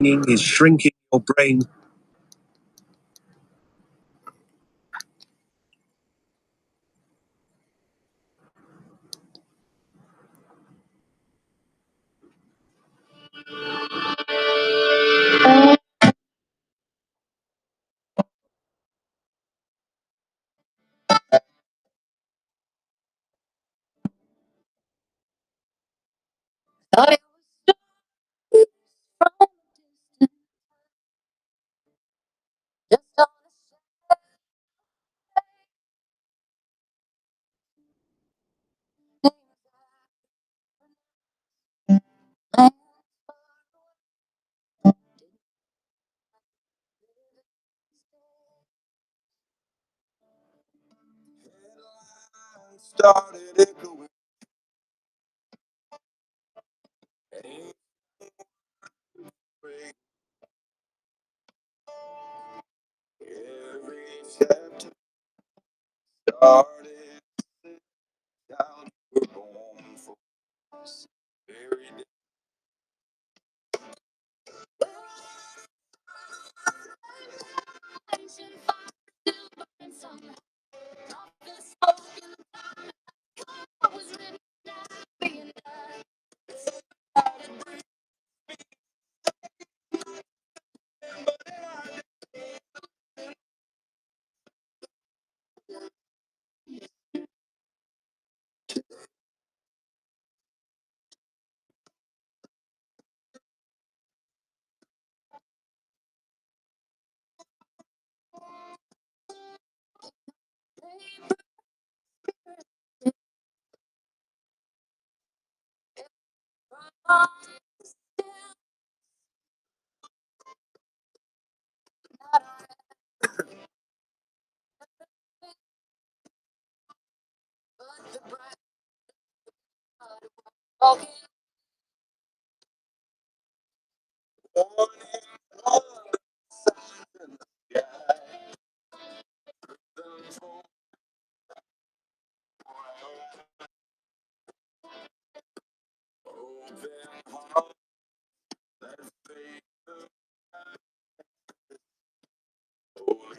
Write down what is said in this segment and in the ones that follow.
is shrinking your brain. Thought it was from a distance, just on the same. Started echoing. Every chapter started down you were born for. Very Okay. morning on the sky. Open heart, let's face the holy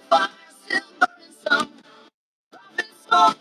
Fire still burning some.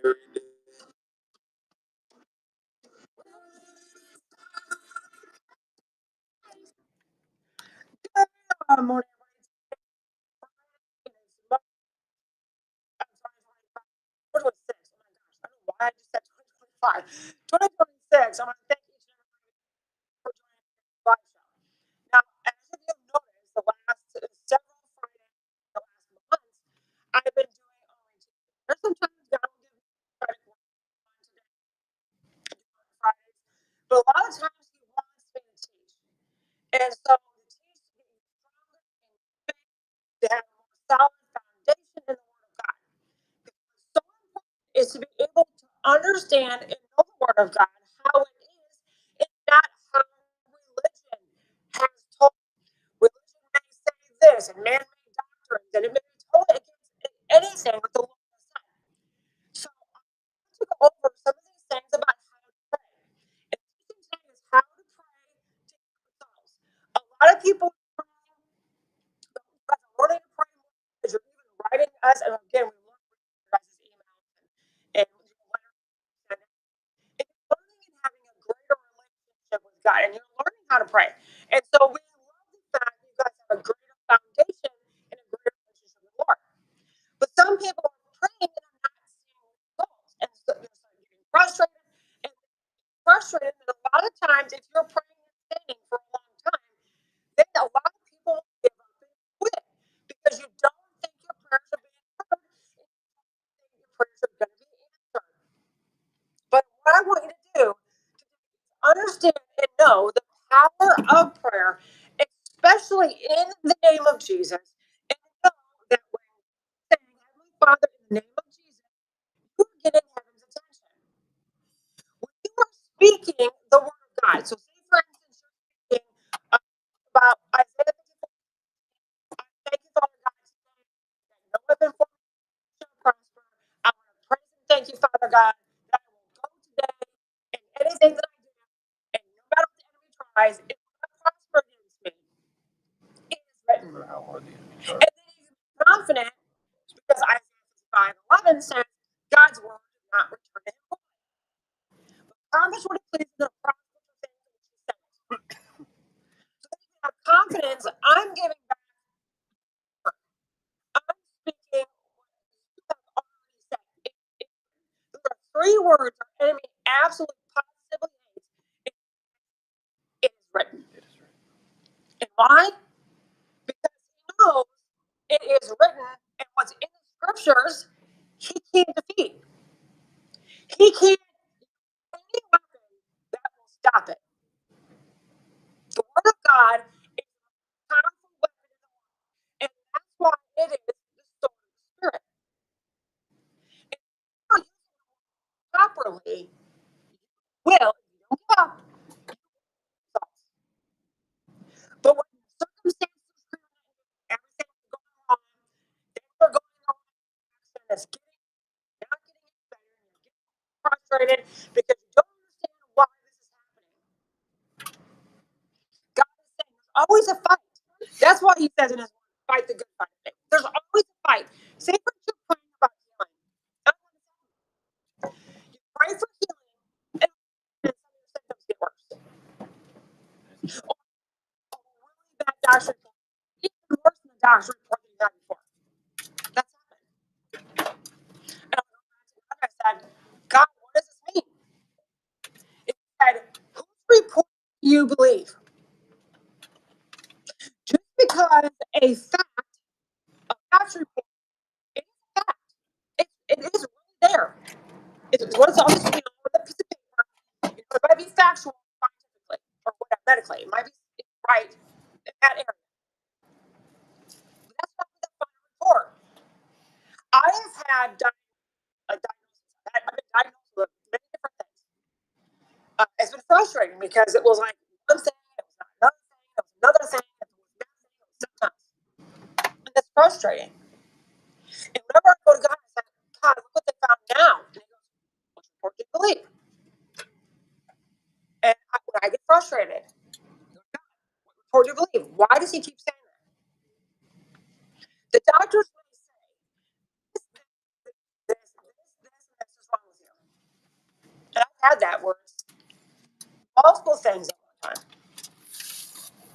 every day. Morning, everybody. I'm sorry, 2026. Oh my gosh, I don't know why I just said 2025. 2026. I want to thank each and every one of you for joining the live show. Now, as you have noticed, the last several Fridays, the last months, I've been doing only Tuesdays. There's sometimes God will give me credit for on today, on Fridays, but a lot of times He wants me to teach. And so to teach to get you stronger in faith, to have a more solid foundation in the Word of God. So important is to be able to understand and know the Word of God, how it is, and not how religion has told. Religion may say this, and man-made doctrines, and it may be totally against anything that the Lord has said. So I want to go over some of these things about how to pray. And the teaching today is how to pray to get results. A lot of people are praying, but you guys are learning to pray more because you're even writing us, and again, we love reading your guys' emails and letters and learning and having a greater relationship with God, and you're learning how to pray. And so we love the fact that you guys have a greater foundation and a greater relationship with the Lord. But some people are praying and are not seeing results, and so they're starting getting frustrated. And a lot of times, if you're praying and standing for a long time, then a lot of people give up and quit because you don't think your prayers are being heard, and you don't think your prayers are going to be answered. But what I want you to do is understand and know the power of prayer, especially in the name of Jesus, and know that when you say, Heavenly Father, in the name of Jesus, you're getting heaven's attention. When you are speaking the word of God, so say for instance, you're speaking about Isaiah 54, I thank you, Father God, today that no weapon formed shall prosper. I want to praise and thank you, Father God, that I will go today and anything that I do, and no matter what the enemy tries, it will not prosper against me. It is written. And then you can be confident because Isaiah 55:11 says, God's word does not return to him void. Accomplish what it pleases and prosper the things in which he sent. So then you can have confidence. I'm giving back. I'm speaking what you have already said. There are three words our enemy absolutely positively hates. It is written. And why? Because he knows it is written, and what's in the scriptures, he can't defeat. He can't use any weapon that will stop it. The word of God is a powerful weapon in the world, and that's why it is the sword of the spirit. If you are using it properly, you will, if you don't give up, results. But when circumstances are screaming at you, everything's going wrong, things are going wrong, and it's getting, you're not getting any better, and you're getting frustrated because you don't understand why this is happening. God is saying there's always a fight. That's why he says in his word, fight the good fight of faith. There's always a fight. Say what you're praying about healing. I'm going to tell you, you pray for healing, and some of your symptoms get worse. Or a really bad doctor's report, even worse than the doctor's report that you had before. That's happened. And I went back to God, I said, God, what does this mean? It said, whose report do you believe? Just because a fact, a doctor's report, it is a fact. It is really there. It's what it's on the with a piece of paper. It might be factual scientifically or whatever medically. It might be right in that area. But that's not the final report. I have had a diagnosis. I've been diagnosed with many different things. It's been frustrating because it was like one thing, it was not another thing, it was another thing, it was that thing, it was something else. And that's frustrating. And whenever I go to God, I say, God, look what they found now. And he goes, which report do you believe? And when I get frustrated, what report do you believe? Why does he keep saying that? The doctors may say, this, this, this is wrong had that where it's multiple things at one time.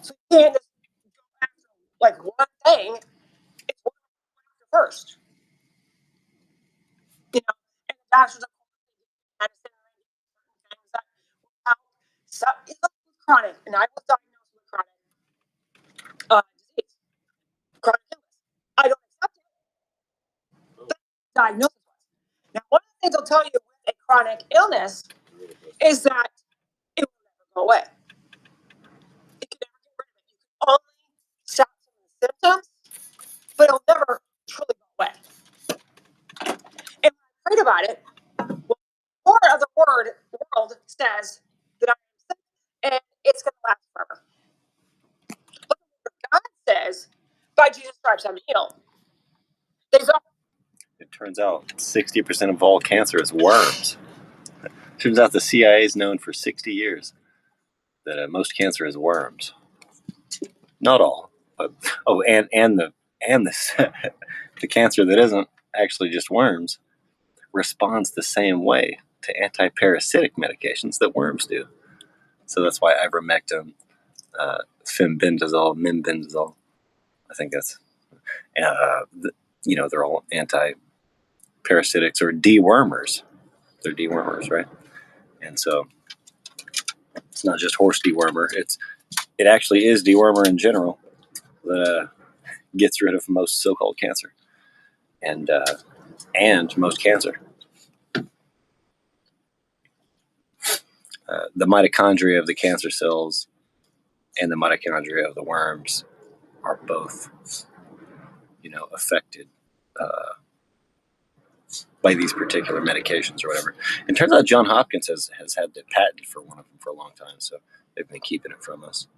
So you can't just go after like one thing. It's what you go after first. You know, and the doctors of course medicine and things that will help. So it's chronic, and I was diagnosed with chronic disease, chronic illness. I don't accept it. That's what diagnosis was. Now, one of the things they'll tell you with a chronic illness is that it will never go away. You can never get rid of it. You can only stop some of the symptoms, but it'll never truly go away. And when I prayed about it, well, more of the world says that I'm sick and it's going to last forever. But the word of God says, by Jesus' stripes I'm healed. There's all It turns out 60% of all cancer is worms. Turns out the CIA is known for 60 years that most cancer is worms. Not all, but and the the cancer that isn't actually just worms responds the same way to anti-parasitic medications that worms do. So that's why ivermectin, fembendazole, membendazole. I think that's they're all anti-parasitics or dewormers. They're dewormers, right? And so it's not just horse dewormer. It actually is dewormer in general that gets rid of most so-called cancer and most cancer. The mitochondria of the cancer cells and the mitochondria of the worms are both, affected by these particular medications or whatever. And it turns out John Hopkins has had the patent for one of them for a long time, so they've been keeping it from us.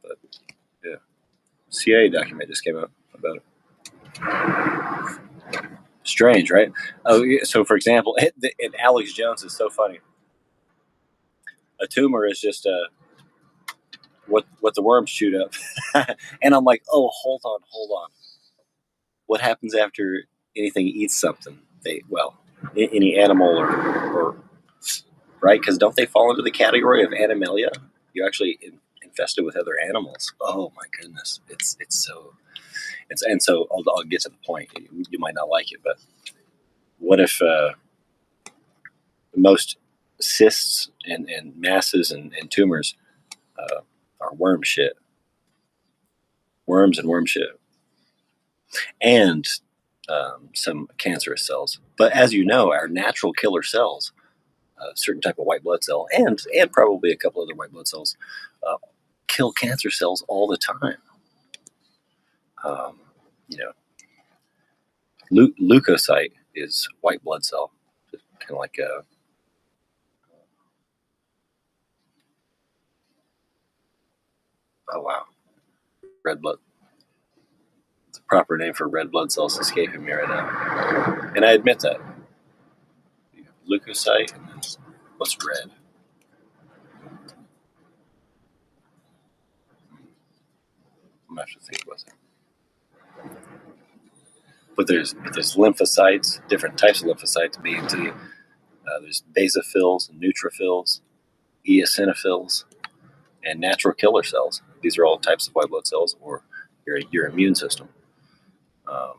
But yeah, CIA document just came out about it. Strange, right? Oh, yeah. So for example, Alex Jones is so funny. A tumor is just what the worms chewed up, and I'm like, oh, hold on. What happens after anything eats something? Any animal or right? Because don't they fall into the category of animalia? You actually infested with other animals. Oh my goodness, and so I'll get to the point. You might not like it, but what if most cysts and masses and tumors are worm shit, worms and worm shit, and some cancerous cells. But as you know, our natural killer cells, a certain type of white blood cell, and probably a couple other white blood cells, kill cancer cells all the time. Um, you know, leukocyte is white blood cell, kind of like a oh wow, red blood. The proper name for red blood cells is escaping me right now, and I admit that. Leukocyte, and then what's red? I'm gonna have to think about it. But there's lymphocytes, different types of lymphocytes, B and T. There's basophils and neutrophils, eosinophils, and natural killer cells. These are all types of white blood cells, or your immune system. Um,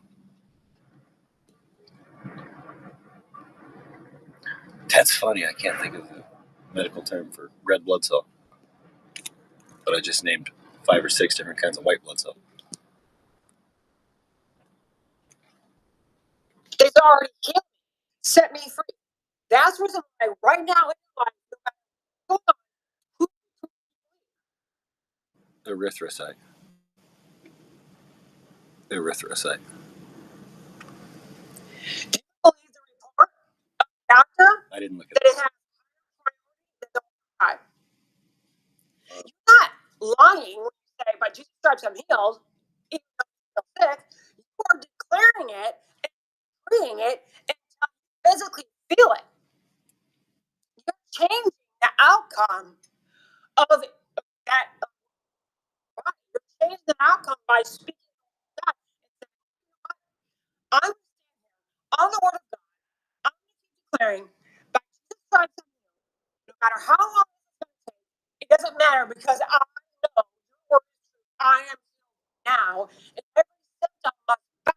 that's funny. I can't think of the medical term for red blood cell, but I just named 5 or 6 different kinds of white blood cell. it's already healed me, set me free. That's the reason why right now in your life, no matter what's going on, who Erythrocyte. Erythrocyte. do you believe the report of the doctor I didn't look at that it this. has priority than the one? You're not lying when you say, by Jesus' stripes I'm healed, even though you're still sick. You are declaring it and decreeing it until you physically feel it. You're changing the outcome of that. You're changing the outcome by speaking God and saying, you know what? I'm on the word of God. I'm declaring by Jesus' stripes I'm healed. bow, and every symptom must bow.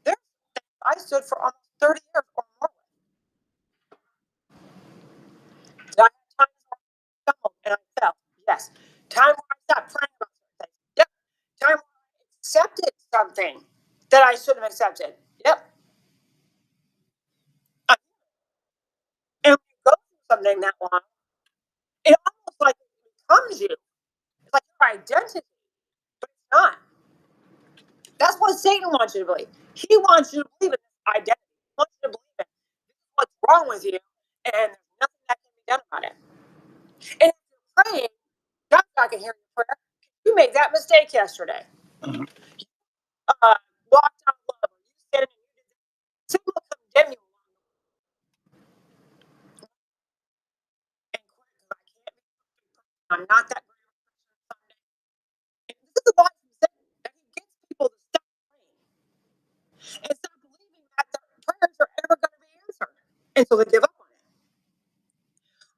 There's things I stood for almost 30 years or more with. Did I have times where I stumbled and I fell? Yes. Time where I stopped praying about certain things? Yep. Time where I accepted something that I shouldn't have accepted? Yep. And when you go through something that long, it almost like it becomes you. It's like your identity, but it's not. That's what Satan wants you to believe. He wants you to believe in this identity. He wants you to believe in what's wrong with you, and there's nothing that can be done about it. And if you're praying, God's not going to hear your prayer. You made that mistake yesterday. You walked out love, or you said it, and you did this. Satan will condemn you along the way. And quit, because I can't be perfect. I'm not that great of a Christian someday. And this is the lie from Satan, that he gets people to stop praying and stop believing that their prayers are ever going to be answered. And so they give up on it.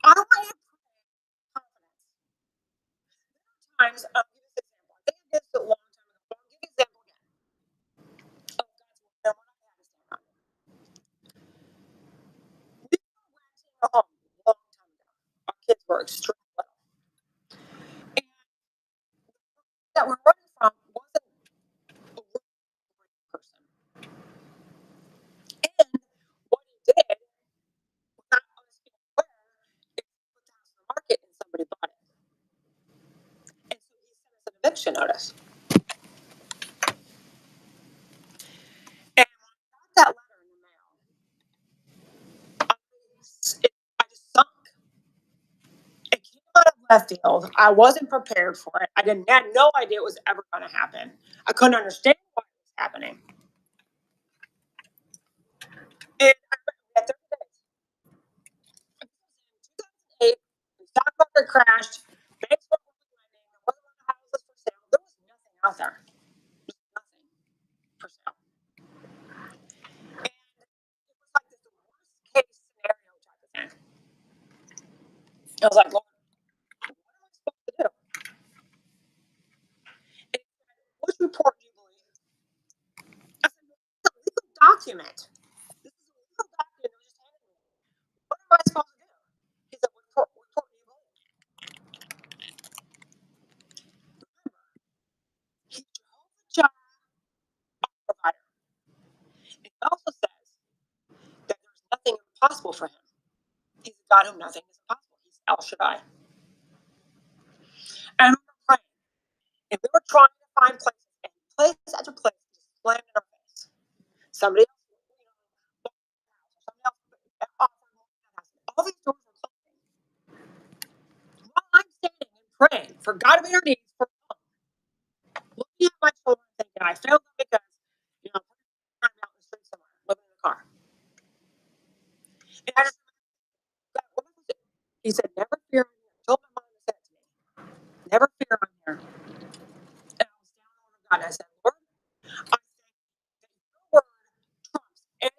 I want you to pray confidence. There are times, I'll give you this example. I think I did this a long time ago, but I'll give you an example again. Of God's word and what I had to stand on. We were renting a home a long time ago. Our kids were extremely little. And that we're running from wasn't a really great person. And what he did, without us being aware, is he put the house on the market and somebody bought it. And so he sent us an eviction notice. And when I got that letter in the mail, I just sunk. It came out of left field. I wasn't prepared for it. I had no idea it was ever going to happen. I couldn't understand why it was happening. And I had 30 days. In 2008, the stock market crashed. Banks weren't lending. There wasn't a lot of houses for sale. There was nothing out there. There was nothing for sale. And it was like this worst case scenario type of thing. I was like, Lord, what am I supposed to do? And he said, which report do you believe? I said, well, it's a legal document. This is a legal document that was just handed me. What am I supposed to do? He said, what report do you believe? Remember, he's Jehovah Jireh, our provider. It also says that there's nothing impossible for him. He's a God whom nothing is impossible. He's El Shaddai. And I remember praying, and we were trying to find places, and place after place just slammed in our face. Somebody else, bought the house, or somebody else offered more than that house. All these doors were closing. While I'm standing and praying for God to meet our needs for a month, looking at my children thinking I failed them because, I'm out in the street somewhere, living in the car. And I just God, what was it? He said, never fear, I'm here. I told my mom to say it to me. Never fear, I'm here. And I was down on the God. And I said, Lord, I thank you that your word trumps any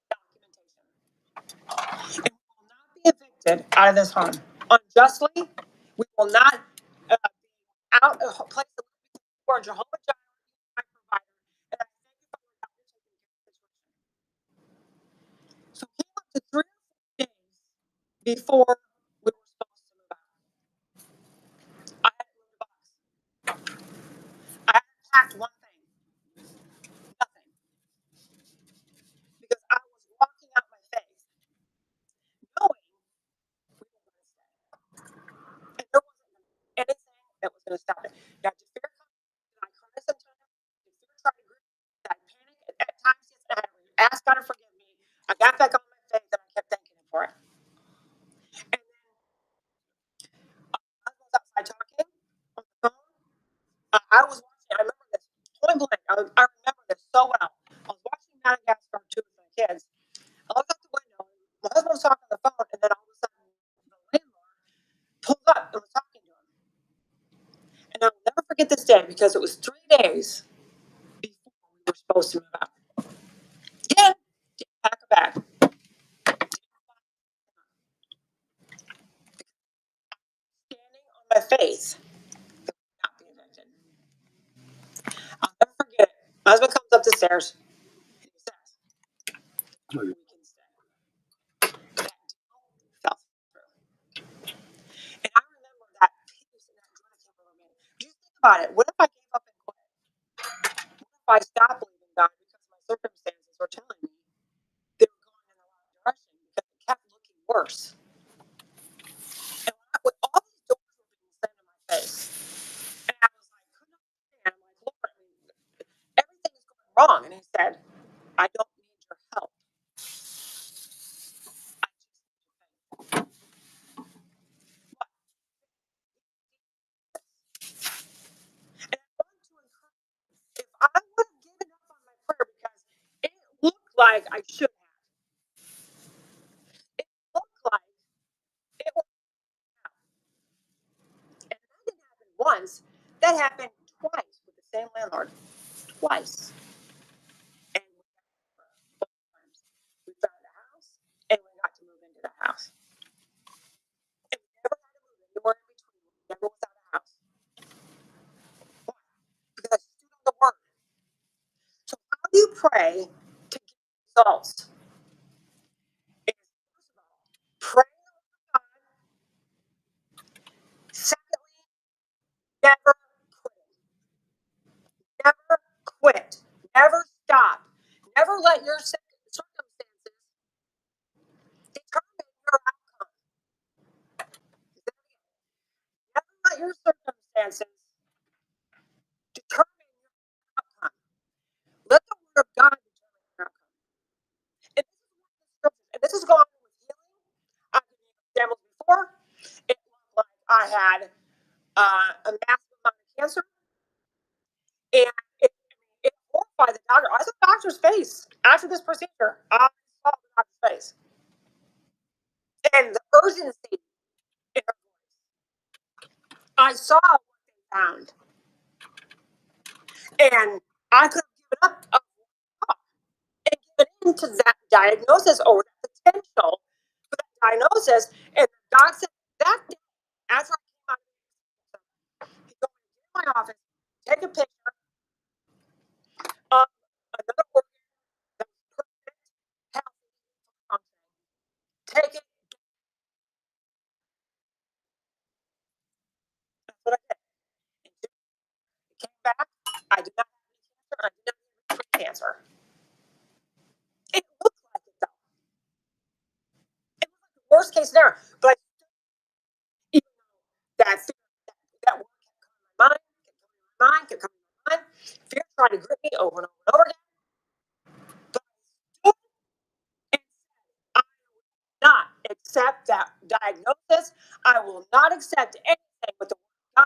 documentation. And we will not be evicted out of this home unjustly. We will not be out of a place that we are Jehovah Jireh, my provider. And I thank you for your help in taking care of the situation. So he went to 3 or 4 days before we were supposed to move out. I had to move the box. I hadn't packed one thing, nothing, because I was walking out my faith, knowing we were going to stay, and there wasn't anything that was going to stop it. Now, did fear come? Did I cry sometimes? Did fear try to grip me? Did I panic at times? Yes, and I had to ask God to forgive me. I got back on my faith, and I kept thanking Him for it. And then I was outside talking on the phone. I was watching. I remember this point blank. I remember this so well. I was watching Madagascar 2 with my kids. I looked out the window. My husband was talking on the phone, and then all of a sudden, the landlord pulled up and was talking to him. And I'll never forget this day because it was 3 days before we were supposed to move out. Again, didn't pack a bag. Standing on my faith that we would not be evicted. I'll never forget it. My husband comes up the stairs and he says, we can stay. That deal fell through. And I remember that peace and that joy that came over me. Just think about it. What if I gave up and quit? What if I stopped believing God because my circumstances were telling me they were going in the wrong direction because it kept looking worse? And when all these doors were being slammed in my face, and I was like, couldn't understand. I'm like, Lord, everything is going wrong. And he said, I don't need your help. I just need your faith. But, and I want to encourage you, if I would have given up on my prayer because it looked like I should have, it looked like it was out. And that didn't happen once. That happened twice with the same landlord. Twice. And both times we found a house and we got to move into the house. And we never had to move anywhere in between. We never was out of the house. Why? Because I stood on the word. So how do you pray to get results? It is first of all, pray the word of God. Secondly, never quit. Never quit. Never stop. Never let your circumstances determine your outcome. Never let your circumstances determine your outcome. Let the word of God determine your outcome. And this is going with healing. I've given you examples before. It looked like I had a massive amount of cancer, and it horrified the doctor. I saw the doctor's face after this procedure. I saw the doctor's face, and the urgency in her voice. I saw what they found, and I could have given up and given into that diagnosis or that potential for that diagnosis. And God said that day, after I came out of the He told me to get in my office, take a picture of another organ that was perfect, healthy, functioning. Take it. That's what I did. And it came back. I did not have any cancer. I did not have any cancer. It looked like it though. It was like the worst case scenario. But even though that word kept coming to my mind, fear tried to grip me over and over and over again. But I stood and said, I will not accept that diagnosis. I will not accept anything but the word of God.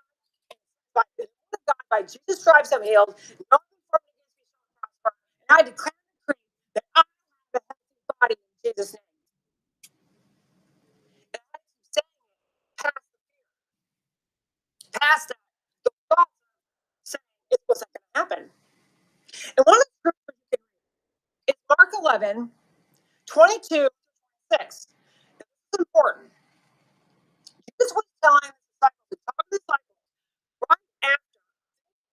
By the word of God, by Jesus' stripes I'm healed. No one against me shall prosper. And I declare and decree that I have a healthy body in Jesus' name. And I keep saying it past the fear, past that. The thoughts saying it wasn't going to happen. And one of the scriptures you can read is Mark 11, 22 to 26. Now, this is important. Jesus was telling the disciples, right after they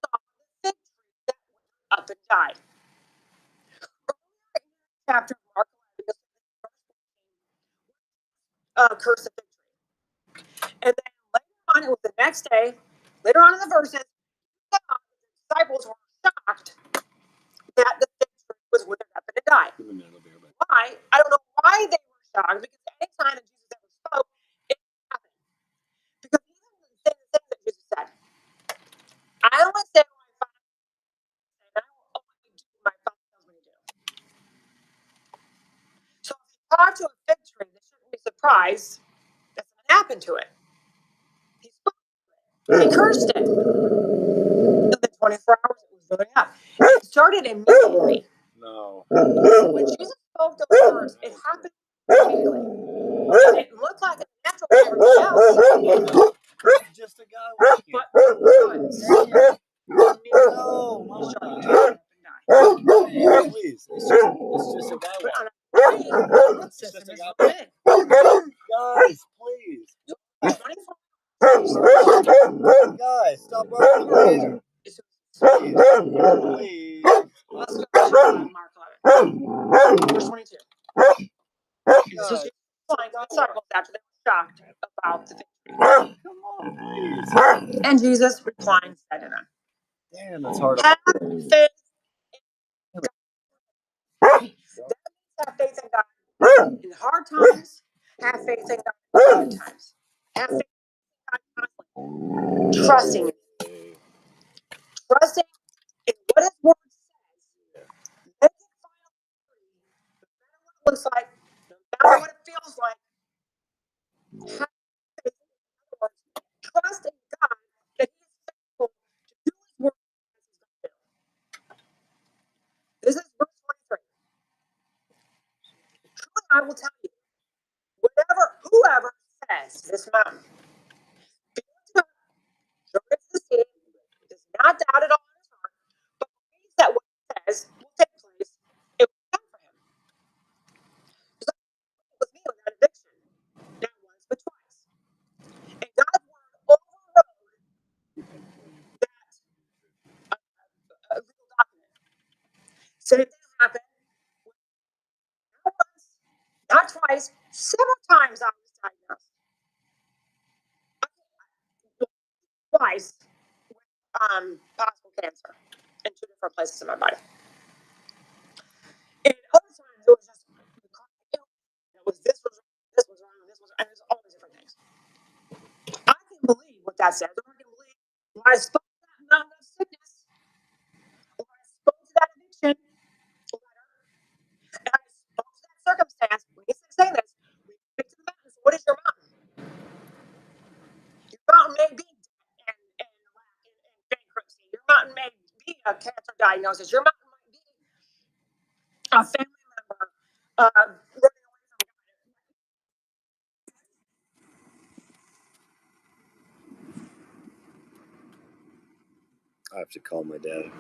saw the fig tree that went up and died. Earlier in the chapter of Mark 11, curse the fig tree. And then later on, it was the next day, later on in the verses, the disciples were shocked that the fig tree was withered up and it died. Why? I don't know why they were shocked, because any time that Jesus ever spoke, it happened. Because even the things that Jesus said, I only say what my Father says, and I will only do what my Father tells me to do. So if you talk to a fig tree, they shouldn't be surprised that something happened to it. He spoke to it. He cursed it. Within 24 hours, it was withered up. It started immediately. No. When Jesus spoke those words, it happened immediately. And it looked like a natural to everybody else. Just a guy walking. But the woods Please, it's just a guy but walking. on a tree, the root system is real big. Guys, please. 24 hours Guys, stop running, please. Please. Let's go to Mark 11. Verse 22. This was flying disciples after they were shocked about the victory. Come on, please. And Jesus replying said to them, Damn, that's hard. have faith in God. That means have faith in God in hard times, have faith in God in good times. Have faith in God constantly. Trusting in what His Word says. Making final decree, no matter what it looks like, no matter what it feels like. Have faith, in other words, trust in God that He is faithful to do His word as He's going to do. This is verse 23. Truly, I will tell you, whoever says to this mountain, be lifted up, throw it into the sea, does not doubt at all in his heart, but believes that what he says will take place, it will be done for him. Just like it was me with that addiction, not once but twice. And God's word overrode that legal document. Same thing happened not once, not twice, several times I was diagnosed. Twice with possible cancer in two different places in my body. And other times it was just it was this was wrong, this was wrong, this was, and there's all these different things. I can believe what that says. I can believe when I spoke to that mountain of sickness, when I spoke to that addiction letter, and I spoke to that circumstance. When he said, "Say this," we speak to the mountain. So what is your mountain? Your mountain may be debt and bankruptcy. Your mountain may be a cancer diagnosis. Your mountain might be a family member running away from God. I have to call my dad.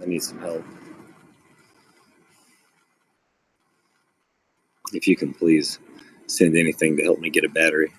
I need some help. If you can please send anything to help me get a battery.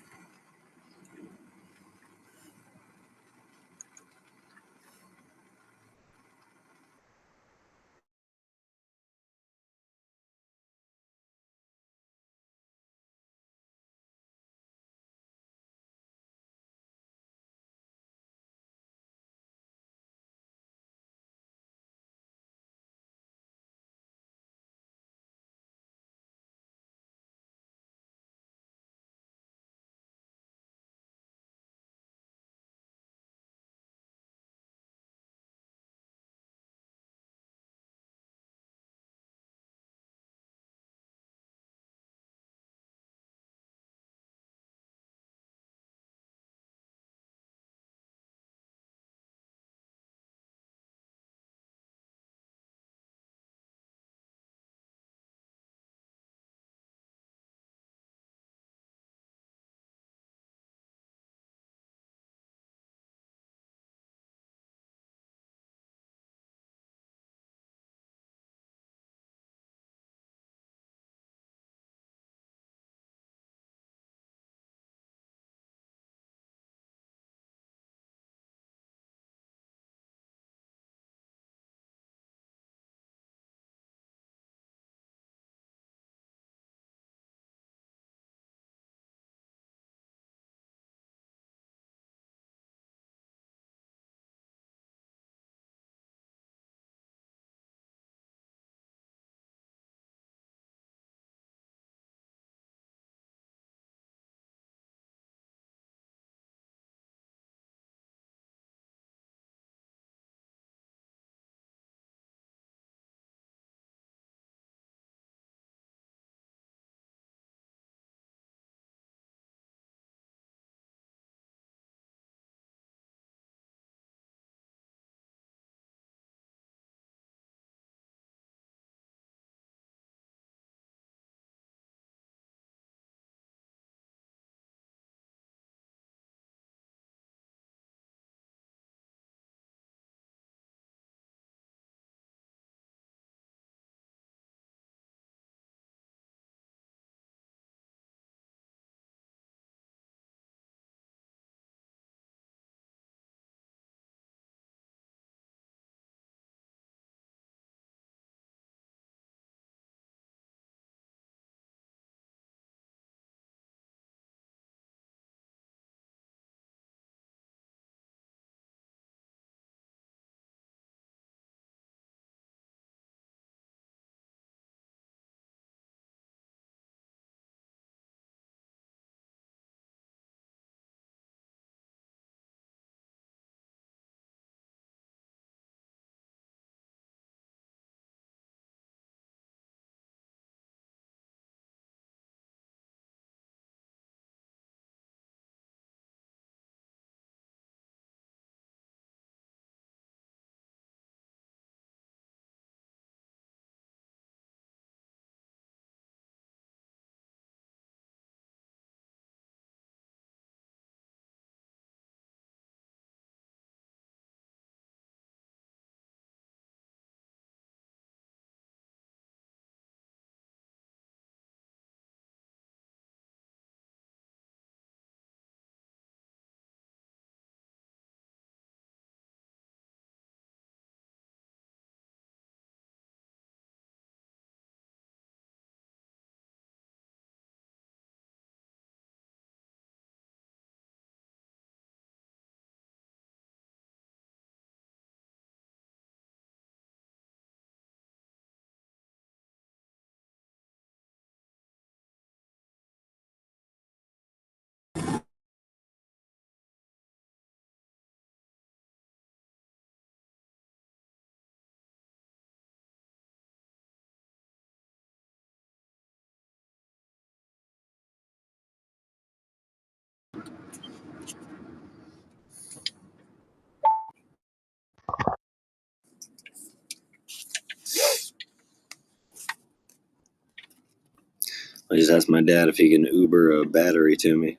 I just asked my dad if he can Uber a battery to me,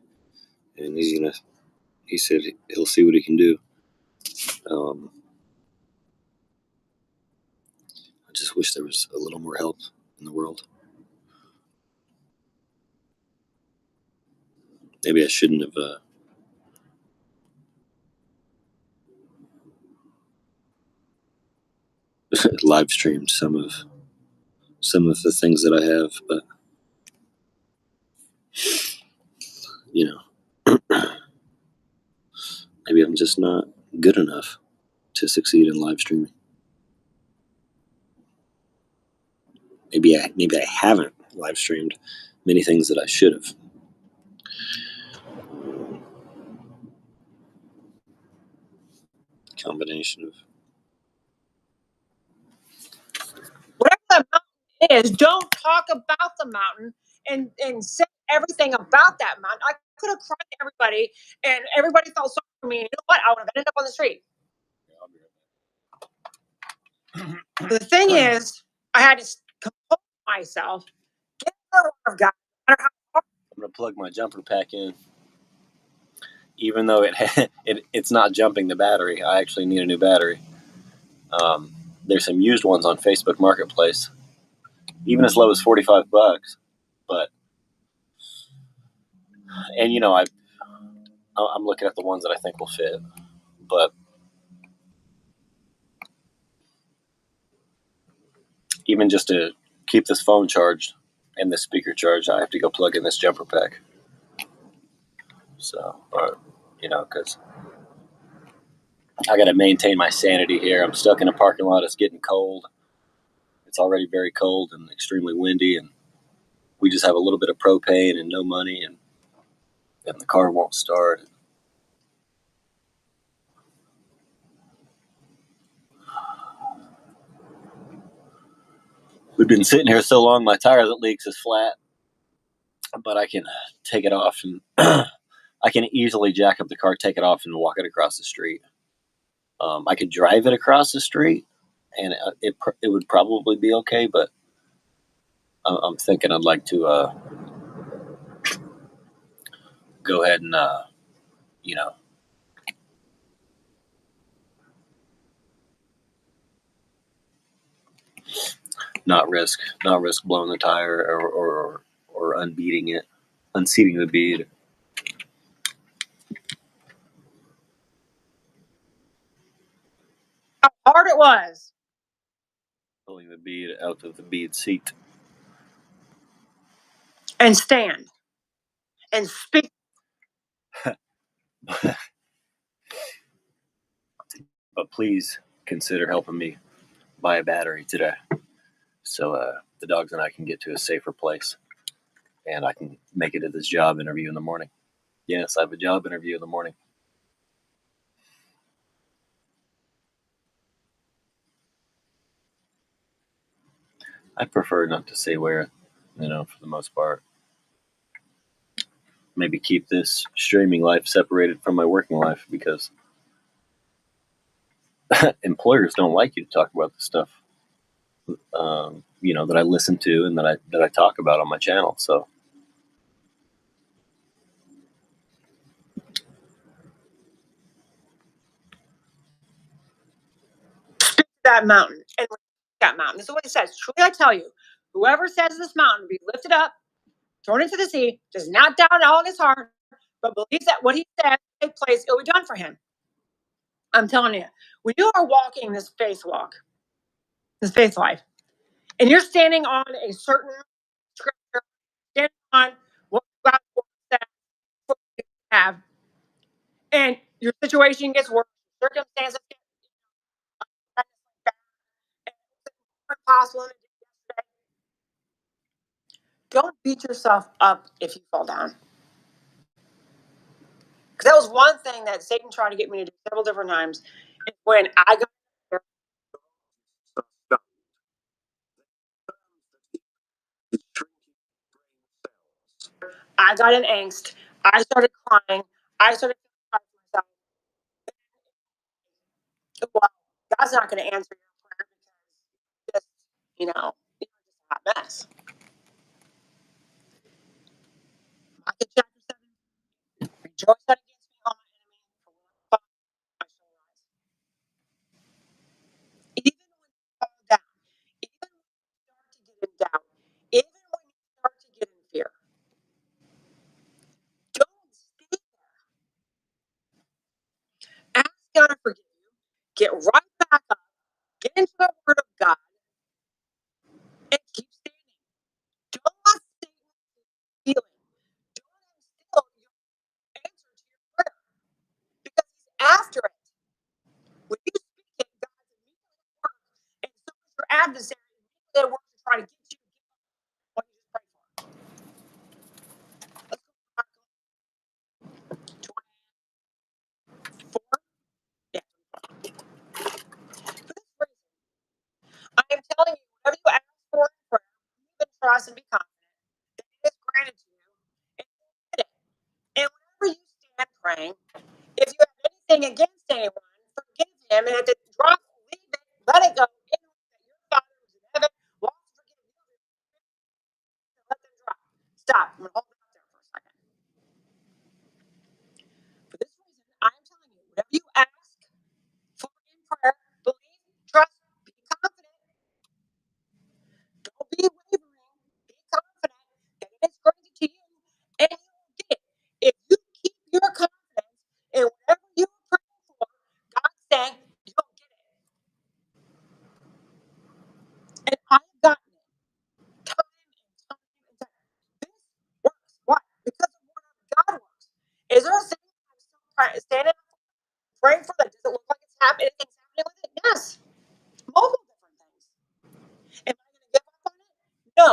and he said he'll see what he can do. I just wish there was a little more help in the world. Maybe I shouldn't have live streamed some of the things that I have, but maybe I'm just not good enough to succeed in live streaming. Maybe I haven't live streamed many things that I should have. Combination of Whatever the mountain is, don't talk about the mountain and say everything about that mountain. I could have cried to everybody, and everybody felt sorry for me. And you know what? I would have ended up on the street. The thing is, I had to compose myself, get the word of God, no matter how hard. I'm gonna plug my jumper pack in, even though it's not jumping the battery. I actually need a new battery. There's some used ones on Facebook Marketplace, even as low as $45. But I'm looking at the ones that I think will fit. But even just to keep this phone charged and this speaker charged, I have to go plug in this jumper pack. So, because I got to maintain my sanity here. I'm stuck in a parking lot. It's getting cold. It's already very cold and extremely windy, and we just have a little bit of propane and no money, and the car won't start. We've been sitting here so long, my tire that leaks is flat, but I can take it off, and I can easily jack up the car, take it off, and walk it across the street. I could drive it across the street, and it would probably be okay, but I'm thinking I'd like to go ahead and not risk blowing the tire or unseating the bead. How hard it was. Pulling the bead out of the bead seat. And stand and speak. But please consider helping me buy a battery today, so the dogs and I can get to a safer place, and I can make it to this job interview in the morning. Yes, I have a job interview in the morning. I prefer not to say where, for the most part. Maybe keep this streaming life separated from my working life, because employers don't like you to talk about the stuff, that I listen to and that I talk about on my channel. So That mountain and that mountain. This is what it says. Truly, I tell you, whoever says this mountain be lifted up, thrown into the sea, does not doubt all in his heart, but believes that what he said will take place, it will be done for him. I'm telling you, when you are walking this faith walk, this faith life, and you're standing on a certain scripture, standing on what God's word says for you to have, and your situation gets worse, circumstances get impossible. Don't beat yourself up if you fall down. Because that was one thing that Satan tried to get me to do several different times. When I got there, I got in angst. I started crying. I started feeling sorry for myself. Well, God's not going to answer your prayer because you're just a hot mess. Rejoice not against me, all my enemy, for when I fall, I shall rise. Even when you fall down, even when you start to get in doubt, even when you start to get in fear, don't stay there. Ask God to forgive you. Get right back up. Get into the Word of God and keep standing. Don't let Satan steal it. Don't let him steal your answer to your prayer because he's after it. When you speak it, God's immediately at work, and so is your adversary immediately at work to try to get you to give up what you just prayed for. Let's go to Mark 24. Yeah. For this reason, I am telling you, whatever you ask for in prayer, believe and trust and be confident that it is granted to you, and you will get it. And whenever you stand praying, if you have anything against anyone, forgive him, and if it drops, leave it, let it go. In that your Father who's in heaven will also forgive you. Let them drop. Stop. I'm going to hold it up there for a second. For this reason, I am telling you, whatever you ask for in prayer, believe, trust, be confident. Don't be wavering. Be confident that it is granted to you, and you will get it. If you keep your confidence in whatever you are praying for, God's saying you'll get it. And I've gotten it time and time and time. This works. Why? Because the Word of God works. Is there a thing I'm still standing up praying for that doesn't look like it's happening? Anything's happening with it? Yes. Multiple different things. Am I going to give up on it? No.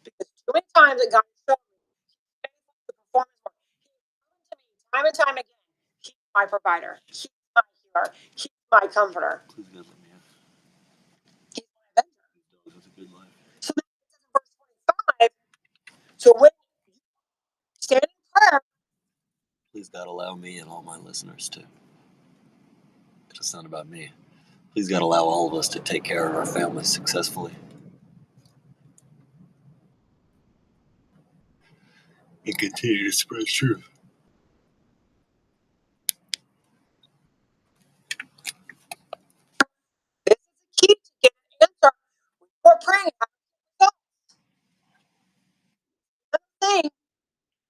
Because too many times that God has shown me He's faithful to perform His work. He's proven to me time and time again, He's my provider. He's my healer. He's my comforter. Please God, let me have He's my avenger. these dogs with a good life. So then it says in verse 25, so when you stand in prayer, Please God, allow me and all my listeners to. It's not about me. Please God, allow all of us to take care of our families successfully and continue to spread truth. this is the key to get an answer when you're praying. Another thing,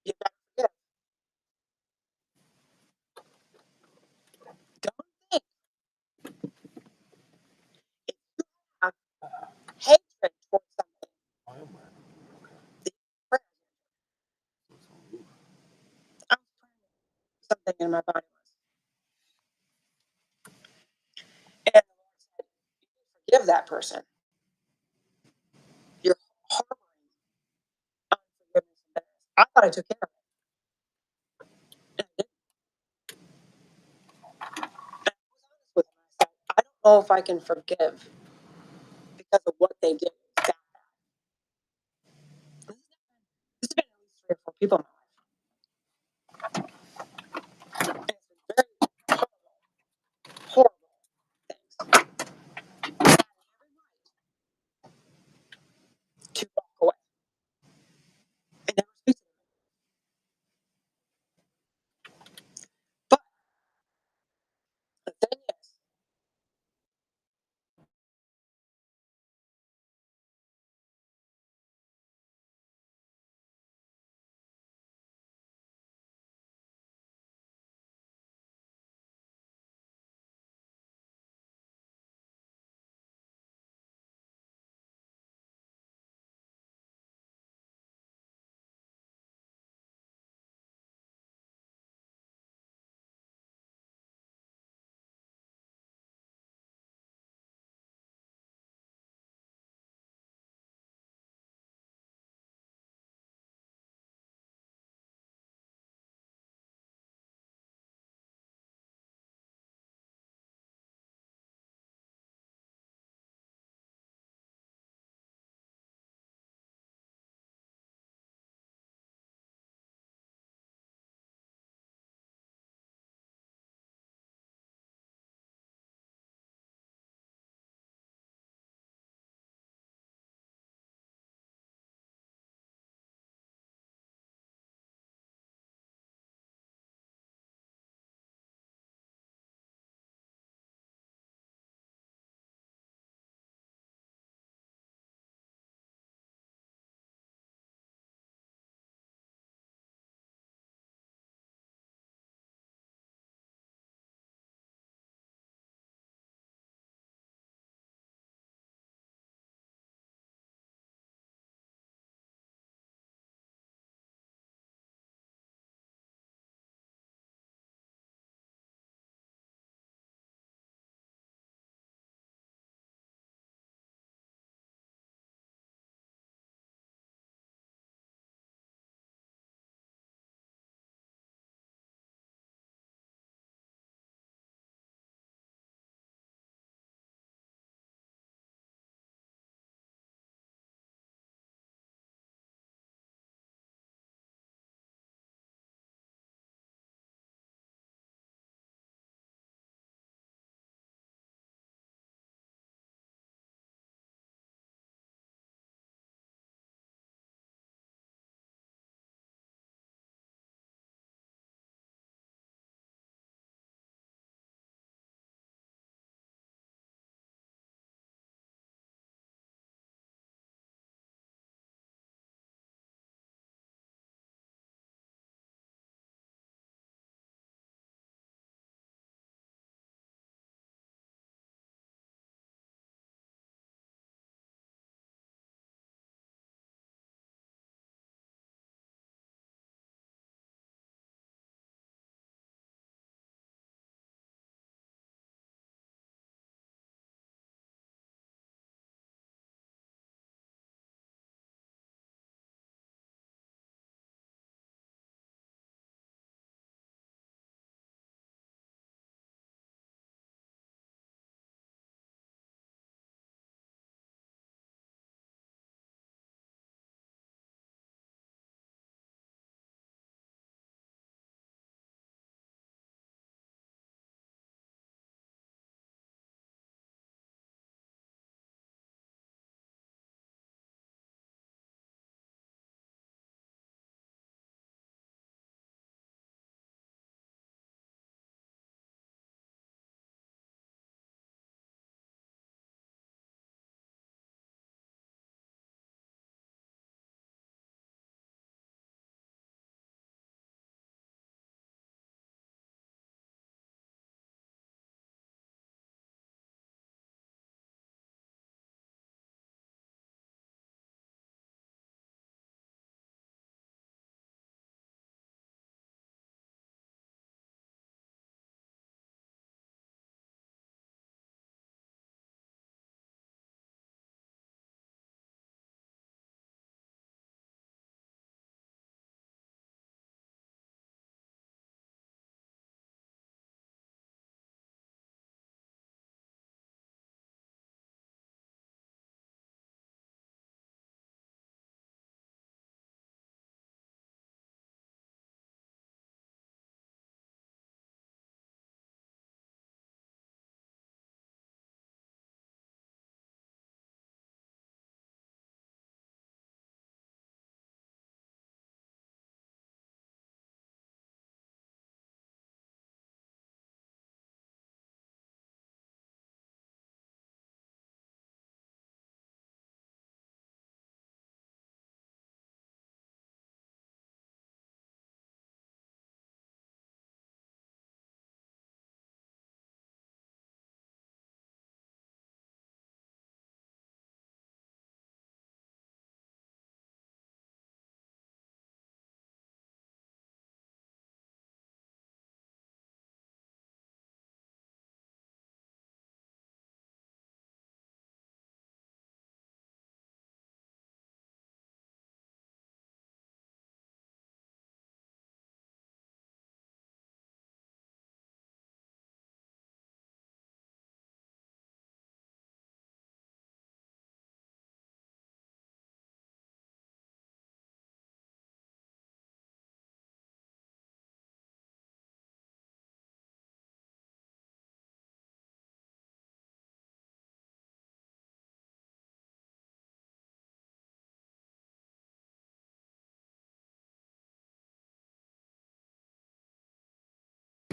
you got to forgive. Don't think if you have hatred towards something, that prayer. I'm praying something in my body was. And the Lord said, you forgive that person. You're harboring unforgiveness and bitterness. I thought I took care of it. And I didn't. And I was honest with him. I said, I don't know if I can forgive because of what they did. That bad. This has been at least 3 or 4 people in my life. And it's been very horrible, horrible things. I had every right to walk away and never speak to them. But the thing is,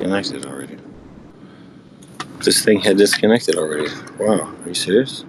disconnected already. This thing had disconnected already. Wow, are you serious?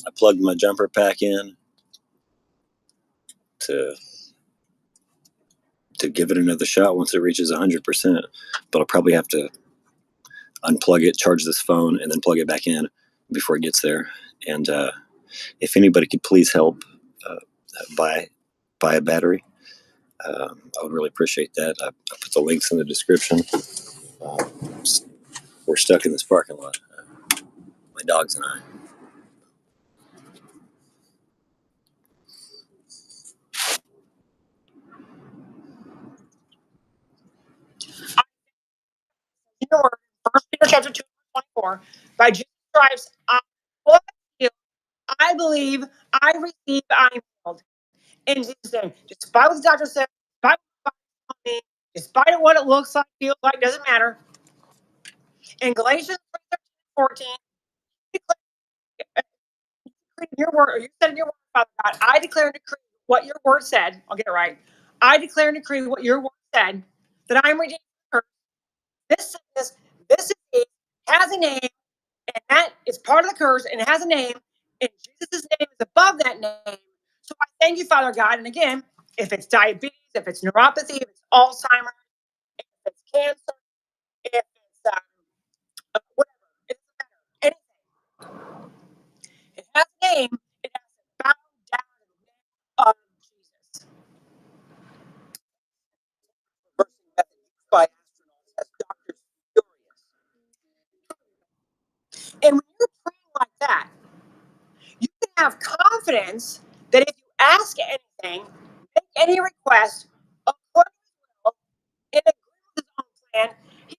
I plugged my jumper pack in to give it another shot once it reaches 100%. But I'll probably have to unplug it, charge this phone, and then plug it back in before it gets there. And if anybody could please help buy a battery, I would really appreciate that. I put the links in the description. We're stuck in this parking lot, my dogs and I. You know, 1 Peter chapter 2, verse 24. By Jesus' stripes, I healed. I believe, I receive, I am healed. In Jesus' name. Despite what the doctor said, despite what me, despite what it looks like, feels like, doesn't matter. In Galatians 3:13-14, your word, or you said in your word, Father God, I declare and decree what your word said. I'll get it right. I declare and decree what your word said, that I am redeemed from curse. This sickness, this disease has a name, and that is part of the curse, and it has a name, and Jesus' name is above that name. So I thank you, Father God. And again, if it's diabetes, if it's neuropathy, if it's Alzheimer's, if it's cancer, if it's whatever, it doesn't matter. Anything. It has a name, it has to bow down to the name of Jesus. Reversing method used by astronauts as doctors furious. And when you're praying like that, you can have confidence that if you ask anything, make any request according to his will, in agreement with his own plan, he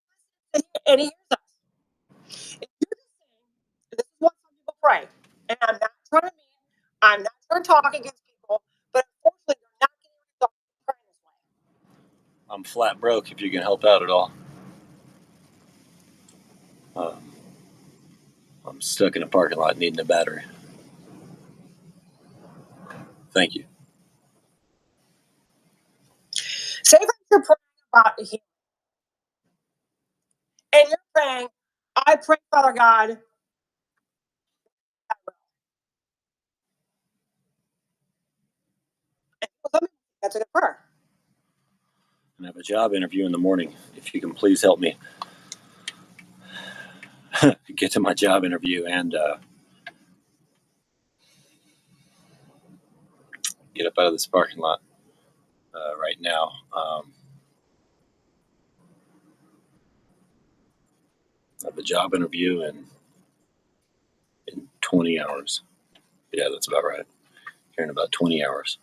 listens and he hears us. If you're just saying, this is what some people pray, and I'm not trying to mean, I'm not trying to talk against people, but unfortunately, you're not getting results praying this way. I'm flat broke if you can help out at all. I'm stuck in a parking lot needing a battery. Thank you. Say that you're praying about a healing, and you're praying, I pray, Father God, that's a good prayer. I have a job interview in the morning. If you can please help me get to my job interview and get up out of this parking lot right now. I have a job interview in 20 hours. Yeah, that's about right. Here in about 20 hours.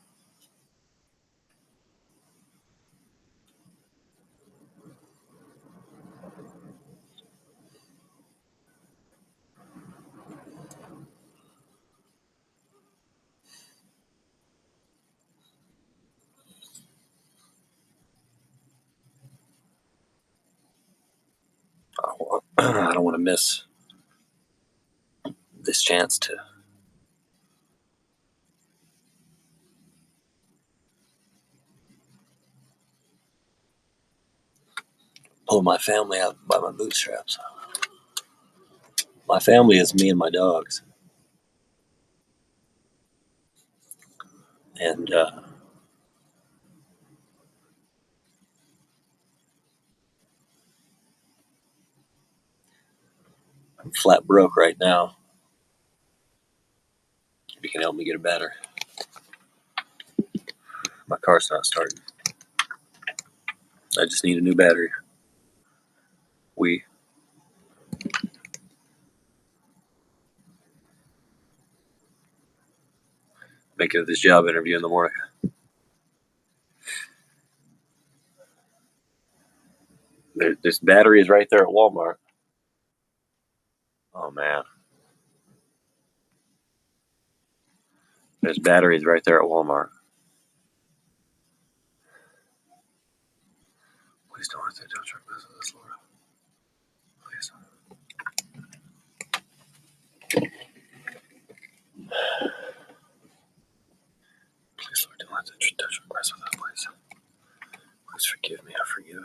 I don't want to miss this chance to pull my family out by my bootstraps. My family is me and my dogs. And I'm flat broke right now. If you can help me get a battery. My car's not starting. I just need a new battery. We make it to this job interview in the morning. This battery is right there at Walmart. Oh man. There's batteries right there at Walmart. Please don't let that dump truck mess with us, Lord. Please. Please, Lord, don't let that dump truck mess with us, please. Please forgive me. I forgive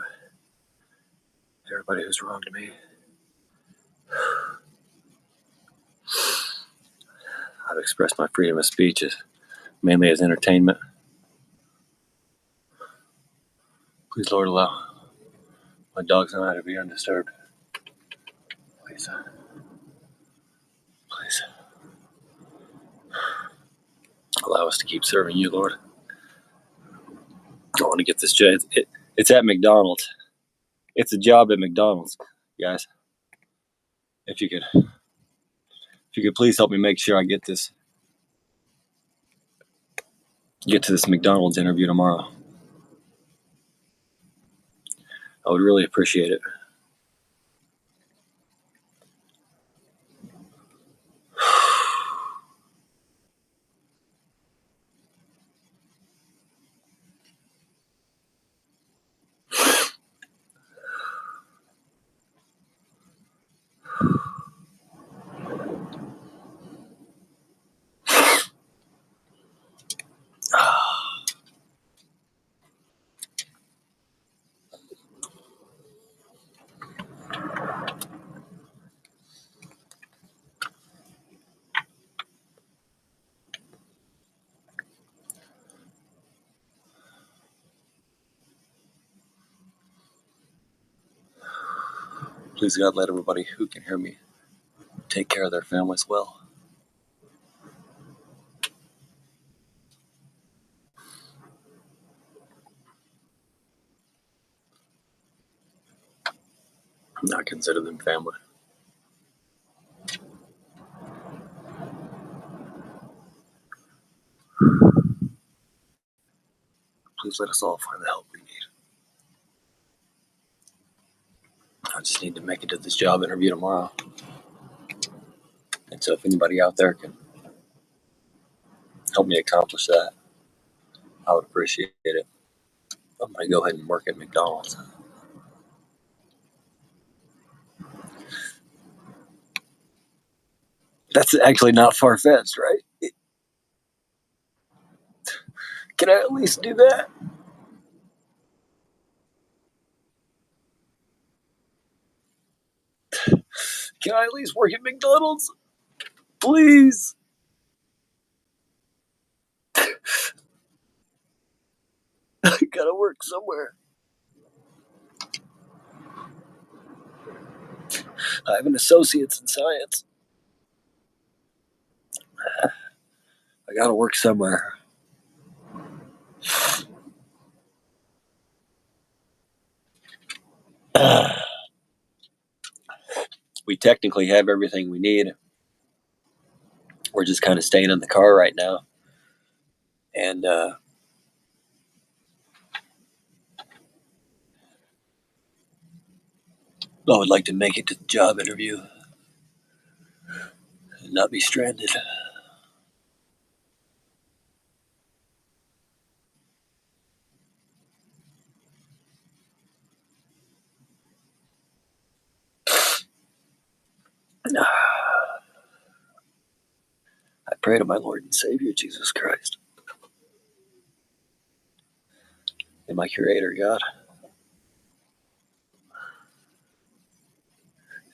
everybody who's wronged me. I've expressed my freedom of speech mainly as entertainment. Please, Lord, allow my dogs and I to be undisturbed. Please. Please. Allow us to keep serving you, Lord. I want to get this job. It's at McDonald's. It's a job at McDonald's, guys. If you could please help me make sure I get to this McDonald's interview tomorrow. I would really appreciate it. Please, God, let everybody who can hear me take care of their families well. Not consider them family. Please let us all find the help we need. I just need to make it to this job interview tomorrow. And so if anybody out there can help me accomplish that, I would appreciate it. I'm going to go ahead and work at McDonald's. That's actually not far-fetched, right? Can I at least do that? Can I at least work at McDonald's? Please. I gotta work somewhere. I have an associate's in science. I gotta work somewhere. We technically have everything we need. We're just kind of staying in the car right now. And I would like to make it to the job interview and not be stranded. Pray to my Lord and Savior, Jesus Christ, and my Creator, God,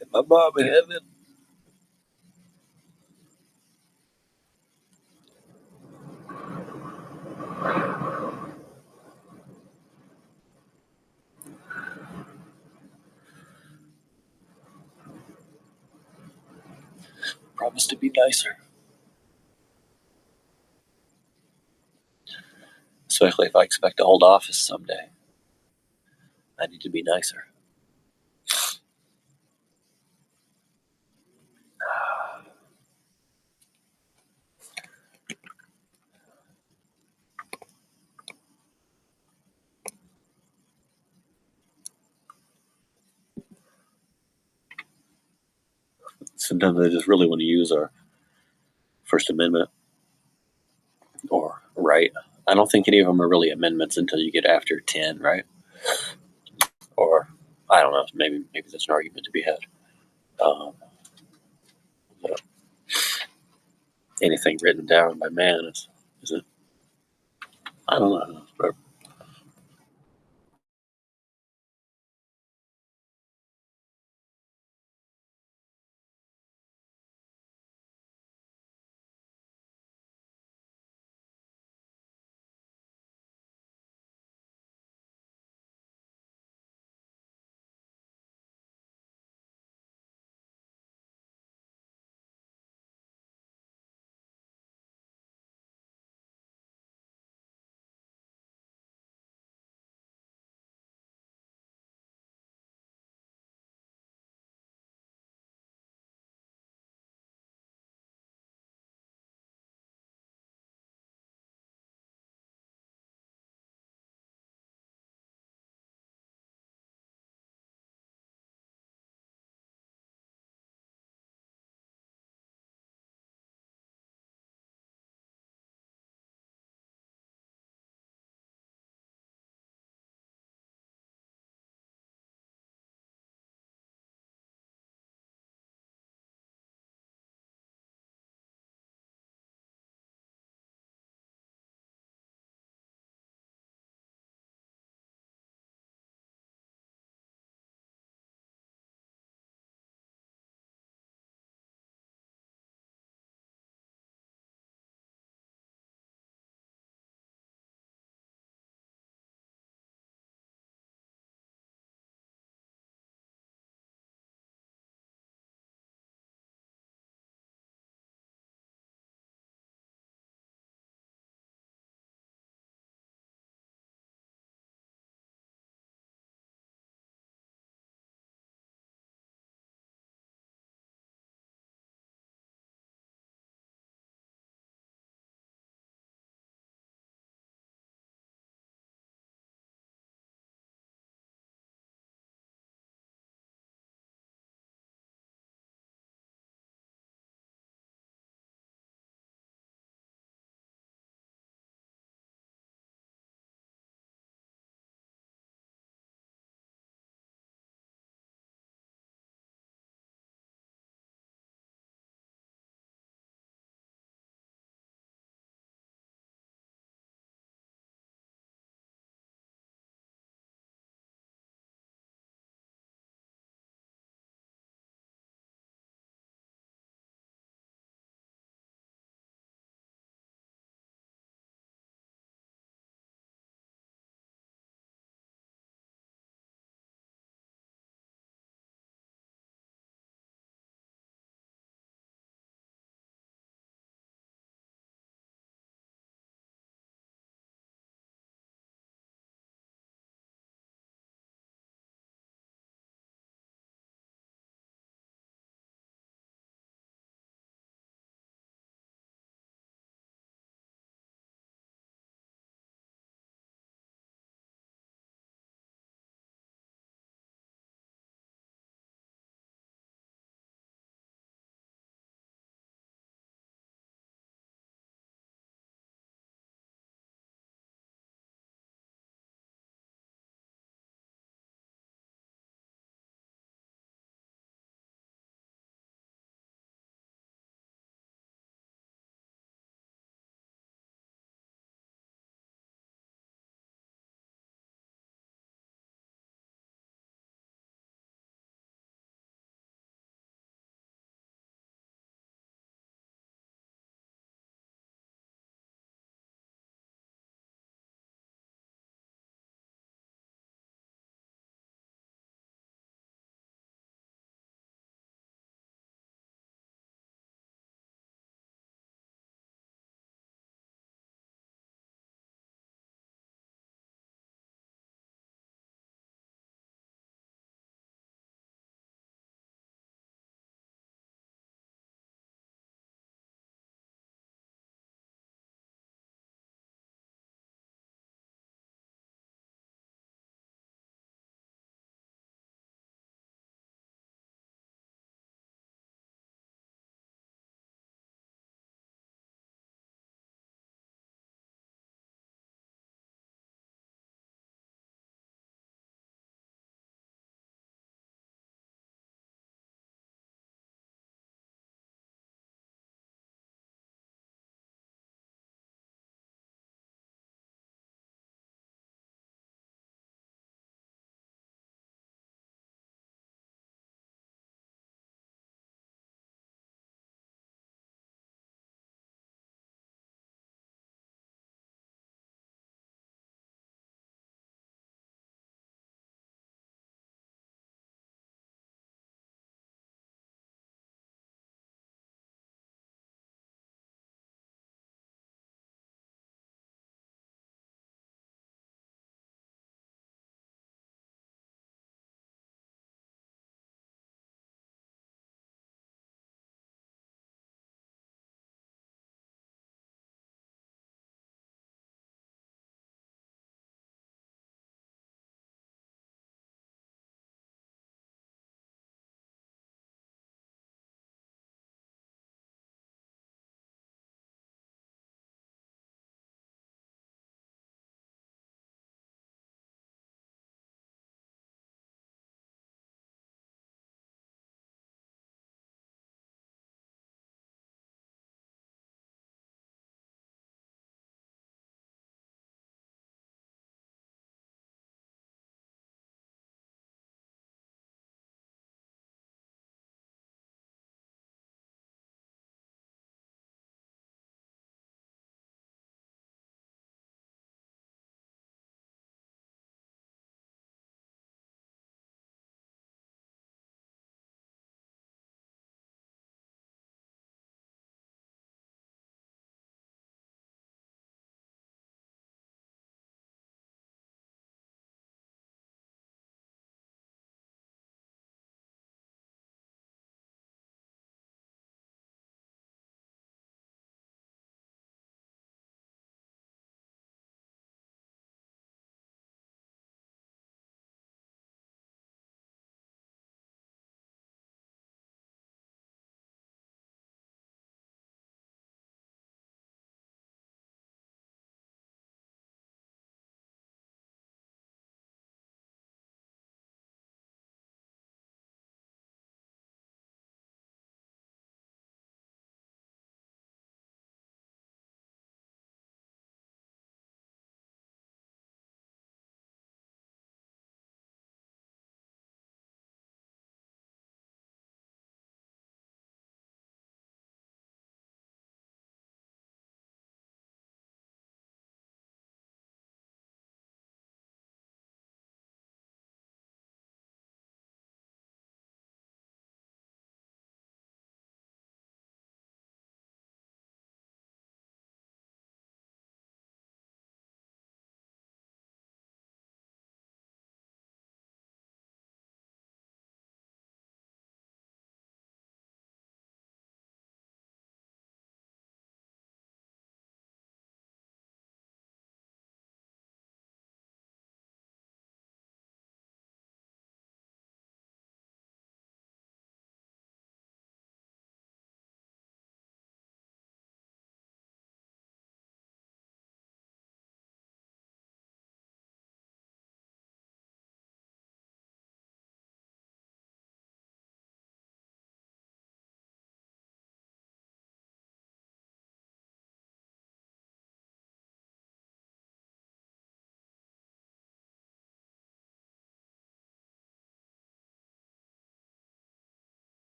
and my mom in heaven. Promise to be nicer. Especially if I expect to hold office someday. I need to be nicer. Sometimes I just really want to use our First Amendment or right. I don't think any of them are really amendments until you get after 10, right? Or I don't know. Maybe that's an argument to be had. Um, Anything written down by man is it? I don't know.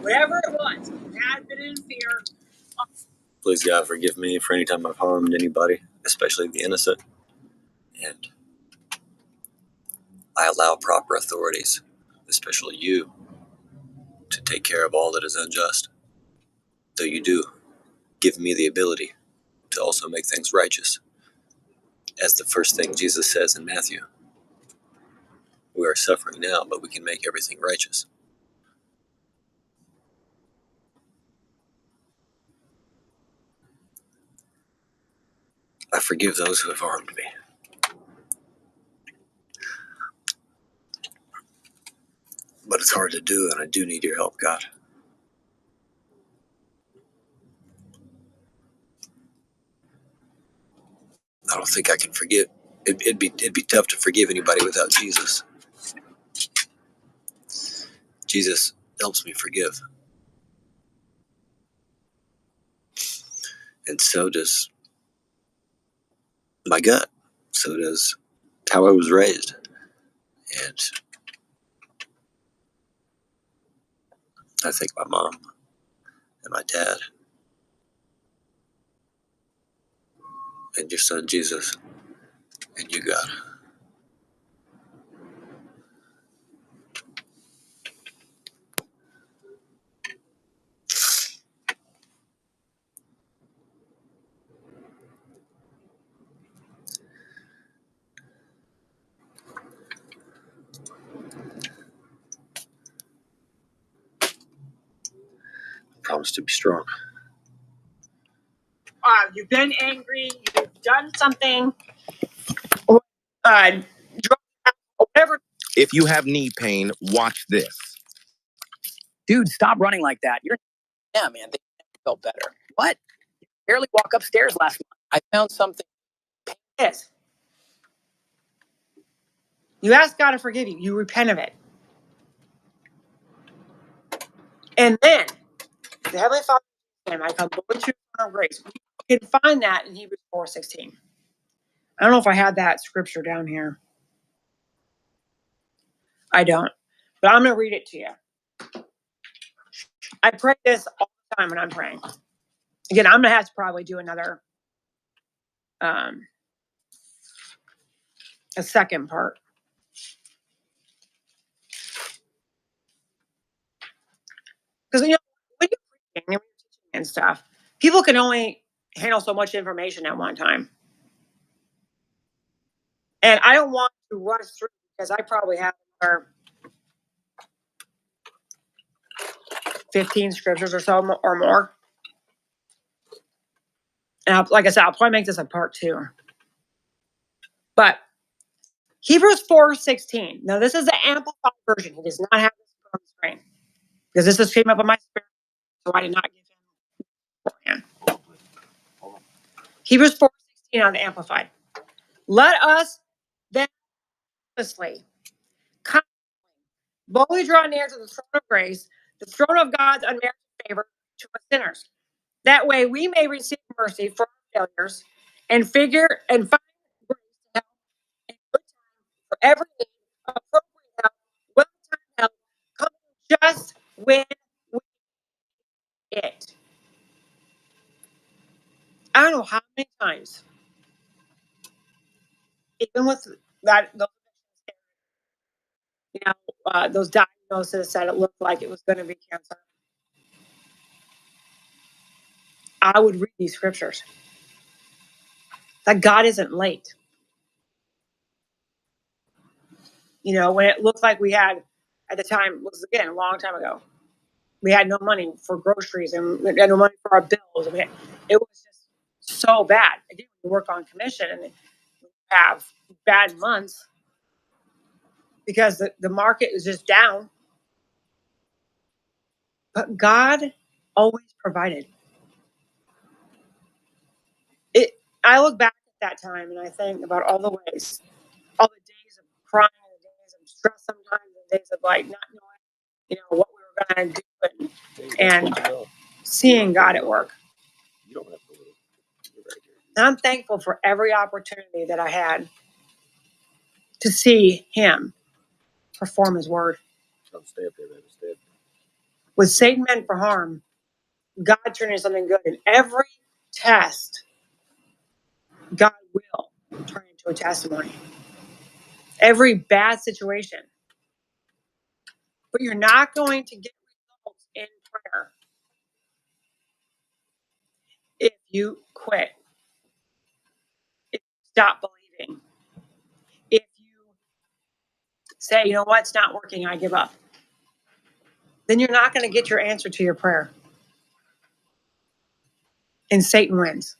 Whatever it was, had been in fear. Please, God, forgive me for any time I've harmed anybody, especially the innocent. And I allow proper authorities, especially you, to take care of all that is unjust. Though you do give me the ability to also make things righteous. As the first thing Jesus says in Matthew, we are suffering now, but we can make everything righteous. I forgive those who have harmed me. But it's hard to do, and I do need your help, God. I don't think I can forgive. It'd be tough to forgive anybody without Jesus. Jesus helps me forgive. And so does my gut. So does how I was raised. And I think my mom and my dad and your son Jesus and you, God. Promise to be strong. You've been angry, you've done something, whatever. If you have knee pain, watch this. Dude, stop running like that. Yeah, man, they felt better. What? Barely walk upstairs last month. I found something. Yes. You ask God to forgive you. You repent of it. And then, the Heavenly Father, I come boldly to your throne of grace. You can find that in Hebrews 4:16. I don't know if I had that scripture down here. I don't. But I'm going to read it to you. I pray this all the time when I'm praying. Again, I'm going to have to probably do another, a second part. Because, when you're preaching and stuff, people can only handle so much information at one time. And I don't want to rush through because I probably have 15 scriptures or so or more. And like I said, I'll probably make this a part 2. But Hebrews 4:16. Now, this is the amplified version. He does not have this on the screen because this just came up on my spirit, so I did not give him beforehand. Hebrews 4:16 on the amplified. Let us then honestly, boldly draw near to the throne of grace, the throne of God's unmerited favor to us sinners. That way we may receive mercy for our failures and find grace to help in good time for every need, appropriate help, well-timed help, coming just when we need it. I don't know how many times, even with those diagnoses that it looked like it was going to be cancer, I would read these scriptures. That God isn't late. When it looked like we had, at the time, was again a long time ago, we had no money for groceries and we had no money for our bills. It was just so bad. Again, we work on commission and we have bad months because the market is just down. But God always provided. I look back at that time and I think about all the ways, all the days of crying, the days of stress sometimes, the days of not knowing, what we were going to do and seeing God at work. And I'm thankful for every opportunity that I had to see Him perform his word. Don't stay up there, baby. Stay up there. With Satan meant for harm, God turned into something good. In every test, God will turn into a testimony. Every bad situation. But you're not going to get results in prayer if you quit, if you stop believing, if you say, you know what, it's not working, I give up. Then you're not going to get your answer to your prayer. And Satan wins.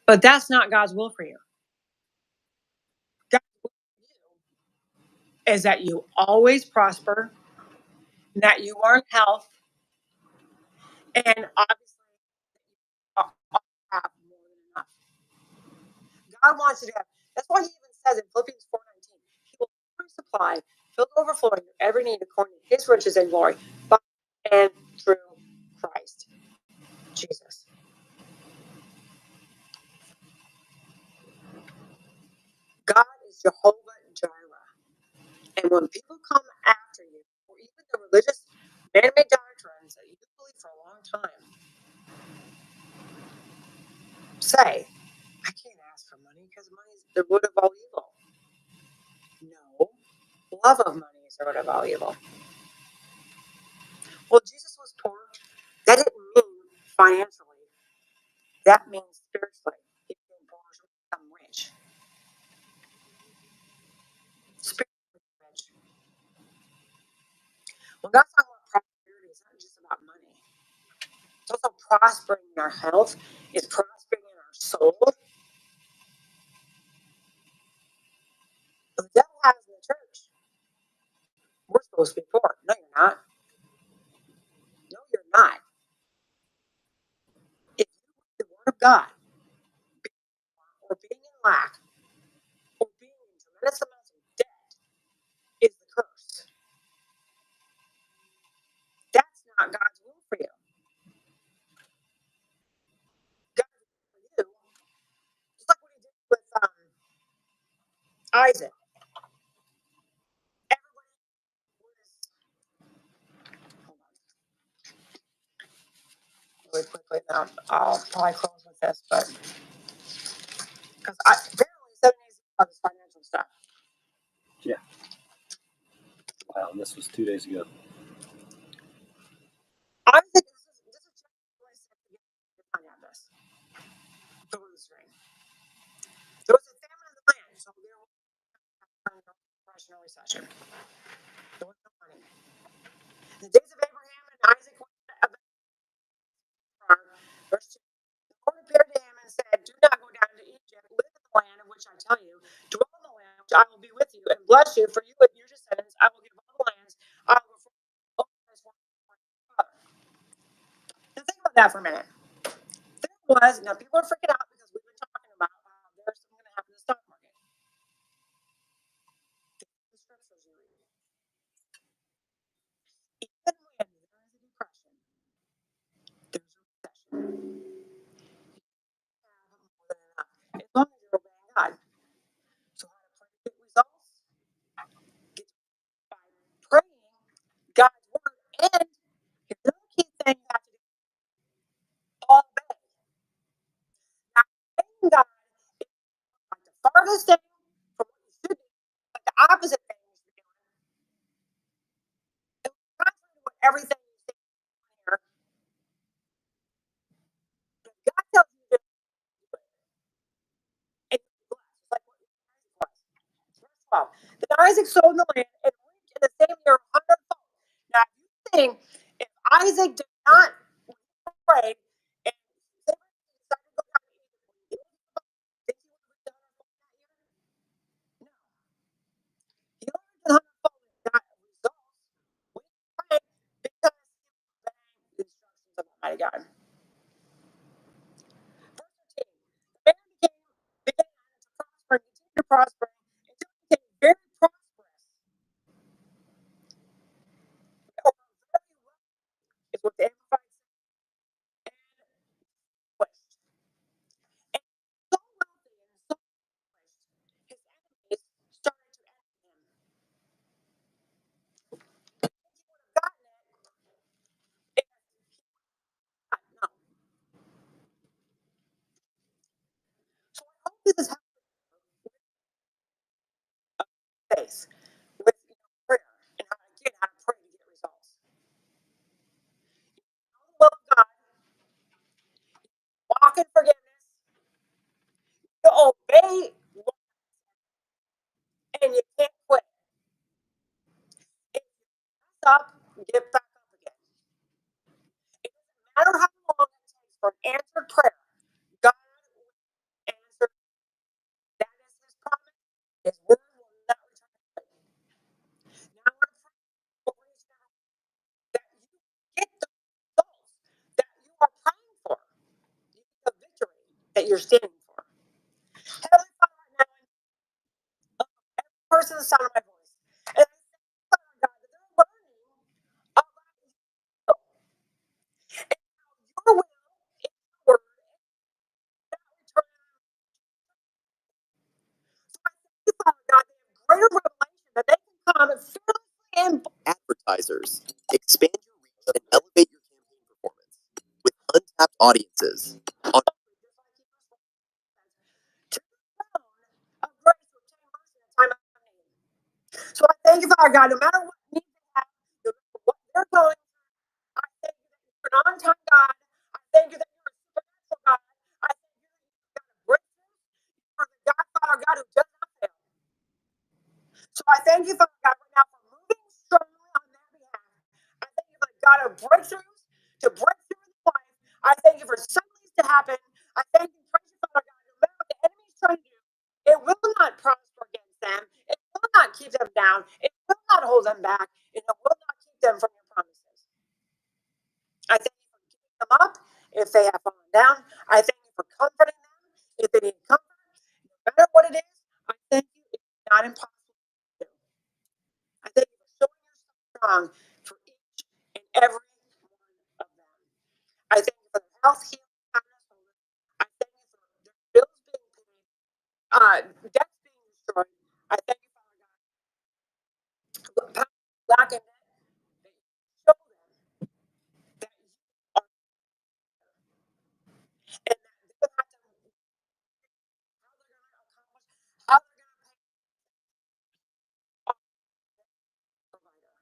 But that's not God's will for you. God's will for you is that you always prosper, that you are in health, and obviously you have more than enough. God wants you to have. That's why he even says in Philippians 4:19, he will supply, fill overflowing your every need according to his riches and glory, by and through Christ Jesus. God is Jehovah Jireh. And when people come after you, or even the religious man-made doctrines that you believe for a long time, say, I can't ask for money because money is the root of all evil. No, love of money is the root of all evil. Well, Jesus was poor. That didn't mean financially. That means spiritually. He became poor to become rich. Spiritually rich. When God's talking about prosperity, it's not just about money. It's also prospering in our health. It's prospering in our soul. But the devil has in the church. We're supposed to be poor. No, you're not. No, you're not. If you read the Word of God, or being in lack, or being in tremendous amounts of debt, is the curse. That's not God's will for you. God's will for you, just like what he did with Isaac. Everybody was, hold on, really quickly, then I'll probably close with this, but because apparently 7 days ago, this financial stuff. Yeah. Wow, this was 2 days ago. Isaac, this is really set to get money on this. Go to the string. There was a famine in the land, so there was no depression or recession. There was no money. The days of Abraham and Isaac were verse 2. The Lord appeared to him and said, do not go down to Egypt, live in the land of which I tell you, dwell in the land which I will be with you, and bless you, for you and your descendants I will give all the lands I will now think about that for a minute. Now people are freaking out because we've been talking about how there's something going to happen in the stock market. The scriptures you read. Even when there is a depression, there's a recession. As long as you're obeying God. So how to pray to get results? Get by praying God's word, and here's another key thing you have to do: obey. Now, obeying God is like the farthest thing from what you should do, like the opposite thing you should be doing. And contrary to what everything you see here, but God tells you to do it, and you'll be blessed. It's like what Isaac was. Verse 12. Then Isaac sowed in the land and reaped in the same year 100-fold. Now, you think if Isaac did not pray and decided to go down to Egypt, think he would have done 100-fold that year? No. He only did 100-fold and got results when he prayed because he was obeying the instructions of Almighty God. Verse 13. The man began to prosper and continued to prosper until he became very prosperous. Or very wealthy is what the Amplified says. faith with prayer and how to pray to get results. The will of God, walk in forgiveness, you obey, and you can't quit. If you mess up, get back up again. It doesn't matter how long it takes for an answered prayer. God will answer. That is His promise. His word will not return void. Now, I want to pray over each and every one that you get the results that you are praying for. You get the victory that you're standing for. Heavenly Father, right now, every person in the sound of my voice, and I thank you, Father God, that they're learning about you and how your will is your word not return. So I thank you, Father God, they have greater revelation that they can come and fearlessly and Advertisers, expand your reach and elevate your campaign performance with untapped audiences on to the throne of grace to obtain mercy in a time of need. So I thank you, Father God, no matter what needs they have, no matter what they're going through, I thank you that you're an on-time God. I thank you that you're a supernatural God. I thank you that you've got a breakthrough. You're the God, Father God, who does not fail. So I thank you, Father God, right now for moving strongly on their behalf. I thank you for the God of breakthroughs to break through in their life. I thank you for suddenlies to happen. I thank you, praise you, Father God, no matter what the enemy is trying to do, it will not prosper against them. It will not keep them down. It will not hold them back. And it will not keep them from your promises. I thank you for keeping them up if they have fallen down. I thank you for comforting them if they need comfort. No matter what it is, I thank you. It's not impossible to do. I thank you for showing yourself strong for each and every one of them. I thank you for their health, healing, happiness, wholeness. I thank you for their bills being paid, debts being destroyed. I thank you, Father God, black and net, that you show them that you are and that they don't have to how they're going to accomplish, how they're going to pay off the provider.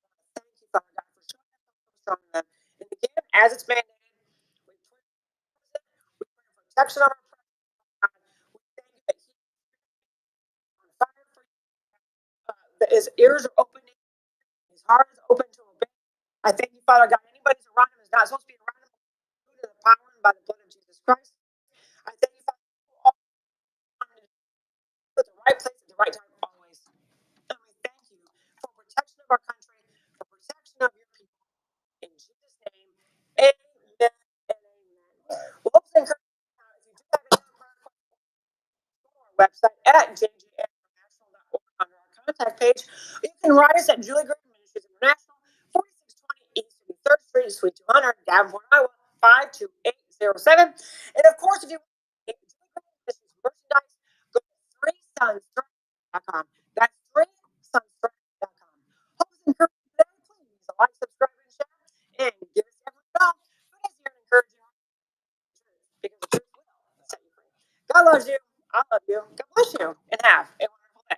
And I thank you, Father God, for showing yourself so strong in them. And again, as it's mandated, we pray for protection of our president. We thank you that he is on fire for you, that his ears are open, his heart is open to obey. I thank you, Father God. Anybody who's around him is not supposed to be around him. Due to the power and by the blood of Jesus Christ. I thank you, Father, for all at the right place at the right time, always. And we thank you for protection of our country, for protection of your people. In Jesus' name, amen and amen. Well, let's encourage you now, if you do have any prayer requests, go to our website at jginternational.org under our contact page. You can write us at Julie Green Ministries International, 4620 East 53rd Street, Suite 200, Davenport, Iowa, 52807. And of course, if you want to get Julie Green Ministries merchandise, go to 3sunsstrength.com. That's 3sunsstrength.com. Hope this encouraged you today. Please like, subscribe, and share, and give us every bell. But as you're encouraging because the truth will set you free. God loves you. I love you. God bless you. And have a wonderful day.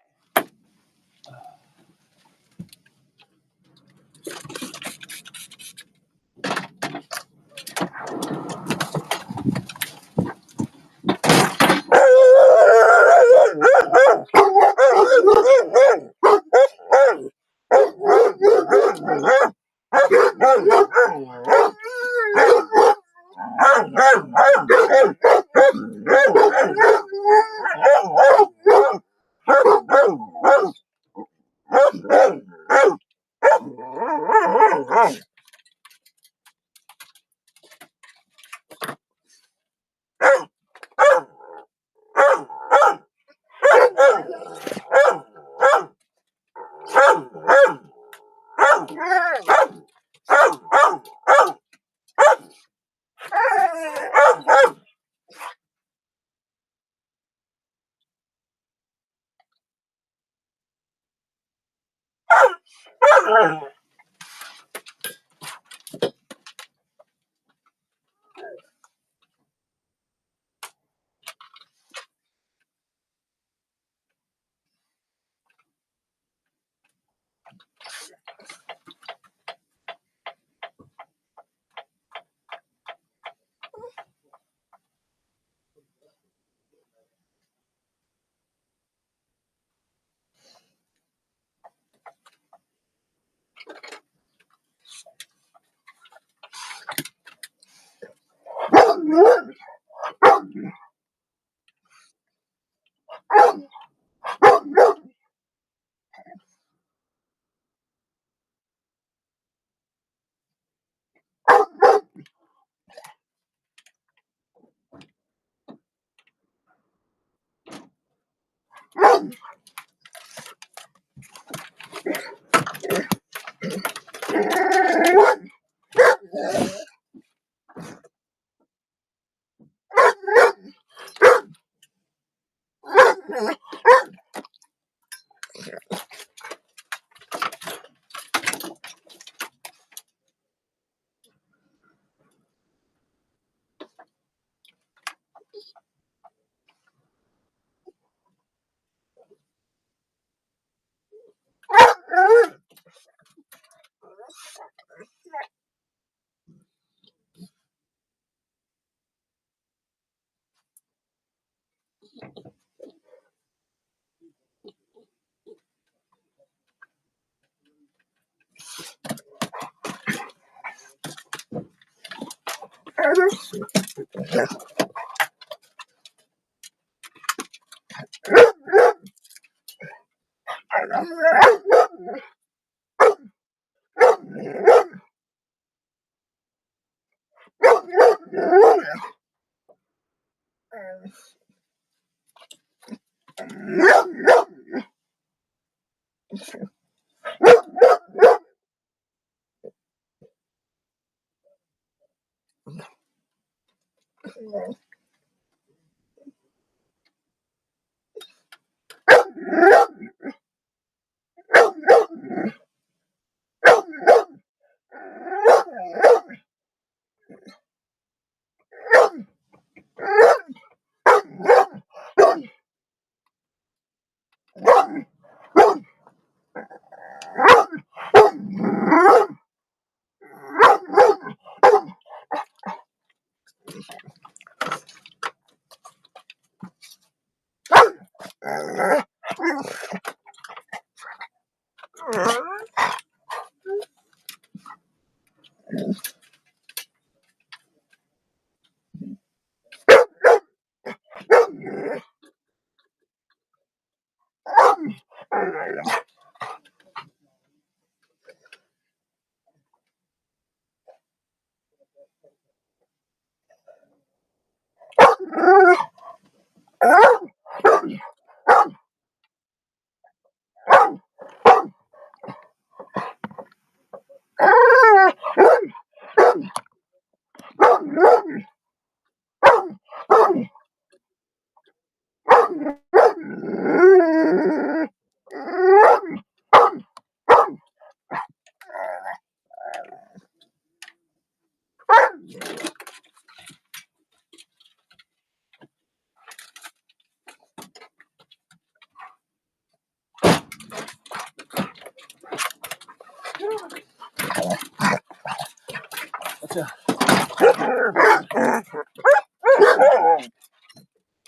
Watch out.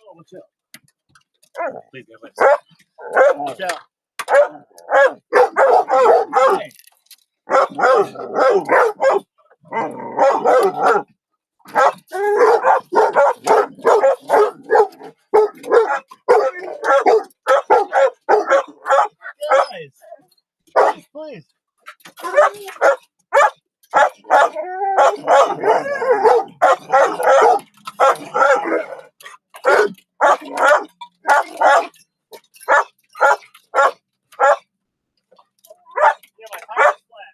Oh, watch out. Please go away. Watch out. Hey. Guys, please. Yeah, my tire's flat.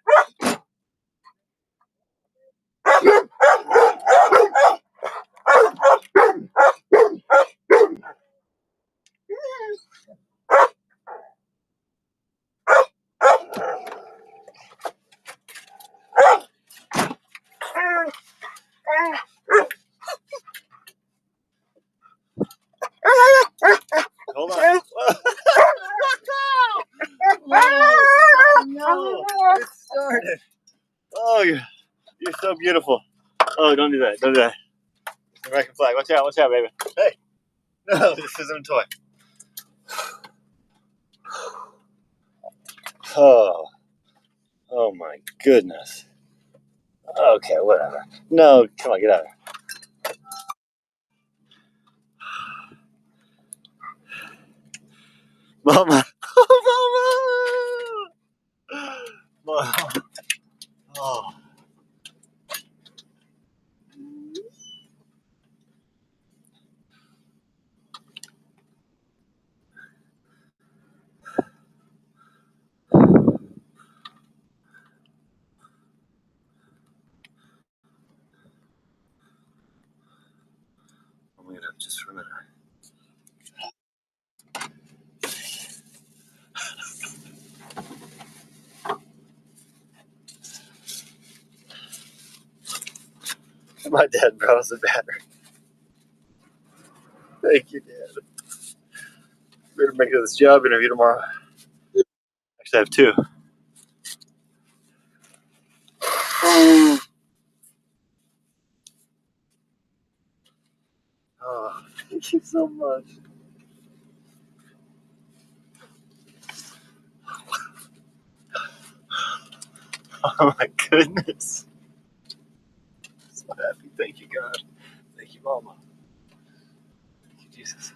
Hold on. Oh, no. It started. Oh, you're so beautiful. Oh, don't do that. Don't do that. American flag. Watch out. Watch out, baby. Hey. No, this isn't a toy. Oh. Oh, my goodness. Okay, whatever. No, come on, get out of here. Mama. Oh, Mama. Mama. Oh. just for a minute. My dad brought us a battery. Thank you, Dad. Better make it this job interview tomorrow. Actually, I have two. Oh, thank you so much. Oh my goodness. So happy. Thank you, God. Thank you, Mama. Thank you, Jesus.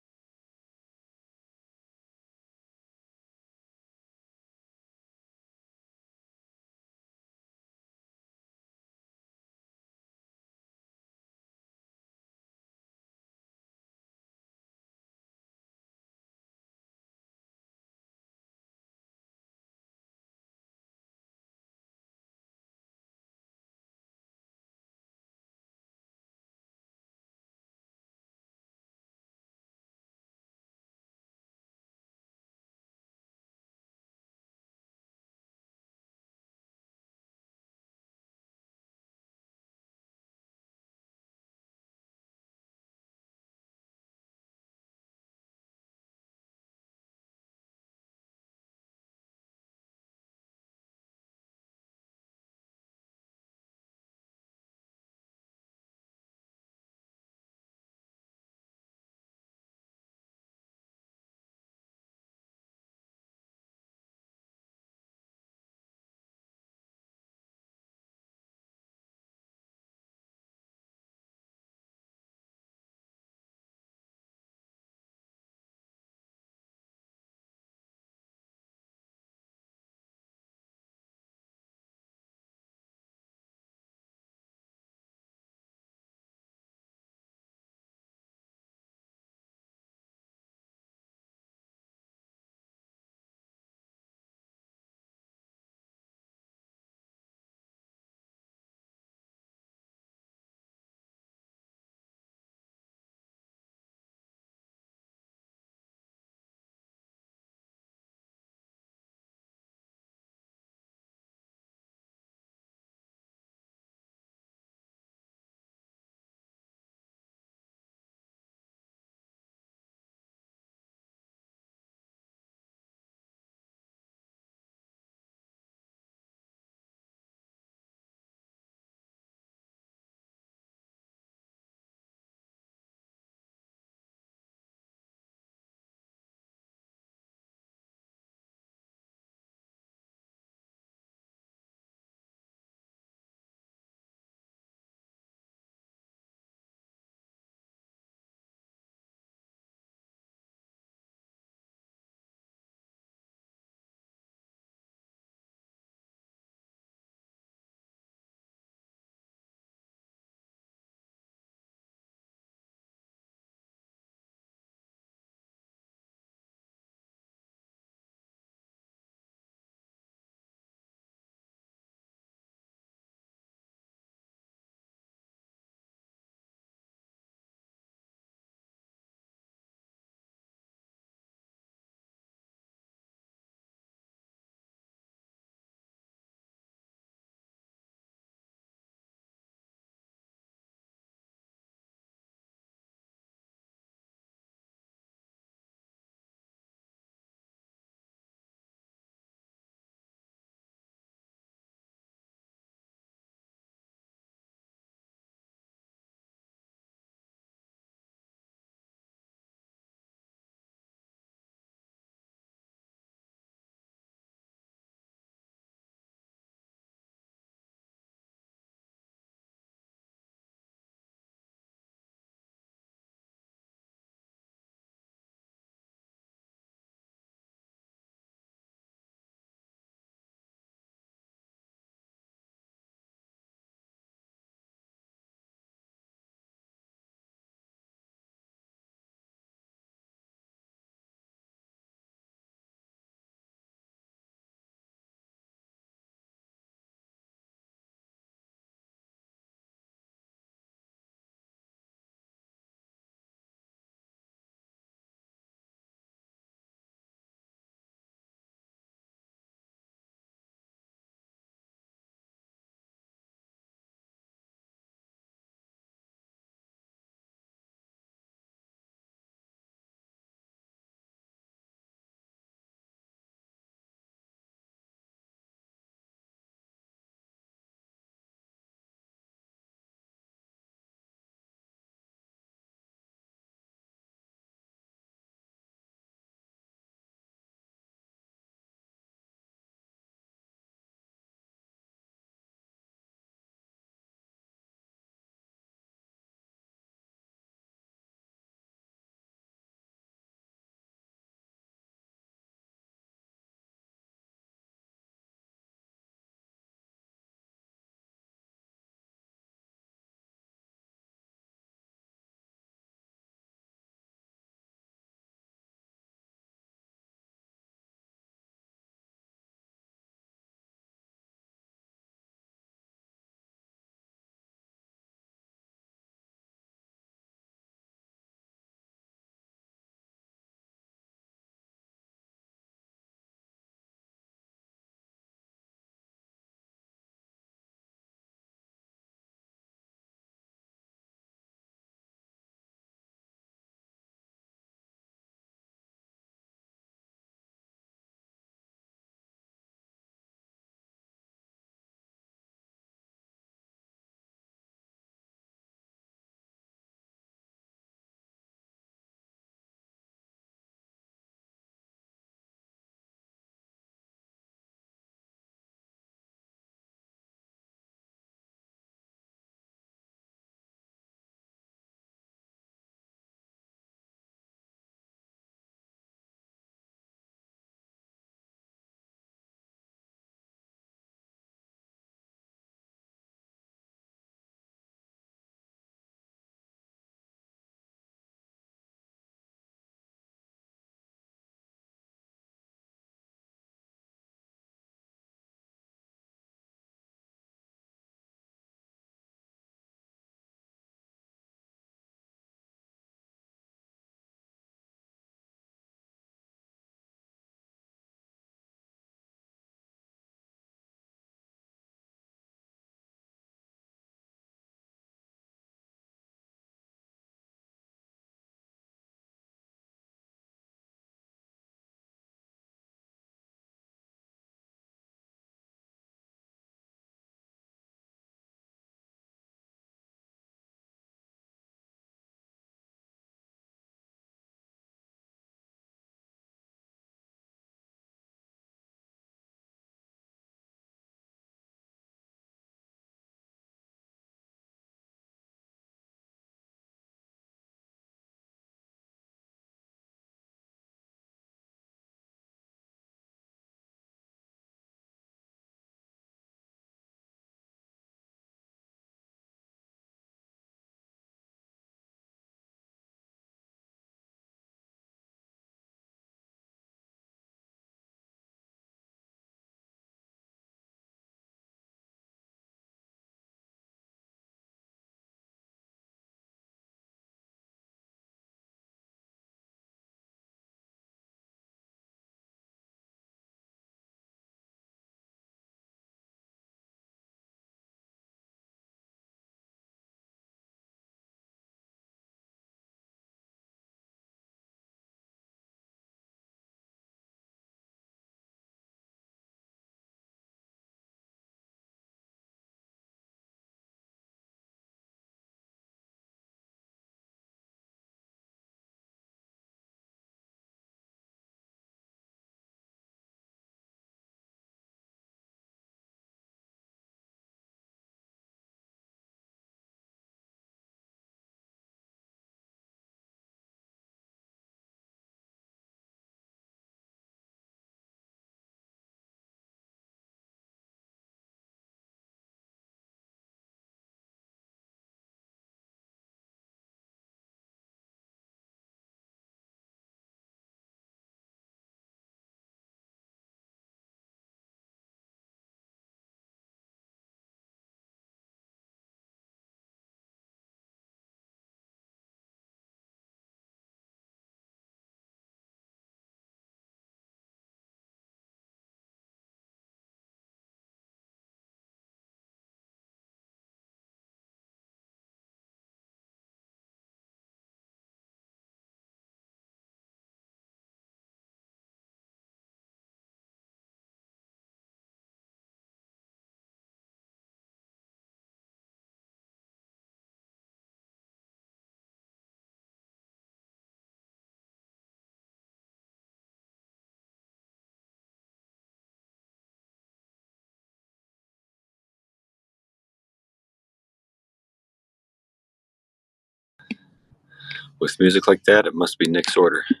With music like that, it must be Nick's order. Here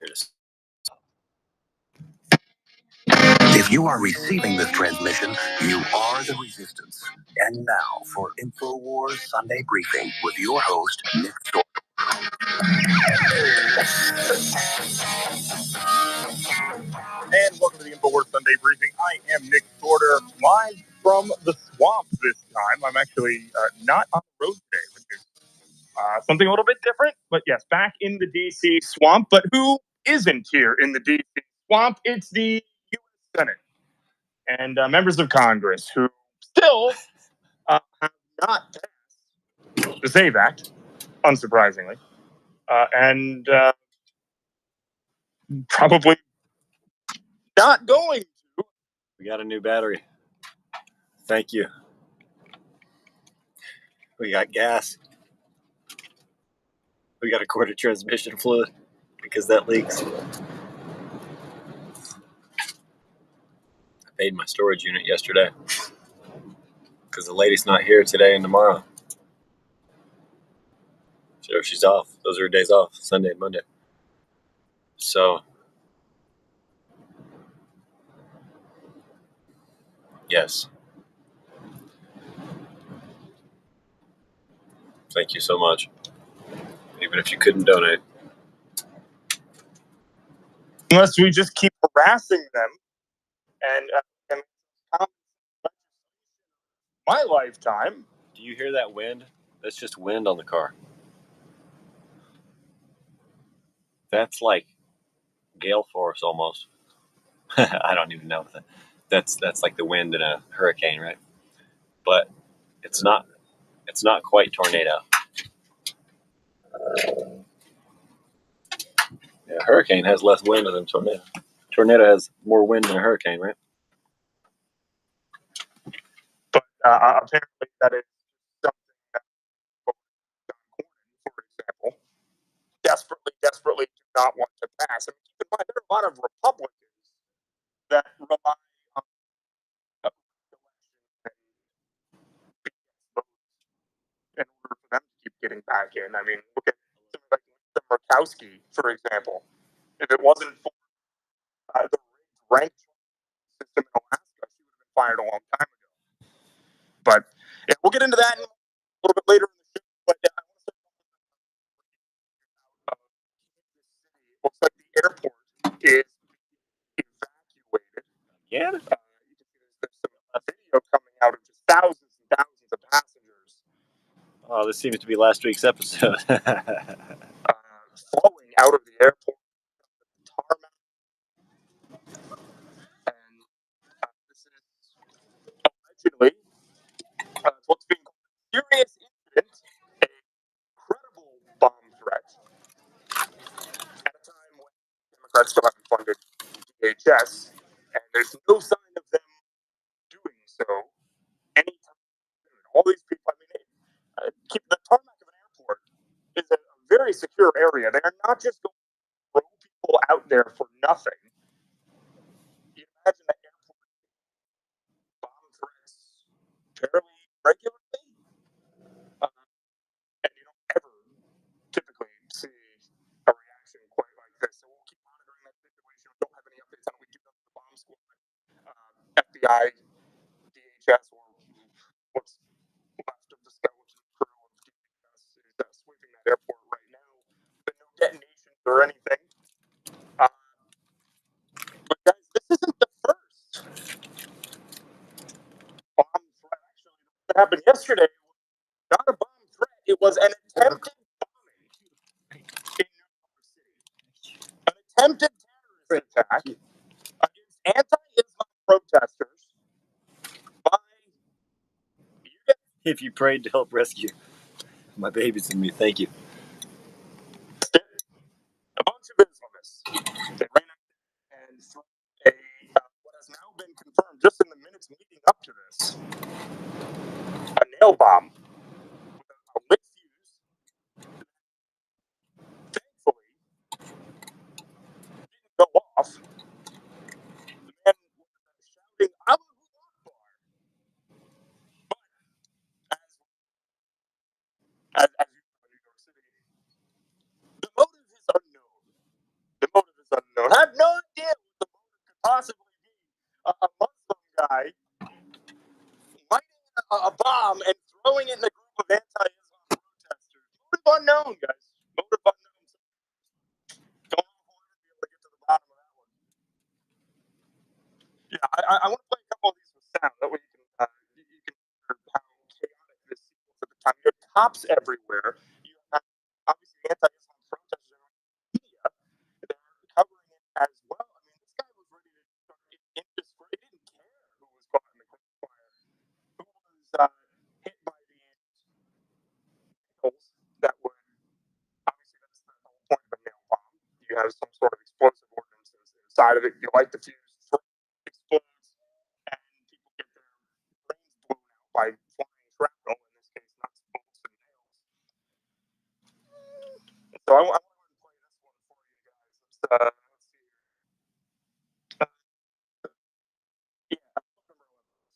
it is. If you are receiving this transmission, you are the resistance. And now for InfoWars Sunday Briefing with your host, Nick Storm. And welcome to the InfoWars Sunday Briefing. I am Nick Sorter, live from the swamp this time. I'm actually not on the road today, which is something a little bit different. But yes, back in the D.C. swamp. But who isn't here in the D.C. swamp? It's the U.S. Senate and members of Congress who still have not passed the SAVE Act, unsurprisingly. And probably not going to. We got a new battery. Thank you. We got gas. We got a quart of transmission fluid because that leaks. I paid my storage unit yesterday because the lady's not here today and tomorrow. So she's off. Those are her days off, Sunday and Monday. So, yes. Thank you so much. Even if you couldn't donate. Unless we just keep harassing them and my lifetime. Do you hear that wind? That's just wind on the car. That's like gale force almost. I don't even know. That's like the wind in a hurricane, right? But it's not quite tornado. Yeah, a hurricane has less wind than a tornado. Tornado has more wind than a hurricane, right? But apparently that is something that, for example, desperately do not want to pass. I mean, keep in mind, there are a lot of Republicans that rely on in order for them to keep getting back in. I mean, look at somebody like Murkowski, for example. If it wasn't for the ranked system in Alaska, she would have been fired a long time ago. But yeah, we'll get into that a little bit later in the show. But I want to it looks like the airport is evacuated. Yeah. You can see there's some video coming out of just thousands and thousands of passengers. Oh, this seems to be last week's episode. Flowing out of the airport, tarmac, and this is allegedly what's being called a serious incident, a credible bomb threat, at a time when Democrats still haven't funded DHS, and there's no sign of them doing so anytime soon. All these people, I mean, keep the tarmac of an airport is a very secure area. They are not just going to throw people out there for nothing. You imagine that airport bomb threats fairly regularly, and you don't ever typically see a reaction quite like this. So we'll keep monitoring that situation. We don't have any updates on it. We do know the bomb squad, FBI, DHS, or what's left of the skeleton crew of DHS is sweeping that airport right now. But no detonations or anything. But guys, this isn't the first bomb threat. Actually, that happened yesterday was not a bomb threat. It was an attempted bombing in New York City. An attempted terrorist attack against anti-Islam protesters by If you prayed to help rescue my babies and me, thank you. a bunch of Islamists. They ran out and threw what has now been confirmed just in the minutes leading up to this, a nail bomb with a lit fuse. Thankfully, didn't go off. The man was shouting, "Allahu Akbar!" But as you know, New York a Muslim guy lighting a bomb and throwing it in a group of anti-Islam protesters. Motive unknown, guys. Motive unknown. Don't know if we'll ever be able to get to the bottom of that one. Yeah, I want to play a couple of these with sound. That way you can hear how chaotic this sequence at the time. You have cops everywhere. You have obviously anti-Islam protesters in the media. They're covering it as well. I mean, this guy was ready to start indiscreet. He didn't care who was caught in the crossfire, who was hit by the nails that would. Obviously, that's the whole point of a nail bomb. You have some sort of explosive ordinance inside of it. You light the fuse, explodes, and people get their brains blown out by flying shrapnel. In this case, not bolts and nails. So I want to play this one for you guys. Let's see here. Yeah, number 11.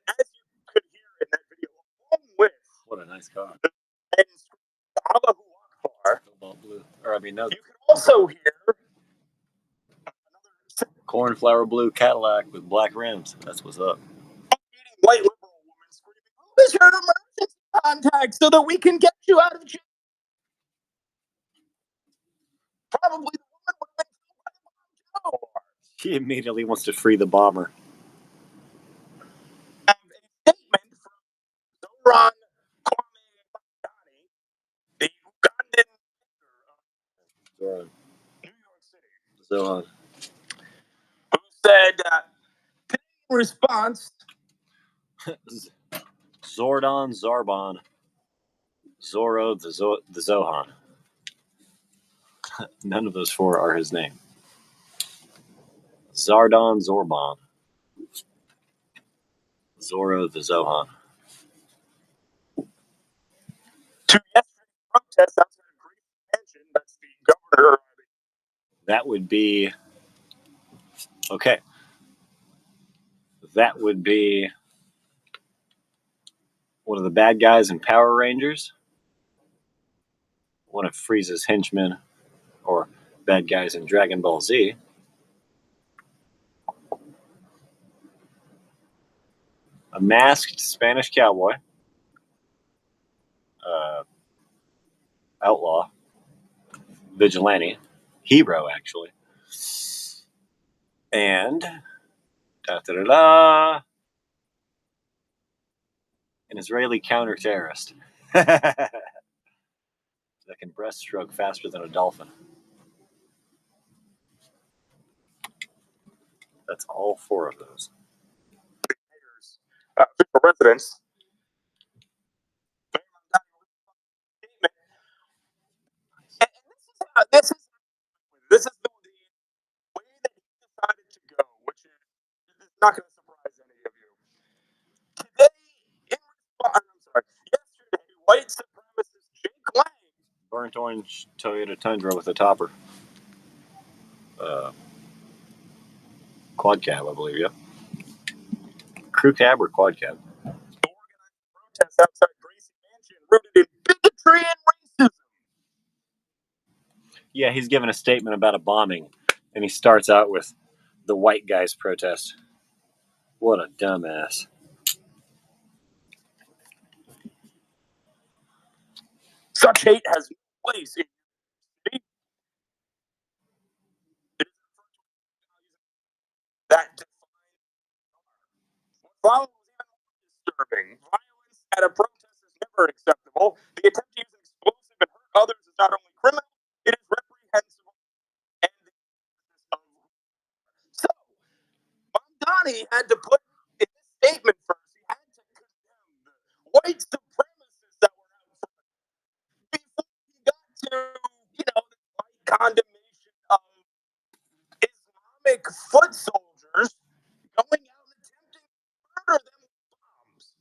And as you could hear in that video, along with What a nice car. and Allahu Akbar, Blue. Or I mean, no. you can also hear another Cornflower blue Cadillac with black rims. That's what's up. white liberal woman screaming, "Who is your emergency contact so that we can get you out of jail?" Probably the woman would have been killed by the bomb too. She immediately wants to free the bomber. A statement from Zoran Kwame, the Ugandan mayor of New York City, So, who said, in response, Zordon Zarbon. Zorro the Zohan. None of those four are his name. Zardon Zorbon. Zorro the Zohan. to yesterday's protest outside of Green Mansion, that's the governor. That would be okay. That would be one of the bad guys in Power Rangers. One of Frieza's henchmen, or bad guys in Dragon Ball Z. A masked Spanish cowboy. Outlaw. Vigilante. Hero, actually. And an Israeli counter-terrorist that can breaststroke faster than a dolphin. That's all 4 of those. Official residence. And this is the way that he decided to go, which is not going to surprise any of you. Today, yesterday, white supremacist Jake Lang, Burnt orange Toyota Tundra with a topper. Quad cab, I believe, yeah. Crew cab or quad cab? organized protests outside Gracie Mansion rooted in bigotry and racism. Yeah, he's given a statement about a bombing, and he starts out with the white guys protest. What a dumbass. Such hate has no place in city. That what follows was even more disturbing. Violence at a protest is never acceptable. The attempt to use an explosive and hurt others is not only criminal, it is reprehensible. And so, Mamdani had to put in his statement first, he had to condemn the white supremacists that were out front before he got to, the white condemnation of Islamic foot soldiers going out and attempting to murder them with bombs.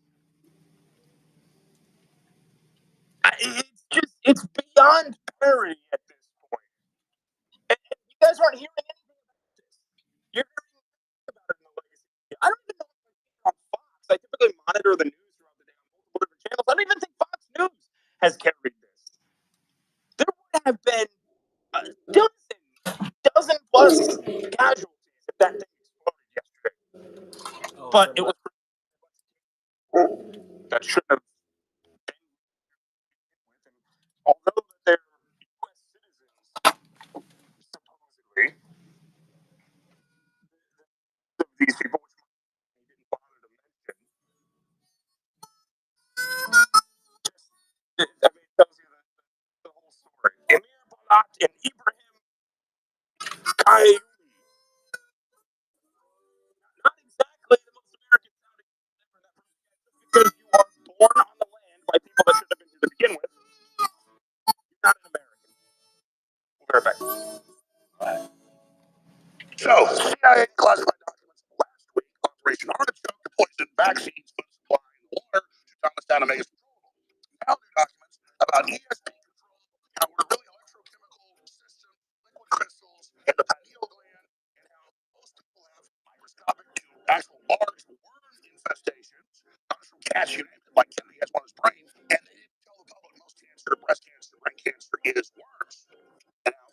It's beyond parody at this point. And you guys aren't hearing anything about this. You're hearing about it in the legacy media. I don't even know if it's on Fox. I typically monitor the news throughout the day on multiple different channels. I don't even think Fox News has carried this. There would have been a dozen plus casualties if that thing exploded yesterday. But it was that shouldn't have been. Although they're U.S. citizens, supposedly, these people, which he didn't bother to mention, it tells you the whole story. Emir Balat and Ibrahim Kayumi. Not exactly the most American sounding name for that person. Because you are born on the land by people that should have been here to begin with. You're not an American. We'll be right back. So, CIA classified documents last week. Operation Artichoke deployed vaccines for the supply and water to Thomastown and make it controllable. Now new documents about ESP control, how we're really electrochemical systems, liquid crystals, and the pineal gland, and how most people have microscopic to actual large worm infestations, not just from cats, you name it, like Kennedy has one in his brain, and they didn't tell the public most cancer, breast cancer, brain cancer is worms. And now,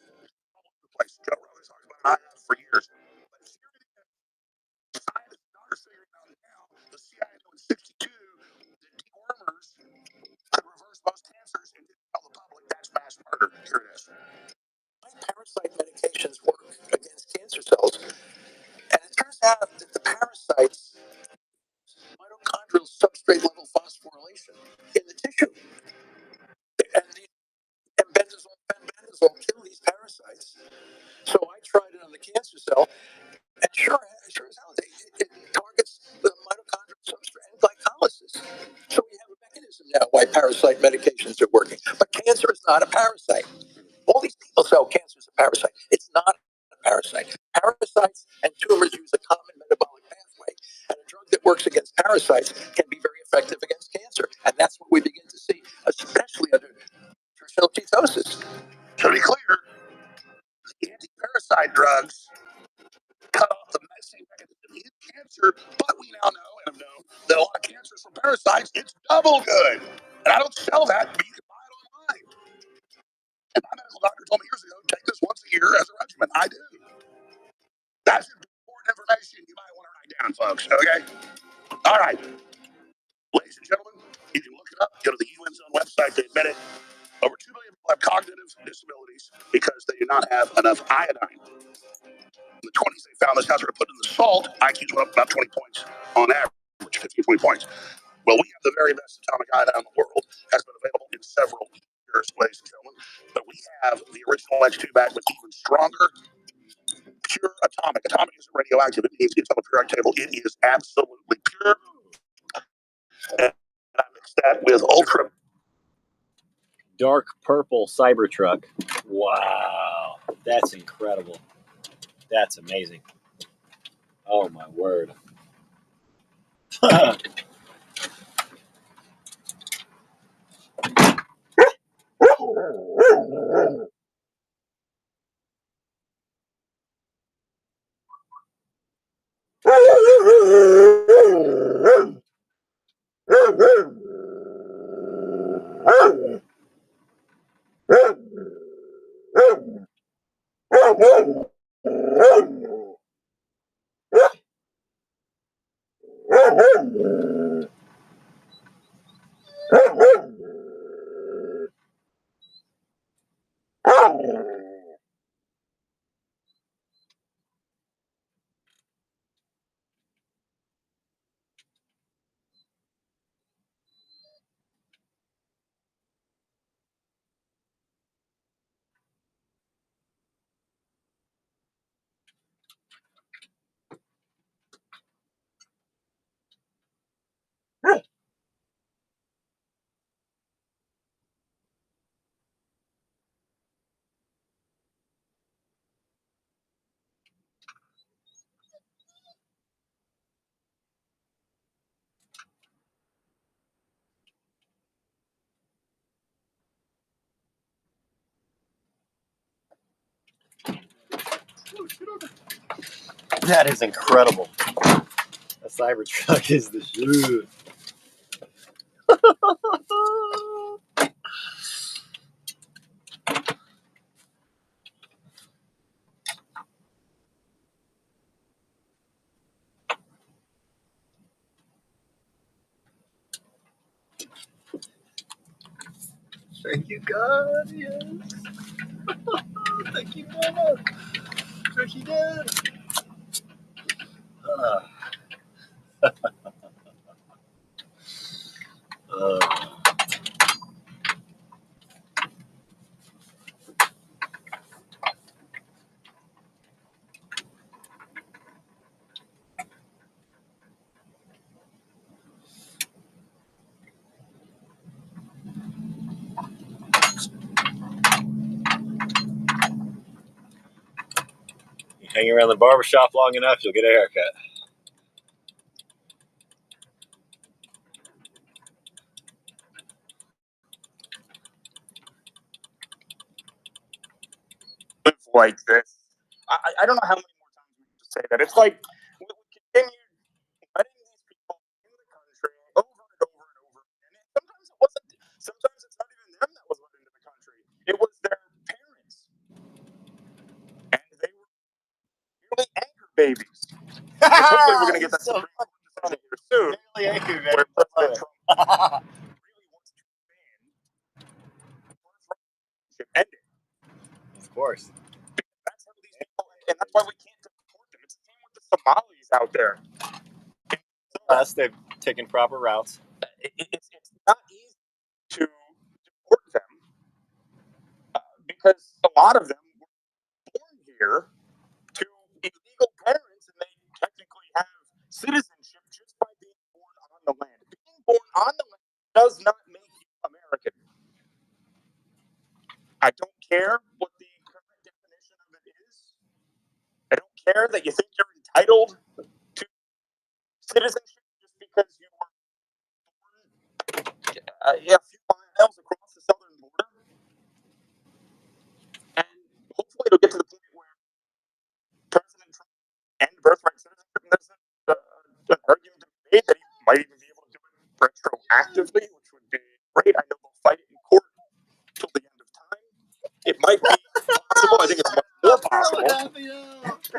all over the place. Joe Rogan talks about it, I have for years. But scientists are figuring out now, the CIA in 62, that dewormers could reverse most cancers and didn't tell the public. That's mass murder. Here it is. Parasite medications work against cancer cells. And it turns out that the parasites mitochondrial substrate level phosphorylation in the tissue. And benzazole kill these parasites. So I tried it on the cancer cell, and sure as hell, it targets the mitochondrial substrate and glycolysis. So we have a mechanism now why parasite medications are working. But cancer is not a parasite. All these people say, cancer is a parasite. It's not a parasite. Parasites and tumors use a common metabolic pathway. And a drug that works against parasites can be very effective against cancer. And that's what we begin to see, especially under nutritional ketosis. To be clear, the anti-parasite drugs cut off the same mechanism in cancer, but we now know and have known that a lot of cancers from parasites, it's double good. And I don't sell that, but you can buy it online. And my medical doctor told me years ago, take this once a year as a regimen. I do. That's important information you might want to write down, folks. Okay? All right. Ladies and gentlemen, you can look it up. Go to the UN's own website. They admit it. Over 2 million people have cognitive disabilities because they do not have enough iodine. In the 20s, they found this house were put in the salt. IQs went up about 20 points on average, 15, 20 points. Well, we have the very best atomic iodine in the world. Has been available in several years, ladies and gentlemen. But we have the original X2 bag with even stronger, pure atomic. Atomic isn't radioactive. It means it's on the periodic table. It is absolutely pure. And I mixed that with ultra dark purple Cybertruck. Wow, that's incredible. That's amazing. Oh my word. That is incredible. A Cybertruck is the shit. Thank you, God. Yes. Thank you, Mama. Thank you, Dad. Uh, uh. You hang around the barbershop long enough, you'll get a haircut. Live like this. I don't know how many more times we can just say that. It's like we continue letting these people in the country over and over and over again. And sometimes it wasn't. Sometimes it's not even them that was let into the country. It was their parents, and they were really anchor babies. Hopefully, we're going to get that Supreme Court decision here soon, where President Trump really wants to ban birthright ending. Of course. That's how these people, and that's why we can't deport them. It's the same with the Somalis out there. Unless they've taken proper routes. It's not easy to deport them because a lot of them were born here to illegal parents, and they technically have citizenship just by being born on the land. Being born on the land does not make you American. I don't care what the correct definition of it is. I don't care that you think you're entitled to citizenship just because you were born a few miles across the southern border. And hopefully it'll get to the point where President Trump end birthright citizenship. And there's an argument to be made that he might even be able to do it retroactively, which would be great. I know they'll fight it in court till the end of time. It might be possible. I think it's much more possible. I think it's much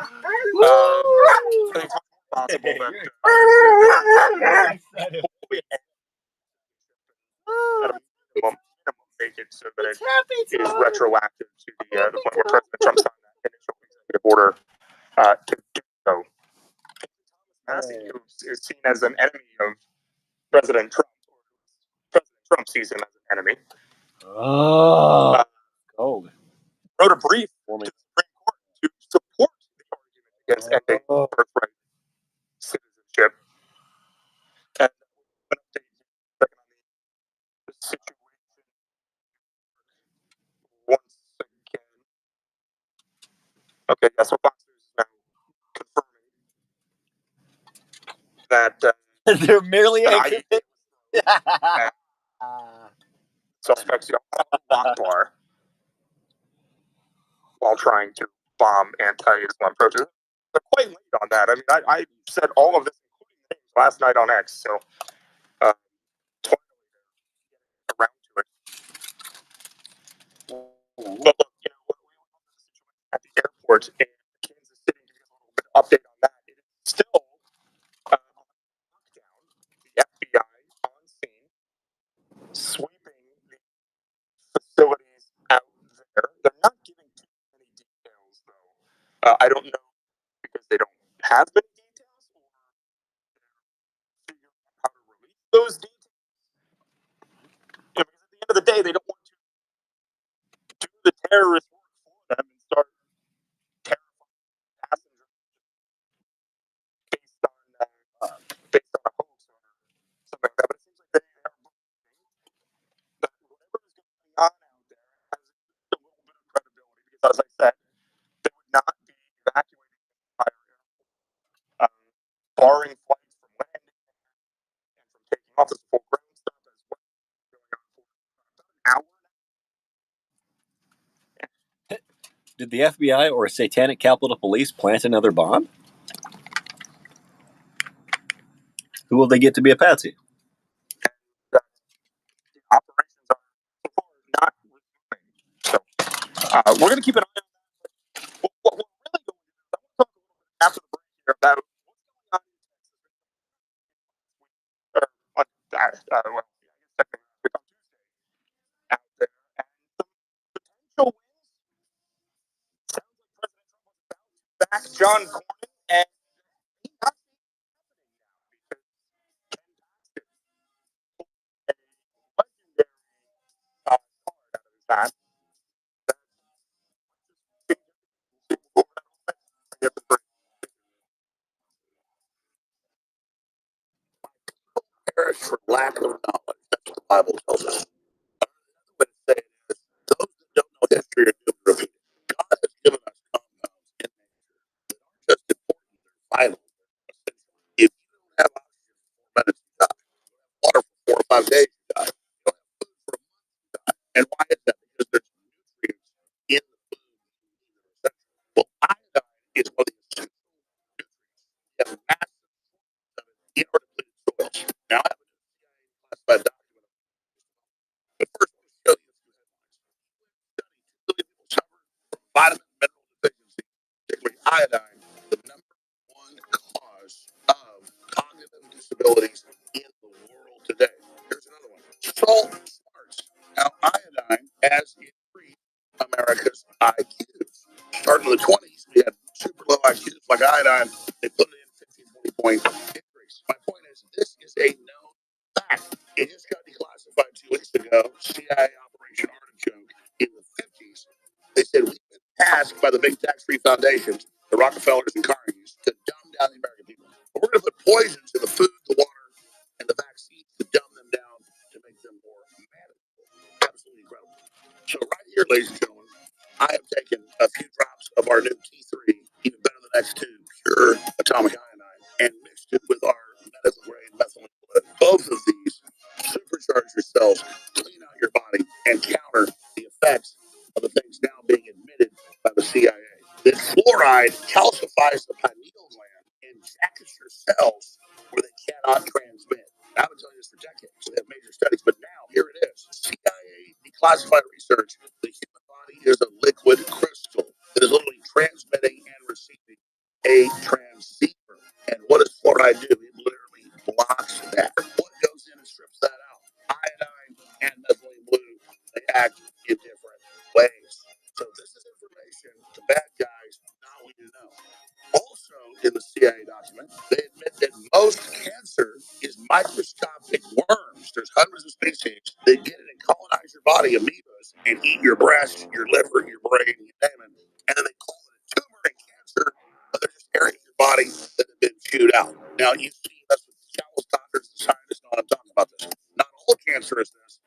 more possible that at a minimum make it so that it is retroactive to the point where President Trump signed that initial executive order to do so. Massey, who is seen as an enemy of President Trump, or President Trump sees him as an enemy, Oh, cold. wrote a brief to the Supreme Court to support the argument against ending birthright citizenship. And an update here on the situation once again. Okay, yeah, so Fox News is now confirming that They're merely an anchored. IED suspects on a lock bar while trying to bomb anti-Islam protests. They're quite late on that. I mean, I said all of this, including names, last night on X, so finally they're around to it. But look, you know, at the airport in Kansas City, to give a little bit of update on that, it is still on lockdown. The FBI on scene, sweeping the facilities out there. They're not giving too many details, though. I don't know because they don't have many details, or they're figuring out how to release those details. You know, because at the end of the day, they don't want to do the terrorist work for them and start terrifying passengers based on a hoax or something like that. But it seems like they are believing that whatever is going on out there has a little bit of credibility because, as I said, they would not be evacuating the entire airport, barring flights from landing and from taking off. This full ground stuff as well going on for about an hour. Did the FBI or Satanic Capitol Police plant another bomb? Who will they get to be a patsy? The operations are so far not resuming. So we're going to keep an eye on that. But what we're really going to do is I want to talk a little bit after the break here about what's going on in Texas. Or on, well, technically on Tuesday out there. And some potential wins. Sounds like President Trump was about to back John Cornyn, and he not happening now because Ken Paxton pulled a legendary card out of his hat. Perish for lack of knowledge. That's what the Bible tells us. Another way to say it is, those that don't know history are doomed to repeat it. God has given us compounds in nature that aren't just important, they're vital. If you don't have oxygen for 4 minutes, you die. Water for 4 or 5 days, you die. You don't have food for a month, you die. And why is that? Because there's nutrients in the food that are essential. Well, iodine is one of the essential nutrients. We have massive in our depleted soils. Now, I have a classified document. But first, let me show you a few headlines. Study 2 billion people suffer from vitamin and mineral deficiency, particularly iodine, the number one cause of cognitive disabilities in the world today. Here's another one. Salt smarts. How iodine has increased America's IQs. Starting in the 20s, we had super low IQs like iodine. They put it in 15, 20 point increase. My point is, this is a known fact. It just got declassified 2 weeks ago. CIA Operation Artichoke in the 50s. They said we've been tasked by the big tax-free foundations, the Rockefellers and Carnegies, to dumb down the American people. But we're going to put poisons in the food, the water, and the vaccines to dumb them down to make them more manageable. Absolutely incredible. So right here, ladies and gentlemen, I have taken a few drops of our new T3, even better than X2, pure atomic iodine, and mixed it with our medical grade methylene blue. Both of these supercharge your cells, clean out your body, and counter the effects of the things now being admitted by the CIA. That fluoride calcifies the pineal gland and jackets your cells where they cannot transmit. I've been telling you this for decades. They have major studies, but now here it is. CIA declassified research. The human body is a liquid crystal that is literally transmitting and receiving a transceiver. And what does fluoride do? It literally blocks that. What goes in and strips that out? Iodine and methylene blue, they act in different ways. So this is information the bad guys not want you to know. Also, in the CIA document, they admit that most cancer is microscopic worms. There's hundreds of species that get in and colonize your body, amoebas, and eat your breast, your liver, your brain, you name it. And then they call it a tumor and cancer, but they're just chewed out. Now, you see, that's what countless doctors and scientists know what I'm talking about this. Not all cancer is this,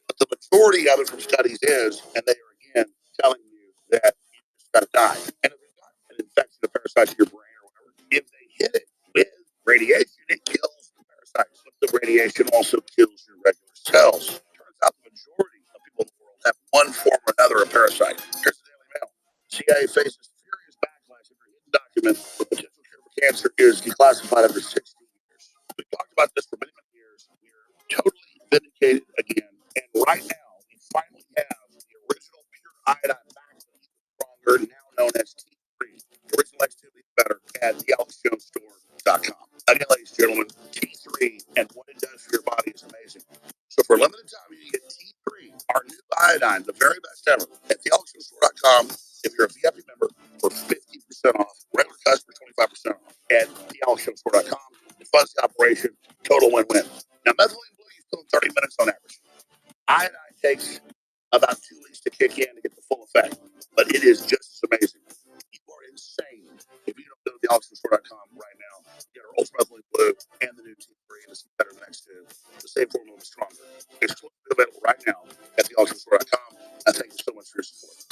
but the majority of it from studies is, and they are again telling you that you just got to die. And if it's not an infection, a parasite to your brain or whatever, if they hit it with radiation, it kills the parasites. But the radiation also kills your regular cells. Turns out the majority of people in the world have one form or another of parasite. Here's the Daily Mail. CIA faces furious backlash after a hidden document for potential cure for cancer is declassified after 60 years. We've talked about this for many, many years. We're totally vindicated again. And right now, we finally have the original pure iodine backbone stronger, now known as T3. The original activity is better at thealexjonestore.com. Again, ladies and gentlemen, T3 and what it does for your body is amazing. So for a limited time, you get T3, our new iodine, the very best ever, at thealexjonestore.com. If you're a VIP member, for 50% off. Regular customer, 25% off. At thealexjonestore.com. It funds the operation. Total win-win. Now, methylene blue, you fill in 30 minutes on average. Iodine takes about 2 weeks to kick in to get the full effect, but it is just as amazing. You are insane if you don't go to thealexjonestore.com right now. Get our ultra methylene blue and the new T3, and it's better than the next two. The same formula is stronger. Exclusively available right now at thealexjonestore.com. I thank you so much for your support.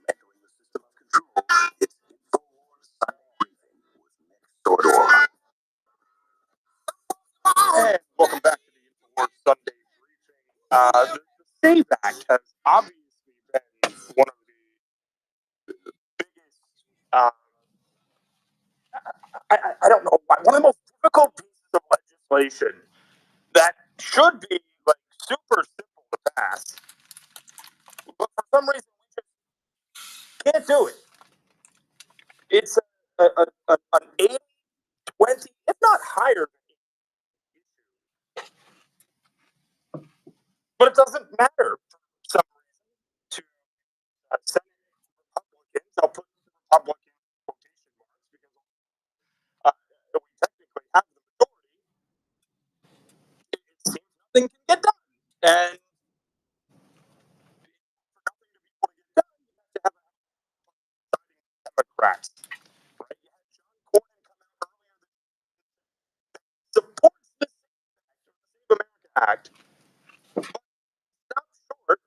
Entering the system of control. It's InfoWars Sunday Briefing with Nick Sordor. And welcome back to the InfoWars Sunday Briefing. The SAVE Act has obviously been one of the biggest, I don't know, one of the most difficult pieces of legislation that should be like super simple to pass, but for some reason we just can't do it. It's an 80, 20, if not higher, but it doesn't matter for some reason to Senate Republicans. I'll put Republican quotation marks because we technically have the majority. It seems nothing can get done, and for nothing to be able to get done, you have to have a Democrats. Right? You had John Cornyn come out earlier that supports the Save America Act, but stopped short of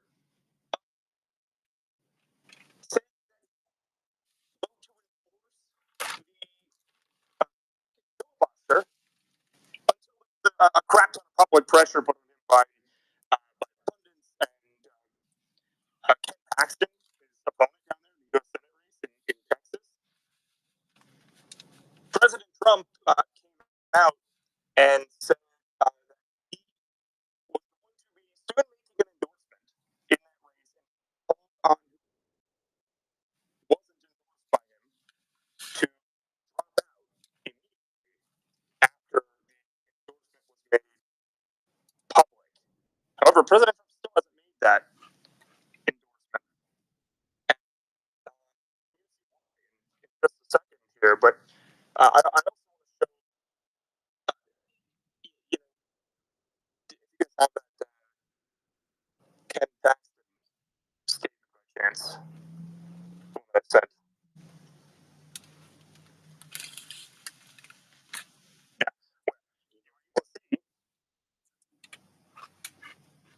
saying that to enforce the filibuster until a crap ton of public pressure put on him by pundits and Ken Paxton, his opponent down there in the U.S. Senate race in Texas. President Trump came out and said that he was going to be soon making an endorsement in that race and called on who wasn't endorsed by him to drop out immediately after the endorsement was made public. However, President Trump still hasn't made that endorsement. And in just a second here, but I also want to show, you know, if you guys have that Ken Paxton statement by chance, what I said. Yeah. Well, see,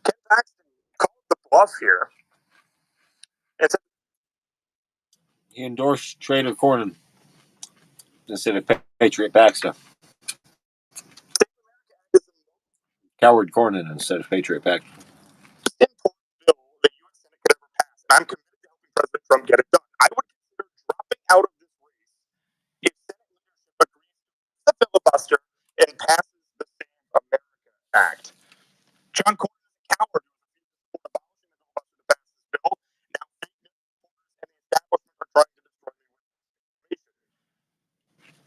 Ken Paxton called the bluff here. It's He endorsed Trader Cornyn instead of Patriot Baxter. Coward Cornyn instead of Patriot Baxter. important bill the U.S. Senate could ever pass, and I'm committed to helping President Trump get it done. I would consider dropping out of this race if Senate leadership agrees to the filibuster and passes the Save America Act. John Cornyn is a coward who refuses to support abolishing the filibuster to pass this bill. Now, fake news reporters and the establishment are trying to destroy the information.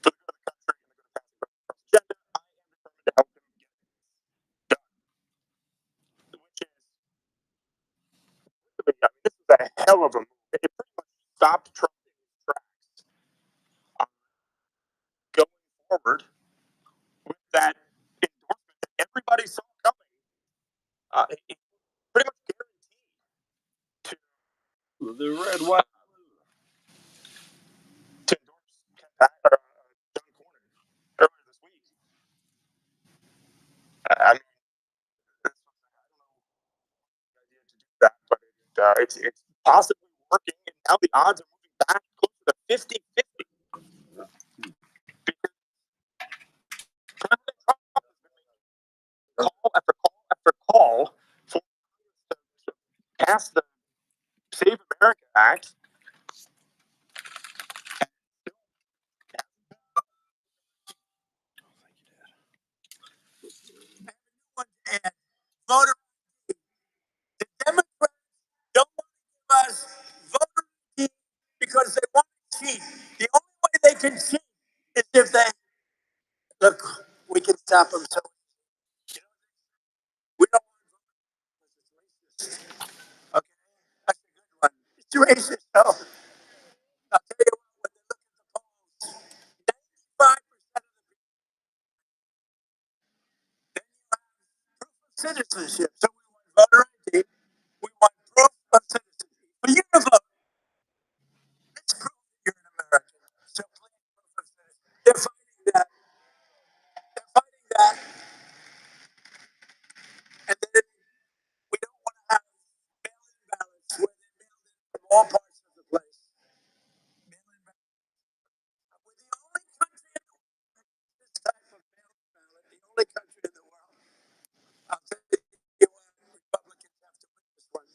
For the good of the country and the good of passing President Trump's agenda, I am determined to help stopped Trump in his tracks going forward with that endorsement that everybody saw coming. It pretty much guaranteed to The red, white, to endorse John Cornyn earlier this week. I mean, I don't know the idea to do that, but it's possibly working, and now the odds are moving back closer to 50-50. Because President Trump has been making call after call after call for to pass the Save America Act. And voter, the Democrats don't want to give us voter ID because they want to cheat. The only way they can cheat is if they look. We can stop them. So we don't want voter racist. Okay, that's a good one. It's racist. So I'll tell you what. When they look at the polls, 95% of the people. Then you have proof of citizenship. So we want voter ID. We want proof of citizenship. For you to vote, let's prove that you're an American. So please, proof of citizenship. They're fighting that. They're fighting that. And then we don't want to have mail-in ballots where they mail in from all parts of the place. Mail-in ballots. We're the only country in the world that does this type of mail-in ballot. The only country in the world. I'll tell you what, Republicans have to win this one.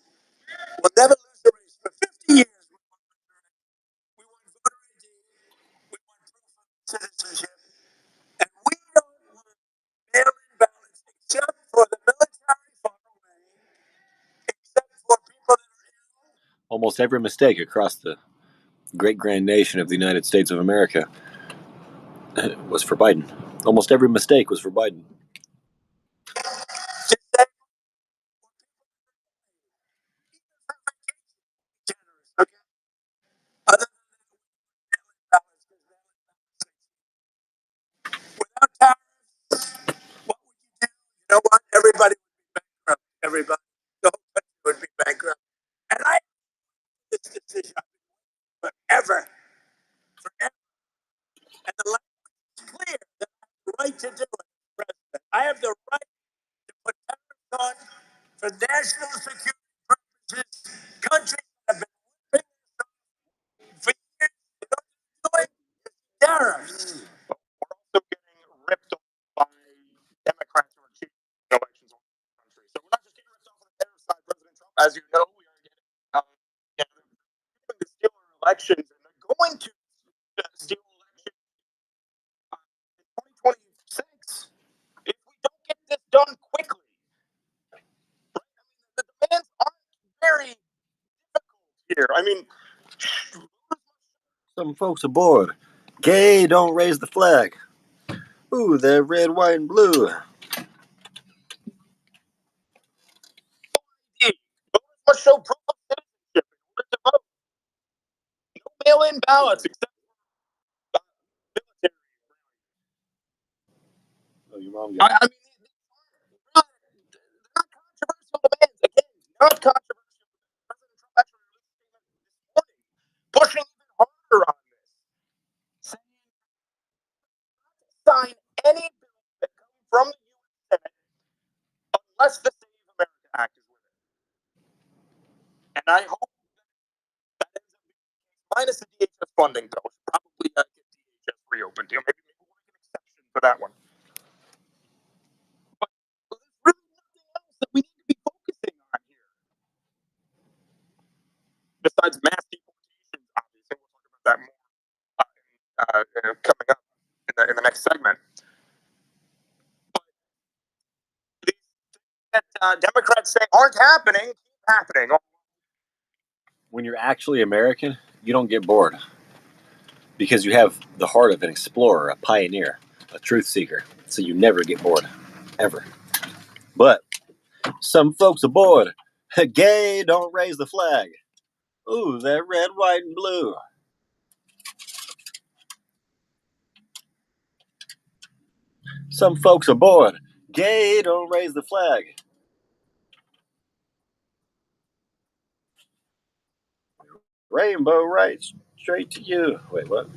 We'll never lose the race. For 50 years, we want voter ID. We want voter ID. We want proof of citizenship. And we don't want mail-in ballots except for the military far away, except for people that are ill. almost every mistake across the great grand nation of the United States of America was for Biden. Almost every mistake was for Biden. Just say, generous, okay? Other than mail-in ballots, because mail-in ballots, without tariffs, what would you do? You know what? Everybody would be bankrupt. Everybody. The whole country would be bankrupt. And I this decision forever. Forever. And the language is clear that I have the right to do it, President. I have the right to put tariffs on for national security purposes. Countries that have been whipping us off for years. They don't do it. Tariffs. But we're also getting ripped off by Democrats who are cheating elections all over the country. So we're not just getting ripped off on the tariff side, President Trump. As you know, we are getting, they're going to steal our elections, and they're going to steal elections in 2026 if we don't get this done quickly. Right? I mean, the demands aren't very difficult here. I mean, Some folks aboard. Gay, don't raise the flag. Ooh, they're red, white, and blue. voters must show proof of citizenship in order to vote. No mail-in ballots except for military. Oh, your mom got I mean, they're not controversial demands. Again, not controversial. President Trump actually released a statement this morning, pushing even harder on this, saying sign any bill that comes from the U.S. Senate unless the Save America Act is with it. And I hope that ends up being the case, minus the DHS funding, though. We should probably get DHS reopened. Maybe we'll make an exception for that one. But there's really nothing else that we need to be focusing on here. Besides mass deportations, obviously. We'll talk about that more coming up in the next segment. But these things that Democrats say aren't happening keep happening. when you're actually American, you don't get bored because you have the heart of an explorer, a pioneer, a truth seeker. So you never get bored, ever. But some folks aboard, gay, don't raise the flag. Ooh, that red, white, and blue. Some folks are bored. Gay, don't raise the flag. Rainbow right straight to you. Wait, what?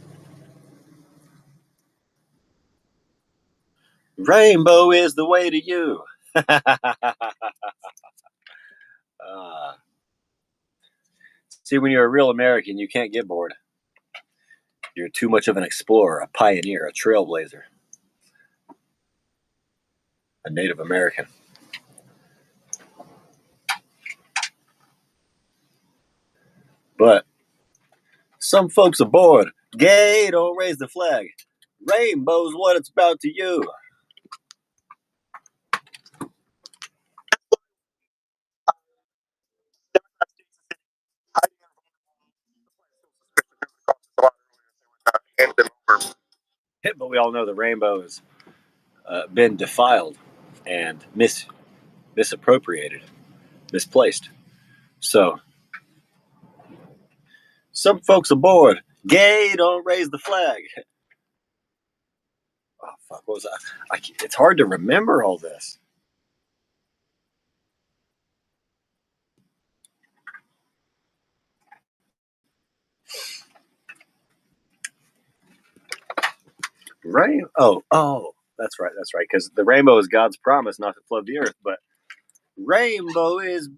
Rainbow is the way to you. See, when you're a real American, you can't get bored. You're too much of an explorer, a pioneer, a trailblazer, a Native American. But some folks are bored. Gay, don't raise the flag. Rainbow's what it's about to you. But we all know the rainbow has been defiled and misappropriated, misplaced. So some folks are bored. Gay, don't raise the flag. Oh fuck! What was that? It's hard to remember all this. Rain. Oh, that's right. That's right. Because the rainbow is God's promise not to flood the earth, but rainbow is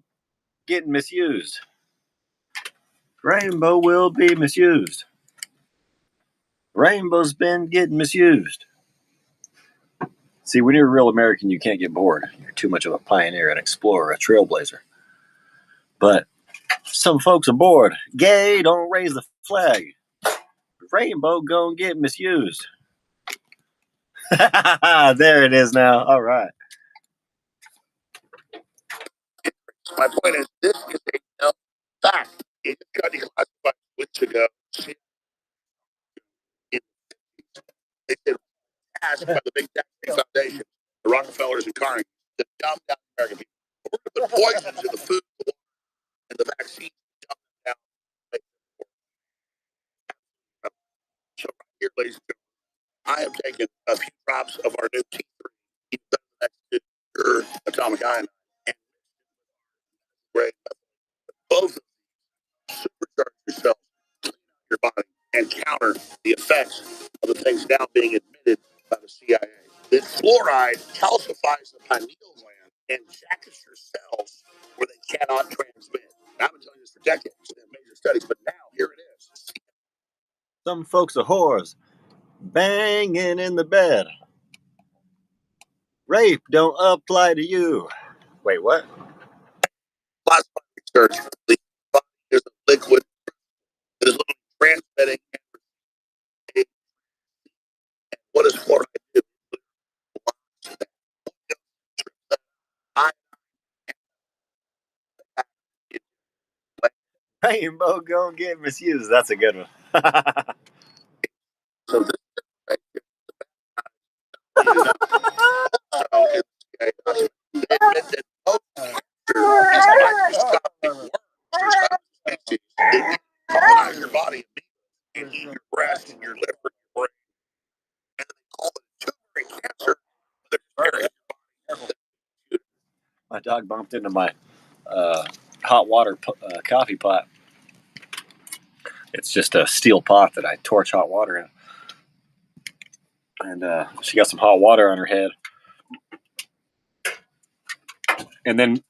getting misused. Rainbow will be misused. Rainbow's been getting misused. See, when you're a real American, you can't get bored. You're too much of a pioneer, an explorer, a trailblazer. But some folks are bored. Gay, don't raise the flag. Rainbow gonna get misused. There it is now. All right. My point is, this is a known fact. It got declassified weeks ago. They said asked by the big tech foundation, the Rockefellers and Carnegie, to dumb down American people. We're going to put poisons in the food, the water, and the vaccines to dumb them down. So right here, ladies and gentlemen, I have taken a few drops of our new T3, next to your atomic ion, and great. Both supercharge yourself, clean out your body, and counter the effects of the things now being admitted by the CIA. This fluoride calcifies the pineal gland and jackets your cells where they cannot transmit. And I've been telling you this for decades in major studies, but now here it is. Some folks are whores. Banging in the bed. Rape don't apply to you. Wait, what? Plasma research. The body is a liquid that is literally transmitting. And what does fluoride do? I Rainbow gonna get misused. That's a good one. so this is you know, so it's they admit that most cancer is microscopic worms or species that colonize your body and eat your breast and your liver and your brain. And they call it tumor cancer. My dog bumped into my hot water coffee pot. It's just a steel pot that I torch hot water in. And she got some hot water on her head. And then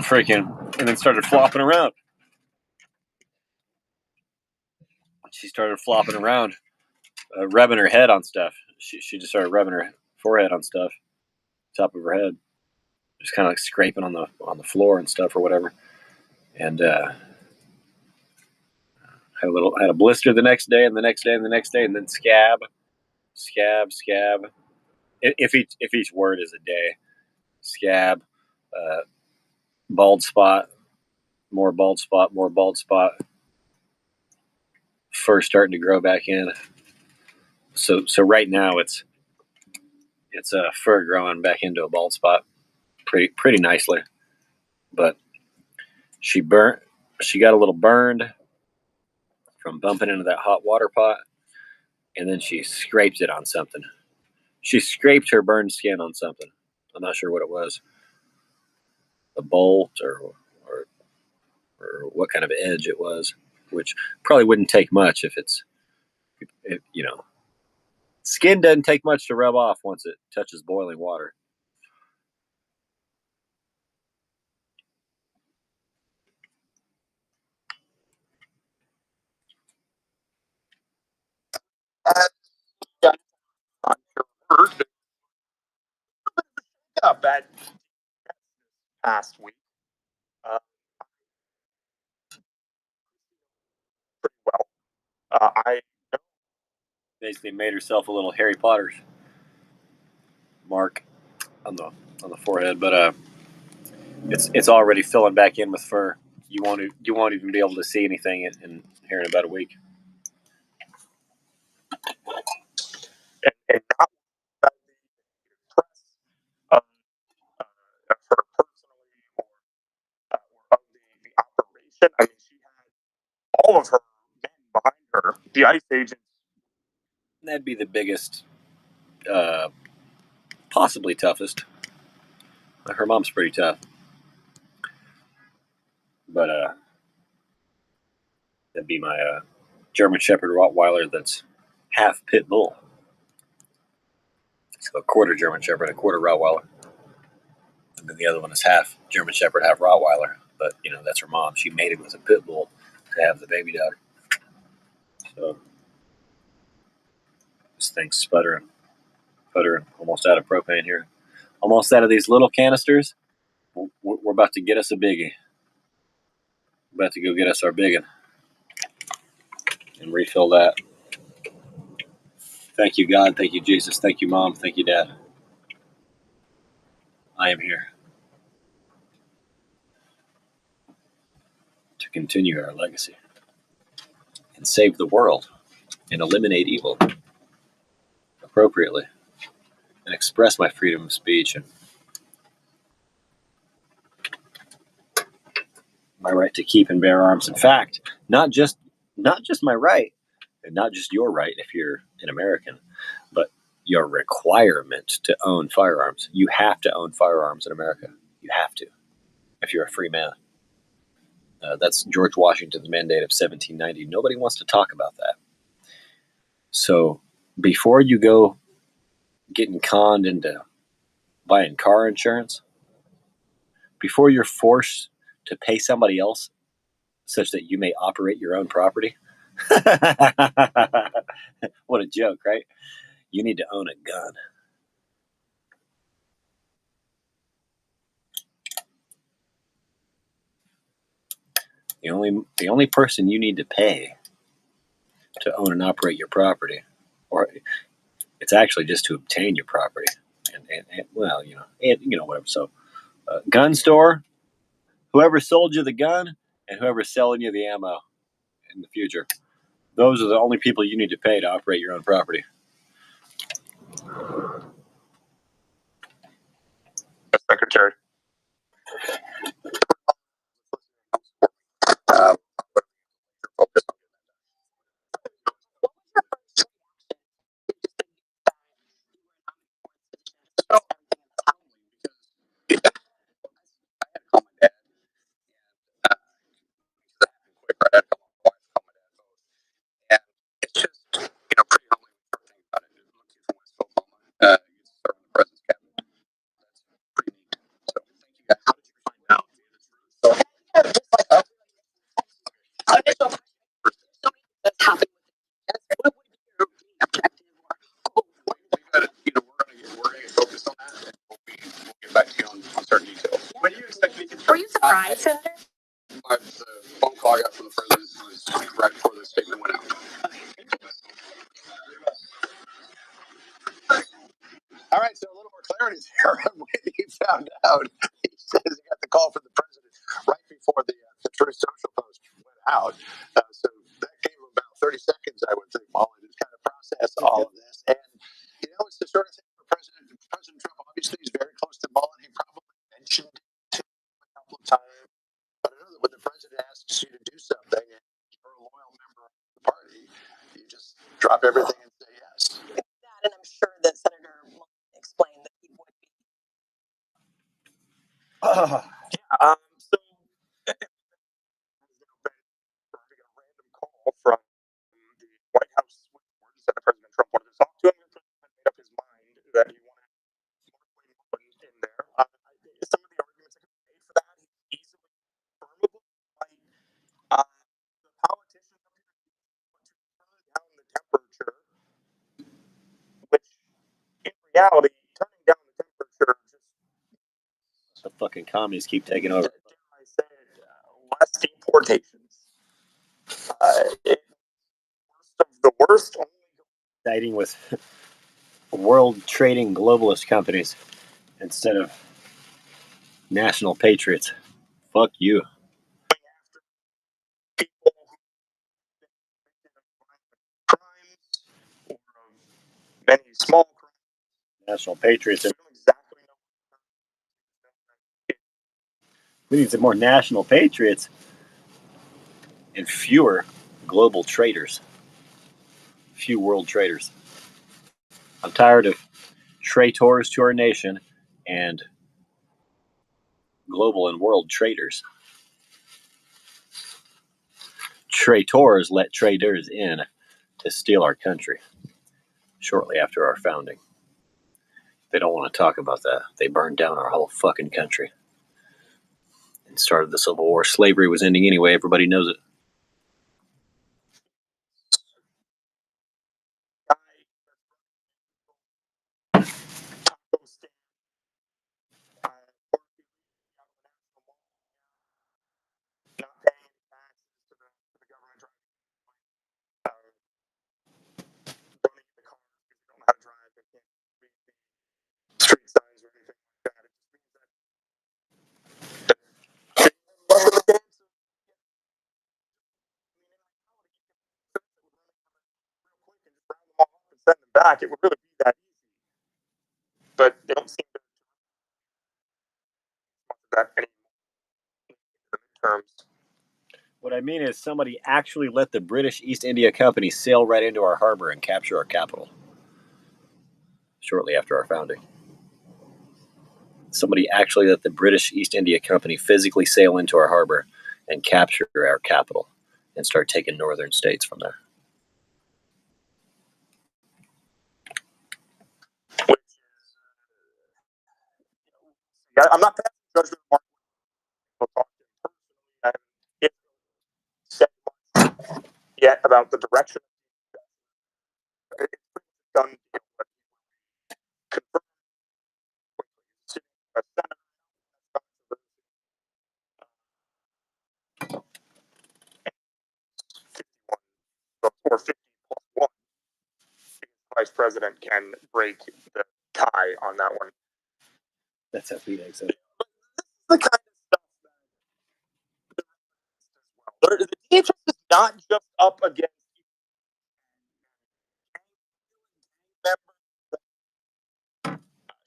started flopping around. She started flopping around, rubbing her head on stuff. She just started rubbing her forehead on stuff, top of her head, just kind of like scraping on the floor and stuff or whatever. And had a blister the next day and the next day and the next day, and then scab. If each word is a day, scab, bald spot, more bald spot, fur starting to grow back in. So right now it's a fur growing back into a bald spot pretty nicely. But she burnt she got a little burned from bumping into that hot water pot, and then she scraped it on something. She scraped her burned skin on something. I'm not sure what it was, a bolt or what kind of edge it was, which probably wouldn't take much if skin doesn't take much to rub off once it touches boiling water. I'm sure bad past week. Pretty well. I Basically made herself a little Harry Potter's mark on the forehead, but it's already filling back in with fur. You won't even be able to see anything in here in about a week. and not about the press of her personally or of the operation. I mean, she had all of her men behind her. The ICE agents. That'd be the biggest, possibly toughest. Her mom's pretty tough, but that'd be my German Shepherd Rottweiler that's half pit bull. So a quarter German Shepherd, a quarter Rottweiler. And then the other one is half German Shepherd, half Rottweiler. But, that's her mom. She mated with a pit bull to have the baby daughter. So this thing's sputtering, almost out of propane here. Almost out of these little canisters. We're about to get us a biggie. We're about to go get us our biggin and refill that. Thank you, God. Thank you, Jesus. Thank you, Mom. Thank you, Dad. I am here to continue our legacy and save the world and eliminate evil appropriately and express my freedom of speech and my right to keep and bear arms. In fact, not just my right and not just your right if you're an American, but your requirement to own firearms. You have to own firearms in America. You have to if you're a free man. That's George Washington's mandate of 1790. Nobody wants to talk about that. So before you go getting conned into buying car insurance, before you're forced to pay somebody else such that you may operate your own property, what a joke, right? You need to own a gun. The only person you need to pay to own and operate your property, or it's actually just to obtain your property, and whatever. So, gun store, whoever sold you the gun, and whoever's selling you the ammo in the future, those are the only people you need to pay to operate your own property. Secretary. And it's just, pretty humbling thing about it. Look here from West Oklahoma. You serve in the president's cabinet. That's pretty neat. So thank you guys. How did you find out? So That's happening. What would be your objective or goal? we're gonna get focused on that, and we'll get back to you on certain details. When do you expect me to? Were you surprised, Senator? The phone call I got from the president was right before the statement went out. All right, so a little more clarity there. When he found out, he says he got the call from the president right before the Truth Social post went out. So that gave him about 30 seconds, I would think, Molly, to kind of process all of this. And, it's the sort of thing where President Trump obviously is very close to Mullen. He probably mentioned it to him a couple of times. But I know that when the president asks you just drop everything and say yes. That, and I'm sure that Senator Mullin explained that he would be. So a random call from the White House switchboard said that President Trump wanted to talk to him. The president had made up his mind that he wanted Mark in there. Some of the arguments that could be made for that, he's easily confirmable. Like, the politicians up here want to turn down the temperature, which in reality, turning down the temperature just The fucking communists keep taking over. dare I say it, less deportations. Worst of the worst. Siding with world trading globalist companies instead of national patriots. Fuck you. After people who crimes or many small crimes. National patriots. We don't exactly know. We need some more national patriots and fewer global traitors. Few world traitors. I'm tired of traitors to our nation and global and world traitors. Traitors let traitors in to steal our country shortly after our founding. They don't want to talk about that. They burned down our whole fucking country and started the Civil War. Slavery was ending anyway. Everybody knows it. Not paying taxes to the government, running the cars because they don't know how to drive. They can't read the street signs or anything like that. It just means that send them back. It would really be that easy, but they don't seem to that any terms. What I mean is somebody actually let the British East India Company sail right into our harbor and capture our capital shortly after our founding. Somebody actually let the British East India Company physically sail into our harbor and capture our capital and start taking northern states from there. Which is, I'm not passing judgment on Mark. We'll talk to him personally. I haven't said much yet about the direction. It's done deal, but confirmed a Senate or 50 plus 1. The vice president can break the tie on that one. That's how Pete said. The kind of stuff that the DHS is not just up against members,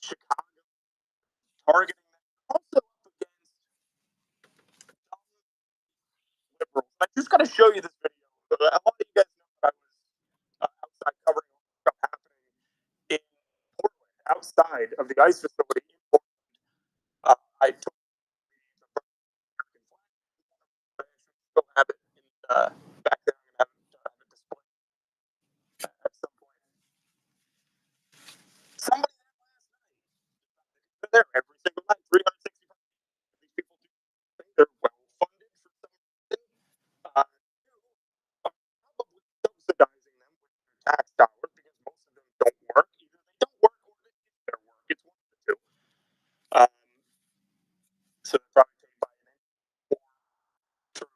Chicago targeting them, also up against liberals. I just got to show you this video. A lot of you guys know that I was outside covering stuff happening in Portland, outside of the ICE facility in Portland. I took the American flag. I still have it in, back there. I'm going to have it displayed at some point. Somebody there every single night, 365. These people do think they're well funded for some reason. Probably subsidizing them with their tax dollars because most of them don't work. Either they don't work or they hate their work. It's one of the two. So they're probably paid by an or through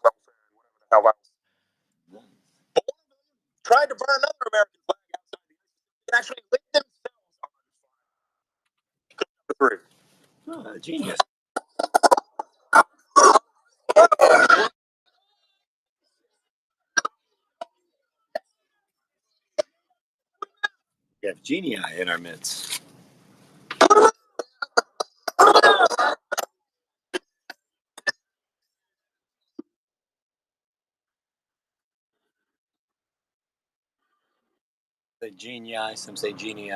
welfare and whatever the hell else. But one of them tried to burn another American flag outside the United States and actually lit themselves on fire. 3. Oh, genius. We have genii in our midst. Say genii, some say genii.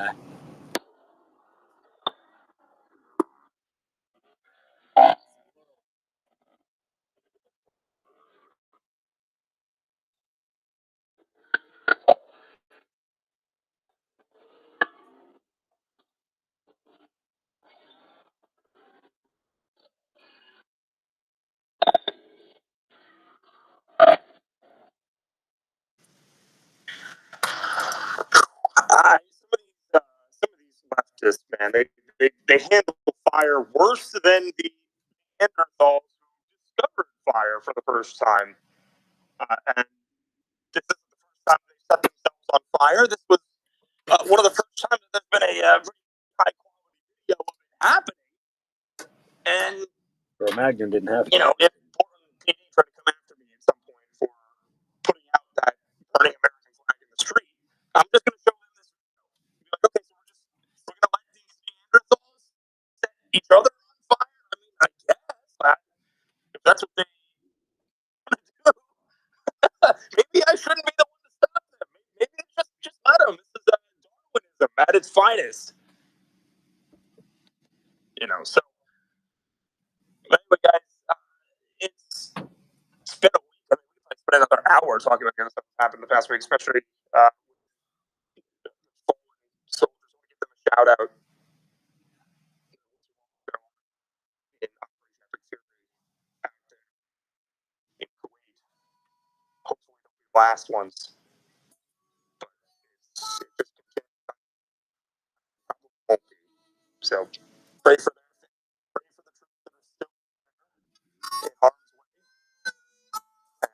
Some of these leftists, man, they handle fire worse than the Neanderthals who discovered fire for the first time. And this isn't the first time they set themselves on fire. This was one of the first times that there's been a pretty high quality video of it happening. And Cro-Magnon didn't have you know, if Portland PD tried to come after me at some point for putting out that burning American flag in the street, I'm just going to show them this video. Be like, okay, so we're going to let these Neanderthals set each other on fire. I mean, I guess if that's what they want to do, maybe I shouldn't be the one to stop them. Maybe just let them. This is Darwinism at its finest. You know, so anyway, guys, it's been a week. I mean, we might spend another hour talking about the stuff that happened the past week, especially fallen soldiers. I want to give them a shout out in Operation Epic Fury out in Kuwait. Hopefully, they'll be the last ones. But it just probably won't be. So pray for them. Pray for the troops that are still in harm's way. And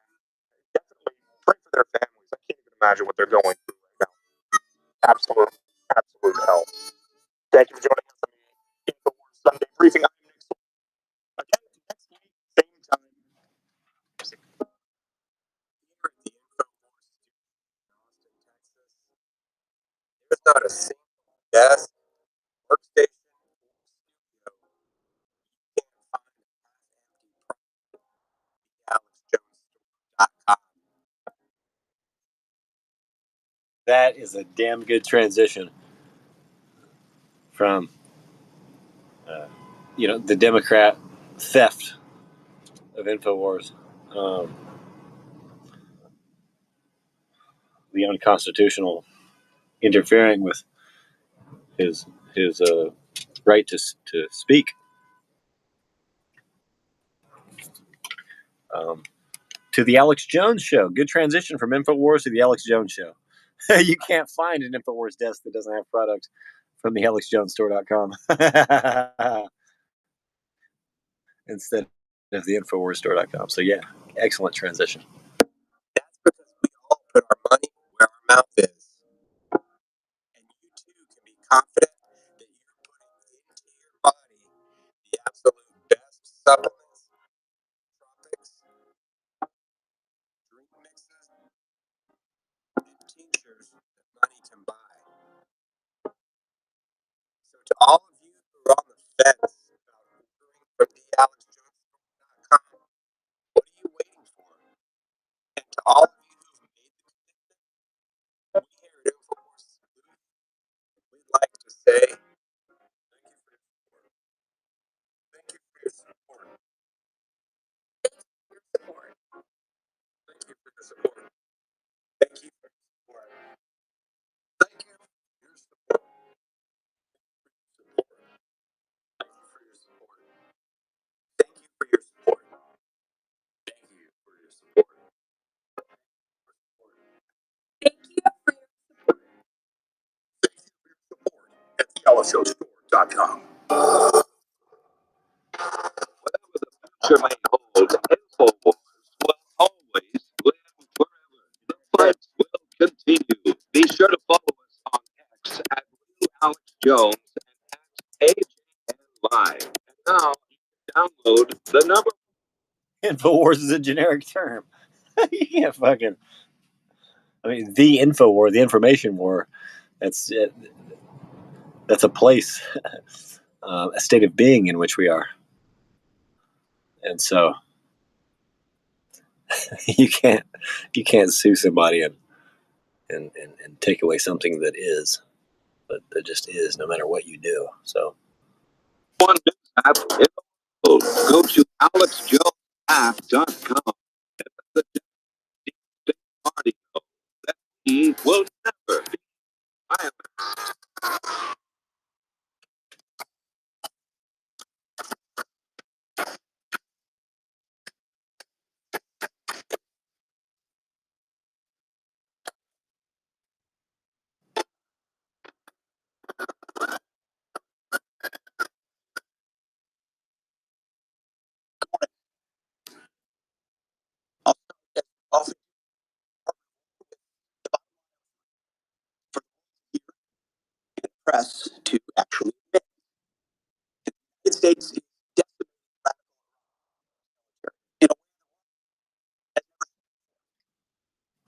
definitely pray for their families. I can't even imagine what they're going through right now. Absolute hell. Thank you for joining us on the InfoWars Sunday briefing. I'm Nick Sewell. Again, next week, same time. Here at the InfoWars studio in Austin, Texas, there's not a single desk, workstation, or studio you can't find at AlexJonesStore.com. That is a damn good transition from, the Democrat theft of InfoWars, the unconstitutional interfering with his right to speak, to the Alex Jones Show. Good transition from InfoWars to the Alex Jones Show. You can't find an InfoWars desk that doesn't have product from the AlexJonesStore.com instead of the InfoWarsStore.com. So yeah, excellent transition. That's because we all put our money where our mouth is. And you too can be confident that you're putting into your body the absolute best supplements, tropics, drink mixes, and tinctures that money can buy. So to all of you who are on the fence about ordering from thealexjonesstore.com, what are you waiting for? And to all of you who've made the commitment, we here at InfoWars Salute, we'd like to say thank you for your support. Thank you for your support. Thank you for your support. Thank you for your support. Thank you for your support. Thank you for your support. Thank you for your support. Thank you for your support. Thank you for your Support at thealexjonesstore.com. Whatever the future may hold, InfoWars will always live forever. The fight will continue. Be sure to follow us on X at @AlexJones and at AJNLive. And now you can download the number. InfoWars is a generic term. You can't fucking. I mean, the InfoWar, the information war. That's it. That's a place, a state of being in which we are, and so you can't sue somebody and take away something that is, but that just is, no matter what you do. So One news app. Go to alexjonesapp.com. The party that he will never be violent. Often for the press to actually admit the United States is decimating in a way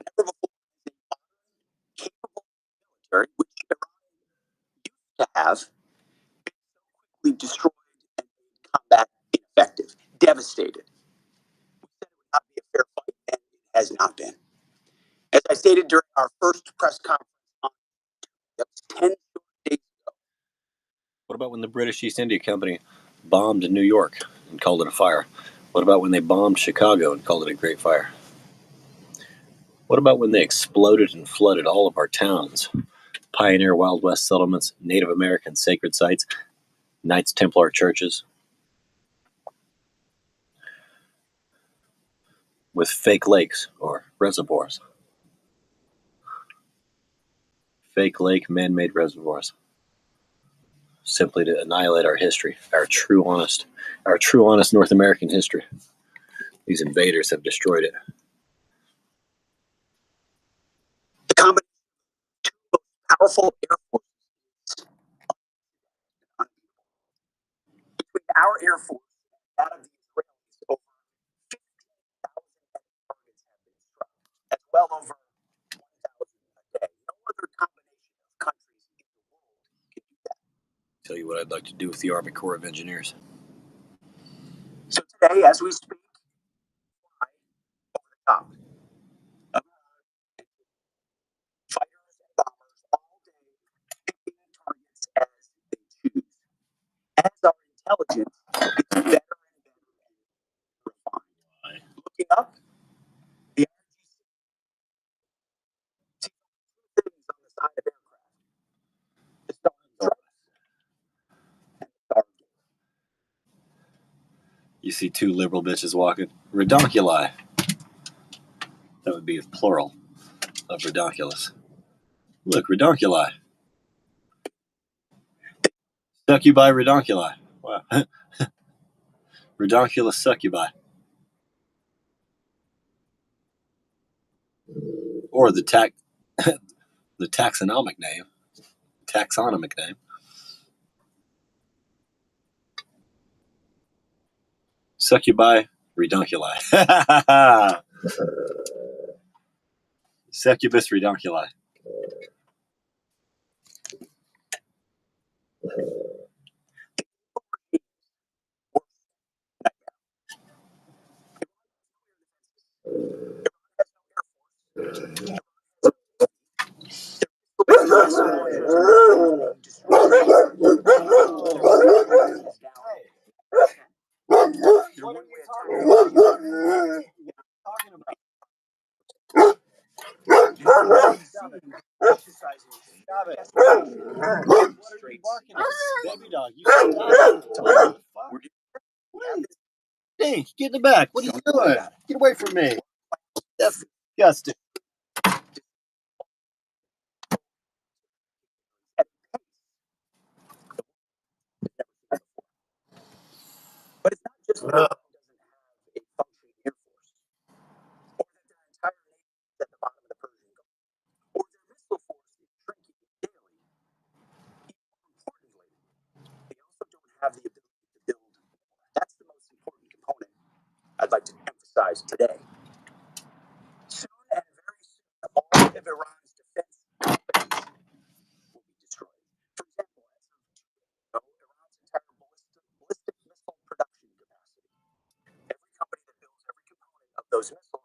never before. Capable military, which Iran used to have, been so quickly destroyed and made combat ineffective, devastated. We said it would not be a fair fight, and it has not been. As I stated during our first press conference on that was 10 short days ago. what about when the British East India Company bombed New York and called it a fire? What about when they bombed Chicago and called it a great fire? What about when they exploded and flooded all of our towns? Pioneer Wild West settlements, Native American sacred sites, Knights Templar churches, with fake lakes or reservoirs. Fake lake, man-made reservoirs. Simply to annihilate our history, our true, honest North American history. These invaders have destroyed it. The combination of two most powerful air forces between our air force and that of the Israelis, over 15,000 targets have been struck, as well over 1,000 a day. No other combination of countries in the world can do that. Tell you what I'd like to do with the Army Corps of Engineers. So today, as we speak, fly over the top of fighters and bombers all day, picking targets as they choose. As our intelligence gets better and better and refined. Looking up, the energy sees two things on the side of aircraft: the starting trucks and the starting. You see two liberal bitches walking. Redonculi. That would be a plural of redonkulus. Look, redonculi. Succubi redonculi. Wow. Redonculus succubi. Or the taxonomic name. Succubi redonculi. Succubus redonculi. Stop it. Baby dog, you stop. Hey, get in the back. What are you doing? Get away from me. That's disgusting. But it's not just that it doesn't have a functioning air force, or that their entire navy is at the bottom of the Persian Gulf, or their missile force is shrinking daily. Even more importantly, they also don't have the ability to build more. That's the most important component I'd like to emphasize today. Soon and very soon, all of Iran's defense companies will be destroyed. For example, as of 2 days ago, Iran's entire ballistic missile production capacity, every company that builds every component of those missiles,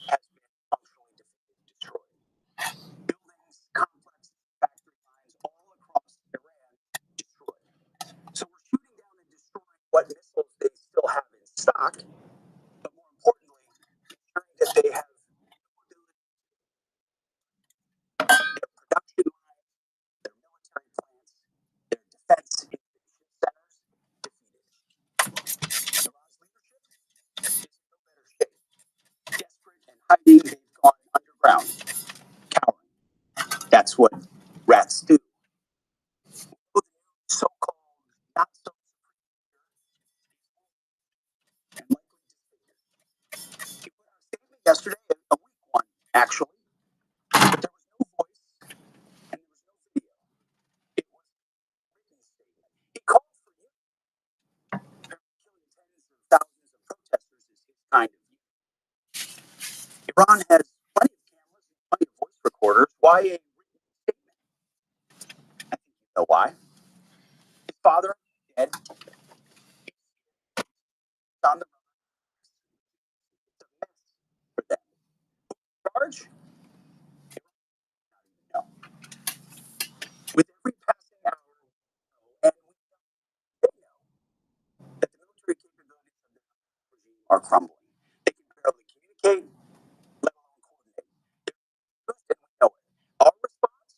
has been functionally destroyed. Building Why a written statement? I think you know why. His father dead on the mess for them. Charge? No. With every passing hour, and they know that the military capabilities of the regime are crumbling. They can barely communicate, let alone coordinate. They're used and we know it. Our response?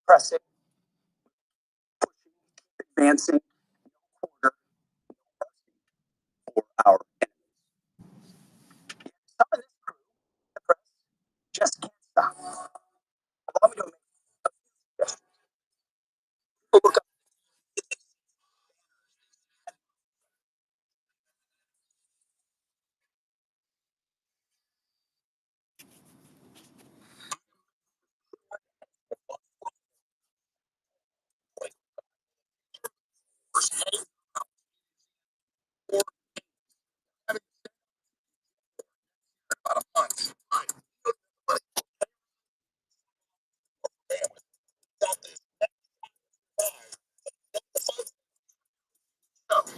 Pressing, pushing, keep advancing, no quarter, no mercy for our enemies. Yet some of this crew, the press, just can't stop. Allow me to make a few suggestions. People look up about a month. So, we're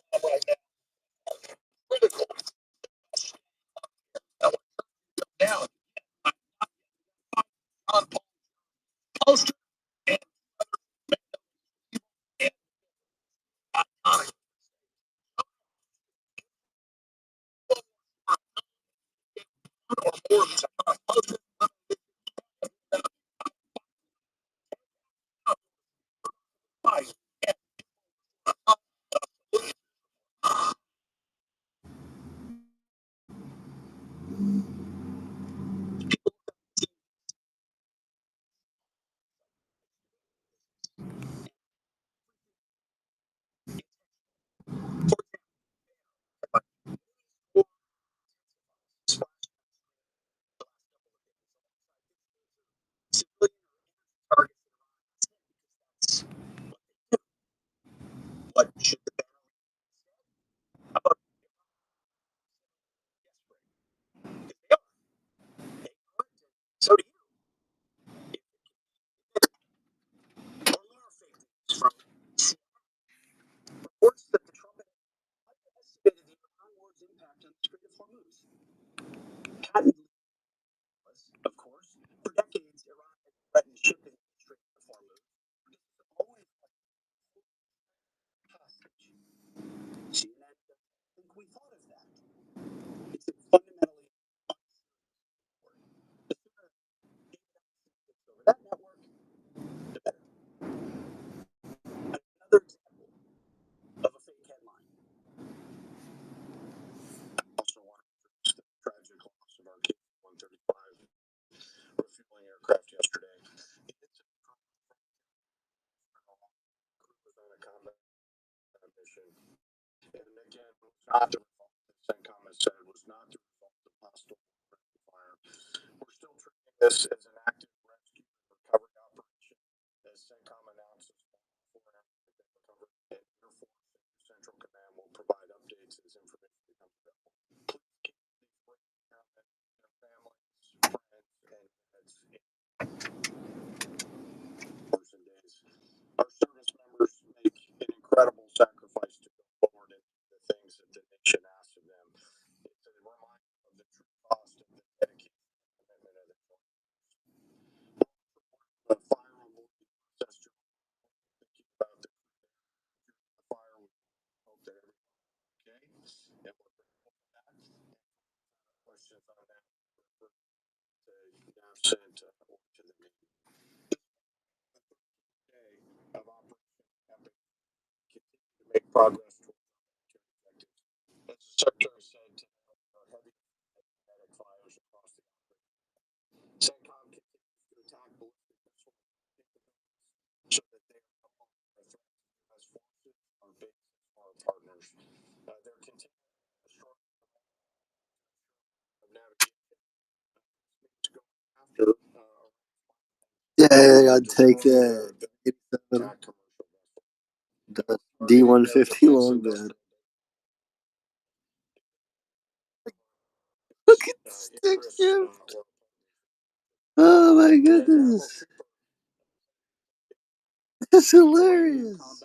telling right now, critical now on poster and iconic. Or more of these iconic posters. Fight. What should the banner about? So do you. Or more fake news from reports that the Trump underestimated the Iran war's impact on the Strait of Hormuz. Patently, of course, for decades, Iran had threatened shipping the Strait of Hormuz. Always hostage. CNN doesn't think we thought of that. It's a fundamentally the sooner over that network, the better. Another example of a fake headline. Also want to introduce the tragic loss of our KC-135 refueling aircraft yesterday. It's a crew was on a combat mission. And again, was not the result, as CENTCOM has said, was not the result of hostile fire. We're still treating this as an active rescue and recovery operation, as CENTCOM announces. Recovery and Air Force and Central Command will provide updates as information becomes available. Please keep these breaking down their families, friends, and days. Our service members make an incredible sacrifice to go forward and do the things that the nation asks of them. It's a reminder of the true cost of the dedication and commitment of the fire on board the USS thinking about the fire. We hope that everyone's okay, and we're grateful for that. Questions on that to now send over to the Navy. Day of Operation Epic continue to make progress towards our objectives. As the Secretary said, our heavy kinetic fires across the operation. CENTCOM continues to attack ballistic missile capabilities so that they are no longer a threat to U.S. forces, our bases, or our partners. They're continuing to destroy of navigation. To go after Yeah, I'd take that. 87. The D150 long bed. Look at the stick shift. Oh my goodness. That's hilarious.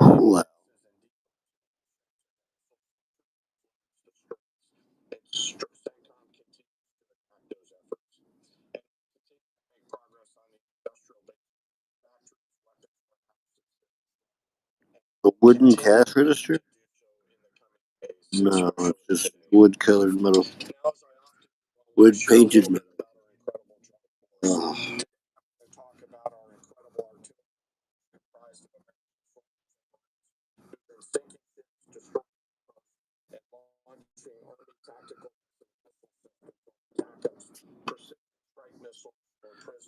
Wow. A wooden cash register? No, it's just wood colored metal. Wood painted metal. Oh.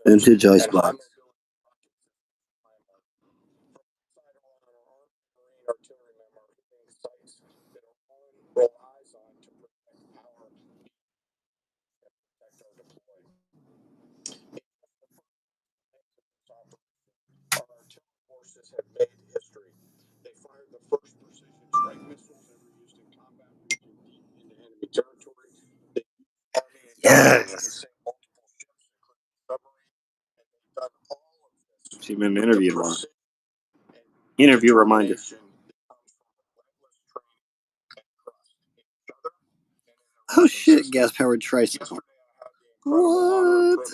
Vintage icebox. Yes. She's been interviewed a lot. Interview reminder. Oh shit, gas powered tricycle. What?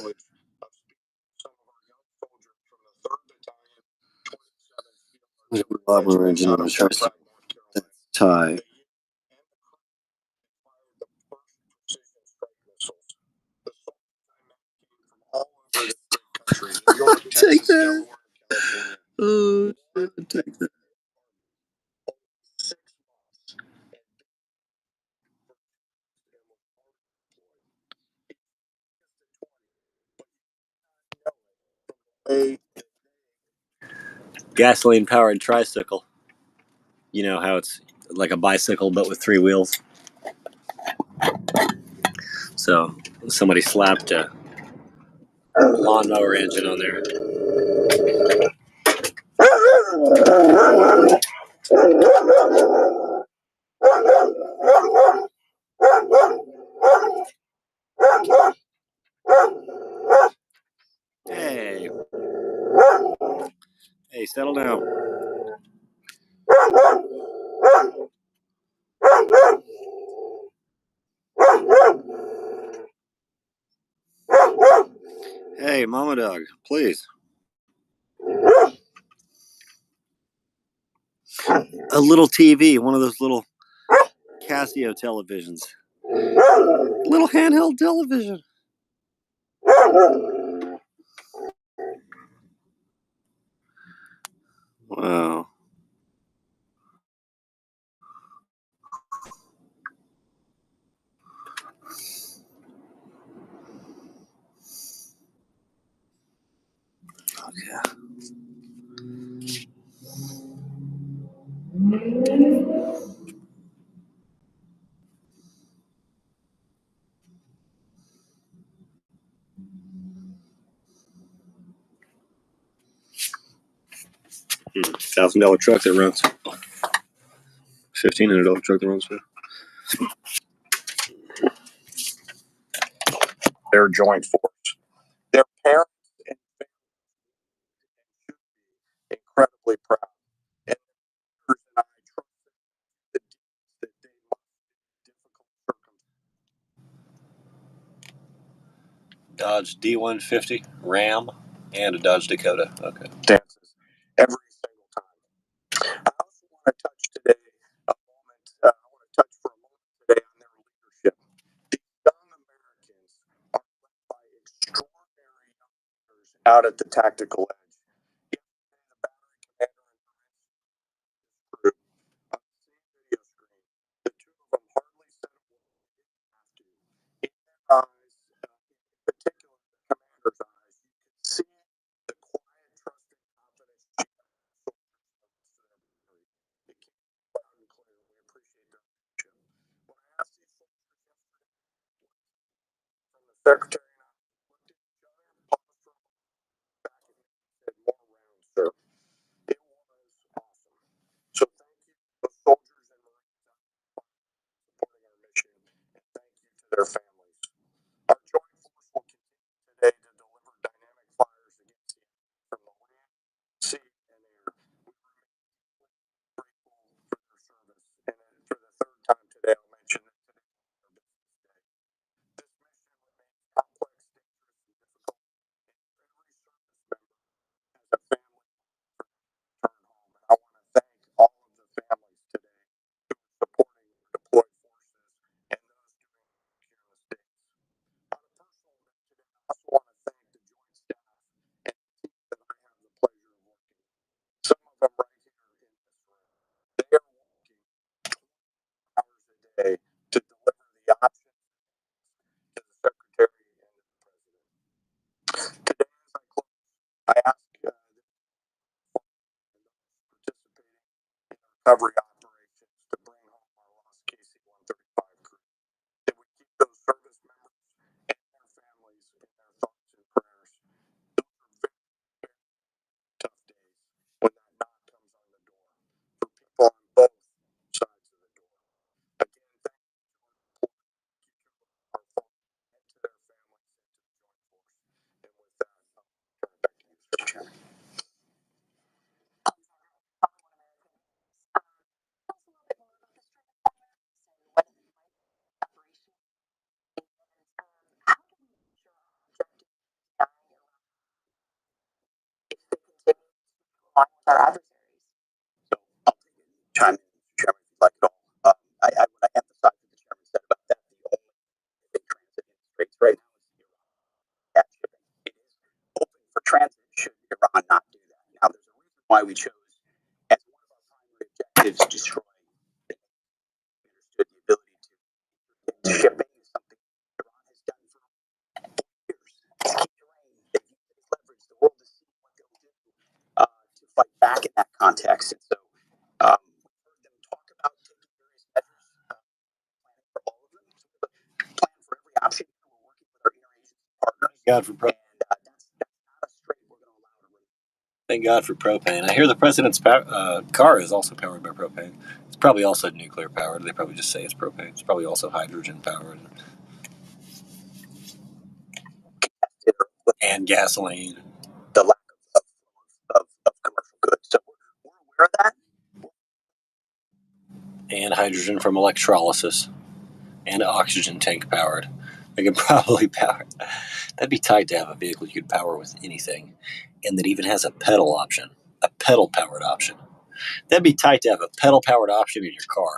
There's a bobber engine on a tricycle. That's tie. Take that. Oh, shit, take that. Gasoline powered tricycle. You know how it's like a bicycle but with 3 wheels. So somebody slapped a lawnmower engine on there. Hey. Hey, settle down. Hey, mama dog, please. A little TV, one of those little Casio televisions. Little handheld television. Wow. Okay. $1,000 truck that runs. $1,500 truck that runs. Their joint force. Dodge D150 Ram and a Dodge Dakota. Okay. Dances every single time. I also want to touch today a moment. I want to touch for a moment today on their leadership. These young Americans are led by extraordinary young leaders out at the tactical edge. Yesterday, the battery commander and crew on the same video screen, the two of them hardly said a word. They didn't have to. In their eyes, in particular the commander's eyes, you could see the quiet, trusting confidence she had in the soldiers and the rest of their battery. It came loud and clear. We appreciate their leadership. When I asked these soldiers yesterday, from the secretary and I looked at each other, paused for a moment, back at me, and said, "More rounds, sir." It was awesome. So thank you to the soldiers and Marines out there supporting our mission, and thank you to their families. Our joint force will continue today to deliver dynamic fires against the enemy from the land, sea, and air. We remain deeply grateful for their service, and for the third time today, I'll mention that today is their business day. This mission remains complex, dangerous, and difficult, and every service member has a family for them to return home. And I want to thank all of the families today who are supporting our deployed forces and those doing work here in the States. On a personal note today, I also want to thank the joint staff and the team that I have the pleasure of working with. Some of them right here in this room. They are working 24 hours a day to deliver the options to the Secretary and to the President. Today, as I close, I ask that participating in recovery operations to bring home our lost KC-135 crew, that we keep those service members and their families in their thoughts and prayers. Those are very, very tough days when that knock comes on the door for people on both sides of the door. Again, thank you to our deployed, thank you to our folks and to their families and to the joint force. And with that, I'll turn it back to you, Mr. Chairman. Our adversaries. So I'll take it, chime in, Chairman, if you'd like it all. I want to emphasize what the chairman said about that. The only big transit in the straits right now is Iran. That shipping. It is open for transit should Iran not do that. Now, there's a reason why we chose as one of our primary objectives to destroy. We understood the ability to shipping is something Iran has done for years. It's keep terrain. They've used it as leverage. The world is seeing what they'll do to fight back in that context. And so we've heard them talk about taking various measures, planning for all of them. So we have a plan for every option. We're working with our interagency partners. Thank God for That's not a straight we're going to allow to win. Thank God for propane. I hear the president's car is also powered by propane. It's probably also nuclear powered. They probably just say it's propane. It's probably also hydrogen powered and gasoline The lack of commercial goods. So we're aware of that. and hydrogen from electrolysis and oxygen tank powered. They could probably power. That'd be tight to have a vehicle you could power with anything, and that even has a pedal option, a pedal powered option. That'd be tight to have a pedal powered option in your car,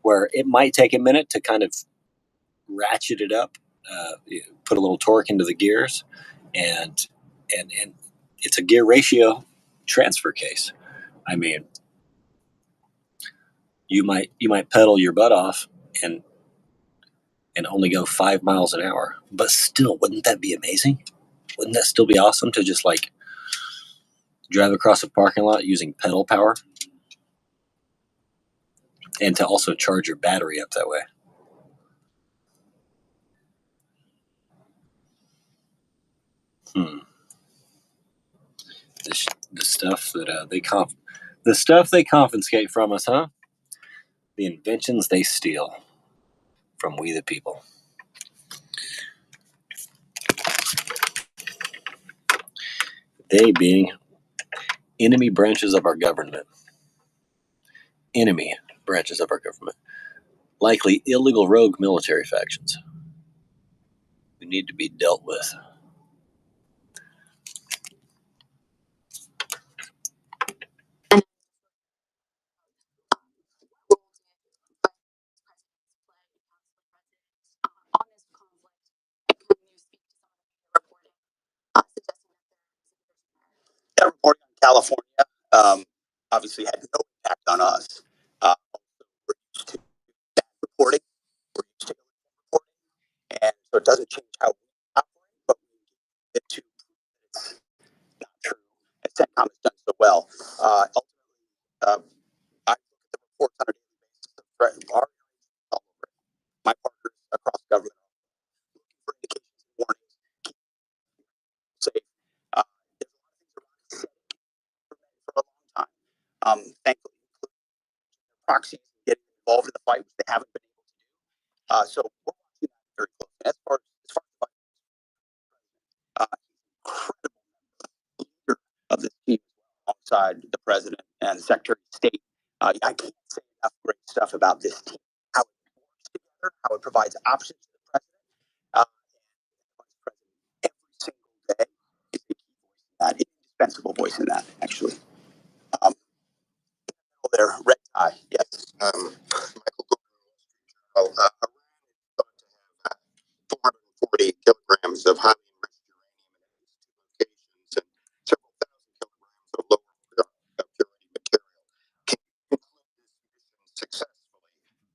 where it might take a minute to kind of ratchet it up, put a little torque into the gears, and it's a gear ratio transfer case. I mean, you might pedal your butt off and only go 5 miles an hour, but still, wouldn't that be amazing? Wouldn't that still be awesome to just like drive across a parking lot using pedal power, and to also charge your battery up that way? The stuff that the stuff they confiscate from us, huh? The inventions they steal from we the people. They being enemy branches of our government. Enemy branches of our government. Likely illegal rogue military factions. who need to be dealt with. Honest conflict. Can you speak to some of the reporting suggesting that That reporting on California obviously had no impact on us. We're used to that reporting, we're used to reporting, and so it doesn't change how we operate, but we get to it's not true, as CENTCOM has done so well. Ultimately, I look at the reports on a daily basis of threat all over. My partners across government are looking for indications and warnings, keep safe. There's a lot of things around it for a long time. Thankfully, proxies and getting involved in the fight, which they haven't been able to do. So we're watching that very closely. As far as incredible leader of this team alongside the president and the secretary of state. I can't say enough great stuff about this team, how it works together, how it provides options to the president. The vice president every single day is a key voice in that, an indispensable voice in that, actually. There, red tie, yes. Michael Iran is thought to have 440 kilograms of highly enriched uranium in at least 2 locations and several thousand kilograms of lower purity material. Can you conclude this mission successfully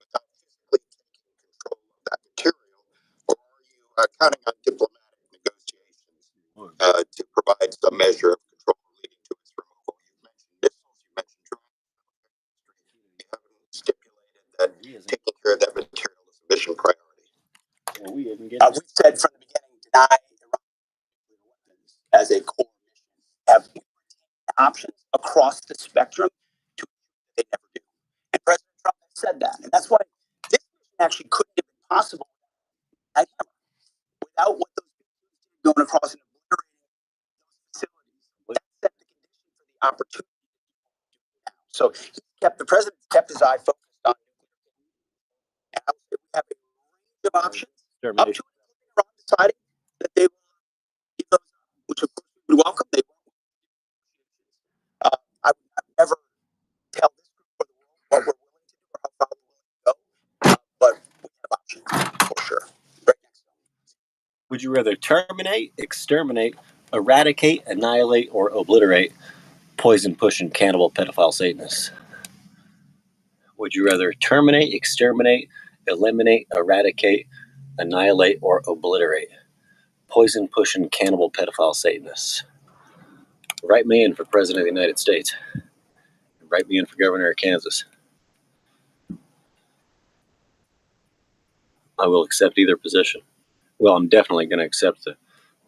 without physically taking control of that material, or are you counting on diplomatic negotiations to provide some measure of control leading to its removal? You've mentioned missiles, you mentioned drones. You haven't stipulated that taking care of that material is a mission priority. We've said from the beginning, deny Iran nuclear weapons as a core mission. Have options across the spectrum to they never do. And President Trump has said that. And that's why this mission actually couldn't have been possible without what those people did going across and obliterating those facilities. That set the condition for the opportunity to do now. So the president kept his eye focused on nuclear. And I would say we have a range of options up to Iran deciding that they will give those up, which of course we would welcome. They won't. I would never tell this group or the world what we're willing to do or how far we're willing to go, but we have options for sure. Right next. Would you rather terminate, exterminate, eradicate, annihilate, or obliterate poison pushing cannibal pedophile Satanists? Would you rather terminate, exterminate, eliminate, eradicate, annihilate, or obliterate poison pushing cannibal pedophile Satanists? Write me in for President of the United States. Write me in for Governor of Kansas. I will accept either position. Well, I'm definitely going to accept the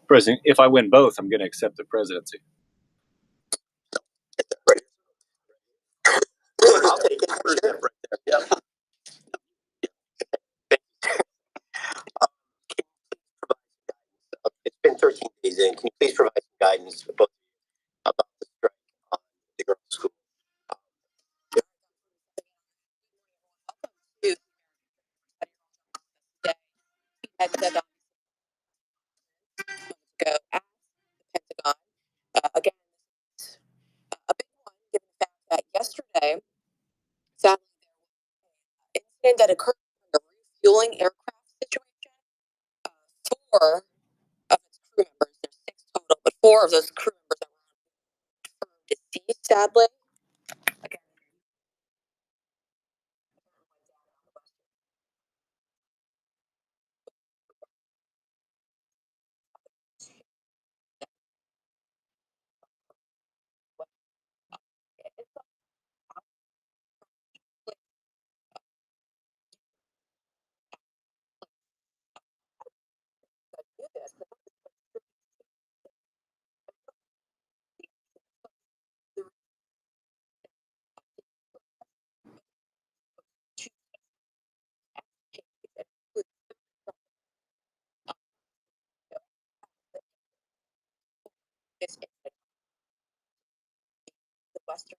president. If I win both, I'm going to accept the presidency. I'll take it. Right there. Yep. It's been 13 days in. Can you please provide some guidance about the strike on the girls' school? had said ago at the Pentagon. Again, a big one, given the fact that yesterday, sadly, there was an incident that occurred in a refueling aircraft situation. Four of its crew members, there's six total, but four of those crew members are confirmed deceased, sadly. Again, the Western,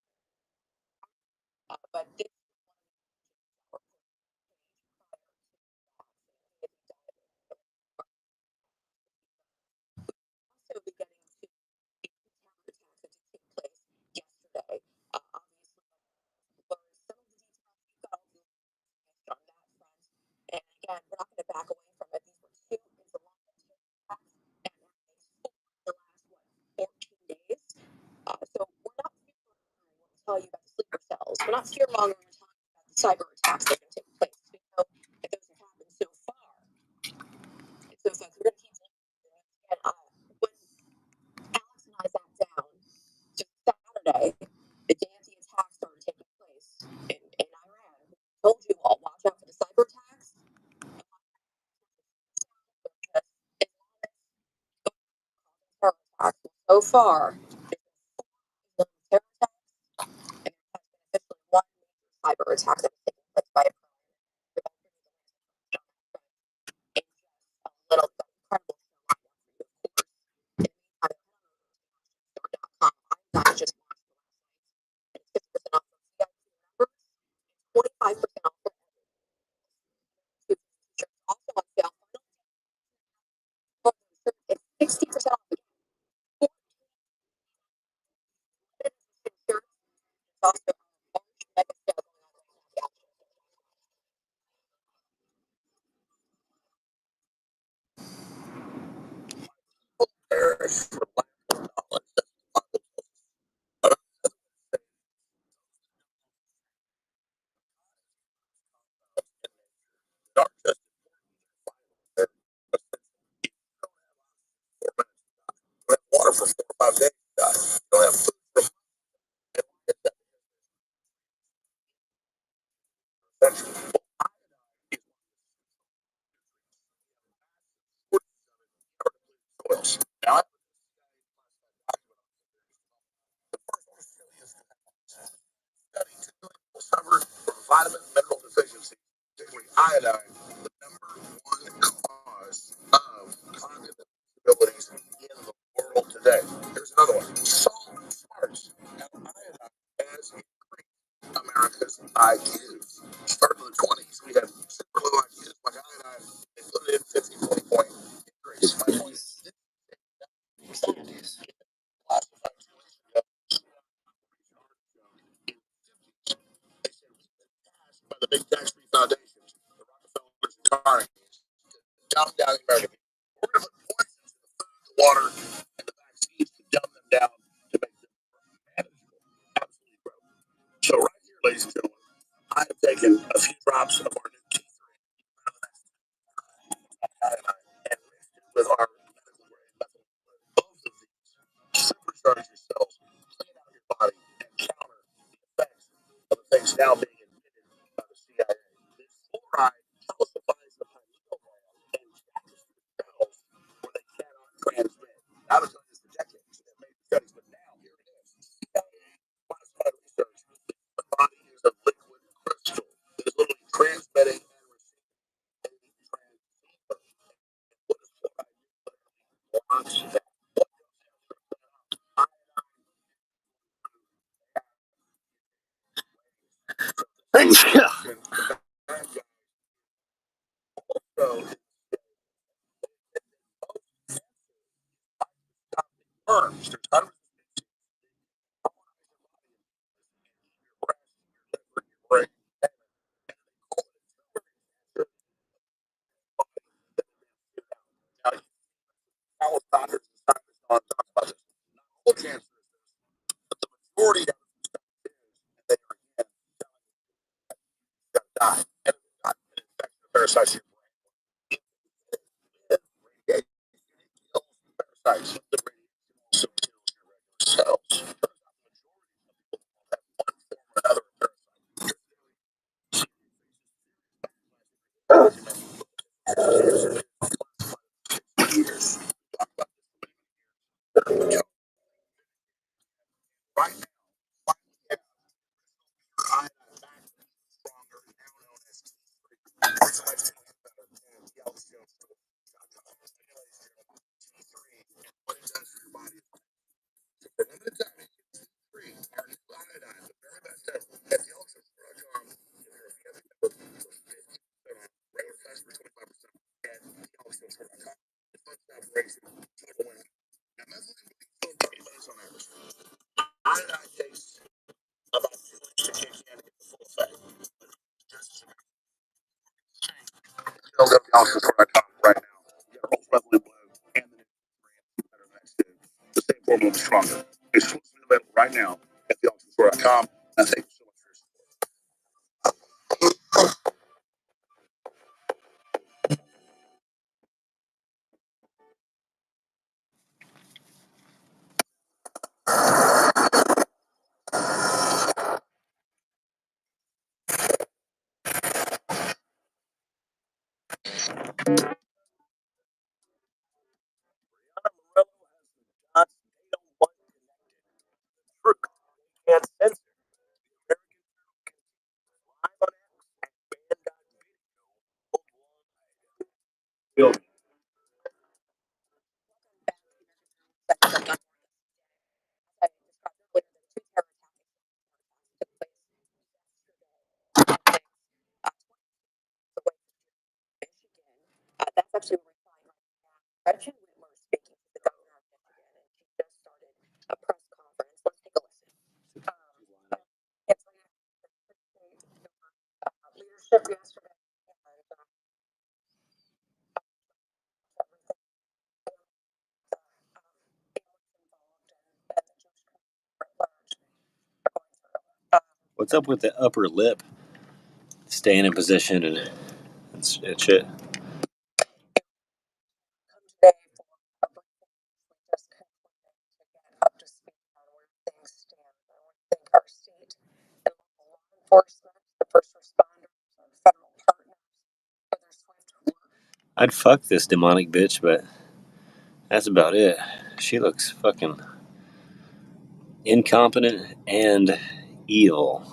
but this last year, Monger was talking about the cyber attacks that are going to take place. We know that those have happened so far. And so, folks, we're going to keep looking at when Alex and I sat down just Saturday, the day of the attacks started taking place in Iran. We told you all, watch out for the cyber attacks. So far, there's been 4 terror attacks, and there has been officially 1 major cyber attack that was taken place by a and just a little bit incredible show right now for you, of course. In the meantime, I just launched the website, and it's 50% off for VIP members, 25% off for shirts also on sale. It's 60% off again. Shirts. It's also a large mega sale going on right now. Perish for lack of knowledge. Not just water for 4 or 5 days, guys. You don't have food for months. Soils. Now, study typically will suffer from vitamin and mineral deficiency, particularly iodine, the #1 cause of cognitive disabilities in the world today. Here's another one. Salt smarts. Now, iodine has increased America's IQs. Starting in the 20s, we had super low IQs like iodine. They put it in 50, 40 point increase. My point is, classified 2 weeks ago, by the big tax-free foundations, the Rockefellers and Carnegies, to dumb down the American people. We're going to put poisons in the food, the water, and the vaccines to dumb them down to make them manageable. Absolutely incredible. So right here, ladies and gentlemen, I have taken a few drops of our new T3 and mixed it with our medical grade methyl. Both of these supercharge your cells, clean out your body, and counter the effects of the things now being admitted by the CIA. This fluoride calcifies the pineal gland and jackets the cells where they cannot transmit. I've been doing this for decades. They've made studies, but now here it is. CIA classified research. The body is a liquid crystal that is literally transmitting and receiving transceiver. What is fluoride? Blocks that. So worms. There's hundreds of brain. Now, our doctors and scientists don't talk about this. Not all cancer is this, but the majority of it is, and they are again going to die. And it's not an infection of parasites in your brain. Radiation kills parasites. The radiation also kills your regular cells. Turns out the majority of people have one form or another of parasite. Years. Talk about this right now. Yeah, I back stronger, now known as T3. It's much better than the Alex Jones story. T3, what it does for your body. So for limited time, you get T3, our new iodine, the very best ever, at thealexjones.com. If you're a family member, for 50% off, regular price for 25%, at thealexjones.com. It's one-stop operation, total win. Now, methylene will be killed in 30 minutes on average. Iodine takes about 2 weeks to kick in and get the full effect. Just go to thealexjones.com right now. You got both methylene blue and the new better next to the same formula, but stronger. Exclusively available right now at thealexjones.com. And thank you so much for your support. Can't censor. Live on X and band.video. That's actually where we're flying right now. Gretchen Whitmer is speaking to the governor of Michigan, and she just started a press conference. Let's take a listen. It's leadership yesterday, and What's up with the upper lip staying in position and shit? today for a briefing, we just concluded to get up to speed on where things stand. I want to thank our state and local law enforcement, the first responders, our federal partners for their swift work. I'd fuck this demonic bitch, but that's about it. She looks fucking incompetent and evil,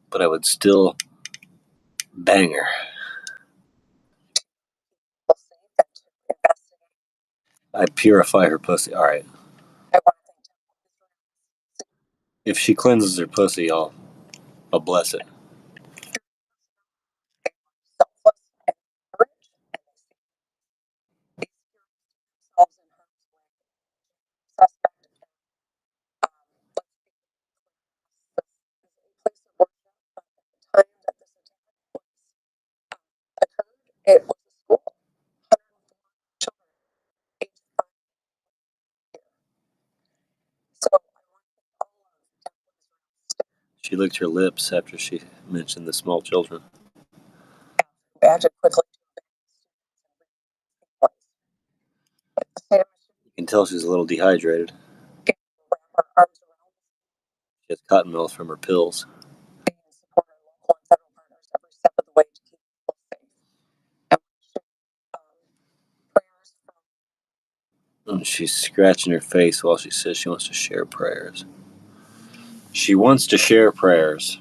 but I would still bang her. I'd purify her pussy. All right. If she cleanses her pussy, I'll bless it. It was a school. Children aged 5 years. So I want all of She licked her lips after she mentioned the small children. reacted quickly to the You can tell she's a little dehydrated. wrap our arms around She has cotton mouth from her pills. and support our local and federal partners every step of the way to keep people safe. And we should prayers from And she's scratching her face while she says she wants to share prayers. She wants to share prayers.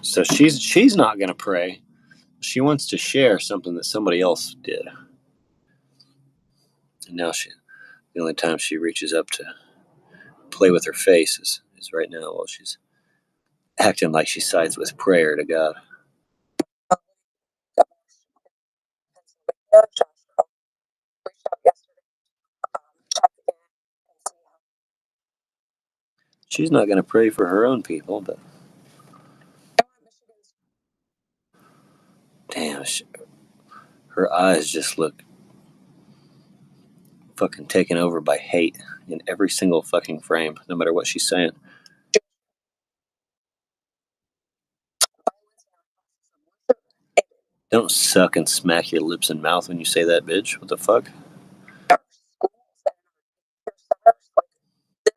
So she's not going to pray. She wants to share something that somebody else did. And now the only time she reaches up to play with her face is right now while she's acting like she sides with prayer to God. Pennsylvania. Josh reached out yesterday, check in and see how She's not going to pray for her own people, but Michigan's damn, her eyes just look fucking taken over by hate in every single fucking frame, no matter what she's saying. Don't suck and smack your lips and mouth when you say that, bitch. What the fuck? our schools and our centers like this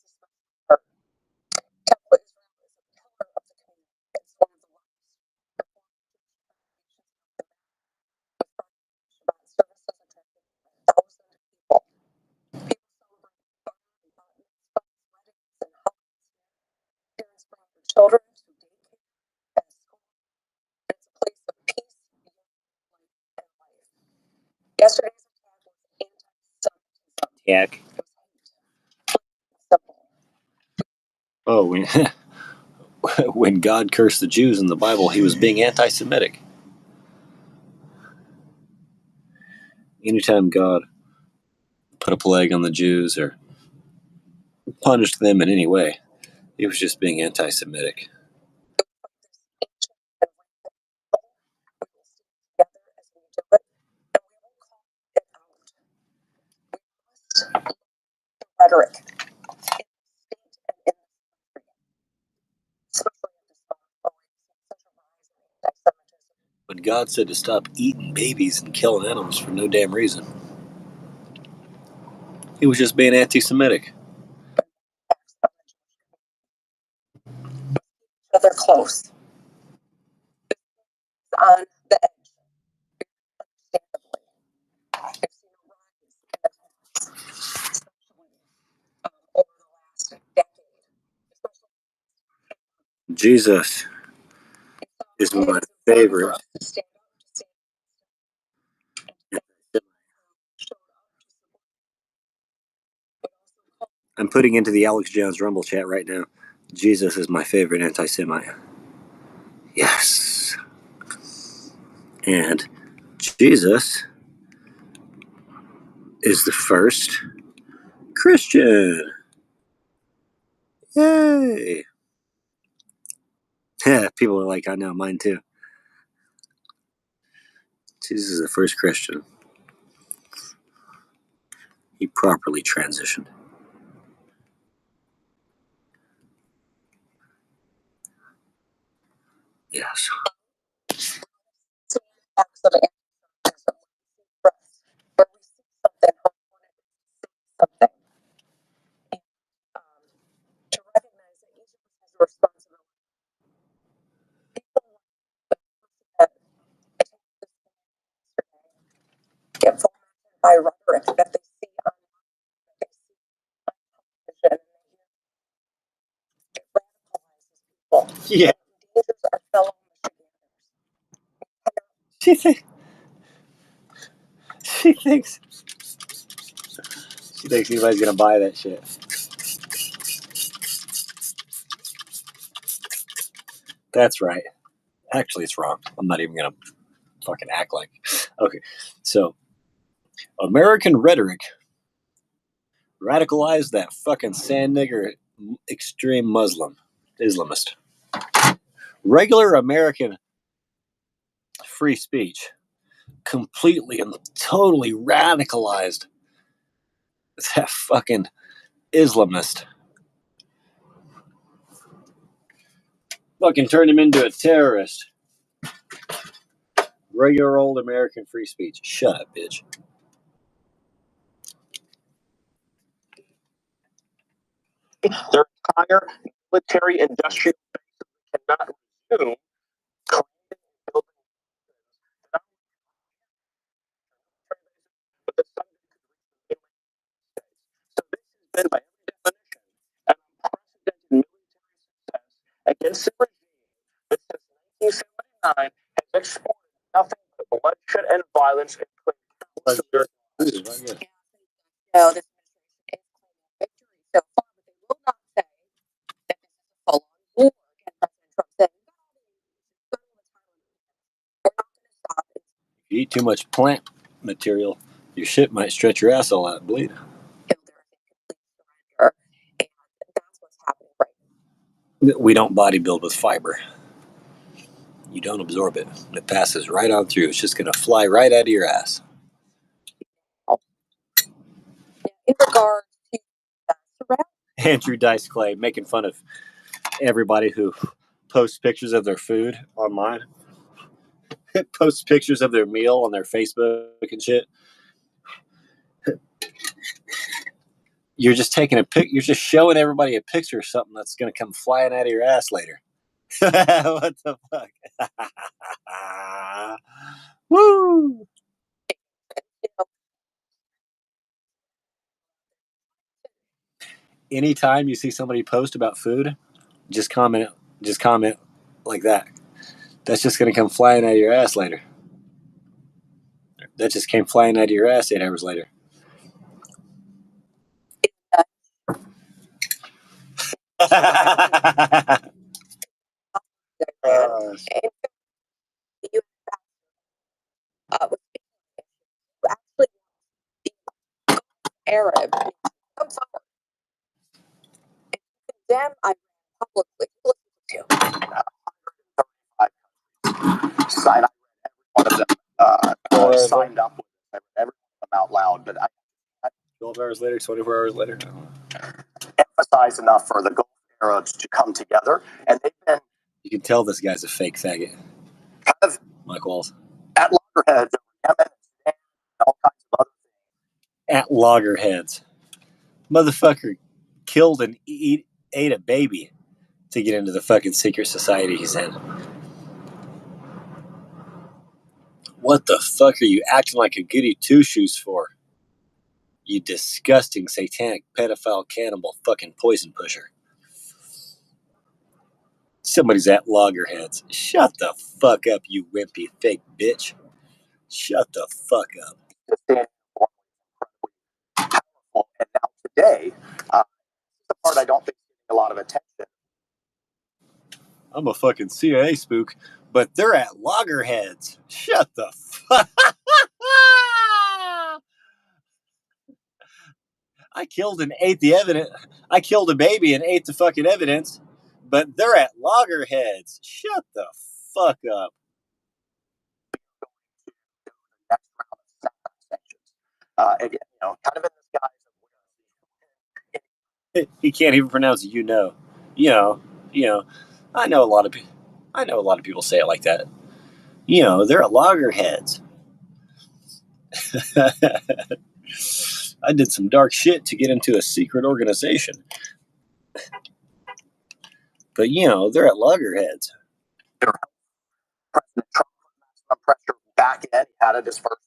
is a Temple Israel is a pillar of the community. It's one of the largest Shabbat services attracting 1,000 people. People celebrate weddings and holidays. Parents bring their children to daycare and school. It's a place of peace, unity, and life. Yesterday's attack was anti-Semitism. Yak. Simple. Oh, when God cursed the Jews in the Bible, he was being anti-Semitic. Anytime God put a plague on the Jews or punished them in any way, he was just being anti-Semitic. Rhetoric. When God said to stop eating babies and killing animals for no damn reason, he was just being anti-Semitic. They're close. On the edge. Understandably, I've seen a rise in attacks, especially over the last decade. Especially Jesus is my favorite. to stand up, to stand showed up to support, but also called I'm putting into the Alex Jones Rumble chat right now. Jesus is my favorite anti-Semite. Yes. And Jesus is the first Christian. Yay. Yeah, people are like, I know, mine too. Jesus is the first Christian. He properly transitioned. Yes. acts of anti-Semitism where we see something something, and to recognize that each of us has a responsibility. People that get fomented by rhetoric that they see on television, it radicalizes people. Yeah. It endangers our fellow She Michiganders. thinks anybody's gonna buy that shit. That's right. Actually, it's wrong. I'm not even gonna fucking act like. Okay, so American rhetoric radicalized that fucking sand nigger extreme Islamist. Regular American free speech completely and totally radicalized that fucking Islamist. Fucking turned him into a terrorist. Regular old American free speech. Shut up, bitch. Their entire military industrial base cannot resume creating and building but the sun could reach the United States. So this has been by every definition an unprecedented military success against a regime that since 1979 has exported nothing but bloodshed and violence and claimed countless American lives. No, this administration is claiming victory so far, but they will not say that this is a full-on war against President Trump. Said, we're not going to stop it. If you eat too much plant material, your shit might stretch your asshole out and bleed. Surrender, and that's what's happening right now. We don't bodybuild with fiber. You don't absorb it. It passes right on through. It's just going to fly right out of your ass. In regards to surround, Andrew Dice Clay making fun of everybody who posts pictures of their food online, posts pictures of their meal on their Facebook and shit. You're just taking a pic. You're just showing everybody a picture of something that's going to come flying out of your ass later. What the fuck? Woo! Anytime you see somebody post about food, just comment like that. That's just going to come flying out of your ass later. That just came flying out of your ass 8 hours later. actually Arab come forward and condemn Iran publicly. Sign up. Every one of them signed up with it. Every one of them out loud. But 12 hours later, 24 hours later. Emphasize enough for the Gulf Arabs to come together, and they've been. You can tell this guy's a fake faggot. Kind of Mike Walls. At loggerheads over Yemen and all kinds of other things. At loggerheads. Motherfucker killed and ate a baby to get into the fucking secret society he's in. What the fuck are you acting like a goody two-shoes for? You disgusting, satanic, pedophile, cannibal, fucking poison pusher. Somebody's at loggerheads. Shut the fuck up, you wimpy fake bitch. Shut the fuck up. To stand for incredibly powerful. And now today, the part I don't think is getting a lot of attention. I'm a fucking CIA spook, but they're at loggerheads. Shut the fuck. I killed and ate the evidence. I killed a baby and ate the fucking evidence, but they're at loggerheads. Shut the fuck up. Next round of sanctions. Again, kind of in this guise of He can't even pronounce you know. I know a lot of people say it like that. They're at loggerheads. I did some dark shit to get into a secret organization. But they're at loggerheads. President Trump put maximum pressure back in. He had it his first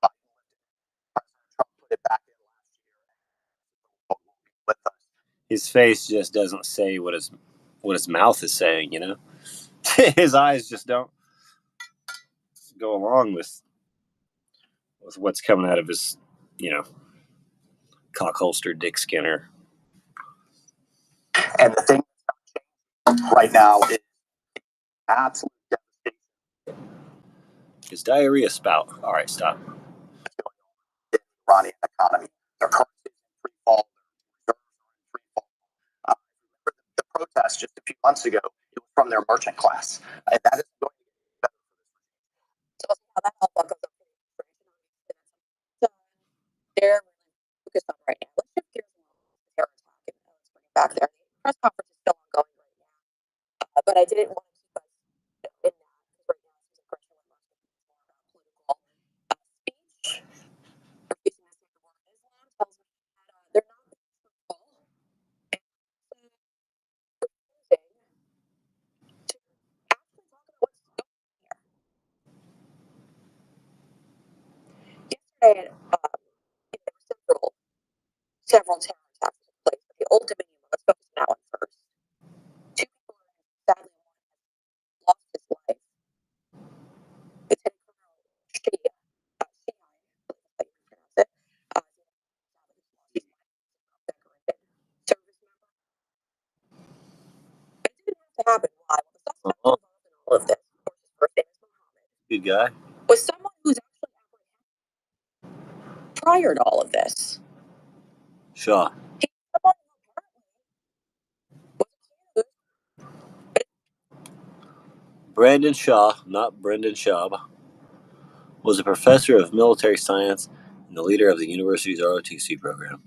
term. President Trump put it back in last year. With us. His face just doesn't say what his mouth is saying, His eyes just don't go along with what's coming out of his, cock holster dick skinner. And the thing that's not changing right now is absolute devastation. His diarrhea spout. All right, stop. The Iranian economy. Their currency is in free fall. Their reserves are in free fall. Remember the protest just a few months ago, it was from their merchant class. And that is going to get better for this regime. So we'll see how that all buckles up. So they're really focused on right now. Let's shift gears a little to the terror attack and let's bring it back there. The press conference is still ongoing right now, but I didn't want to keep us in that because right now this is a question with most people is more about political speech. Refusing to say the word Islam tells me that they're not being truthful and refusing to actually talk about what's going on here. Yesterday, there were several terror attacks took place, but the Old Dominion one, let's focus on that one first. Two people, sadly, one has lost his life. Lieutenant Colonel Shea, I believe that's how you pronounce it. Decorated service member. But it didn't have to happen. Why? Well, the suspect involved in all of this, of course, his first name is Muhammad, Good guy. was someone who's actually apprehended prior to all of this. Shaw. He's someone who apparently was accused. Brandon Shaw, not Brendan Schaub, was a professor of military science and the leader of the university's ROTC program.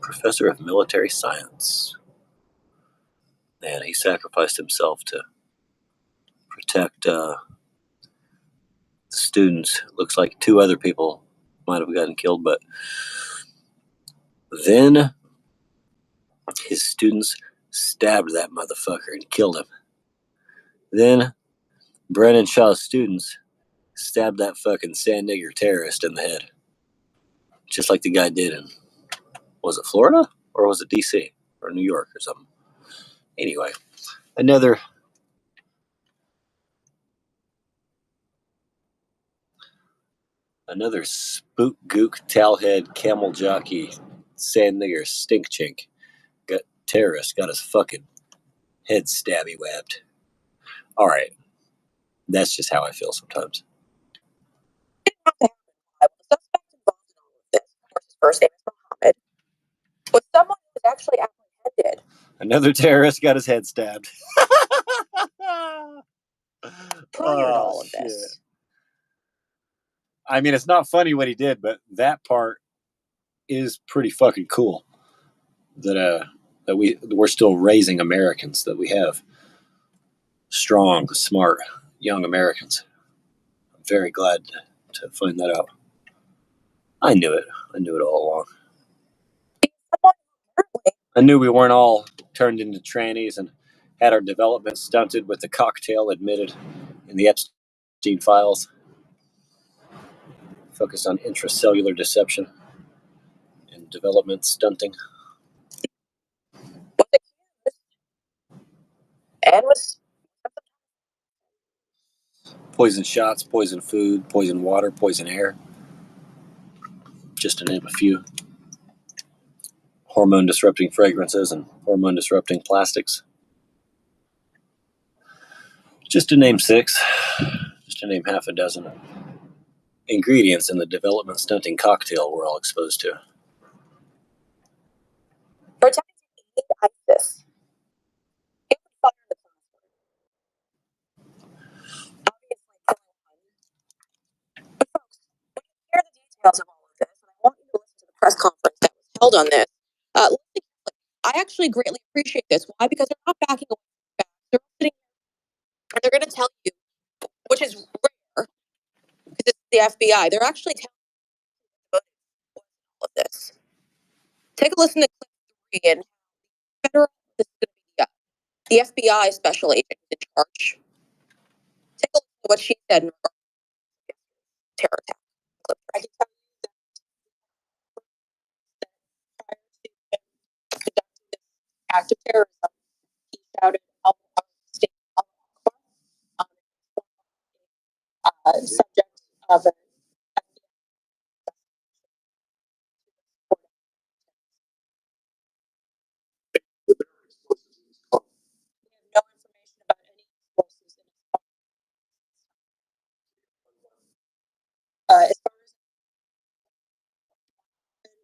Professor of military science. Man, he sacrificed himself to protect the students. Looks like two other people might have gotten killed, but then his students stabbed that motherfucker and killed him. Then Brennan Shaw's students stabbed that fucking sand nigger terrorist in the head. Just like the guy did in, was it Florida? Or was it DC? Or New York or something? Anyway, another spook gook towelhead camel jockey sand nigger stink chink got terrorist got his fucking head stabby wabbed. All right, that's just how I feel sometimes. The suspect involved in all of this, of course, his first name is Muhammad, was someone who was actually apprehended. Another terrorist got his head stabbed. Prior to all of this. I mean, it's not funny what he did, but that part is pretty fucking cool. That we're still raising Americans, that we have strong, smart, young Americans. I'm very glad to find that out. I knew it all along. I knew we weren't all turned into trannies and had our development stunted with the cocktail admitted in the Epstein gene files focused on intracellular deception and development stunting. And was Poison shots, poison food, poison water, poison air, just to name a few. Hormone disrupting fragrances and hormone disrupting plastics. Just to name 6, just to name half a dozen ingredients in the development stunting cocktail we're all exposed to. protecting ISIS. It would fire the password. Obviously, killing one. But folks, when you hear the details of all of this, and I want you to listen to the press conference that was held on this, listen carefully. I actually greatly appreciate this. Why? Because they're not backing away from facts. They're sitting and they're going to tell you, which is rare, because it's the FBI. They're actually telling you all of this. Take a listen to clip 3 and federal. This is going to be the FBI special agent in charge. Take a look at what she said in regards to terror attack. Clip 3. I can tell you that prior to him conducting this act of terrorism, he shouted Allah state subject of an no information about any explosives in his car. As far as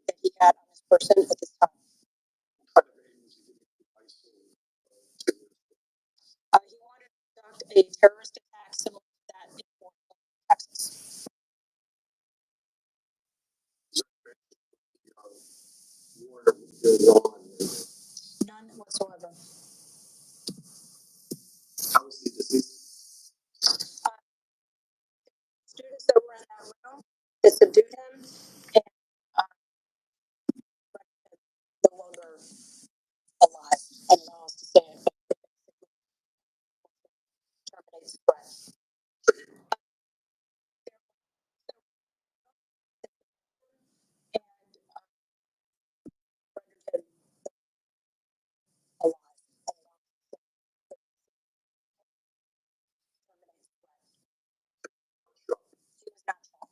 that he had on his person at this time. He wanted to conduct a terrorist attack similar to that in Fort Worth, Texas. None whatsoever. Students that were in that room that subdued him and no longer alive. I don't know how else to say it, but terminates the threat. And rendered him alive. Terminates the threat. He was not shot.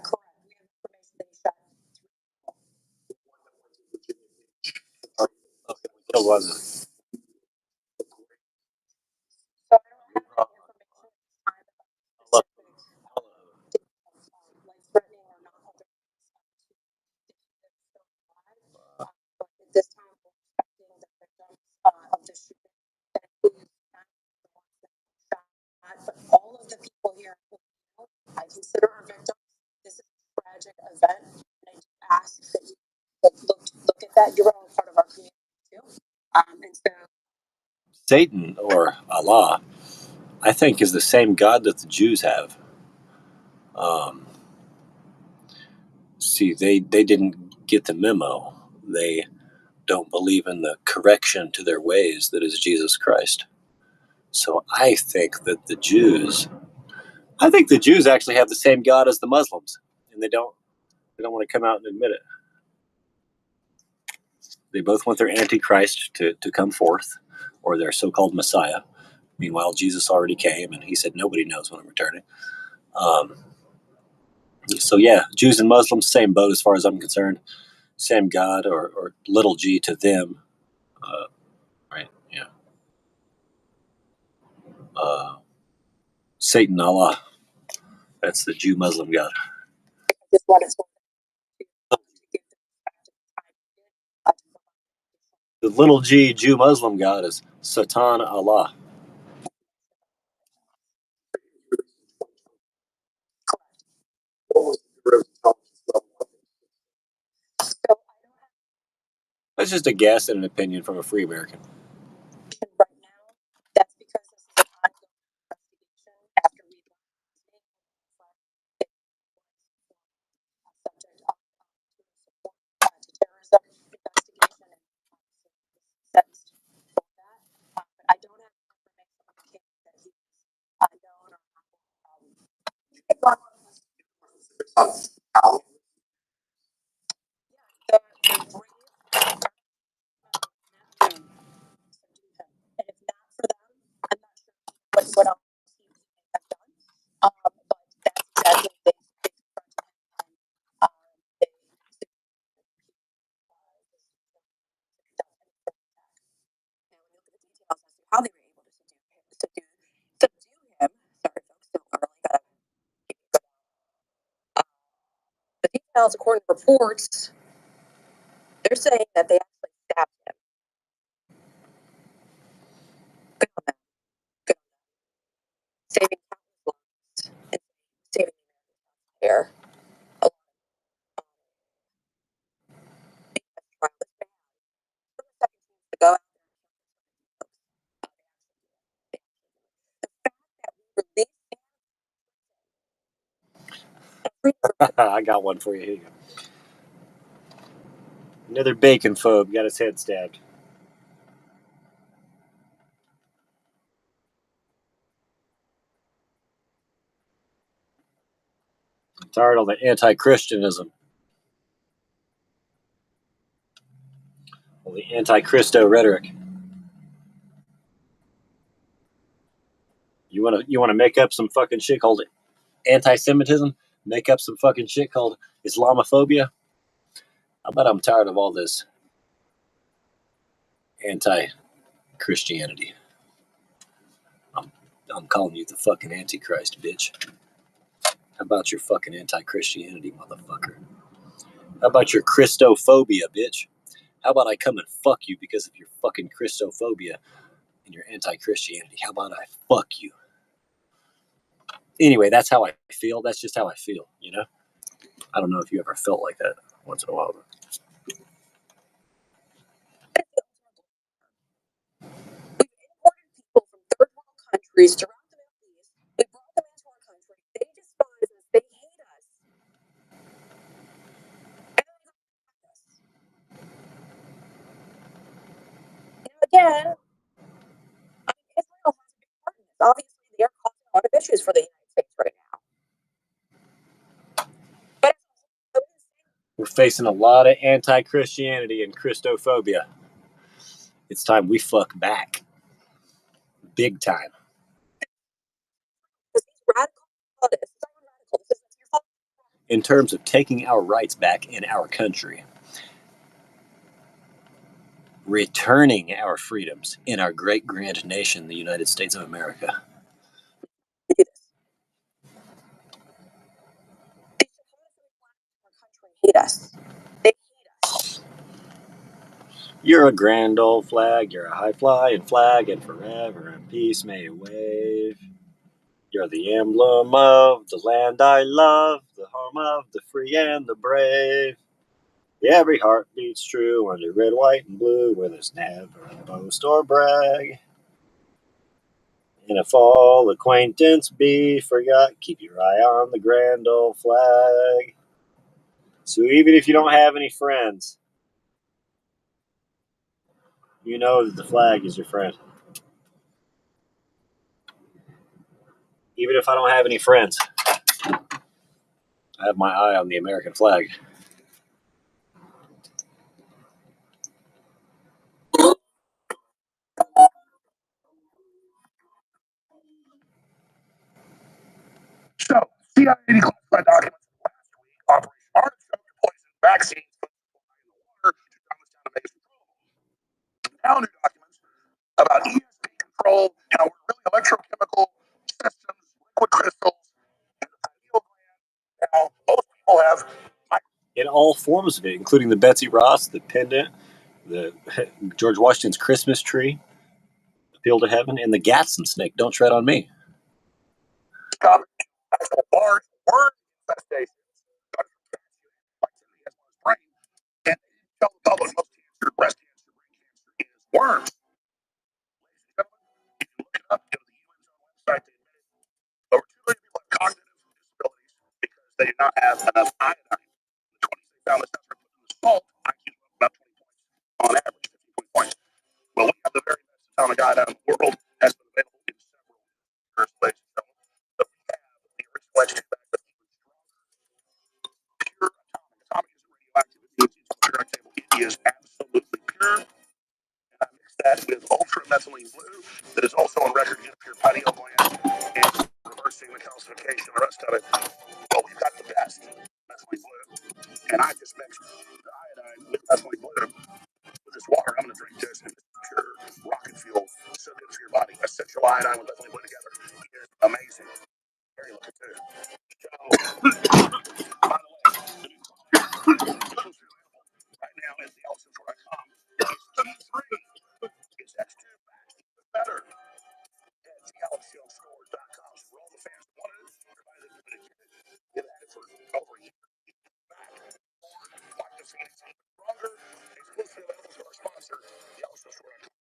Correct. We have information that he shot. Okay, we killed one. So I don't have that information at this time about specific life threatening or not other but at this time we're expecting the victims of the shooting that includes not the ones that were shot, but all of the people here in Filipino, I consider are victims. This is a tragic event, and I do ask that you look at that. You're all part of our community too. And so Satan, or Allah, I think is the same God that the Jews have. See, they didn't get the memo. They don't believe in the correction to their ways that is Jesus Christ. So I think that the Jews actually have the same God as the Muslims, and they don't want to come out and admit it. They both want their Antichrist to come forth, or their so-called Messiah. Meanwhile, Jesus already came, and he said, nobody knows when I'm returning. So yeah, Jews and Muslims, same boat as far as I'm concerned. Same God, or little g to them. Right, yeah. Satan, Allah. That's the Jew-Muslim God. just what it's to give the The little g Jew-Muslim God is Satan, Allah. so That's just a guess and an opinion from a free American. right now. That's because this is an ongoing investigation after we learned subject of support to terrorism investigation and sentenced for that. But I don't have information on the How? The brave Neptune. And if not for them, I'm not sure what else he may have done. But that's exactly what they confronted him. And they now, when you look at the details as to how they were able to subdue him. Sorry, folks, still early. Gotta keep it going. The details, according to reports, they're saying that they actually stabbed him. Good on them. Good on them. Saving countless lives and saving the American taxpayer. A lot of because trial is bad. For the second chance to go out there and kill this they actually do it. The fact that we release I got one for you. Here you go. Another bacon phobe got his head stabbed. I'm tired of all the anti-Christianism. All the anti-Christo rhetoric. You wanna make up some fucking shit called anti-Semitism? Make up some fucking shit called Islamophobia? I bet I'm tired of all this anti-Christianity. I'm calling you the fucking Antichrist, bitch. How about your fucking anti-Christianity, motherfucker? How about your Christophobia, bitch? How about I come and fuck you because of your fucking Christophobia and your anti-Christianity? How about I fuck you? Anyway, that's how I feel. That's just how I feel, you know? I don't know if you ever felt like that once in a while. imported people from third world countries throughout the Middle East. We brought them into our country. They despise us. They hate us. And then they attack us. Now, again, I mean, Israel has a big part in this. Obviously, they are causing a lot of issues for the United States right now. But We're facing a lot of anti-Christianity and Christophobia. It's time we fuck back. Big time. these radical this is radical. This is your fault. In terms of taking our rights back in our country, returning our freedoms in our great grand nation, the United States of America. Do this. These supposedly black in our country hate us. They hate us. You're a grand old flag, you're a high flying flag, and forever in peace may it wave. You're the emblem of the land I love, the home of the free and the brave. Every heart beats true under red, white, and blue, where there's never a boast or brag. And if all acquaintance be forgot, keep your eye on the grand old flag. So even if you don't have any friends, you know that the flag is your friend. Even if I don't have any friends, I have my eye on the American flag. So, CIA declassified documents last week. Operation Artichoke to poison vaccines put in the water to Thomastown to make it controllable. Now, new documents about ESP control, really electrochemical systems, liquid crystals, and the pineal gland. Now, most people have. In all forms of it, including the Betsy Ross, the pendant, the George Washington's Christmas tree, Appeal to Heaven, and the Gatson snake. Don't tread on me. Actual large worm infestations. Brain. And tell the public most cancer, breast cancer, brain cancer is worms. If you look it up, go to the UN's own website. They admit it. Over 2 million people have cognitive disabilities because they do not have enough iodine. The 20 they found this put in the salt, IQ about 20 points on average, 15 points. Well, we have the very best atomic iodine in the world, has been available in several years, ladies and gentlemen. But we have the original H2 bag and reversing the calcification, the rest of it. But we've got the best methylene blue. And I just mixed the iodine with methylene blue with this water. I'm going to drink this, and it's pure rocket fuel. So good for your body. Essential iodine with methylene blue together. It is amazing. Very looking too. So, by the way, right now at the Elsinore.com, it's T3. It's X2 better at thealexjonesstore.com. So for all the fans that wanted it, everybody that wanted it, get at it for over a year. Back. Like the Phoenix even stronger. Exclusively available to our sponsor, thealexjonesstore.com.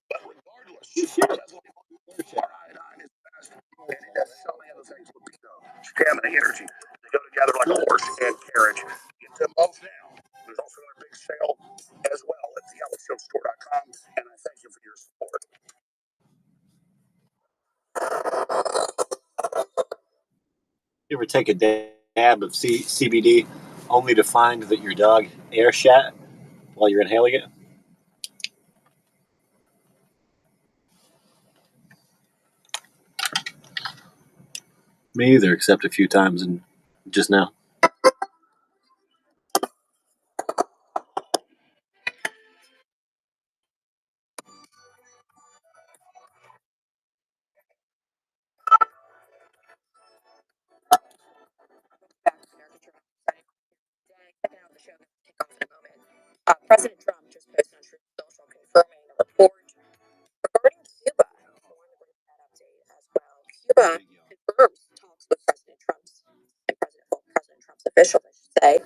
But regardless, our iodine is best, and it does so many other things. Libido, stamina, energy. They go together like a horse and carriage. Get them both now. There's also a big sale as well at thealexjonesstore.com, and I thank you for your support. You ever take a dab of CBD only to find that your dog air shat while you're inhaling it? Me either, except a few times and just now. President Trump just posted on Truth Social confirming a report regarding Cuba. I wanted to bring that update as well. Cuba confirms talks with President Trump's and President Trump's officials, I should say,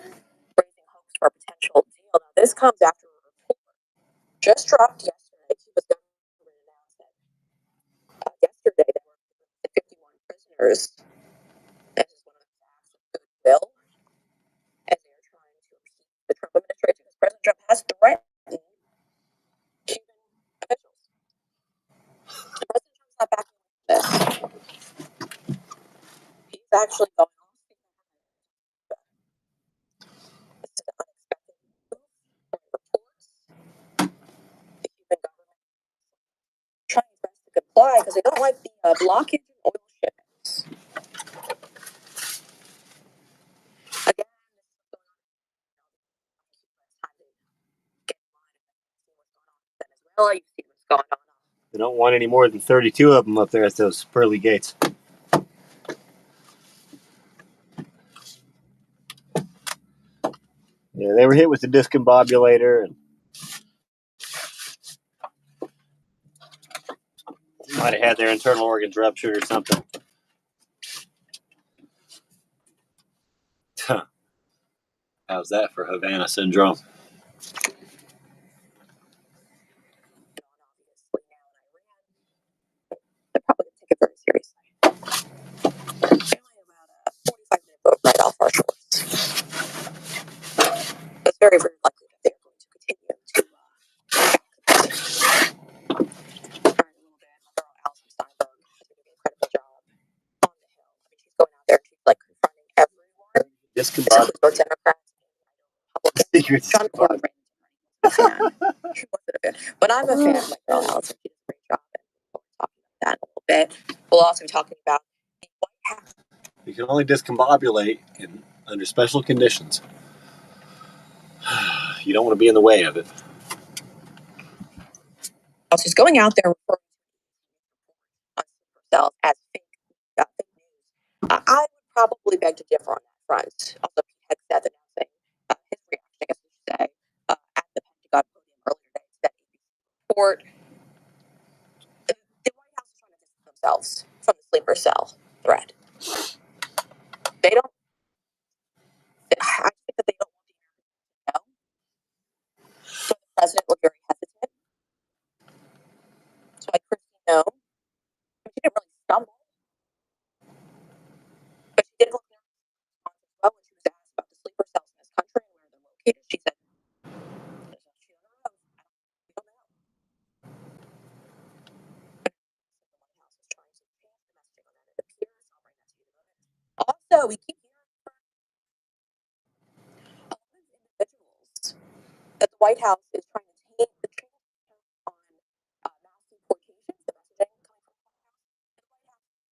raising hopes for a potential deal. Now, this comes after a report just dropped yesterday. Cuba's government announced that yesterday there were 51 prisoners. This is one of the acts of goodwill as they are trying to appease the Trump administration, because President Trump has threatened Cuban officials. President Trump's not backing this. He's actually going on. This is an unexpected move from reports. The Cuban government trying its best to comply because they don't like the blockage in oil shipments. Again, this is what's going on. Time to get in line and see what's going on with Venezuela. You see what's going on. They don't want any more than 32 of them up there at those pearly gates. Yeah, they were hit with the discombobulator and might have had their internal organs ruptured or something. How's that for Havana syndrome? Obviously, now in Iran, they're probably going to take it very seriously. It's only about a 45-minute boat ride off our shores. It's very, very likely that they're going to continue to try a little bit. My girl Alison Steinberg is doing an incredible job on the Hill. I mean, she's going out there and she's like confronting everyone. This includes both Democrats and Republicans. John Cornyn was a fan. She wasn't a fan. But I'm a fan of my girl Alison. She does a great job. And we'll talk about that in a little bit. We'll also be talking about the White House. You can only discombobulate under special conditions. You don't want to be in the way of it. She's going out there referring on sleeper cells as fake news. I would probably beg to differ on that front. Also, Pete Hegseth announcing his reaction, I guess we should say, at the Pentagon podium earlier today to that ABC report. The White House is trying to distance themselves from the sleeper cell threat. They don't. I think that they don't want the Americans to know. So the president was very hesitant. So I Christine know. She didn't really stumble, but she did look nervous as well when she was asked about the sleeper cells in this country and where they're located. She said, "There's no shit on the road. We don't know." The White House is trying to change the messaging on that. It appears. I'll bring that to you in a moment. Also, we keep hearing from a lot of individuals that the White House is trying to change the tone on mass deportations, the messaging coming from the White House.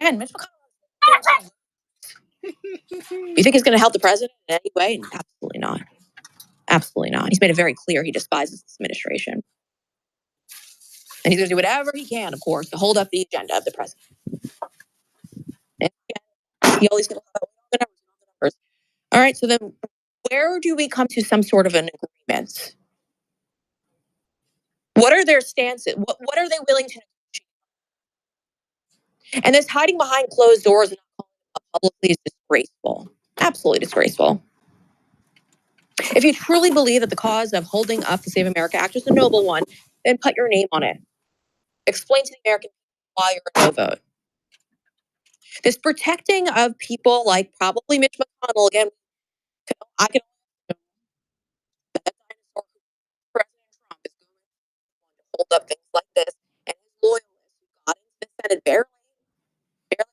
again, Mitch McConnell. You think he's going to help the president in any way? Absolutely not. Absolutely not. He's made it very clear he despises this administration. And he's going to do whatever he can, of course, to hold up the agenda of the president. And he always going to have the numbers. All right, so then where do we come to some sort of an agreement? What are their stances? What are they willing to negotiate? And this hiding behind closed doors and not calling it up publicly is disgraceful. Absolutely disgraceful. If you truly believe that the cause of holding up the Save America Act is a noble one, then put your name on it. Explain to the American people why you're a no vote. This protecting of people like probably Mitch McConnell, again, I can that dinosaur President Trump is going to hold up things like this, and his loyalists who got into the Senate barely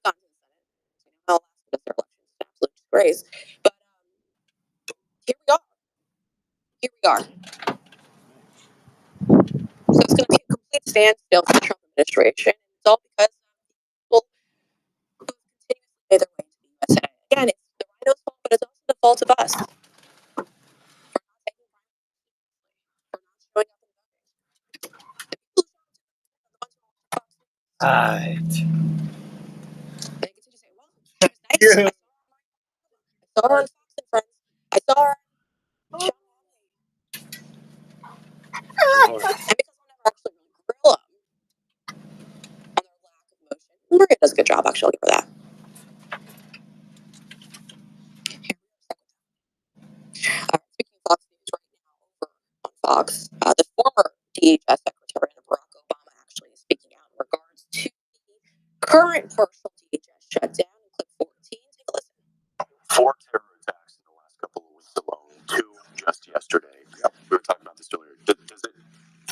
got into the Senate. So now their election is an absolute disgrace. But here we are. Here we are. So it's going to be a complete standstill for the Trump administration. It's all because people who continuously made their way to the USA. Again, it's the rhino's fault, but it's also the fault of us. Right. Yeah. I saw her on Fox and Friends. I saw her. And because I'll never actually grill them on their lack of motion. Maria does a good job, actually, for that. Speaking of Fox News right now over on Fox, the former DHS Secretary under Barack Obama actually is speaking out in regards to the current partial DHS shutdown. Clip 14. Take a listen. 4 terror attacks in the last couple of weeks alone. 2 just yesterday. Yep, we were talking about this earlier. Does it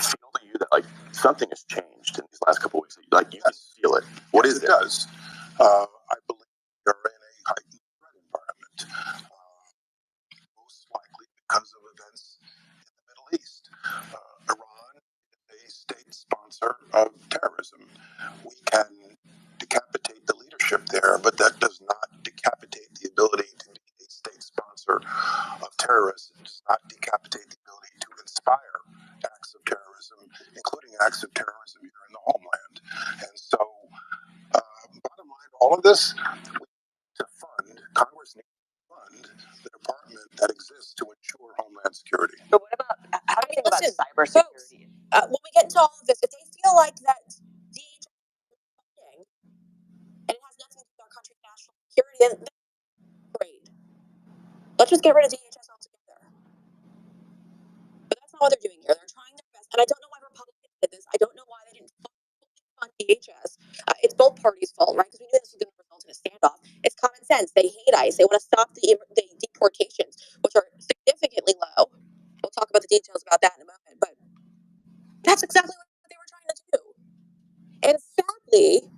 feel to you that like something has changed in these last couple of weeks? Like you can feel it. What is it? It does. I believe you're in a heightened threat environment. Most likely because of events in the Middle East. Iran is a state sponsor of terrorism. We can decapitate the leadership there, but that does not decapitate the ability to be a state sponsor of terrorism. It does not decapitate the ability to inspire acts of terrorism, including acts of terrorism here in the homeland. And so, bottom line, all of this, we need to fund, Congress needs to fund the department that exists to ensure homeland security. But what about, how do you think about cybersecurity? When we get into all of this, if they feel like that DHS is funding and it has nothing to do with our country's national security, then great. Let's just get rid of DHS altogether. But that's not what they're doing here. They're trying their best. And I don't know why Republicans did this. I don't know why they didn't fund DHS. It's both parties' fault, right? Because we knew this was going to result in a standoff. It's common sense. They hate ICE. They want to stop the deportations, which are significantly low. We'll talk about the details about that in a moment. But that's exactly what they were trying to do. And sadly,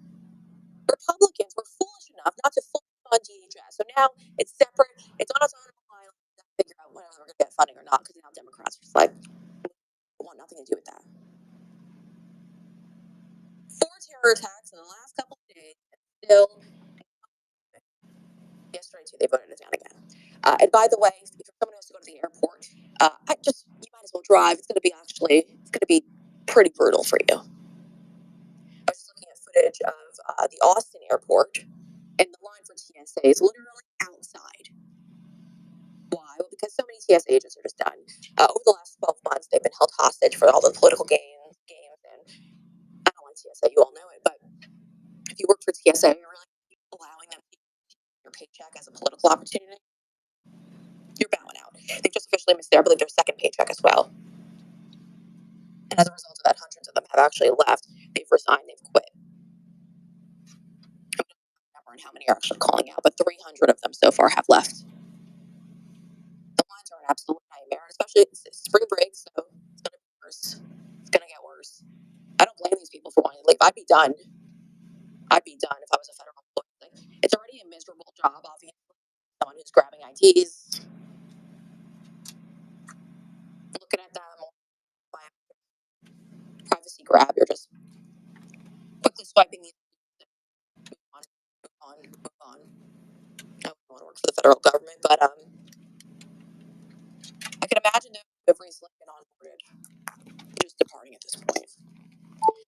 Republicans were foolish enough not to fully fund DHS. So now it's separate. It's on its own island. Figure out whether we're going to get funding or not, because now Democrats are just like, want nothing to do with that. 4 terror attacks in the last couple of days, and still yesterday too they voted it down again. And by the way, if someone has to go to the airport, you might as well drive. It's going to be pretty brutal for you. I was just looking at footage of the Austin airport, and the line for TSA is literally outside. Why? Well, because so many TSA agents are just done. Over the last 12 months, they've been held hostage for all the political games, and I don't like TSA, you all know it, but if you work for TSA, you're really allowing them to use your paycheck as a political opportunity. You're bowing out. They've just officially missed their second paycheck as well. And as a result of that, hundreds of them have actually left. They've resigned, they've quit. I don't remember how many are actually calling out, but 300 of them so far have left. The lines are an absolute nightmare, especially it's spring break, so it's going to be worse. It's going to get worse. I don't blame these people for wanting to leave. I'd be done if I was a federal employee. It's already a miserable job, obviously. Someone who's grabbing IDs, looking at them, privacy grab. You're just quickly swiping these. work for the federal government, but I can imagine them if recently been onboarded, just departing at this point.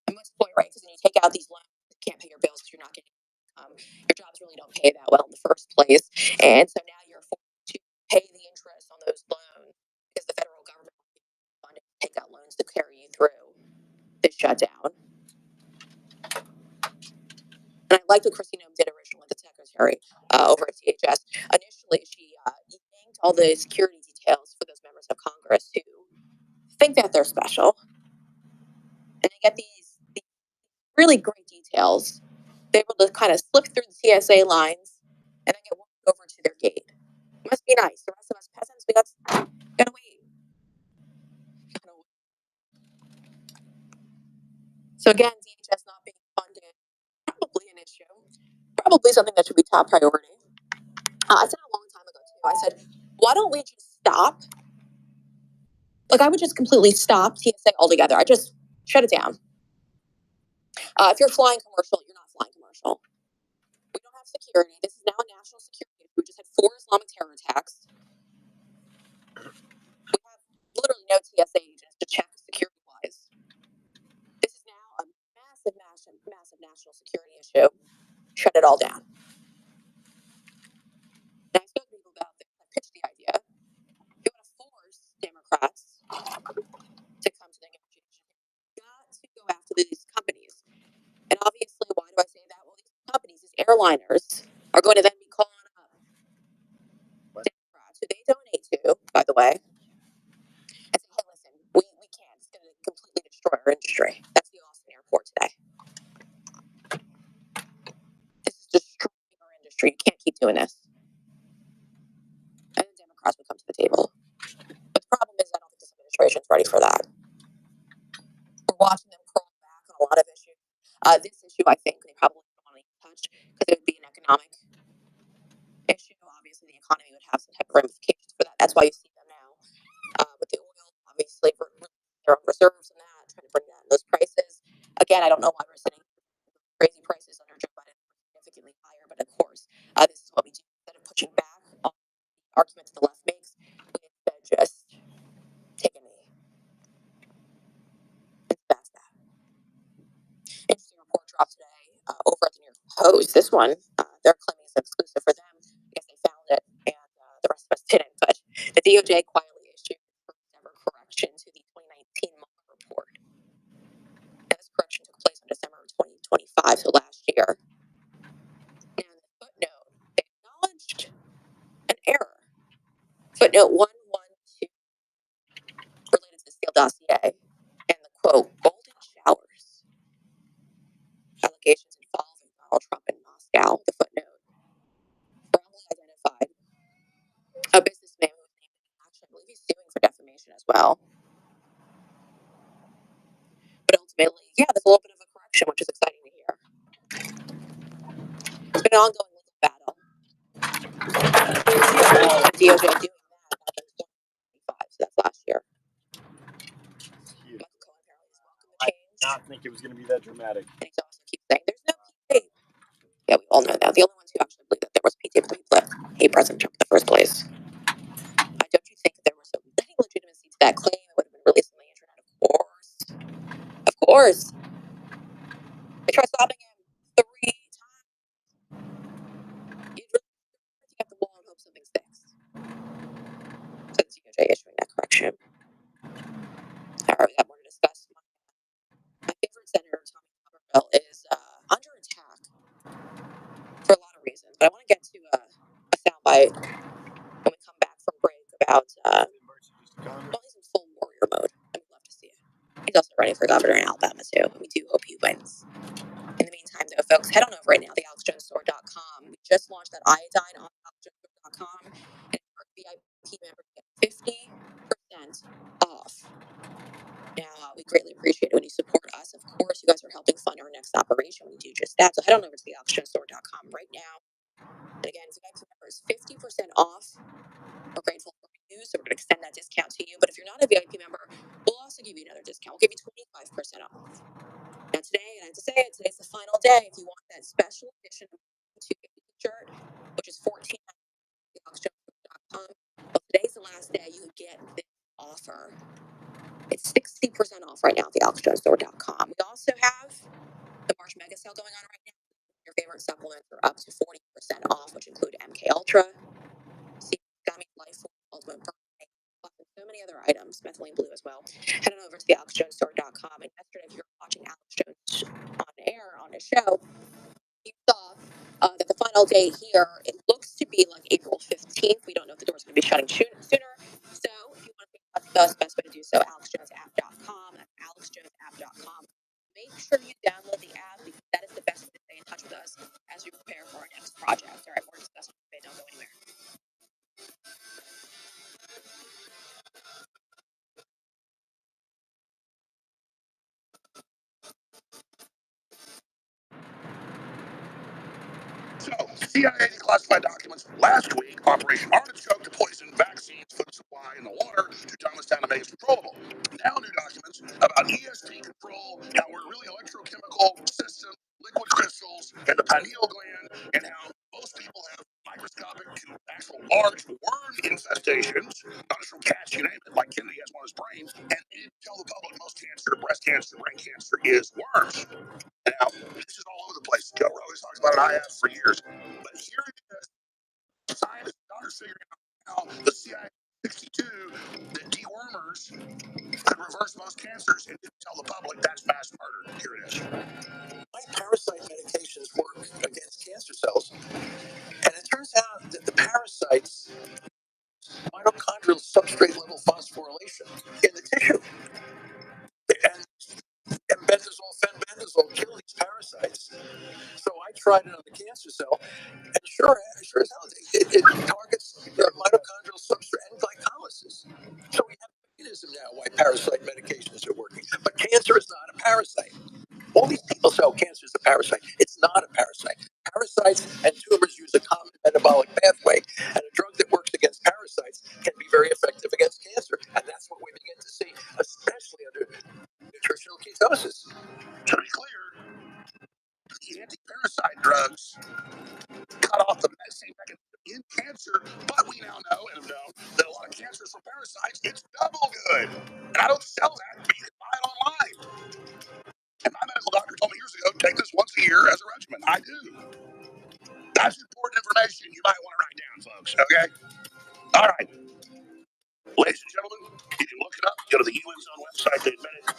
And what's the point, right? Because when you take out these loans, you can't pay your bills because you're not getting your jobs really don't pay that well in the first place, and so now you're forced to pay the interest on those loans because the federal government funded to take out loans to carry you through this shutdown. And I liked what Christina did originally, the secretary over at DHS. Initially, she yanked all the security details for those members of Congress who think that they're special, and they get these really great details. They're able to kind of slip through the TSA lines and then get walked over to their gate. It must be nice. The rest of us peasants, we gotta wait. So again, DHS not being funded, probably an issue. Probably something that should be top priority. I said it a long time ago too. I said, why don't we just stop? Like I would just completely stop TSA altogether. I just shut it down. If you're flying commercial, you're not flying commercial. We don't have security. This is now a national security. We just had 4 Islamic terror attacks. We have literally no TSA agents to check security wise. This is now a massive national security issue. Shut it all down. And I spoke to people about this. I pitched the idea. You want to force Democrats to come to the negotiation. You've got to go after these companies. And obviously, why do I say that? Well, these companies, these airliners, are going to then be calling up Democrats, who they donate to, by the way, and say, hey, listen, we can't. It's going to completely destroy our industry. That's the Austin airport today. This is destroying our industry. You can't keep doing this. And the Democrats would come to the table. But the problem is, I don't think this administration is ready for that. We're watching them crawl back on a lot of issues. This issue, I think, they probably don't want to touch because it would be an economic issue. Obviously, the economy would have some type of ramifications for that. That's why you see them now with the oil, obviously, for their own reserves and that, trying to bring down those prices. Again, I don't know why we're setting crazy prices under Joe Biden significantly higher, but of course, this is what we do. Instead of pushing back on the arguments the left makes, we instead just take a knee. And that's that. Interesting report dropped today over at the New York Post. This one, they're claiming it's exclusive for them. I guess they found it, and the rest of us didn't. But the DOJ quietly issued the first ever correction to the 2019 Mueller report. And this correction took place on December of 2025, so last year. And the footnote acknowledged an error. Footnote 112 related to the Steele dossier and the quote, golden showers allegations involving Donald Trump in Moscow. The footnote wrongly identified a businessman who was named in action. I believe he's suing for defamation as well. But ultimately, yeah, there's a little bit of a correction, which is exciting to hear. It's been an ongoing legal battle. The DOJ doing that back in 2025, so that's last year. Michael Cohen apparently is welcome to change. I did not think it was going to be that dramatic. And he also keeps saying there's no P tape. Yeah, we all know that. The only ones who actually believe that there was P tape are the people that hate President Trump in the first place. Don't you think that there was any legitimacy to that claim? It would have been released on the internet, of course. Of course. They tried stopping him 3 times. You'd really get the wall and hope something sticks. So the DOJ issuing that correction. All right, we got more to discuss. My favorite senator, Tommy Tuberville, is under attack for a lot of reasons. But I want to get to a soundbite when we come back from break about well, he's in full warrior mode. I would love to see it. He's also running for governor in Alabama too. We do hope he wins. In the meantime, though, folks, head on over right now to AlexJonesStore.com. We just launched that iodine on AlexJonesStore.com, and if you're a VIP member, you get 50% off. Now, we greatly appreciate it when you support us. Of course, you guys are helping fund our next operation. We do just that. So head on over to the AlexJonesStore.com right now. And again, VIP members, 50% off. We're grateful for you, so we're going to extend that discount to you. But if you're not a VIP member, we'll also give you another discount. We'll give you 25% off. Now today, and I have to say it, today's the final day. If you want that special edition 250 shirt, which is $14.99, offer. It's 60% off right now at the AlexJonesStore.com. We also have the March Mega Sale going on right now. Your favorite supplements are up to 40% off, which include MK Ultra, Gummy Life Force, Ultimate Birthday, and so many other items, methylene blue as well. Head on over to the AlexJonesStore.com. And yesterday, if you're watching Alex Jones on air on his show, you saw that the final day here, it looks to be like April 15th. We don't know if the door's going to be shutting sooner. So if you want to be in touch with us, best way to do so, AlexJonesApp.com. That's AlexJonesApp.com. Make sure you download the app because that is the best way to stay in touch with us as we prepare for our next project. All right, more discussion today. Don't go anywhere. So, CIA declassified documents last week. Operation Artichoke to poison vaccines, food supply, and the water to dumb us down to make us controllable. Now, new documents about ESP control, how we're really electrochemical systems, liquid crystals, and the pineal gland, and how most people have microscopic to actual large worm infestations, not just from cats, you name it, like Kennedy has one in his brain, and they tell the public most cancer, breast cancer, brain cancer is worms. Now, this is all over the place. Joe always talks about it. I have for years. But here it is. Scientists and doctors figuring out how the CIA 62 that dewormers could reverse most cancers and didn't tell the public that's mass murder. Here it is. Why parasite medications work against cancer cells. And it turns out that the parasites mitochondrial substrate level phosphorylation in the tissue. And fenbendazole kill these parasites. So I tried it on the cancer cell, and sure as hell, it targets the mitochondrial substrate and glycolysis. So we have a mechanism now why parasite medications are working. But cancer is not a parasite. All these people say, oh, cancer is a parasite. It's not a parasite. Parasites and tumors use a common metabolic pathway, and a drug that works against parasites can be very effective against cancer. And that's what we begin to see, especially under nutritional ketosis. To be clear, the anti-parasite drugs cut off the same mechanism in cancer, but we now know and have known that a lot of cancers from parasites, it's double good. And I don't sell that, but you can buy it online. And my medical doctor told me years ago, take this once a year as a regimen. I do. That's important information you might want to write down, folks, okay? All right. Ladies and gentlemen, you can look it up. Go to the UN Zone website. They admit it.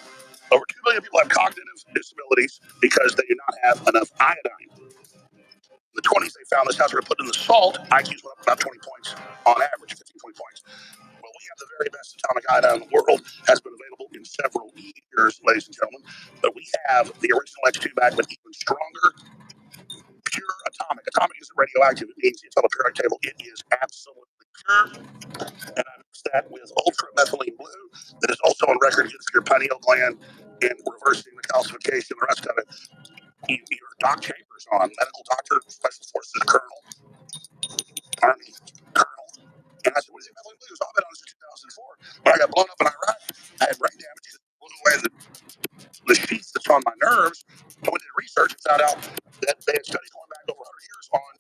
Over 2 million people have cognitive disabilities because they do not have enough iodine. In the 20s, they found this after put in the salt, IQs went up about 20 points on average, 15, 20 points. Well, we have the very best atomic iodine in the world, has been available in several years, ladies and gentlemen. But we have the original X2 back, but even stronger, pure atomic. Atomic isn't radioactive, it means it's on the periodic table. It is absolutely pure. And I mix that with ultra methylene blue, that is also on record good for your pineal gland and reversing the calcification, the rest of it. Your Doc Chambers on, medical doctor, special forces colonel, Army colonel. And I said, what is it, methylene blue? I've been on this since 2004. When I got blown up in Iraq, I had brain damage. It blew away the sheath that's on my nerves. I went to research and found out that they had studies going back over 100 years on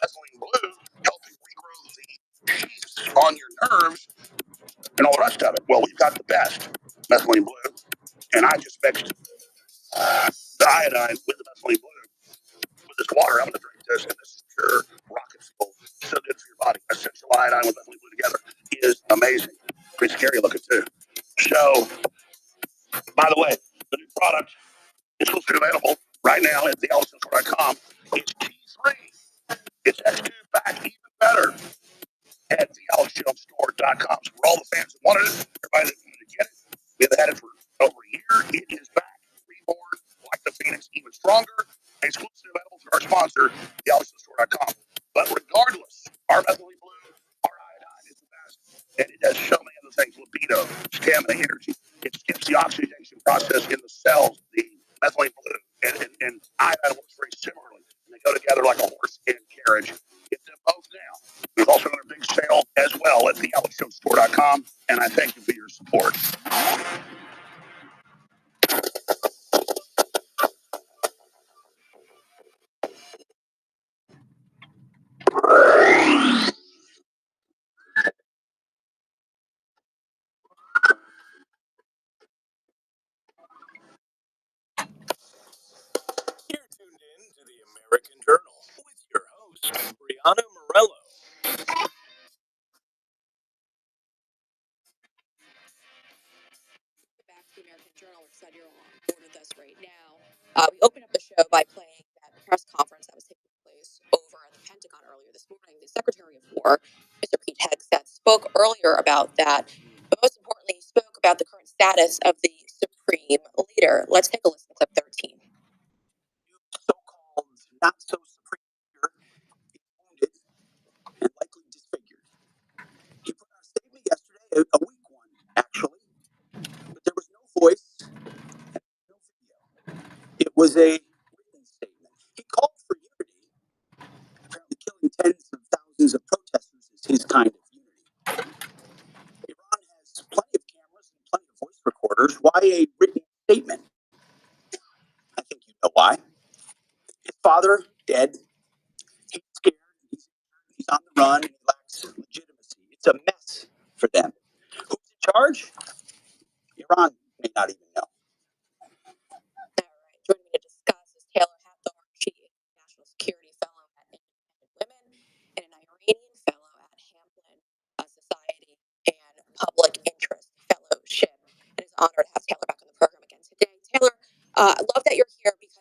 methylene blue, helping regrow the sheaths on your nerves and all the rest of it. Well, we've got the best methylene blue, and I just mixed the iodine with the methylene blue. With this water, I'm going to drink this, and this is pure rocket fuel. So good for your body. Essential iodine with methylene blue together is amazing. Pretty scary looking too. So, by the way, the new product is supposed to be available right now at thealexjonesstore.com. It's T3. It's X2 back even better at thealexjonesstore.com. So for all the fans that wanted it, everybody that wanted to get it, we have had it for over a year. It is back, reborn, like the Phoenix, even stronger. Exclusively available through our sponsor, thealexjonesstore.com. But regardless, our methylene blue, our iodine is the best. And it does so many other things: libido, stamina, energy. It skips the oxidation process in the cells, the methylene blue. And iodine works very similarly. And they go together like a horse and carriage. Get them both now. There's also another big sale as well at thealexjonesstore.com. And I thank you for your support. Back to the American Journal, which said you're on board with us right now. We opened up the show by playing that press conference that was taking place over at the Pentagon earlier this morning. The Secretary of War, Mr. Pete Hegseth, spoke earlier about that, but most importantly, he spoke about the current status of the Supreme Leader. Let's take a listen to clip 13. So-called not so supreme leader is wounded and likely disfigured. He put out a statement yesterday, a weak one actually, but there was no voice and no video. It was a written statement. He called for unity. Apparently, killing tens of thousands of protesters is his kind of unity. Iran has plenty of cameras and plenty of voice recorders. Why a written statement? I think you know why. His father dead. He's scared. He's on the run. And he lacks legitimacy. It's a mess for them. Who's in charge? Iran may not even know. All right, joining me to discuss is Taylor Hathor. She is a National Security Fellow at Independent Women and an Iranian Fellow at Hamblin Society and Public Interest Fellowship. And it's an honor to have Taylor back on the program again today. Taylor, I love that you're here because,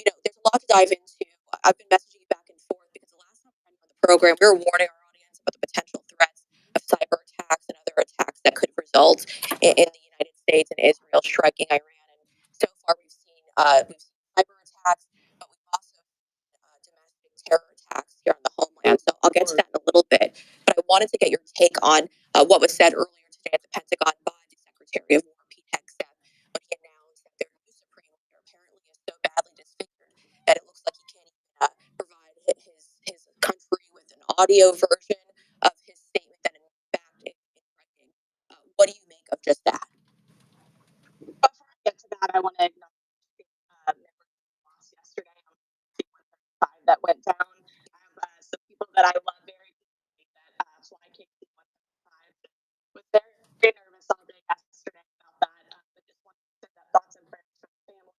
there's a lot to dive into. I've been messaging you back and forth because the last time you were on the program, we were warning our audience about the potential threats of cyber attacks and other attacks that could result in the United States and Israel striking Iran. And so far, we've seen cyber attacks, but we've also domestic terror attacks here on the homeland. So I'll get to that in a little bit. But I wanted to get your take on what was said earlier today at the Pentagon by the Secretary of War, Pete Hegseth, when he announced that their new Supreme Leader apparently is so badly disfigured that it looks like he can't even provide his country with an audio version of his statement that in fact is in writing. What do you make of just that? Before I get to that, I want to acknowledge the members of the loss yesterday on C-135 that went down. I have some people that I love very deeply that fly KC-135. Was very, very nervous all day yesterday about that, but just wanted to send up thoughts and prayers for the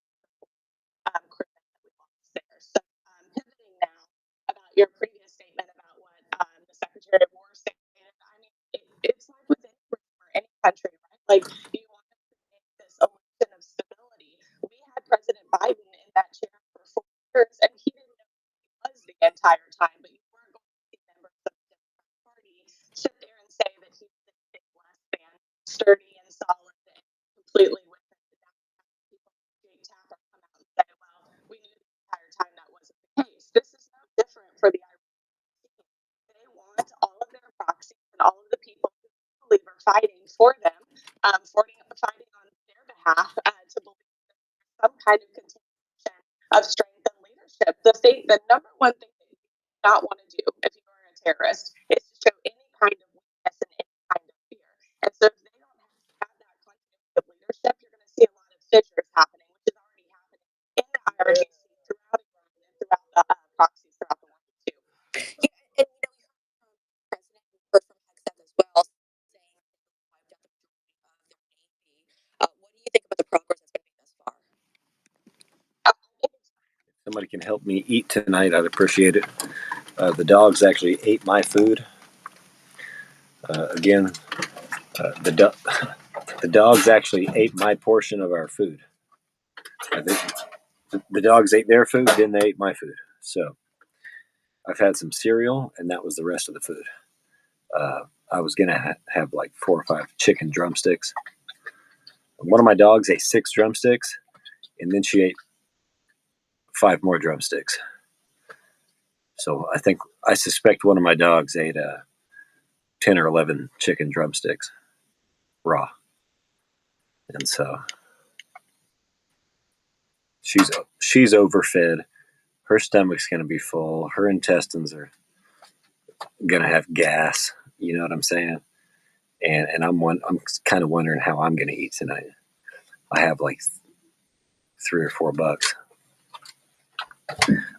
family crew that we lost there. So pivoting now about your previous statement about what the Secretary of War stated, I mean, it's like with any country, right? Like you want to create this illusion of stability. We had President Biden in that chair for 4 years, and he didn't know who he was the entire time. But you weren't going to see members of the Democratic Party sit there and say that he was anything less than sturdy and solid and completely with it. People like Jake Tapper come out and say, "Well, we knew the entire time that wasn't the case." This is no different for the Iranian team. They want all of their proxies and all of the people who believe are fighting for them, fighting on their behalf, to believe that there's some kind of continuation of strength and leadership. The number one thing that you do not want to do if you are a terrorist is to show any kind of weakness and any kind of fear. And so if they don't have that continuity of leadership, you're going to see a lot of fissures happening, which is already happening in the IRGC throughout Iran and throughout the proxies throughout the world too. Yeah, and President heard from Hegseth as well, saying that they wiped out the majority of their navy. What do you think about the progress that's been made thus far? Somebody can help me eat tonight, I'd appreciate it. The dogs actually ate my food. Again, the dogs actually ate my portion of our food. The dogs ate their food, then they ate my food. So I've had some cereal, and that was the rest of the food. I was going to have like 4 or 5 chicken drumsticks. One of my dogs ate 6 drumsticks, and then she ate 5 more drumsticks. So I suspect one of my dogs ate 10 or 11 chicken drumsticks raw. And so she's overfed. Her stomach's going to be full. Her intestines are going to have gas. You know what I'm saying? And I'm kind of wondering how I'm going to eat tonight. I have like $3 or $4.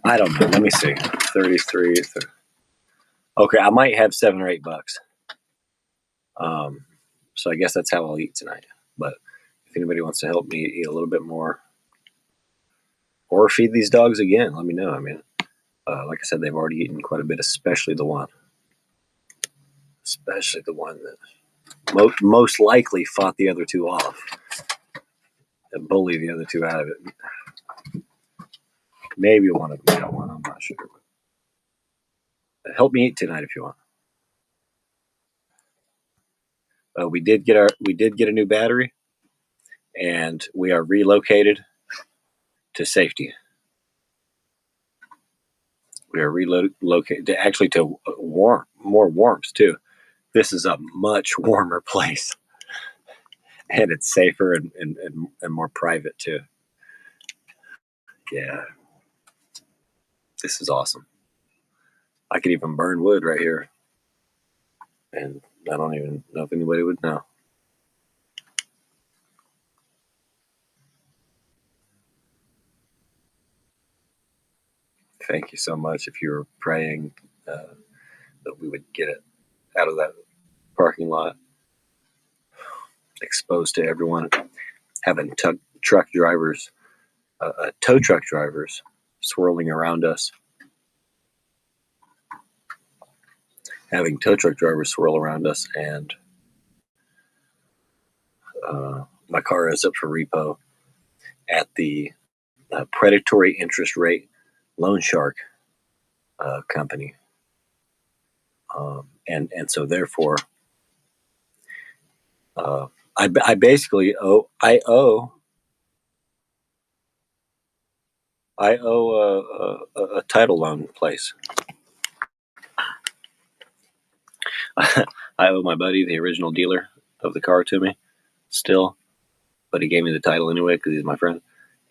I don't know. Let me see. 33. Okay, I might have $7 or $8. So I guess that's how I'll eat tonight. But if anybody wants to help me eat a little bit more, or feed these dogs again, let me know. I mean, like I said, they've already eaten quite a bit, especially the one. especially the one that most likely fought the other two off and bullied the other two out of it. Maybe one of them got one. I'm not sure. Help me eat tonight if you want. We did get a new battery, and we are relocated to safety. We are relocated actually to more warmth too. This is a much warmer place, and it's safer and more private too. Yeah, this is awesome. I could even burn wood right here, and I don't even know if anybody would know. Thank you so much if you were praying that we would get it out of that parking lot, exposed to everyone, having truck drivers, tow truck drivers swirling around us, having tow truck drivers swirl around us, and my car is up for repo at the predatory interest rate loan shark company. And so therefore, I basically owe a title loan place. I owe my buddy, the original dealer of the car, to me still, but he gave me the title anyway because he's my friend.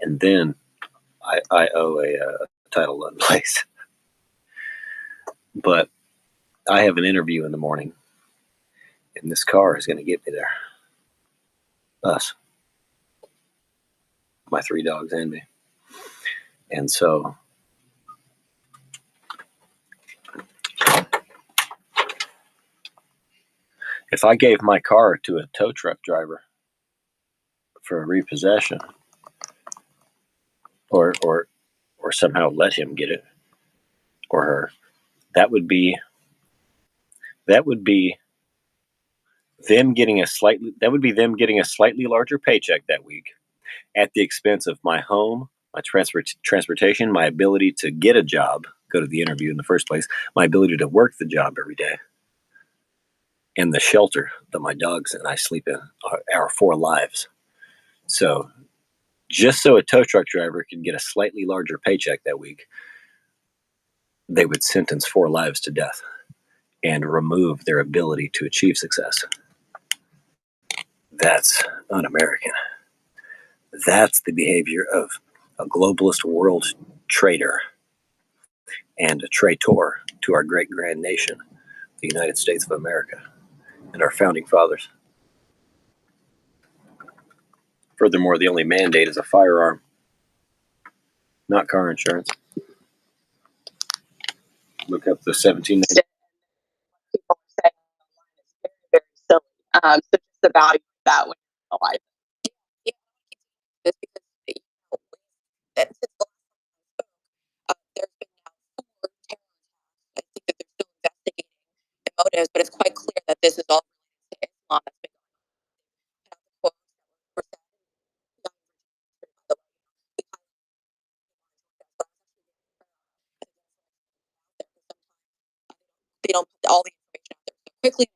And then I owe a title loan place. But I have an interview in the morning, and this car is going to get me there. Us, my 3 dogs, and me. And so if I gave my car to a tow truck driver for a repossession, or somehow let him get it, or her, that would be them getting a slightly larger paycheck that week at the expense of my home, my transportation, my ability to get a job, go to the interview in the first place, my ability to work the job every day, and the shelter that my dogs and I sleep in, our 4 lives. So just so a tow truck driver could get a slightly larger paycheck that week, they would sentence 4 lives to death and remove their ability to achieve success. That's un-American. That's the behavior of a globalist world trader and a traitor to our great grand nation, the United States of America, and our founding fathers. Furthermore, the only mandate is a firearm, not car insurance. Look up the 1790. People are saying online is very, very silly. So just the value of that when you're alive. Yeah, this because that since the last time there's been now 4 terror attacks. I think that they're still investigating the motives, but it's quite clear that this is all related to Islam that's been going on. The quotes that were said, they don't put all the information out there so quickly.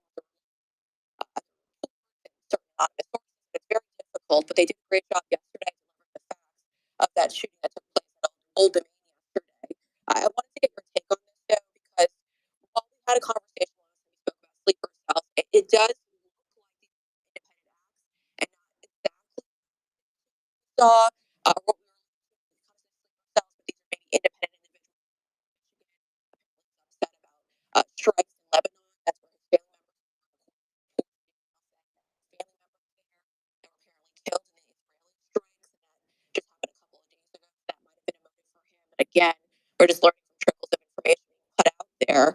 Certain anonymous sources, it's very difficult, but they did a great job yesterday delivering the facts of that shooting that took place at Old Dominion yesterday. I wanted to get your take on this though, because while we had a conversation when we spoke about sleeper cells, it does look like these independent acts and not exactly saw what we were looking at when it comes to sleeper cells, but these are maybe independent individuals. Upset about strikes in Lebanon. That's where his family members killed in the Israeli strikes, and that just happened a couple of days ago. That might have been a motive for him. And again, we're just learning from trickles of information being put out there.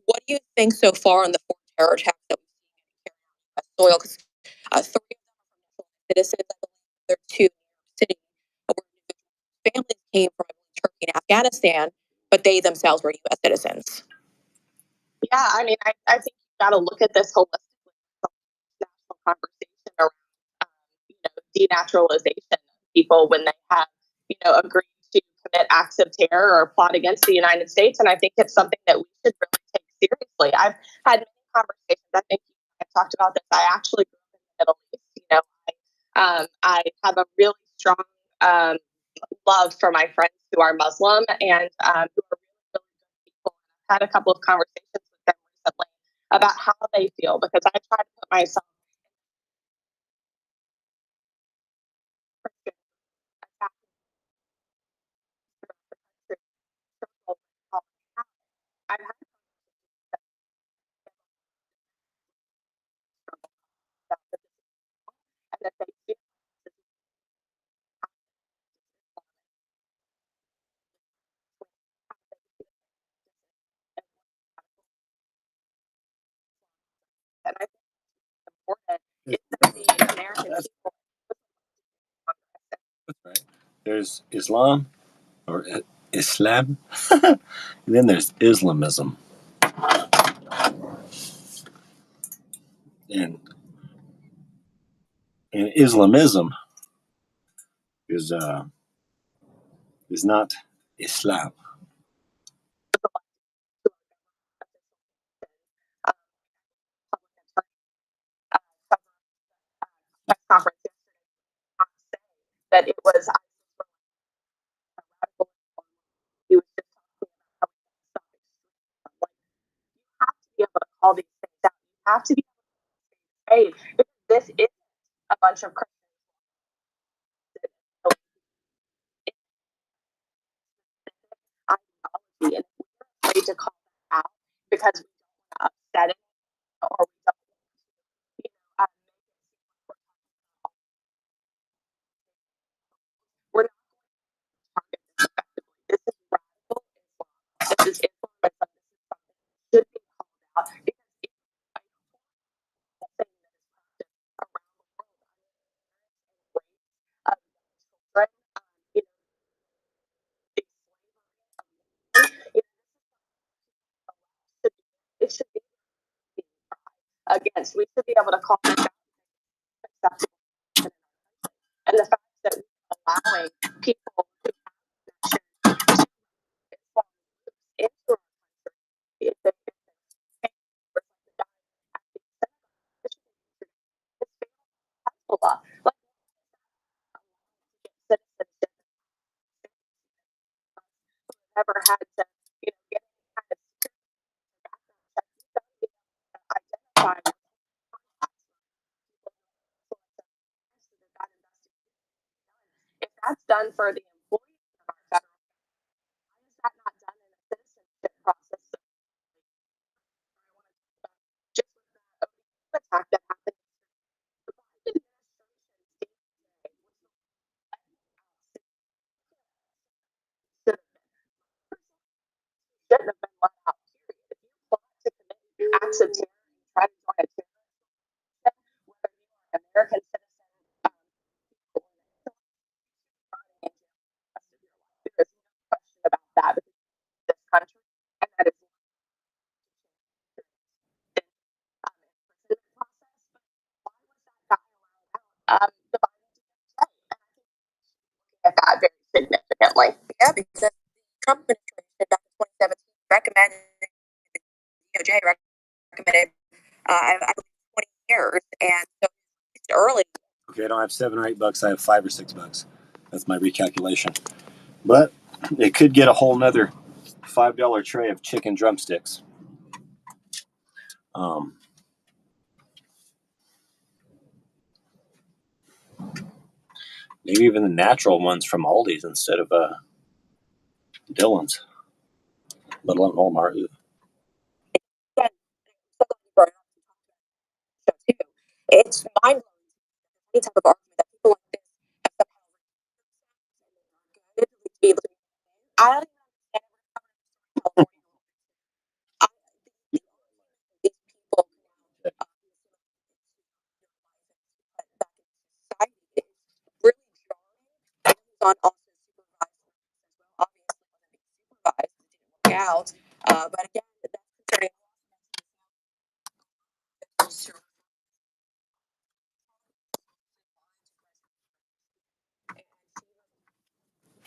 What do you think so far on the 4 terror attacks that we've seen carried on U.S. soil? Because 3 of them are from national citizens, I believe. There are 2 in New York City, where families came from, I believe, Turkey and Afghanistan, but they themselves were U.S. citizens. Yeah, I mean, I think got to look at this holistically. National conversation around, denaturalization of people when they have, agreed to commit acts of terror or plot against the United States. And I think it's something that we should really take seriously. I've had many conversations. I think I talked about this. I actually grew up in the Middle East. I have a really strong love for my friends who are Muslim and who are really, really good people. I've had a couple of conversations with them recently about how they feel because I try to put myself in I've had and that they feel and I think it's important is that the American people. That's right. There's Islam or Islam, and then there's Islamism. And Islamism is not Islam. Press conference yesterday that it was radical. He was just talking about how you have to be able to call these things out. You have to be able to say, hey, this is a bunch of Christians ideology, and we're afraid to call that out because we don't want to upset it or we don't, we're not targeting this effectively. This is radical Islam. This is Islamism. This is something that should be called out because it's a thing that is practiced around the world. Of children, you know, it should be against. We should be able to call this out acceptable. And the fact that we're allowing people who have connection to into our country, if they like citizenship never had to, get any kind of background check. You don't identify if that's done for the employees of our federal, why is that not done in a citizenship process? So just with the attack that happened, the Biden administration shouldn't have been let out. Period. If you want to commit acts of terror and try to join a terrorist, whether you are an American citizen, there is no question about that. Because this country, and that is process. Why was that guy allowed out? The Biden at that very significantly. Yeah, because the Trump administration back in 2017 recommended the DOJ recommended I believe 20 years, and so it's early. Okay, I don't have $7 or $8. I have $5 or $6. That's my recalculation. But it could get a whole nother $5 tray of chicken drumsticks. Maybe even the natural ones from Aldi's instead of Dillon's, let alone Walmart. It's mind blowing. Any type of argument that people like this have somehow good to be able to. I don't even understand these people really on also supervised as well. Obviously, wasn't being supervised, it didn't work out. But again, that's concerning.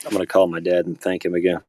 I'm going to call my dad and thank him again.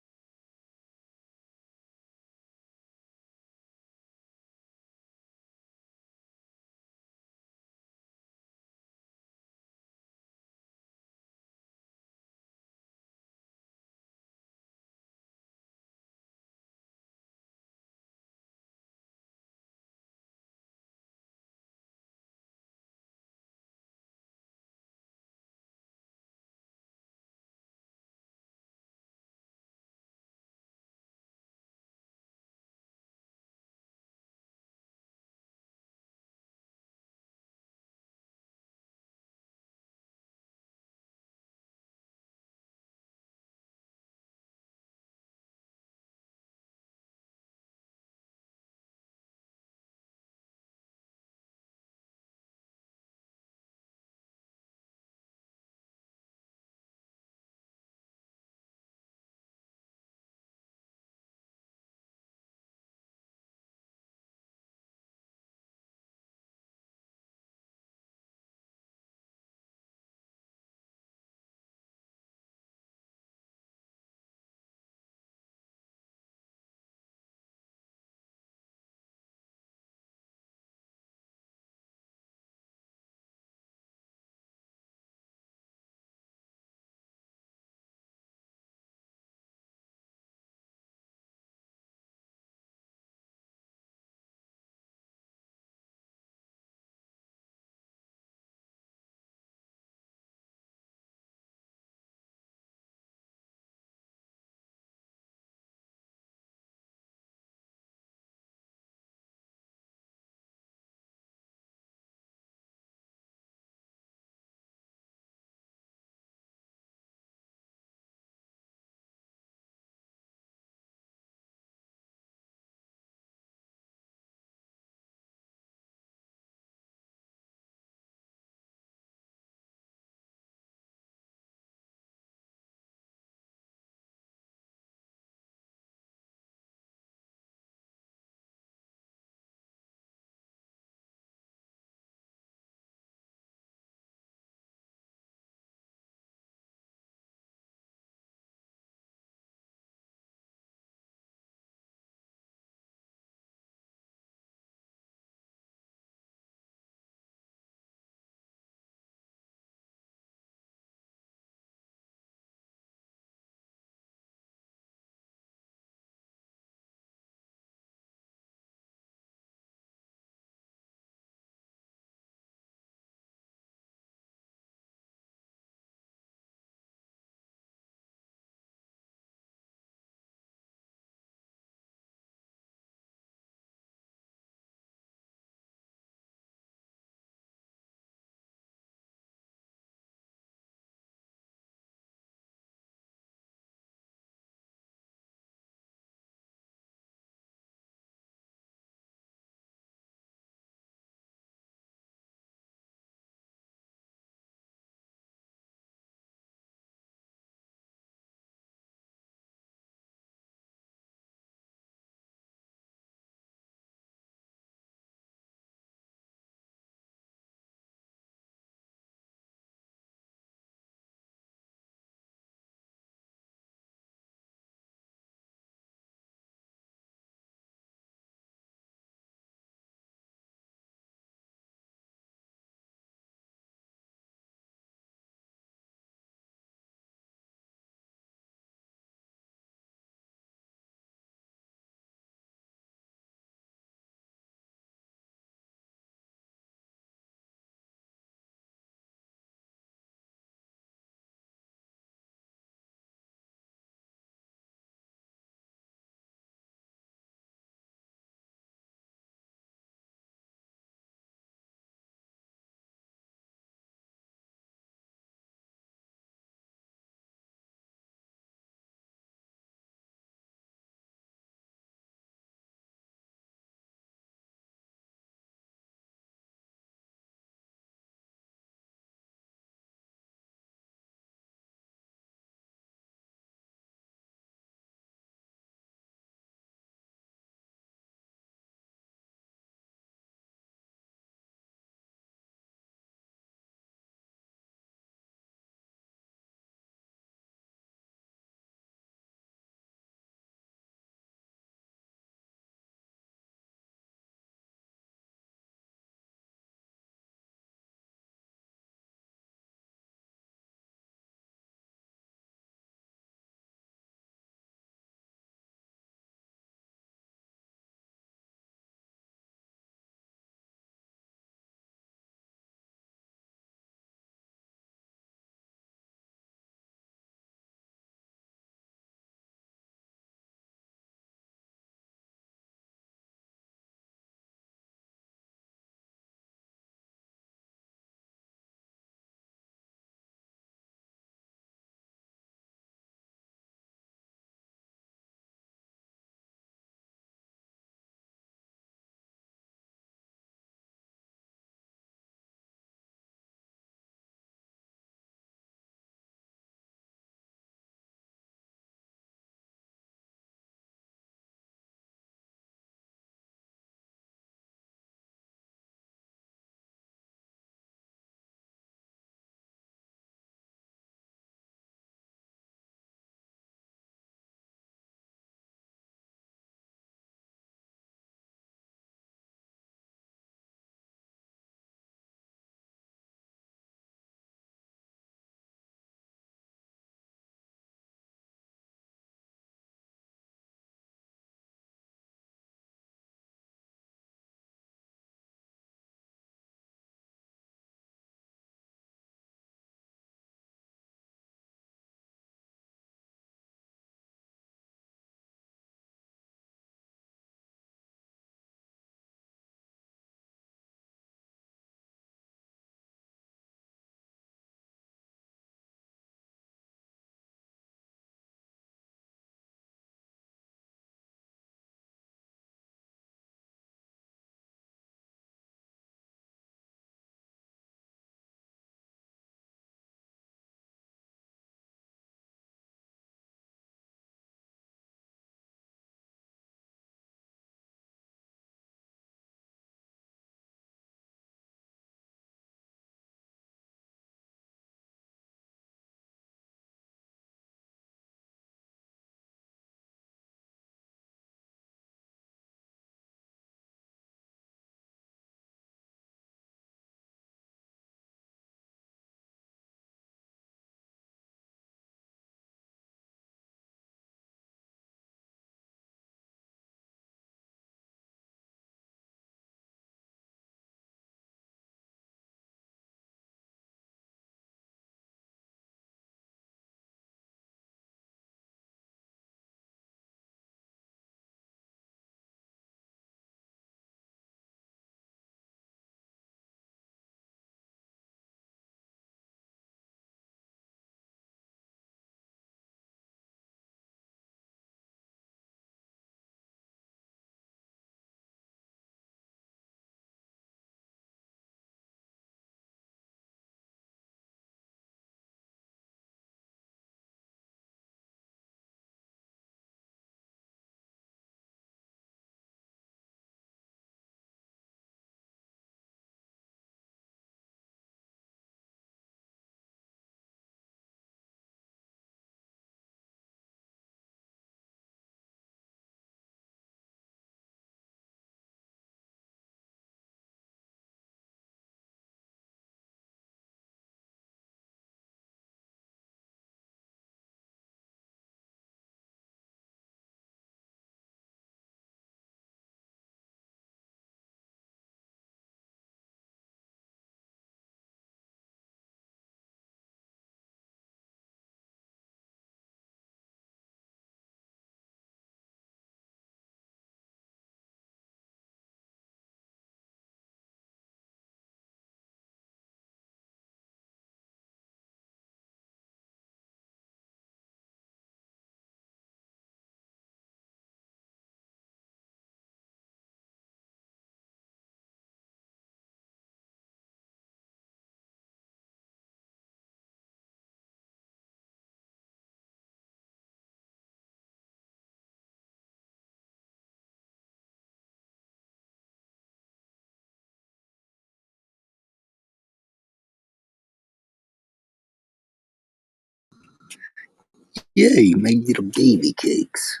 Yay, my little baby cakes.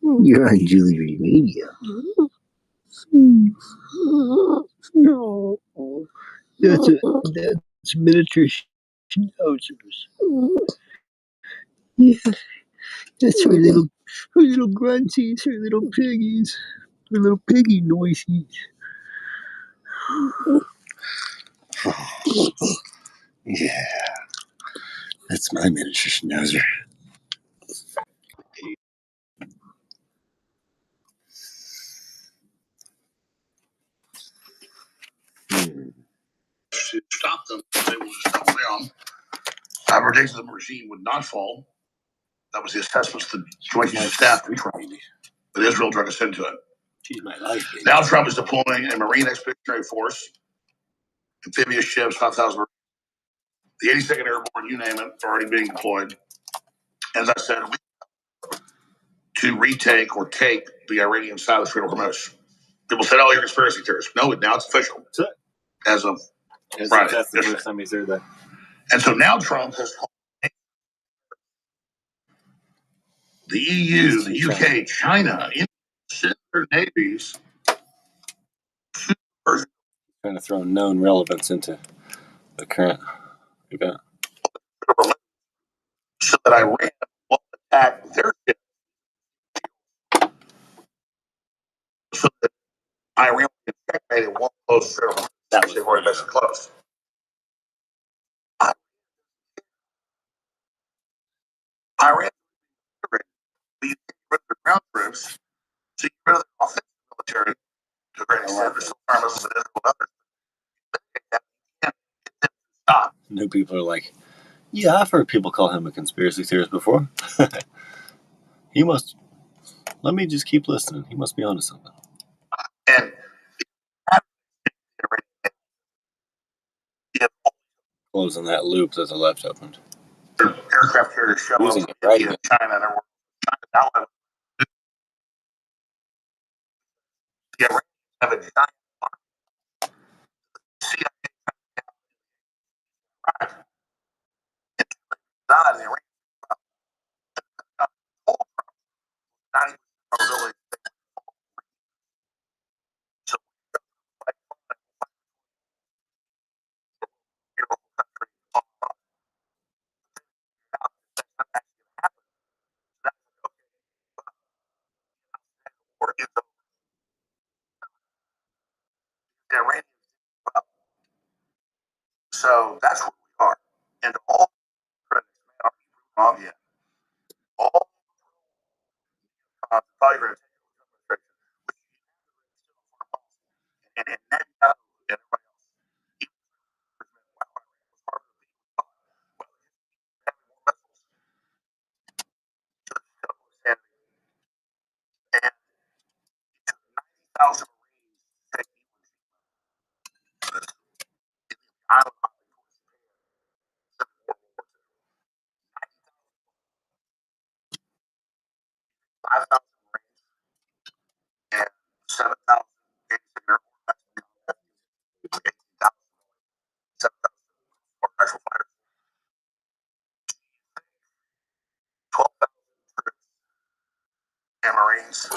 You're on Julie Radio. No. That's miniature schnauzers. Yeah, that's her little grunties, her little piggies, her little piggy noises. Yeah, that's my miniature schnauzer. To stop them, they will just come down. I predicted the regime would not fall. That was the assessments the Joint Chiefs of Staff to Trump. But Israel drug us into it. She's my life, baby. Now Trump is deploying a Marine Expeditionary Force, amphibious ships, 5,000 Marines. The 82nd Airborne, you name it, are already being deployed. As I said, to retake or take the Iranian side of the Strait of Hormuz. People said, "Oh, you're conspiracy theorists." No, now it's official. As of Friday. That's the first time he's heard that. And so now Trump has called the EU, the UK, China, send their navies Trying to throw known relevance into the current event. so that Iran will attack their ships, so that Iran will get checkmated and won't close the Strait of Hormuz. That was they've already basically closed. Iran, we get rid of their ground troops, so you get rid of the offensive military to a great extent. There's some armies that Israel and others. You can't get them to stop. New people are like, yeah, I've heard people call him a conspiracy theorist before. He must. Let me just keep listening. He must be onto something. And Closing that loop that the left opened. aircraft carriers show up in Right India and China, and they're China now have a giant CIA died in Iran. 90% probability. So like beautiful country or is the Iranian. So that's what we are. And all credits, man, aren't you wrong yet? All probably going to take and Netanyahu and everybody else. And 90,000 Marines take island 5,000 Marines and 7,000 actual fighters, 12,000 troops and Marines.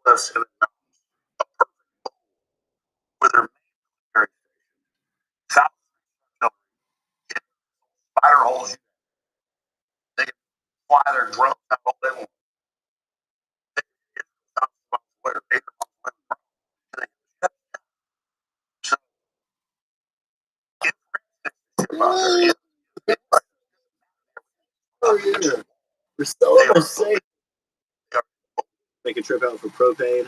Cliffs in the mountains, a perfect bowl with their military south hit spider holes. They can fly their drones out all day long. They can hit 1,000 miles away or 800 miles away. So We're so almost safe. Make a trip out for propane.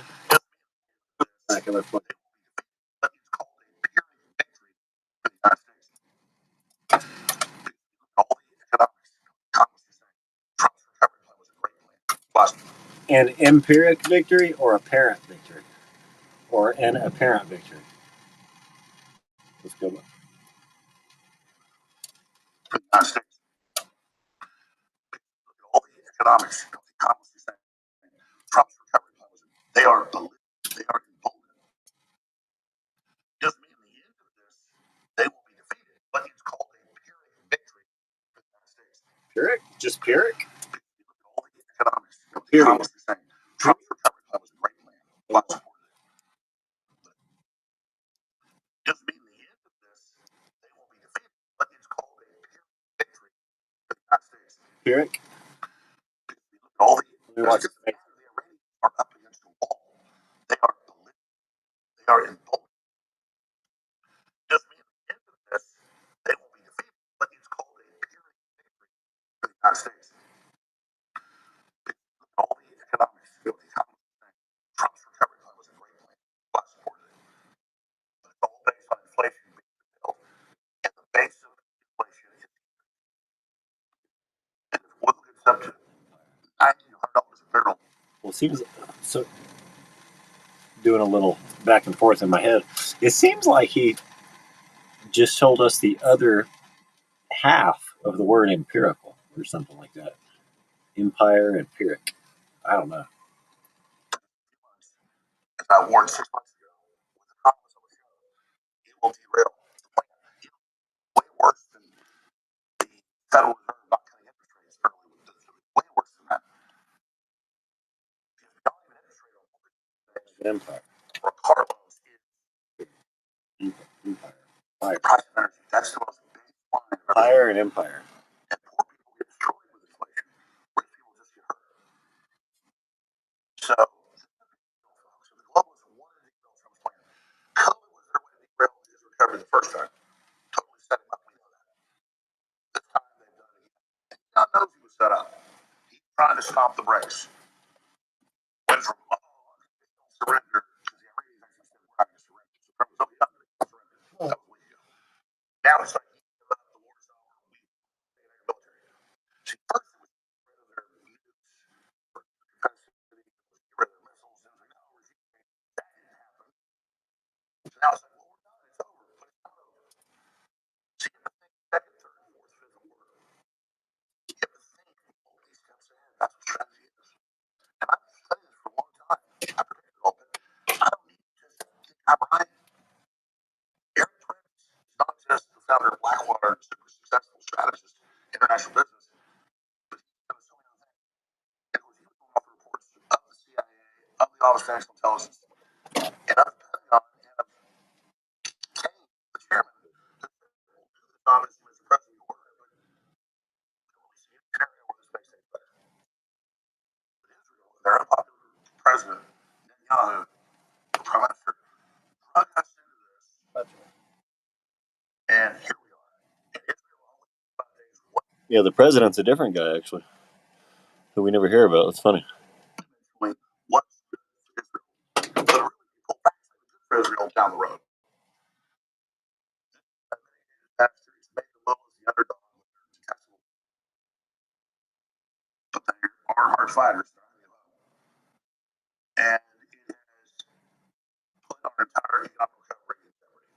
Back in the front. An empiric victory or apparent victory? Or an apparent victory? Let's go. All the economics, Trump's recovery plan was they are emboldened. Just Pyrrhic? All the economics. Period. Thomas is saying Trump's recovery plan was a great plan. Well, I supported it. Doesn't mean the end of this, they won't be defeated, but it's called a Pyrrhic victory for the United States. Pyrrhic? All the Iranians are up against the wall. They are emboldened. Doesn't mean the end of this, they won't be defeated, but it's called a Pyrrhic victory for the United States. All the economics. Trump's recovery plan was a great plan. Well, I supported it. But it's all based on inflation being built. And the base of inflation is and if oil gets up to $90 a barrel. Well, it seems so. Doing a little back and forth in my head, it seems like he just told us the other half of the word empirical or something like that. Empire and Pyrrhic. I don't know. As I warned 6 months ago with the comments on the show, it will derail the plan. Way worse than the Federal Reserve not cutting interest rates early. Way worse than that. Because the only interest rate on mortgage Empire. or car loans is Empire. the price of energy. That's the most basic line of everything. Empire and empire. And poor people get destroyed with inflation. Rich people just get hurt. So the globalists wanted to derail Trump's plan. COVID was their way to derail his recovery the first time. Totally set him up. We know that. This time they've done it again. And God knows he was set up. He's trying to stomp the brakes. Went from surrender because the Iranians actually said we're not going to surrender. So Trump was okay, I'm going to surrender. That was a week ago. Now it's like the war is over. We stay in our military. See, first it was get rid of their nukes for defense city, get rid of their missiles. And it was like, no, regime change. That didn't happen. So now it's like, well, we're done. It's over. But it's not over. So you have to think second, third, fourth, fifth order. You have to think all these steps ahead. That's what strategy is. And I've been studying this for a long time. I predicted all that. I don't need to just think I'm right. Eric Prince is not just the founder of Blackwater, super successful strategist, international business, but he's done so many other things. And he was going off the reports of the CIA, of the Office of National Intelligence, and of the Pentagon, and of Kane, the chairman, who will do the job as the president of the order. But we don't really see any scenario where this makes things better. But Israel, their unpopular president, Netanyahu, the prime minister, drug us into this. And here we are. And Israel only 5 days away. Yeah, the president's a different guy, actually, who we never hear about. It's funny. What's good for Israel? But really, people actually good for Israel down the road. He's made the low as the underdog with their detestable. But they are hard fighters. And it has put our entire economic recovery in jeopardy.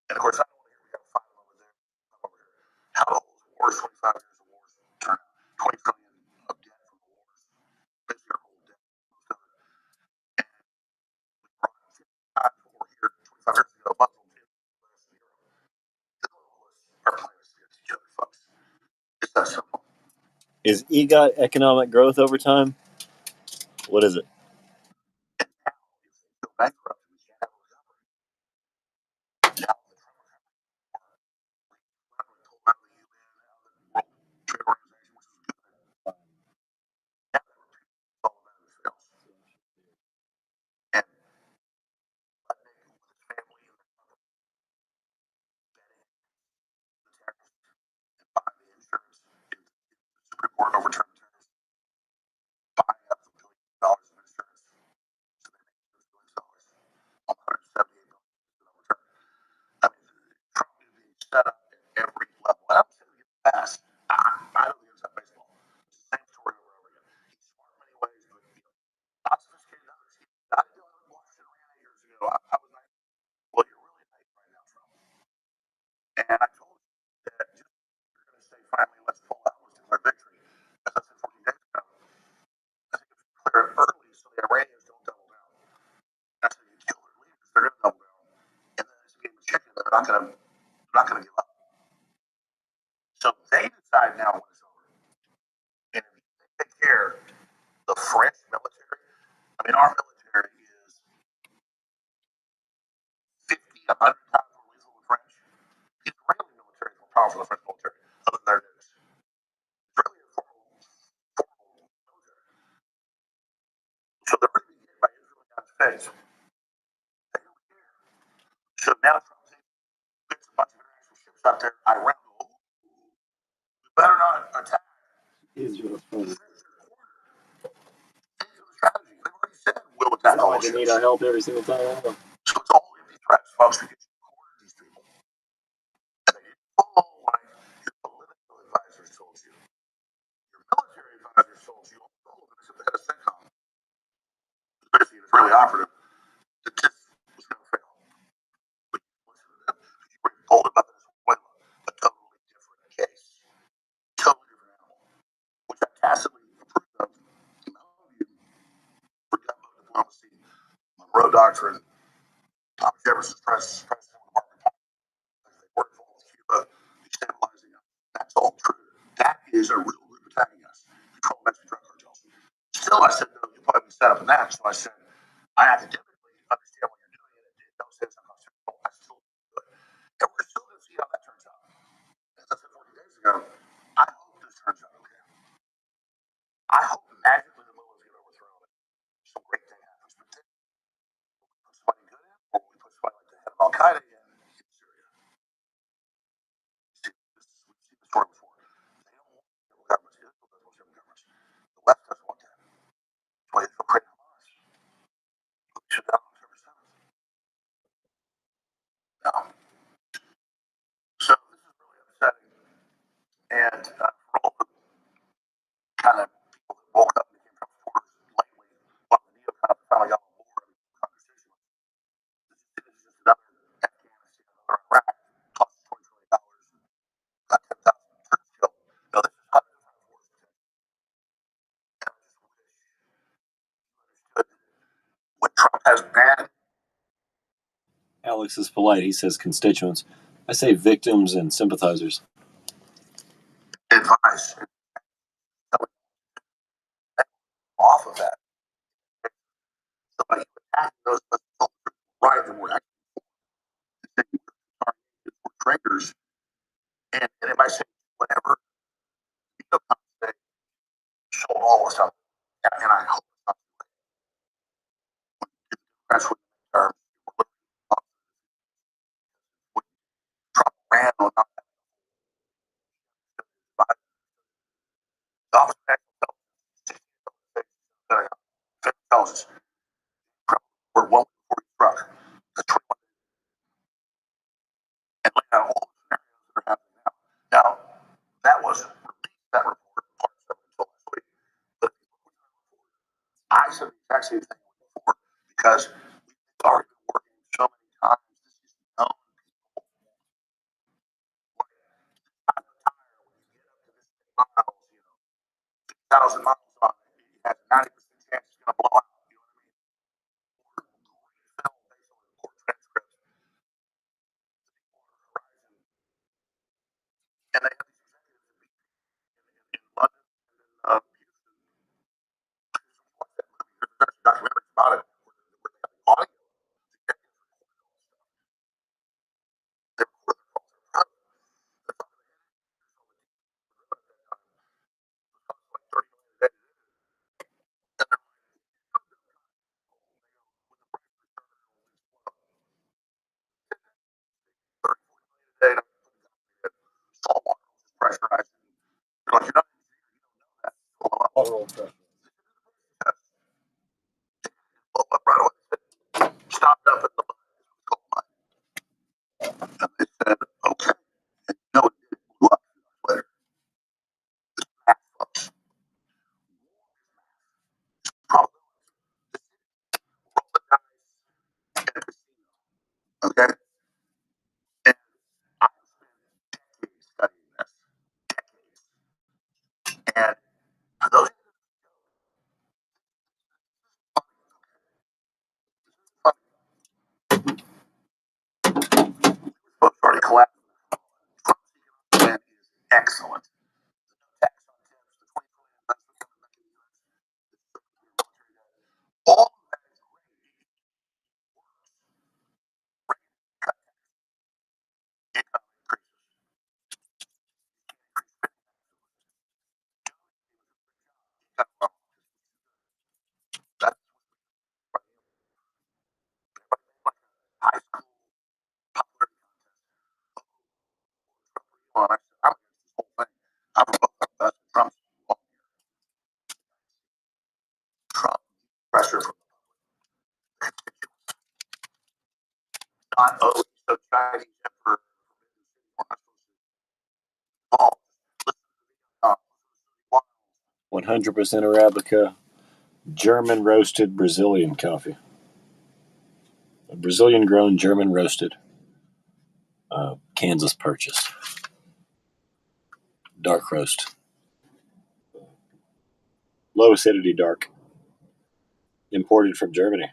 And of course, I don't want to hear we got to fight them over there. Over here. How old was wars? 25 years of wars. Turn 20 trillion of debt from the wars. Basically, our whole debt. Most of it. And we brought 55 over here 25 years ago. Muslim less than Europe. The globalists are playing us against each other, folks. It's that simple. Is EGOT economic growth over time? What is it? And now, if they go bankrupt, we can't have a recovery. Now, the Trump recovery, pulled out of the UN, out of the World Trade Organization, which was a good thing. Now that repeats all of that in fails. And let Nathan with his family and their mother betting the tariffs and buying the insurance in the Supreme Court overturned the tariffs, buying up the $1 billion of insurance. So they make $6 billion on $178 billion overturned. I mean, Trump is being set up at every level. And I'm saying it fast. I don't think it's that baseball. It's the same story over and over again. He's smart in many ways, but not sophisticated in others. I didn't know Washington ran 8 years ago. I was like, well, you're really late right now, Trump. And I told you that just you're going to say finally, let's pull out, let's declare victory. As I said 14 days ago, I think if you declare it early so the Iranians don't double down, that's how you kill their leaders. They're going to double down. And then it's a game of chicken. They're not going to give up. So they decide now when it's over. mean, our military is 50, 100 times more lethal than the French. The Israeli military is more powerful than the French military, other than their news. Israeli is formal military. So they're really being hit by Israel and the United States. They don't care. So now Trump gets a bunch of international ships out there. Iran, we better not attack Israel. Strategy. They've already said we'll attack all They need our help every single time. So it's all empty threats, folks. We get you corner these people. And they didn't fall like your political advisors told you. Your military advisors told you. All of it except the head of CENTCOM. Basically, it's really operative. The test was going to fail. But you listen to them. You were told about Venezuela. A totally different case. Totally different animal. Which I tacitly approved of. In my own view. For gunboat diplomacy. Monroe Doctrine. Thomas Jefferson's president of the Market they work for Cuba, destabilizing them. That's all true. That is a real group attacking us. Control Mexican drug cartels. Still, I said, no, you'll probably be set up in that. So I said, I academically understand what you're doing. It don't say it's unconstitutional. I still do it. And we're still going to see how that turns out. As I said 40 days ago, I hope this turns out okay. I hope magically the mullahs get overthrown and some great thing happens. But then we put somebody good in, or we put somebody like the head of Al Qaeda in Syria. We've seen the story before. They don't want civil governments. Israel doesn't want civil governments. The left doesn't want that. That's why Israel created Hamas. We should down on October 7th. Now, so this is really upsetting. And for all the kind of people that woke up and became Trump supporters lately, a lot of the neocons finally got on board and conversation. This is just another Afghanistan, another Iraq, cost $20 trillion, got 10,000 troops killed. No, this is hundreds of wars. And I just wish you understood what Trump has banned. Alex is polite. He says constituents. I say victims and sympathizers. Advice off of that. Somebody attacking those right and we're actually traitors. And it might say whatever you say, show all of us up. And I hope it's not that's what terms Trump ran on not the office of intelligence. We're one before he struck. The 21 and lay out all the scenarios that are happening now. Now, that wasn't released, that report, parts of it until last week. But I said the exact same thing before because we've already been working so many times. This is known people. I'm tired when you get up to this miles, 6,000 miles on it. You have 90% chance it's going to blow out. You know what I mean? Film based on report transcripts. And they have these executives in London and Houston. Watch that movie. There's actually documentaries about it where they have the audio. The executives recorded all this stuff. They recorded their calls. They're proud of it. They're talking to like 30 million a day. And they're like, when the price of the service is 30, 40 million a day, and I'm putting salt water, just pressurized. They're like, you're not an engineer, you don't know that. Blow up right away. Stopped up at the coal mine. And they said, okay. And you know what it did? It blew up later. It's math, folks. Probably roll the dice in a casino. Okay? And I spent decades studying this. Decades. And for those folks already collapsed. Trump's economic plan is excellent. The no tax on tips, the 20 trillion investment coming back in the U.S., all of and I said, I'm against this whole thing. I'm for both of us. Trump's Trump pressure from not always so Chinese emperor. Oh, 100% Arabica, German roasted Brazilian coffee. A Brazilian grown German roasted Kansas purchase. Dark roast. Low acidity dark. Imported from Germany.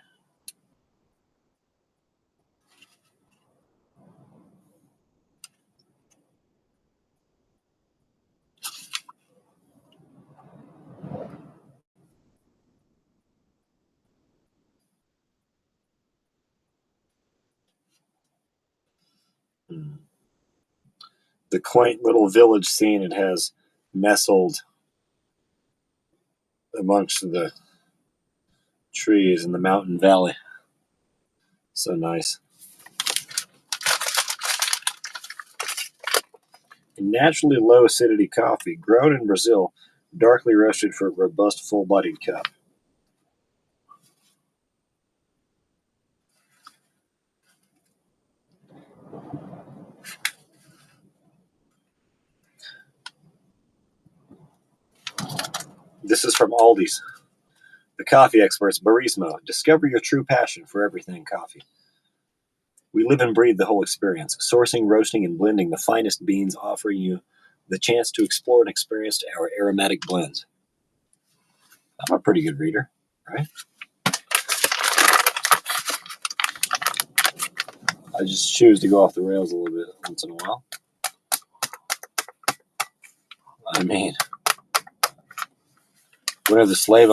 The quaint little village scene it has nestled amongst the trees in the mountain valley. So nice. Naturally low acidity coffee, grown in Brazil, darkly roasted for a robust, full-bodied cup. This is from Aldi's. The coffee experts, Barismo. Discover your true passion for everything coffee. We live and breathe the whole experience, sourcing, roasting, and blending the finest beans, offering you the chance to explore and experience our aromatic blends. I'm a pretty good reader, right? I just choose to go off the rails a little bit once in a while. I mean, when are the slave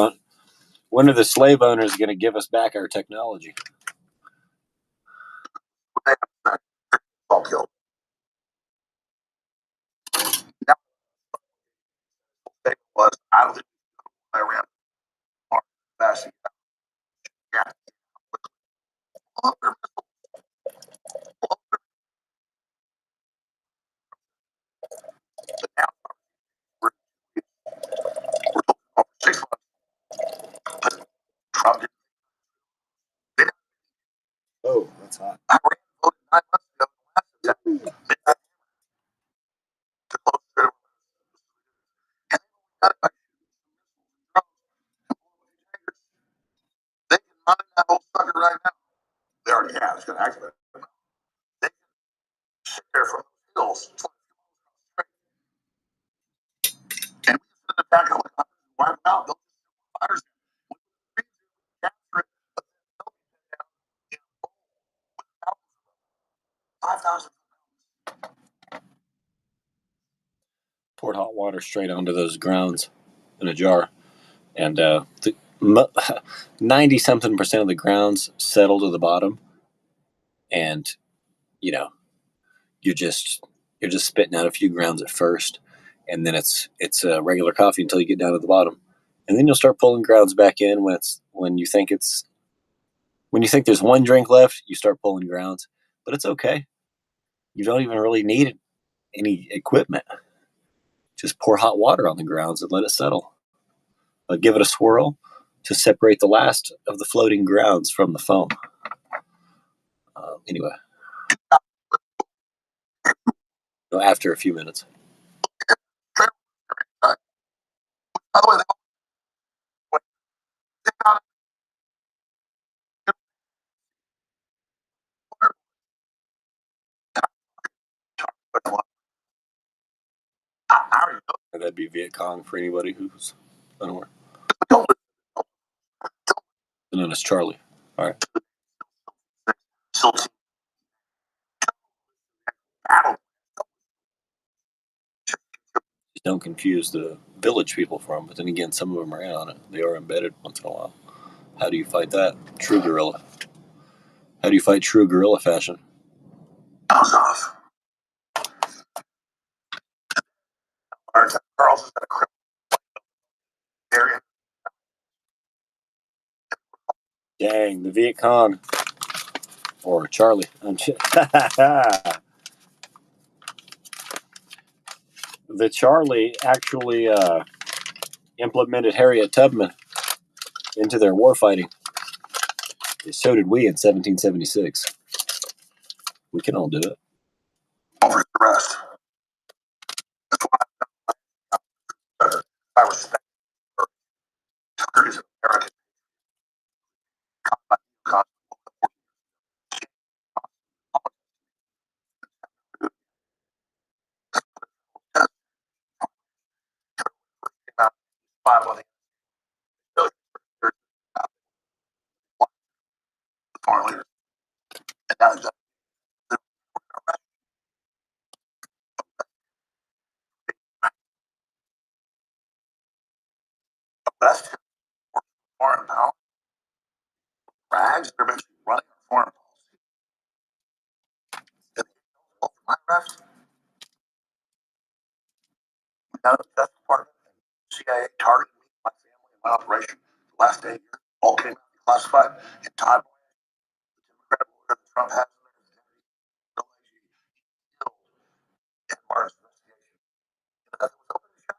owners going to give us back our technology? all killed. Now, the was I don't think I ran fast. Yeah. But now we're 6 months. Trump did. Oh, that's hot. I ran voted 9 months ago. To close the they can mine that whole sucker right now. They already have. It's going to activate. They can sit there from the hills. And we can send it back out and wipe out those fires. 5,000. Poured hot water straight onto those grounds in a jar, and 90-something% of the grounds settle to the bottom, and you know you're just spitting out a few grounds at first, and then it's regular coffee until you get down to the bottom, and then you'll start pulling grounds back in when you think there's one drink left. You start pulling grounds, but it's okay. You don't even really need any equipment. Just pour hot water on the grounds and let it settle. Give it a swirl to separate the last of the floating grounds from the foam. Anyway, after a few minutes. By the way, That'd be Viet Cong for anybody who's unaware. Known as Charlie. All right. Just don't confuse the village people for them. But then again, some of them are in on it. They are embedded once in a while. How do you fight that? True guerrilla. How do you fight true guerrilla fashion? off. Girls is a criminal area. Dang, the Viet Cong. Or Charlie. the Charlie actually implemented Harriet Tubman into their war fighting. So did we in 1776. We can all do it. Over the rest. That's why I respect her. Tucker is an American. Foreign leaders. And now they've best foreign power. Rags, they're basically running our foreign policy. And my rest, that's part of it. CIA targeted me, my family, and my operation the last 8 years. All came out classified in time. The incredible order that Trump has in there. Still in Barnes investigation. That was open to shut.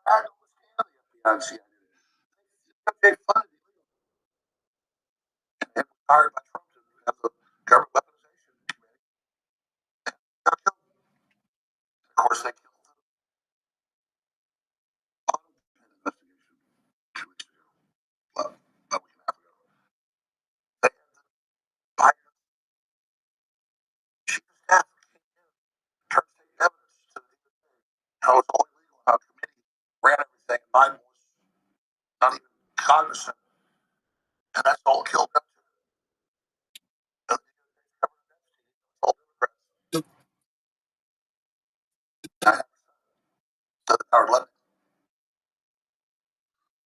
I don't understand the FBI and CIA. They funded it. And it was hired by Trump to have the government weaponization committee. Of course, they killed the investigation 2 weeks ago. Well, a week and a half ago. They had the Biden chief of staff turned state evidence to the how it's all illegal, how the committee ran everything, and Biden was not even cognizant, and that's all killed them. All Democrats. So the power left.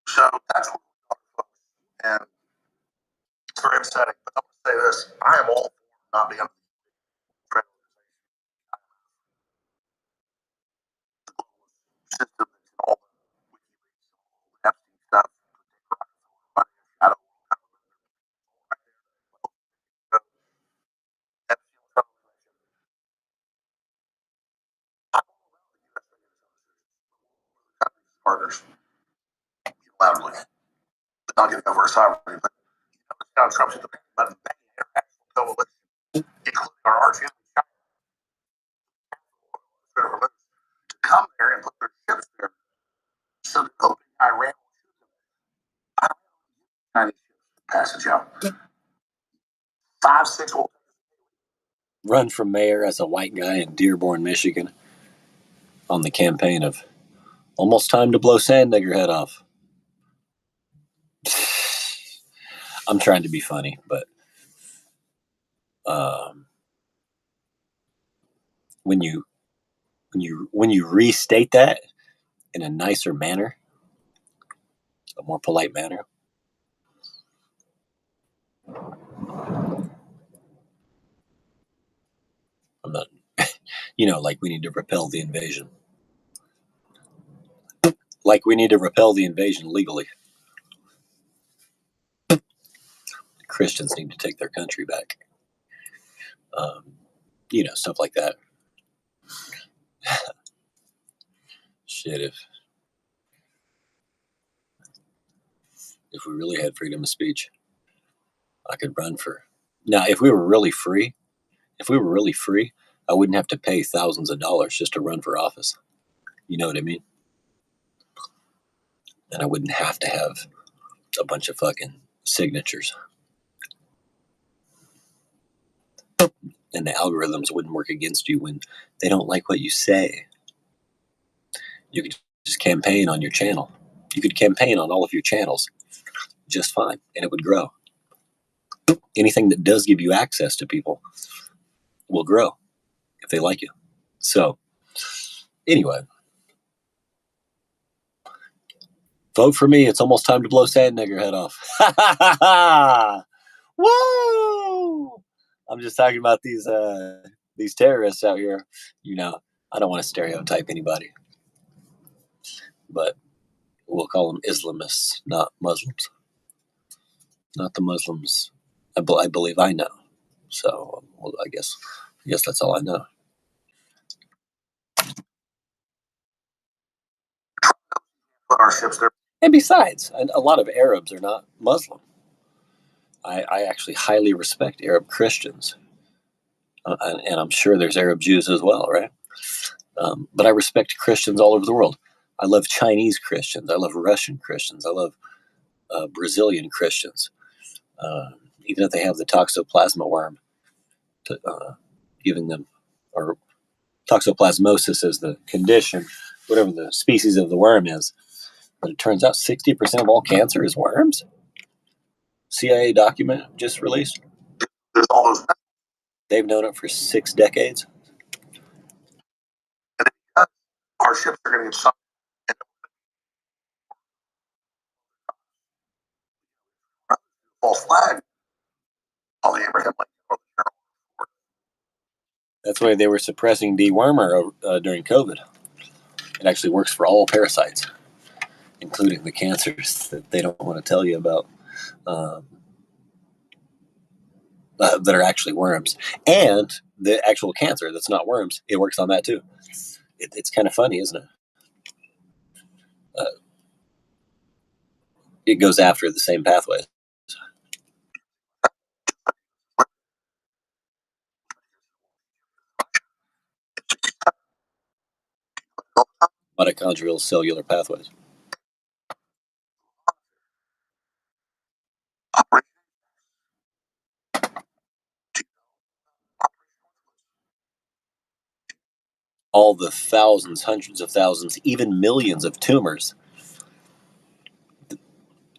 So that's what we are, folks. And it's very upsetting. But I'm going to say this: I am all for not being on the trade organization. The system that's all the WikiLeaks, all the Epstein stuff, shadow partners loudly, but not getting over sovereignty. But now Trump's at the button, international coalition, including our arch enemy China, to come there and put their ships there, so that opening Iran will shoot them. Chinese ships passage out. 5, 6 will Run for mayor as a white guy in Dearborn, Michigan, on the campaign of almost time to blow Sand Nigger head off. I'm trying to be funny, but when you restate that in a nicer manner, a more polite manner, I'm not, like we need to repel the invasion. Like we need to repel the invasion legally. Christians need to take their country back. Stuff like that. Shit, if we really had freedom of speech, I could run for. Now, if we were really free, I wouldn't have to pay thousands of dollars just to run for office. You know what I mean? And I wouldn't have to have a bunch of fucking signatures. And the algorithms wouldn't work against you when they don't like what you say. You could just campaign on your channel. You could campaign on all of your channels just fine, and it would grow. Anything that does give you access to people will grow if they like you. So, anyway, vote for me. It's almost time to blow Sand Nigger head off. Woo! I'm just talking about these terrorists out here. I don't want to stereotype anybody, but we'll call them Islamists, not Muslims. Not the Muslims I believe I know. So, I guess that's all I know. our ships there. And besides, a lot of Arabs are not Muslim. I actually highly respect Arab Christians. And I'm sure there's Arab Jews as well, right? But I respect Christians all over the world. I love Chinese Christians. I love Russian Christians. I love Brazilian Christians. Even if they have the toxoplasma worm, giving them, or toxoplasmosis is the condition, whatever the species of the worm is. But it turns out 60% of all cancer is worms. CIA document just released. There's all those. They've known it for 6 decades. Our ships are going to get sunk. False flag on the Abraham Lincoln. That's why they were suppressing dewormer during COVID. It actually works for all parasites, including the cancers that they don't want to tell you about, that are actually worms. And the actual cancer that's not worms, it works on that too. It's kind of funny, isn't it? It goes after the same pathways. Mitochondrial cellular pathways. All the thousands, hundreds of thousands, even millions of tumors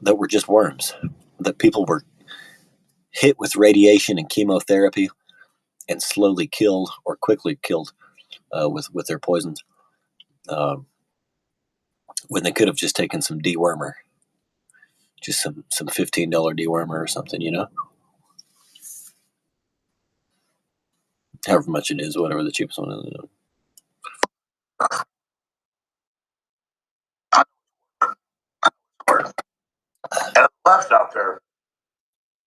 that were just worms, that people were hit with radiation and chemotherapy and slowly killed or quickly killed with their poisons, when they could have just taken some dewormer, just some $15 dewormer or something, however much it is, whatever the cheapest one is. And left out there.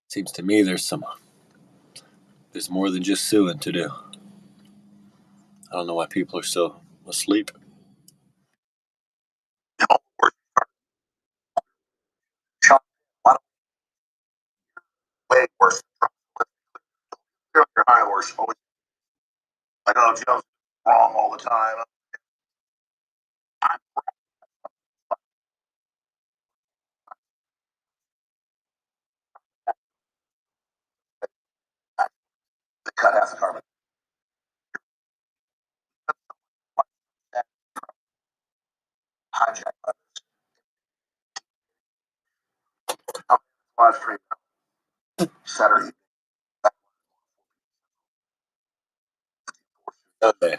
Seems to me there's more than just suing to do. I don't know why people are so asleep. Way worse. I know Joe's wrong all the time. They cut half the carbon. Hijack live stream Saturday. Okay.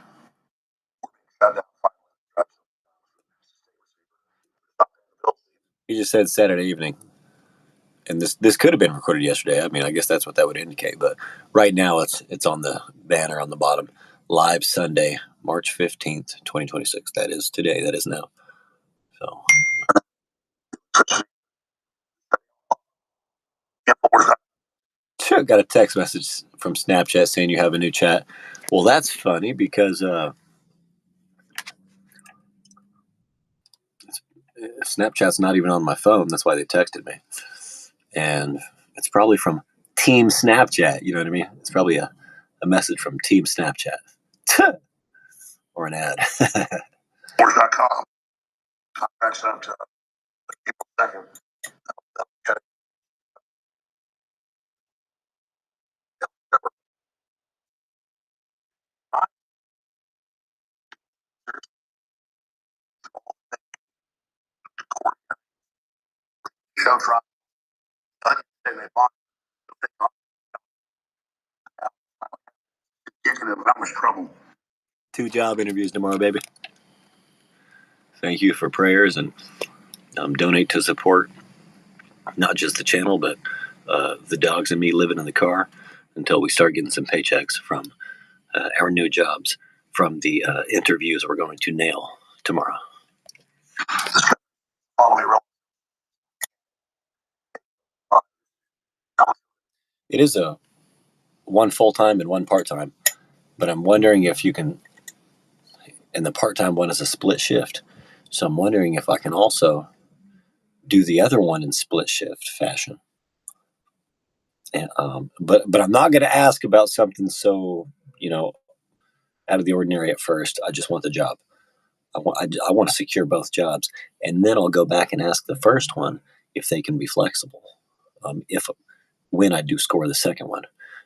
You just said Saturday evening, and this could have been recorded yesterday. I mean, I guess that's what that would indicate. But right now, it's on the banner on the bottom. Live Sunday, March 15th, 2026. That is today. That is now. So. Sure, got a text message from Snapchat saying you have a new chat. Well, that's funny because Snapchat's not even on my phone. That's why they texted me. And it's probably from Team Snapchat. You know what I mean? It's probably a message from Team Snapchat. Or an ad. Wars.com. Contracts up to April 2nd. Show trial. They bought. Getting in that much trouble. 2 job interviews tomorrow, baby. Thank you for prayers and donate to support not just the channel, but the dogs and me living in the car until we start getting some paychecks from our new jobs from the interviews we're going to nail tomorrow. It is a one full-time and one part-time, but I'm wondering if you can, and the part-time one is a split shift. So I'm wondering if I can also do the other one in split shift fashion. And, but I'm not going to ask about something so, out of the ordinary at first. I just want the job. I want to secure both jobs, and then I'll go back and ask the first one if they can be flexible. If when I do score the second one,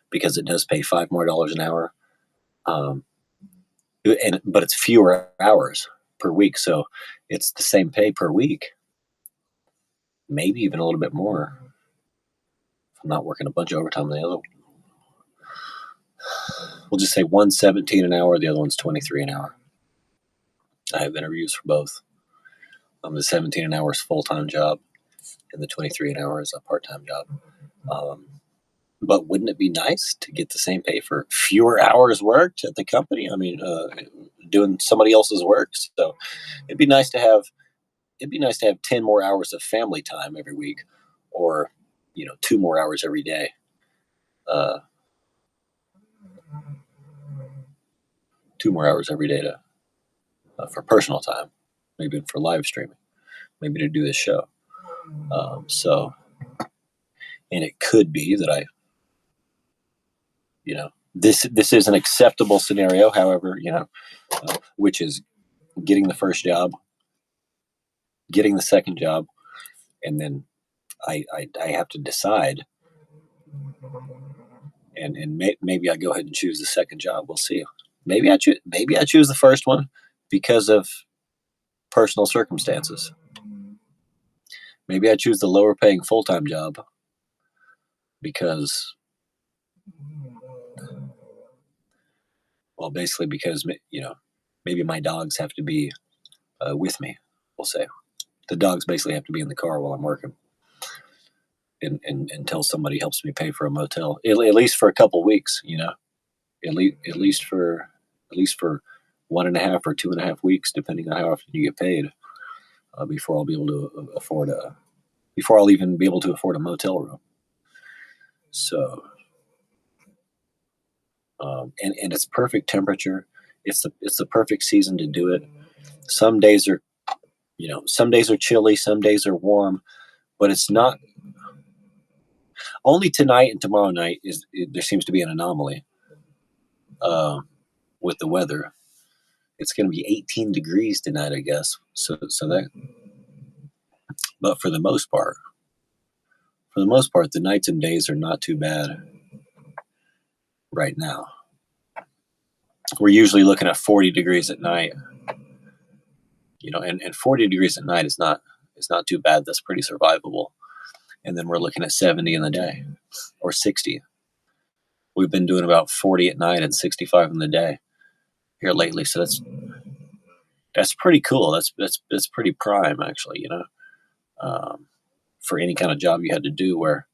because it does pay $5 more an hour, but it's fewer hours per week, so it's the same pay per week, maybe even a little bit more. If I'm not working a bunch of overtime on the other. We'll just say one's 17 an hour, the other one's 23 an hour. I have interviews for both. The 17 an hour is a full-time job, and the 23 an hour is a part-time job. But wouldn't it be nice to get the same pay for fewer hours worked at the company? I mean, doing somebody else's work. So it'd be nice to have 10 more hours of family time every week, or 2 more hours every day. 2 more hours every day for personal time, maybe for live streaming, maybe to do this show. And it could be that this is an acceptable scenario. However, which is getting the first job, getting the second job, and then I have to decide, and maybe I go ahead and choose the second job. We'll see. Maybe I choose the first one because of personal circumstances. Maybe I choose the lower paying full-time job because, well, basically because maybe my dogs have to be with me. We'll say the dogs basically have to be in the car while I'm working, and until somebody helps me pay for a motel, at least for a couple weeks. At least for 1.5 or 2.5 weeks, depending on how often you get paid, before I'll be able to before I'll even be able to afford a motel room. So, and it's perfect temperature. It's the perfect season to do it. Some days are chilly, some days are warm, but it's not. Only tonight and tomorrow night there seems to be an anomaly with the weather. It's going to be 18 degrees tonight, I guess. So that, but for the most part, the nights and days are not too bad right now. We're usually looking at 40 degrees at night, and 40 degrees at night is not too bad. That's pretty survivable. And then we're looking at 70 in the day, or 60. We've been doing about 40 at night and 65 in the day here lately. So that's pretty cool. That's pretty prime, actually. For any kind of job you had to do, where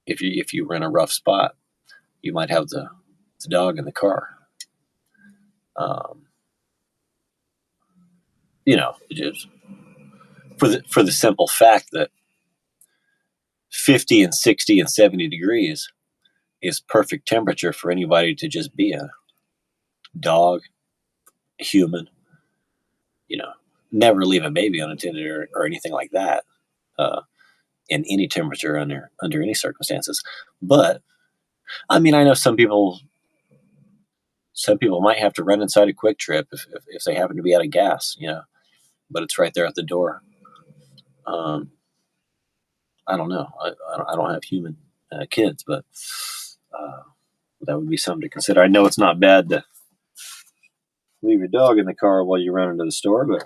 if you were in a rough spot, you might have the dog in the car. Just for the simple fact that 50 and 60 and 70 degrees is perfect temperature for anybody to just be a dog, human. Never leave a baby unattended or anything like that, in any temperature under any circumstances. But I mean, I know some people might have to run inside a Quick Trip if they happen to be out of gas, but it's right there at the door. I don't know. I don't have human kids, but that would be something to consider. I know it's not bad to leave your dog in the car while you run into the store, but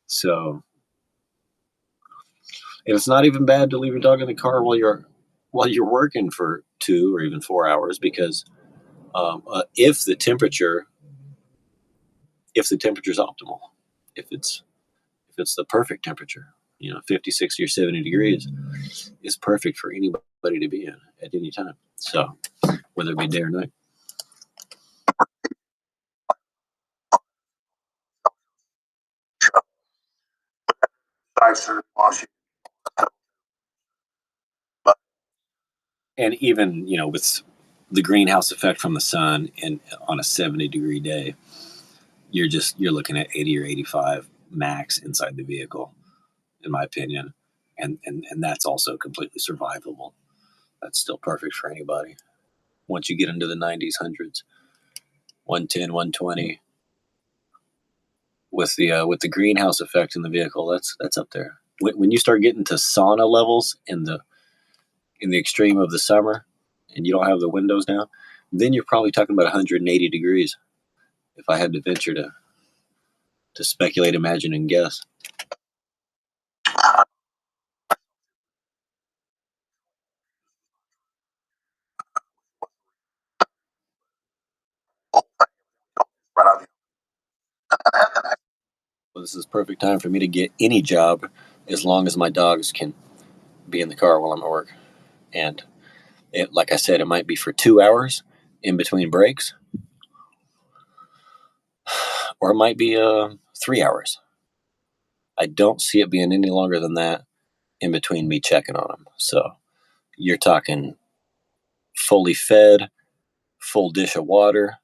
so, and it's not even bad to leave your dog in the car while you're working for 2 or even 4 hours, because if the temperature is optimal, if it's the perfect temperature, 50, 60, or 70 degrees is perfect for anybody to be in at any time. So whether it be day or night. And even, with the greenhouse effect from the sun and on a 70-degree day, you're looking at 80 or 85 max inside the vehicle, in my opinion, and that's also completely survivable. That's still perfect for anybody. Once you get into the 90s, hundreds, 110, 120, with the greenhouse effect in the vehicle, that's up there. When you start getting to sauna levels in the extreme of the summer, and you don't have the windows down, then you're probably talking about 180 degrees. If I had to venture to speculate, imagine, and guess. Well, this is perfect time for me to get any job, as long as my dogs can be in the car while I'm at work. And like I said, it might be for 2 hours in between breaks, or it might be 3 hours. I don't see it being any longer than that in between me checking on them. So you're talking fully fed, full dish of water.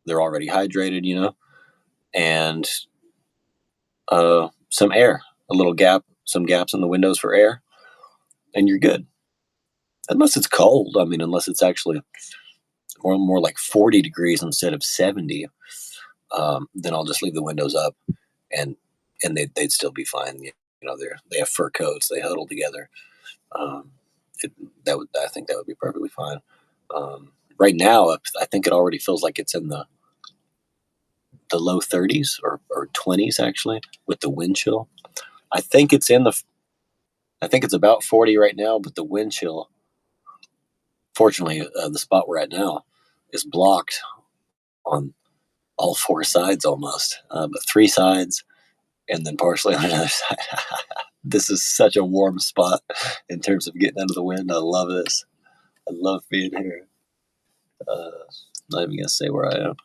They're already hydrated, and some air, some gaps in the windows for air, and you're good. Unless it's cold. I mean, unless it's actually more like 40 degrees instead of 70, then I'll just leave the windows up, and they'd still be fine. They have fur coats. They huddle together. I think that would be perfectly fine. Right now, I think it already feels like it's in the low 30s or 20s actually, with the wind chill. I think it's about 40 right now, but the wind chill, fortunately, the spot we're at now is blocked on all four sides almost, but three sides, and then partially on another side. This is such a warm spot in terms of getting out of the wind. I love this. I love being here. Not even gonna say where I am.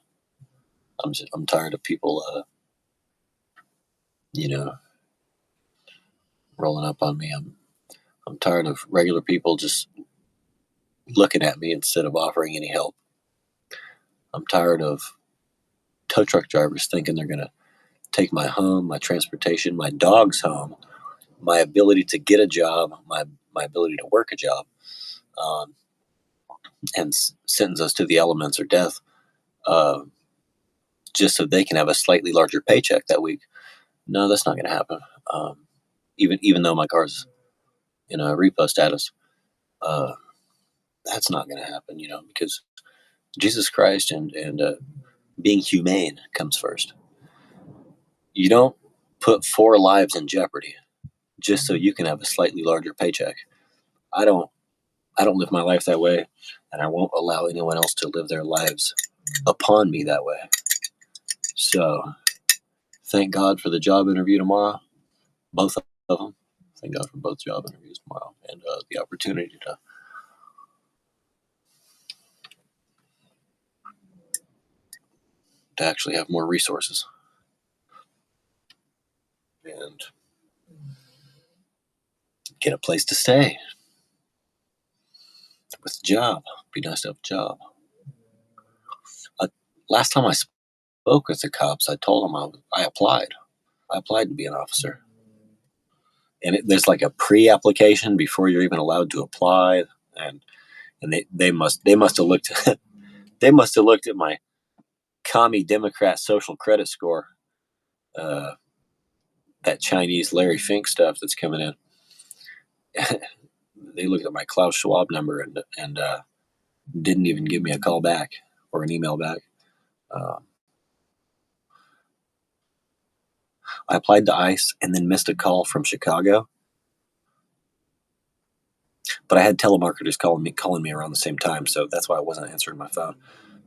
I'm tired of people, rolling up on me. I'm tired of regular people just looking at me instead of offering any help. I'm tired of tow truck drivers thinking they're gonna take my home, my transportation, my dog's home, my ability to get a job, my ability to work a job, and sentence us to the elements or death, uh, just so they can have a slightly larger paycheck that week. No, that's not going to happen. Even though my car's in a repo status, uh, that's not going to happen. Because Jesus Christ and being humane comes first. You don't put 4 lives in jeopardy just so you can have a slightly larger paycheck. I don't live my life that way, and I won't allow anyone else to live their lives upon me that way. So, thank God for the job interview tomorrow, both of them. Thank God for both job interviews tomorrow, and the opportunity to actually have more resources and get a place to stay with a job. Be nice to have a job. Last time I spoke with the cops, I told them I applied. I applied to be an officer. And there's like a pre-application before you're even allowed to apply, and they must have looked they must have looked at my commie Democrat social credit score, that Chinese Larry Fink stuff that's coming in. They looked at my Klaus Schwab number and didn't even give me a call back or an email back. I applied to ICE and then missed a call from Chicago, but I had telemarketers calling me around the same time, so that's why I wasn't answering my phone.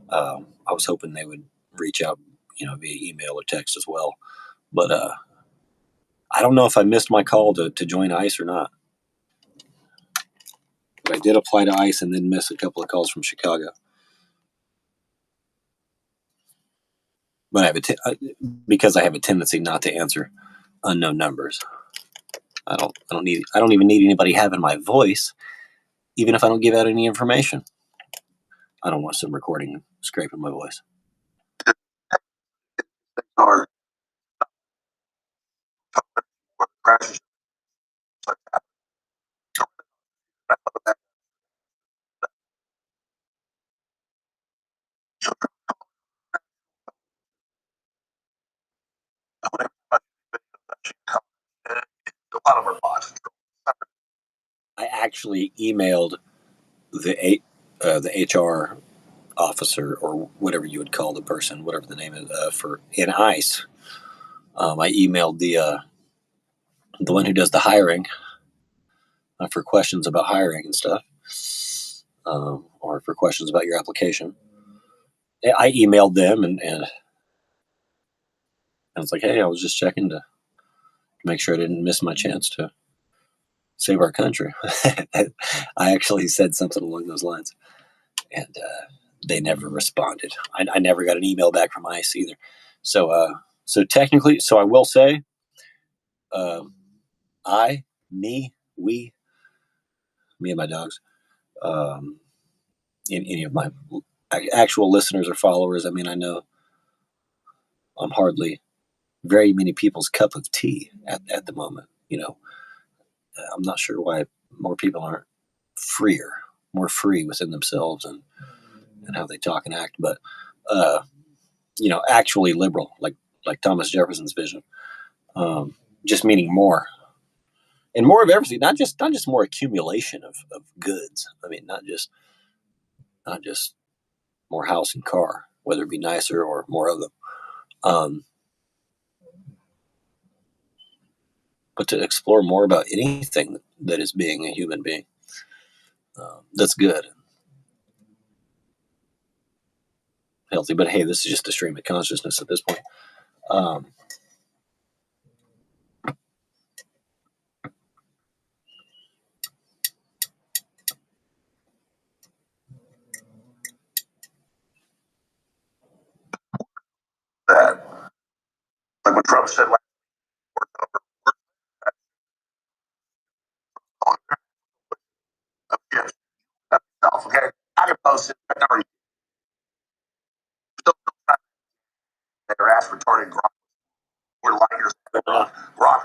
I was hoping they would reach out, via email or text as well. But I don't know if I missed my call to join ICE or not. But I did apply to ICE and then miss a couple of calls from Chicago. But because I have a tendency not to answer unknown numbers. I don't even need anybody having my voice, even if I don't give out any information. I don't want some recording scraping my voice. actually emailed the HR officer, or whatever you would call the person, whatever the name is, in ICE. I emailed the one who does the hiring for questions about hiring and stuff, or for questions about your application. I emailed them and I was like, hey, I was just checking to make sure I didn't miss my chance to save our country. I actually said something along those lines, and they never responded. I never got an email back from ICE either. So technically, I will say, we, me and my dogs, any of my actual listeners or followers. I mean, I know I'm hardly very many people's cup of tea at the moment. I'm not sure why more people aren't more free within themselves and how they talk and act. But actually liberal, like Thomas Jefferson's vision, just meaning more and more of everything, not just more accumulation of goods. I mean, not just more house and car, whether it be nicer or more of them. But to explore more about anything that is being a human being, that's good, healthy. But hey, this is just a stream of consciousness at this point. That, like when Trump said, like, yes, okay, I can post it. I already still their ass retarded grok. We're lighters than grok.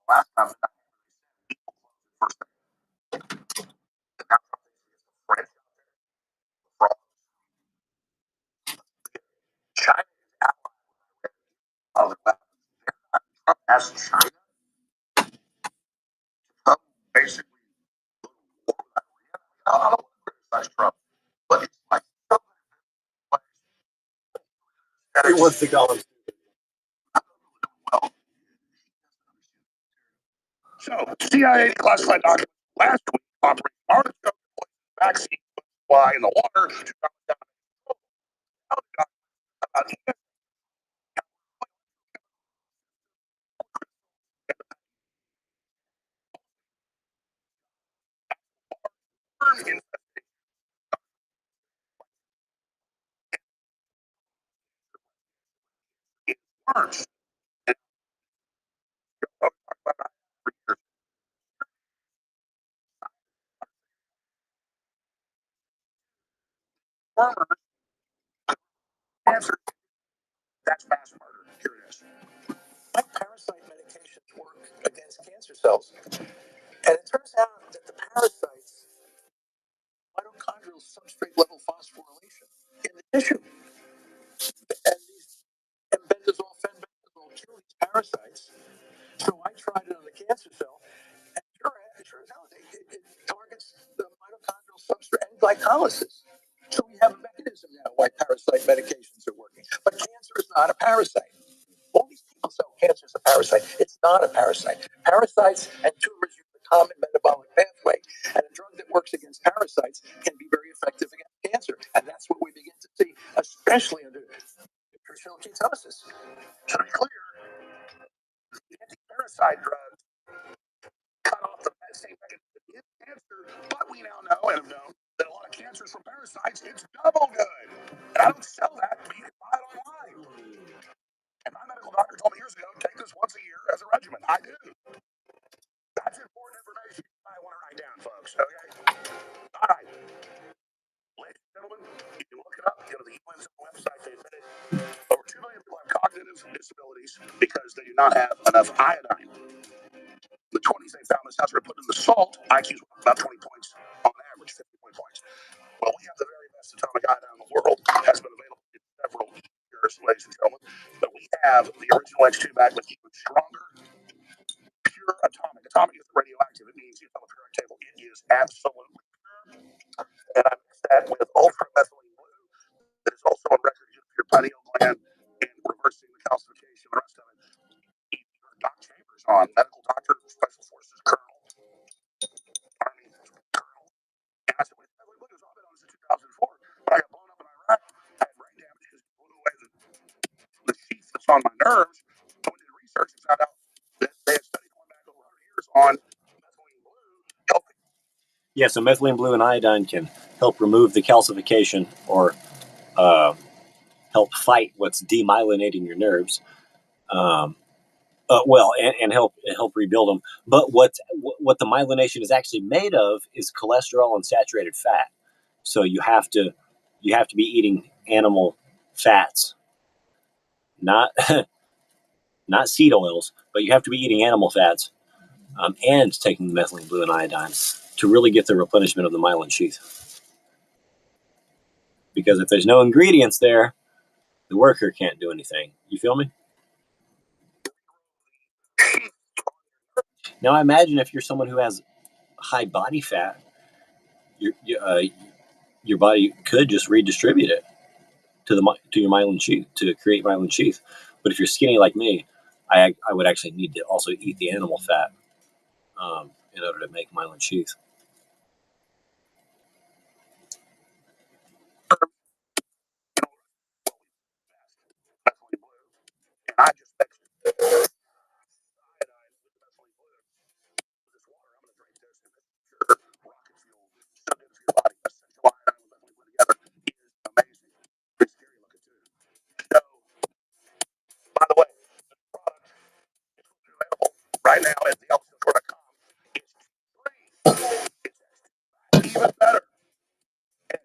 Last time, China of the as China basically. I don't want to criticize Trump, but it's like he wants to go. Well, so CIA classified documents last week operate artificial vaccine supply in the water to worms. Cancer, that's mass murder. Here it is. Like parasite medications work against cancer cells. And it turns out that the parasites, mitochondrial substrate level phosphorylation in the tissue. And these bendazole, fenbendazole kill these parasites. So I tried it on the cancer cell, and sure as hell, it targets the mitochondrial substrate and glycolysis. So we have a mechanism now why parasite medications are working. But cancer is not a parasite. All these people say cancer is a parasite. It's not a parasite. Parasites and tumors use the common metabolic pathway, and a drug that works against parasites can be very effective against cancer. And that's what we begin to see, especially under nutritional ketosis. To be clear, the anti-parasite drugs cut off the same mechanism in cancer, but we now know and have known that a lot of cancers from parasites, it's double good. And I don't sell that, but you can buy it online. And my medical doctor told me years ago, take this once a year as a regimen. I do. That's important information you might want to write down, folks. Okay? All right. Ladies and gentlemen, you can look it up. Go to the UN's website. They said it. Over 2 million people have cognitive disabilities because they do not have enough iodine. The 20s they found this after they put in the salt, IQ's about 20 points on average, 50 points. Well, we have the very best atomic iodine in the world. It has been available in several years, ladies and gentlemen. But we have the original X2 back with even stronger, pure atomic. Atomic is radioactive. It means it's on the periodic table. It is absolutely pure. And I mix that with ultra methylene blue that is also on record for your pineal gland and reversing the calcification, the rest of it. Doc Chambers on medical doctor, special forces colonel, army colonel. And I said, wait, look, it was all been on this in 2004. But I got blown up in Iraq. I had brain damage because it blew away the sheath that's on my nerves. So we did research and found out that they had studied going back over 100 years on methylene blue helping. Yeah, so methylene blue and iodine can help remove the calcification or help fight what's demyelinating your nerves. And help rebuild them. But what the myelination is actually made of is cholesterol and saturated fat. So you have to be eating animal fats, not not seed oils, but you have to be eating animal fats and taking the methylene blue and iodine to really get the replenishment of the myelin sheath. Because if there's no ingredients there, the worker can't do anything. You feel me? Now, I imagine if you're someone who has high body fat, your body could just redistribute it to your myelin sheath to create myelin sheath. But if you're skinny like me, I would actually need to also eat the animal fat in order to make myelin sheath. Methylene blue. And I just mixed iodine with methylene blue with this water. I'm going to drink this, and this is pure rocket fuel. So good for your body. Essential iodine with methylene blue together is amazing. Pretty scary looking too. So, by the way, the product is available right now at thealphasilver.com. It's free. It's even better at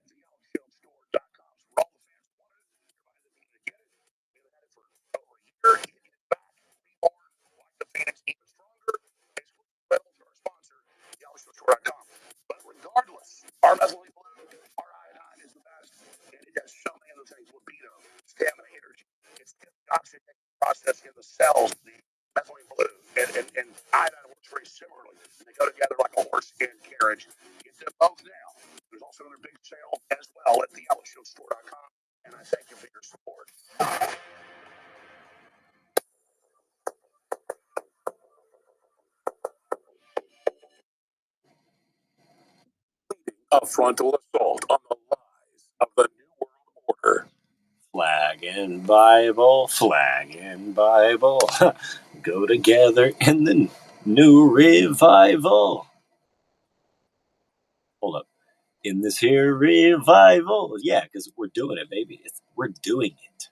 thealphasilver.com. So for all the fans who wanted it, everybody that needed to get it, we've had it for over a year. You get it back, reborn like the Phoenix, even stronger. Exclusive available to our sponsor, thealphasilver.com. But regardless, our methylene blue, our iodine is the best, and it has so many other things: libido, stamina, energy. It's the oxygen process in the cells, the methylene blue, and iodine works very similarly. They go together like a horse and carriage. Get them both now. There's also another big sale as well at thealphasilver.com, and I thank you for your support. A frontal assault on the lies of the New World Order. Flag and Bible, go together in the new revival. Hold up. In this here revival. Yeah, because we're doing it, baby. We're doing it.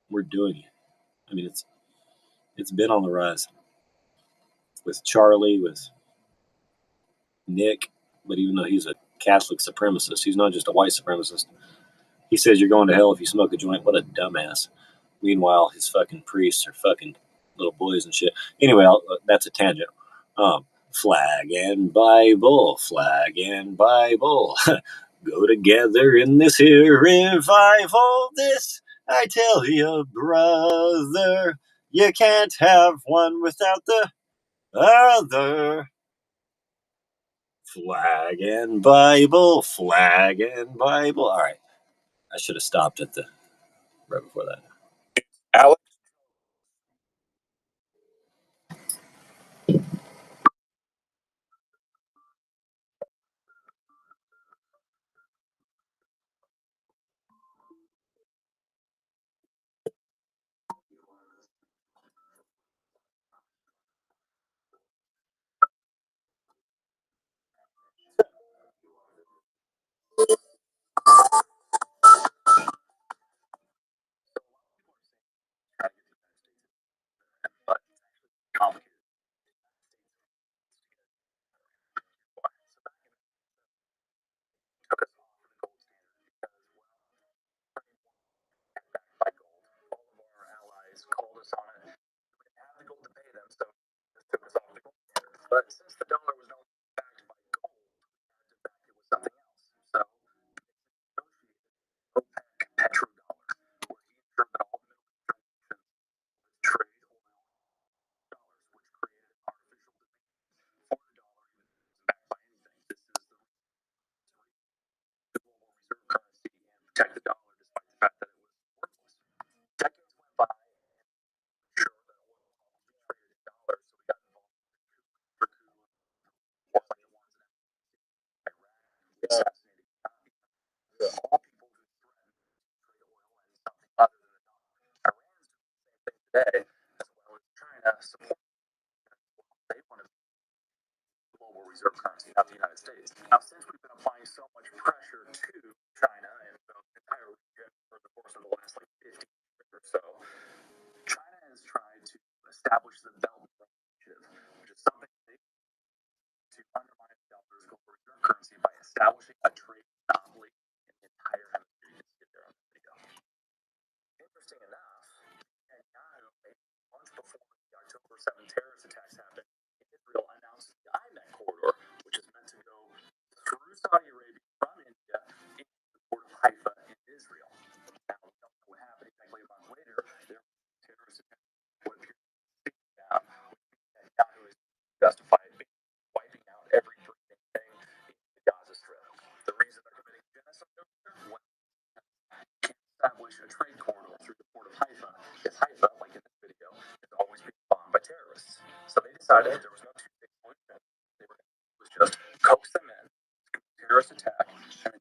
We're doing it. I mean, it's been on the rise with Charlie, with Nick, but even though he's a Catholic supremacist, he's not just a white supremacist. He says you're going to hell if you smoke a joint. What a dumbass. Meanwhile, his fucking priests are fucking little boys and shit. Anyway, that's a tangent. Flag and Bible, go together in this here revival. This I tell you, brother, you can't have one without the other. Flag and Bible. All right, I should have stopped at the right before that. Alex. protect the dollar despite the fact that it was worthless. Decades went by, and sure that oil traded in dollars, so we got involved for coup, wars like the ones in Iraq, we assassinated all people who threatened to trade oil and something other than a dollar. Iran's doing the same thing today, as well as China supporting they want to be global reserve currency, not the United States. Now, since we've been applying so much pressure to China and the entire region for the course of the last 50 years or so, China has tried to establish the Belt and Road Initiative, which is something they to undermine the dollar's global reserve currency by establishing a trade monopoly in the entire hemisphere. You can see it there on the video. Interesting enough, Netanyahu, months before the October 7th terrorist attacks happened, Israel announced the IMEC corridor, which is meant to go through Saudi Arabia from India into the port of Haifa in Israel. Now, we don't know what happened exactly a month later. There was terrorist attacks what appeared to be down, which Netanyahu is justified wiping out every breathing thing in the Gaza Strip. The reason they're committing genocide over there? Well, can't establish a trade corridor through the port of Haifa if Haifa, like in this video, is always being bombed by terrorists. So they decided that there was no two-state solution. They were just coax them in, terrorist attack, and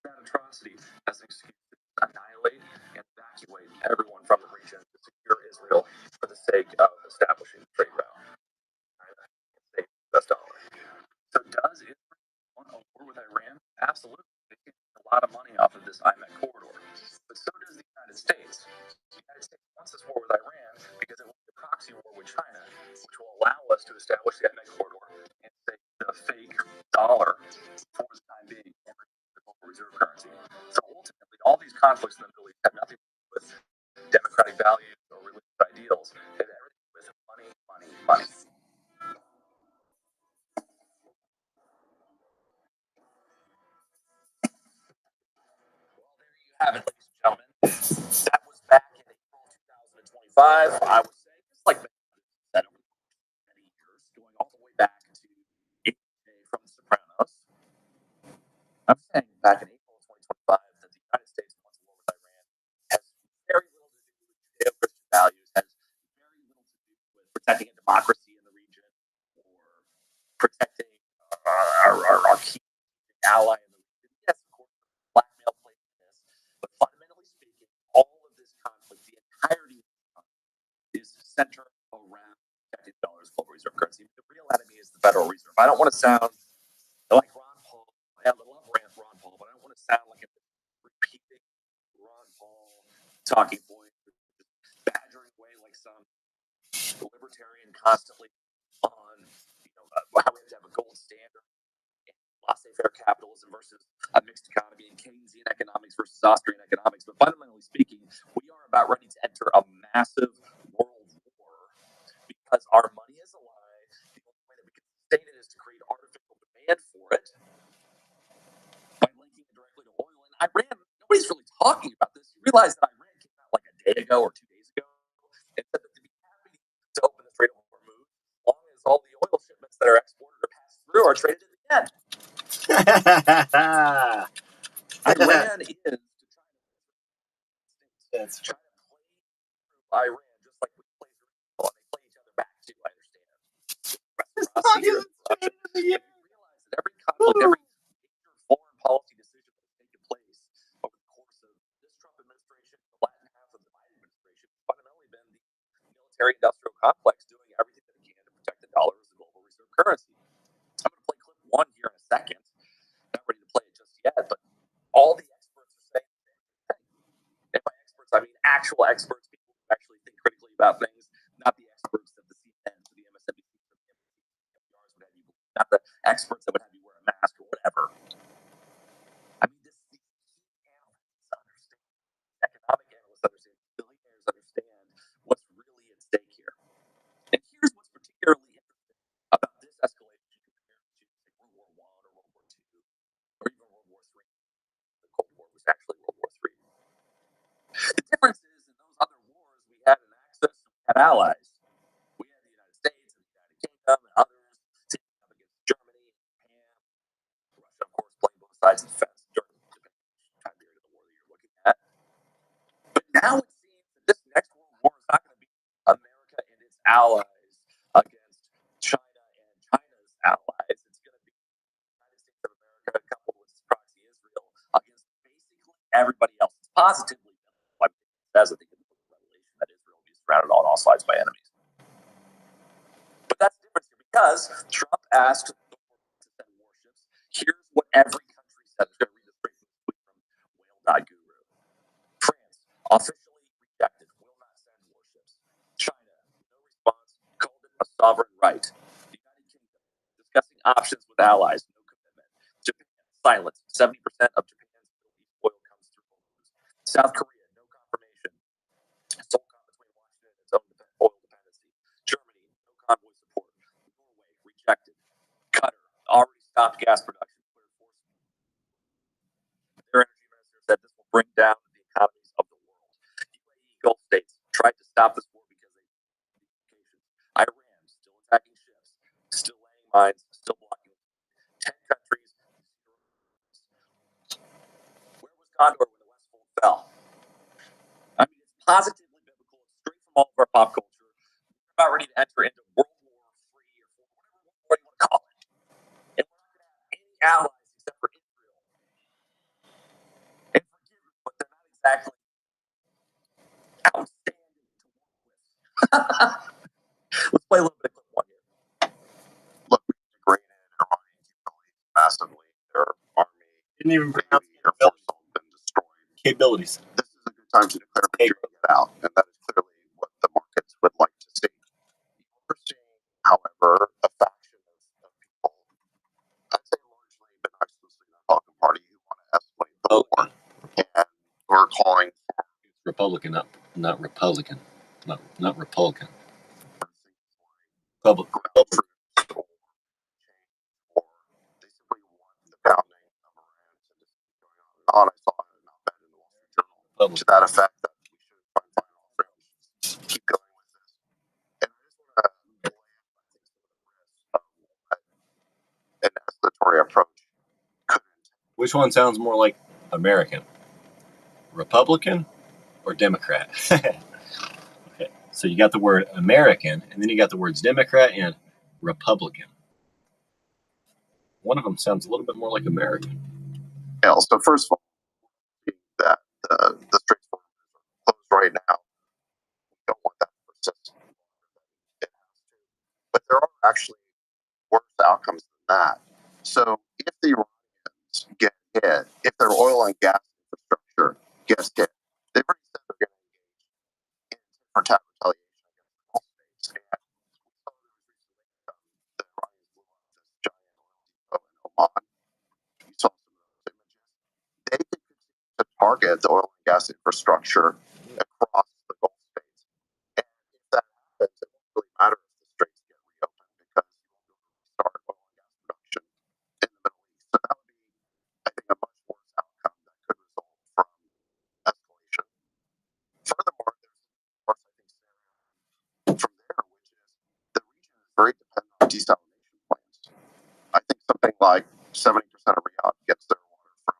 that atrocity as an excuse to annihilate and evacuate everyone from the region to secure Israel for the sake of establishing the trade route. Save the US dollar. So does Israel want a war with Iran? Absolutely. They get a lot of money off of this IMEC corridor. But so does the United States. The United States wants this war with Iran because it wants a proxy war with China, which will allow us to establish the IMEC corridor and save the fake dollar for the time being and the global reserve currency. So ultimately, all these conflicts in the Middle East have nothing to do with democratic values or religious ideals. They have everything to do with money, money, money. Well, there you have it, ladies and gentlemen. That was back in April 2025. I would say, just like that over many years, going all the way back to AJ from The Sopranos. I'm saying back in April 2025 that the United States wants a war with Iran has very little to do with Judeo-Christian values, has very little to do with protecting a democracy in the region or protecting our key ally in the region. Yes, of course, blackmail plays in this, but fundamentally speaking, all of this conflict, the entirety of this conflict, is centered around protecting the dollar's global reserve currency. The real enemy is the Federal Reserve. I don't want to sound like Ron Paul. I love Ron Paul, but I don't want to sound like a repeating Ron Paul talking point, badgering away like some libertarian constantly on how we have to have a gold standard in laissez-faire capitalism versus a mixed economy and Keynesian economics versus Austrian economics. But fundamentally speaking, we are about ready to enter a massive world war because our money is a lie. The only way that we can sustain it is to create artificial demand for it by linking it directly to oil. And Iran, nobody's really talking about this. You realize that Iran came out like a day ago or 2 days ago and said that they'd be happy to open the Strait of Hormuz as long as all the oil shipments that are exported or passed through are traded in the end. Iran is to try to play through Iran just like we play through Israel, and they play each other back too, I understand. You realize that every conflict, every major foreign policy decision that has taken place over the course of this Trump administration, the latter half of the Biden administration, has fundamentally been the military-industrial complex doing everything that it can to protect the dollar as the global reserve currency. I'm going to play clip one here in a second. Not ready to play it just yet, but all the experts are saying the same thing. And by experts, I mean actual experts, people who actually think critically about things, not the experts that the CNN, the MSNBC, the NPRs would have you believe, not the experts that would have you wear a mask or whatever. I mean, these analysts understand, economic analysts understand, billionaires understand what's really at stake here. And here's what's particularly interesting about this escalation compared to, say, World War I or World War II, or even World War III. The Cold War was actually World War III. The difference is in those other wars, we had an axis, we had allies. We had the United States and the United Kingdom and others taking up against Germany and Japan. Russia, of course, playing both sides of the fence during the time period of the war that you're looking allies against China and China's allies. It's going to be the United States of America coupled with its proxy Israel against basically everybody else. It's positively what it says, I think, in the book of Revelation, that Israel will be surrounded on all sides by enemies. But that's the difference here, because Trump asked the world to send warships. Here's what every country said. I'm going to read this straight from the tweet from whale.guru. France officially rejected, will not send warships. China, no response, called it a sovereign right. The United Kingdom, discussing options with allies, no commitment. Japan, silent. 70% of Japan's Middle East oil comes through Hormuz. South Korea, no confirmation. Sole conflict between Washington and its own oil dependency. Germany, no convoy support. Norway, rejected. Qatar, already stopped gas production. Their energy minister said this will bring down the economies of the world. UAE, Gulf states tried to stop this war because they communications. Iran still attacking ships, still laying mines, still blocking 10 countries. Where was Condor when the West Fold fell? I mean, it's positively biblical. It's straight from all of our pop culture. We're about ready to enter into World War III or IV, whatever you want to call it. And we're not going to have any allies except for Israel. And forgive me, but they're not exactly outstanding to work with. Let's play a little bit of clip one here. Look, we degraded Iranian capabilities massively. Their army, Didn't even bring out Navy, Air Force all been destroyed. capabilities. This is a good time to declare victory and get out, and that is clearly what the markets would like to see. We're seeing, however, a faction of people, I'd say largely, but not exclusively, the Republican Party, who want to escalate the war, and we're calling for Republican, not Republican, not Republican. Public. ground troops or change, or they simply want the pounding of Iran to just keep going on. I saw an op-ed in the Wall Street Journal to that effect, that we should find final alternatives, keep going with this. And I just want to lay out, I think, some of the risks of what an escalatory approach could entail. Which one sounds more like American? Republican or Democrat? Okay, so you got the word American, and then you got the words Democrat and Republican. One of them sounds a little bit more like American. Yeah, so first of all, that the Straits of Hormuz are closed right now. We don't want that to persist. It has to. But there are actually worse outcomes than that. So if the Iranians get hit, if their oil and gas infrastructure gets hit, they've already said they're going to engage in different retaliation against the Gulf states. And we saw there was recently the Iranians blew up this giant oil depot in Oman. You saw some of those images. They could continue to target the oil and gas infrastructure across the Gulf states. And if that happens, it won't really matter if the straits get reopened, because you won't be able to restart oil and gas production in the Middle East. So that would be, I think, a much worse outcome that could result from escalation. Furthermore, there's a worse, I think, scenario from there, which is the region is very dependent on desalination plants. I think something like 70% of Riyadh gets their water from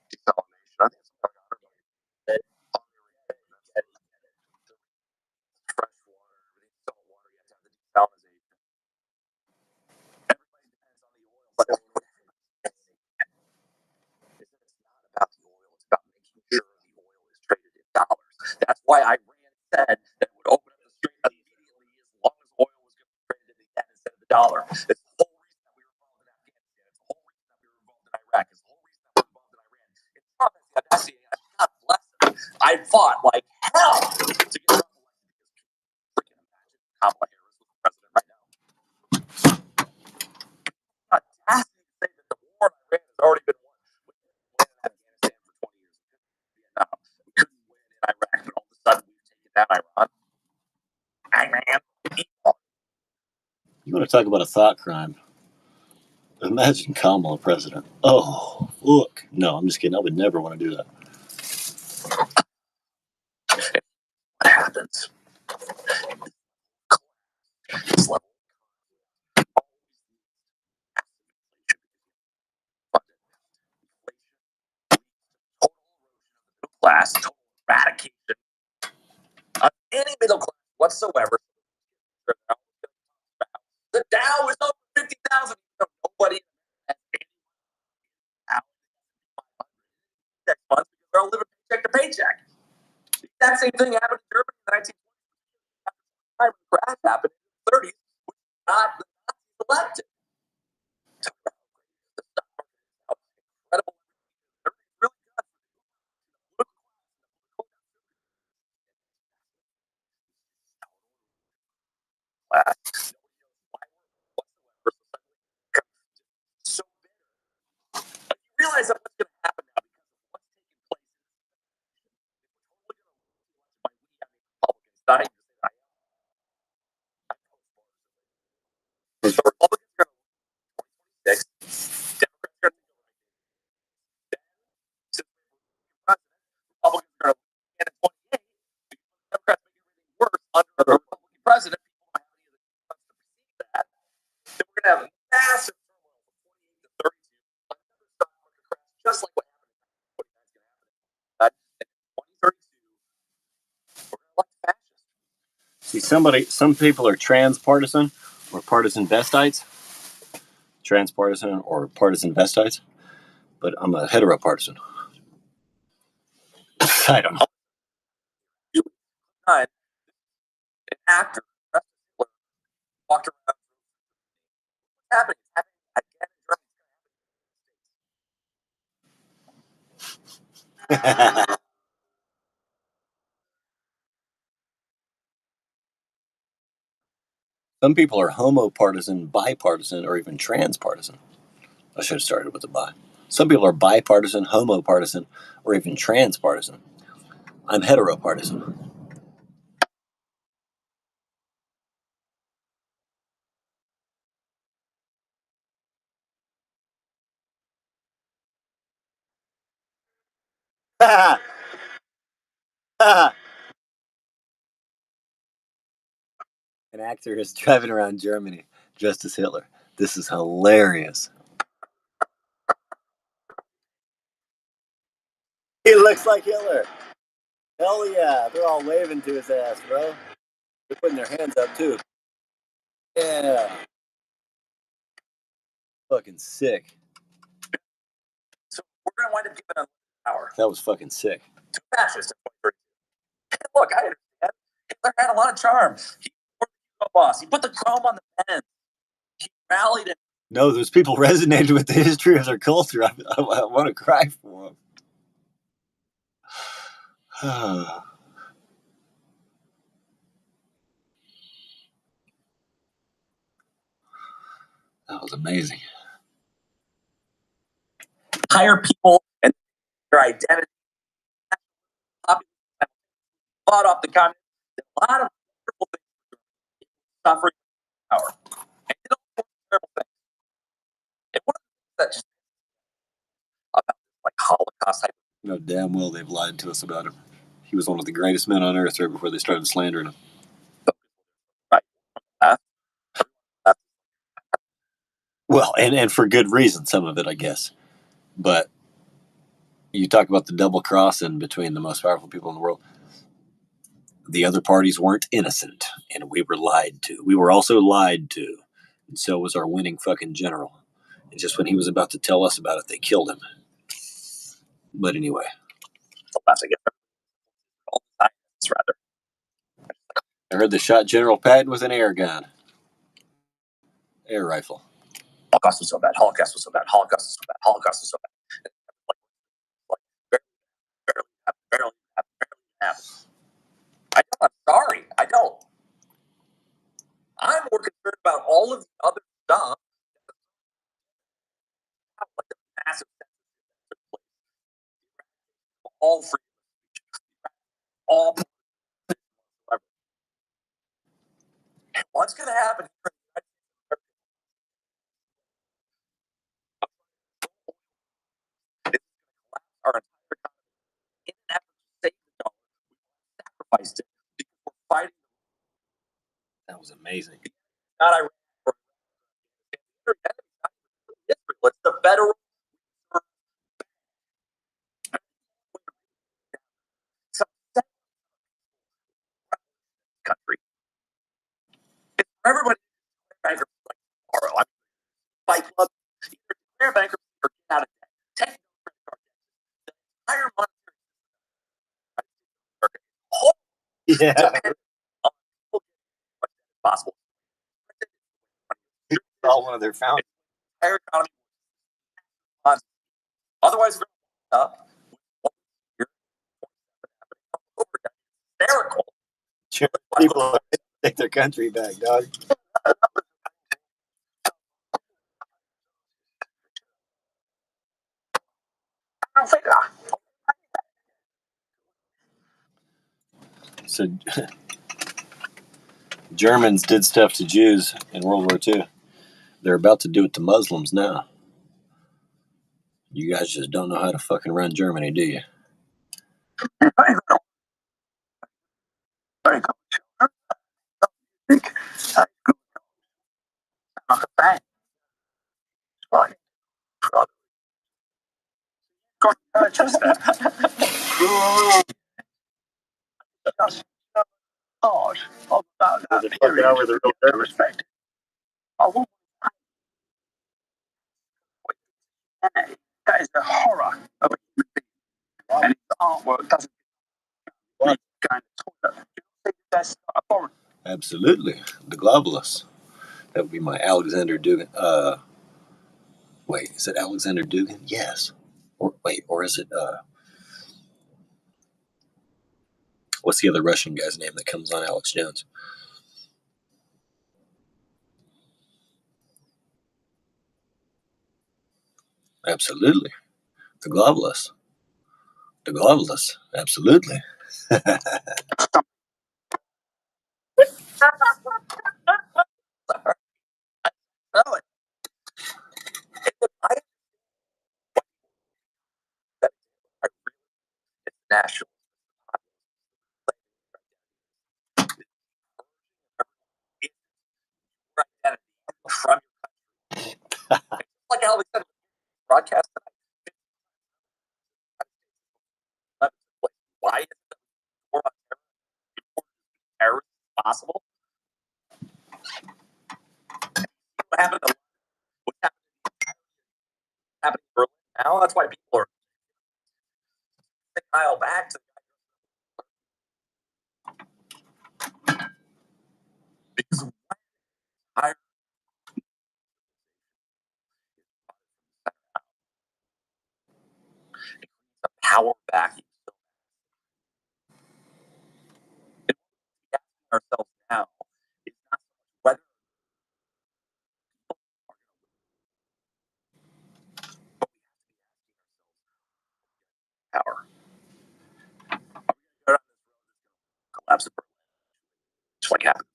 desalination. I think it's something like 100 million on their fresh water, everything salt water, you have to have the desalination. Everybody depends on the oil, but it's not about the oil, it's about making sure the oil is traded in dollars. That's why Iran said that it would open up the strait immediately as long as oil was going to be traded in the yen instead of the dollar. It's the whole reason that we were involved in Afghanistan. It's the whole reason that we were involved in Iraq. It's the whole reason that we're involved in Iran. It's Trump has the audacity, and God bless him. I fought like hell to get Trump elected, because freaking imagine Kamala Harris was the president right now. Audacity to say that the war in Iran has already been won. We couldn't win in Afghanistan for 20 years. We couldn't win in Vietnam. We couldn't win in Iraq, but all of a sudden we've taken down Iran. Iran. You want to talk about a thought crime? Imagine Kamala president. Oh, look. No, I'm just kidding. I would never want to do that. What happens? This level class, total eradication of any middle class whatsoever. The Dow is over 50,000. Nobody has any next month because they're all living paycheck to paycheck. That same thing happened in Germany in the 1920s. When the crash happened in the 30s, which was not the Nazis elected. Incredible. Really so you realize that what's going to happen now because of what's taking place by we having Republicans dying. So Republicans are going to 26, Democrats are going to Republicans are going to win at 28. Democrats make everything worse under the Republican president. People don't have any of the guts to perceive that. Then we're going to have a massive turmoil from 28 to 32. Another stock market crash, just like what happened in 20. That's going to happen. In 2032, we're going to elect fascists. See, some people are transpartisan or partisan vestites. Transpartisan or partisan vestites. But I'm a heteropartisan. I don't know. An actor walked around. What's happening? It's happening again in Germany. Some people are homopartisan, bipartisan, or even transpartisan. I should have started with the bi. Some people are bipartisan, homopartisan, or even transpartisan. I'm heteropartisan. An actor is driving around Germany dressed as Hitler. This is hilarious. He looks like Hitler. Hell yeah. They're all waving to his ass, bro. They're putting their hands up, too. Yeah. Fucking sick. So we're going to wind up giving them power. That was fucking sick. To fascists in 2030. Look, I understand. Hitler had a lot of charm. He was the boss. He put the chrome on the pen. He rallied it. No, those people resonated with the history of their culture. I want to cry for them. That was amazing. Hire people and their identity. Fought off the communists. A lot of wonderful things. Suffering power. And you know, terrible things. And one of the things that just about like Holocaust type. You know damn well they've lied to us about him. He was one of the greatest men on earth right before they started slandering him. Right. Well, and for good reason, some of it, I guess. But you talk about the double crossing between the most powerful people in the world. The other parties weren't innocent, and we were lied to. We were also lied to, and so was our winning fucking general. And just when he was about to tell us about it, they killed him. But anyway. Rather. I heard they shot General Patton with an air gun. Air rifle. Holocaust was so bad. Holocaust was so bad. Holocaust was so bad. Holocaust was so bad. Barely happened. I know, I'm sorry. I don't. I'm more concerned about all of the other stuff. Like the massive all free. All what's going to happen? Our entire economy, in an effort to save the dollar, we sacrificed it because we're fighting. That was amazing. Not Iran. It's the federal country. everybody bankruptcy like tomorrow. I mean, Fight Club, either declare bankruptcy or get out of debt. Take no credit card debt. The entire monetary system depends on people getting as much debt as possible. It's all one of their founders. The entire economy runs. Otherwise, we're going to end up with what hysterical. People take their country back, dog. So Germans did stuff to Jews in World War II. They're about to do it to Muslims now. You guys just don't know how to fucking run Germany, do you? Respect. That is the horror of a human being. And his artwork doesn't kind of toilet. You think that's not a foreign? Absolutely. The globalists. That would be my Alexander Dugin. Wait, is it Alexander Dugin? Yes. Or is it what's the other Russian guy's name that comes on Alex Jones? Absolutely. The globalists. The globalists. Absolutely. Really? It's national. Identity from like how we said broadcast tonight. Why is it more on terrorism possible? What happened to what's happening in Berlin now? That's why people are dial back to because higher the power back. Ourselves now is not whether power collapse of Berlin, just like happened.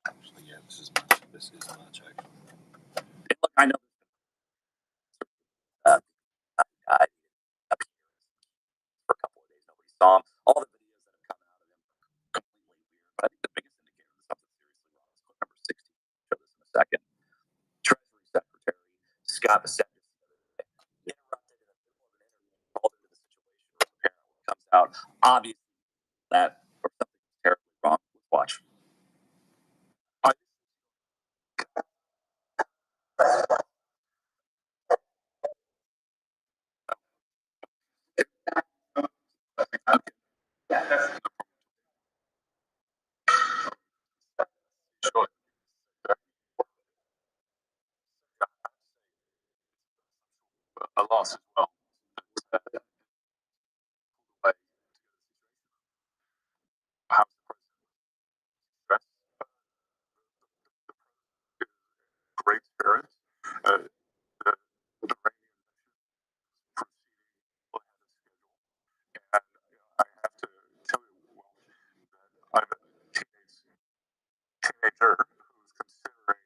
Actually, yeah, this is much actually. Look, I know guy for a couple of days. Nobody saw him. All the videos that have come out of him are completely weird. But I think the biggest indicator that something seriously wrong is clip number 16. Show this in a second. Treasury Secretary Scott Bessent interrupted in the middle of an interview, called into the situation where apparently comes out obviously that or something terribly wrong. Let's watch. A loss as well. How great parents. The and I have to tell you, I'm a teenager who's considering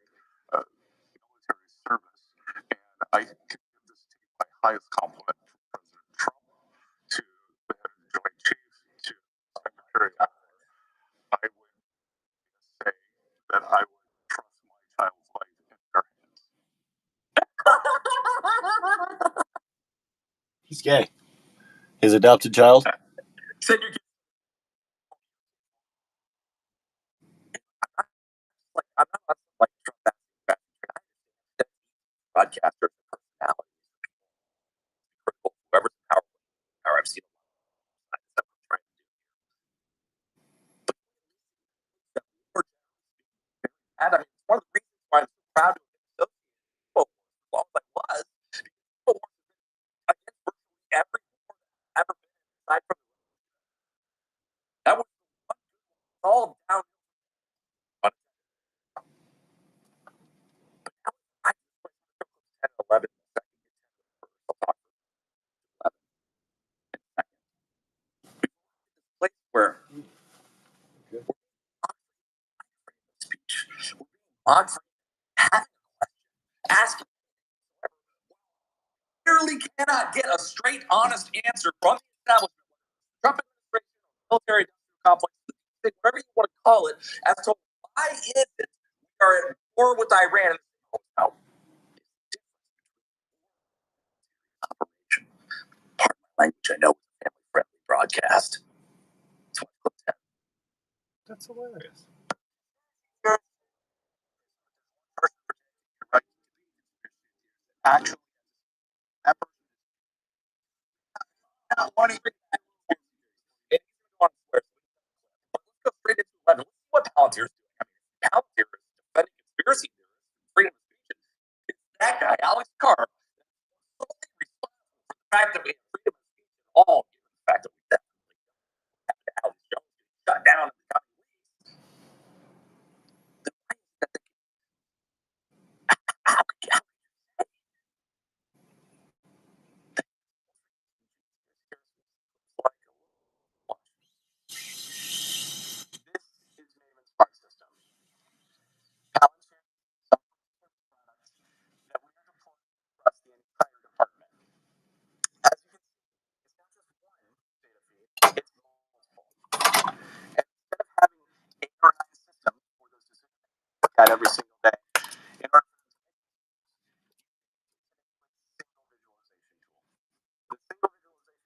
military service, and I can give this to you my highest compliment from President Trump to the head of the Joint Chiefs to Secretary. I would say that I would trust my child's life in their hands. He's gay. His adopted child? Send your kids. I'm not like broadcaster personality. Critical, whoever's powerful. I've seen a lot of stuff I'm trying to do. And I mean, it's one of the reasons why I'm so proud to have been associated as long as I was. People against virtually every war that I've ever been in, aside from that was all down. But now I just went 10 and 11. I'll talk for 11 place where speech, answer, asking, clearly cannot get a straight, honest answer from the establishment, Trump administration, military complex, whatever you want to call it, as to why is it we are at war with Iran. Now, operation. Pardon my language, I know it's a family-friendly broadcast. That's hilarious. Actually, that person is not wanting to let's go straight into 11. Let's see what Palantir's doing. I mean, Palantir is defending conspiracy theories, freedom of speech. It's that guy, Alex Carr, solely responsible for the fact that we have freedom of speech at all, given the fact that we definitely have Alex Jones getting shut down in the coming weeks. How could you This is Maven's Smart System. Palantir products that we are deploying across the entire department. As you can see, it's not just one data feed, it's multiple. And instead of having 8 or 9 systems for those decisions to look at every single day, in order for them to make single visualization tool. The single visualization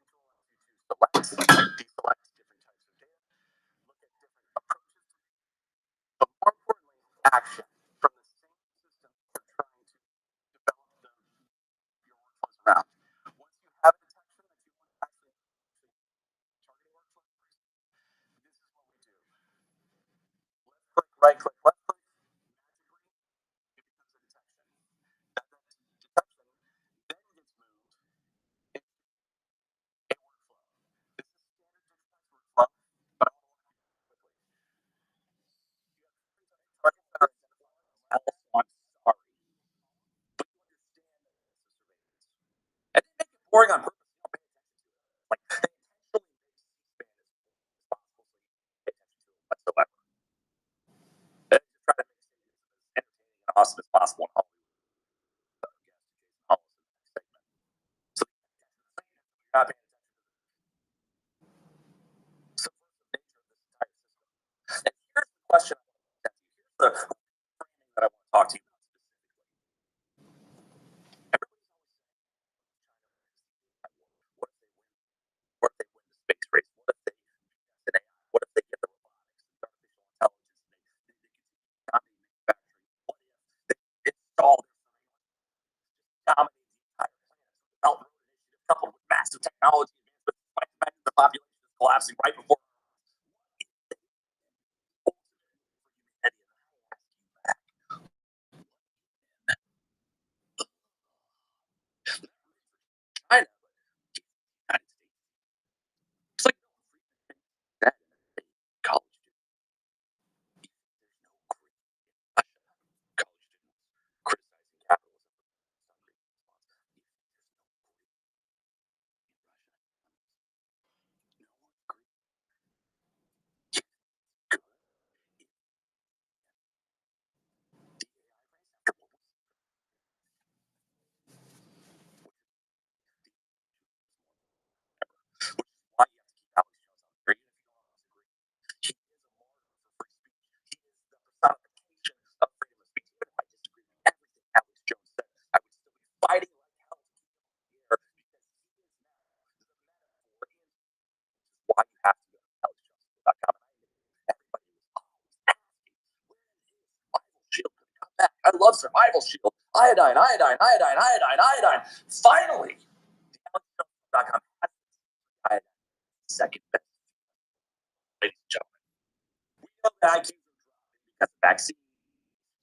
tool lets you choose selects, deselect different types of data, look at different approaches to data, but more importantly, action from the same system you're trying to develop your workflows around. Once you have a detection that you want to actually target workflows, this is what we do. Left click, right click, left click, magically, it becomes a detection. That detection then gets moved into a workflow. This is standard digitized workflow, but I want to walk you through quickly. You have targets that are identified. I'm sorry, but you understand that it's a surveillance. And they make it boring on purpose. You don't pay attention to it. Like they intentionally make C-SPAN as possible so you don't pay attention to it whatsoever. They just try to make it as entertaining and awesome as possible in Hollywood. So you're not paying attention to the subversive nature of this entire system. And here's the question I want to ask you. Here's the framing that I want to talk to you about specifically. Everybody's always saying, what if they win? What if they win the space race? What if they invest in AI? What if they get the robotics, the artificial intelligence, they continue dominating manufacturing? What if they install their surveillance, dominate the entire planet? Belt Road Initiative coupled with massive technology advancements, despite the population is collapsing right before China, United States. It's like that college student. There's no great college students criticizing capitalism. Glove Survival Shield. Iodine, iodine, iodine, iodine, iodine. Finally, AlexJones.com has iodine. Second best. Ladies and gentlemen, we know that IQs are dropping because of vaccines,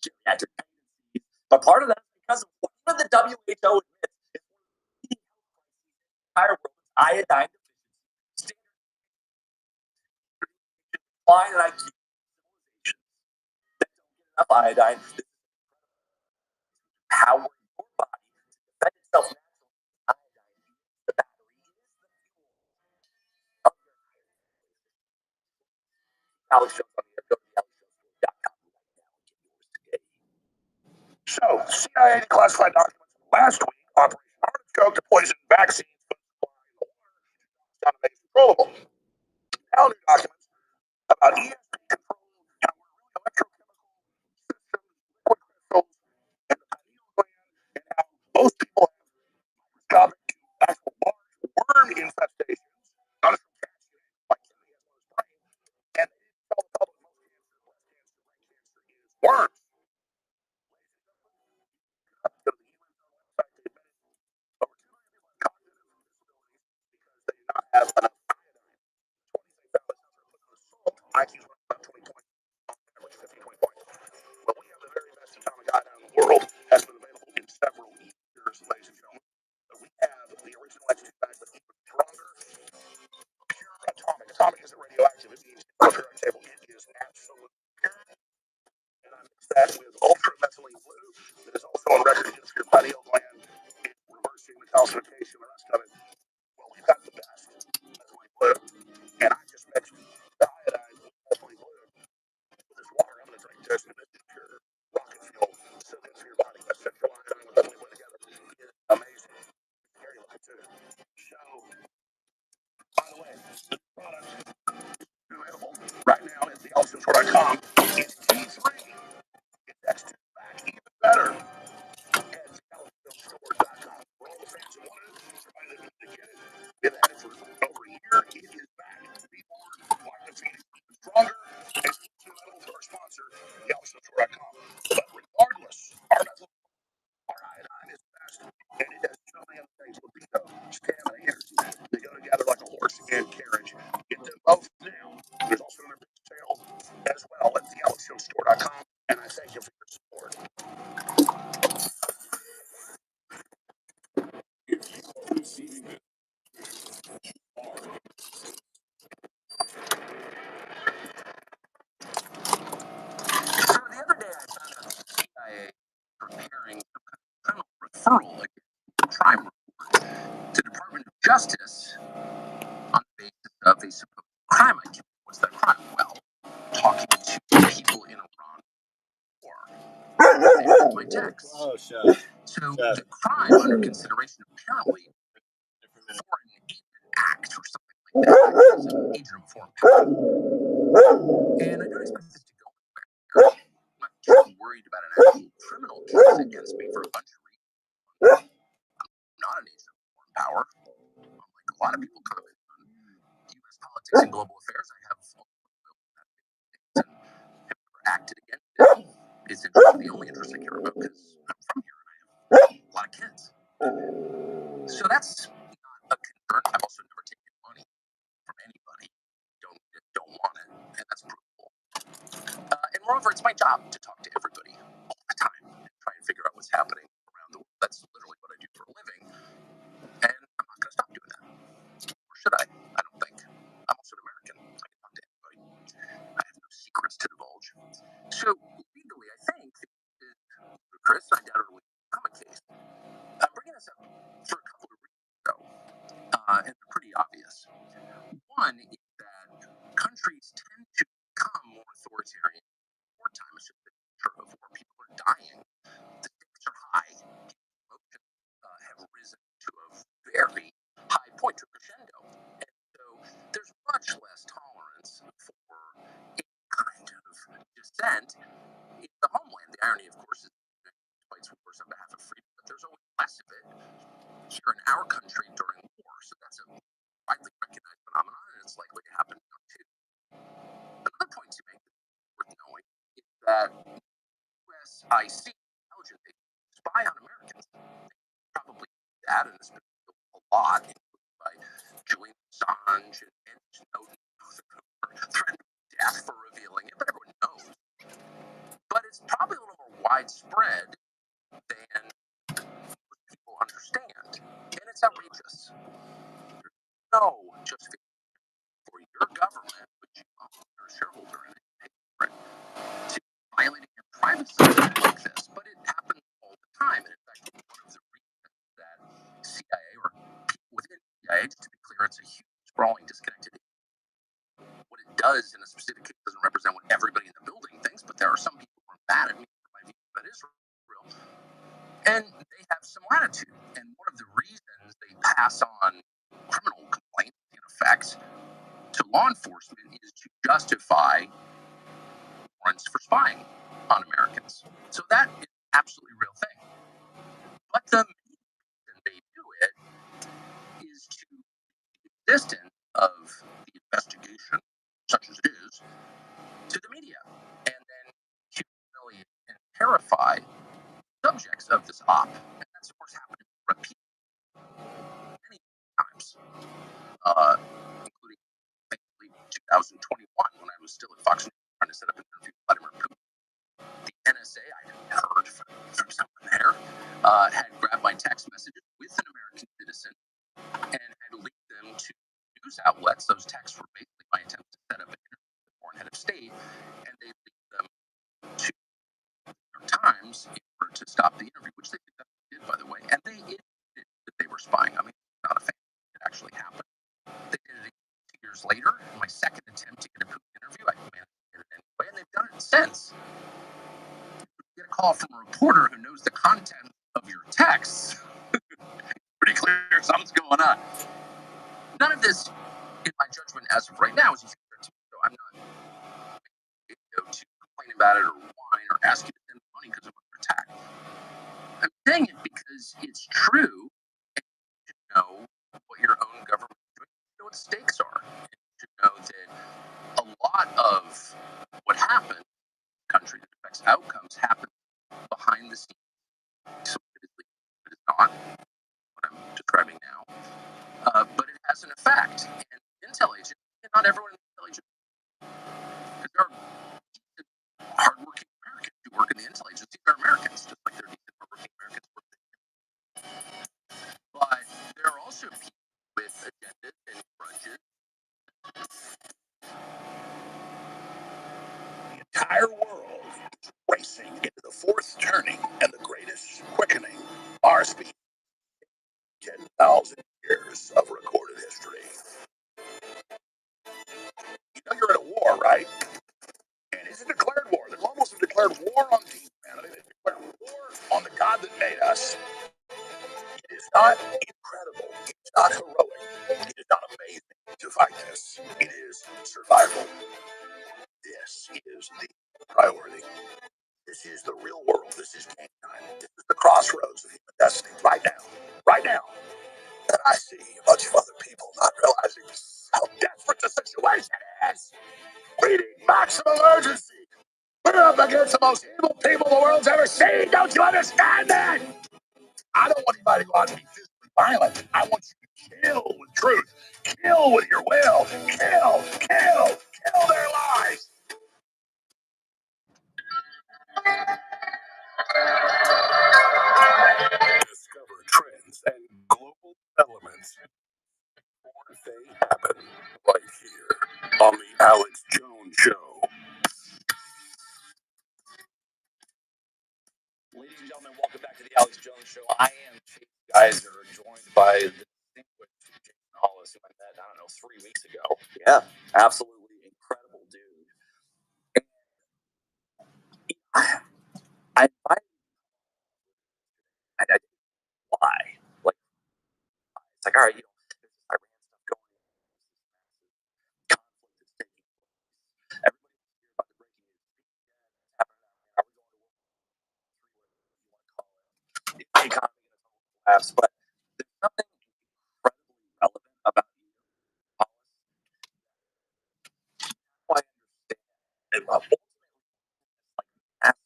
geriatric pregnancies, but part of that is because of what even the WHO admits is one of the leading health crises in the entire world is iodine deficiency. Standard decline in IQ civilizations that don't get enough iodine. Power your body to defend itself naturally. Iodine is the battery, it is the fuel of your Alex Jones on the air. Go to AlexJones.com right now and get yours today. So, CIA declassified documents last week. Operation Artichoke to poison vaccines food supply in the water found to make controllable. Now new documents about ESP control, how we're really electrochemical systems, liquid crystals, and the pineal gland, and how most people have microscopic to actual large worm infestations, not a cat like Kennedy has on his brain, and they didn't tell the public most cancer, breast cancer, brain cancer is worms. Go to the UN website, they admitted over 2 million people have cognitive disabilities because they do not have enough iodine. 20 they found that salt, IQ's running about 20 points, on average 15, 20 points. Well, we have the very best atomic iodine in the world, has been available in several years, ladies and gentlemen. So we have the original X2 bag, but even stronger, pure atomic. Atomic isn't radioactive, it means on the periodic table it is absolutely pure. And I mix that with ultramethylene blue that is also on record against your pineal gland, reversing the calcification, the rest of it. Well, we've got the best methylene blue, and I just mixed the iodine with methylene blue with this water. I'm going to drink this, and this is pure rocket fuel. So good for your body. Essential iodine with methylene blue together is amazing. It's scary looking too. So, by the way, this product is available right now at thealexjones.com. It's T3. It's X2 back, even better. At thealexjones.com. For all the fans who want it, everybody that needs to get it, they've had it for over a year. It is back. Be more like the Phoenix, even stronger. And it's available to our sponsor, thealexjones.com. But regardless, our iodine is best, and it does so many other things. Libido, stamina, energy. They go together like a horse and carriage. Get them both now. There's also another big sale as well at thealexjones.com, and I thank you for your support. So the other day I found out the CIA preparing some kind of criminal referral against crime report to the Department of Justice on the basis of a supposed crime I committed. What's that crime? Well, talking to people in Iran war. There's my text. Oh, shut. So the crime under consideration apparently for an agent act or something like that. It's an agent of foreign power. And I don't expect this to go anywhere. I'm not too worried about an actual criminal case against me for a bunch of reasons. I'm not an agent of foreign power. Unlike a lot of people comment on U.S. politics and global affairs, I have and have never acted against it. It's the only interest I care about because I'm from here and I have a lot of kids. So that's not a concern. I've also never taken money from anybody. Don't want it, and that's provable. And moreover, it's my job to talk to everybody all the time and try and figure out what's happening around the world. That's literally what I do for a living, and I'm not going to stop doing that. Or should I? I don't think. I'm also an American. I can talk to anybody. I have no secrets to divulge. So legally, I think Chris, I doubt it will become a case. I'm bringing this up for a couple of reasons, though, and they're pretty obvious. One is that countries tend to become more authoritarian wartime. It's just the nature of war. People are dying. The stakes are high. Emotions have risen to a very high point, to a crescendo. And so there's much less tolerance for any kind of dissent in the homeland. The irony, of course, is that it fights wars on behalf of freedom, but there's always less of it here in our country during war. So that's a widely recognized phenomenon, and it's likely to happen now too. Another point to make that's worth knowing is that USIC intelligence intelligent agencies spy on Americans. Probably that, and it's been a lot, including by Julian Assange and Snowden, who threatened death for revealing it, but everyone knows. But it's probably a little more widespread than most people understand, and it's outrageous. There's no justification for your government, which you own, you're a shareholder in it, to violating your privacy like this, but it happens all the time. And in fact, one of the reasons that CIA or people within CIA, just to be clear, it's a huge, sprawling, disconnected. What it does in a specific case doesn't represent what everybody in the building thinks, but there are some people who are mad at me for my view about Israel, and they have some latitude. And one of the reasons they pass on criminal complaints, in effect, to law enforcement is to justify warrants for spying on Americans. So that is an absolutely real thing. But the reason they do it is to the existence of the investigation, such as it is, to the media, and then humiliate and terrify subjects of this op. And that's, of course, happened repeatedly many times, including, thankfully, 2021, when I was still at Fox News trying to set up an interview with Vladimir Putin. The NSA, I heard from someone there, had grabbed my text messages with an American citizen and had leaked them to news outlets. Those texts were basically my attempt to set up an interview with the foreign head of state, and they leaked them to the New York Times in order to stop the interview, which they did, by the way. And they admitted that they were spying. I mean, it's not a fantasy. It actually happened. They did it 2 years later. In my second attempt to get a Putin interview, I managed to get it anyway, and they've done it since. Get a call from a reporter who knows the content of your texts. Pretty clear something's going on. None of this, in my judgment, as of right now, is a secret to me. So I'm not to complain about it or whine or ask you to send money because I'm under attack. I'm saying it because it's true, and you should know what your own government is doing. You know what the stakes are. And you should know that a lot of what happens in the country that affects outcomes happens behind the scenes. So it is not what I'm describing now, but it has an effect. And intel agents, and not everyone in the intel agent, because there are decent, hardworking Americans who work in the intel agency. They're Americans, just like they're decent, hardworking Americans who work in the. But there are also people with agendas and grudges. The entire world is racing into the fourth turning and the greatest quickening our speed. 10,000 years of recorded history. You know you're in a war, right? And it's a declared war. There's almost a declared war on humanity. They declared war on the God that made us. It is not incredible. It is not heroic. It is not amazing to fight this. It is survival. This is the priority. This is the real world. This is game time. This is the crossroads of human destiny. Right now. Right now. And I see a bunch of other people not realizing how desperate the situation is. We need maximum urgency. We're up against the most evil people the world's ever seen. Don't you understand that? I don't want anybody to go out and be physically violent. I want you to kill with truth. Kill with your will. Kill their lives. Discover trends and global developments before they happen, right here on the Alex Jones Show. Ladies and gentlemen, welcome back to the Alex Jones Show. I am Chase Geiser, joined by the distinguished Jason Hollis, who I met, 3 weeks ago. Yeah, absolutely incredible dude. And I didn't why. Like, it's like, all right, there's this Iran stuff going on. Conflict is taking place. Everybody wants to hear about the breaking news. Are we going to World War III, whatever you want to call it? The economy in a total collapse. But there's something incredibly relevant about you, Hollis. I understand. And ultimately, like massive.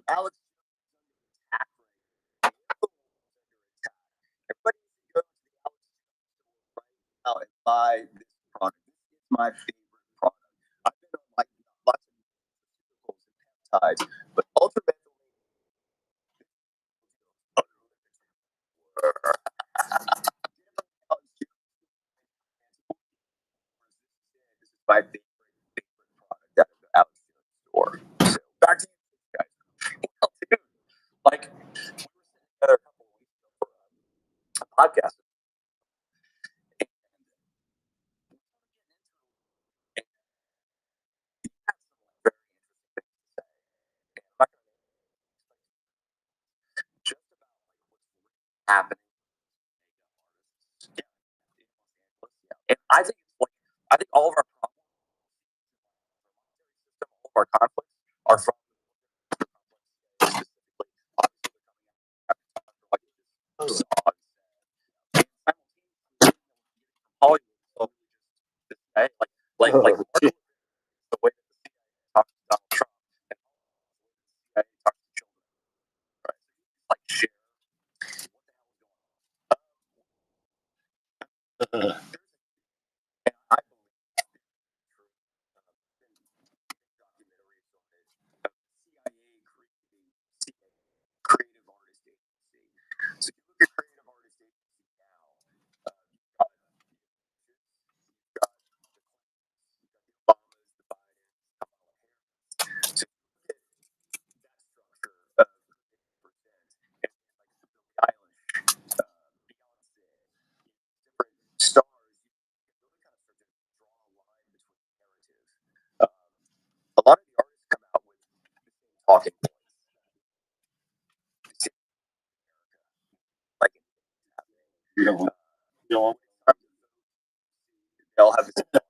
Alex attack rate. Everybody needs to go to the Alex store right now and buy this product. This is my favorite product. I've been on like lots of pharmaceuticals and peptides, but ultimately, this is my favorite product out of the Alex store. So back to you guys. Well, dude, like we were sitting together a couple of weeks ago for a podcast. Just about like what's happening. And I think it's like I think all of our problems, all of our conflicts are from specifically obviously Hollywood. So this guy, like the way that the CIA talks to Donald Trump and the CIA talks to children, right? Like share what the hell is going on. And I believe documentaries on it. CIA creating creative artist agency. So if you look at creative artist agency now, you've got the Obamas, the Bidens, Kamala Harris. So you look at that structure of present and like the Billie Eilish, Beyonce, different stars, you can really kind of start to draw a line between narratives. A lot of the artists come out with the same talking points. Like you know, they all have the same.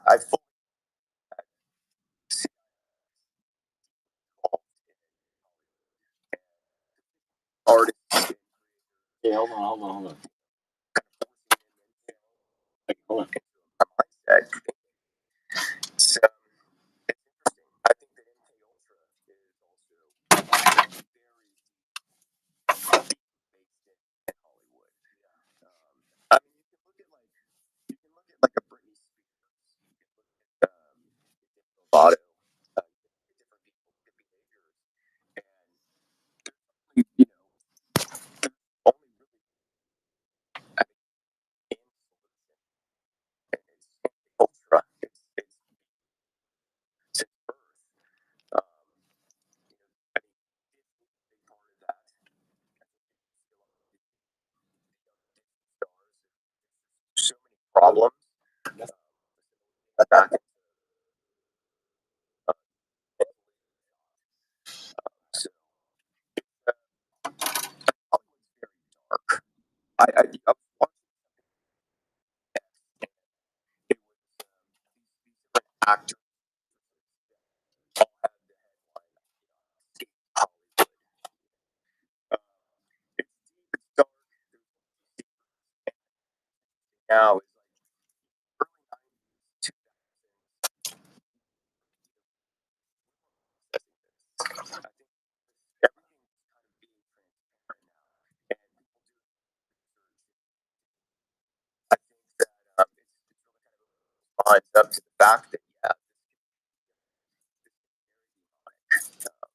I fully see artists. Yeah, hold on. Hold on. Mindset. So it's interesting. I think that MK Ultra is also very deep based in Hollywood. I mean, you can look at like a Britney Spears, you can look at Lovato, different people's behaviors, and you know, only really I mean, in solution, and it's ultra. It's since birth. Um, you know, I mean, Disney is a big part of that. So many problems. Back so Hollywood's very dark. I was watching it was these different actors all had the headline Hollywood. Uh, it's deep, it's dark. Now is like early 90s, 2000s. I think everything is kind of being transparent now, and people do research. I think that it's really kind of lines up to the fact that yeah, this is very theory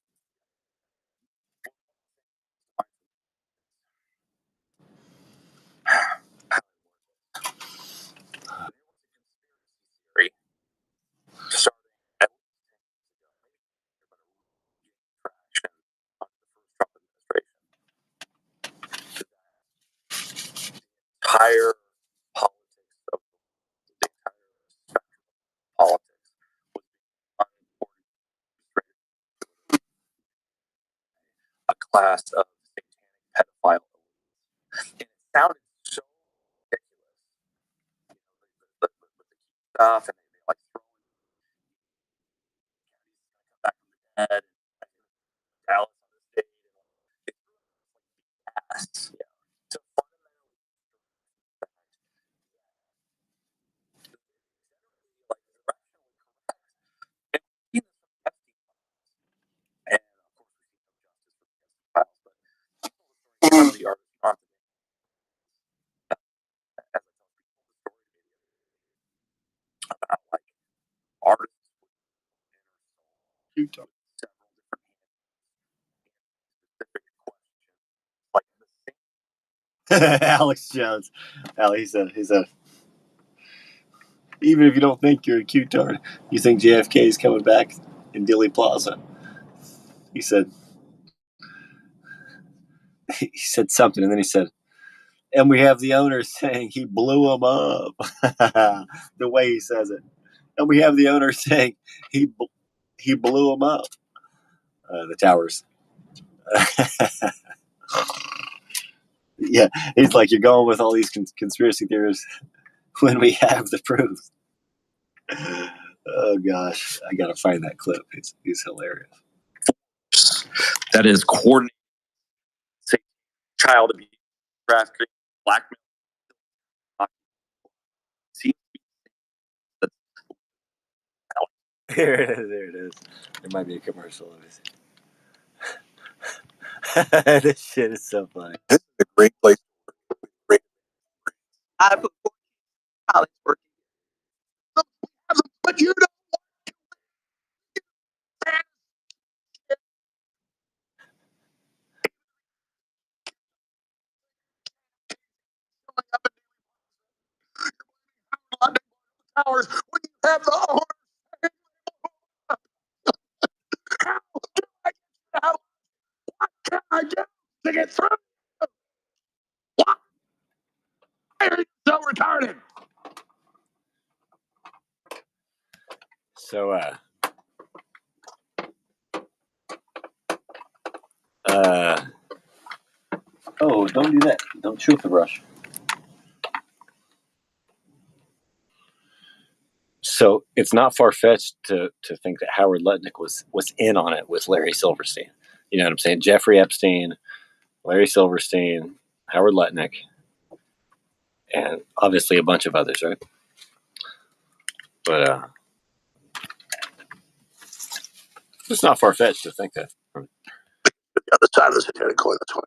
starting at least 10 years ago, maybe but a traction under the first Trump administration. Entire politics of the entire spectrum of politics was being unorchestrated a class of satanic pedophile elites. And it sounded so ridiculous. You know, the stuff, and they like throw in Kennedy's gonna come back from the dead, and Dallas on the stage, and it's really like BS. Yeah. So fundamentally, like directionally correct. And Q-tard. Alex Jones. He said, even if you don't think you're a Q-tard, you think JFK is coming back in Dealey Plaza. He said something, and then he said, and we have the owner saying he blew him up. The way he says it. And we have the owner saying he blew him up. The towers. Yeah, he's like, you're going with all these conspiracy theories when we have the proof. Oh gosh, I gotta find that clip. He's hilarious. That is coordinated child abuse, trafficking, blackmail. There it is. There it is. There might be a commercial of it. This shit is so funny. This is a great place to work. Great. I put college working. But you don't want towers when you have the owner. What can I do to get through? Why are you so retarded? So, oh, don't do that. Don't chew with the brush. So it's not far-fetched to think that Howard Lutnick was in on it with Larry Silverstein. You know what I'm saying? Jeffrey Epstein, Larry Silverstein, Howard Lutnick, and obviously a bunch of others, right? But it's not far-fetched to think that. The other side of the satanic coin, that's why.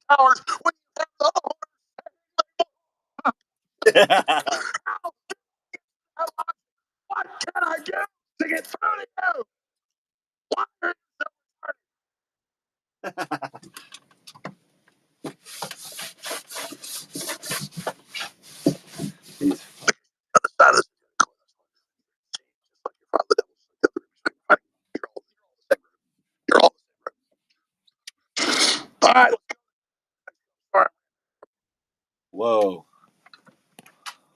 Towers when you have the what can I do to get through to you? Why are you so the other side of the satanic coin, that's why. Just like your father, the devil, you're all the same. All right. All right. Whoa.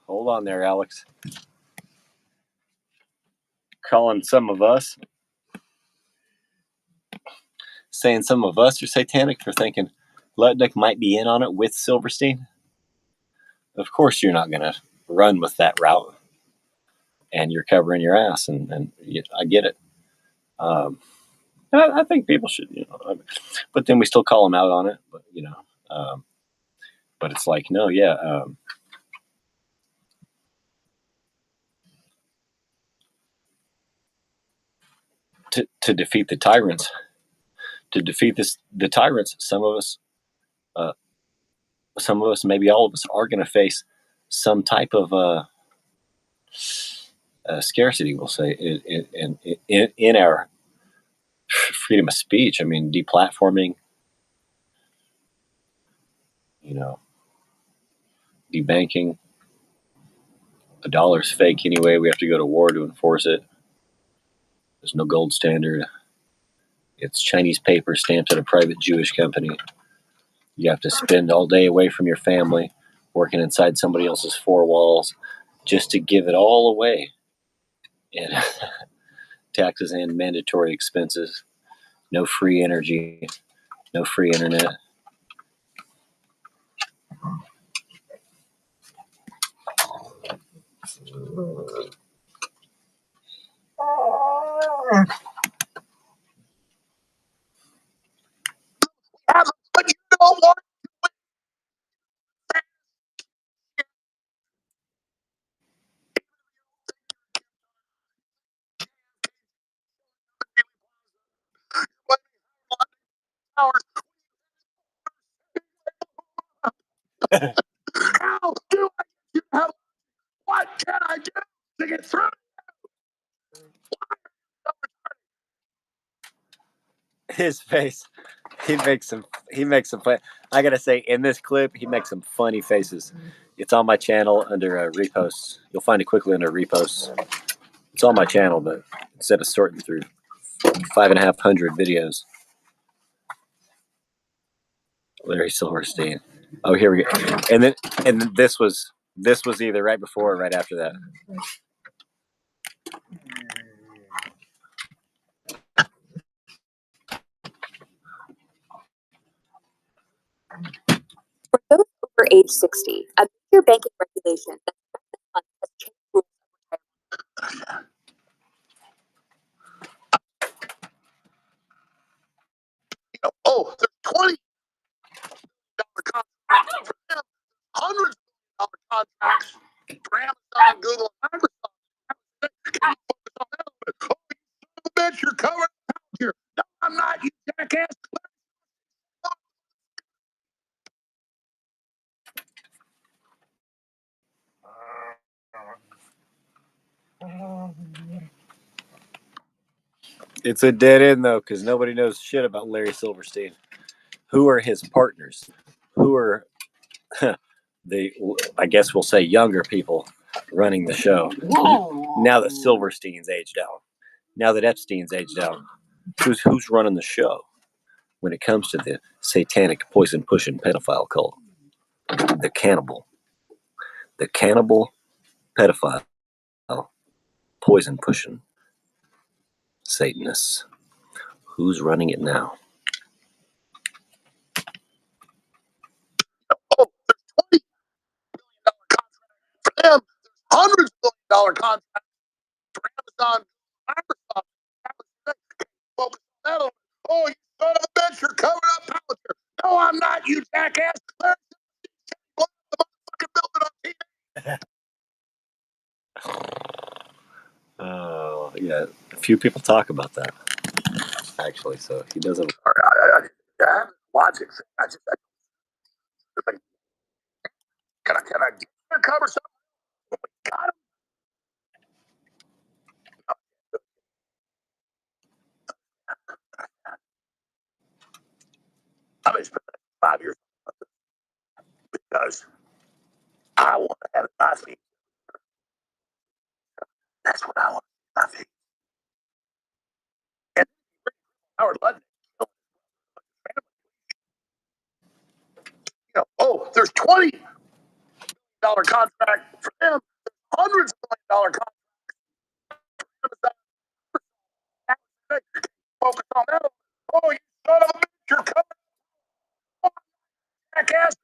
Hold on there, Alex. Calling some of us, saying some of us are satanic for thinking Lutnick might be in on it with Silverstein. Of course, you're not going to run with that route, and you're covering your ass, and I get it. I think people should, but then we still call them out on it. But but it's like, no, yeah. To defeat the tyrants, the tyrants, some of us, maybe all of us, are going to face some type of scarcity. We'll say in our freedom of speech. I mean, deplatforming, debanking. The dollar's fake anyway. We have to go to war to enforce it. There's no gold standard. It's Chinese paper stamped at a private Jewish company. You have to spend all day away from your family, working inside somebody else's four walls, just to give it all away in taxes and mandatory expenses. No free energy, no free internet. But you don't want can I do to get through? His face, he makes some fun. I gotta say, in this clip, he makes some funny faces. It's on my channel under reposts. You'll find it quickly under reposts. It's on my channel, but instead of sorting through 5,500 videos, Larry Silverstein. Oh, here we go. And then this was either right before or right after that. For those over age 60, a major banking regulation that has changed rules of retirement. Oh, there's $20 contracts for them, hundreds of contracts for Amazon, Google, and Microsoft. Can you focus on that a little bit? Oh, you son of a bitch, you're covered up here. No, I'm not, you jackass. It's a dead end though, because nobody knows shit about Larry Silverstein. Who are his partners? Who are the, I guess we'll say, younger people running the show? Now that Silverstein's aged out, now that Epstein's aged out, who's running the show when it comes to the satanic poison pushing pedophile cult? The cannibal pedophile poison pushing Satanists. Who's running it now? Oh, there's $20 million contract for them. There's hundreds of $1 million contracts for Amazon, Microsoft. Can you focus on that a little bit? Oh, you son of a bitch, you're covered up out here. No, I'm not, you jackass. There's the motherfucking building on TV. Oh, yeah. A few people talk about that, actually. So he doesn't. I have logic. I just, like, can I get to cover something? Got him. I've been spending 5 years because I want to have it my feet. That's what I want my feet. And Howard Ludnick, oh, there's $20 contract for them. There's hundreds of $1 million contracts for Amazon. Focus on that. Oh, you son of a bitch, you're coming. Oh, jackass.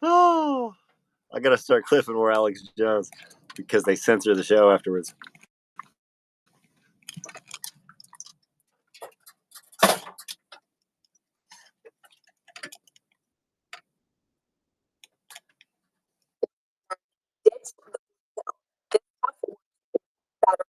Oh, I gotta start clipping more Alex Jones because they censor the show afterwards. Ditch the this stuff better.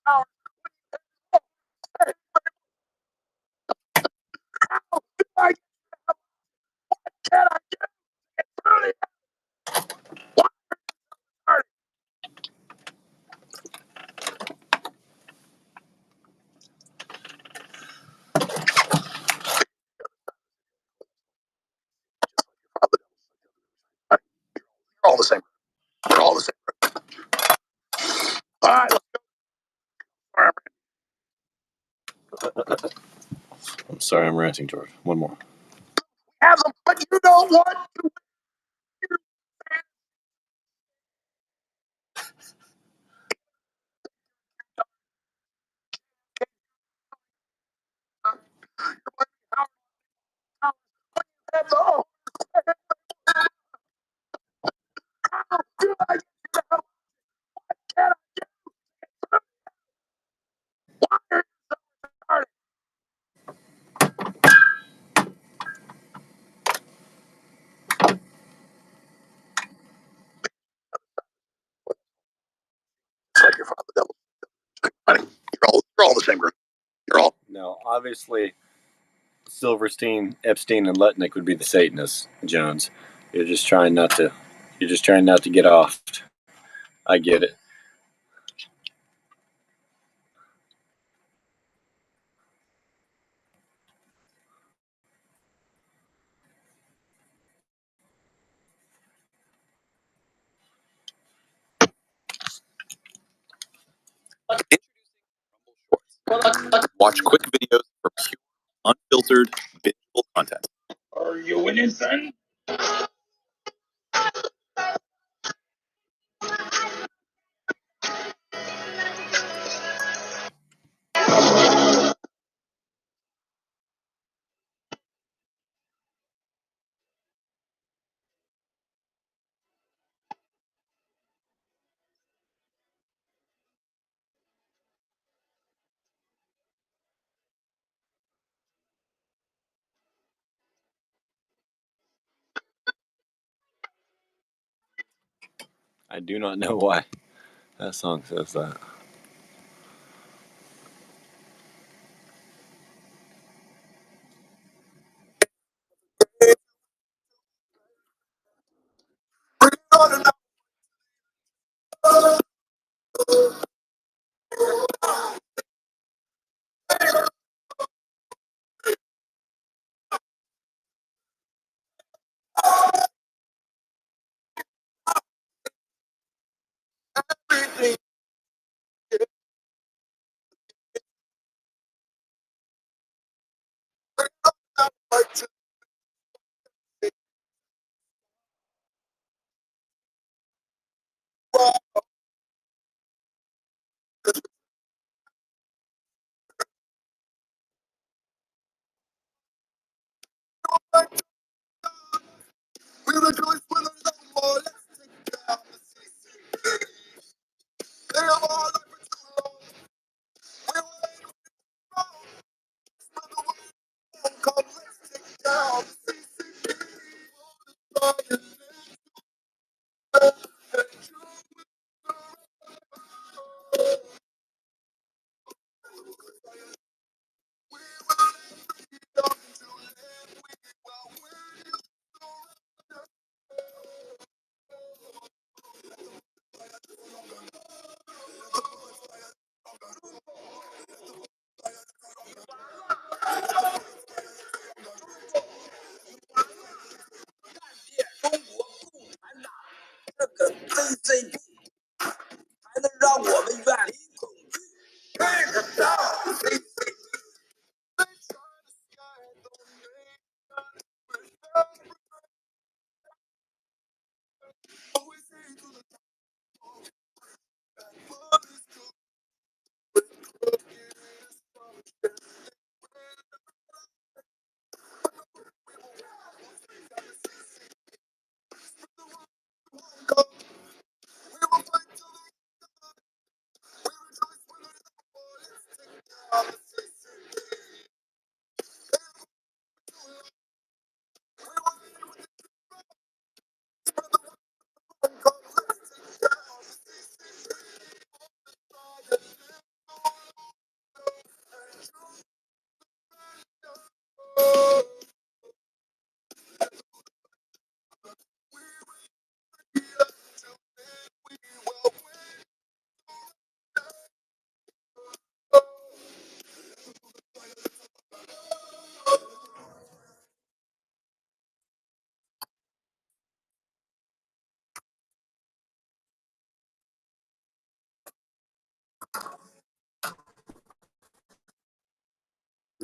How I can I get through it? All the same. They're all the same. All right, let's go. I'm sorry, I'm ranting, George. One more. Have them, but you don't want to. You're all in the same group. You're all. No, obviously, Silverstein, Epstein, and Lutnick would be the Satanists. Jones, you're just trying not to. You're just trying not to get off. I get it. Watch quick videos for pure, unfiltered, bingeable content. Are you winning, son? I do not know why that song says that.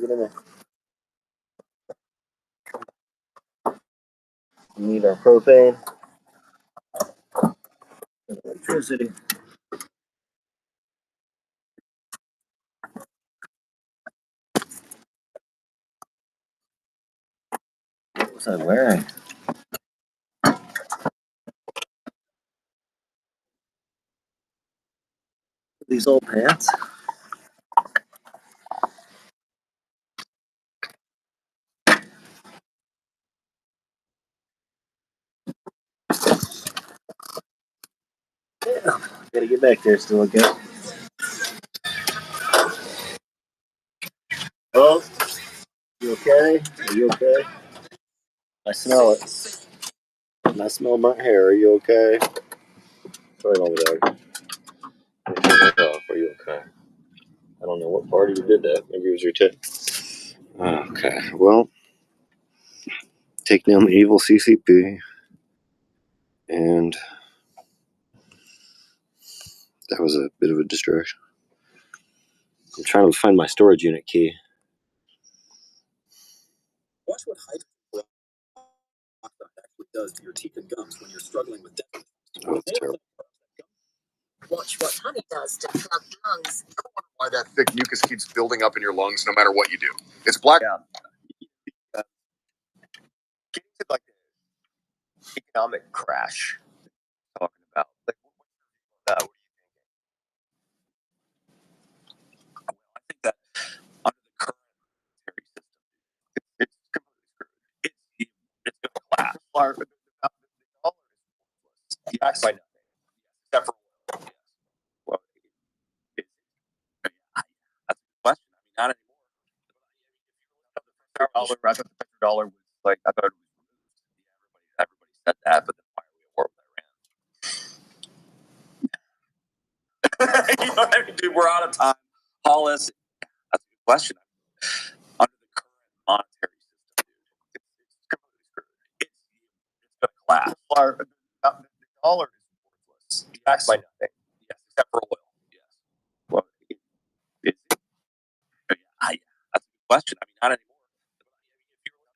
Get in there. We need our propane. Electricity. What was I wearing? These old pants? Yeah. Gotta get back there still again. okay? Are you okay? I smell it. And I smell burnt hair. Are you okay? Sorry, Mama Dog. Are you okay? I don't know what party you did that. Maybe it was your tip. Okay, well, take down the evil CCP. And that was a bit of a distraction. I'm trying to find my storage unit key. Watch what hydrogen peroxide actually does to your teeth and gums when you're struggling with dental. Oh, it's terrible. Watch what honey does to plug lungs. Why that thick mucus keeps building up in your lungs no matter what you do. It's black. Yeah. Getting to like the economic crash talking about. Like, what are you thinking? I think that under the current monetary system, it's completely screwed. It's going to collapse. The dollar is backed by nothing. Except for oil. Yes. Well, that's a good question. I mean, not anymore. I thought the petrodollar was like, I thought it was removed. Everybody said that, but then why are we at war with Iran? You know what I mean, dude? We're out of time. Hollis, that's a good question. Under the current monetary system, dude, it's completely screwed. It's going to collapse. The dollar is worthless. It's backed by nothing. Yes, except for oil. Yes. Well, that's a good question. I mean, not anymore.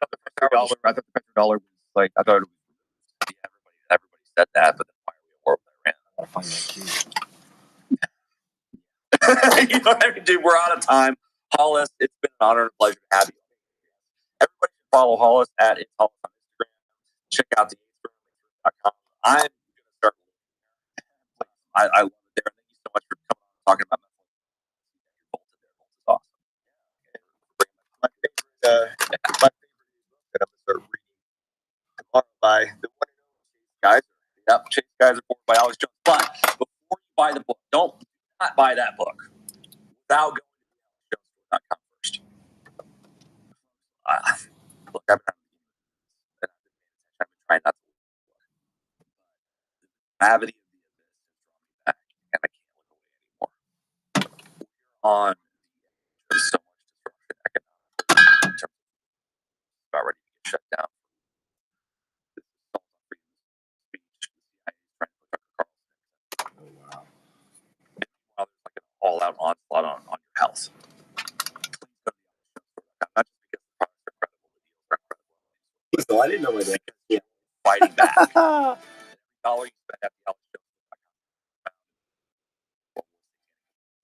I thought the petrodollar was like, I thought it was removed. Everybody said that, but then why are we at war with Iran? I gotta find that key. You know what I mean, dude? We're out of time. Hollis, it's been an honor and a pleasure to have you. Everybody should follow Hollis at It's Hollis on Instagram. Check out the Instagram.com. I'm going to start. I love it there. Thank you so much for coming on and talking about mental health. Bolt is awesome. My favorite book that I'm going to start reading tomorrow by the one and only Chase Geyser. Yep, Chase Geyser by Alex Jones. But before you buy the book, do not buy that book without going to AlexJones.com first. Look, I've been trying not to. The gravity of the event has drawn me back, and I can't look away anymore. We're on so much disruption economically in terms of about ready to get shut down. This is all on freedom of speech. The CIA is trying to put Tucker Carlson. Oh, wow. And meanwhile, there's like an all-out onslaught on your health. Please go to the not just because the products are incredible, the deals are incredible. So I didn't know my dad. Yeah, fighting back. Every dollar you spend at the AlexJones.com,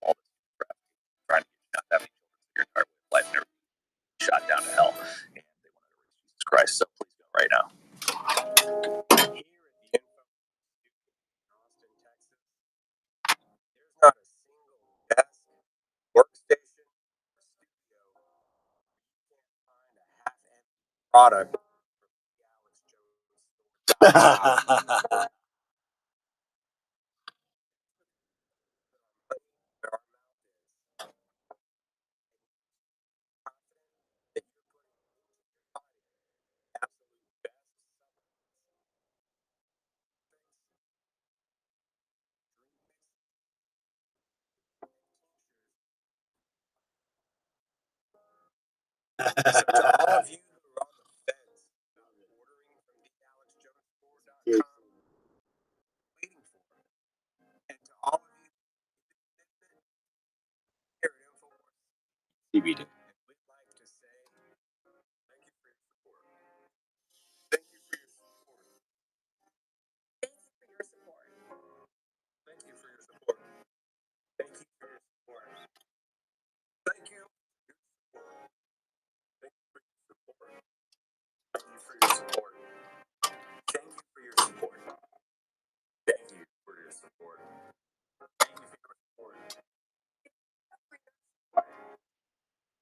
all this trafficking, trying to get you not to have any children for your entire life and everything shot down to hell. And they want to erase Jesus Christ. So please go right now. Here at the Info in Austin, Texas, there's not a single desk, workstation, or studio you can't find a half-empty product from the Alex Jones store. Where our mouth is. Confident that you're putting into your body the absolute best So to all of you who are on the fence about ordering from the AlexJonesStore.com, waiting for it. And to all of you here at InfoWars, CBD. we'd like to say thank you for your support. Thank you for your support. Thank you for your support. Thank you for your support. Thank you for your support. Thank you for your support. Thank you for your support. Thank you for your support. Thank you for your support. Thank you for your support. Thank you for your support.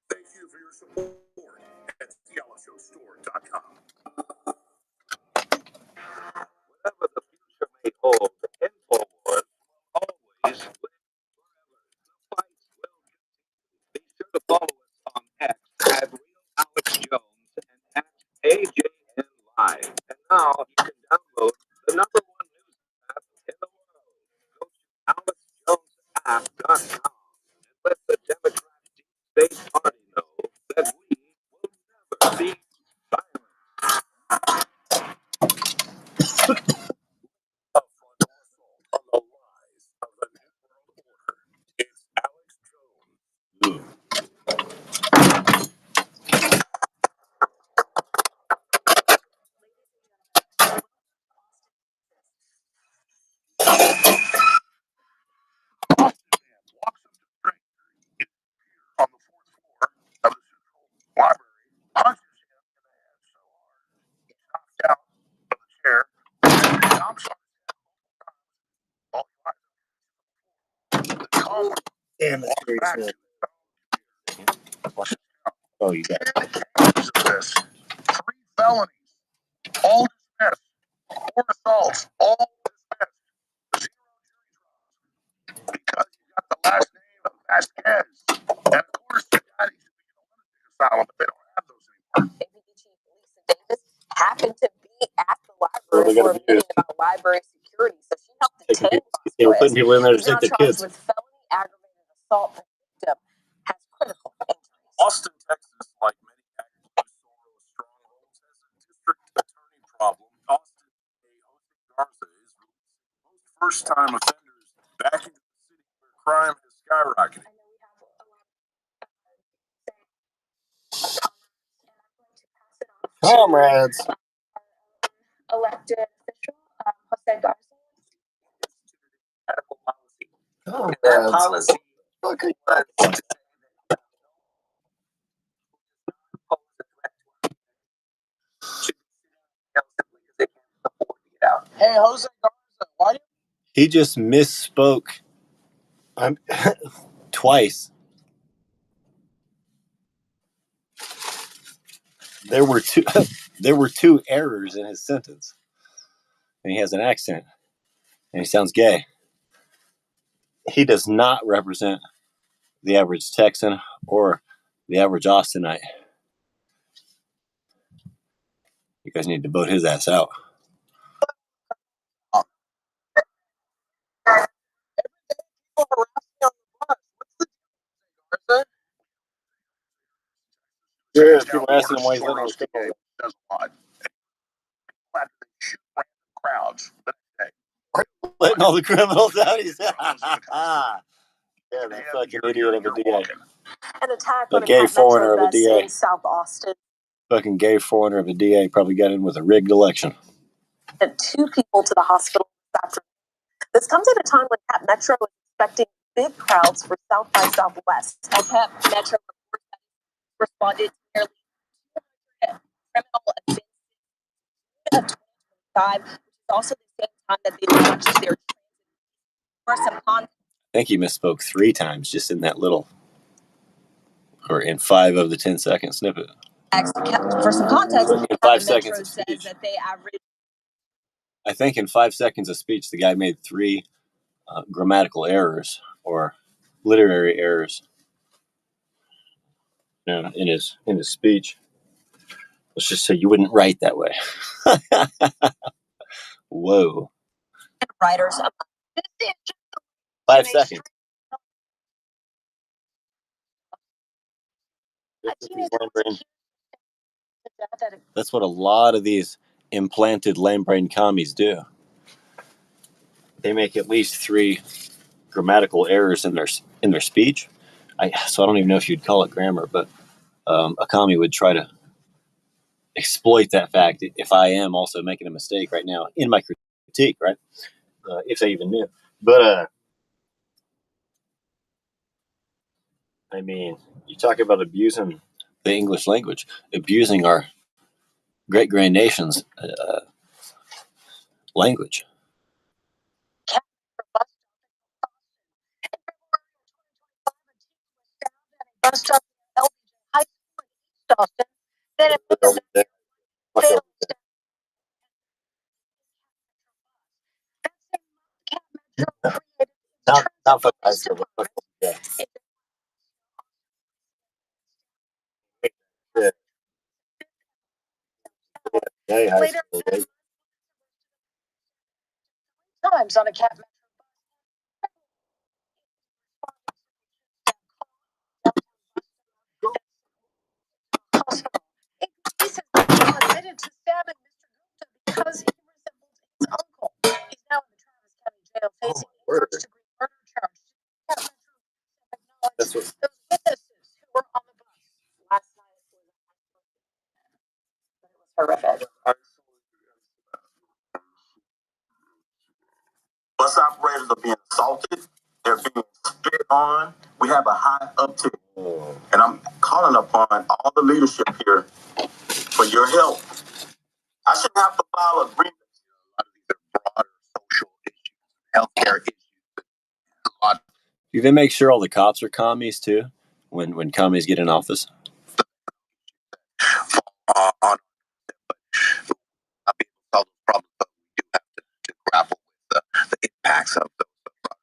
Thank you for your support at theAlexJonesStore.com. Whatever the future may hold, InfoWars always win forever. The fight will continue. Be sure to follow us on X at Real Alex Jones. Now you can download the number one news app in the world. Go to AlexJonesApp.com and let the Democrat deep state party know that we will never be silent. A frontal assault on the lies of the New World Order. It's Alex Jones. Walks up to the stranger on the fourth floor of the Central Library, punches him in the head so hard he's knocked out of the chair, and stomps on his head while he lies on the calm. Damn, that's very sad. Oh, you got it. This. 3 felonies, all dismissed. 4 assaults, all dismissed. 0 jury trials. Because you got the last name of Vasquez. And of course, the guy should be in a lunatic asylum, but they don't have those anymore. APD Chief Lisa Davis happened to be at the library for a meeting about library security, so she helped detain They were putting people in there to He's take now their charged kids. with felony aggravated assault. The victim has critical injuries. Austin, Texas, like many active Soros strongholds, has a district attorney problem. Austin Jose Garza is releasing most first-time offenders back into the city where crime has skyrocketed. I know we have a lot of comments, and I'm going to pass it off Comrades. to our elected official, Jose Garza. Medical policy. Comrades. That policy Okay. was to say that pose a threat to our should be sitting in jail simply because they can't afford to get out. Hey, Jose Garza, why do He just misspoke. Twice. There were two. There were 2 errors in his sentence, and he has an accent, and he sounds gay. He does not represent the average Texan or the average Austinite. You guys need to vote his ass out. people harass me on the bus? What's the deal, Jose Garza? Yeah, people are asking him why he's letting those people go. Does a lot. After they shoot random crowds the next day. Letting all the criminals out. He's yeah, that fucking idiot of a DA. An attack The on a gay Cat foreigner Metro of a bus DA. in South Austin. Fucking gay foreigner of a DA probably got in with a rigged election. Sent 2 people to the hospital this afternoon. This comes at a time when Cat Metro is expecting big crowds for South by Southwest. Cat Metro responded to nearly 200 criminal offenses of 2025, which is also the same time that they launched their for some context. I think he misspoke 3 times just in that little, or in 5 of the 10-second snippet. For some context, in 5 seconds of says speech. that they average. I think in 5 seconds of speech, the guy made 3 grammatical errors or literary errors in his speech. Let's just say you wouldn't write that way. Whoa. Writers. 5 seconds. That's what a lot of these implanted lame-brain commies do. They make at least 3 grammatical errors in their speech. So I don't even know if you'd call it grammar, but a commie would try to exploit that fact if I am also making a mistake right now in my critique, right? If they even knew. But I mean, you talk about abusing the English language, abusing our great grand nation's language. Bus stop in LBJ High School in East Austin. Then it moved to fatal Not for high school, but yeah. Yeah, high school, times on a cat hospital. He says that he admitted to stabbing Mr. Gupta because he resembled his uncle. He's now in the Travis County Jail facing a first-degree murder charge. Cat Metro acknowledged those witnesses who were on the bus last night. But it was horrific. Bus operators are being assaulted. They're being spit on. We have a high uptick. And I'm calling upon all the leadership here for your help. I shouldn't have to file agreements. A lot of these are broader social issues, healthcare issues. Do they make sure all the cops are commies too when commies get in office? On but I'll be able to solve those problems, but we do have to grapple with the impacts of those social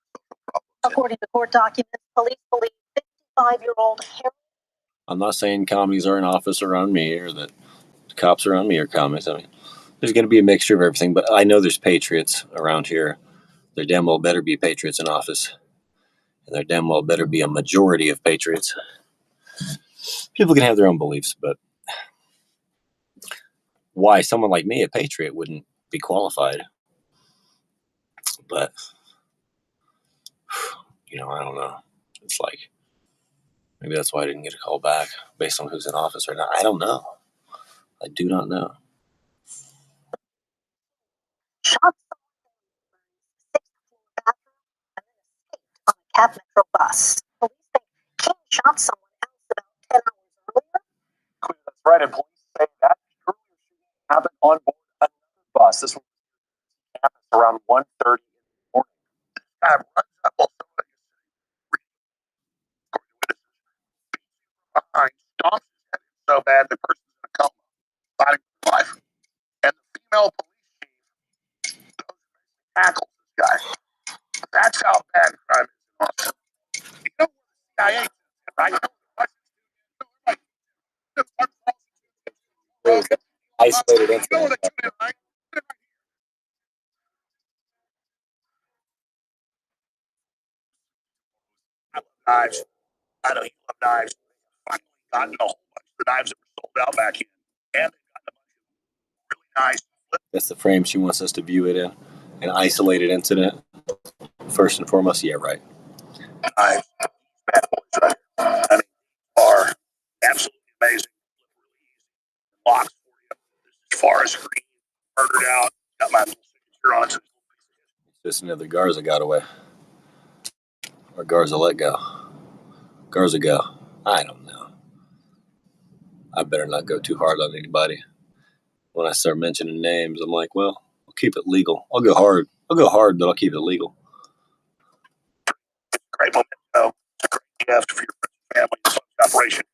problems. According to court documents, police believe 55-year-old Harry. I'm not saying commies are in office around me or that the cops around me are commies. I mean, there's going to be a mixture of everything, but I know there's patriots around here. There damn well better be patriots in office. And there damn well better be a majority of patriots. People can have their own beliefs, but why someone like me, a patriot, wouldn't be qualified? But, I don't know. It's like, maybe that's why I didn't get a call back based on who's in office right now. I don't know. I do not know. Shot on a Cat Metro bus. Police think King shot someone else about 10 hours earlier. That's right, and police say that earlier shooting happened on board another bus. This was campus around 1:30 in the morning. Guy runs up while somebody behind, stomps his head in so bad the person's in a coma, fighting for life. And the female police chief tackles this guy. That's how bad crime is in Austin. You know what the CIA did, right? Isolated You know incident. that you did, right? I love knives. I know you love knives. I've gotten a whole bunch of the knives that were sold out back in. And they've gotten a bunch of really nice. That's the frame she wants us to view it in. An isolated incident. First and foremost, yeah, right. Knives. Bad boys, right? I mean, are absolutely amazing. Locks for you. As far as screen, murdered out. Got my little signature on it. Just another Garza got away. Or Garza let go. Garza go. I don't know. I better not go too hard on anybody. When I start mentioning names, I'm like, well, I'll keep it legal. I'll go hard, but I'll keep it legal. Great memento. It's a great gift for your family and operation.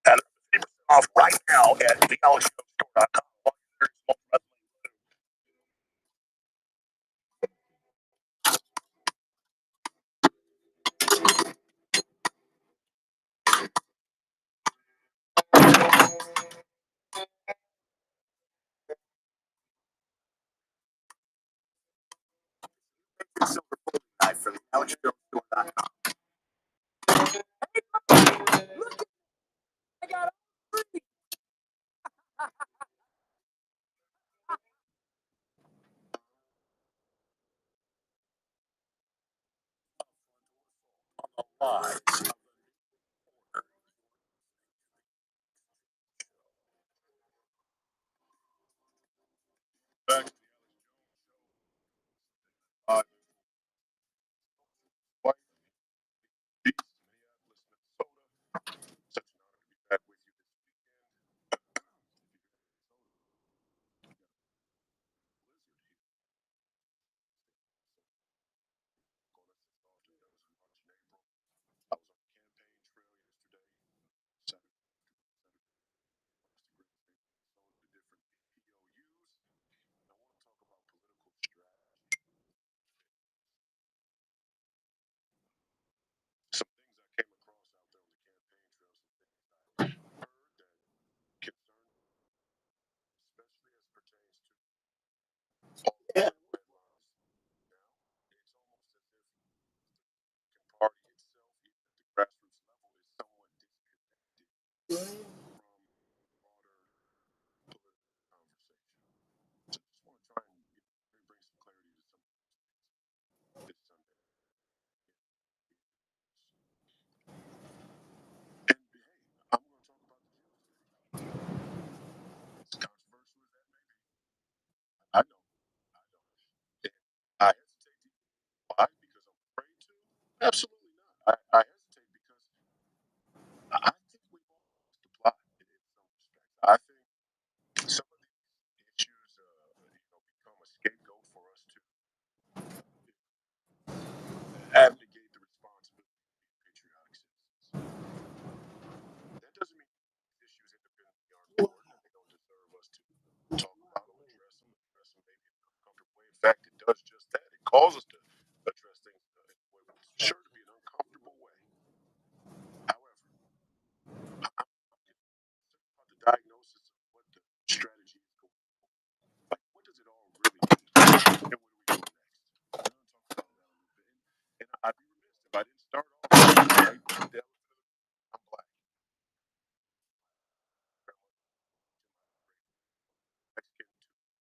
And 50% off right now at thealexjonesstore.com. Silver folding knife from thealexjonesstore.com. I got Lies. Back to the Alex Jones Show. White Beach, Minneapolis, Minnesota. Such an honor to be back with you this weekend. Absolutely not. I hesitate because I think we've all lost the plot in some respects. I think some of these issues, become a scapegoat for us to abnegate the responsibility of being patriotic citizens. That doesn't mean these issues independently aren't important and they don't deserve us to talk about them, address them maybe in an uncomfortable way. In fact, it does just that. It calls us to address things in a way that's sure to be an uncomfortable way. However, I'm concerned about the diagnosis of what the strategy is going on. Like, what does it all really mean? And what are we doing next? I'm going to talk about that a little bit. And I'd be remiss if I didn't start off right. I'm black. Mexican to black.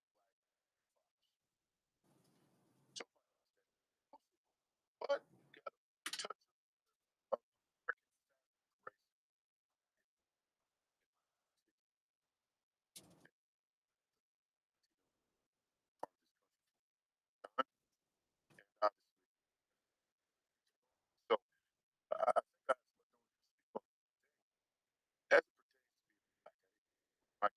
So, but got a touch of American. So I think that's what as it pertains to my concern.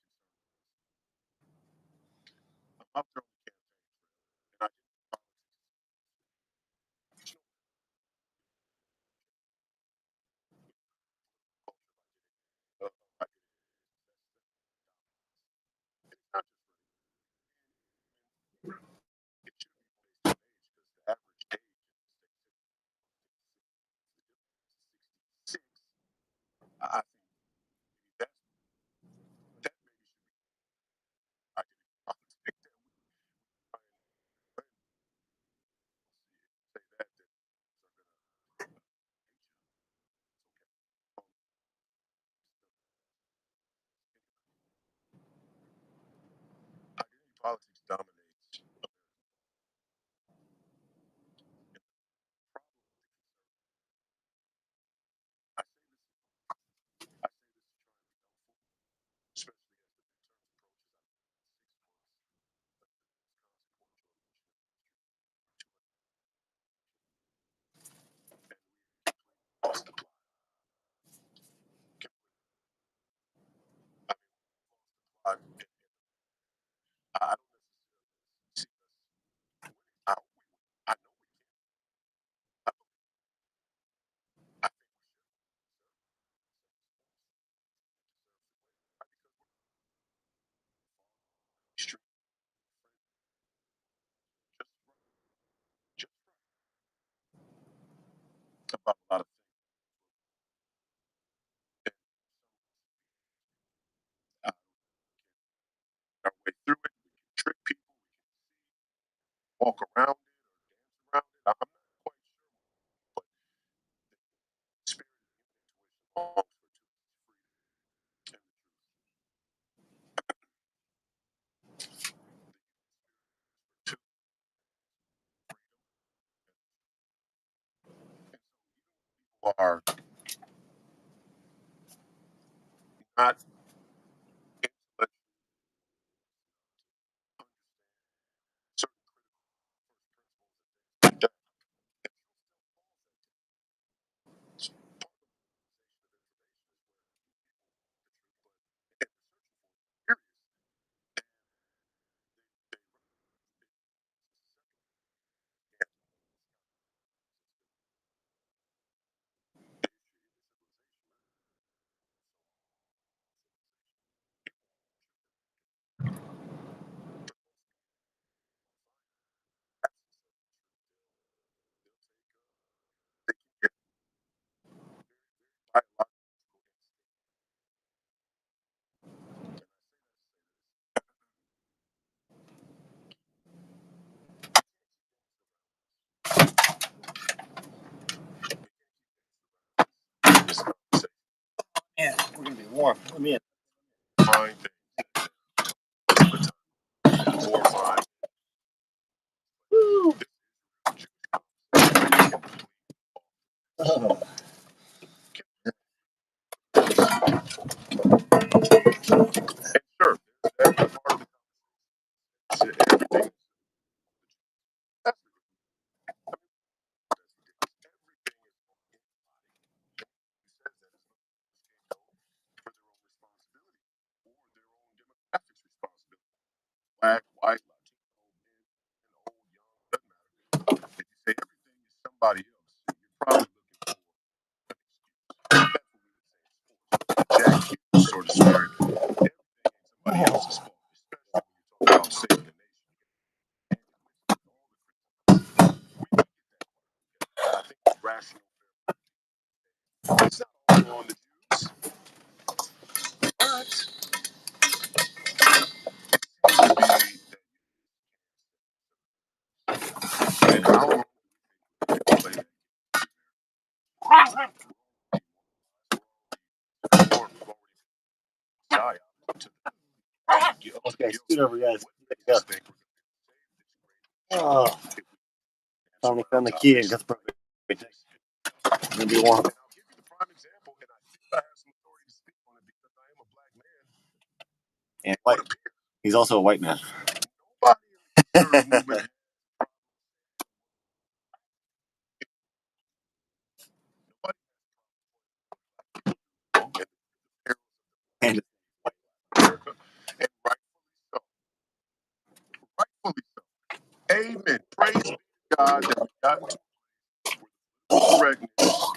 I'm out there on the campaign trail, and I get into politics. I get it's not just it should be based on age because the average age in the state is 66. I think maybe that maybe should be I get into politics that we try and say that are gonna hate you. It's okay. I get into politics dominates America. And the problem with the conservative, I say this I say this to try and be helpful, especially as the midterms approaches. I believe in 6 months, the most consequential election in the history of 200, and we completely lost the plot. Completely. I mean, we lost the plot, and I don't necessarily see us winning. I know we can. I believe. I think we should win. Deserve to win. Right? Because we're extreme, just right, just right about a lot of things. And some of us can our way through it. We can trick people. We can walk around it or dance around it. I'm not quite sure, but the spirit of human intuition longs for truth, freedom, and the truth. The human spirit longs for truth, freedom, and so even when people are not intellectually understand certain critical first principles and things like that, it still falls that way. So part of the weaponization of information is where people want the truth, but and they're searching for it, curious, and they Yeah, we're gonna be warm. Let me in. find things all the time, more find. Woo! This is complete. Oh. And sure, there's that part of the conversation. Everything, that's ridiculous. Everything black, white, Latino, old, young, doesn't matter. If you say everything is somebody else, you're probably looking for an excuse. That's what we would say in sports. Jack Hughes sort of spirit. Everything ain't somebody else's fault, especially when you're talking about saving the nation. I think it's rational. It's not all on the Jews, but it seems to be that. And how long do we play that? Okay, scoot over, guys. Go. Oh, finally found the key, and that's perfect. Maybe you want. And I'll give you the prime example, and I think I have some authority to speak on it because I am a black man. And white. He's also a white man. Nobody in the conservative movement. And America, and rightfully so. Rightfully so. Amen. Praise be to God that we got to correctness.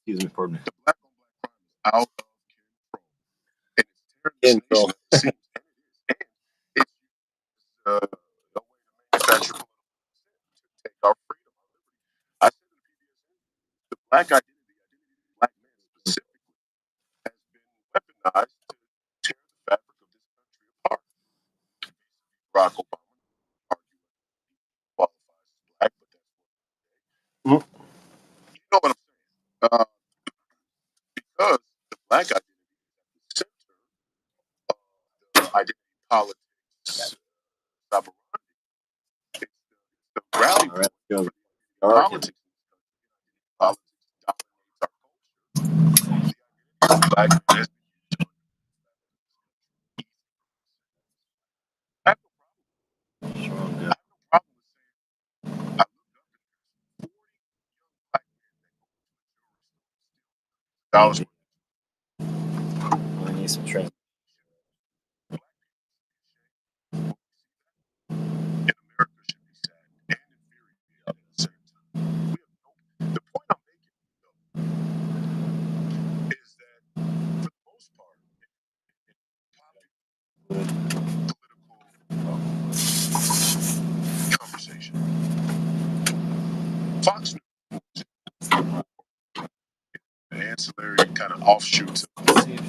excuse me, pardon me. The black on black crime is out of control, and it's tearing this nation up. It seems, and it is, and it's a way to manufacture political to take our freedom, our liberty. I said in the PBS, the black identity of black men specifically, has been weaponized to tear the fabric of this country apart. Barack Obama qualifies as black, but that's what you know what I'm saying. Because the black identity is at the center of the identity politics. It's the rally point for the politics. Politics dominates our culture. The identity of black men has been I have no problem. I have no problem with saying I looked up and there's 40 young black men that go to a jewelry store and steal $1,000. I need some train. In America should be sad and infuriated at the same time. We have no. The point I'm making, though, is that for the most part, in political conversation, Fox News, an ancillary kind of offshoots of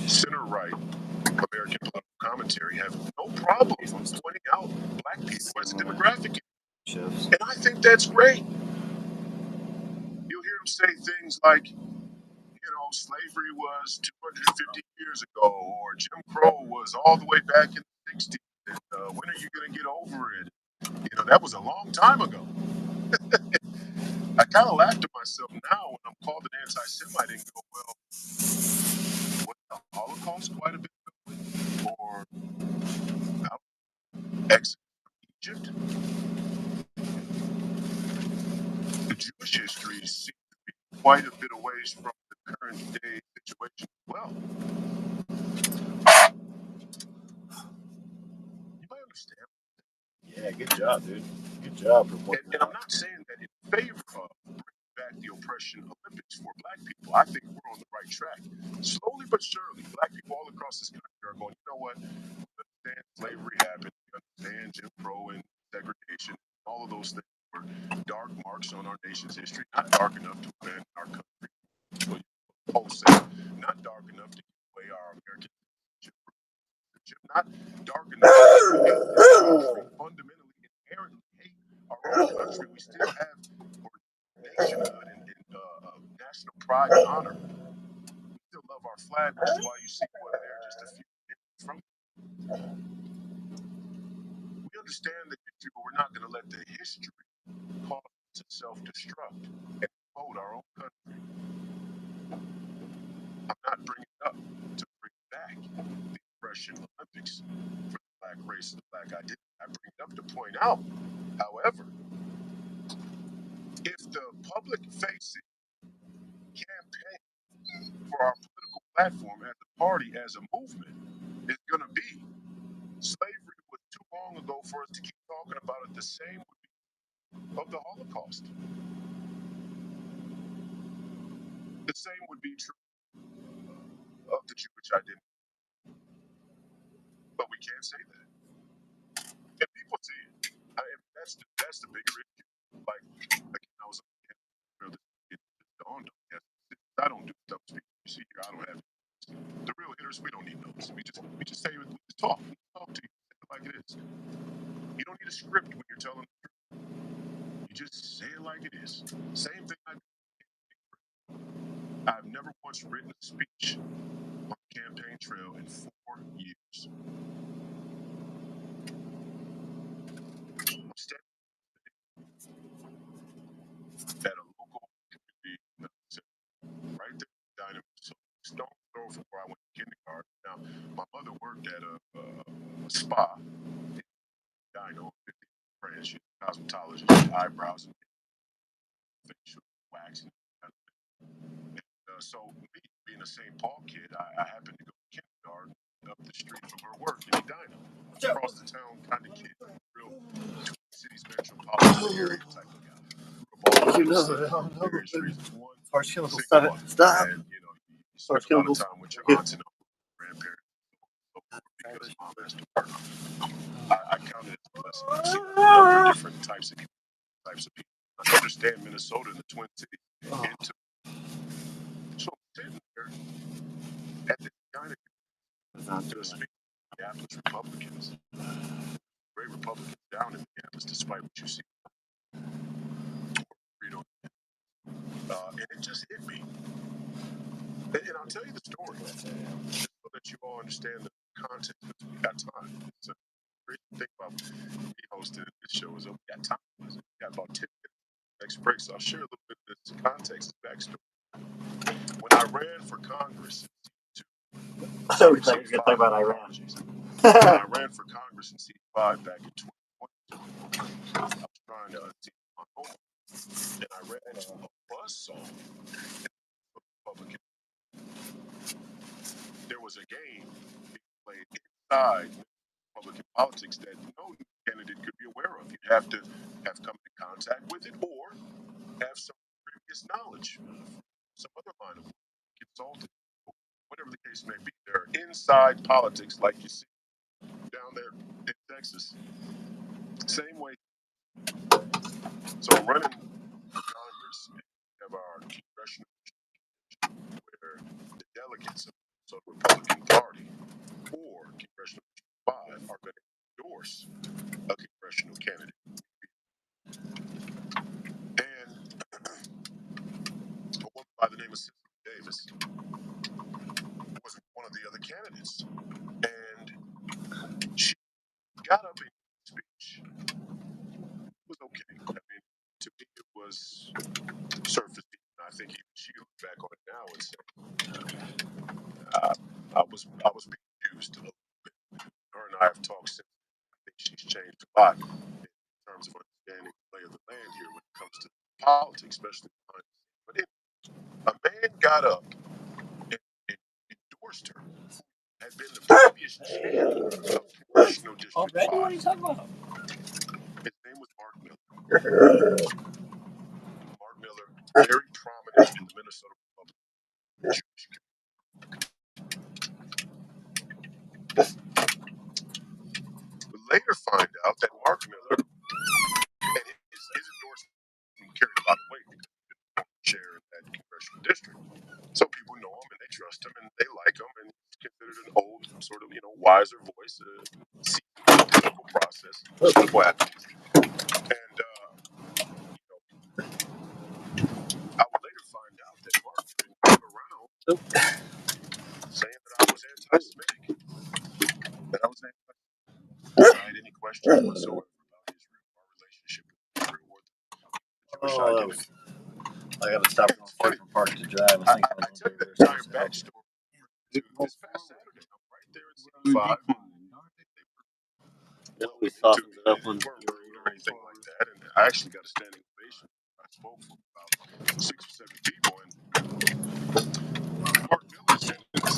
center-right American political commentary, have no problem pointing out black people as a demographic. And I think that's great. You'll hear them say things like, slavery was 250 years ago, or Jim Crow was all the way back in the 60s. And, when are you going to get over it? That was a long time ago. I kind of laugh to myself now when I'm called an anti-Semite and go, well, was the Holocaust quite a bit ago? Or Exodus from Egypt? The Jewish history seems to be quite a bit away from the current day situation as well. You might understand. Yeah, good job, dude. Good job for pointing And I'm not saying that in favor of bringing back the oppression Olympics for black people. I think we're on the right track. Slowly but surely, black people all across this country are going, you know what? We understand slavery happened. We understand Jim Crow and segregation. All of those things were dark marks on our nation's history. Not dark enough to abandon our country. Wholesale. Not dark enough to give away our American citizenship. Not dark enough to fundamentally, inherently hate our own country. We still have nationhood and national pride and honor. We still love our flag, which is why you see one there just a few minutes from. We understand the history, but we're not going to let the history cause us to self-destruct and promote our own country. I'm not bringing it up to bring back the oppression Olympics for the black race and the black identity. I bring it up to point out, however, if the public facing campaign for our political platform as a party, as a movement, is going to be slavery was too long ago for us to keep talking about it. The same would be of the Holocaust. The same would be true of the Jewish identity. But we can't say that. And people see it. That's the bigger issue. Like, again, I was it dawned on me. I don't do stuff you see here. I don't have the real hitters. We don't need those. We just say it. We just talk. We talk to you like it is. You don't need a script when you're telling the truth. You just say it like it is. Same thing I do. I've never once written a speech on the campaign trail in 4 years. I'm standing at a local community center, right there in the dining room. So stone throw from where I went to kindergarten. Now, my mother worked at a spa. I know, she's a cosmetologist, eyebrows and facial waxing. So me being a St. Paul kid, I happened to go to kindergarten up the street from her work in Edina. Across the town kind of kid, real Twin Cities metropolitan area type of guy. Various reasons. One, single mother. And you spend a lot of time with your aunts and uncles, grandparents, because mom has to work. I counted it as a blessing. I've seen a number of different types of people. I understand Minnesota and the Twin Cities. So I'm sitting there at the kind of to speak to Minneapolis Republicans. Great Republicans down in Minneapolis, despite what you see. And it just hit me. And I'll tell you the story, just so that you all understand the context, because we got time. It's a great thing about me hosting this show is that we got time. We got about 10 minutes next break, so I'll share a little bit of this context and backstory. When I ran for Congress in I thought we were going to talk about Iran. when I ran for Congress in C5 back in 2020, I was trying to see my home, and I ran into a buzzsaw Republican. There was a game being played inside Republican politics that no candidate could be aware of. You'd have to have come in contact with it or have some previous knowledge, some other line of work, consultant, whatever the case may be. There are inside politics like you see down there in Texas. Same way. So I'm running for Congress and we have our congressional where the delegates of the Republican Party or Congressional 5 are going to endorse a congressional candidate. And a woman by the name of Cynthia Davis was one of the other candidates. And she got up in a speech. It was okay. I mean, to me, it was surface deep. I think even she looked back on it now and said, I was being used a little bit. Her and I have talked since. I think she's changed a lot in terms of understanding the lay of the land here when it comes to politics, especially behind the scenes. But a man got up and endorsed her, had been the previous chair of Congressional District 5. What are you talking about? His name was Mark Miller. Mark Miller, very prominent in the Minnesota Republican Jewish community. But later find out that Mark Miller and his endorsement carried a lot of weight because he was chair of that congressional district. So people know him and they trust him and they like him, and he's considered an old, sort of, wiser voice, seasoned political process. What? And I would later find out that Mark had been going around saying that I was anti-Semitic, that I was anti-Semitic. Denied any question whatsoever about Israel, our relationship with Israel, or the Jewish identity. I got to stop going straight from Park to Drive. I tell you the entire backstory. This past Saturday, I'm right there at C5. We softened it up when weren't rude or anything like that, and I actually got a standing ovation. I spoke for about 6 or 7 people, and Mark Miller standing in the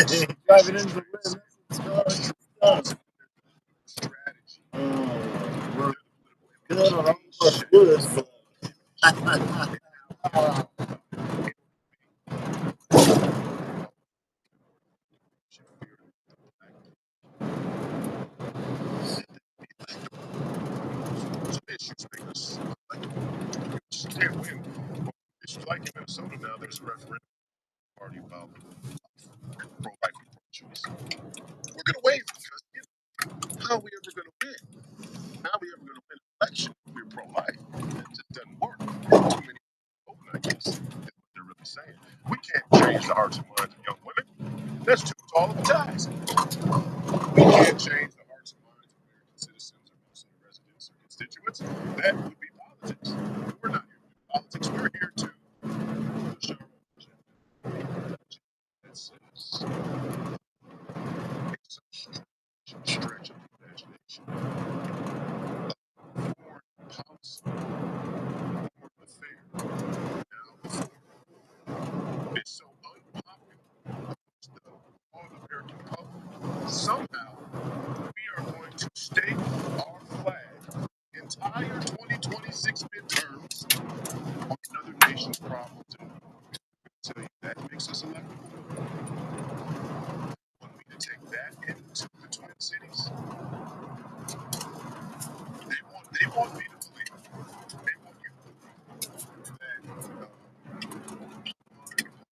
Driving into the wind. Strategy. We're good on all those woods. Issues make us just can't win. Issues like in Minnesota now, there's a referendum party about pro-life and pro-choice. We're gonna waive it because how are we ever gonna win? How are we ever gonna win an election if we're pro-life? That just doesn't work. Too many voting, I guess, is what they're really saying. We can't change the hearts and minds of young women. That's too tall of a task. We can't change the hearts and minds of American citizens or Minnesota residents or constituents. That would be politics. We're not here to do politics. We're here to push our own agenda. That says it's a stretch of the imagination. Foreign policy, foreign affair. Now, it's so unpopular amongst the all American public. Somehow, we are going to stake our flag the entire 2026 midterms on another nation's problems. And I tell you, that makes us electable. Want me to take that into the Twin Cities? They want me to believe. They want you to believe that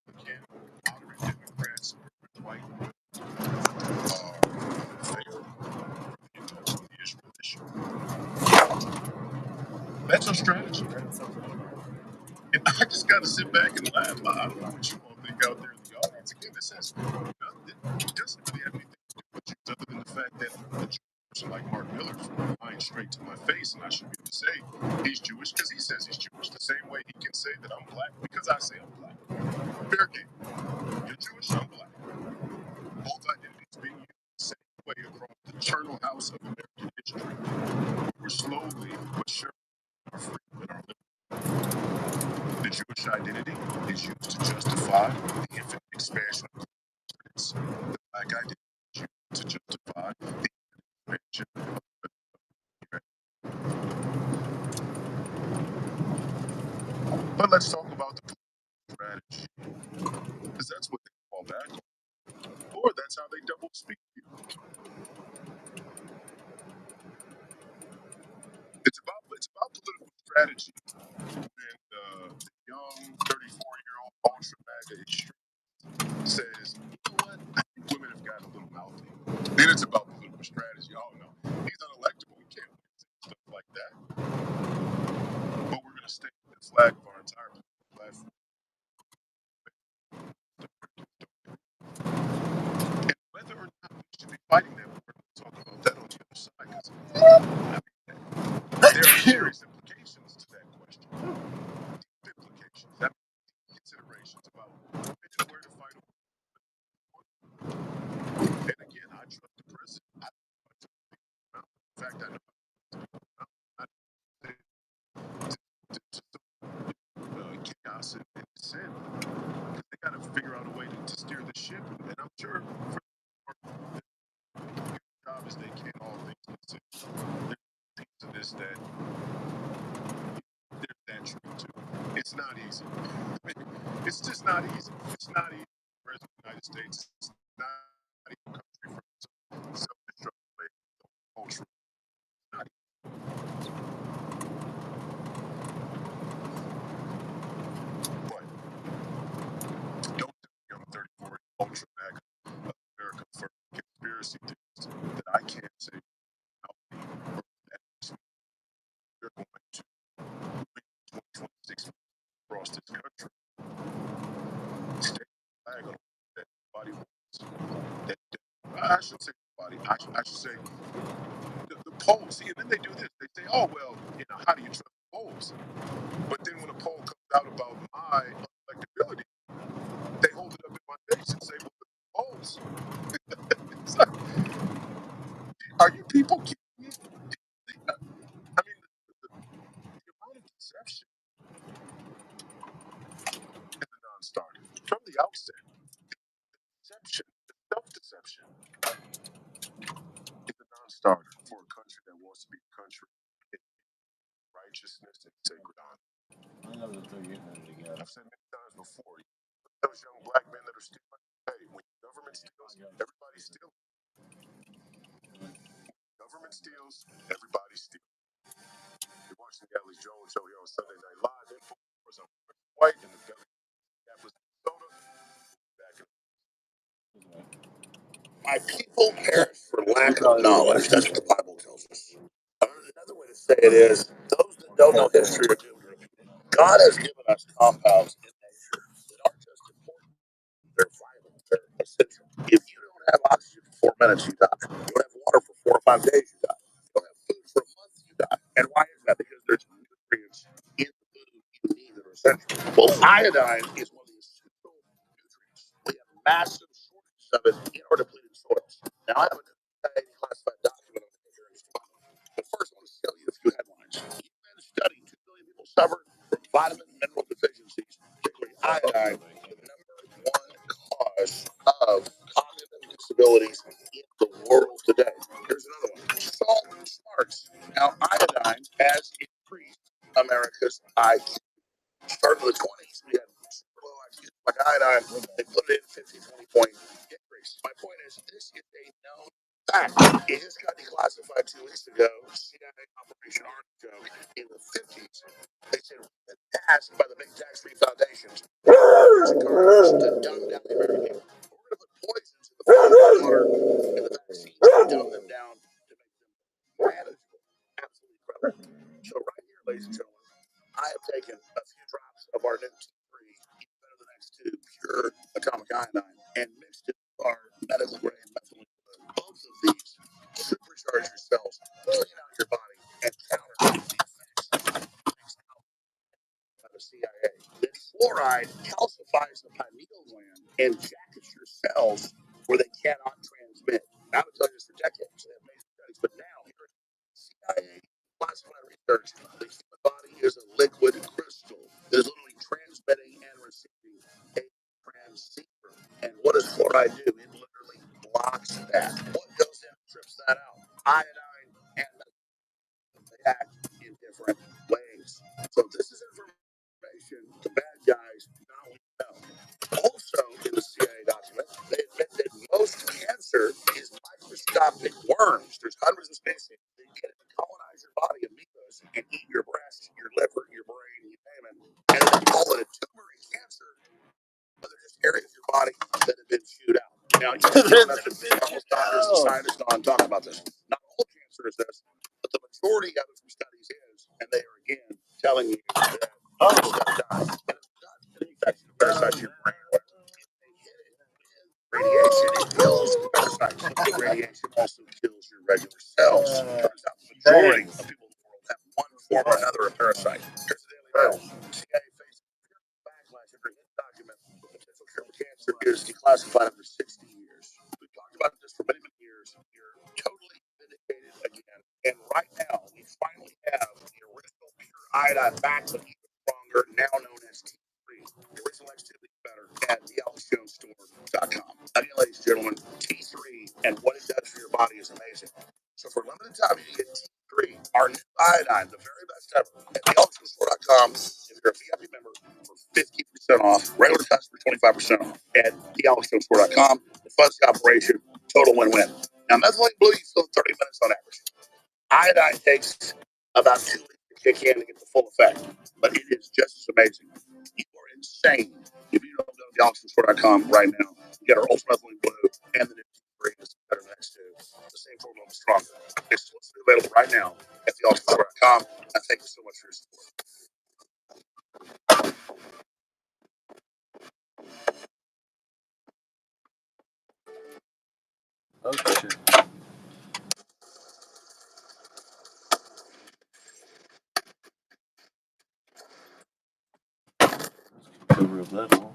Republican, moderate Democrats, white are fair the Israel issue. That's our strategy. And I just got to sit back and laugh. I don't know what you all think out there in the audience. Again, this has nothing. It doesn't really have anything to do with you, other than the fact that a person like Mark Miller's lying straight to my face, and I should be able to say he's Jewish because he says he's Jewish. The same way he can say that I'm black because I say I'm black. Fair game. You're Jewish, I'm black. Both identities being used the same way across the eternal house of American history. We're slowly but surely our freedom and our liberty. The Jewish identity is used to justify the infinite expansion of confidence. The black identity is used to justify the infinite expansion of humanity. But let's talk about the political strategy, because that's what they fall back on, or that's how they double speak to you. It's about political strategy when the young 34-year-old ultra MAGA extremist says, you know what, I think women have gotten a little mouthy. Then it's about political strategy. Oh no, he's unelectable. We can't stuff like that. But we're going to stick with the flag of our entire platform. And whether or not we should be fighting that, we're going to talk about that on the other side. Because there are serious implications to that question. Deep implications. That means considerations about where to fight. And again, I trust the president. I trust the in fact, I know chaos and sin. They got to figure out a way to steer the ship, and I'm sure for the job as they can, all things considered, there's things to this that there's that truth to it. It's not easy. It's just not easy. It's not easy for the United States. It's not easy country for self-destructive culture. Not easy. But don't tell me I'm 34 ultra MAGA America for conspiracy theories that I can't say out that we're going to bring 2026 across this country. State flag on that nobody wants. I should say nobody. I should say the polls. See, and then they do this. They say, oh, well, how do you trust the polls? But then when a poll comes out about my electability, they hold it up in my face and say, well, the polls. It's like, are you people kidding me? I mean, the amount of deception is a non-starter. From the outset, deception It's a non-starter for a country that wants to be a country in righteousness and sacred honor. I know that they're getting it together. I've said many times before, those young black men that are stealing, hey, when the government steals, everybody steals. Government steals, everybody steals. You're watching the Alex Jones show here on Sunday Night Live. In full force, I'm White in the belly of Minneapolis, Minnesota. Back in My people perish for lack of knowledge. That's what the Bible tells us. Another way to say it is, those that don't know history are doomed to repeat it. God has given us compounds in nature that aren't just important, they're vital, they're essential. If you don't have oxygen for 4 minutes, you die. You don't have water for 4 or 5 days, you die. You don't have food for a month, you die. And why is that? Because there's nutrients in the food you need that are essential. Well, iodine is one of the essential nutrients. We have massive shortages of it in our depleted soils. Now, I have a classified document on here in just a moment. But first, I want to show you a few headlines. UN study 2 billion people suffer from vitamin and mineral deficiencies, particularly iodine, the #1 cause of cognitive disabilities in the world today. Here's another one. Salt smarts. Now, iodine has increased America's IQ. Starting in the 20s, we had super low IQ like iodine. They put it in 50, 20 point increase. My point is, this is a known fact. It just got declassified 2 weeks ago. CIA Operation Artichoke in the 50s. They said we've been tasked by the big tax-free foundations to dumb down the American people. We're going to put poisons in the food, water, and the vaccines to dumb them down to make them manageable. Absolutely incredible. So right here, ladies and gentlemen, I have taken a few drops of our new T3, even better than X2, pure atomic iodine, and mixed it with our medical grade methylene. Both of these supercharge your cells, clean out your body, and counter the effects by the CIA. Then fluoride calcifies the pineal gland and jackets your cells where they cannot transmit. I've been telling you this for decades. They have amazing studies, but now here at CIA classified research, the human body is a liquid crystal that is literally transmitting and receiving a transceiver. And what does fluoride do? It literally blocks that. What goes in and trips that out? Iodine and they act in different ways. So this is information the bad guys not want to know. Also, in the CIA document, they admit that most cancer is microscopic worms. There's hundreds of species that get to colonize your body, amoebas, and eat your breast, your liver, your brain, you name it. And they call it a tumor in cancer, but they're just areas of your body that have been chewed out. Now, you know, that's what almost doctors and scientists know I'm talking about this. Not all cancer is this, but the majority of it from studies is, and they are again telling you that you just got to die. And it's not an infection, a parasite in your brain. If they hit it with radiation, it kills the parasites. But radiation also kills your regular cells. Turns out the majority of people in the world have one form or another of parasite. Here's the Daily Mail. CIA faces backlash after his document the potential cure for cancer is declassified after 60 years. We've talked about this for many, many years. You're totally vindicated again. And right now, we finally have the original pure iodine back, but even stronger, now known as T3. The original X2 is better at thealexjonestore.com. Again, ladies and gentlemen, T3 and what it does for your body is amazing. So for a limited time, you get T3, our new iodine, the very best ever, at thealexjonestore.com. If you're a VIP member, for 50% off, regular customer 25% off at thealexjonestore.com. The funds operation, total win-win. Now, methylene blue, you fill in 30 minutes on average. Iodine takes about 2 weeks to kick in to get the full effect, but it is just as amazing. You are insane if you don't go to thealexjonestore.com right now. Get our ultra methylene blue and the new T3 is better than X2. The same formula, but stronger. It's exclusively available right now at thealexjonestore.com. And thank you so much for your support. Okay. Cover of that one.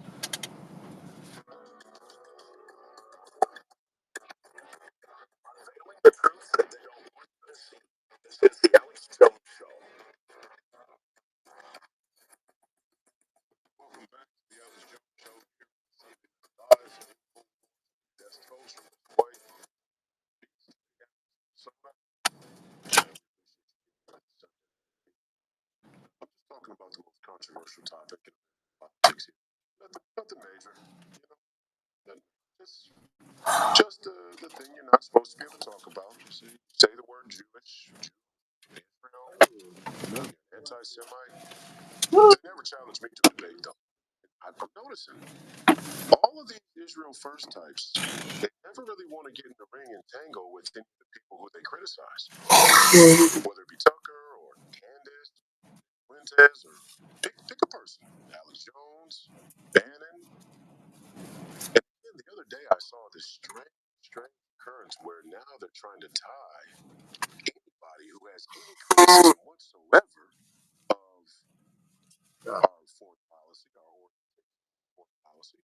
The truth that they don't want to see. This is the Alex Jones Show. Welcome back to the Alex Jones Show. Here this evening, live and in full guest host, White. controversial topic in politics here. Nothing major. You know, just the thing you're not supposed to be able to talk about. Say the word Jewish, Israel, anti-Semite. They never challenged me to debate though. I'm noticing all of these Israel first types, they never really want to get in the ring and tangle with any of the people who they criticize. Whether it be Tucker or Candace, Fuentes, or pick a person. Alex Jones, Bannon. And then the other day I saw this strange occurrence where now they're trying to tie anybody who has any criticism whatsoever of our foreign policy, our foreign policy,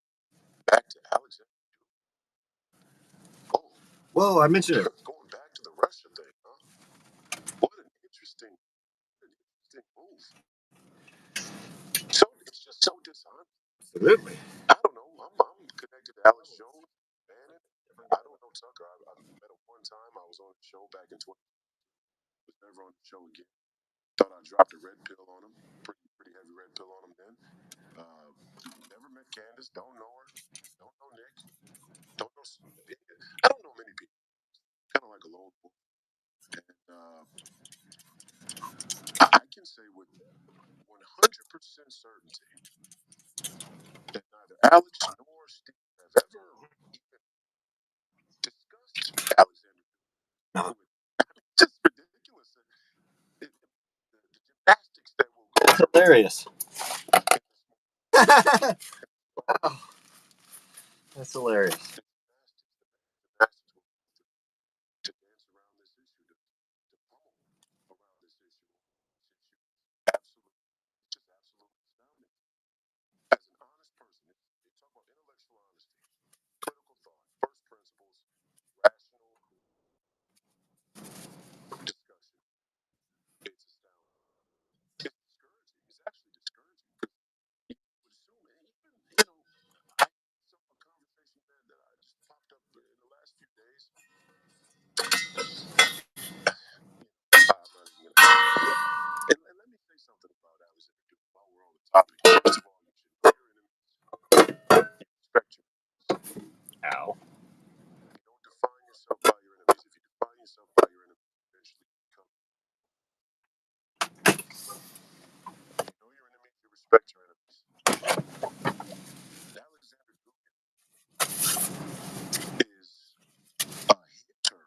back to Alexander. Oh, Whoa, I mentioned it. going back to the Russia thing, huh? What an interesting move. So it's just so dishonest. Absolutely. I don't know. I'm connected to Alex Jones, Bannon. I don't know Tucker. I met him one time. I was on the show back in 20. Was never on the show again. Thought I dropped a red pill on him. Pretty heavy red pill on him then. Never met Candace. Don't know her. Don't know Nick. Don't know. I don't know many people. Kind of like a lone wolf. And I can say with 100% certainty that neither Alex nor Steve have ever even discussed Alexander. It's just ridiculous. The gymnastics that will go That's hilarious. Wow. That's hilarious. To dance around this issue, to pummel around this issue. Absolutely, just absolutely astounding. As an honest person, you talk about intellectual honesty, critical thought, first principles, rational discussion. It's astounding. It's discouraging. It's actually discouraging because you would assume, and even I saw a conversation that I just popped up in the last few days. And let me say something about Alexander Duke while we're on the topic. First of all, you should know your enemies. You respect your enemies. Ow. You don't define yourself by your enemies. If you define yourself by your enemies, eventually you become. You know your enemies, you respect your enemies. Alexander Duke is a hitter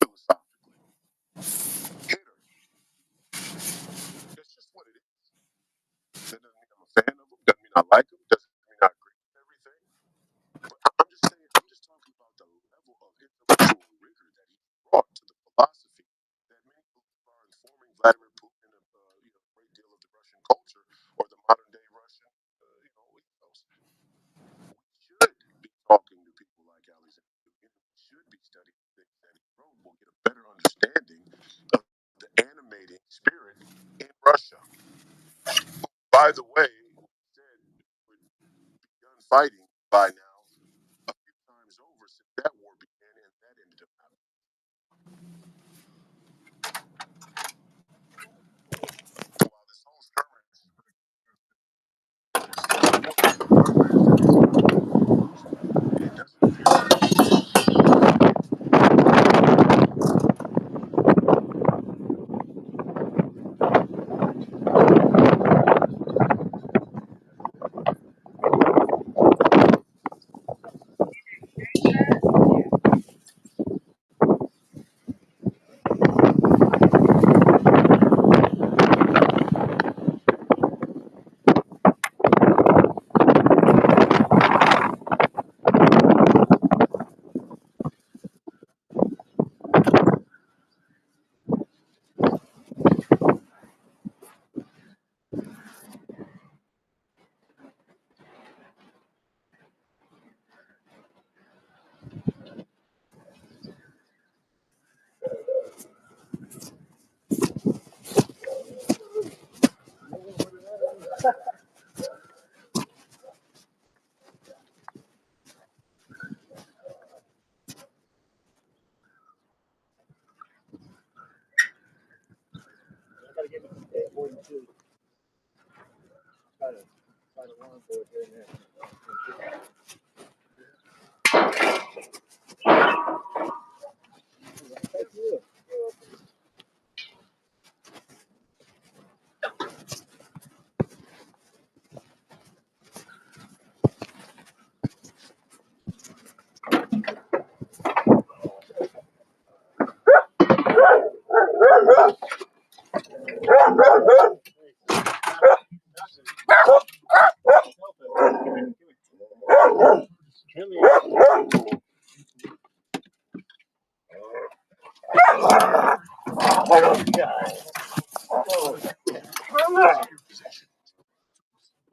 philosophically. Hitter. That's just what it is. That doesn't mean I'm a fan of him. Doesn't mean I like him. Doesn't mean I agree with everything. But I'm just saying. I'm just talking about the level of intellectual rigor that he brought to the philosophy that many people are informing Vladimir Putin of, a great deal of the Russian culture or the modern day Russian, ethos. We should be talking to people like Alexander Dugin. We should be studying things that he wrote. We'll get a better understanding of the animating spirit in Russia. By the way, said would begun fighting by now a few times over since that war began, and that ended up happening. While this whole skirmish, it doesn't appear.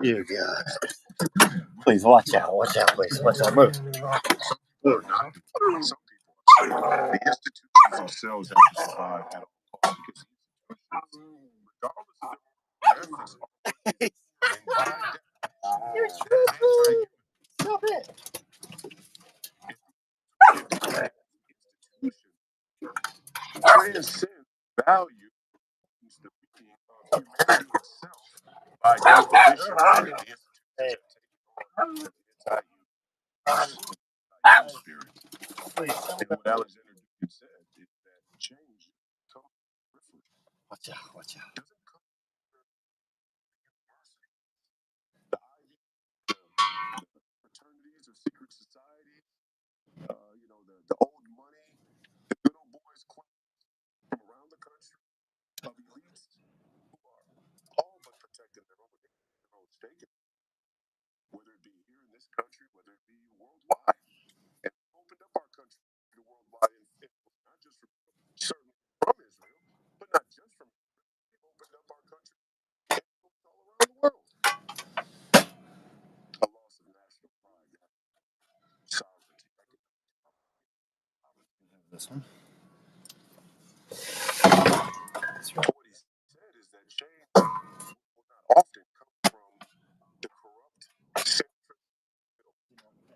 Dear God. Please watch out. Watch out, please. Watch out. Move. Or not. Some people, the institutions themselves have to survive at all costs because the institutions, regardless of their efforts, are working by anti-human. Stop it. Institution transcends value the being of humanity itself by definition. The institutions have taken on anti-human spirit. And what Alexander Dugin said is that change comes from periphery. Watch out. Watch out. Doesn't come from university. The Ivy, the fraternities or secret societies, the old money, the good old boys club from around the country of elites who are all but protecting their own stake, whether it be here in this country, whether it be worldwide. And we opened up our country to worldwide influence, not just from certainly from Israel, but not just from Israel. We opened up our country to influence all around the world. A loss of national pride, sovereignty. This one. What he said is that change will not often come from the corrupt centric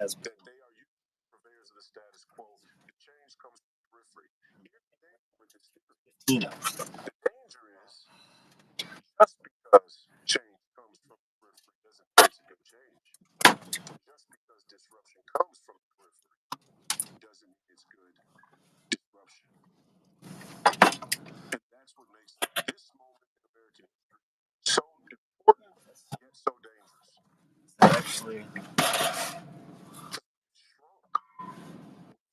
As that they are using purveyors of the status quo. The change comes from the periphery. Here's the danger with this theory. Tina. The danger is just because change comes from the periphery doesn't mean it's a good change. Just because disruption comes from the periphery doesn't mean it's good disruption. And that's what makes this moment in American history so important yet so dangerous. Actually,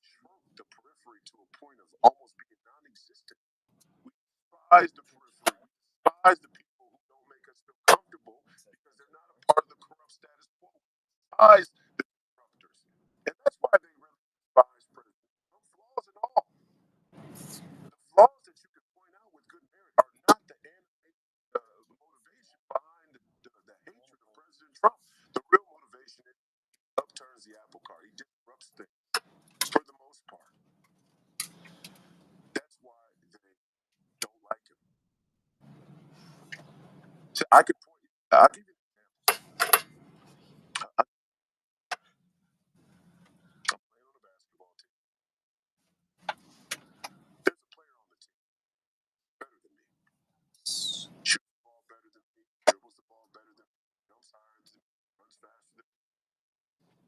Shrunk the periphery to a point of almost being non-existent. We despise the periphery. We despise the people who don't make us feel comfortable because they're not a part of the corrupt status quo. We despise the disruptors. And that's why they really despise President Trump, flaws and all. The flaws that you can point out with good merit are not the motivation behind the hatred of President Trump. The real motivation is he upturns the apple cart. He disrupts things for the most part. That's why they don't like him. So I could point you. I'll give you an example. I'm playing on a basketball team. There's a player on the team better than me. Shoots the ball better than me. Dribbles the ball better than me. Jumps higher than me. Runs faster than me.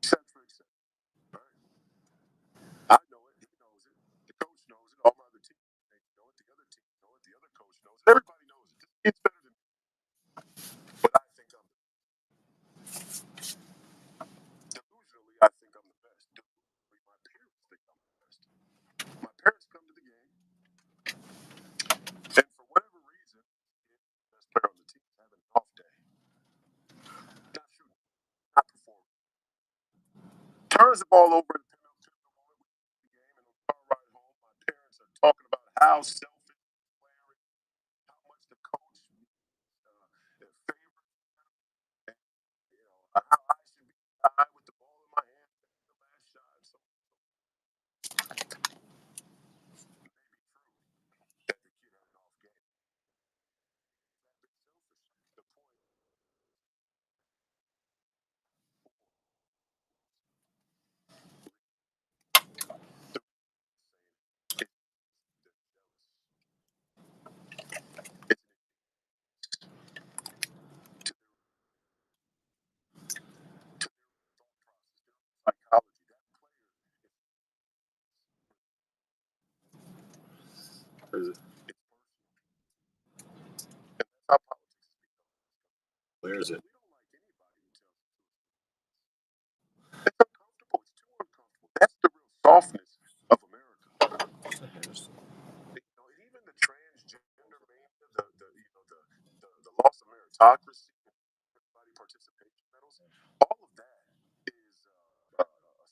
Etc. Etc. Right? I know it. He knows it. The coach knows it. All my other teammates know it. The other team know it. The other coach knows it. Everybody knows it. It's better than me. But I think I'm the best. Delusionally, I think I'm the best. Delusionally, my parents think I'm the best. My parents come to the game, and for whatever reason, the best player on the team is having an off day. Not shooting, not performing. Turns the ball over in the pivotal moment we win the game, and on the car ride home, my parents are talking about how selfish the player is, how much the coach favors, and how I should be the guy with the ball in my hand, taking the last shot. So it may be true that the kid had an off game. That bit selfish. The point the saying is they're jealous. Is it? It's personal. And that's how politics is become. Where is it? We don't like anybody who tells us it's uncomfortable. It's too uncomfortable. That's the real softness of America. And even the transgender mania, the loss of meritocracy, body participation medals, all of that is a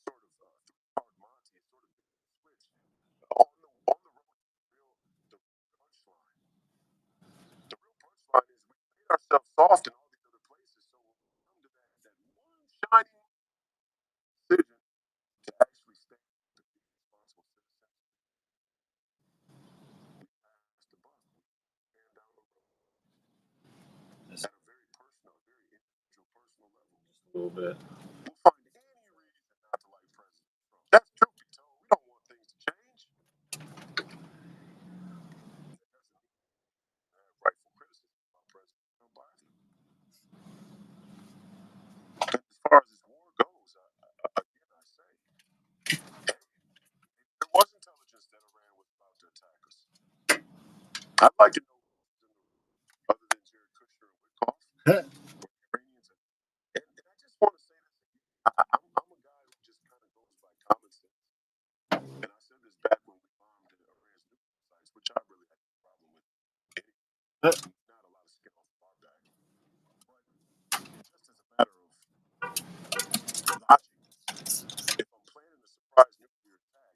sort of three-part Monty. It's sort of switch on the road to the punchline. The real punchline is we made ourselves soft in all these other places, so when we come to that one shining decision to actually stand up and be responsible citizens, we pass the buck. We stand down the road at a very personal, very individual, personal level. Just a little bit. We'll find any reason not to like President Trump. That's truth be told. We don't want things to change. Rightful criticism about President Trump either. And as far as this war goes, again, I say, there was intelligence that Iran was about to attack us. I'd like to know who's in the room, other than Jared Kushner and Witkoff, or the Iranians. And I just want to say this again. I'm a guy who just kind of goes by common sense. And I said this back when we bombed Iran's nuclear sites, which I really had no problem with. Not a lot of skin off our back. But just as a matter of logic, if I'm planning a surprise nuclear attack,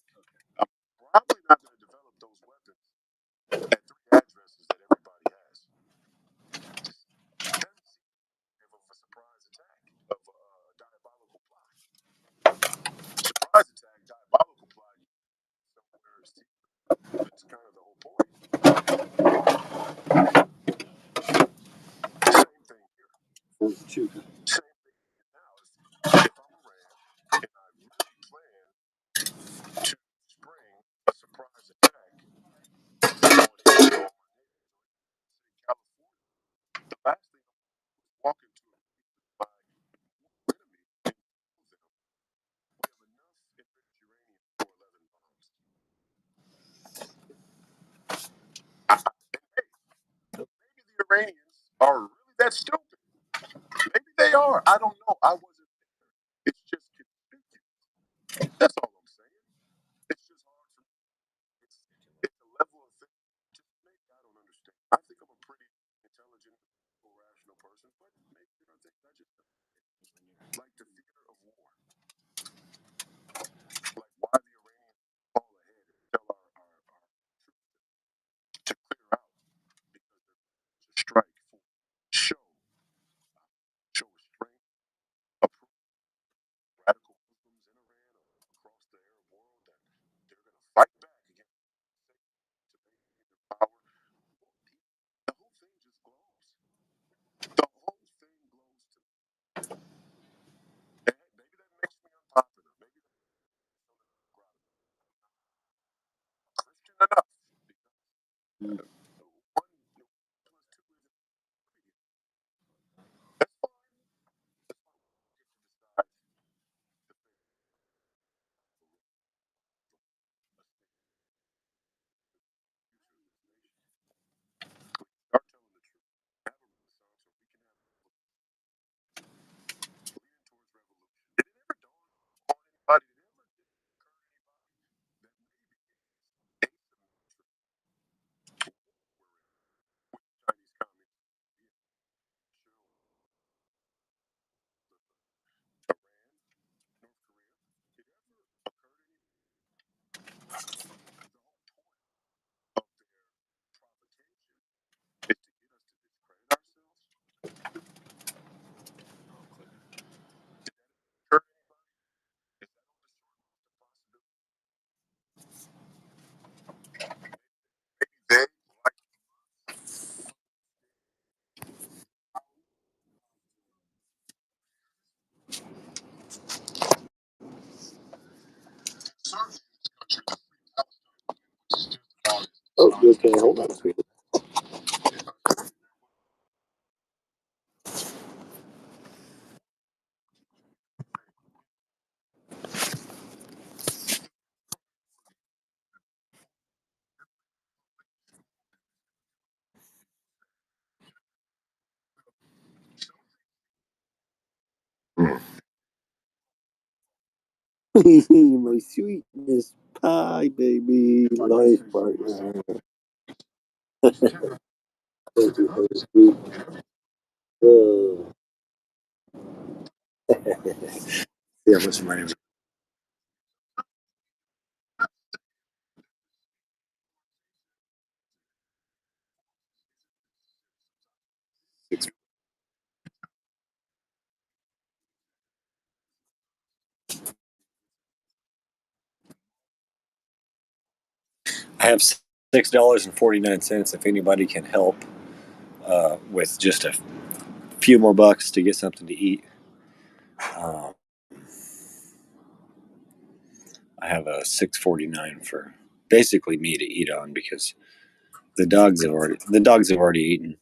I'm probably not going to develop those weapons at three addresses that everybody has. It doesn't seem of a surprise attack, of a diabolical plot. Surprise attack, diabolical plot, somewhere is secret. That's kind of the whole point. Same thing here. Shoot. Same thing here now. If I'm Iran and I really plan to spring a surprise attack on Israel, on my neighbors, or in California, the last thing I'm going to do is walk into a meeting with my enemy and tell them we have enough enriched uranium for 11 bombs. And hey, maybe the Iranians are really that stupid. Maybe they are. I don't know. I wasn't there. It's just conspicuous. That's all I'm saying. It's just hard for me. It's a level of thing. Just maybe I don't understand. I think I'm a pretty intelligent, rational person, but maybe there are things I just don't get. Like the theater of war. Like why the Iranians call ahead and tell our troops to clear out because they're to strike for show restraint, approval, radical Muslims in Iran or across the Arab world that they're going to fight back against Satan to maintain their power. The whole thing just glows. The whole thing glows to me. And maybe that makes me unpopular. Maybe that makes me Christian enough. Because one plus two isn't three. That's fine. That's fine. We get to decide the fate of a future of this nation. We can start telling the truth. Have a renaissance, or we can have a leaning towards revolution. Did it ever dawn on anybody? Did it ever occur to anybody that maybe it is asymmetric war we're in with the Chinese Communist Party, Russia, Iran, North Korea? Did it ever occur to anybody? The whole point of their provocation is to get us to discredit ourselves. Did that ever occur to anybody? Is that on the short list of possibilities? Maybe they, like certainly in this country, the free Palestine movement was just about as Oh, okay. dishonest Hold on a second. My sweetness pie, baby. Life partner. Thank you for the sweet. Oh. See how much money. I have $6.49 if anybody can help with just a few more bucks to get something to eat. I have a $6.49 for basically me to eat on because the dogs have already eaten.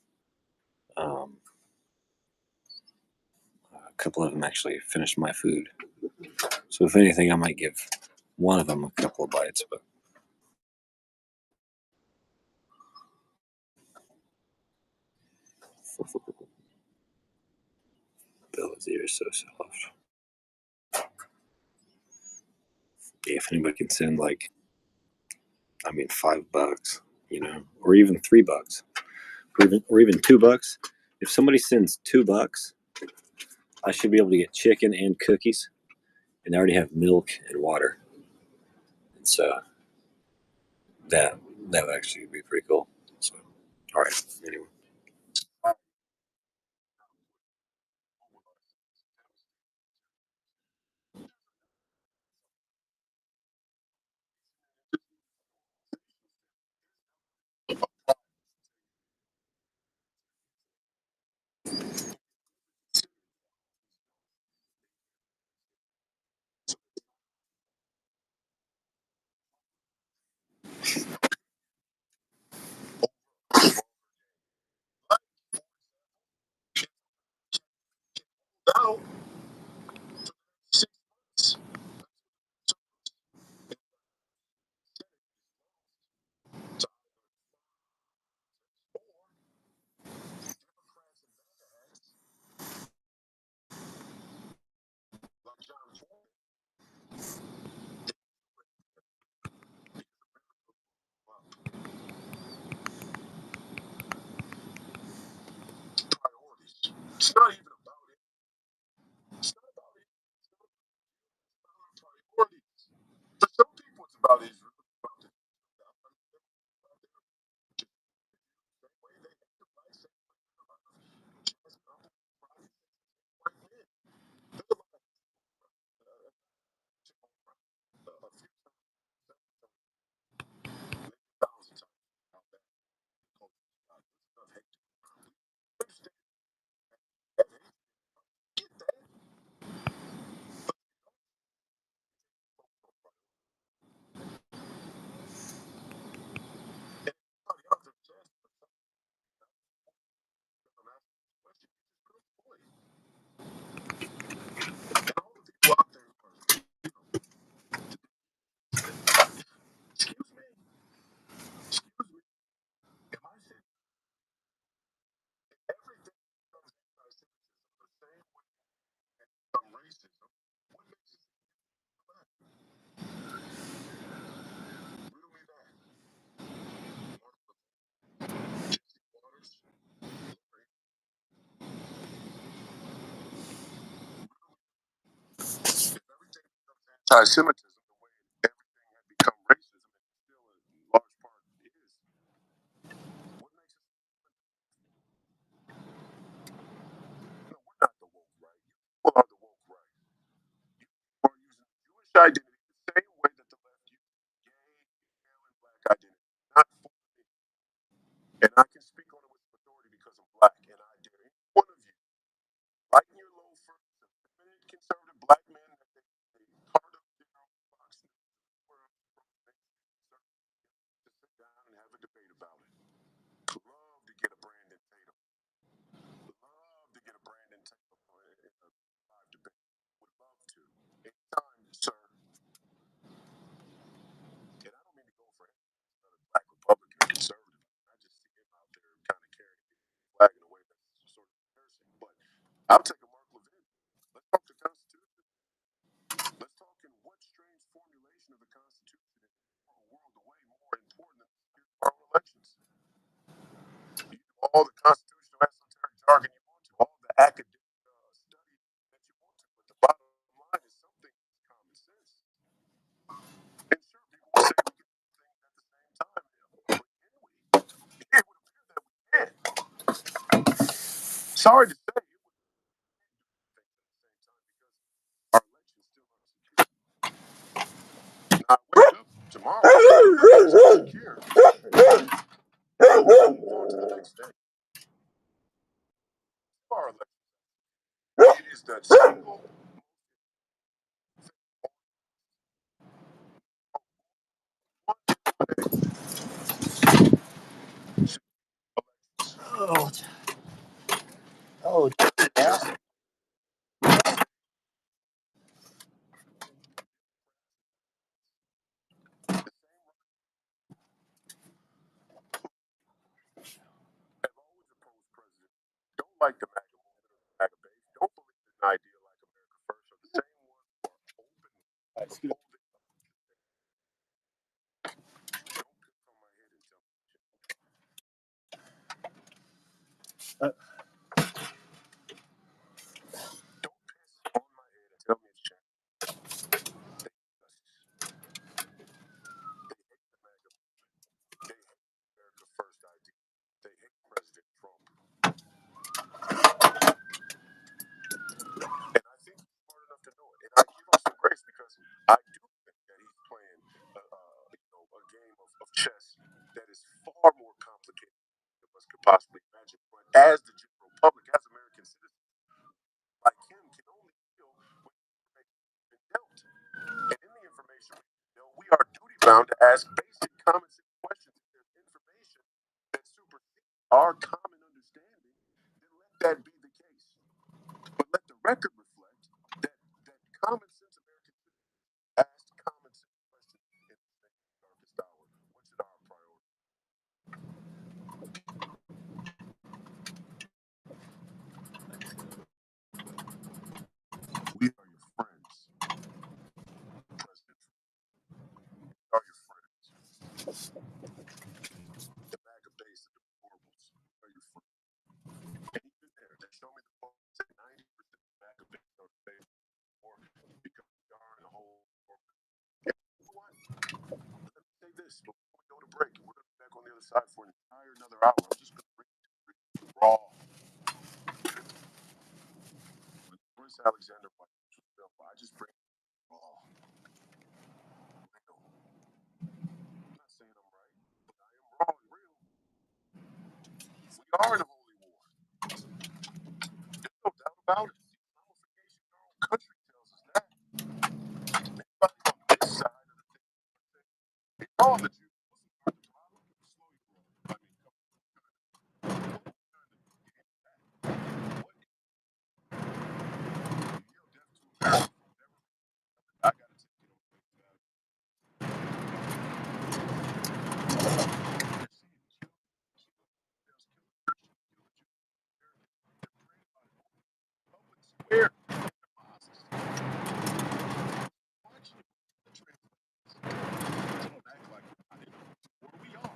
A couple of them actually finished my food. So if anything, I might give one of them a couple of bites. But Bill's ear is so soft. Yeah, if anybody can send $5, or even $3, or even $2. If somebody sends $2, I should be able to get chicken and cookies, and I already have milk and water. And so that would actually be pretty cool. So, all right. Anyway. Now, 6 months. Priorities. It's not even about it. It's not about it. It's about priorities. For some people, it's about Israel. It's about the way they have to buy anti-Semitism, the way everything had become racism, and still a large part is. What makes us? No, we're not the woke right. You are the woke right. You are using Jewish identity the same way that the left uses gay, female, and black identity. Not for me. And I can speak on it with authority because I'm black, and I dare any one of you, right in your loafers, feminine conservative black men that they card up their box to sit down and have a debate about it. Love to get a Brandon Tatum. Love to get a Brandon Tatum in a live debate. Would love to. Anytime, sir. And I don't mean to go for another black Republican or conservative. I just see him out there kind of carrying the flag in a way that's sort of embarrassing. But I'll take a Mark Levin. Let's talk the Constitution. Let's talk in what all the constitutional esoteric jargon you want to, all the academic study that you want to, but the bottom line is something is common sense. And sure, people will say we can do things at the same time, but can we? It would appear that we can. Sorry to say, it would appear that we can't do things at the same time because our election's still unsecure. Now, I wake up tomorrow, it's unsecure. Move on to the next day. Our election, it is the single Oh, oh, yeah. have always opposed president. Don't like the MAGA movement or the MAGA base. Don't believe in an idea like America First or the same ones who are open of holding up. Don't piss on my head and tell me it's shit. Don't piss on my head and tell me it's shit. They hate us. They hate the MAGA movement. They hate America First idea. They hate President Trump. And I think he's smart enough to know it. And I give him some grace because I do think that he's playing a game of chess that is far more complicated than us could possibly imagine. But as the general public, as American citizens like him, can only deal with the information we've been dealt. And in the information we've been dealt, we are duty bound to ask basic common sense questions. If there's information that supersedes our common understanding, then let that be the case. But let the record reflect that common sense American citizens asked common sense questions in this nation's darkest hour. What's in our priority? We are your friends, President. We are your friends. The MAGA base and the deplorables. We are your friends. And even there, they show me the polls say 90% of the MAGA base are in favor of war because we are in a whole war. And you know what? Let me say this before we go to break. We're going to be back on the other side for another hour. I'm just going to read raw. Bruce Alexander White, I just bring raw. Real. I'm not saying I'm right, but I am raw and real. We are in a holy war. There's no doubt about it. The Islamification of our own country tells us that. Anybody on this side of the thing, it's all the Jews. What's the problem? Slow your roll. I mean, come on. What are we trying to get into that? What is the yield death to America from never? I got to take it on face value. They're seeing kill infidels, kill Christians, kill the Jews. They're praying about it on public square in the mosques. Watching it the translations. Don't act like we're not in a war. We are.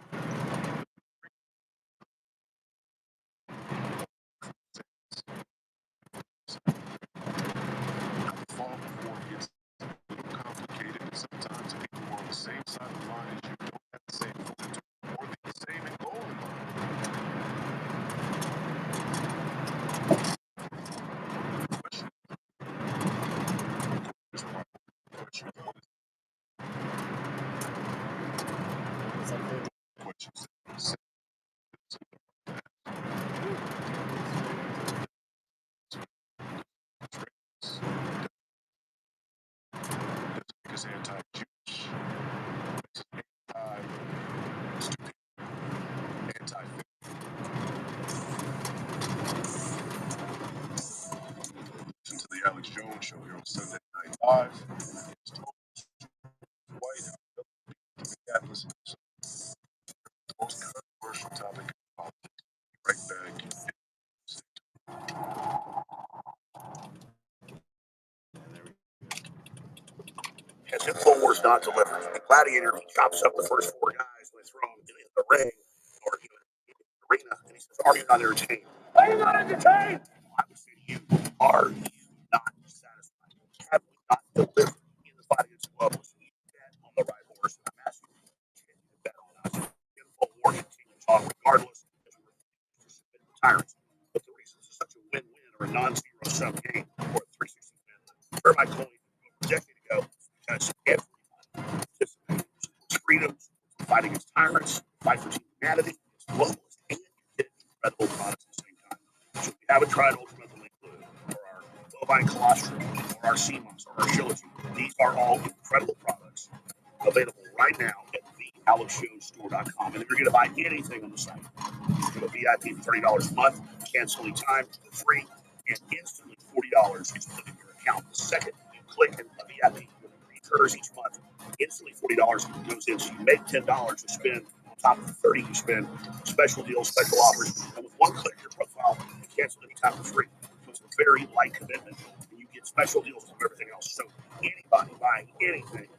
Don't fall before it gets a little complicated. And sometimes people who are on the same side of the line as you don't have the same focus or the same end goal in mind. The question is why? The question is what is the question? Because anti-Jewish, anti-stupid, anti-faith. Listen to the Alex Jones Show here on Sunday Night Live. It's totally white. Minneapolis. The most controversial topic in politics. Right back. As InfoWars not delivered, the Gladiator chops up the first four guys when they throw them in the ring, or arena, and he says, "Are you not entertained? Are you not entertained?" I would say to you, "Are you not satisfied? Have we not delivered in the fight against globalism? You bet on the right horse, and I'm asking you to bet on us. The info war continues on regardless as we refuse to submit to tyrants. But the reason this is such a win-win or a non-zero sum game or a 360 win, where my coin over a decade ago, because everybody participated. It's freedom, fight against tyrants, fight for humanity, it's globalist, and you get incredible products at the same time. So if you haven't tried Ultimately Blue, or our bovine colostrum, or our CMOS, or our Shilajit, these are all incredible products available right now at thealexshowstore.com. And if you're going to buy anything on the site, you go VIP for $30 a month, cancel any time for free, and instantly $40 is put in your account. The second you click in a VIP, occurs each month, instantly $40 goes in. So you make $10 to spend on top of the 30 you spend. Special deals, special offers, and with one click, your profile you cancel anytime for free. So it's a very light commitment, and you get special deals from everything else. So anybody buying anything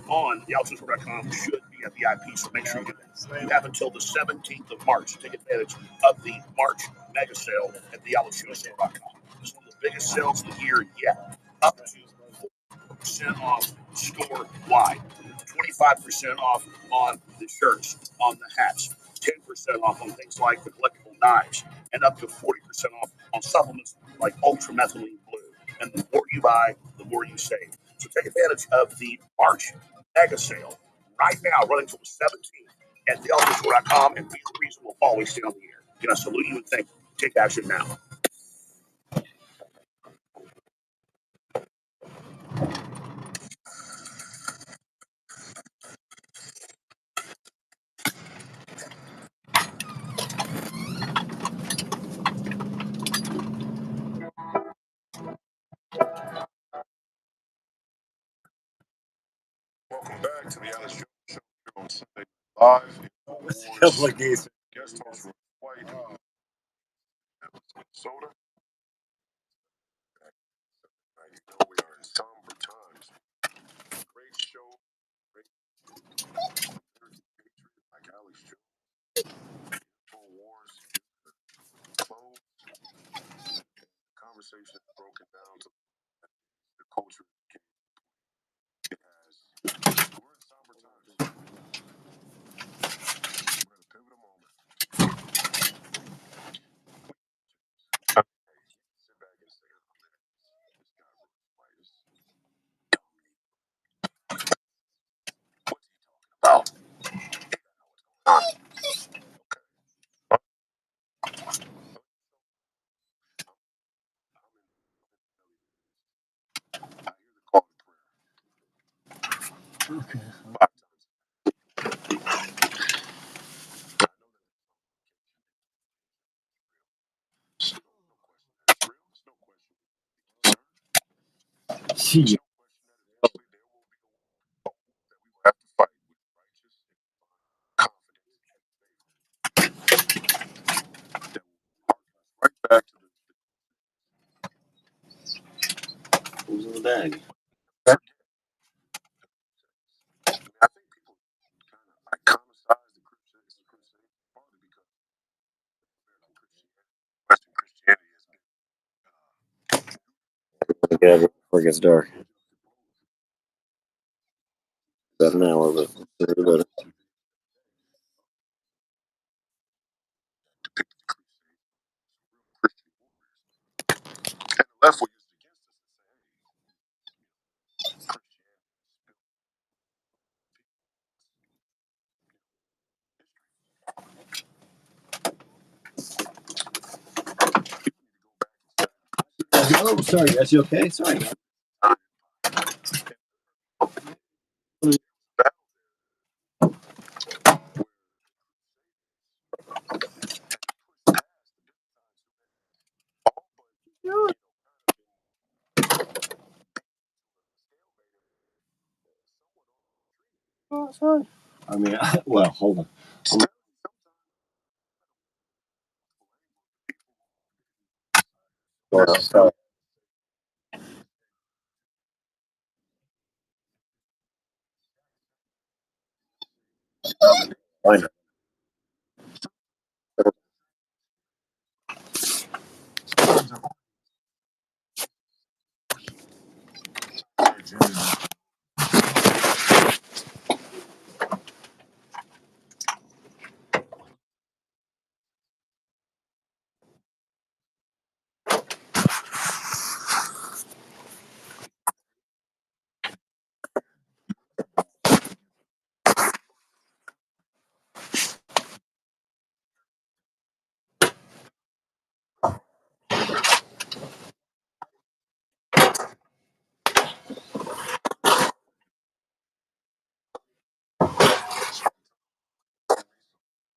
on thealexshowstore.com should be a VIP. So make sure you do that. You have until the 17th of March to take advantage of the March mega sale at thealexshowstore.com. It's one of the biggest sales of the year yet, up to 40% off store wide, 25% off on the shirts, on the hats, 10% off on things like the collectible knives, and up to 40% off on supplements like ultramethylene blue. And the more you buy, the more you save. So take advantage of the March mega sale right now, running till the 17th at thealexshowstore.com, and be the reason we'll always stay on the air. Can I salute you and thank you? Take action now. Welcome back to the Alex Jones Show here on Sunday Live. In couple of games. Guest host was White, Minnesota. You know we are in somber times. Great show, great patriot like Alex Jones. Info wars closed. Conversation broken down to the culture it has. We're in somber times. We're at a pivotal moment. Sit back and say, oh, man, this guy was right. This dumb. What's he talking about? He don't know what's going on. Okay. I hear the call to prayer. Okay. 5 times. I know that it's no question. That's real. There's no question. There's no question that eventually there will be a war that we will have to fight with righteous and confidence and faith. That will harken us right back to the Who's in the bag? I think people kind of iconicize the Crusades partly because American Christianity, Western Christianity has been Yeah, before it gets dark. About an hour, but everybody. depicted the Crusades as Christian warriors. And the left will use it against us and say, hey, Christianity is Oh, sorry. Is you okay? Sorry. Oh, sorry. I mean, well, hold on. Well, I know.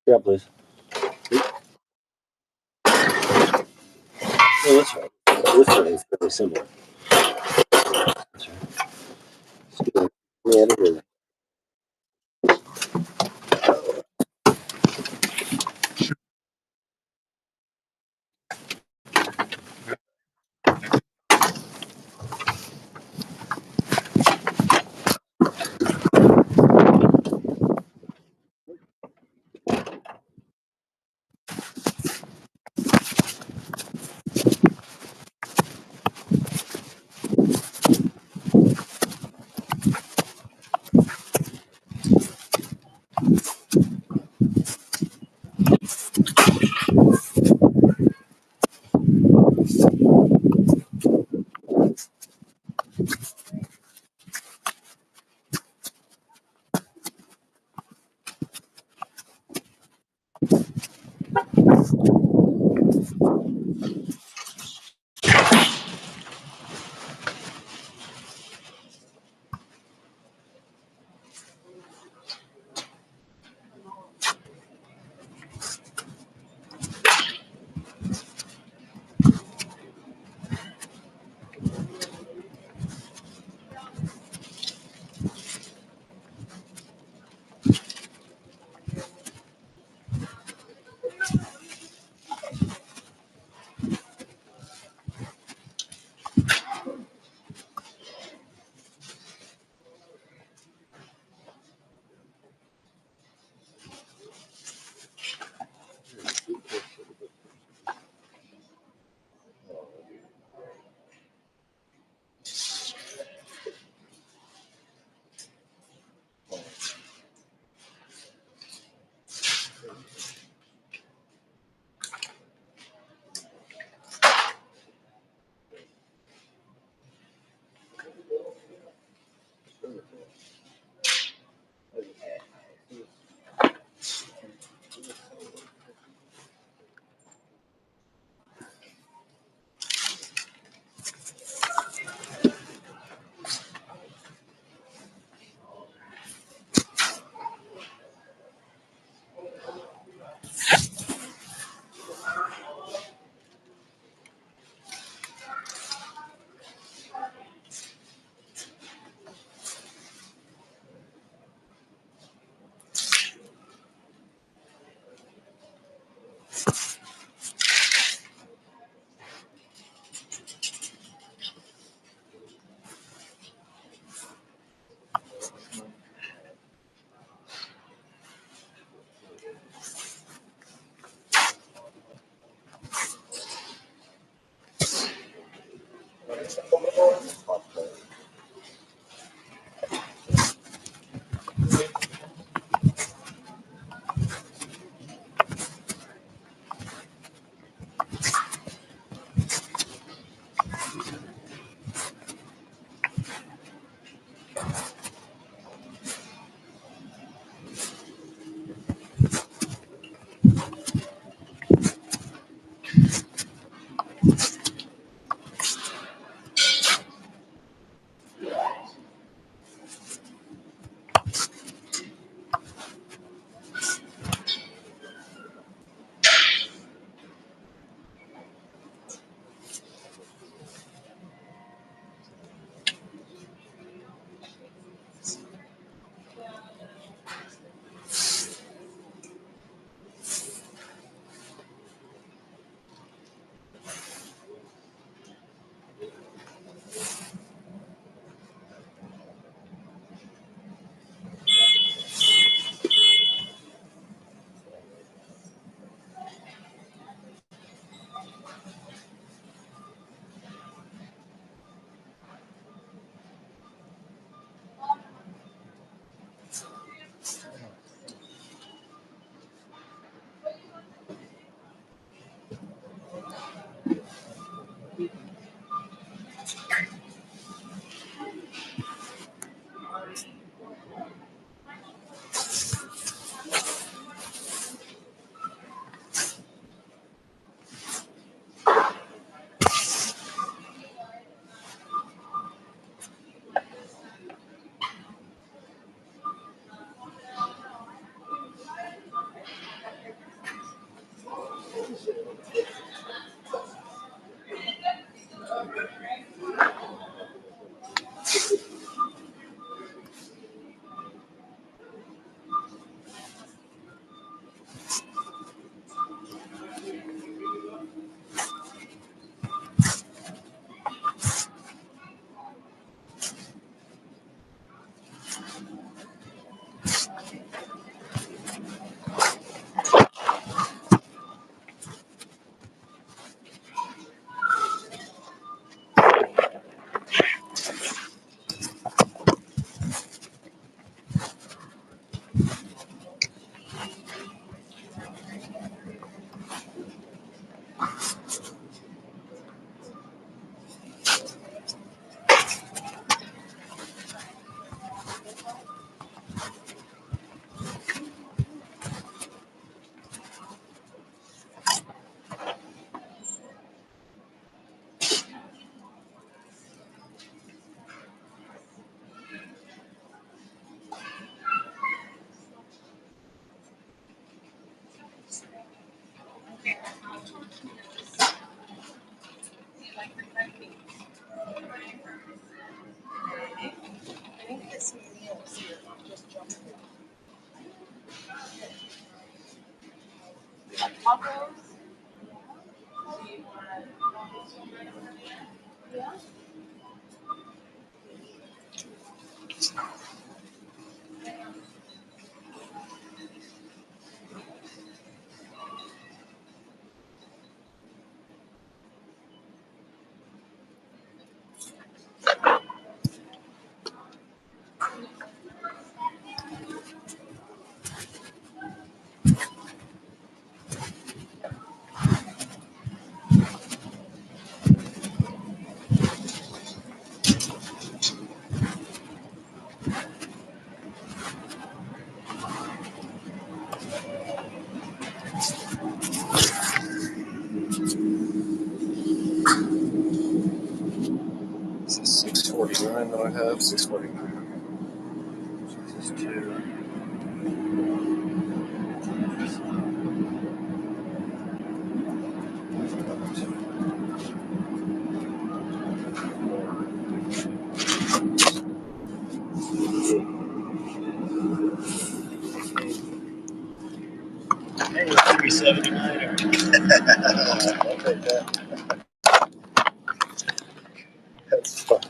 Yeah, please. No, that's right. This one is fairly similar. That's right. Yeah, it is. This is 649 that I have. 649. This is 2. Hey, 379. I'll take that. That's fun.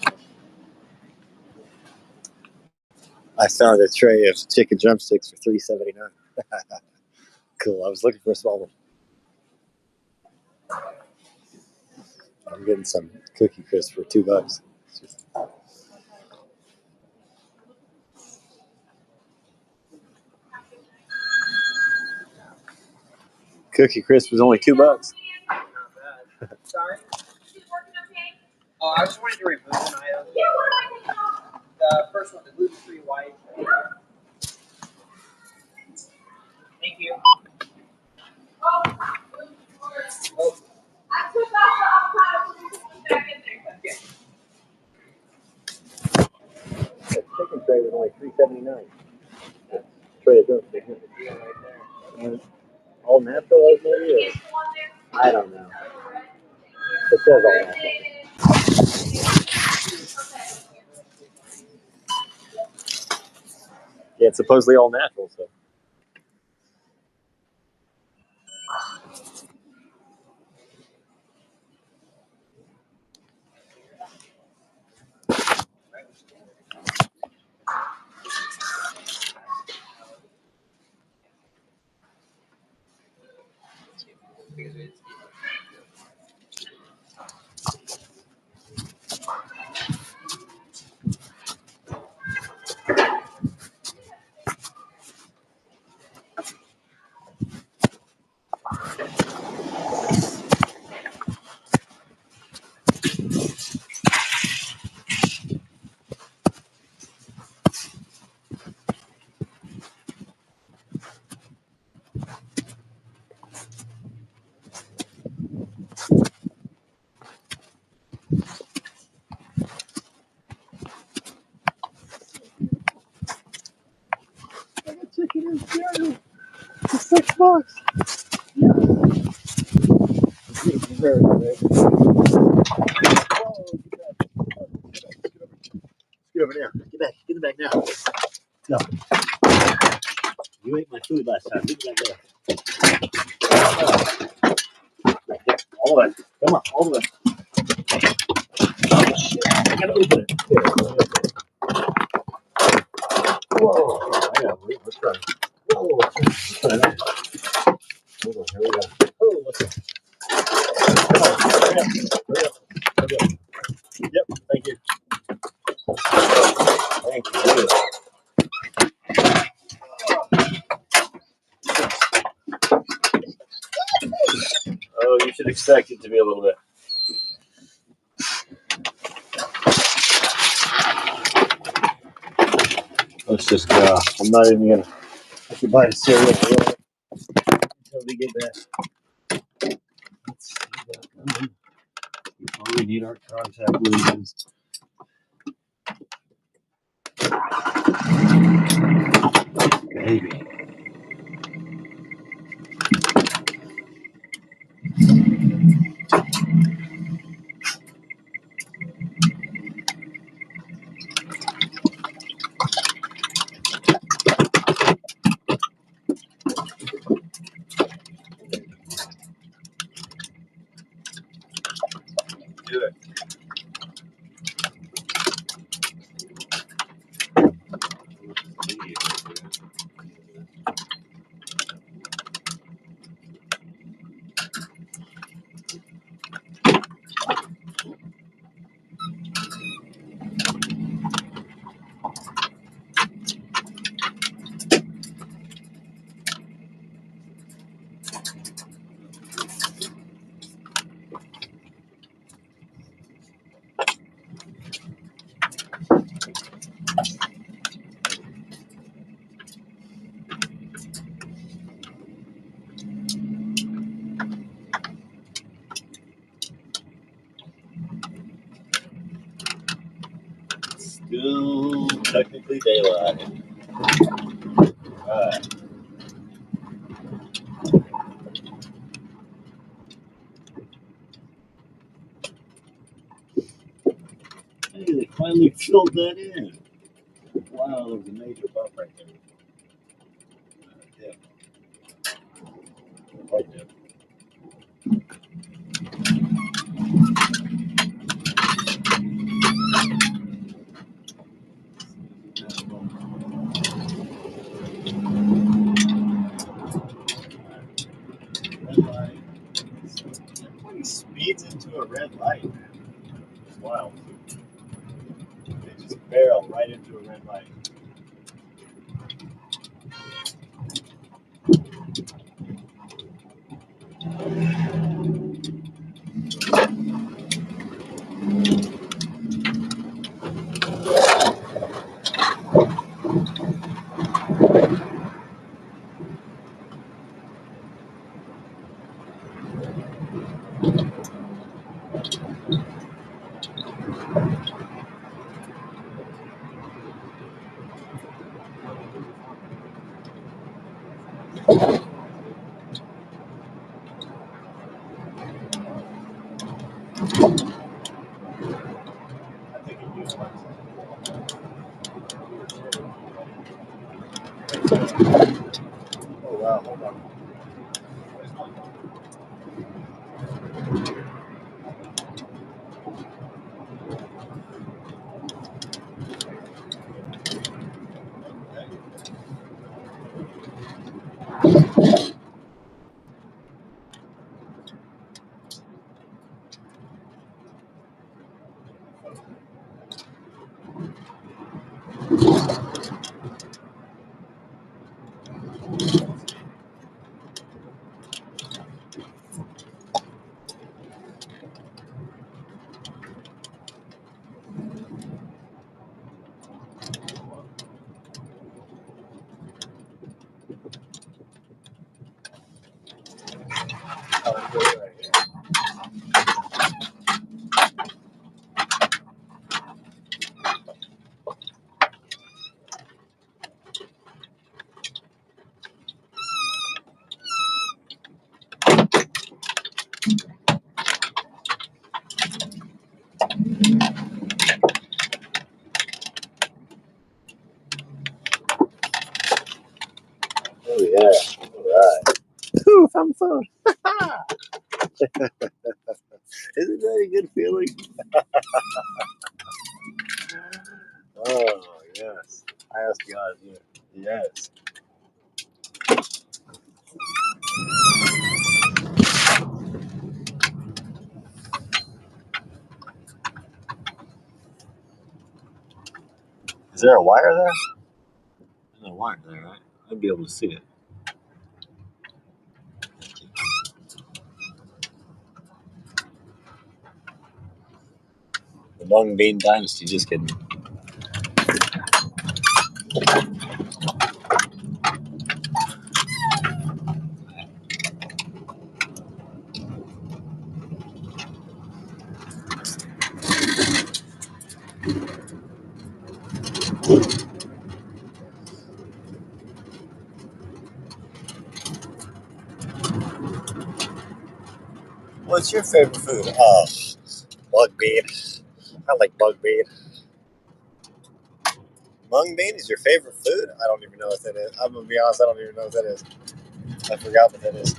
I found a tray of chicken drumsticks for $3.79. Cool. I was looking for a small one. I'm getting some Cookie Crisp for $2. Cookie Crisp was only $2. Not bad. Sorry? Oh, I just wanted to remove an item. The first one, the gluten-free white. Thank you. Oh. I took off the avocado. Back in there. Okay. The chicken tray was only $3.79. Tray of drumsticks. All natural, maybe? Or? I don't know. It says all natural. Yeah, it's supposedly all natural, so. I got chicken and cereal for $6. Very good. Get over there. Get back. Get it back now. No. You ate my food last time. Get it back there. Right there. All of it. Come on. All of it. Oh, shit. I gotta open it. Here. Whoa. I gotta wait. Let's try. Whoa. Let's try that. Hold on. Here we go. Oh, what's up? Come on. Hurry up. Hurry up. Hurry up. Yep. Thank you. Thank you. You should expect it to be a little bit. Let's just go. I'm not even gonna. I should buy a cereal until we get back. Let's see that coming. Before we need our contact lenses. Baby. Do it. Still technically daylight. Alright. Hey, they finally filled that in. Wow, there was a major bump right there. Yeah. Right there. Red light. Everybody speeds into a red light, man. Wow. They just barrel right into a red light. I think it used one. Oh wow, hold on. Oh, it's right here. Oh yeah. All right. Ooh, found the phone. Isn't that a good feeling? Oh yes. I asked God here. Yes. Is there a wire there? There's no wire there, right? I'd be able to see it. Mung Bean Dynasty. Just kidding. What's your favorite food? Oh, mung bean. I like mung bean. Mung bean is your favorite food? I don't even know what that is. I'm gonna be honest, I don't even know what that is. I forgot what that is.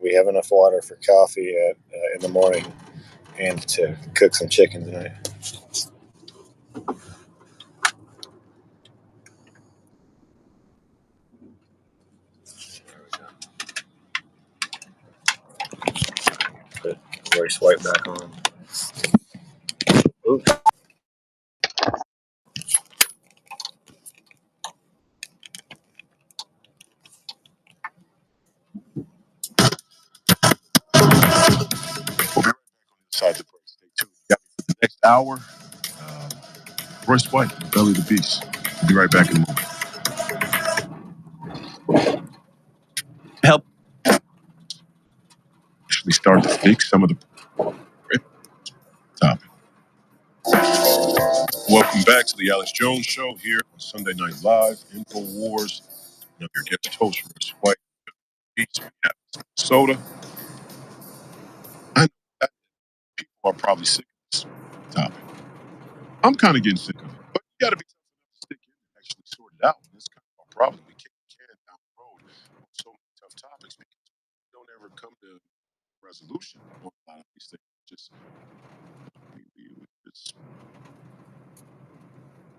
We have enough water for coffee in the morning and to cook some chicken tonight. Put Roy Swipe back on. Ooh. Inside the break. Stay tuned. Got me for the next hour. Royce White, Belly the Beast. We'll be right back in a moment. Help. Actually start to fix some of the topic. Welcome back to the Alex Jones Show here on Sunday Night Live, InfoWars. I'm your guest host, Royce White, Beast, Minnesota. I know that people are probably sick of this topic. I'm kind of getting sick of it, but you got to be tough enough to stick in and actually sort it out. That's kind of our problem. We can down the road on so many tough topics because we don't ever come to resolution on a lot of these things.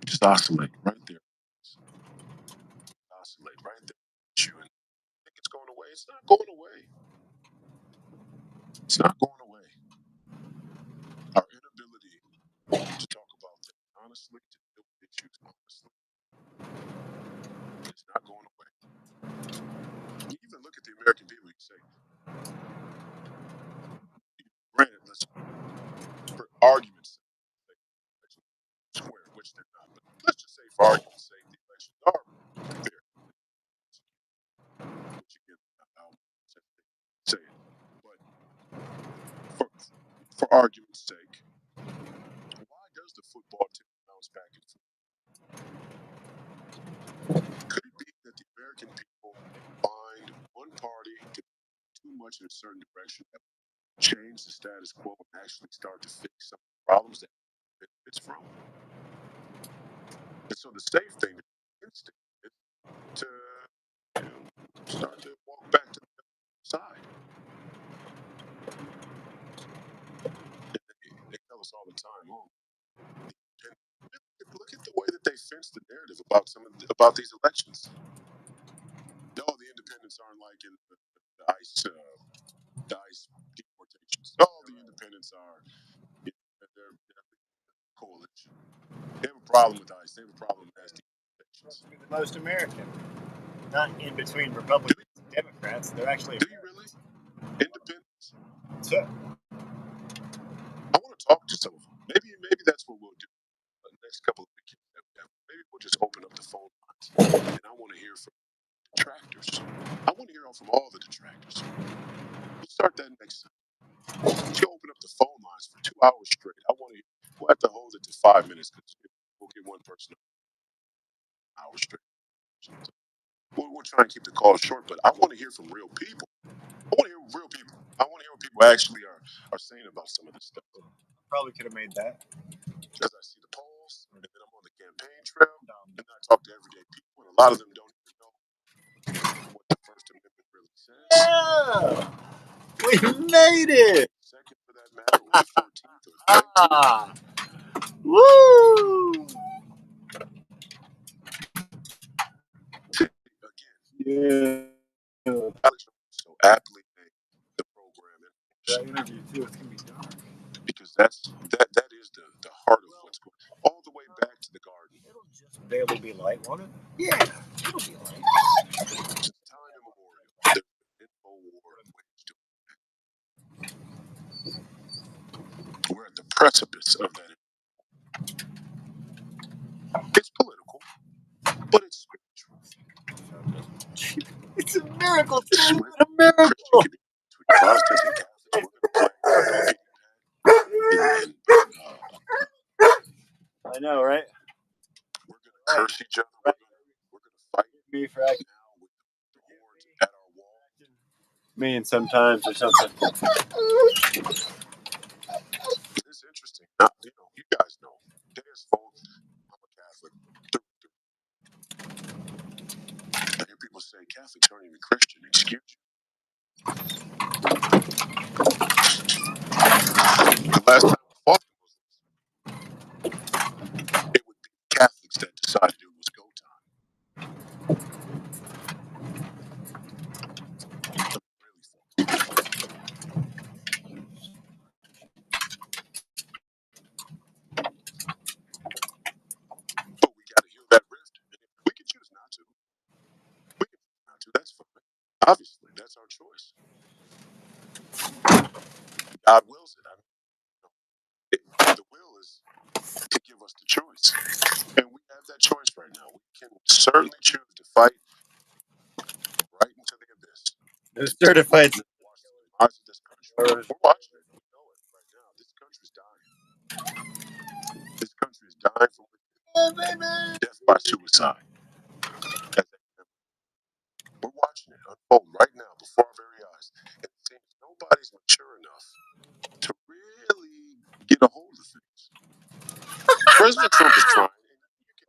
Just oscillate right there. Oscillate right there. And think it's going away. It's not going away. It's not going away. Our inability to talk about things honestly, to deal with issues honestly, it's not going away. You even look at the American people, you say, granted, let's, for argument's sake, square, which they're not, but let's just say, for argument's sake, the elections are fair. Which again, I'll say it. But for argument's sake, why does the football team bounce back and forth? Could it be that the American people find one party to too much in a certain direction that will change the status quo and actually start to fix some of the problems that it benefits from? And so the safe thing to do is to start to walk back to the side. And they tell us all the time, oh, look at the way that they fence the narrative about about these elections. No, the independents aren't like in the ICE deportations. No, the independents are. They're coalition. They have a problem with ICE. They have a problem with mass deportations. Supposed to be the most American, not in between Republicans and Democrats. They're actually. Do you really? Independents. So, I want to talk to some of them. Maybe that's what we'll do. The next couple of weekends that we have. Maybe we'll just open up the phone lines, and I want to hear from detractors. I want to hear from all the detractors. We'll start that next time. Let's go open up the phone lines for 2 hours straight. We'll have to hold it to 5 minutes because we'll get one person an hour straight. We'll try and keep the call short, but I want to hear from real people. I want to hear real people. I want to hear what people actually are saying about some of this stuff. probably could have made that. Because I see the polls, and then I'm on the campaign trail, and I talk to everyday people, and a lot of them don't even know what the First Amendment really says. Yeah, we made it. Second, for that matter, or the 14th or 13th. Ah, woo! Again, Yeah. Alex so aptly named the program, That interview too. It's gonna be dark. because that is the heart of what's going on, all the way back to the garden. It'll be light, won't it? Yeah, it'll be light. Since time immemorial, there's been info war waged. We're at the precipice of that. It's political, but it's spiritual. It's a miracle. The switch A miracle. Christian community between Protestants and Catholics, we're going to play I know, right? we're going to curse each other. We're going to fight Me for acting. now with the hordes at our wall. Me and sometimes or something. It's interesting. Now, you guys know. There's both. I'm a Catholic. I hear people say Catholics aren't even Christian. Excuse you. The last time we fought the Muslims, it would be Catholics that decided it was go time. Really fought. But we got to heal that rift. We can choose not to. We can choose not to. That's fine. Obviously, that's our choice. God wills it. The will is to give us the choice. And we have that choice right now. We can certainly choose to fight right into the abyss. No certified. Watch this country. We're watching it. We know it right now. This country's dying. This country is dying from death by suicide. We're watching it unfold right now before our very eyes. And it seems nobody's mature enough to really get a hold of things. President Trump is trying.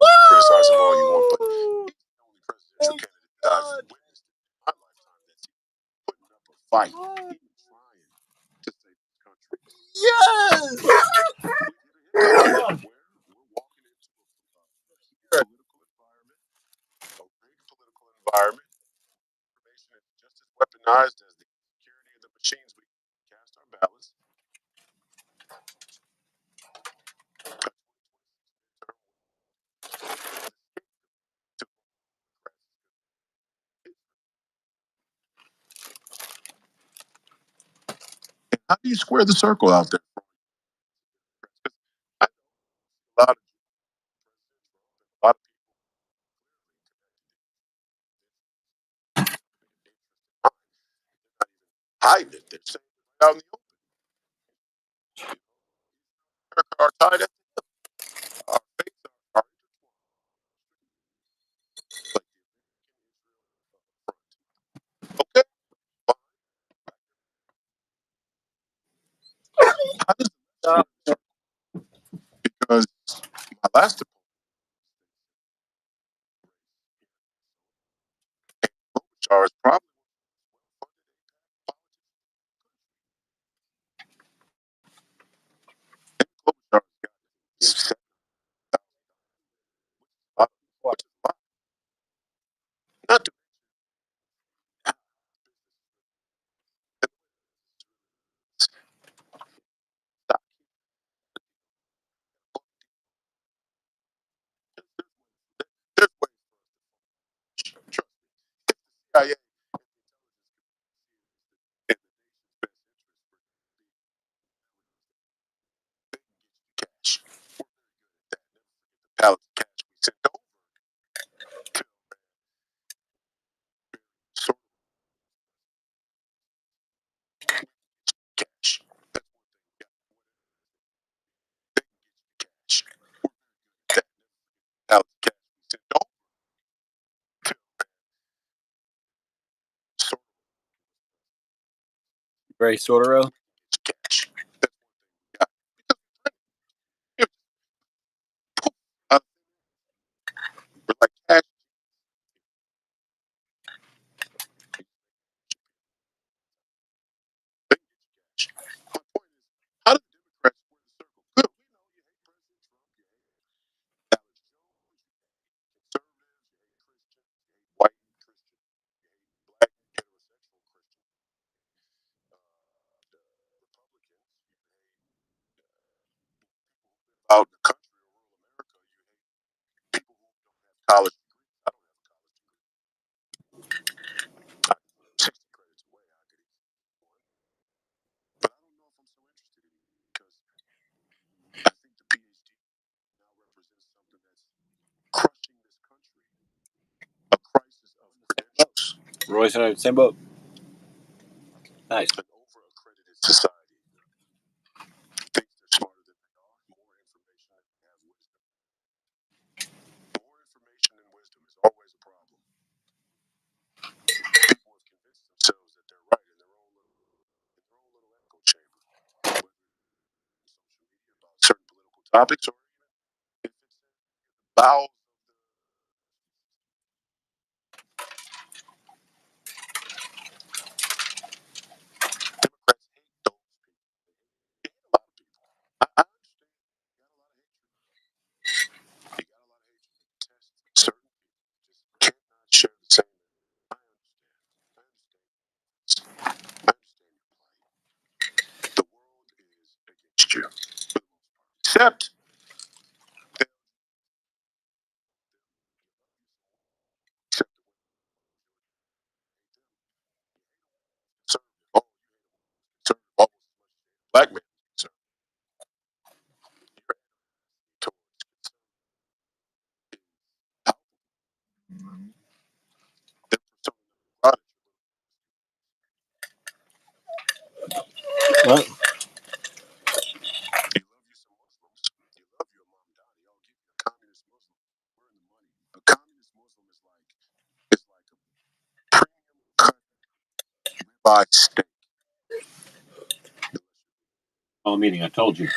You can criticize him all you want, but he's the only presidential candidate that I've witnessed in my lifetime that's putting up a fight, even trying to save this country. Yes! We're walking into a political environment, a rigged political environment. Information is just as weaponized as the security of the machines we cast our ballots. And how do you square the circle out there? I know a lot of people hiding it. They're saying it out in the open. America are tied at the hip. Our fates are intertwined. Okay. How does because my last Klobuchar is probably Klobuchar is not to stop. There's ways. Trust me. CIA and cash. Pallet of cash we sent over to sort of cash. That's cash. That pallet of cash we sent over to sort Ray Sordero. of cash. That's got. If we're like cash, they get cash. My point is, how do the Democrats square the circle? Good. We know you hate President Trump, you hate Alex Jones, you hate conservatives, you hate Christians, you hate white Christians, you hate black heterosexual Christians, the Republicans, you hate out in the country or rural America, you hate people who Royce and I are in the same boat. Nice. An over-accredited society thinks they're smarter than they are. More information than they have wisdom. More information than wisdom is always a problem. People have convinced themselves that they're right in their own little echo chamber, whether it's social media about certain political topics or even if it's in the bowels of the Democrats hate those people. They hate a lot of people. I understand. You got a lot of hatred. You got a lot of hatred. You detest certain people. You just cannot share the same. I understand. I understand your plight. The world is against you. Except that except the women conservative. Oh, you hate conservative almost as much as you hate a black man is conservative. Your attitude towards conservative is palpable. Their persona non grata. Well, You love you some Muslims. You love your mom daddy. I'll give you a communist Muslim. We're in the money. A communist Muslim is like a premium cut ribeye steak. all meeting, I told you. And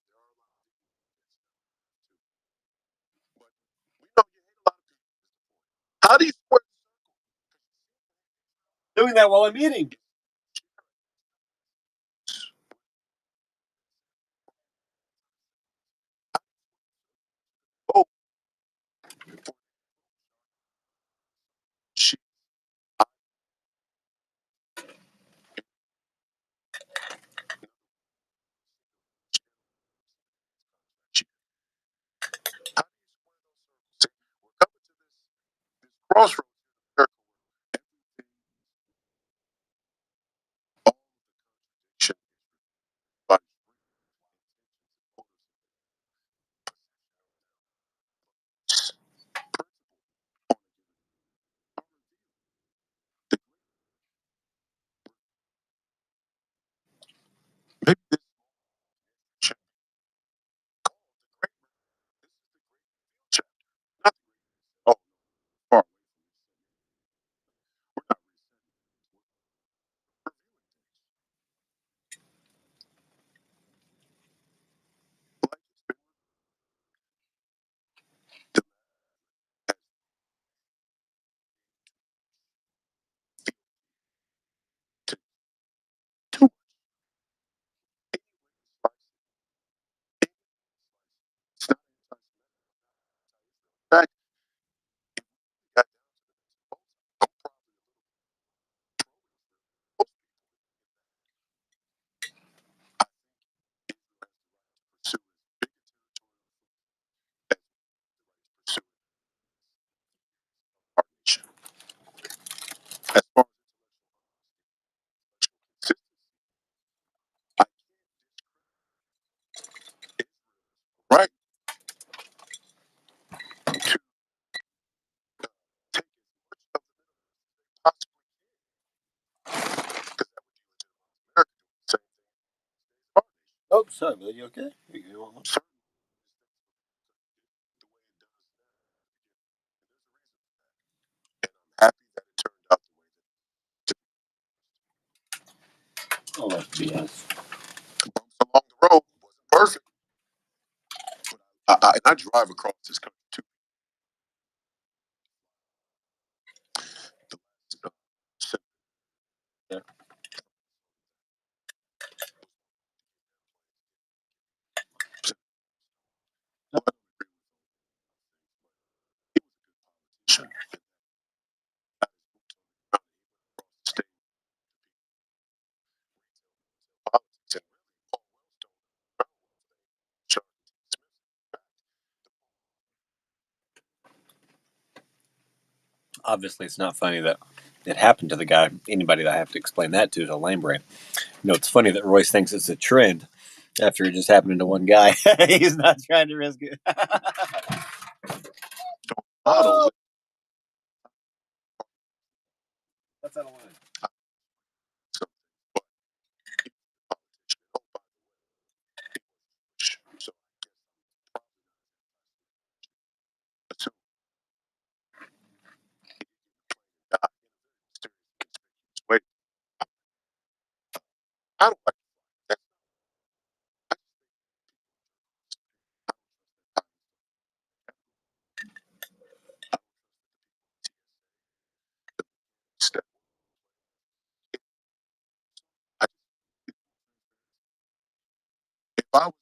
there are a lot of people too. But we know you hate a lot of people. How do you square the circle? Doing that while I'm eating. Oh, shit. How do you square those circles? See, we're coming to this crossroads in America where everything, all of the contradiction is by maybe this should be called the great this is the great reveal chapter. Not the great oh far away from this. We're not resetting. We're reviewing things. Like it's been the has to too much. Any way to slice it, any way to slice it. It's not anti-Semitic. In fact, if we really got down to the nuts and bolts, I'm probably a little bit pro-Israel. Most people in that. I think Israel has the right to pursue as big a territorial as we have the right to pursue it our nation. As far as intellectual consistency, I can't discredit Israel's right to take as much of the Middle East as they possibly can, because that would delegitimize America doing the same thing in these days of our nation. Oh, sorry, buddy. You okay? You want one? Certainly, the way it does now, and there's a reason for that. And I'm happy that it turned out the way that it did. Oh, let's be honest. Bumps along the road wasn't perfect, but and I drive across this country too. The last Yeah. I don't agree with all things, but he was a good politician. And got his boots on the ground. He went across the state to retail politics. And really, Paul Wellstone around well for the Charlotte T. Smith. In fact, Obviously, it's not funny that it happened to the guy. Anybody that I have to explain that to is a lame brain. You know, it's funny that Royce thinks it's a trend after it just happened to one guy. He's not trying to risk it. model That's out of line. So, but he was a politician. Oh, by the way, he was Jewish. So I guess probably not as so he did get the plane and die in a very mysterious and conspicuous way. I don't like that. I just think I don't trust that I don't trust that I just if I was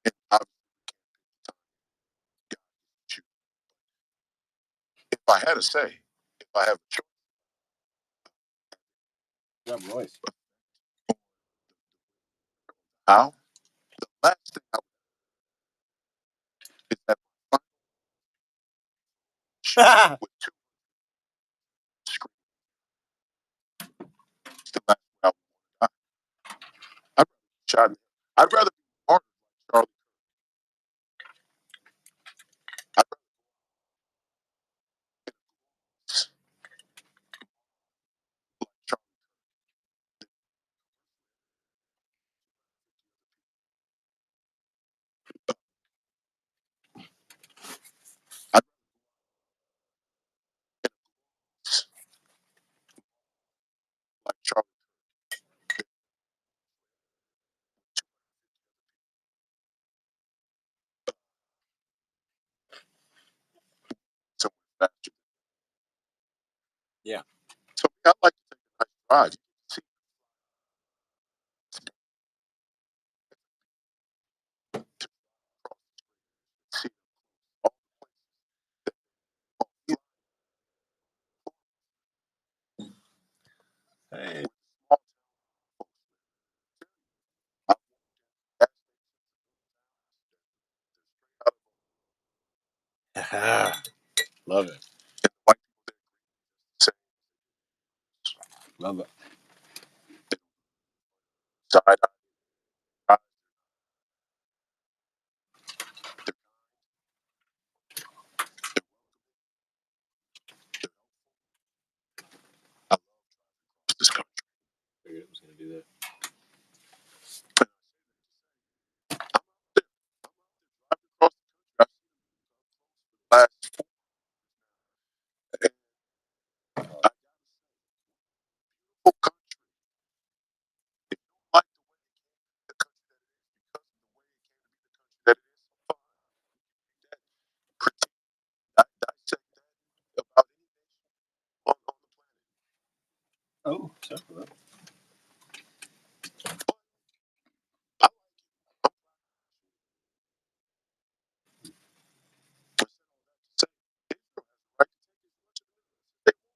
and obviously we can't pick the time God gives you. If I had a say, if I have a choice, Yeah, Royce. how the last thing I would is that my final with two screens to last where I would want to die. I'd rather be shot. I'd rather be martyred like Charlie. I'd rather s- like Charlie. I'd rather s- like Charlie somewhere faster. Yeah. So I'd like to take a nice drive. You can see see all the places that Hey. with small I walked in gas stations and straight out of Love it. and the white people there say Love it. side eye, they're I love this country. Figured it was going to do that. And I'm out there. I'm out there driving across the country. I've seen them the last 4 years now. And I gotta say, beautiful country. If you don't like the way it came to be the country that it is because of the way it came to be the country that it is, so fine. You can critique that, dissect that about any nation on the planet. Oh, sorry for that. But I like it. I'm I said all that to say Israel has the right to take as much of it as they want.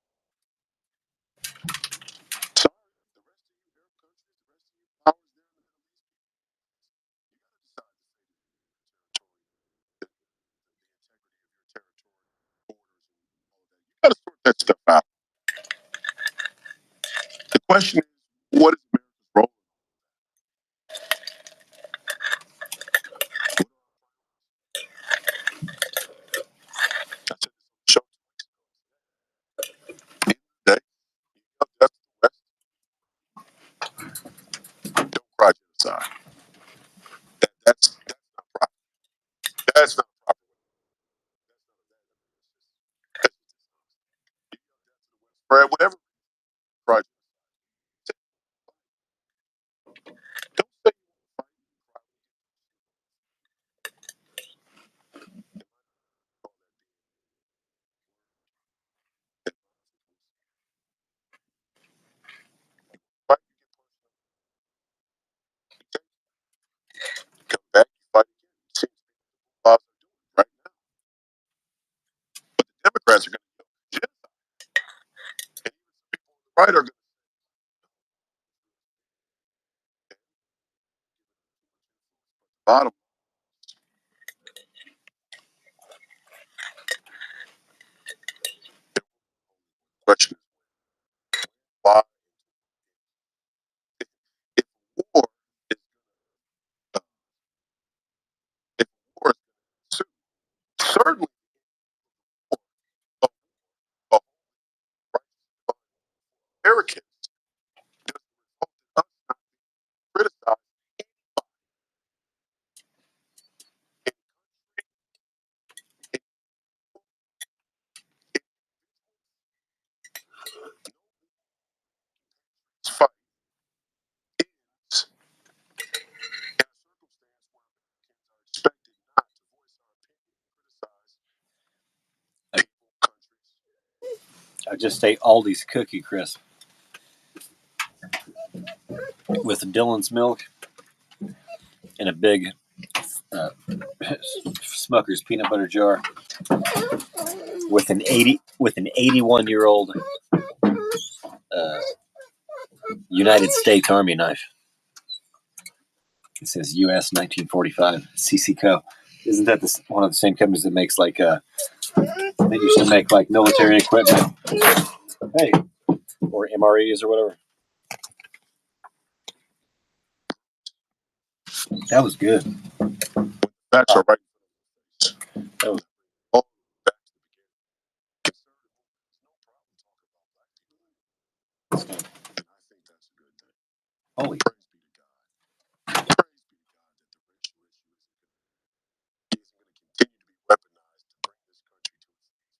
Sorry, the rest of you Arab countries, the rest of you powers there in the Middle East, you gotta decide to say the integrity of your territory, borders, and all of that. You gotta sort that stuff out. The question is, what is America's role? I said this on the show 2 weeks ago. At the end of the day, you got left to the West, don't cry genocide. That's not proper. That's not proper. That's just dishonest. You got left to the West for whatever cry genocide. Don't say you want to fight and cry when you get call that being fight, you get personal, you take you come back, you fight again. It seems to me what the laws are doing right now. But the Democrats are going to go genocide. And even some people on the right are going to bottom question is why if war is uh, if war is going to ensue, certainly a, a right I just ate Aldi's Cookie Crisp with Dylan's milk in a big Smucker's peanut butter jar with an 81-year-old United States Army knife. It says U.S. 1945 CC Isn't that one of the same companies that makes like they used to make like military equipment? Hey, or MREs or whatever. That was good. That's all right. That was Oh, good. and I think that's a good thing. Holy. Praise be to God. Praise be to God that the racial issue isn't going to continue to be weaponized to bring this country to its knees.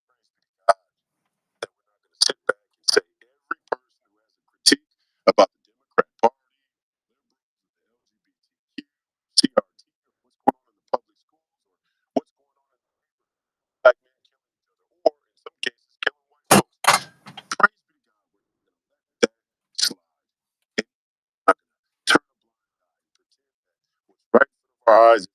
Praise be to God that we're not going to sit back and say every person who has a critique about the Democrat Party, liberals, the LGBTQ, CRT, or what's going on in the public schools, or what's going on in the neighborhood, black men killing each other, or in some cases killing white folks. Praise be to God, we're not going to let that slide. And we're not going to turn a blind eye and pretend that what's right in front of our eyes.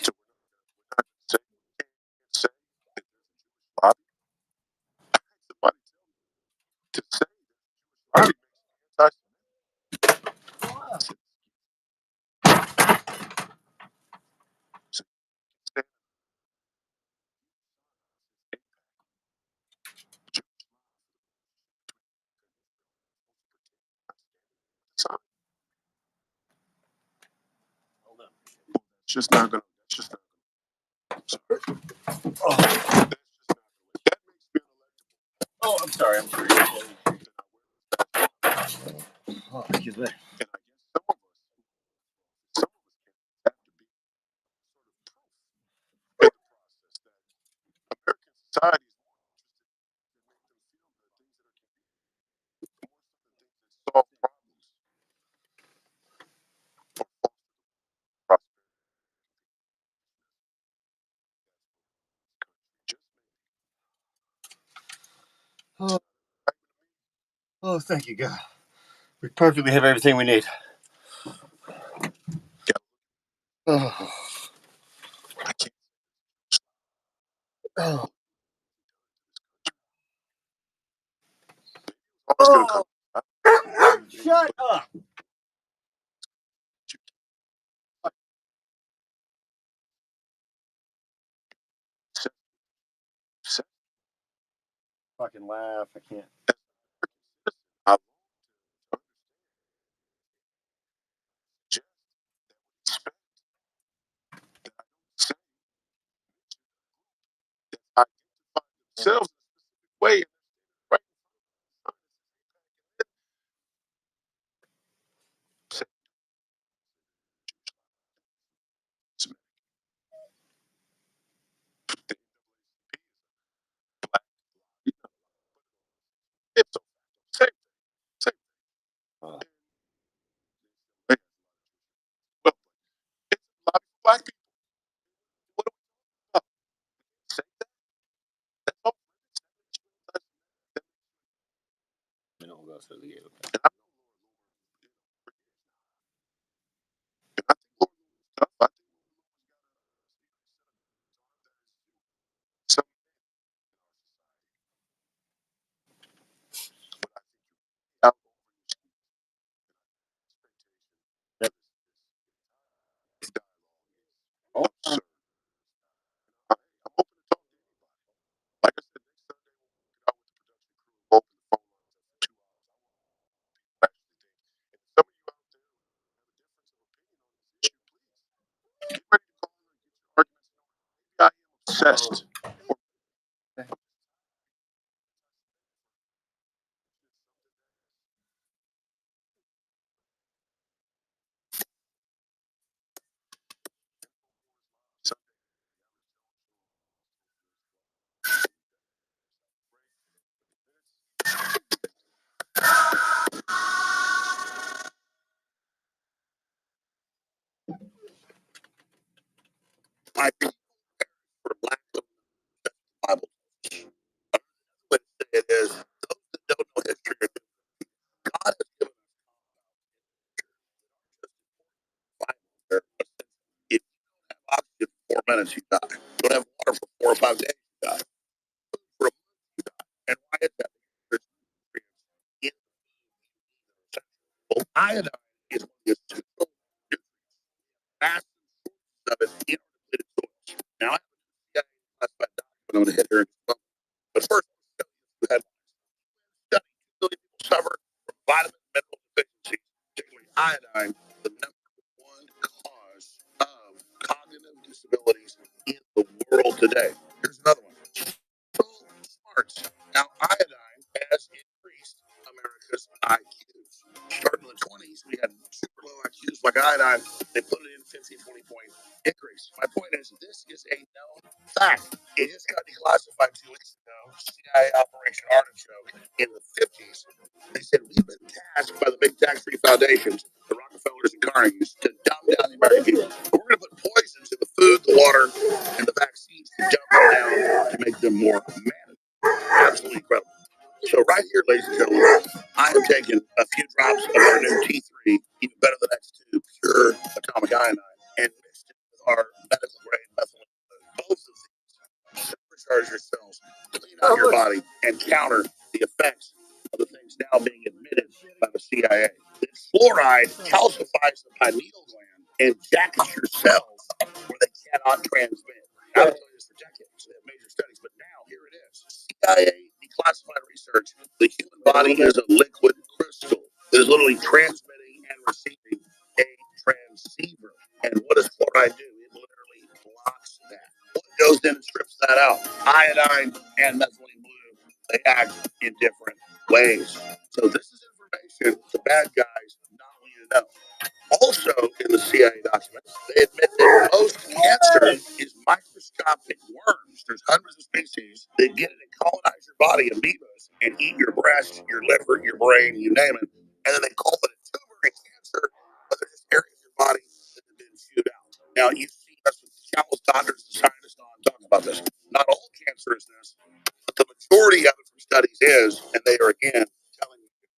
So we're not going to say we can't say that there's a Jewish lobby. I had somebody tell me to say that the Jewish lobby makes me anti-Semitic. I said, so you can stand in the Jewish lobby. That's just not going to. That's just not going to. Sorry. Oh, That's just not going to. That makes me unelectable. oh, I'm sorry. I'm sorry. Oh, excuse me. And I guess some of us candidates have to be sort of proof in the process that American society is more interested in making them feel the things that are convenient, more so than things that solve problems or foster prosperity. Just Oh, oh, thank you, God. We perfectly have everything we need. Oh, I can't. oh, Always going to come. shut up. Fucking laugh. I can't. I just expect that I don't say that identify themselves in a specific way and right say the black. It's same, same. Oh. Well, it's a lot of black people. What do we talk about? Say that. That's all. We don't go through the gate. And I know Lord, and I think Lord is tough. I think some but I think you out over your skis and this dialogue Oh, is absurd. I'm open to talk to anybody. Like I said, next Sunday when we get out with the production crew, we'll open the phone lines up for 2 hours. I want people actually think. And if some of you out there have a difference of opinion on this issue, please get ready to call in and get your arguments in order. Maybe I am obsessed. Or something. Might be minutes, you die. Don't have water for 4 or 5 days, you die. For a month, you die. And why is that? There's nutrients in the well, iodine is one of the essential nutrients, massive sources of it in our depleted soils. Now, I have a classified document I'm going to hit here in just a moment. But first, let's show you the headlines. Study 2 million people suffer from vitamin and mineral deficiencies, particularly iodine, the #1 cause of cognitive disabilities in the world today. Here's another one. Soul smarts. Now, iodine has increased America's IQs. Starting in the 20s, we had super low IQs like iodine. They put it in 15, 20-point increase. My point is, this is a known fact. It just got declassified 2 weeks ago. CIA Operation Artichoke in the 50s. They said, we've been tasked by the big tax-free foundations, the Rockefellers and Carnegies, to dumb down the American people. But we're going to put poisons in the food, the water, and the vaccines to dumb them down to make them more manageable. Absolutely incredible. So right here, ladies and gentlemen, I am taking a few drops of our new T3, even better than X2, pure atomic iodine, and mixed it with our medical grade methylene. Both of these supercharge your cells, clean out your body, and counter the effects of the things now being admitted by the CIA. This fluoride calcifies the pineal gland and jackets your cells where they cannot transmit. I've been telling you this for decades. They have major studies, but now here it is. CIA declassified research. The human body is a liquid crystal. It is literally transmitting and receiving a transceiver. And what does fluoride do? It literally blocks that. What goes in and strips that out? Iodine and methylene blue. They act in different ways. So this is information the bad guys not want you to know. Also, in the CIA documents, they admit that most cancer is microscopic worms. There's hundreds of species that get in and colonize your body, amoebas, and eat your breast, your liver, your brain, you name it. And then they call it a tumor and cancer, but they're just areas of your body that have been chewed out. Now, you see us with countless doctors and scientists on talking about this. Not all cancer is this, but the majority of it from studies is, and they are again telling you that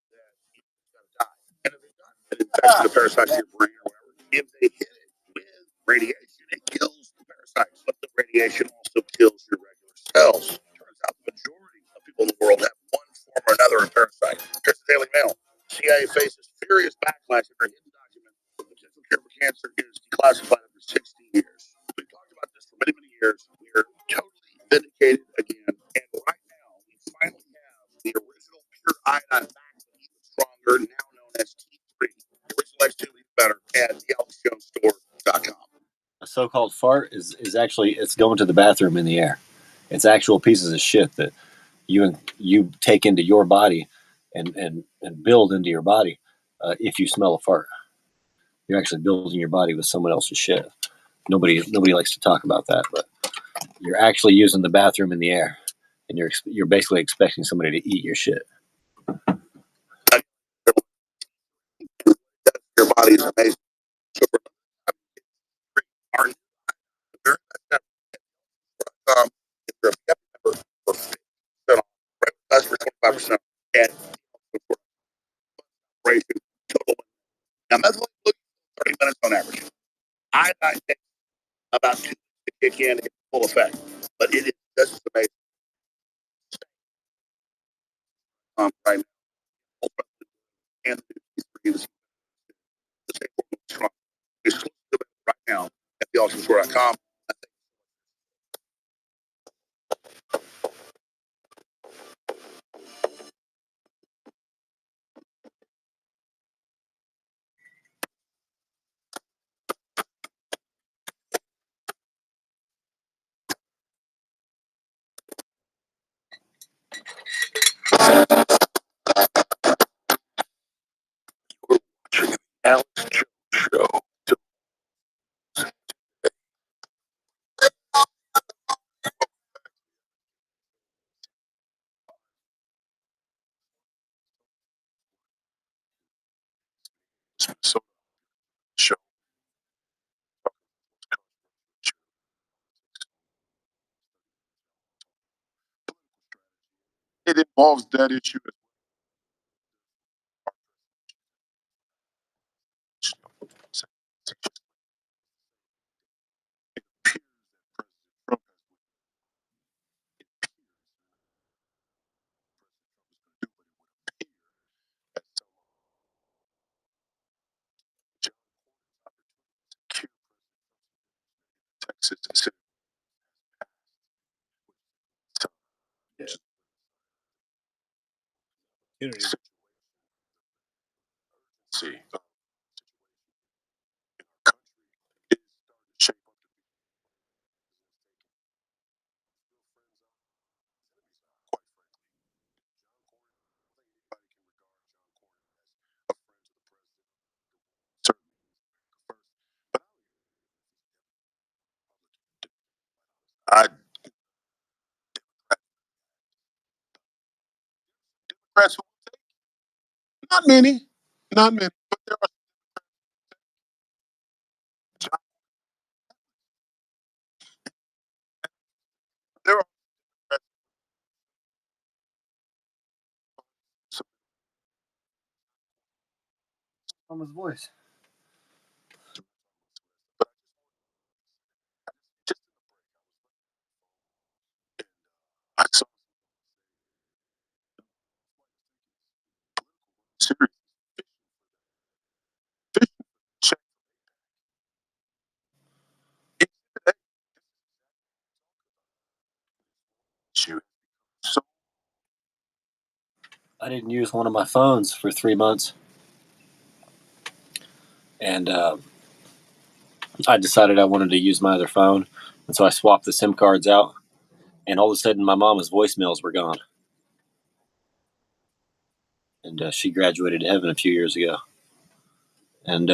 you're going to die. And if it's not an infection of parasites in your brain or whatever, if they hit it with radiation, it kills the parasites. But the radiation also kills your regular cells. Turns out the majority of people in the world have one form or another of parasite. Here's the Daily Mail. CIA faces furious backlash in their hidden document. The potential cure for cancer is declassified after 60 years. We've talked about this for many, many years. We are totally vindicated again. And right now, we finally have the original pure iodine back, even stronger, now known as T3. The original X2 even better at thealexjonestore.com. A so-called fart is actually it's going to the bathroom in the air. It's actual pieces of shit that you take into your body and build into your body. If you smell a fart, you're actually building your body with someone else's shit. Nobody likes to talk about that, but you're actually using the bathroom in the air, and you're basically expecting somebody to eat your shit. Your body is amazing. So for our new if you're a member for 50% off, right with us for 25%, and operation total. Now, methylene blue 30 minutes on average. Iodine takes about 2 minutes to kick in and full effect, but it is just amazing. Right now, and the same strong. Exclusive right now at thealexjonestore.com. Alex Jones Show. So show. It involves that issue. Unity. See, I Democrats, not many, not many, but there are some Mama's voice. just I saw serious check issue. So I didn't use one of my phones for 3 months, and I decided I wanted to use my other phone, and so I swapped the SIM cards out, and all of a sudden my mama's voicemails were gone, and she graduated to heaven a few years ago, and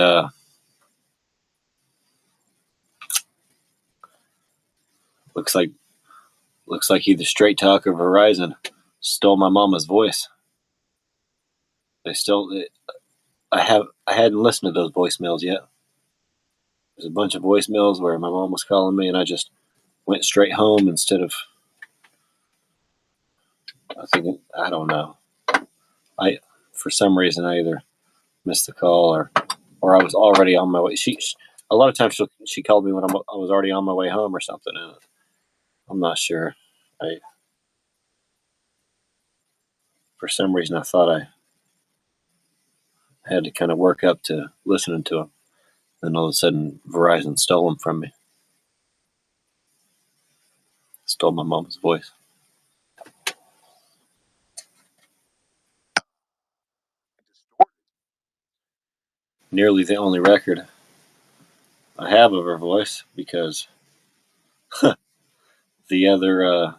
looks like either Straight Talk or Verizon stole my mama's voice. They still, I hadn't listened to those voicemails yet. There's a bunch of voicemails where my mom was calling me, and I just went straight home instead of. I don't know. I For some reason I either missed the call or I was already on my way. A lot of times she called me when I was already on my way home or something. And I'm not sure. I For some reason I thought I had to kind of work up to listening to them. Then all of a sudden Verizon stole them from me. Stole my mom's voice. Nearly the only record I have of her voice because the other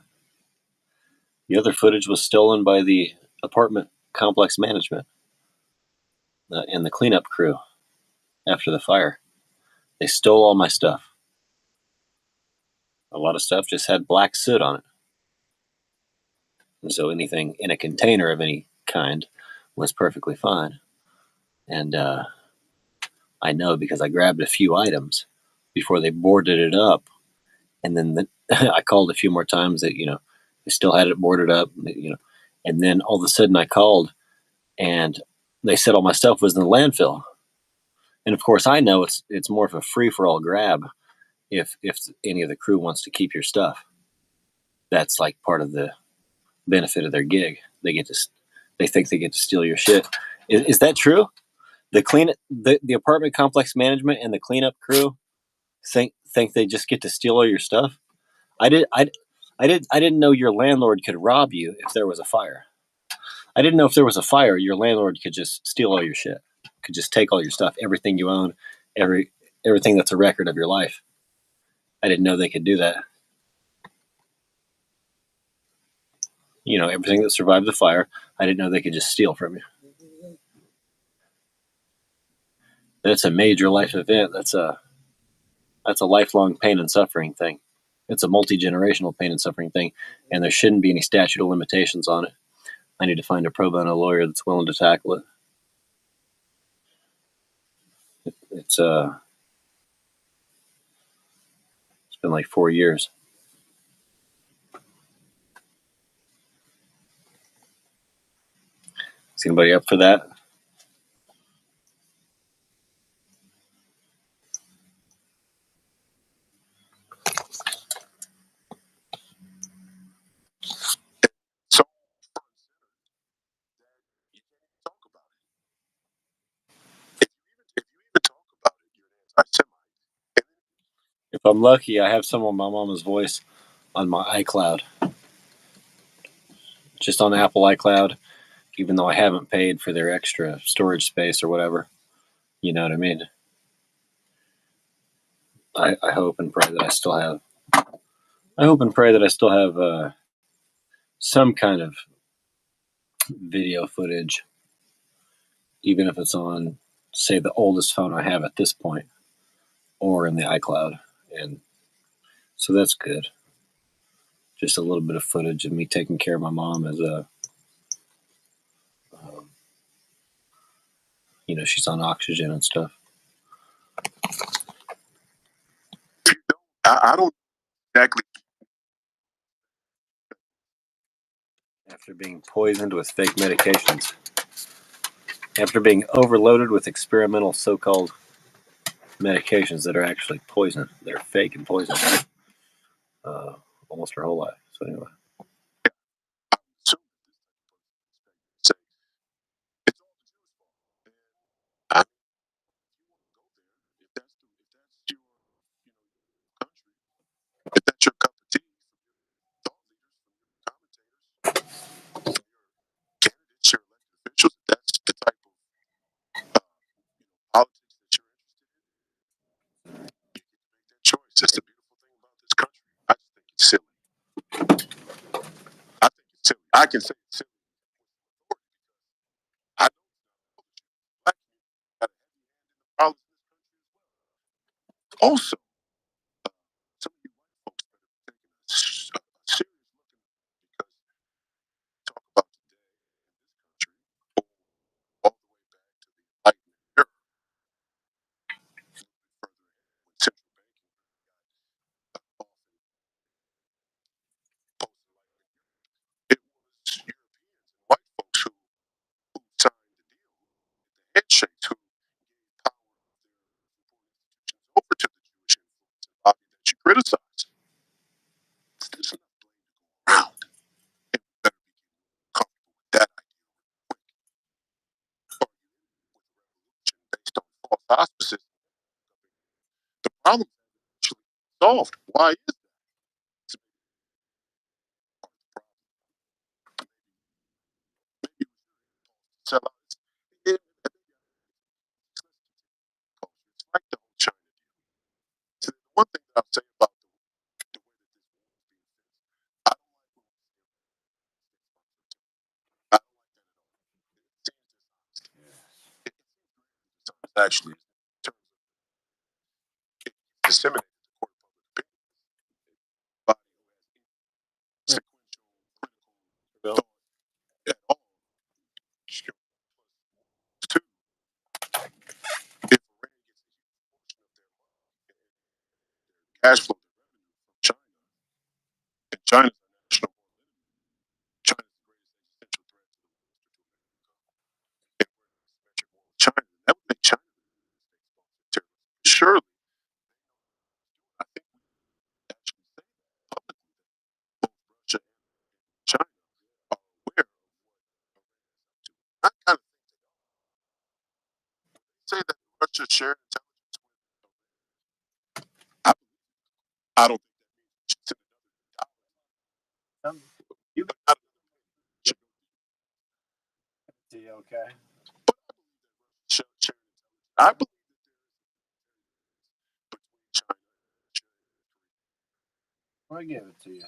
footage was stolen by the apartment complex management and the cleanup crew after the fire. They stole all my stuff. A lot of stuff just had black soot on it. And so anything in a container of any kind was perfectly fine. And I know because I grabbed a few items before they boarded it up. And then I called a few more times that, they still had it boarded up, And then all of a sudden I called and they said all my stuff was in the landfill. And of course I know it's more of a free for all grab if any of the crew wants to keep your stuff. That's like part of the benefit of their gig. They think they get to steal your shit. Is that true? The apartment complex management and the cleanup crew think they just get to steal all your stuff. I didn't know your landlord could rob you if there was a fire. I didn't know if there was a fire, your landlord could just steal all your shit, could just take all your stuff, everything you own, everything that's a record of your life. I didn't know they could do that. Everything that survived the fire, I didn't know they could just steal from you. That's a major life event. That's a lifelong pain and suffering thing. It's a multi-generational pain and suffering thing, and there shouldn't be any statute of limitations on it. I need to find a pro bono lawyer that's willing to tackle it. It's been like 4 years. Is anybody up for that? so you can't talk about it. If you even talk about it, you're an anti-Semite. If I'm lucky, I have some of my mama's voice on my iCloud, just on Apple iCloud, even though I haven't paid for their extra storage space or whatever. You know what I mean? I hope and pray that I still have. I hope and pray that I still have some kind of video footage, even if it's on, say, the oldest phone I have at this point, or in the iCloud. And so that's good. Just a little bit of footage of me taking care of my mom as she's on oxygen and stuff. I don't exactly. After being poisoned with fake medications. After being overloaded with experimental so-called medications that are actually poison. They're fake and poison. Almost her whole life. So anyway. So say it's all the Jews' fault. I mean, if that's your country, if that's your cup of tea, thought leaders, commentators, candidates, your elected officials, if that's the type of politics that you're interested in, you get to make that choice. That's the beautiful thing about this country. I just think it's silly. I think it's silly. I can say it's silly. I know black people got a heavy hand in the problems in this country as well. Also, some of you white folks that are taking a serious look at because talk about today in this country, all the way back to the Enlightenment era, further when central banking got often post-Enlightenment. It was Europeans and white folks who signed the deal, the handshakes, who gave power of their institutions over to the Jewish influence and lobby that you criticize. There's enough blame to go around, and we better be comfortable with that idea quick. Or you end with a revolution based on false auspices. The problem is actually solved. Why is that? It's maybe part of the problem. Maybe it was your impulse to sell out. It's like the whole China deal. So the one thing that I'll say about the way that this war is being fixed, I don't like when we see I don't like that at all. It seems dishonest. It seems very dishonest, actually, in terms of it disseminated to court public opinion. Body who has any sequential critical thought at all. Sure. Plus, two, if Iran gets a huge portion of their money and their cash flow, their revenue from China, and China's our national mortal enemy, China's the greatest existential threat to the West or to America, and we're in a symmetric war with China, then that would make China the United States most terrorist. Surely, I think we actually say that publicly that both Russia and China are aware of what Iran is up to. I kind of think they are. They say that Russia shared intelligence with Iran. I believe it. I don't think that means we should send another dollar. You got not another penny. Should go to you, okay? But I believe that Russia shared intelligence. I believe that there is a between China and Russia. I give it to you.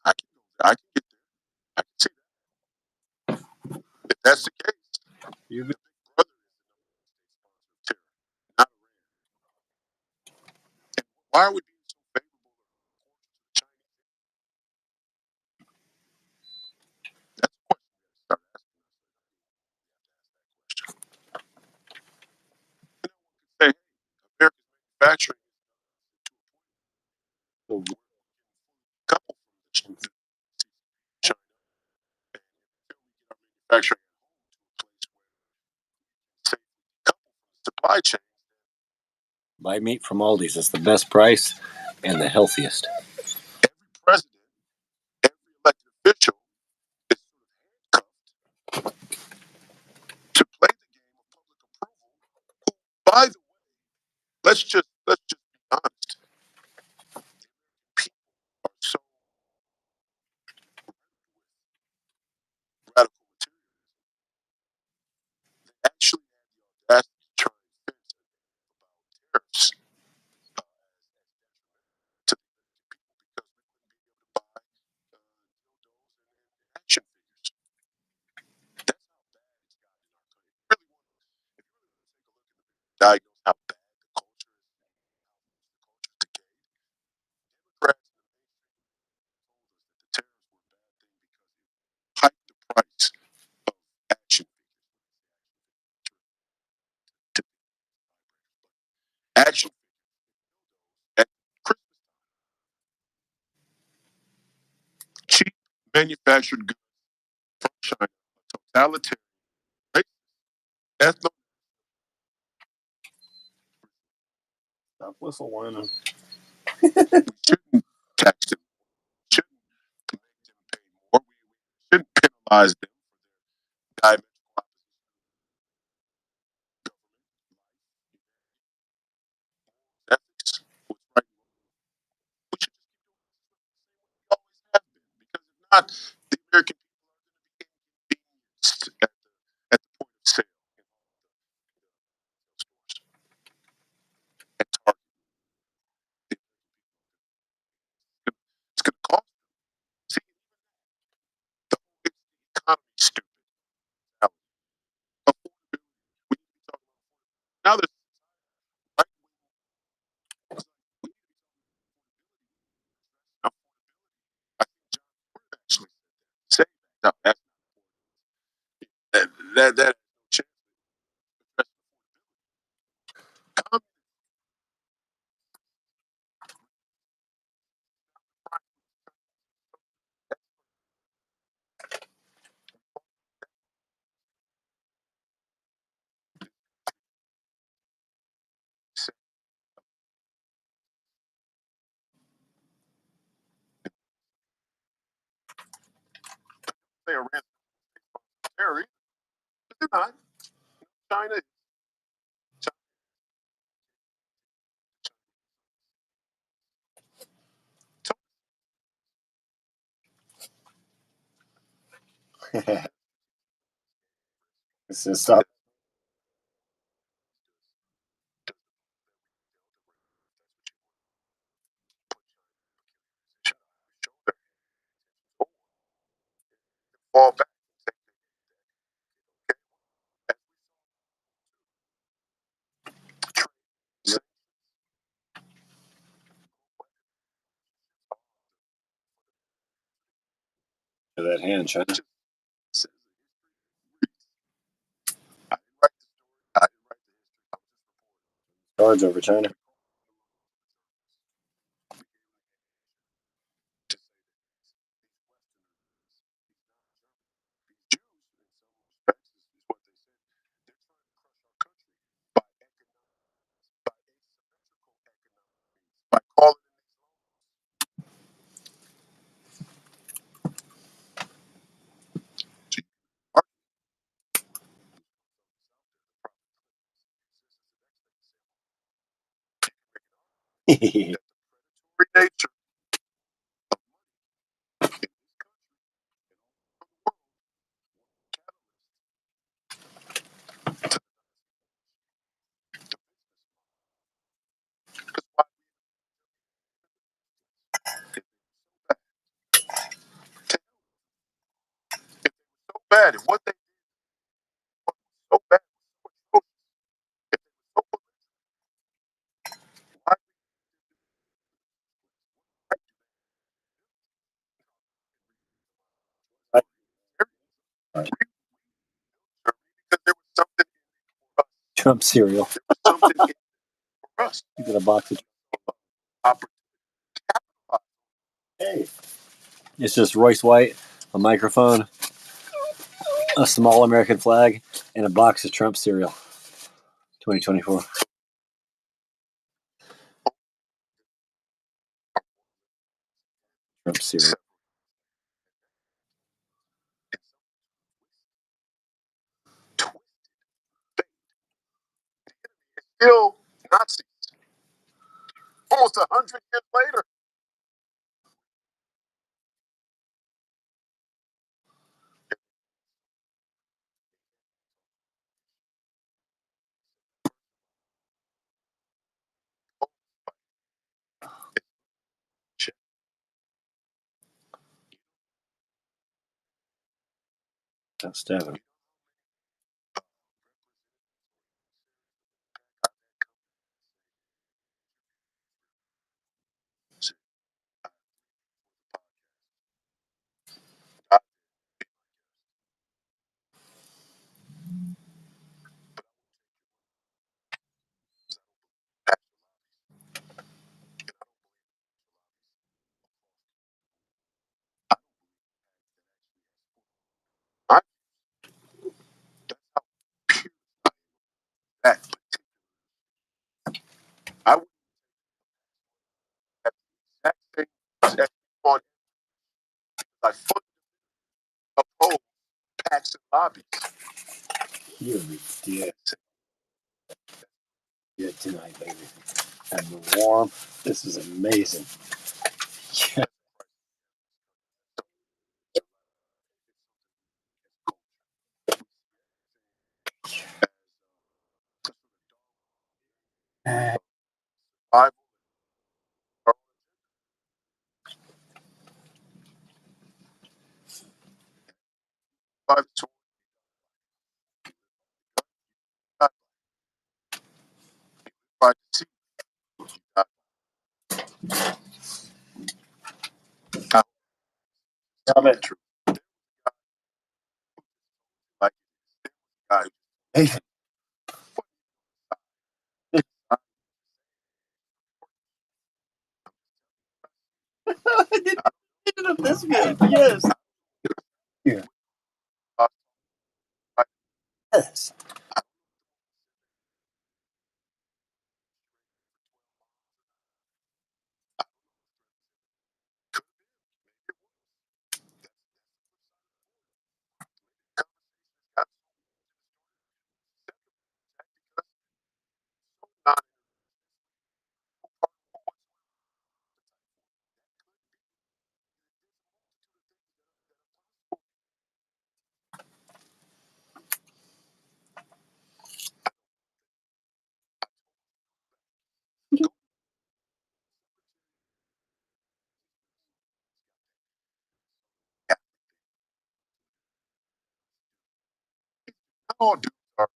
I can go there. I can get there. I can see that. If that's the case, you the big brother is the number one state sponsor of terror, not Iran. And why are we being so favorable or cordial to the Chinese? That's a question we have to start asking ourselves. We have to ask that question. And then one could say, hey, America's manufacturing is to a point. So we're getting coupled from the China. And until we get our manufacturing at home to a place where safely decoupled from the supply chain, Buy meat from Aldi's. It's the best price and the healthiest. every president, every elected official is sort of handcuffed to play the game of public approval. Who, by the way, let's just be honest. manufactured goods from China, a totalitarian, racist, ethno. Stop whistle whining. We shouldn't tax them. We shouldn't make them pay more. We shouldn't penalize them for their diametrical opposition to government, ethics, what's right. We should just keep doing this the same way we always have been. Because if not, the American people are going to be inconvenienced at the point of sale in all the stores and Target. It's going to cost them. See, the whole economy is stupid. Now, affordability. We need to be talking about now there's right wing. We need to be talking about affordability. I think John Ford actually said that. No, that's that chance. Come say Iran is terror, but they're not. China is. This is stop. Fall back. To that hand, China. Cards over China. By calling That's free nature so bad, and what they did was so bad, so why right. because there was something for us. Trump cereal. There was something for us. You got a box of. Opportunity. Hey. It's just Royce White, a microphone, a small American flag, and a box of Trump cereal. 2024. Trump cereal. Still Nazis. Almost 100 years later. That's Devin. copies. You're ridiculous. Good tonight, baby. And the warm. This is amazing. Yeah. I by the sword, not by deceit. Stop it. True. Like guy. Hey. I didn't end up this good. Yes. Here. Yes. Not all dudes are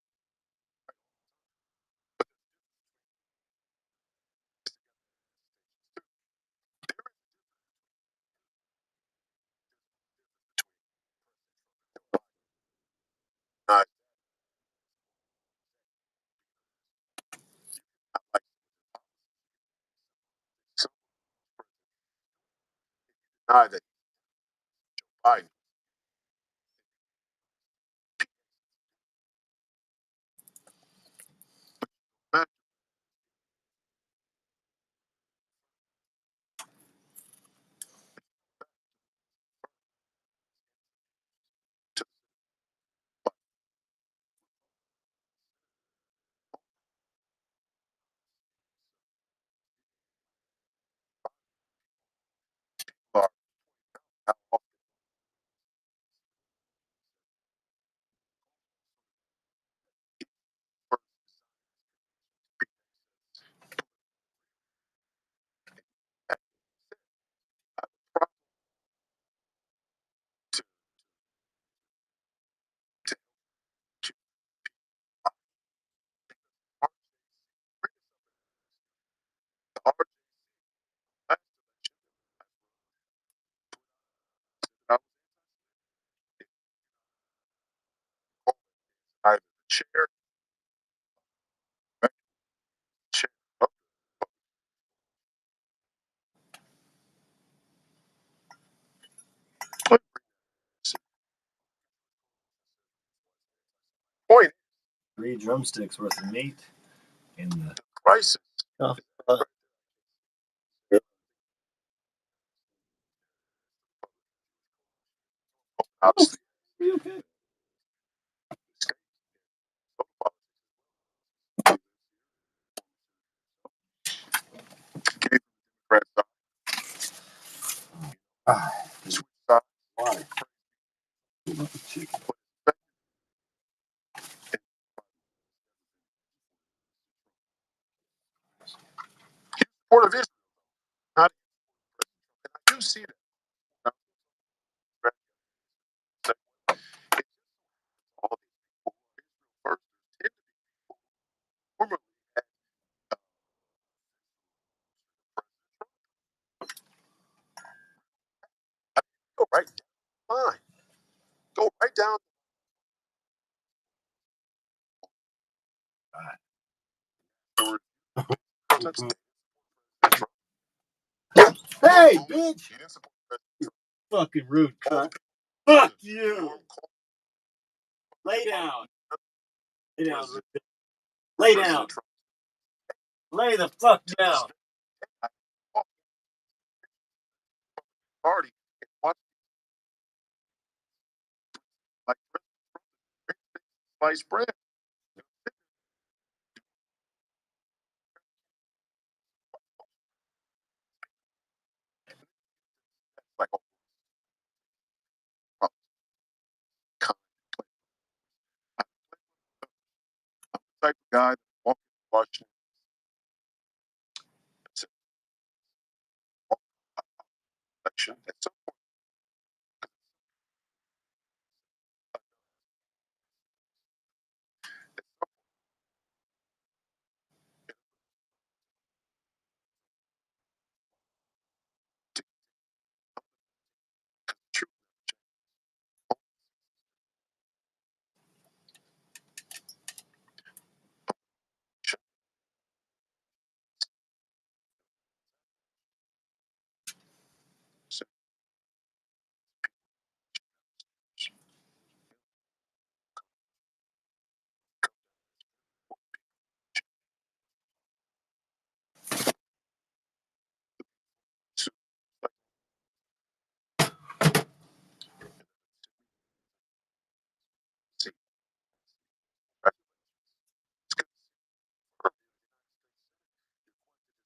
not like some deny that Biden. Meant to are how often that problem to to our last I was either the chair of the point. 3 drumsticks worth of meat in the Crisis. oh, Obviously, you okay? gave the Democrats Ah, switch sides. why? Love the chicken. Support of Israel, not I do see that. Now, all these people first tend to be formerly had go right down the line. Go right down the line. Hey, bitch! He didn't support Fucking rude all the cunt. people. Fuck you! Lay down. Lay down. Lay down. Lay the fuck down. Party and watch like sliced bread. Like, oh, I'm the type of guy that walks in Washington. Election at some point. True.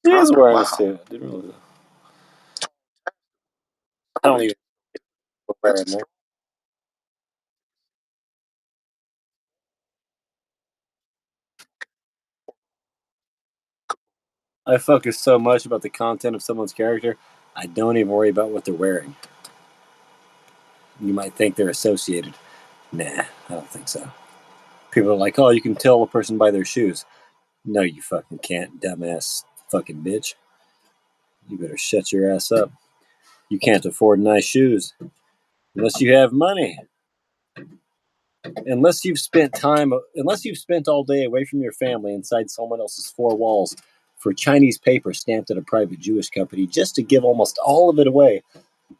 He is wearing a Wow. suit. I didn't really. I don't even wear it. I focus so much about the content of someone's character, I don't even worry about what they're wearing. You might think they're associated. Nah, I don't think so. People are like, oh, you can tell a person by their shoes. No, you fucking can't, dumbass fucking bitch. You better shut your ass up. You can't afford nice shoes unless you have money. Unless you've spent all day away from your family inside someone else's four walls for Chinese paper stamped at a private Jewish company just to give almost all of it away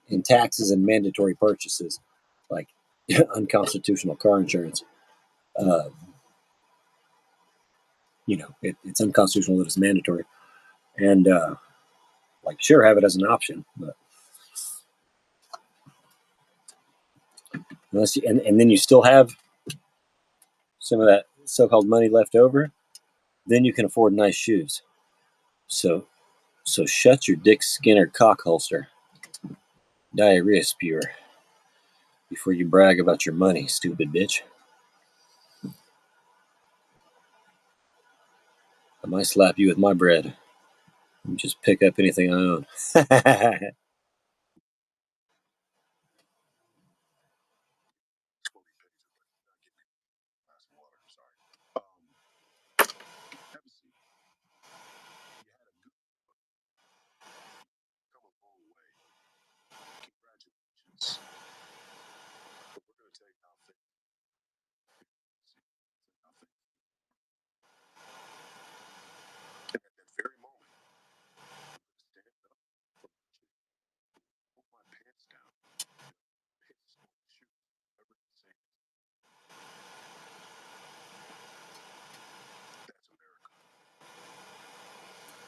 in taxes and mandatory purchases, like unconstitutional car insurance. Uh, it's unconstitutional that it's mandatory, and like sure have it as an option, but unless you, and then you still have some of that so-called money left over, then you can afford nice shoes. So shut your Dick Skinner cock holster, diarrhea spewer, before you brag about your money, stupid bitch. I might slap you with my bread and just pick up anything I own.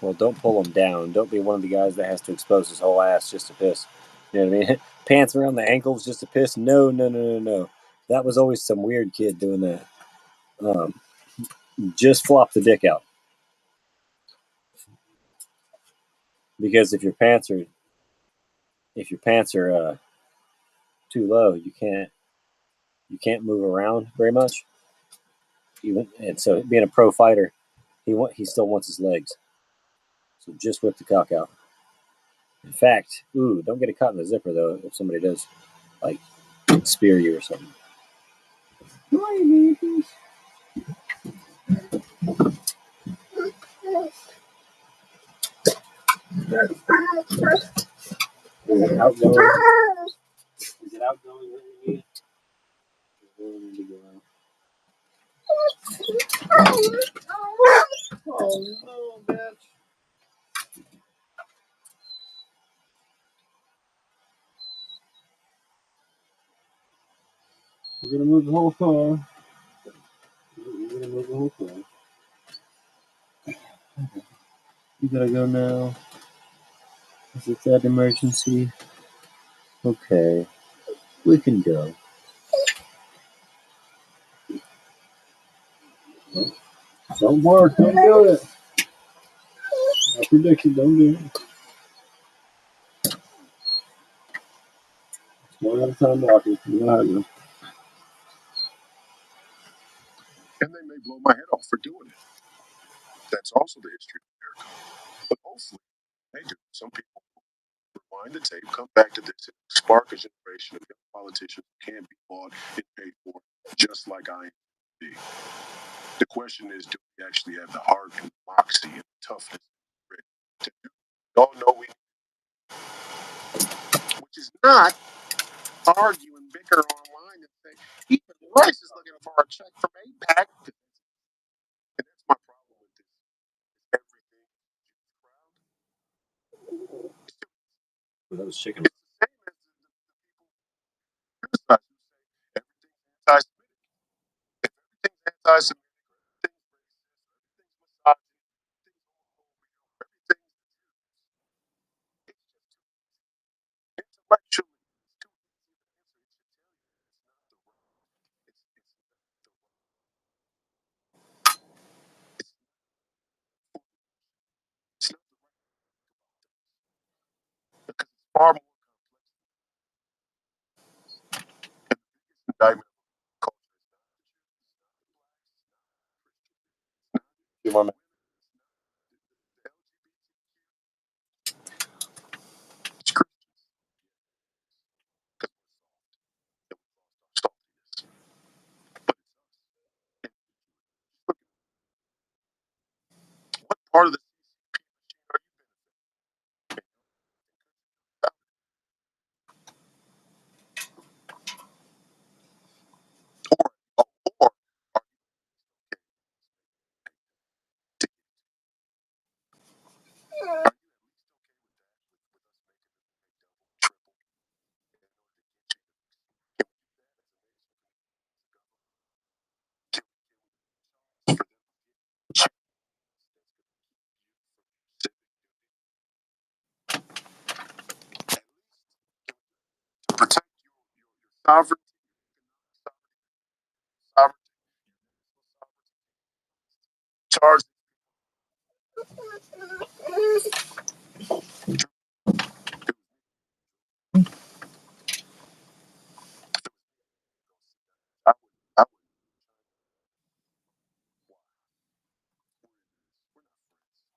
Well, don't pull them down. Don't be one of the guys that has to expose his whole ass just to piss. You know what I mean? Pants around the ankles just to piss. No, no, no, no, no. That was always some weird kid doing that. Um, just flop the dick out, because if your pants are too low, you can't move around very much. And so being a pro fighter, he still wants his legs. So just whip the cock out. In fact, don't get it caught in the zipper though. If somebody does like spear you or something. Is it outgoing? Is it outgoing? Oh no, bitch. We're gonna move the whole car. We're gonna move the whole car. You gotta go now. Is it that emergency? Okay, we can go. Don't bark. Don't do it. I predicted. Don't do it. One at a time walking. You know how to go. And they may blow my head off for doing it. That's also the history of America. But hopefully they do. Some people rewind the tape, come back to this, and spark a generation of young politicians who can be bought and paid for, just like I am. The question is, do we actually have the heart and moxie and toughness to do? We all know we, which is not argue and bicker online and say, even Rice is looking for a check from APAC. And that's my problem with this. Everything crowd. That was chicken. It's the same as the people criticize who say everything's anti-Semitic, everything's anti-Semitic, everything's misogynist, everything's intellectually, it's too easy to answer. It's not the right, because it's far more indictment of culture. Give my man. It's Christians. What part of the or or protect your sovereignty, sovereignty, charge I would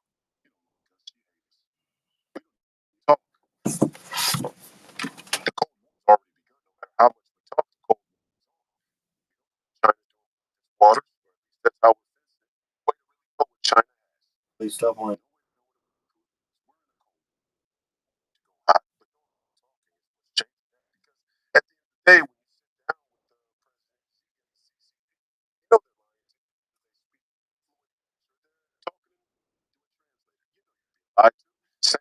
I would talk the Cold War's already begun. No matter how much we talk the Cold War, China's doing water. That's how we way to really know what China has. Please stop on. Hot, but change that because at the end of the day, when you sit down with the president, you know they're lying to you. They speak fluent. They're talking. Same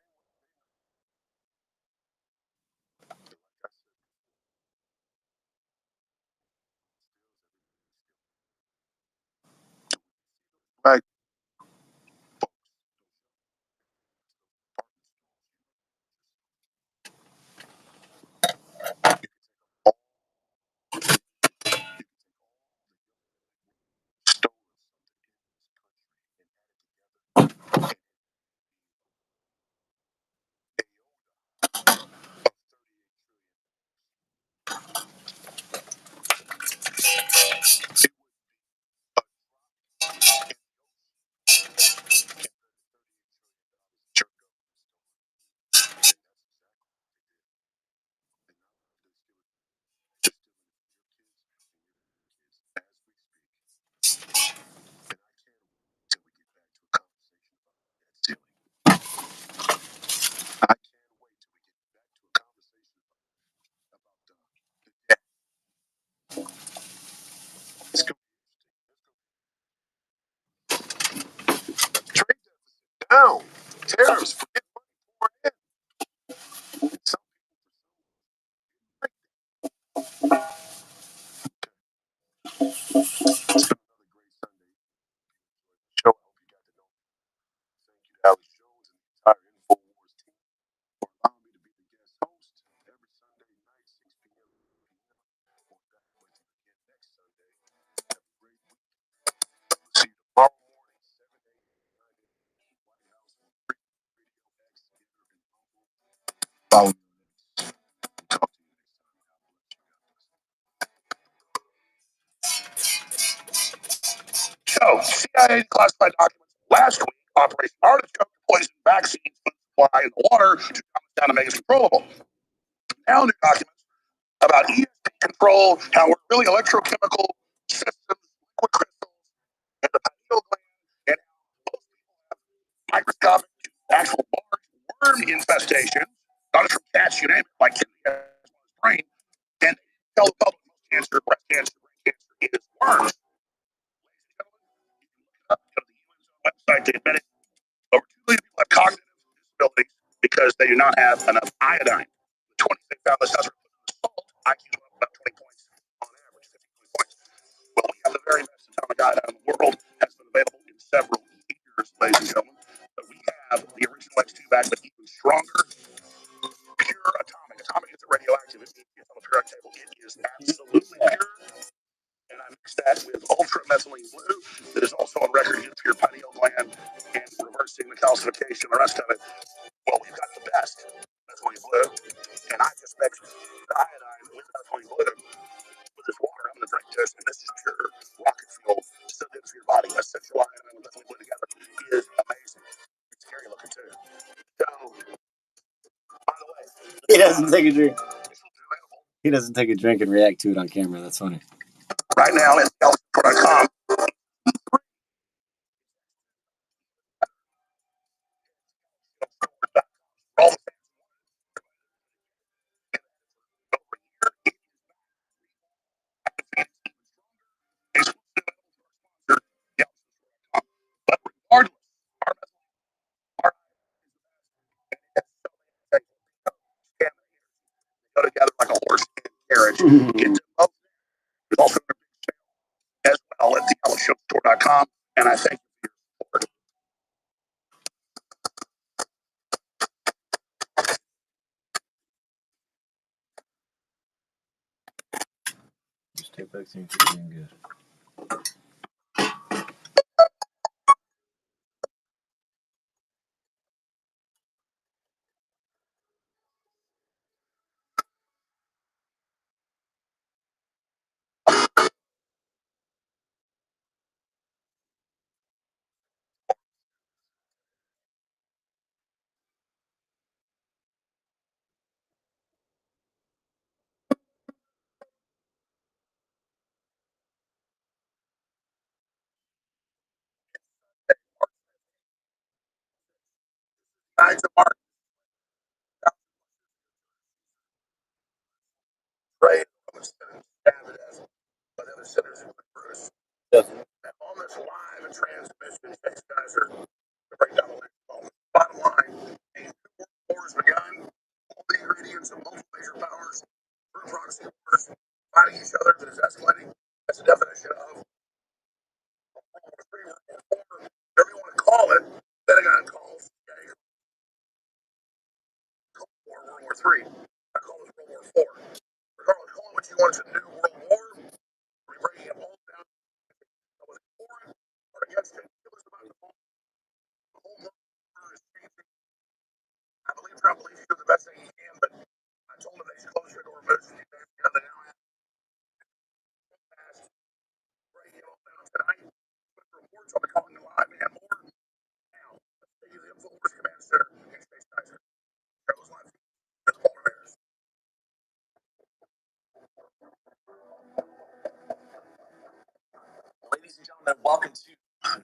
like all stolen I can't wait till we get back to a conversation about the it's gonna be trade deficit down, tariffs, forget money pouring in. Some it's been another great Sunday show. I hope you got to know. Thank you to Alex Jones and the entire InfoWars team for allowing me to be the guest host every Sunday night, 6 p.m. We'll back with you again next Sunday. Have a great week. See you Follow. So, CIA classified documents last week. Operation Artichoke poisoned vaccines, food supply, and the water to calm us down to make us controllable. Now new documents about ESP control, how we're really electrochemical systems, liquid crystals, and the pineal gland, and how most people have microscopic to actual large worm infestation, not just from cats, you name it, like Kennedy has on his brain, and tell the public most cancer, breast cancer, brain cancer is worms. Ladies and gentlemen, go to the UN's website to admit it. Over 2 million people have cognitive disabilities because they do not have enough iodine. The 20s they found this house salt, IQs went up about 20 points on average, 15 points. Well, we have the very best atomic iodine in the world, has been available in several years, ladies and gentlemen. But we have the original X2 back, but even stronger, pure atomic. Atomic is radioactive. It means it's on the periodic table. It is absolutely pure. And I mix that with ultra methylene blue that is also on record against your pineal gland and reversing the calcification, the rest of it. Well, we've got the best methylene blue, and I just mixed the iodine with methylene blue with this water. I'm going to drink this, and this is pure rocket fuel. So good for your body. Essential iodine and methylene blue together is amazing. It's scary looking too. So, by the way, He doesn't take a drink. He doesn't take a drink and react to it on camera. That's funny. Right now, it's elsport.com. But regardless, our go together like a horse and carriage. Get to both. There's also as well at thealexshowstore.com. And I thank you for your support. Just take back things are doing good. Guys, the market trade but other centers in Bruce. Yes. And on this live transmission, these guys are to break down the list. Bottom line, a new war has begun. All the ingredients of multiple major powers, through proxy wars, fighting each other that is escalating. That's the definition of whatever you want to call it. Pentagon calls World War III. I call this World War IV. Regardless, call it what you want. It's a new world war. We're bringing it all down. Was it for it or against it? It was about the whole world is changing. I believe Trump believes he's doing the best thing he can, but I told him that he's close your door most. They now have fast breaking it all down tonight. Reports on the calling live and more now. Let's take the InfoWars Command Center in Space Kaiser. Shows live. That's Polar Bears. Ladies and gentlemen, welcome to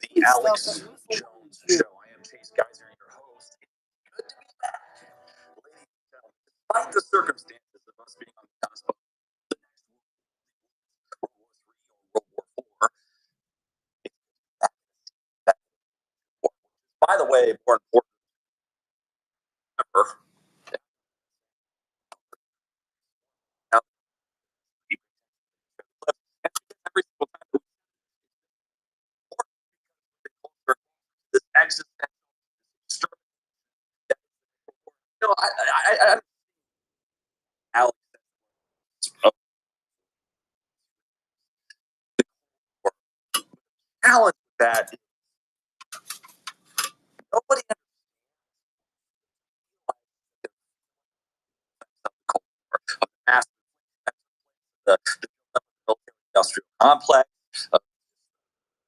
the Alex Jones Show. I am Chase Geiser, your host. It's good to be back. Ladies and gentlemen, despite the circumstances of us being on the cusp of the next World War III or World War IV, by the way, more important than ever, every single time this existential I Alex, challenge that nobody complex of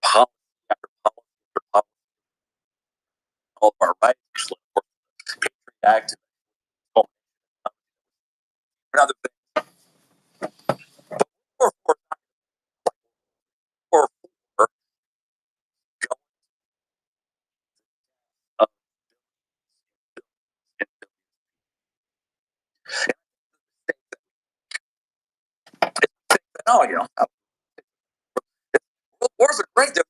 policy after policy after policy, all of our rights, of course, the Patriot Act, and other things. Or going of no, you know, wars are great. They're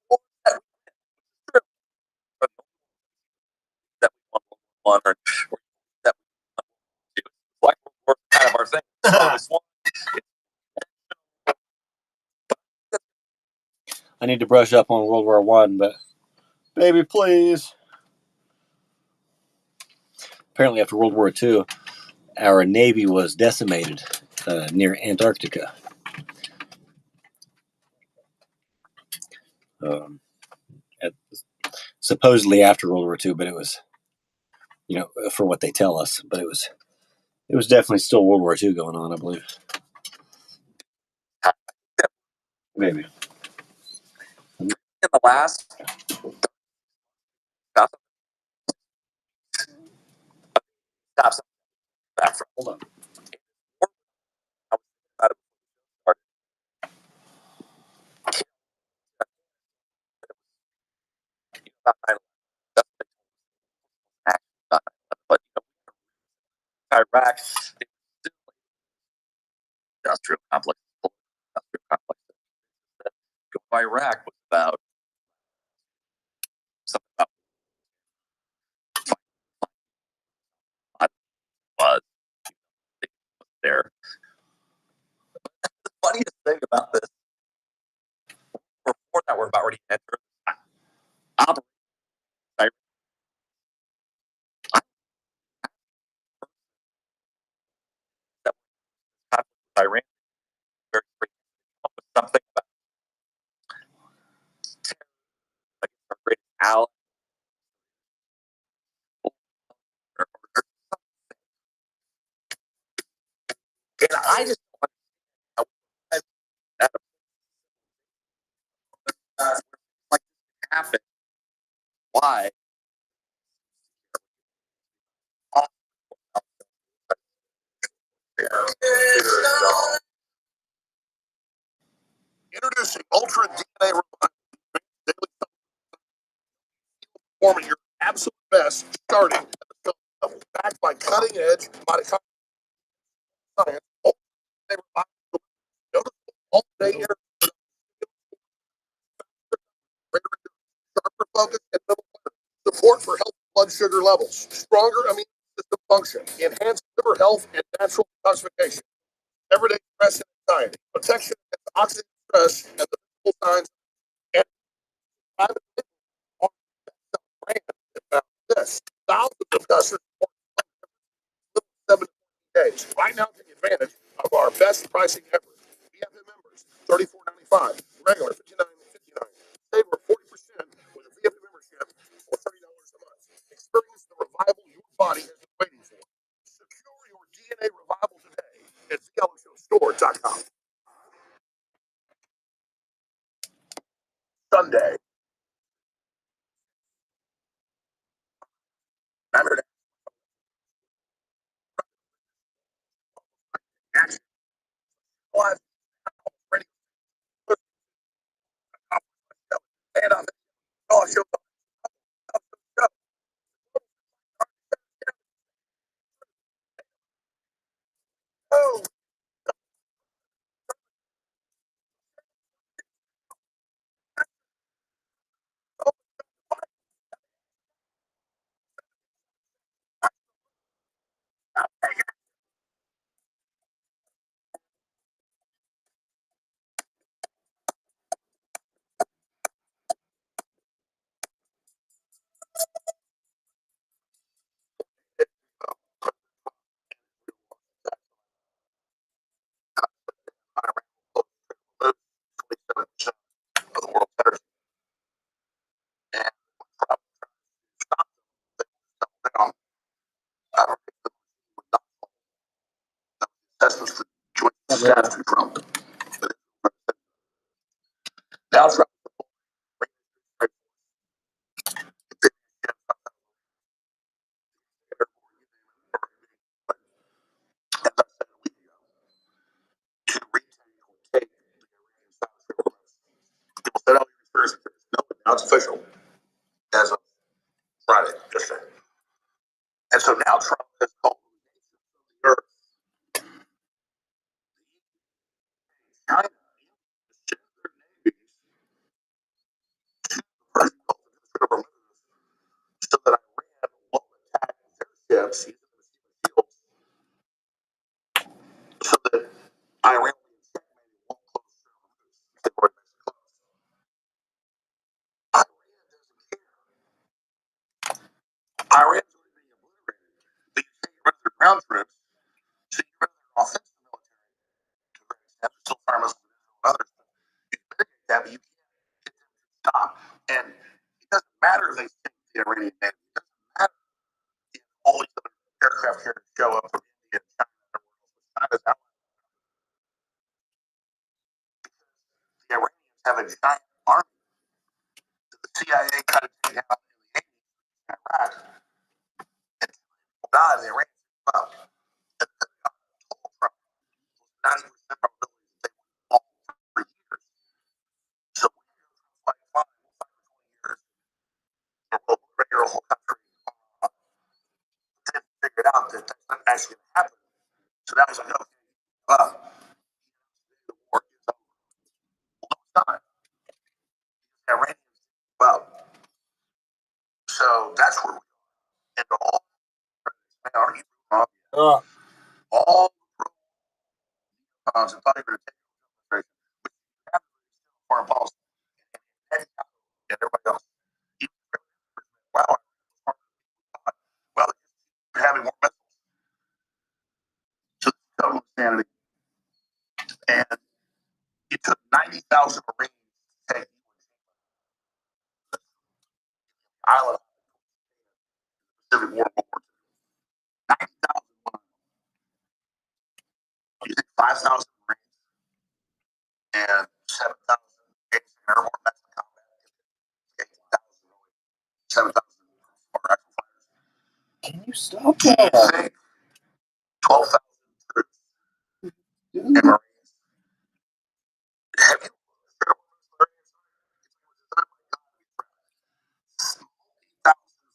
wars that we want or that we want to. It's like we're kind of our thing. I need to brush up on World War One, but baby, please. Apparently, after World War II, our Navy was decimated near Antarctica. At, supposedly after World War II, but it was, you know, for what they tell us, but it was definitely still World War II going on, I believe. Maybe. In the last stop back from hold on. But Iraq, industrial complex, industrial complex. Iraq was about something about was there. The funniest thing about this report that we're about ready to enter, operation that was Iran, very something about like our great ally. And I just want that like happen. Why? Introducing Ultra DNA Revival, performing your absolute best, starting at the film level, backed by cutting edge mitochondrial science. Ultra DNA Revival, noticeable all-day energy, sharper focus, and middle support for healthy blood sugar levels, stronger immune system function, enhanced liver health, and natural detoxification. Everyday stress and anxiety, protection against oxidative stress, and the physical signs and private on brand that found this. Thousands of customers 7 days. Right now, take advantage of our best pricing ever. BFM members, $34.95. Regular, $59.59. Save over 40% with a BFM membership for $30 a month. Experience the revival your body has been waiting for. Secure your DNA revival today at theelishowstore.com. Sunday. Saturday. Action. Live. Ready. Stand up. Oh, show. Oh, Now it's official as of Friday, just saying. And so now Trump has called the earth China to send their navies to the Persian Gulf to remove so that Iran won't attack their ships using the shields so that Iran won't close their routes. Iran doesn't care. Iran's already being obliterated. But you can't get rid of their ground troops, so you get rid of their offensive military to a great extent. There's still fire missiles and others. You can mitigate that, but you can't get them to stop. And it doesn't matter if they sink the Iranian navy. It doesn't matter if all these other aircraft carriers show up from India and China and everywhere else. China's out. The Iranians have a giant army that the CIA kind of take out in the 80s in Iraq. And died, and the Iranians took them up. And the Pentagon told Trump 90% probability that they would fall for years. So we fight fine, we'll fight for 20 years. And we'll bring your whole country. Then figured out that that's not actually going to happen. So that was like, okay, the war is over. Well, no, it's not. The Iranians, well, so that's where we are. And all, man, aren't you wrong? All and thought they were going to take administration, which have foreign policy, and everybody else. Wow, well, they're having more missiles. So it's total insanity. And it took 90,000 Marines to take the island of the Pacific War. 90,000. You think 5,000 Marines and 7,000 airborne mass combat, 8,000, 7,000 are actual fighters. Can you stop that? 12,000 troops and Marines. Have you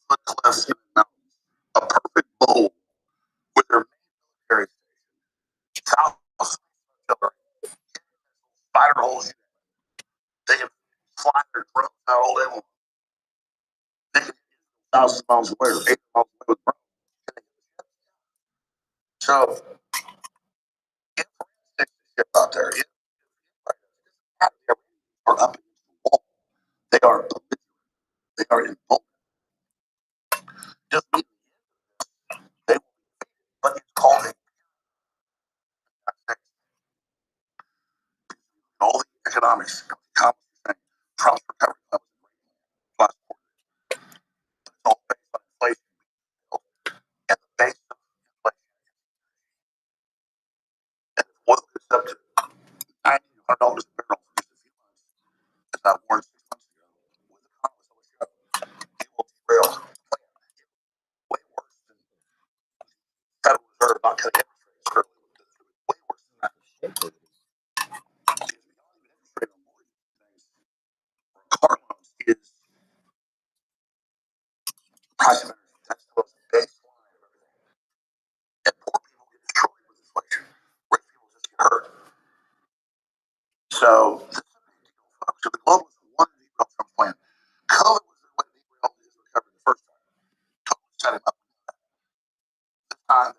foot cliffs in the mountains, a perfect bowl with their main military station, thousands of artillery, fighter holes. They can fly their drones out all day long. They can 1,000 miles away or 8 miles away with drones. So, if they ship out there, if they are up against the wall, they are in bold. Just mean they will be, but it's called a all the economics, Trump's recovery plan was a great plan. It's all based on inflation, and the base of inflation, and if oil gets up to $90 a barrel for just a few months, as I warned 6 months ago, with the economists on the show, it will derail the plan. Way worse than the Federal Reserve not cutting interest rates currently. Way worse than that. Because beyond the interest rate on mortgage things, car loans is the price of energy. That's the most baseline of everything. And poor people get destroyed with inflation. Rich people just get hurt. So this is a big deal, folks. So the globalists wanted to derail Trump's plan. COVID was the way to derail his recovery the first time. Totally set him up. This time,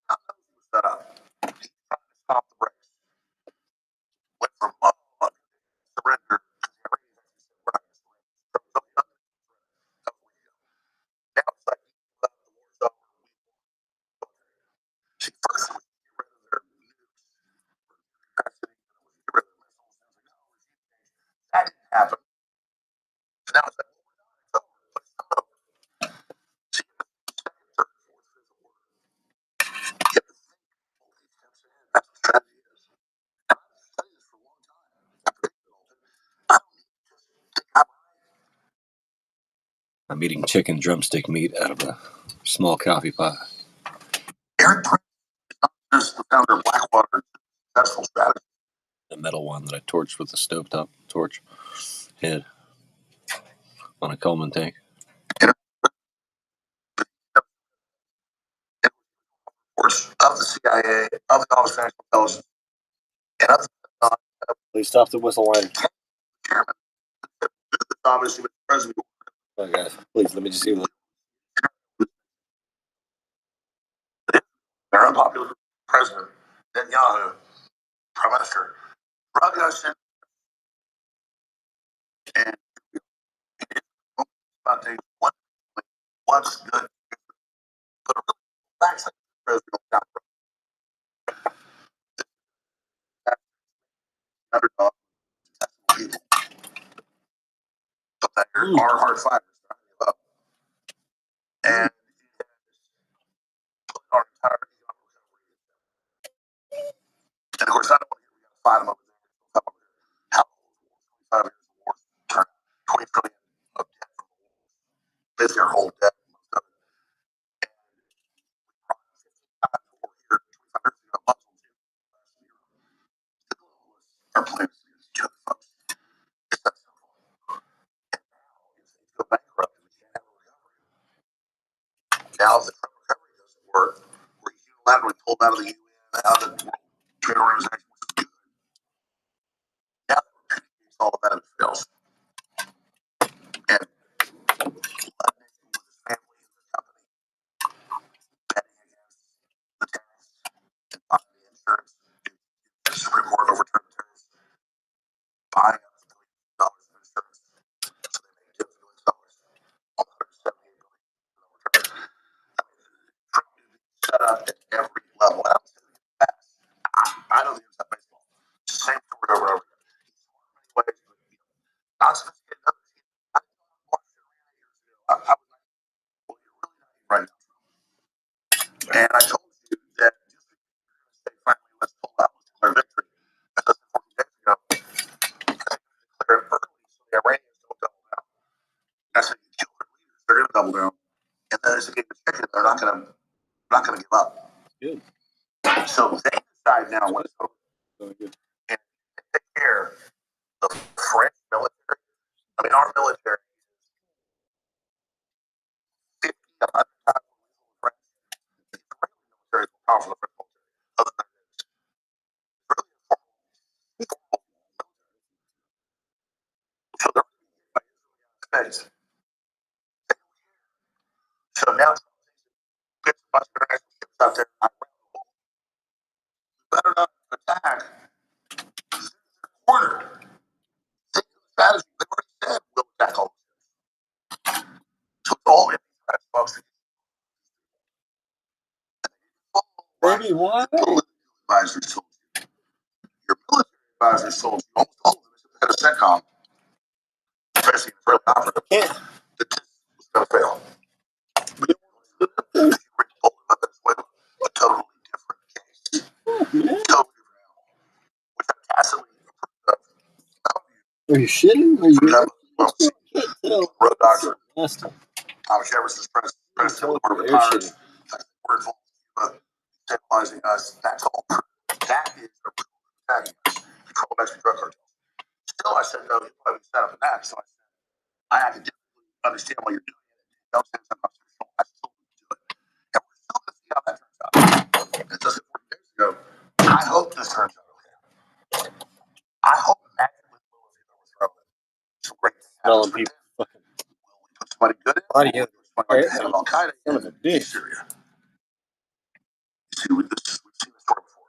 not that he was set up. He tried to stop the brakes. Went from surrender to the Iranians actually said, we're not going to surrender. That was a week ago. Now it's like, the war's over. See, first it was get rid of their nukes, capacity, get rid of their missiles. That didn't happen. So now it's like, well, we're done. It's over. But it's not over. See, the second, third, fourth, fifth order. You have to think all these steps ahead. That's what strategy is. And I've been studying this for a long time. I predicted all this. I don't need to just think I'm right. I'm eating chicken drumstick meat out of a small coffee pot. Eric Prince is not just the founder of Blackwater's successful strategy. The metal one that I torched with the stovetop torch head. on a Coleman tank. Reports of the CIA, of the Office of National Intelligence, and of the Please stop the whistle line. chairman. Obviously, with the president. Oh, guys, please let me just see. Their unpopular president, Netanyahu, prime minister, drug us in, and about things, what's good, but facts like the president of underdog people, but they are hard fighters, not give up, and our entire and of course, I don't want to fight them over there. How 5 years of war turned 20 trillion of debt from the war. Basically, our whole debt. Our plan is to each other, folks. It's that simple. And now, if they go bankrupt, we can't have a recovery. Now, if the Trump recovery doesn't work, we're unilaterally pulled out of the UN, out of the World Trade Organization, which is good. Now that repudiates all of that if it fails. And let Nixon with his family and their company betting against the tariffs and buying the insurance. The Supreme Court overturned the tariffs, buying up $1 billion in insurance. So they made $2 billion on $178 billion. Trump is set up at every level. And I'm saying fast. I know the inside baseball. It's the same story over and over again. He's smart in many ways, but not sophisticated in others. I watched it around 8 years ago. I was like, well, you're really not even right now. And I told you that just because you're going to say, finally, let's pull out, let's declare victory. That's just 14 days ago. Declare it early so the Iranians don't double down. I said, you kill their leaders, they're going to double down. And then as a game of chicken, they're not going to give up. Good. So they decide now when it's over. And take care of the French military. I mean, our military is 50 to 100 times more lethal than French. The Israeli military is more powerful than the French military. Other than that, it's really a formal military. So they're going to be by Israel States. So now it's gets a bunch of international ships out there around the world. We better not attack. They're cornered. Think of the strategy. They've already said we'll attack all the ships. So it's all in these threats, folks. Baby, what? Political advisors told you. Your military advisors told you. Almost all of them, except the head of CENTCOM, especially the Israeli operative, that this was going to fail. But you were told about Venezuela, a totally different case. Totally different animal, which I tacitly approved of. Are you shitting? Are you Road doctor. Thomas Jefferson's president of the Board of Retires. We're involved in stabilizing us. That's all. That is a attacking us. Control of Mexican drug cartels. Still, I said, no, you probably set up an act. So I said, I academically understand why you're doing it. Don't say it's unconstitutional. I still do it. And we're still going to see how that turns out. It's just 40 days ago. I hope this turns out okay. I hope magically will if you overthrow it. Some great things happen. people? Will we put somebody good in? Why do you? Somebody like the head of Al Qaeda in Syria. You see, we've seen the story before.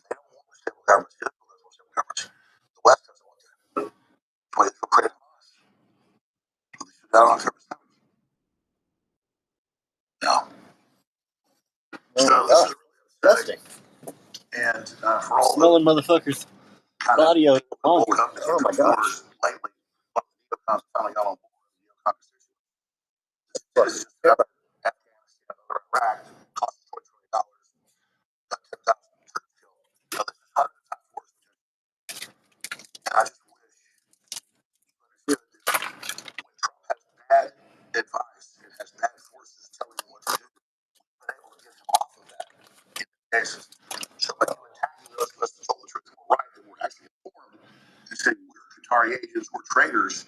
They don't want stable governments. They don't want stable governments. The West doesn't want that. That's why they feel preyed on us. So they shoot down on October 7th. No. So this is really upsetting. And for all smelling motherfuckers. kind Body of odor. woke up to Oh my gosh. lately, but the neocons finally got on board with the neocon decision. This is just another Afghanistan, another Iraq, cost $20 trillion, got 10,000 troops killed. So this is hundreds of times worse. And I just wish when Trump has bad advice and has bad forces telling him what to do, we've been able to get him off of that in the cases. So by you attacking those of us that told the truth and we're right and we're actually informed and saying we're Qatari agents, we're traitors,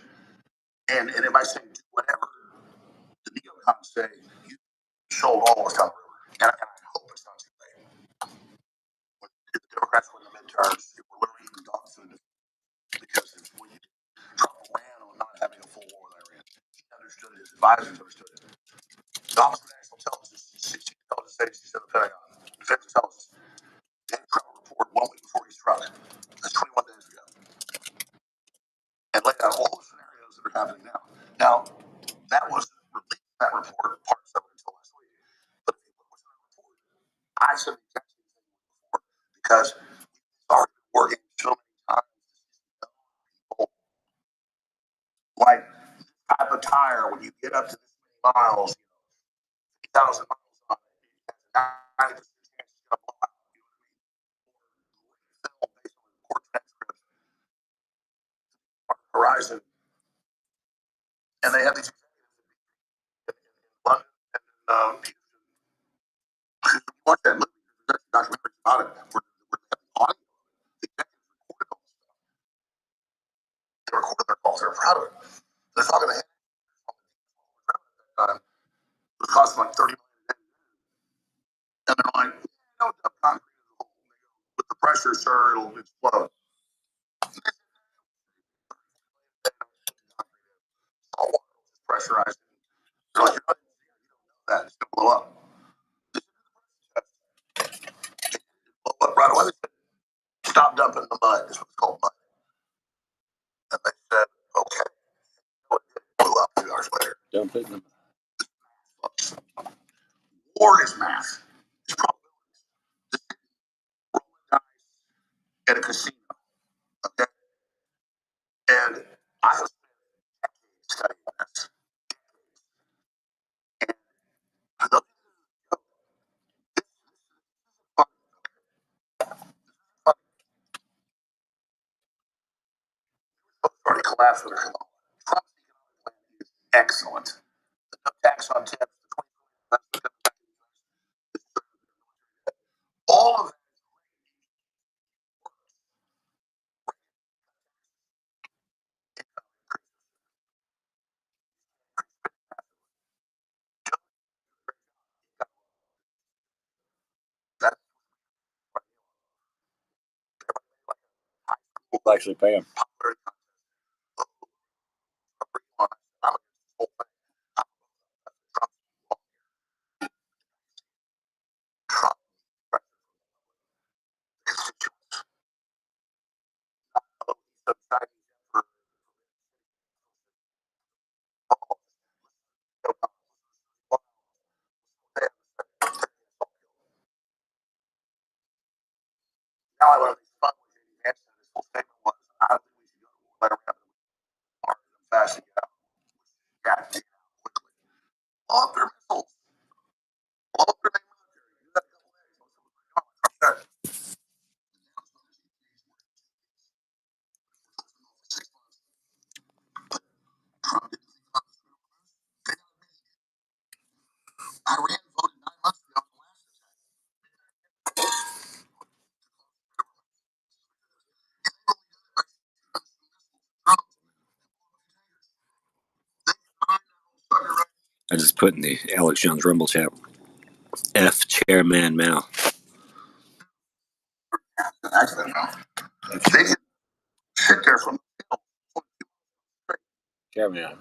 And it might say do whatever. The neocons say you sold all of us down the river. And I hope it's not too late. When the Democrats win the midterms, we're literally eating dog food. Because when Trump ran on not having a full war with Iran, he understood it, his advisors understood it. The Office of National Intelligence, 16 intelligence agencies in the Pentagon, Defense Intelligence, did a Trump report 1 week before he struck. That's 21 days ago. And laid out all the scenarios that are happening now. Now, that was released, that report, parts of it until last week. But if you look what's in that report, I said the exact same thing before because we've already been working so many times. People like type of tire when you get up to this many miles, 8,000 miles on it, it has a 90% chance it's going to blow out. You know what I mean? Or based on the court transcripts on the horizon. And they have these executives in London and Houston. You watch that movie, there's a documentary about it where they have the audio. The executives recorded all this stuff. They recorded their calls. They're proud of it. They're talking to him at that time. It was costing like $30 million a day. And they're like, no, dump concrete in the hole. And they go, with the pressure, sir, it'll explode. All water is pressurized. They're like, you don't know that. It's going to blow up. Blow up right away. They said, stop dumping the mud. This was called mud. And they said, okay. It blew up 2 hours later. Don't put them. War is math. It's probabilities. Rolling dice at a casino. Okay? And I have spent decades studying this. And for those already collapsed with their Trump's economic plan is excellent. The no tax on tips, the 20% all of that. That's We'll actually pay them. popular. I'm against this whole thing. Trump constituents. The Chinese emperor. Now I want to make fun with J.D. Vance. His whole statement was, I don't think we should go to war. Let him have them fast and get out. Yeah, get out quickly. Blow up their missiles. Blow up their main military. Do that in a couple days. Okay. Iran voted 9 months ago on the last attack. I just put in the Alex Jones Rumble chat. F Chairman Mao. Accident now. They didn't sit there from the hill. Chairman.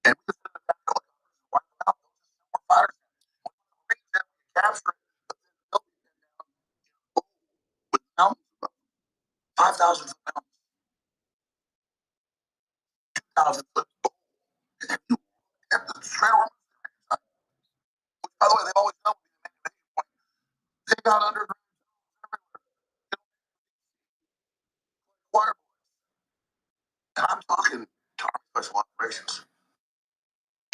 And we just wipe them out. More fighters. Bring them and capture it. With mountains of them. 5,000 foot mountains. 2,000 foot boom. And the straight over. Which, by the way, they've always done with the main point. They got underground water. And I'm talking to Army Special Operations.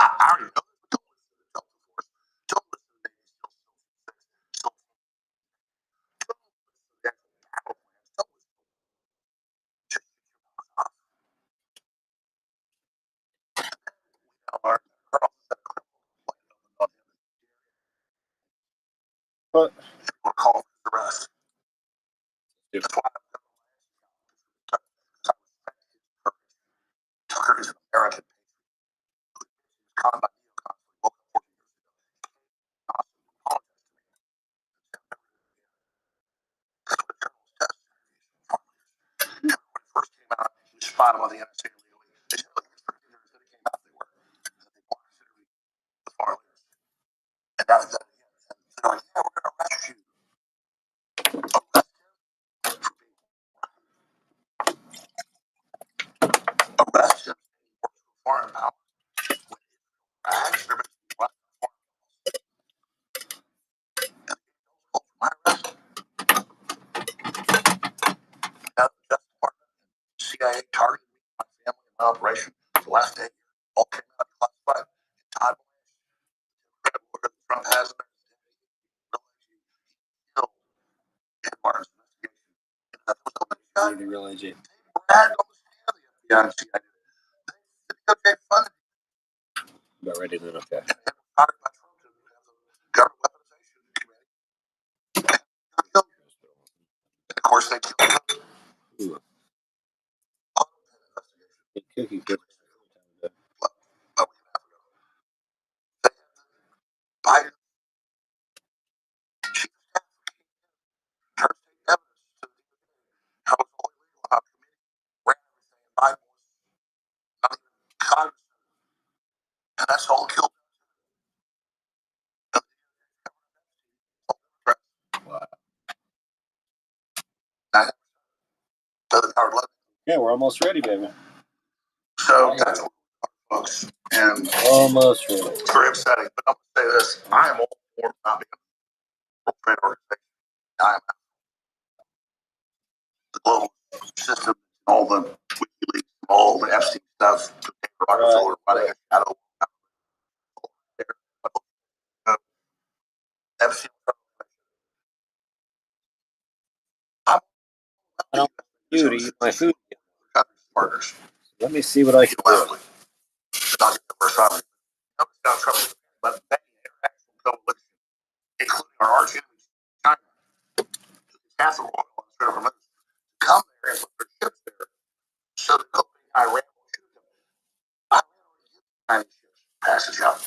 I already know this, but don't listen to the Delta Force. Don't listen to the Navy SEAL. Don't listen to the actual battle plans. Don't listen to just your mouth off. Our girls that are on him. What? We're calling for his arrest. That's why I'm going to Tucker is an American con by neocons woke up 14 years ago. Apologized to me. That's what the journalist does. When it first came out, you spot them on the NSA illegally. They said, look, it's pretty years that it came out they were. They weren't considered the foreign leaders. And now they've done it again. And they're like, yeah, we're going to arrest you. Arrest him. Works for foreign power. My arrest. Now the Justice Department and CIA targeted me, my family, and my operation for the last 8 years. All came out classified. Todd that Trump has in still in Martin's investigation. That was nobody done. The real agent. Brad on the stand, the FBI and CIA. The DOJ funded About ready then, okay. and hired by Trump to have the government weaponization committee. And of course, they killed him. Cookie good. Biden, chief of staff, her state evidence to the DOJ how it's all illegal, how the committee ran everything, and Biden was not even cognizant. And that's all killed. Wow. Yeah, we're almost ready, baby. So that's what folks. And Almost ready. it's very upsetting. But I'm going to say this. I am all for not being a World Trade Organization. I am the global system, all the WikiLeaks, all the Epstein stuff, Rockefeller running a shadow. Epstein. I'm I don't want you to eat my food. partners. Let me see what I can do. Not get the first time. Notice how Trump is about many international coalition, including our arch enemy, China, half the world on the Strait of Hormuz, come there and put their ships there so that hoping Iran will shoot them. Iran already gives Chinese ships passage out.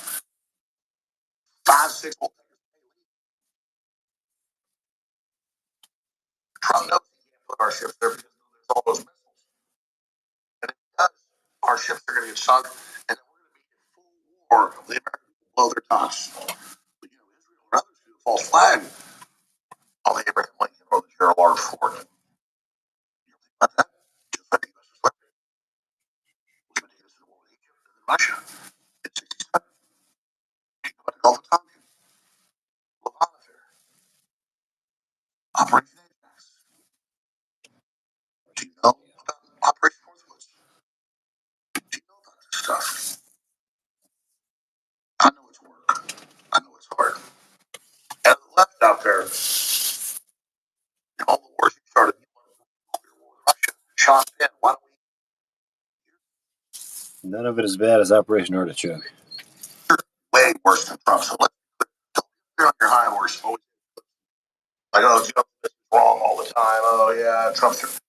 5, 6 will take us. Trump knows he can't put our ships there because there's all those missiles. And if he does, our ships are going to get sunk, and then we're going to be in full war. The Americans will blow their tops. But, Israel and others do a false flag on the Abraham Lincoln or the Gerald R. Ford. You think about that? Just like the U.S. was like we've been taking us to the war with Egypt and Russia in 67. Think about the Gulf of Tonkin, Levant affair, Operation Ajax. Do you know about Operation Northwoods? Do you know about this stuff? I know it's work. I know it's hard. And the left out there, all the wars you started, Russia, Sean Penn, why don't we? None of it as bad as Operation Artichoke. Way worse than Trump. So let's you're on your high horse. Always like, oh, this is wrong all the time. Oh, yeah, Trump's.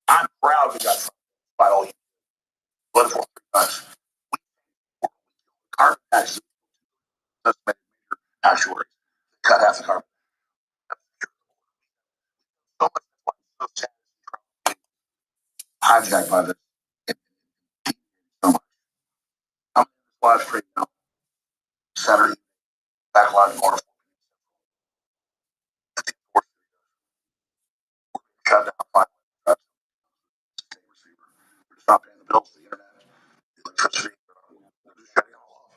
I'm proud we got Trump by all you. But for 3 months, carbon taxes, that's major actuaries. Cut half the carbon. So much so sad. Hijacked by this. So much. I'm in this live stream now. Saturday, back live corner. Shut down finally. Receiver. They're not paying the bills, the internet, the electricity. They're just shutting it all off.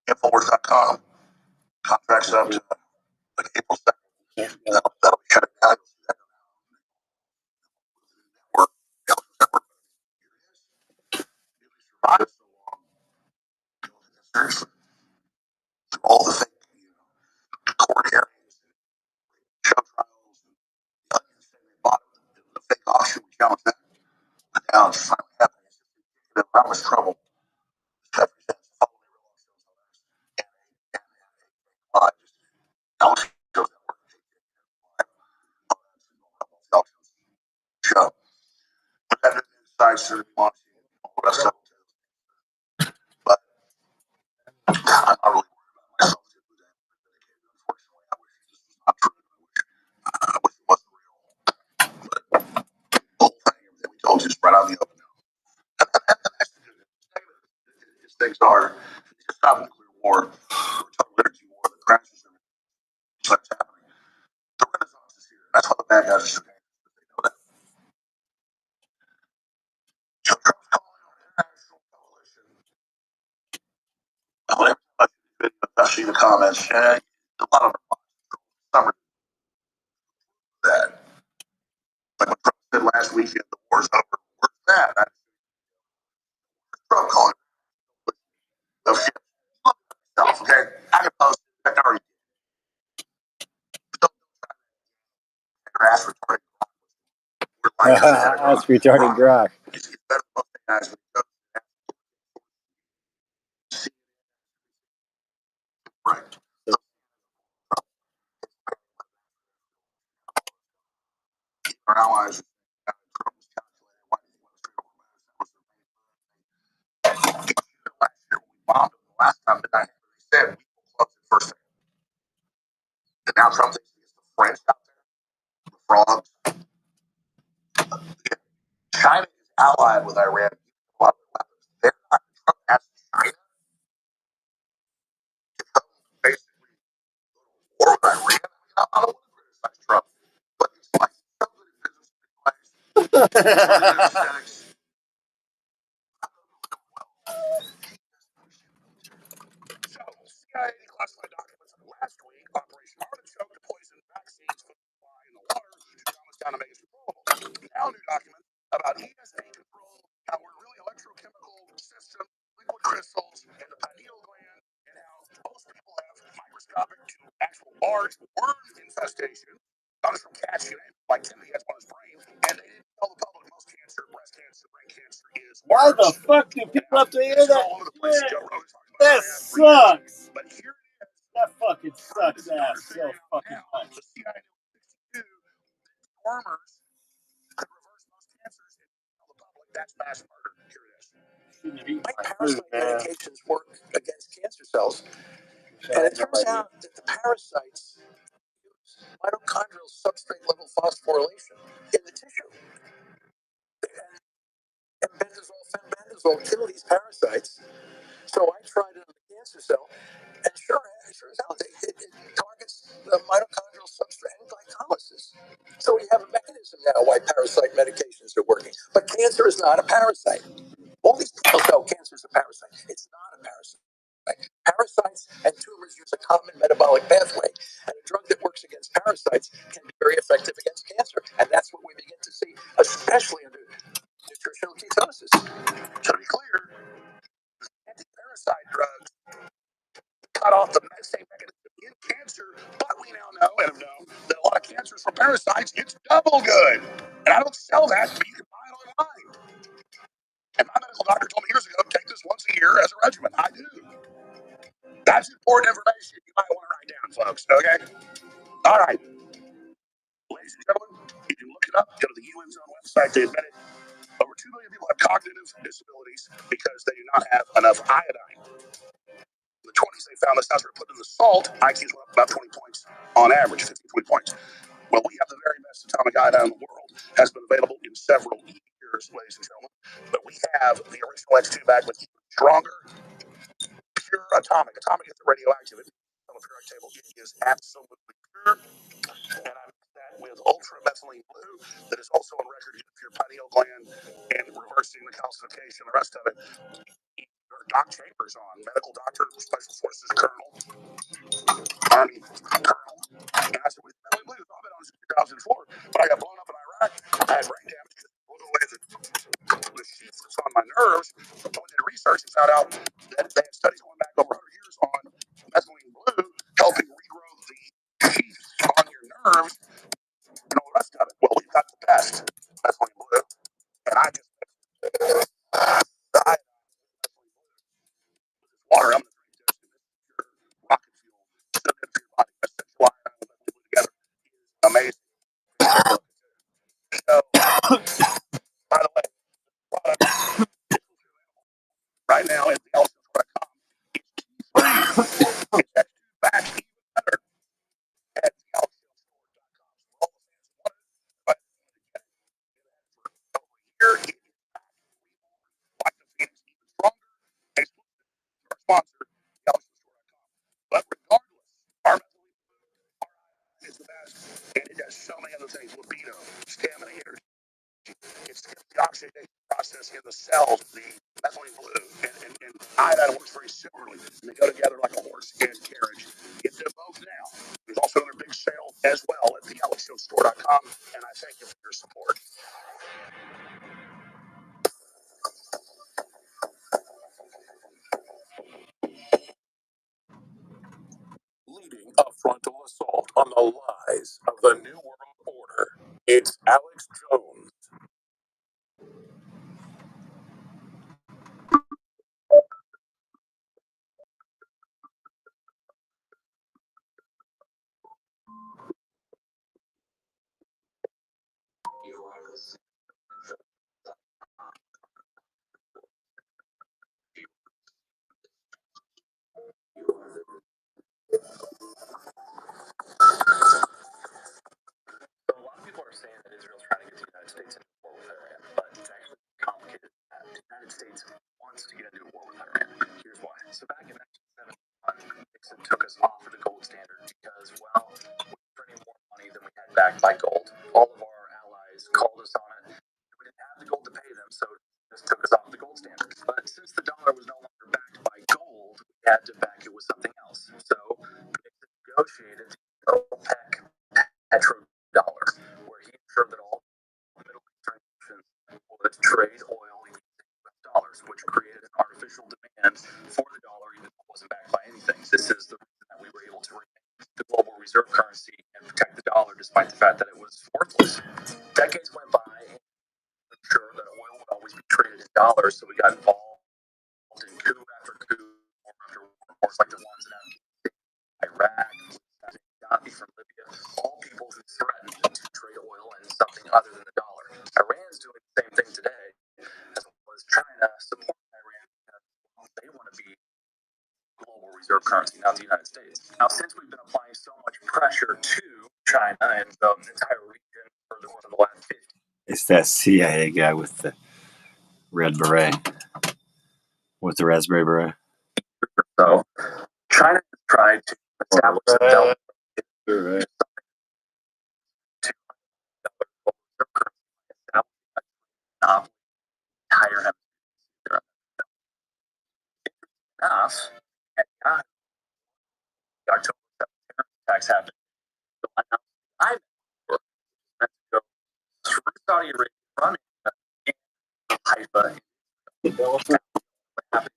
Infowars.com. Contracts up to like April 2nd. That'll be shut down. Network. Network. Survived so long. Seriously. Through all the fake, court hearings, show trials, the onions saying they bought the fake auction. We challenged that. But now it's finally happening. It's how much trouble this country has. Follow me real long. And Alex shows that work. Show. But that is side survey launching all the rest of it. these things are. It's not a nuclear war, or a total energy war that crashes everything. So that's happening. The Renaissance is here. That's why the bad guys are so dangerous. They know that. So Trump's calling on an international coalition. Oh, everybody, I see the comments. Yeah, a lot of them are some are that. Like when Trump said last weekend, the war's over. Where's that? Trump calling of shit. Okay, I can post it. I already don't ask retarded. We're like That's retarded grok. It's better than most guys with right. Our allies bombed them the last time that they said we will close it first. And now Trump thinks it's the French out there, the frogs. China is allied with Iran. They're not Trump asked China to come basically war with Iran. I don't want to criticize Trump, but it's like so good at business. So, CIA classified documents last week, Operation Artichoke to poison vaccines for the fly in the water to calm us down and make us controllable. Now, new documents about ESA control, how we're really electrochemical system, liquid crystals, and the pineal gland, and how most people have microscopic to actual large worm infestation. Not just from cats, you know, like Timothy has one in his brain, and they didn't tell the public most cancer, breast cancer, brain cancer is. Why the fuck do people have to hear that shit? That sucks. But here it is. That fucking sucks ass so fucking much. The CIA knew wormers could reverse most cancers and tell the public that's mass murder. Here it is. Parasite medications work against cancer cells. And it turns out that the parasites use mitochondrial substrate level phosphorylation in the tissue. And bendazole, fenbendazole kill these parasites. So I tried it on the cancer cell, and sure as hell, it targets the mitochondrial substrate and glycolysis. So we have a mechanism now why parasite medications are working. But cancer is not a parasite. All these people know cancer is a parasite. It's not a parasite. Parasites and tumors use a common metabolic pathway, and a drug that works against parasites can be very effective against cancer. And that's what we begin to see, especially under nutritional ketosis. So to be clear, anti-parasite drugs cut off the same mechanism in cancer, but we now know and have known that a lot of cancers from parasites, it's double good. And I don't sell that, but you can buy it online. And my medical doctor told me years ago, take this once a year as a regimen. I do. That's important information you might want to write down, folks. Okay? All right. Ladies and gentlemen, you can look it up. Go to the UN Zone website. They admit it. Over 2 million people have cognitive disabilities because they do not have enough iodine. In the 20s, they found this house were put in the salt. IQs went up about 20 points on average, 15, 20 points. Well, we have the very best atomic iodine in the world. Has been available in several years, ladies and gentlemen. But we have the original X2 back with even stronger, pure atomic. Atomic is radioactive. On the periodic table, it is absolutely pure. And I mix that with ultra methylene blue that is also on record for your pineal gland and reversing the calcification, the rest of it. Doc Chambers on, medical doctor, special forces colonel, Army colonel. And I said, with methylene blue, I've been on since 2004, but I got blown up in Iraq. I had brain damage because it blew away the sheath that's on my nerves. So we did research and found out that they had studies going back over 100 years on methylene blue helping regrow the sheaths on your nerves and all the rest of it. Well, we've got the best methylene blue, and I just died water. I'm going to drink this. Your rocket fuel, so good for your body. Essential iron and methylene blue together is amazing. So, by the way, product right now is the Elsa.com. It's free. It's back even better at the Elsa.com. All the fans want it, but over here, it is like the Phoenix even stronger. sponsor, galaxystore.com. But regardless, our is the best, and it does so many other things: libido, stamina, energy. It skips the oxidation process in the cells, the methylene blue, and iodine works very similarly. And they go together like a horse and carriage. Get them both now. There's also another big sale as well at thegalaxystore.com, and I thank you for your support. Leading a frontal assault on the lies of the New World Order, it's Alex Jones. So a lot of people are saying that Israel's trying to get the United States into war with Iran, but it's actually complicated than that. The United States wants to get into a war with Iran. Here's why. So back in 1971, Nixon took us off of the gold standard because, well, we were printing more money than we had backed by gold. All of our allies called us on it. We didn't have the gold to pay them, so this took us off the gold standard. But since the dollar was no longer backed by gold, we had to back it with something else. So Nixon negotiated the OPEC petrodollar, where he ensured that all Middle Eastern nations would trade oil in US dollars, which created an artificial demand for the dollar, even though it wasn't backed by anything. This is the reason that we were able to remain the global reserve currency and protect the dollar, despite the fact that it was worthless. Decades went by, and ensured that oil would always be traded in dollars, so we got involved in coup after coup, war after wars like the ones in Iraq, Gaddafi from Libya, all people who threatened to trade oil in something other than the dollar. Iran's doing the same thing today, as well as China supporting Iran because they want to be global reserve currency, not the United States. Now, since we've been applying so much pressure to China and the entire region for the last 50 It's that CIA guy with the red beret, with the raspberry beret. years or so, China has tried to establish the Belt Right. to global reserve currency, establishing a monopoly entire hemisphere. Enough, and God, the October 7th terrorist attacks happened. So I'm meant to go through Saudi Arabia, run in Haifa, what happened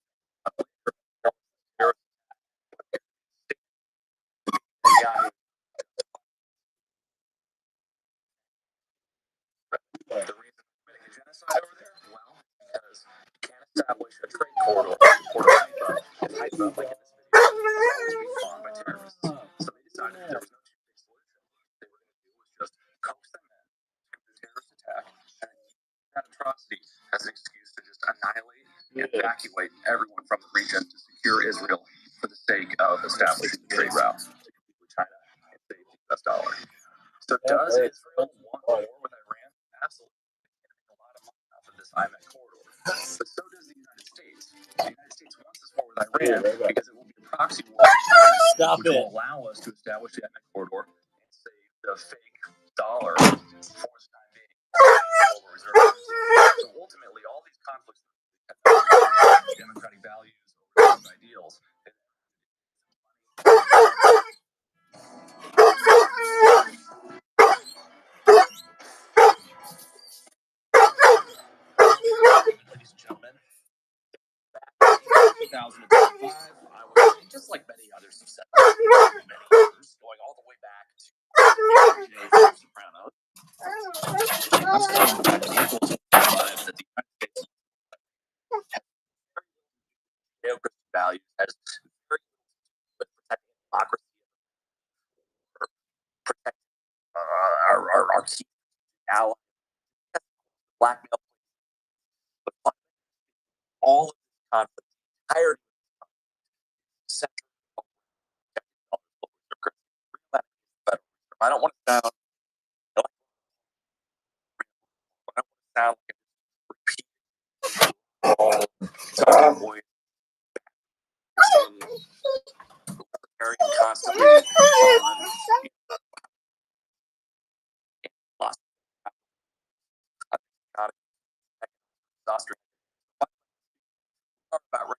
the reason for committing a genocide over there? Well, because you can't establish a trade corridor in Port of Haifa if Haifa, like in this video, is always being bombed by terrorists. So they decided there was no two-state solution. What they were going to do was just coax them in, commit a terrorist attack, and use that atrocity as an excuse to just annihilate and evacuate everyone from the region to secure Israel for the sake of establishing the trade route to compete with China and save the US dollar. So does Israel want war with Iran? Absolutely. They're going to make a lot of money off of this IMEC corridor. But so does the United States. The United States wants this war with Iran because it will be a proxy war with China, which will allow us to establish the IMEC corridor and save the fake dollar for the time being. Global reserve currency. So ultimately, all these conflicts have democratic values or ideals. Ladies and gentlemen, back in 2025, I was just like many others have said, many others, going all the way back to The Sopranos. I'm saying that the Eagles that the United States Judeo-Christian values has very little to do with protecting democracy or protecting our key allies. Blackmail, but all of this conflict, the entirety of this conflict, centered on I don't want to sound. I don't want to sound like I'm repeating all talking points Carrying constantly on lost exhaustion. Talk about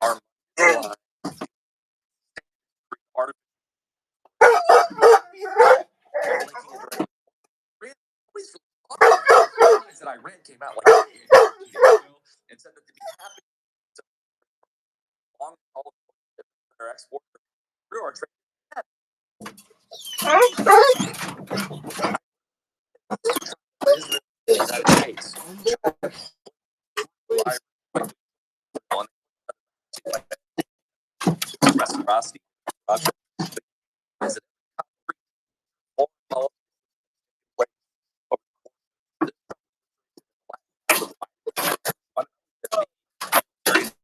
our that I read came out like 2 years ago and said that to be happy to long all our export through our trade. The United States. Reciprocity.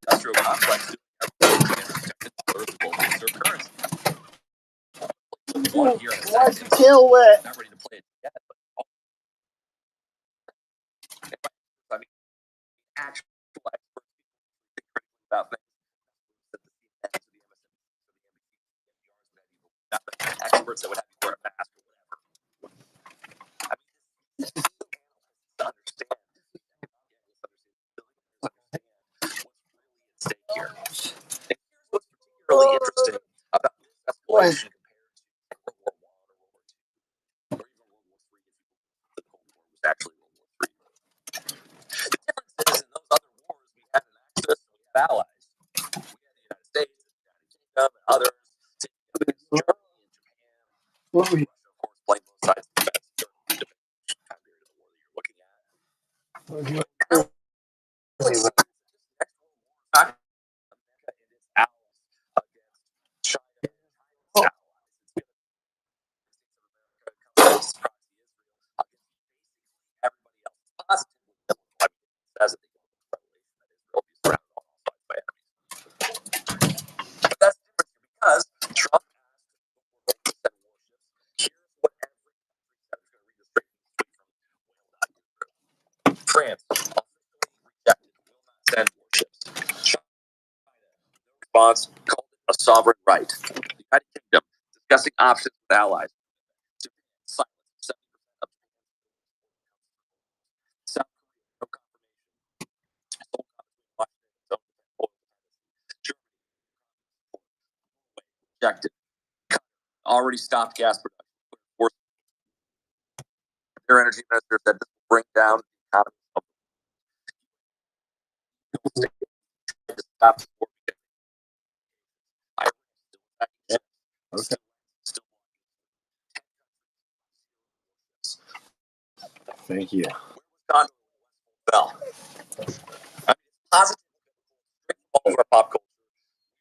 Industrial complex currency. One here Why is the tail wet? not ready to play it yet, but I mean, actual experts about things. Experts that would have you wear a mask or whatever. I mean, to understand what's really at stake here. And here's what's particularly interesting about this escalation compared to World War I or World War II, or even World War III, if the Cold War was actually World War III. The difference is in those other wars we had an axis and we had allies. We had the United States, the United Kingdom, and others. Germany and Japan. What were you? Russia, of course, playing both sides of the fence. Germany, time period of the war that you're looking at. But that's different because Trump France rejected, will not send warships. China, response called it a sovereign right. The United Kingdom discussing options with allies. Silence 70% of South Korea, no confirmation. Germany rejected. Already stopped gas production. Their energy minister said this will bring down the economy of the state to stop the war. Okay. Thank you. Well, I mean, positive all over pop culture.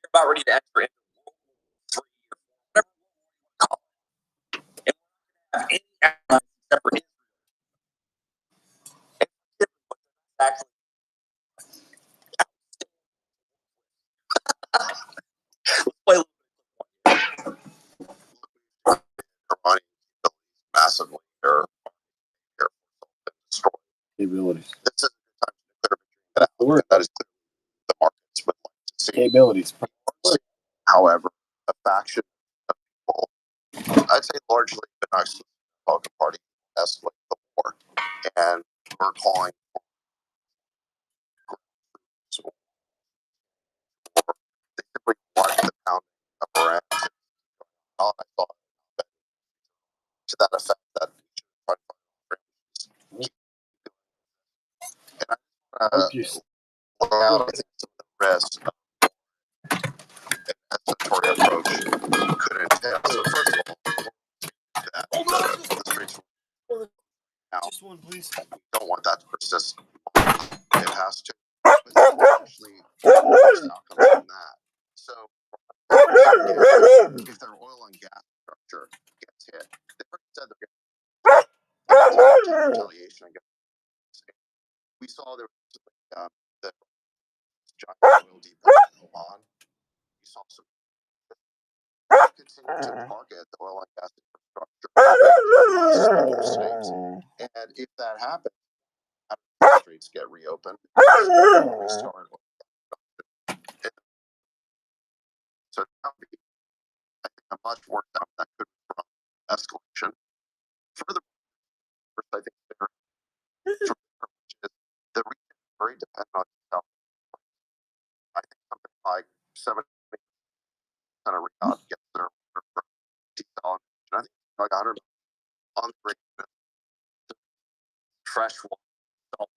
We're about ready to enter into World War III or whatever you want to call it. And we're not going to have any allies except for Israel. Actually, play massively or destroy Capabilities. this is a time to clear that is the markets would like to see. Capabilities. However, a faction of people, I'd say largely the Nazi Republican Party, escalate the war, and we're calling for they simply want the pounding of Iran. I thought to that effect that and I out I think some of the risks of an escalatory approach could entail. So first of all, the streets now, Just one, please. we don't want that to persist. It has to. But actually, there's outcomes from that. So, if their oil and gas structure gets hit, they said they're getting retaliation against. We saw there was the giant oil depot in Oman. You saw some continue to target the oil and gas infrastructure. And if that happens, streets get reopened. Restart. So that would be, I think, a much worse outcome that could from escalation. Further, I think which is the region is very dependent on itself. I think something like 70% of rehab gets their water from desalination. I think like 100 on the region fresh water. Salt.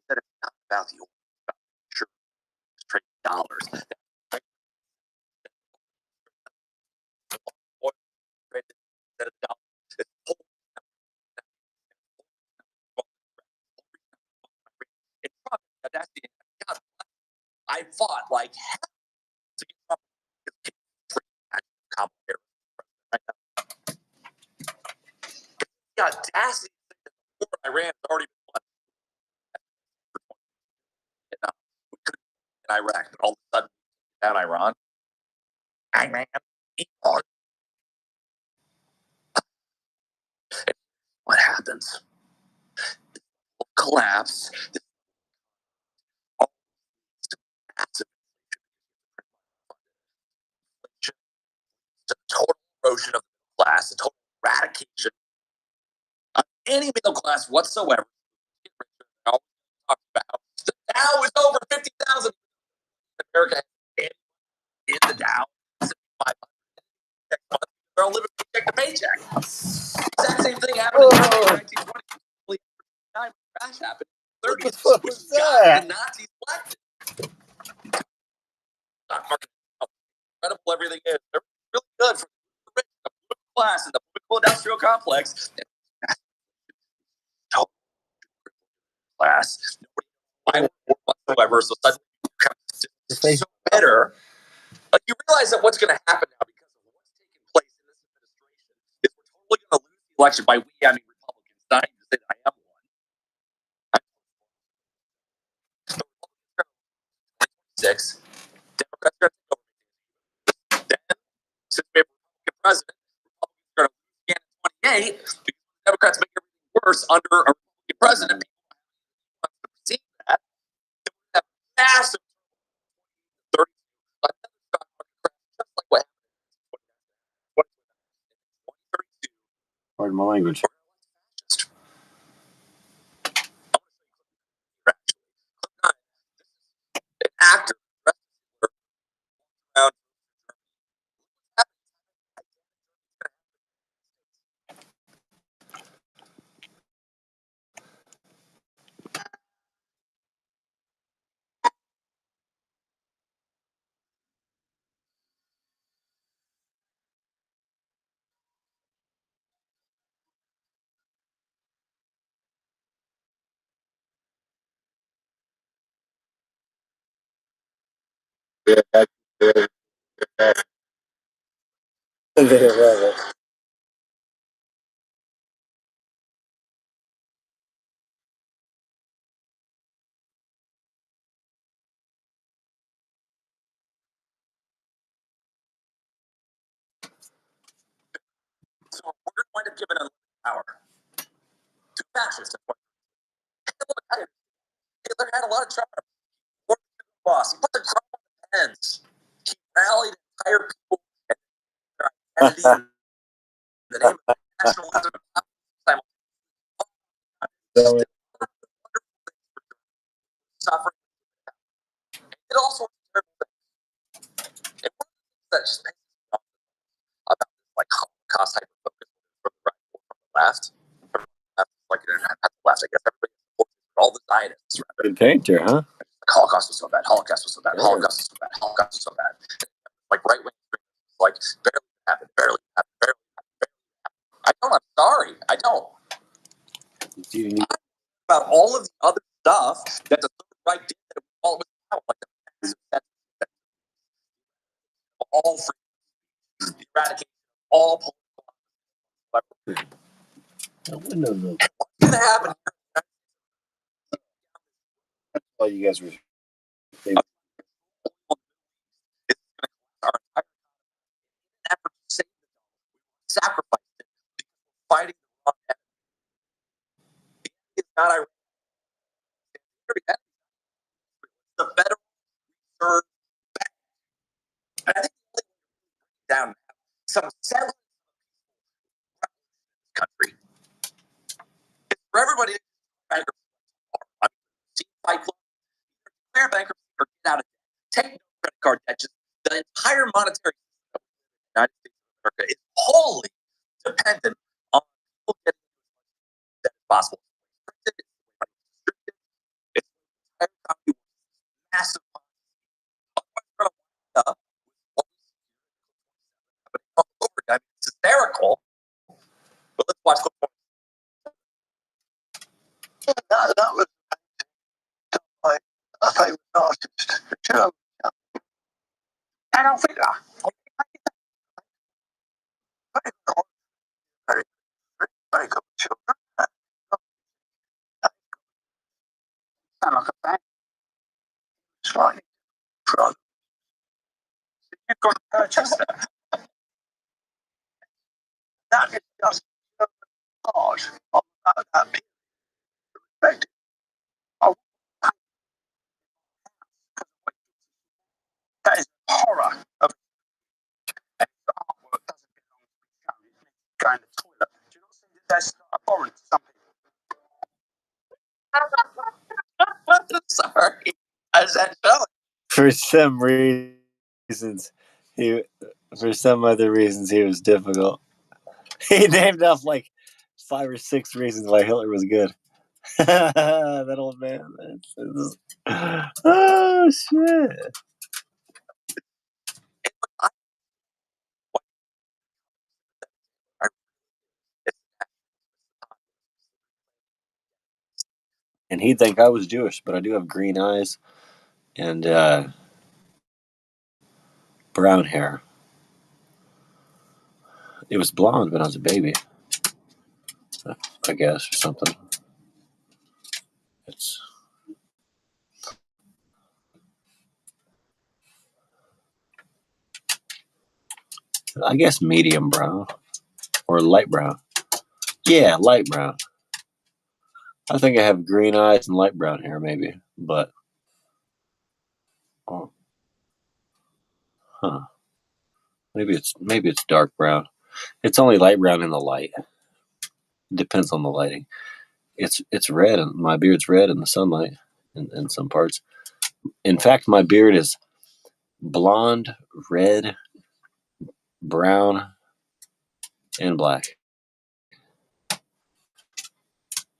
That it's not about the oil, it's about sure trade dollars. Oil trade instead of dollars. It's probably that's the God, I fought like hell to get Trump complicated. The audacity that the war in Iran has already been won. We couldn't in Iraq, but all of a sudden down Iran. Iran. What happens? Collapse. Massive the total erosion of the middle class, the total eradication of any middle class whatsoever. Talk about the Dow is over 50,000. America in the Dow. They're all living paycheck to paycheck. Exact same thing happened in 1920. Crash happened in the 30s, which got the Nazis elected. Stock market, incredible everything is. They're really good for the rich, the political class, and the political industrial complex. Class. Nobody whatsoever. So suddenly it's so better. But you realize that what's going to happen now because of what's taking place in this administration is we're totally going to lose the election. By we, I mean Republicans. Not even to say that I am one. Six. Democrats are going to take over. Then, since we have a Republican president, Republicans are going to lose again in 28 because the Democrats make everything worse under a Republican president. People have to perceive that. Then we have massive 30 just like what happened in 2032. Pardon my language. An actor around. They love it. So we're going to wind up giving a power to fascists. Hitler had a lot of charm. Boss. He put the crown on the pens. He rallied entire people and their identity in the name of nationalism. Suffering. It all sorts of terrible things. And one of the things that just makes me about this, like Holocaust hyper focus from the right or from the left, like at the left, I guess everybody supports all the Zionists. Rather. Good painter, huh? Holocaust was so bad. Holocaust was so bad. Holocaust was so bad. Holocaust was so bad. Like right wing, like barely happened. Barely happened. Barely happened. I don't. I'm sorry. I don't. About all of the other stuff that the right did that all was out, like the all free, the eradication of all political. The windows open. What's going to happen? That's why you guys were. Our entire effort to save sacrificed it because we're fighting the wrong enemy. The enemy is not Iran. It's the Federal Reserve Bank. And I think the only way to bring it down and have some semblance of a peaceful revolution in this country is for everybody to bankruptcy. I mean, see Fight Club, declare bankruptcy or get out of debt. Take no credit card debt. Just the entire monetary system of the United States of America is wholly dependent on people getting as much debt as possible. It's distributed. It's the entire time you want massive money. Otherwise, we're going to wind up with what we see here happening all over again. It's hysterical. But let's watch clip one. That was my favorite artist. I don't think very, very good children. Sound like a bank. Slightly drug. You've got to purchase that. That is just so large of that being respected. Oh, that is horror of the artwork doesn't belong to be shown. It needs to go in the toilet. Do you not think that that's abhorrent to some people? Sorry. How's that showing? For some reasons, for some other reasons, he was difficult. He named off like 5 or 6 reasons why Hitler was good. That old man. Oh shit! And he'd think I was Jewish, but I do have green eyes and brown hair. It was blonde when I was a baby, I guess, or something. It's, I guess, medium brown or light brown. Yeah, light brown. I think I have green eyes and light brown hair, maybe, but oh, huh? Maybe it's dark brown. It's only light brown in the light. It depends on the lighting. It's red, and my beard's red in the sunlight in some parts. In fact, my beard is blonde, red, brown, and black.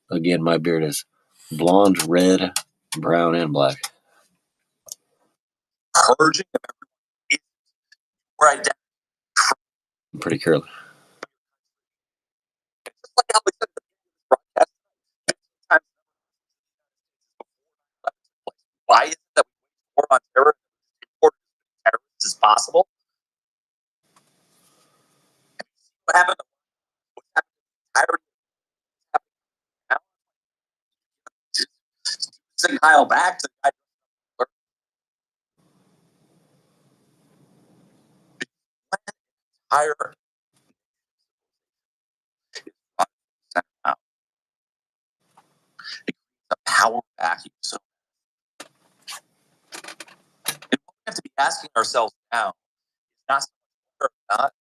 Again, my beard is blonde, red, brown, and black. Purging of everyone is where identity. I'm pretty curly. It's just like how we said at the beginning of this broadcast. 15 times before 9/11 took place. Why is it that we wage war on terror and import as many terrorists as possible? What happened? What's happened to the entirety of what's happening now? Send Kyle back to the guy. Entire center out. It creates a power vacuum. So and what we have to be asking ourselves now is not so much whether or not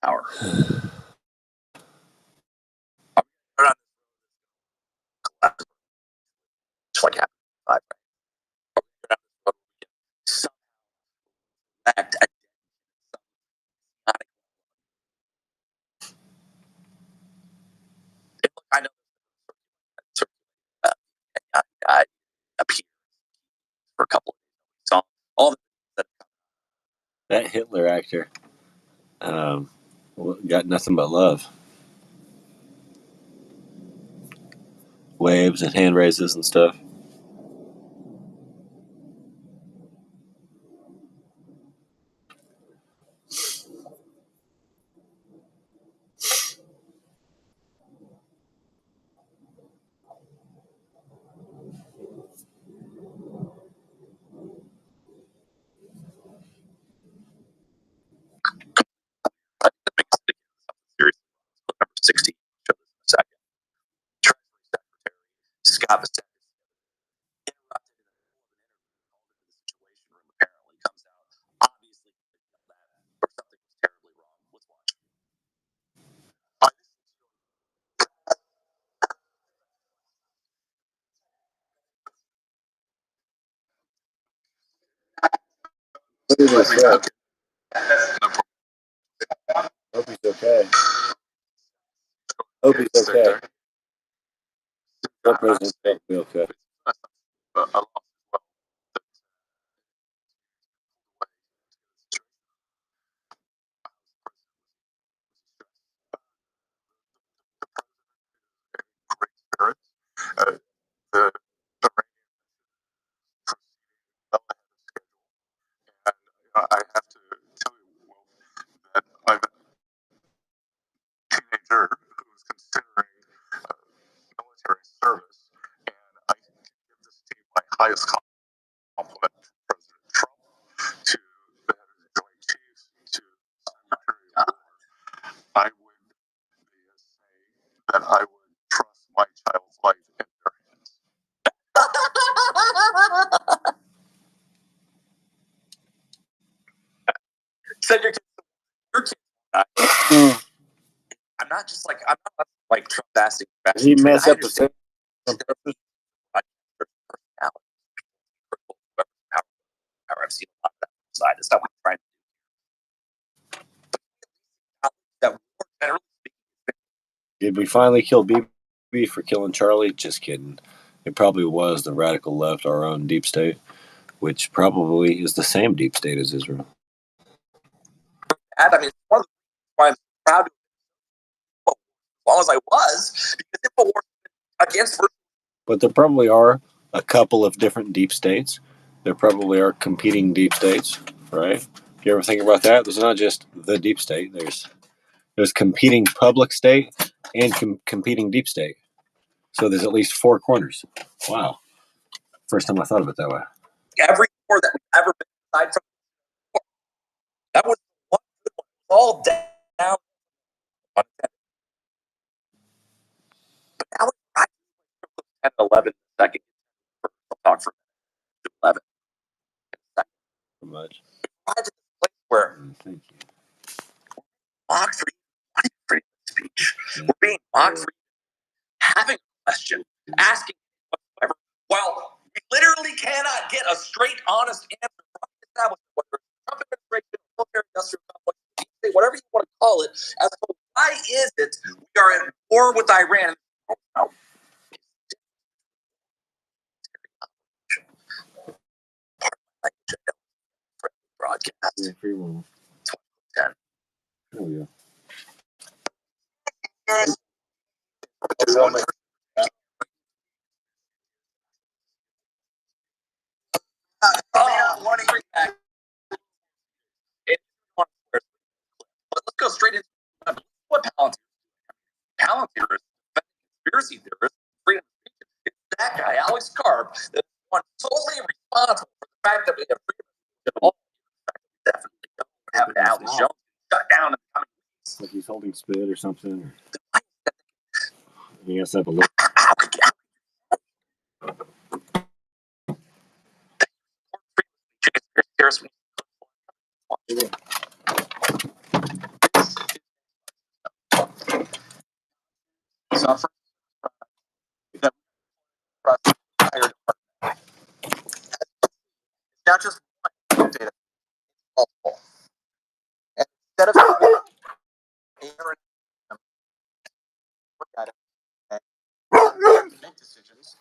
power. Just like happened in 5, right? Somehow act at I know I appeared for a couple of days. Saw all the That Hitler actor got nothing but love. Waves and hand raises and stuff. What did they say? Hope he's okay. Hope he's okay. Hope President Trump will be okay. The I have to tell you, Will, that I'm a teenager who's considering military service, and I can give this team my highest compliment to President Trump, to the head of the Joint Chiefs, to Secretary of War. I would say that I would trust my child's life in their hands. Said your kid. I'm not just like, I'm not like Trump asking. He messed up the same. I've seen a lot of that side. It's not what I'm trying to do. That Did we finally kill BB for killing Charlie? Just kidding. It probably was the radical left, our own deep state, which probably is the same deep state as Israel. I mean, one of the reasons why I'm proud of it, as long as I was, because InfoWars against. But there probably are a couple of different deep states. There probably are competing deep states, right? You ever think about that? There's not just the deep state. There's competing public state and competing deep state. So there's at least four corners. Wow. First time I thought of it that way. Every war that we've ever been aside from that was one good one. All down. But now we're 10 11 second. I'll talk for 11 seconds. So much. We're to the place where Thank you. mocked for freedom of speech. We're being mocked for having a question, asking whatever. Well, we literally cannot get a straight, honest answer from the establishment, whether it's the Trump administration, military industrial complex, whatever you want to call it, as to why is it we are at war with Iran? Oh, broadcast. Yeah, free will. 10. There we go. Let's go straight into what Palantir is. Conspiracy theorist, freedom of speech. It's that guy, Alex Karp, that's one solely responsible for the fact that we have freedom of speech at all. Definitely don't have Alex Jones shut down in the coming weeks. Like he's holding spit or something. He has to have a look. Suffer. Not just one data, multiple. And instead of look at it and make decisions,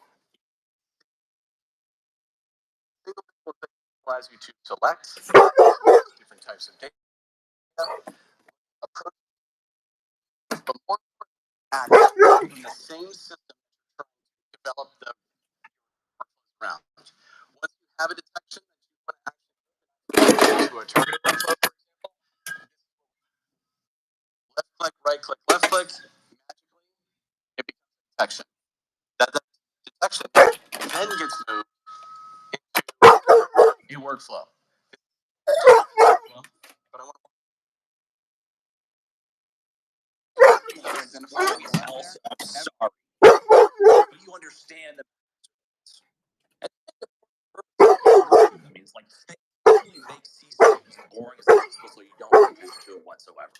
single thing allows you to select different types of data, approach, but more importantly, in the same system to develop the workflows around. Once you have a detection that you want to actually to a targeted workflow, for example, left click, right click, left click, magically it becomes a detection. That detection then gets moved into a workflow. But I want to identify else. I'm sorry. But you understand the I mean, it's like you make C as boring as possible so you don't pay attention to it whatsoever.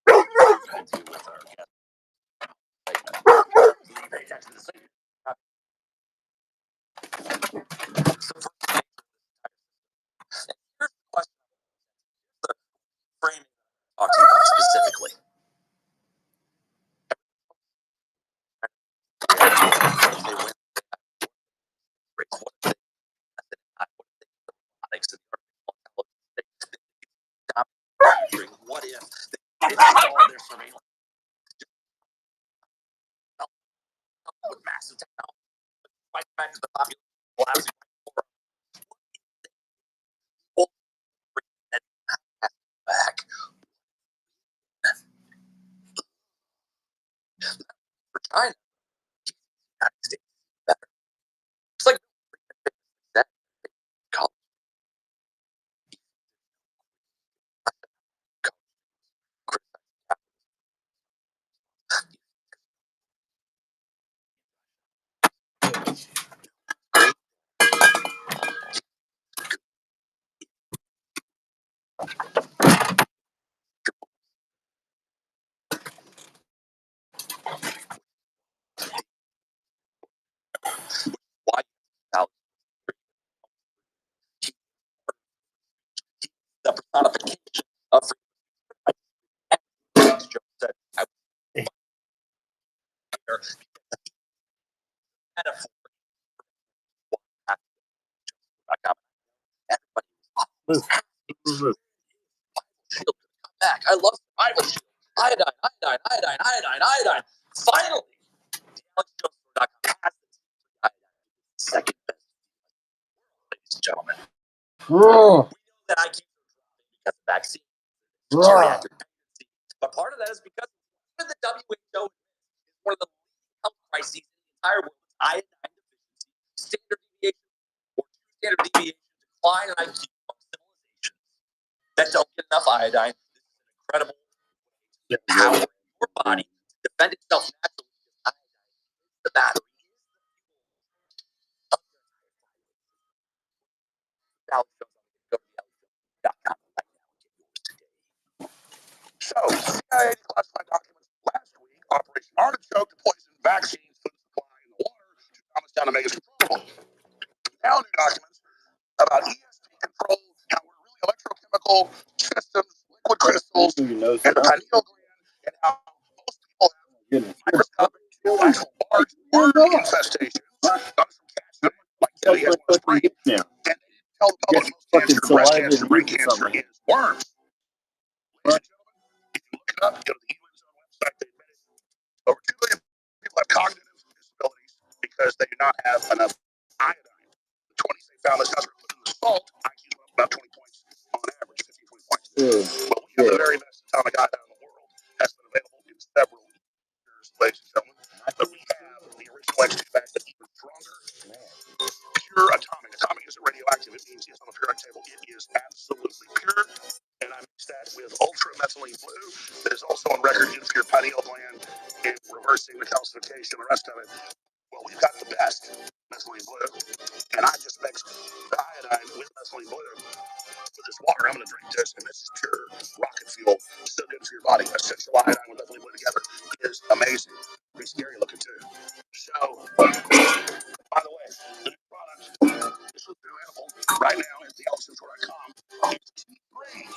With our guest segment. So you pay attention to the segment. collapsing right before and back for China. United States better. It's like that college. Why out the personification of freedom. As Joe said, I was there. Metaphor. Everybody was shield come back. I love survival shield. Iodine, iodine, iodine, iodine, iodine. Finally, AlexJones.com has the iodine. Second best, ladies and gentlemen. We know that IQ is dropping because of vaccine, geriatric pregnancy, but part of that is because the WHO is one of the leading health crises in the entire world. Iodine deficiency, standard deviation, or two standard deviation decline in IQ among civilizations that don't get enough iodine. This is an incredible power in your body to defend itself naturally. Iodine is the battery. So, CIA declassified documents last week. Operation Artichoke to poison vaccines, food supply, and the water to calm us down to make us controllable. Now, new documents about ESP control, how we're really electrochemical systems, liquid crystals, and the pineal gland, and how most people have microscopic to actual large worm infestations. Comes from cats, like he has one spring, and they didn't tell the public most cancer, breast cancer, brain cancer is worms. Ladies and gentlemen, if you look it up, go to the UN Zone website, they admit it. Over 2 million people have cognitive disabilities because they do not have enough iodine. The 20s they found this country put in the salt, IQ went up about 20 points on average, 15, 20 points. But we have the very best atomic iodine in the world. Has been available in several years, ladies and gentlemen. But we have the original X2 back that's even stronger. Pure atomic. Atomic isn't radioactive. It means it's on the periodic table. It is absolutely pure. And I mix that with ultra methylene blue that is also on record good for your pineal gland and reversing the calcification and the rest of it. Well, we've got the best methylene blue. And I just mixed the iodine with methylene blue with this water. I'm going to drink this, and this is pure rocket fuel. So good for your body. Essential iodine with methylene blue together is amazing. Pretty scary looking, too. So, by the way, the new product, this is available right now at thealexjonesware.com. It's T3.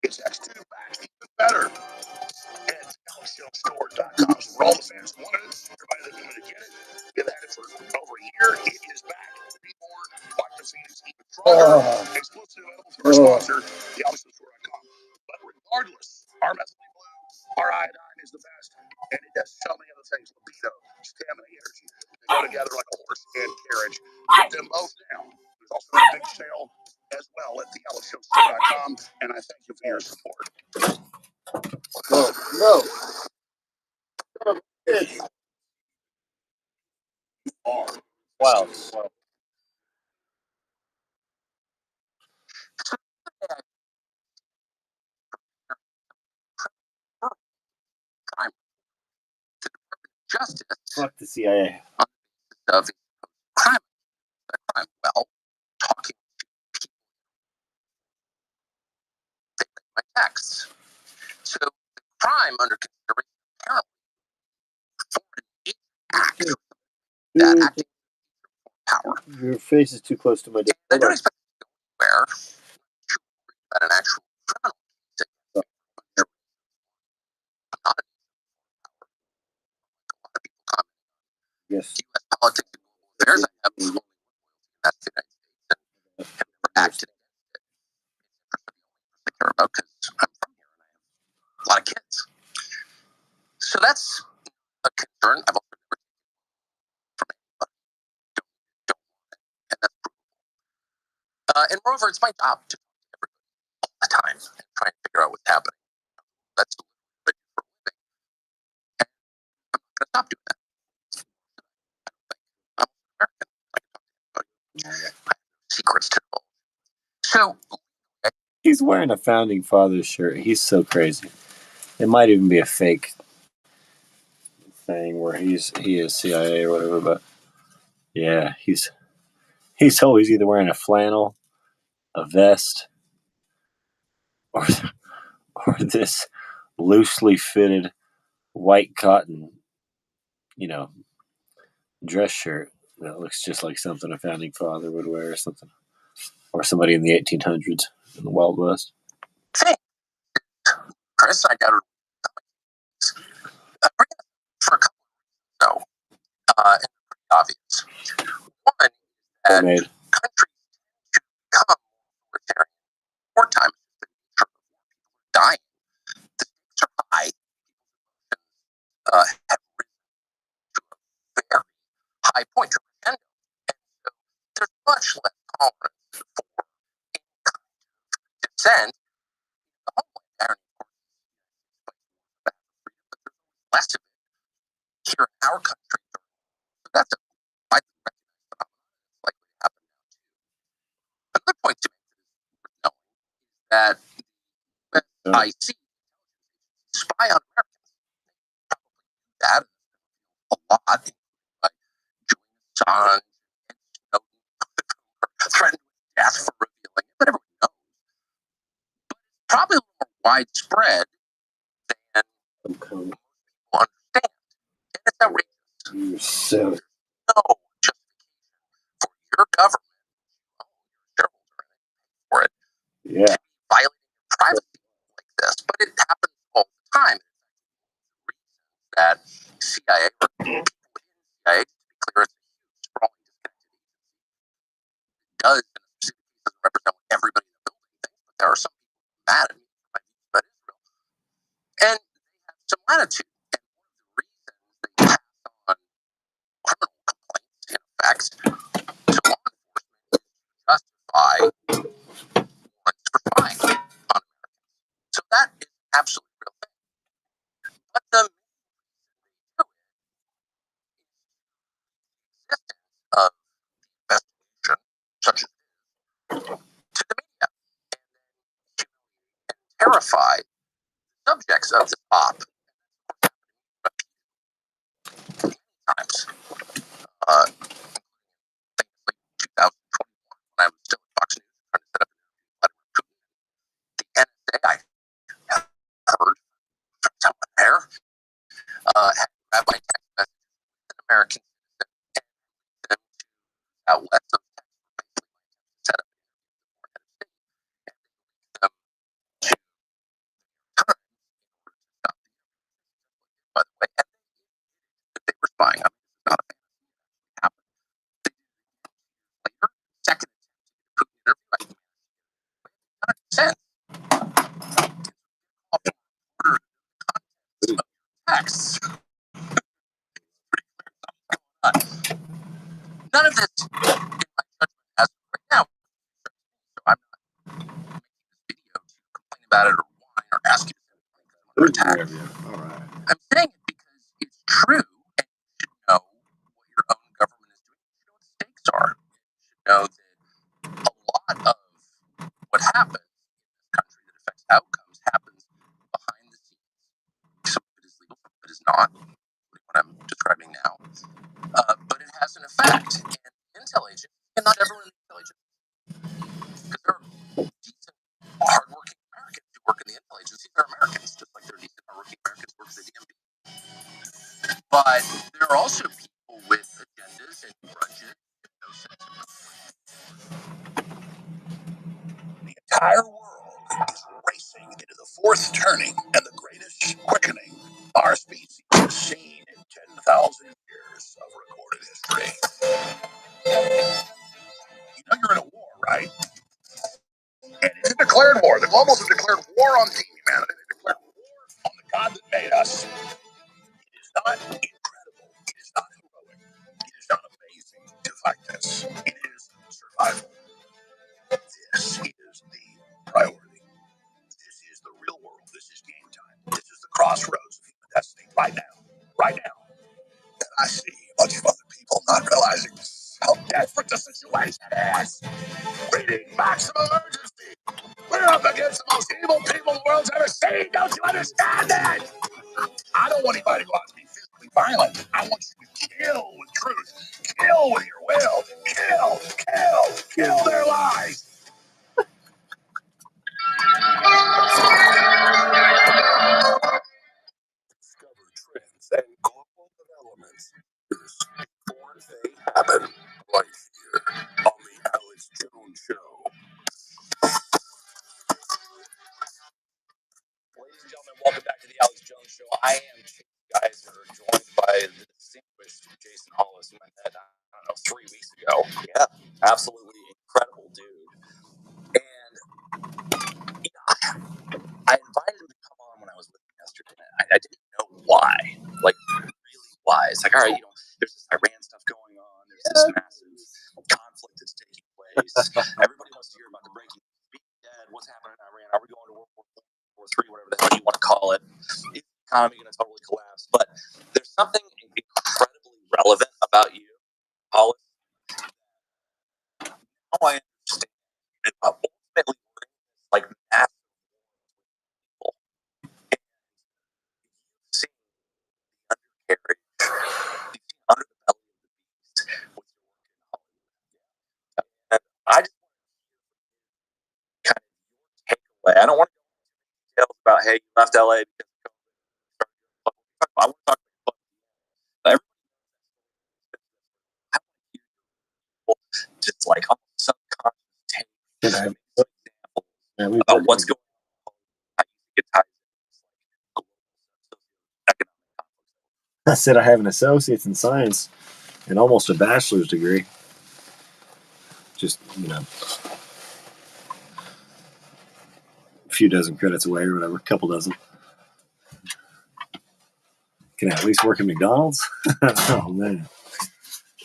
It's X2 back, even better. At AlexJonesStore.com. So for all the fans who wanted it, everybody that wanted to get it, they've had it for over a year. It is back. Reborn, like the Phoenix, even stronger. Exclusive available through our sponsor, thealexJonesStore.com. But regardless, our methylene blue, our iodine is the best, and it does so many other things. Libido, stamina, energy. They go together like a horse and carriage. Get them both now. There's also a big sale as well at thealexjonesstore.com, and I thank you for your support. No. Wow. Justice. Fuck the CIA. Of crime. Well, talking to my texts. So the crime under consideration apparently foreign act that acting power. Your face is too close to my dick. I don't expect to go anywhere about an actual criminal case. Not a lot of people comment. Yes. U.S. politics and global affairs. I have only one that's the United States and have never acted against it. I care about because I'm from here and I have a lot of kids. So that's a concern. I've also never from anybody. Don't want it. And And moreover, it's my job to talk to everybody all the time and try and figure out what's happening. That's what I do for a living. And I'm not going to stop doing that. I'm American. I can talk to anybody. I have secrets to divulge. So he's wearing a founding fathers shirt. He's so crazy. It might even be a fake thing where he is CIA or whatever, but yeah, he's always either wearing a flannel, a vest, or this loosely fitted white cotton, dress shirt that looks just like something a founding father would wear or something, or somebody in the 1800s in the Wild West. Chris, I got for a couple of reasons, though, and pretty obvious. One, that Made. countries become authoritarian wartime. Dying. The stakes are high. Have risen to a very high point to crescendo. And so there's much less tolerance for any kind of dissent. The homeland irony, of course, but less of it here in our country. So that's a widely recognized phenomenon. It's likely to happen now too. Another point to make is knowing that I see spy on Americans. Probably do that a lot, like Julian Assange and Snowden threatened with death for revealing it, but everyone knows. But it's probably a little more widespread than most people understand. And it's outrageous. So No justification for your government, your shareholder in it, for it, yeah, violating your privacy like this. But it happens all the time. That CIA or people within CIA, to be clear, it's a huge, sprawling, disconnected agency. It does, in a specific case, doesn't represent what everybody in the building thinks, but there are some people mad at me for my views about Israel. And they have some latitude. And one of the reasons they pass on criminal complaints, in effect, to law enforcement is to justify warrants for spying on Americans. So that is absolutely real thing. But the existence of investigation, such as to the media, and terrify subjects of the op many times. Famously, 2021, when I was still at Fox News trying to set up Vladimir Putin, the NSA, I heard from someone there, had grabbed my text messages with an American citizen and linked them to outlets of text basically set up for head of state, and they linked them to Times in order to stop the interview. By the way, and they were spying on me. This is not a fantasy. It happened. They did it later, second Putin interview. I think it makes sense. Order the contents of texts. None of this, in my judgment, as of right now, so I'm not making this video to complain about it or whine or ask you to send me under attack. All right. I'm saying it because it's true, and you should know what your own government is doing. You should know what the stakes are. You should know that a lot of what happens in this country that affects outcomes happens behind the scenes. Some of it is legal, some of it is not, like what I'm describing now. But it has an effect. And intel agents, and not everyone in the intel agents, because there are decent, hardworking Americans who work in the intel agency. They're Americans, just like there are decent, hardworking Americans who work for the DMV. But there are also people with agendas and grudges and no sense of the entire world is racing into the fourth turning and the greatest quickening our species has seen in 10,000 years of recorded history. You know you're in a war, right? And it's a declared war. The globals have declared war on Team Humanity. They declared war on the God that made us. It is not incredible. It is not heroic. It is not amazing to fight this. It is survival. his ass. Reading maximum urgency. We're up against the most evil people the world's ever seen. Don't you understand that? I don't want anybody to go out and be physically violent. I want you to kill with truth. Kill with your will. Kill their lives. Discover trends and global developments before they happen. Right here on the Alex Jones Show. Ladies and gentlemen, welcome back to the Alex Jones Show. I am Chase Geyser, joined by the distinguished Jason Hollis, who I met, 3 weeks ago. Yeah, absolutely incredible dude. And I invited him to come on when I was with him yesterday. I didn't know why, like really why. It's like, all right, there's this Iran stuff going on. There's this massive conflict that's taking place. Everybody wants to hear about the breaking news. Being dead. What's happening in Iran? Are we going to World War III, whatever the hell you want to call it? Is the economy going to totally collapse? But there's something incredibly relevant about you, Hollis. Now I understand. Ultimately, like massive people. See undercarriage, under the belly of the beast with your work in Hollywood. And I just want to kind of your takeaway. I don't want to go into details about, hey, you left LA because of COVID. I want to talk about everybody. I want to hear people just like almost subconscious take examples about what's going on. How you think it ties in economic conflicts. I said I have an associate's in science and almost a bachelor's degree. Just, a few dozen credits away or whatever, a couple dozen. Can I at least work at McDonald's? Oh, man.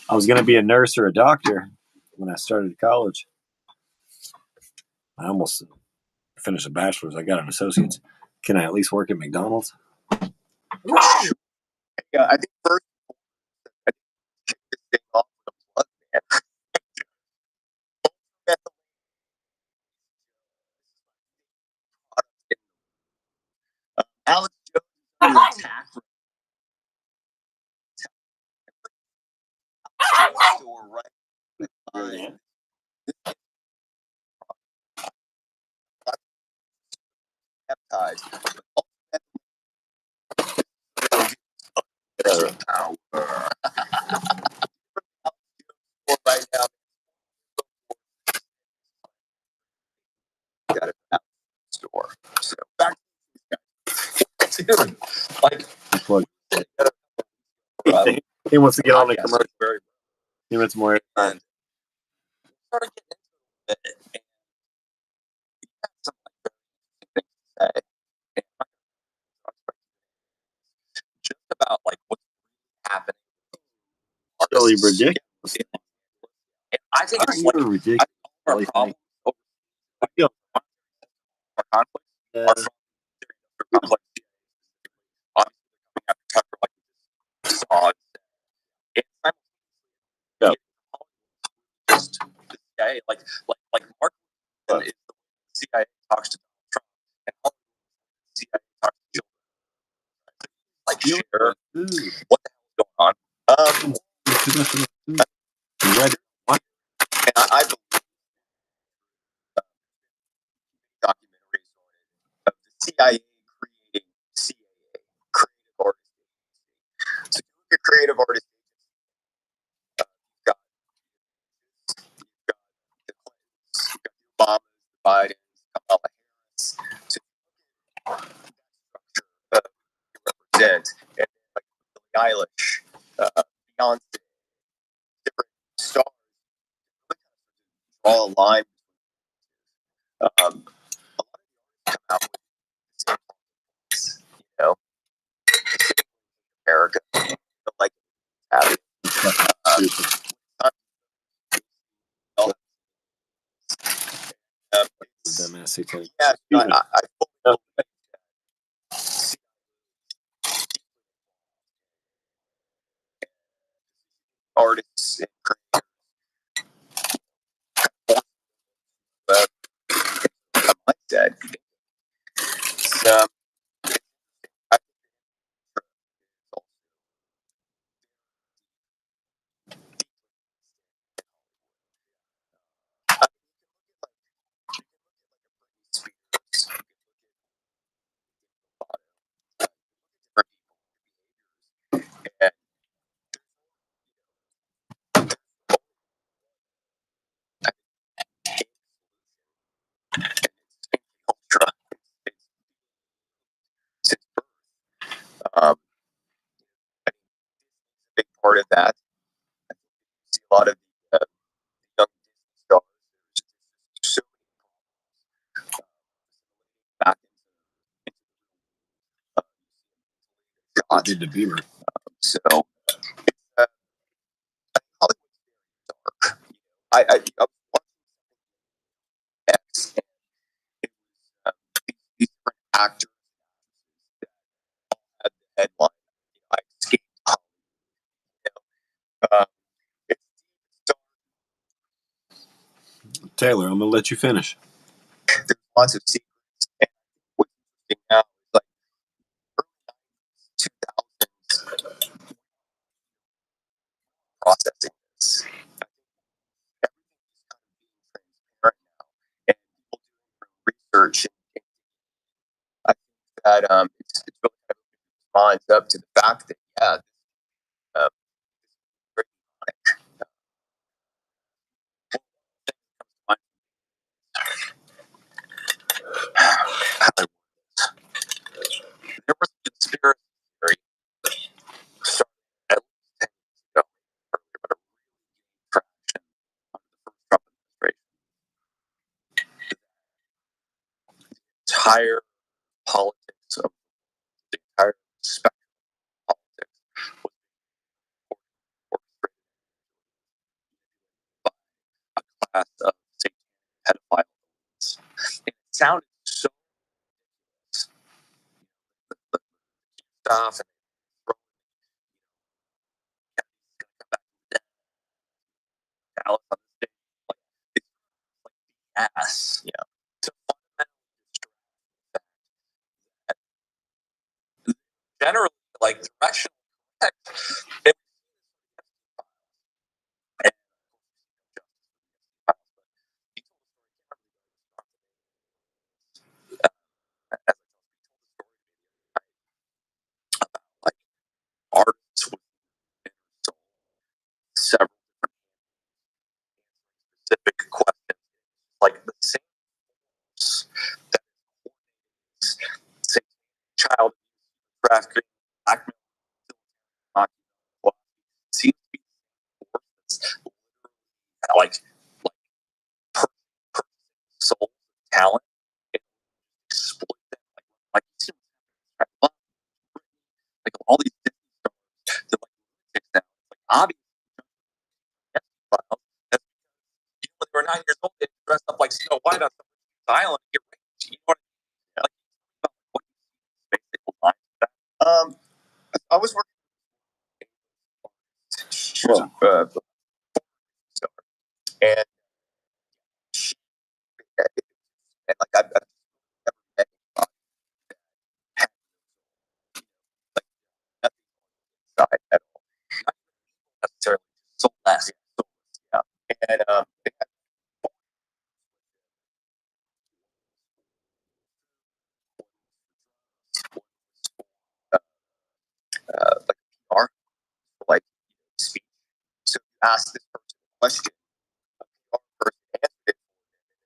I was going to be a nurse or a doctor when I started college. I almost finished a bachelor's. I got an associate's. Can I at least work at McDonald's? Yeah, I think first, I think kick this thing off with a plug, man. Alex Jones is attack store right behind peptides. Power. Right now, got it at the store. So back to dude, like he wants to get on the commercial. He wants more. And started getting into it, and he had some like very interesting things to say. Just about like what's happening. Really ridiculous. And I think it's like ridiculous. our problem our conflict are from complex. Obviously, coming after Tucker like we just saw. Yeah. Just the CIA, like Mark is the CIA talks to Donald Trump, and all the CIA talks to children. Like, sure, what the hell is going on? And I believe documentaries of the CIA creating CAA, creative artists. So you look at creative artists. You've got the Clintons, you've got the Obamas, the Bidens, Kamala Harris. So represent, and like Billie Eilish, Beyonce, different stars, draw a line. A lot of come out with the same points, America, like having. Yeah, I artists and creators part of that. I think you see a lot of the young Disney stars. There's so many back into I did the Beamer. so it's Hollywood's very dark. I was watching X, and it was these different actors that all had the headline. I escaped Hollywood. It's dark. Taylor, I'm gonna let you finish. There's lots of secrets. And what's interesting now is like early 2000s processing this. I think everything is kind of being transparent now, and people doing research. And I think that it's really kind of opened minds up to the fact that uh, very demonic. There was a conspiracy theory started at least 10 years ago, but a really gained traction under the first Trump administration. The entire politics of the entire spectrum of politics was orchestrated by a class of satanic pedophiles. And it sounded so ridiculous. The stuff and Dallas on the stage, like it's like BS, to fundamentally distract that generally like directionally correct. And like artists with several specific questions, like the same that same child trafficking, blackmail, seems to be like purchasing souls of talent and exploit them like like all these Disney stars to like lunatics now. Like obviously that's because when they were 9 years old, they dressed up like Snow White on some island and get rich. You know what I mean? Like what you see basically lines of that. I was working. She was and she, and like I've never met anybody that had like nothing inside at all. Not necessarily so less. Yeah. And it had like PR, like speech. So you ask this person a question, a PR person answered it, and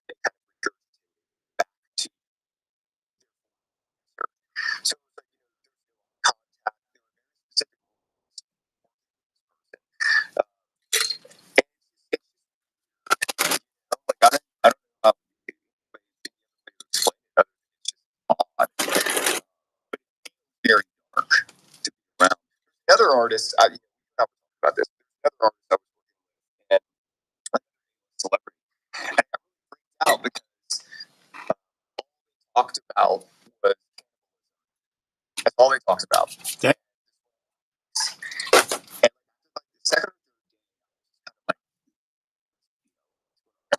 they kind of regurgitated back to you. So it was like, contact, they were very specific. Uh, and like I don't know how any other way to explain it other than it's just odd, but it's very dark to be around. Another artist, I was talking about this. Another artist I was working with, and celebrity, and I really freaked out because all they talked about was that's all they talked about. Okay. And like the second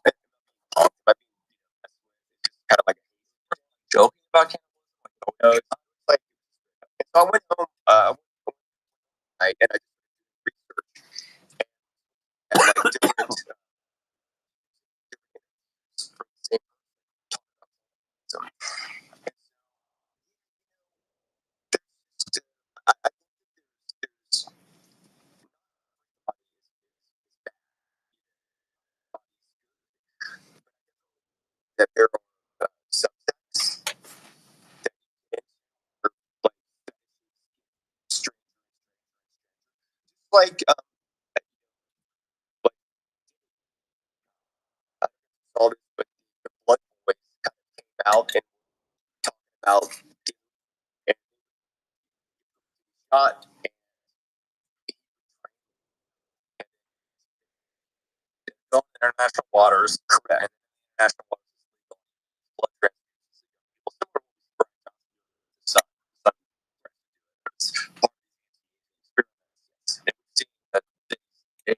I mean, kind of like joking about cannibalism, like so I went home one night and I did research and like different from the same person. I think there's that there are subsets that you can like strange, like about and shot and go in international waters. Correct. International waters is legal. Blood transfusions. People similar to what sun. Sun it's part of the experiments. And we've seen that they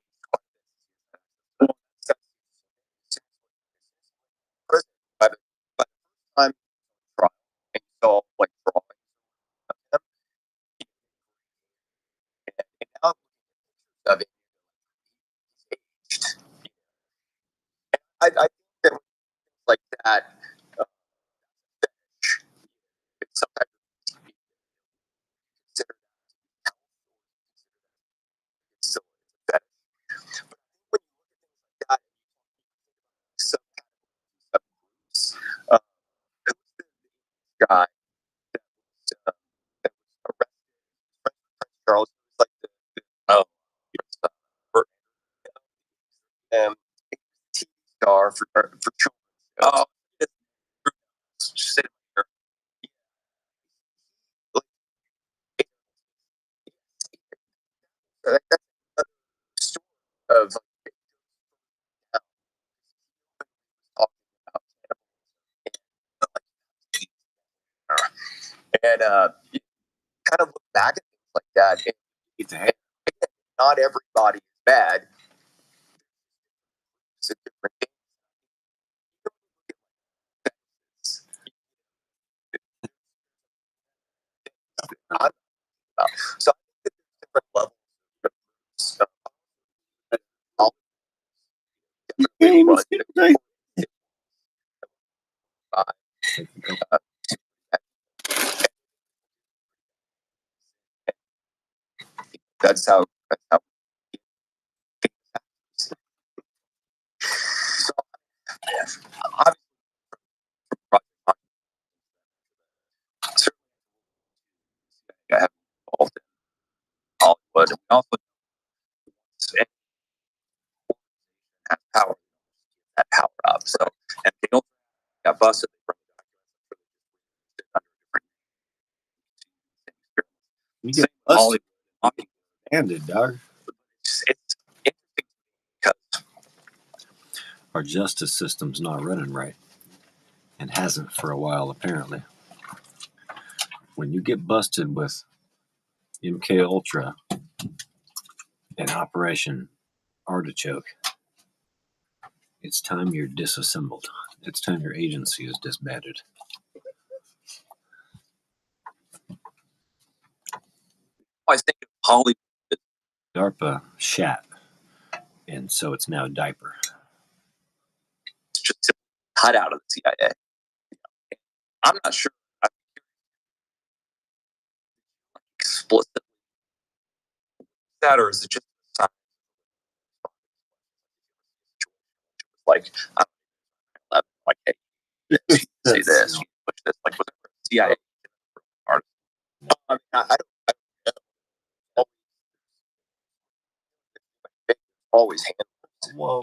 by the first time trial and you saw like drawings of him and now of it aged. I think that like that sometimes consider it's still a fetish. But when you look at things like that, subgroups, there was this guy that was arrested. Prince Charles was like oh, TV star for children. Oh, just sitting here. Like, that's a story of talking about and you kind of look back at things like that. And it's not everybody is bad. It's a different thing. So I think that there's different levels of stuff. That's how. So, obviously, I have involved in Hollywood. We also have power, that power up. So, and they don't got busted. You get busted. Handed, dog. It's interesting because our justice system's not running right, and hasn't for a while apparently. When you get busted with MK Ultra and Operation Artichoke, it's time you're disassembled. It's time your agency is disbanded. I think of Hollywood. DARPA shat, and so it's now diaper. It's just cut out of the CIA. I'm not sure. I'm explicitly that, or is it just a sign? Like, I'm like, hey, say this, push this, like, whatever. CIA artist. I mean, I don't always handle. Whoa.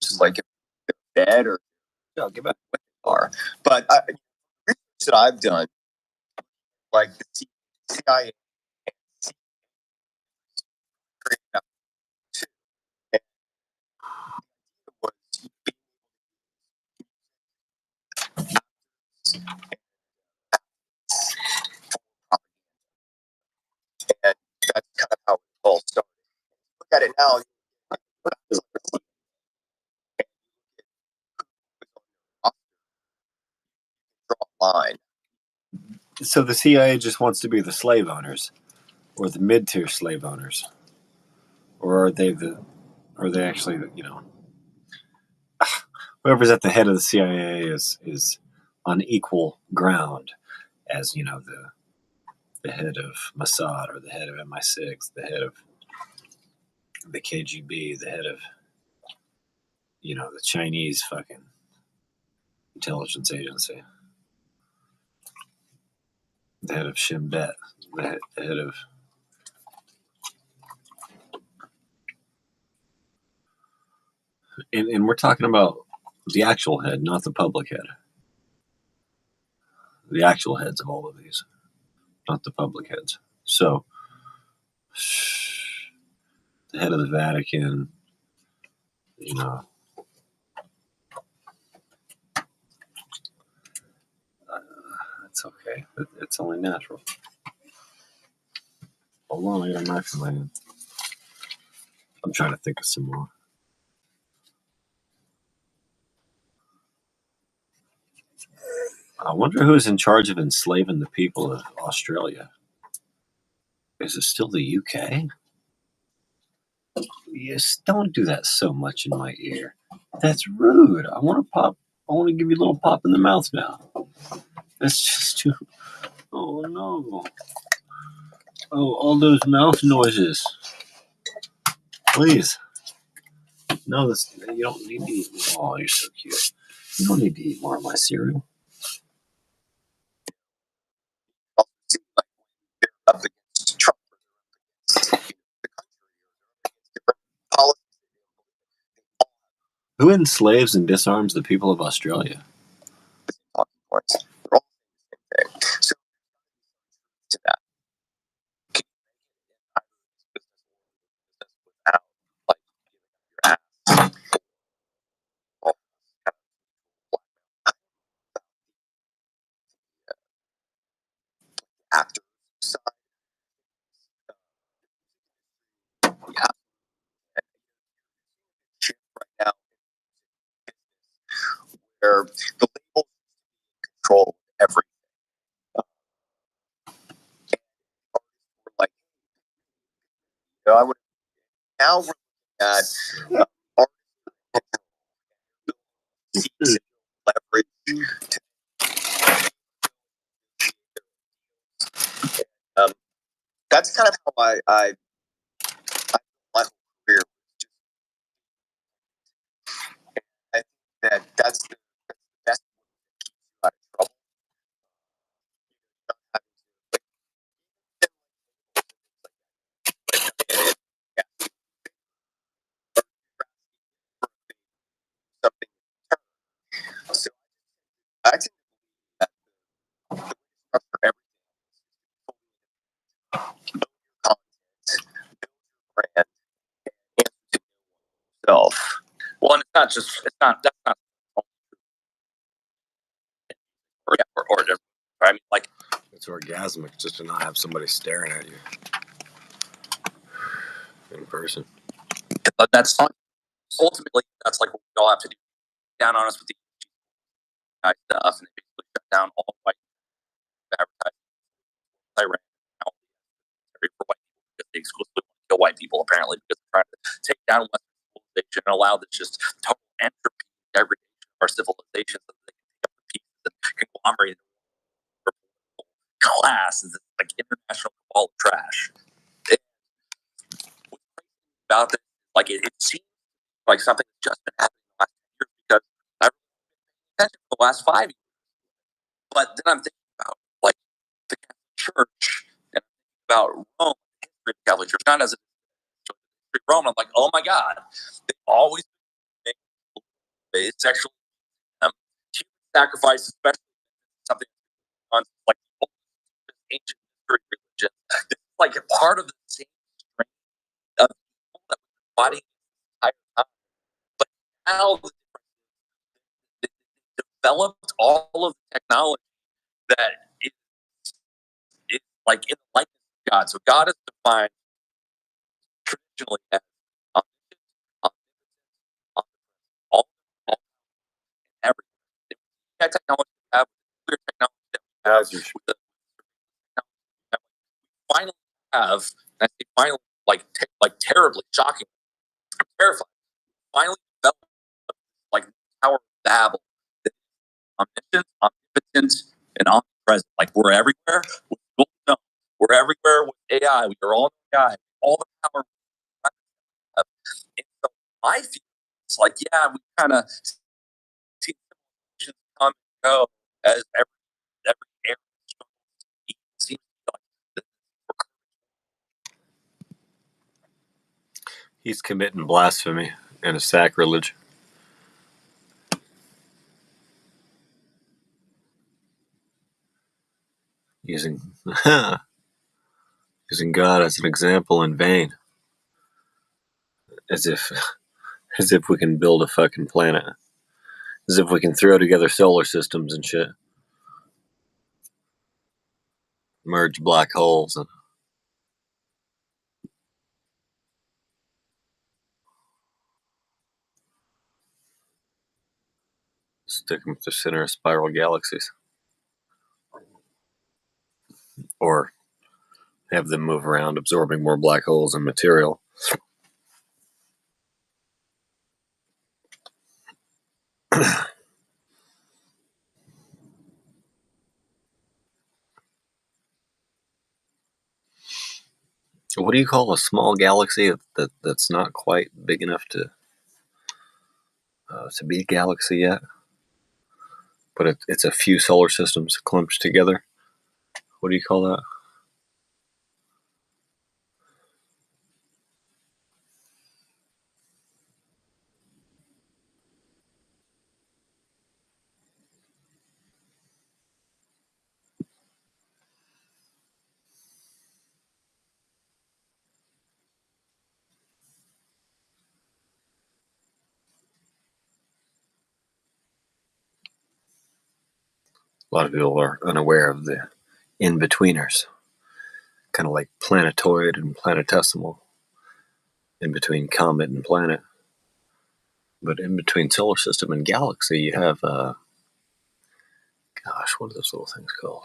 Just like dead or give up. what they are. But research that I've done, like the CIA and that's kind of how it all started. Look at it now. Draw a line. So the CIA just wants to be the slave owners, or the mid-tier slave owners, or are they actually whoever's at the head of the CIA is on equal ground as the head of Mossad or the head of MI6, the head of the KGB, the head of the Chinese fucking intelligence agency, the head of Shin Bet, the head of and we're talking about the actual head, not the public head. the actual heads of all of these, not the public heads. So the head of the Vatican, you know, it's okay. It's only natural. Hold on, I got a knife in my hand. I'm trying to think of some more. I wonder who's in charge of enslaving the people of Australia. Is it still the UK? Yes, don't do that so much in my ear. That's rude. I want to pop. I want to give you a little pop in the mouth now. That's just too. Oh no. Oh, all those mouth noises. Please. No, this, you don't need to eat more. Oh, you're so cute. You don't need to eat more of my cereal. Up against Trump, the country, different policies. Who enslaves and disarms the people of Australia? Talking points. We're all saying the same thing. So to that, can you make it without like your ass? Well, kind of actor side, yeah, shit right now where the labels control everything. We're like, I would now we're looking at art leverage to that's kind of how I my whole career. I think that's the best way to keep you out of trouble. Something. So I think that the way to structure everything, build your content, build your brand, and to yourself. Well, and that's not or I mean, like, It's orgasmic just to not have somebody staring at you in person. but that's not ultimately that's like what we all have to do. Down on us with the stuff, and they basically shut down all white advertising. I ran for white people because they exclusively want to kill white people, apparently, because they're trying to take down Western civilization and allow this just total entropy and degradation of our civilization so that they can pick up the pieces and conglomerate class is like international cabal of trash. What's crazy about this, like it seems like something that's just been happening the last 10 years because I've been attention for the last 5 years. But then I'm thinking about like the Catholic Church and about Rome, the history of the Catholic Church, not as a history of Rome. I'm like, oh my God, they've always been sexual human sacrifice, especially something on like ancient history religion. This is like a part of the same strain of people that was fighting the entire time. But now they developed all of the technology that is like in the likeness of God. So God is defined traditionally as omniscient, all everything. That technology we have, nuclear technology that we have, with the finally have, and I say finally, like terribly shocking, I'm terrified. Finally developed like Tower of Babel, omniscient, omnipotent, and omnipresent. Like we're everywhere with Google Film. We're everywhere with AI. We are all AI. All the power. And so my feeling is like, yeah, we kind of see civilizations come and go as every era seems like He's committing blasphemy and a sacrilege. using using God as an example in vain, as if we can build a fucking planet, as if we can throw together solar systems and shit, merge black holes and stick them at the center of spiral galaxies, or have them move around, absorbing more black holes and material. What do you call a small galaxy that's not quite big enough to be a galaxy yet, but it's a few solar systems clumped together? What do you call that? A lot of people are unaware of the in-betweeners, kind of like planetoid and planetesimal, in between comet and planet. But in between solar system and galaxy, you have, gosh, what are those little things called?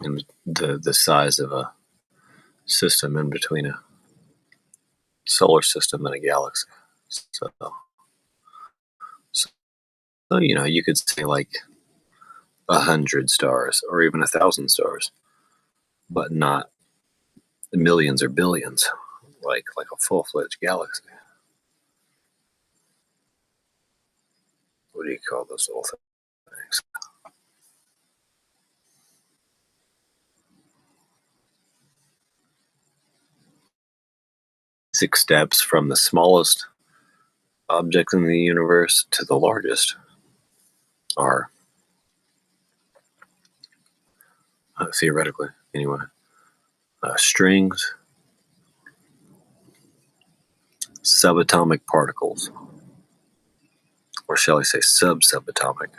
And the size of a system in between a solar system and a galaxy. So you could say like 100 stars or even 1,000 stars, but not millions or billions, like a full-fledged galaxy. What do you call those little things? 6 steps from the smallest object in the universe to the largest are, theoretically anyway, strings, subatomic particles, or shall I say subatomic.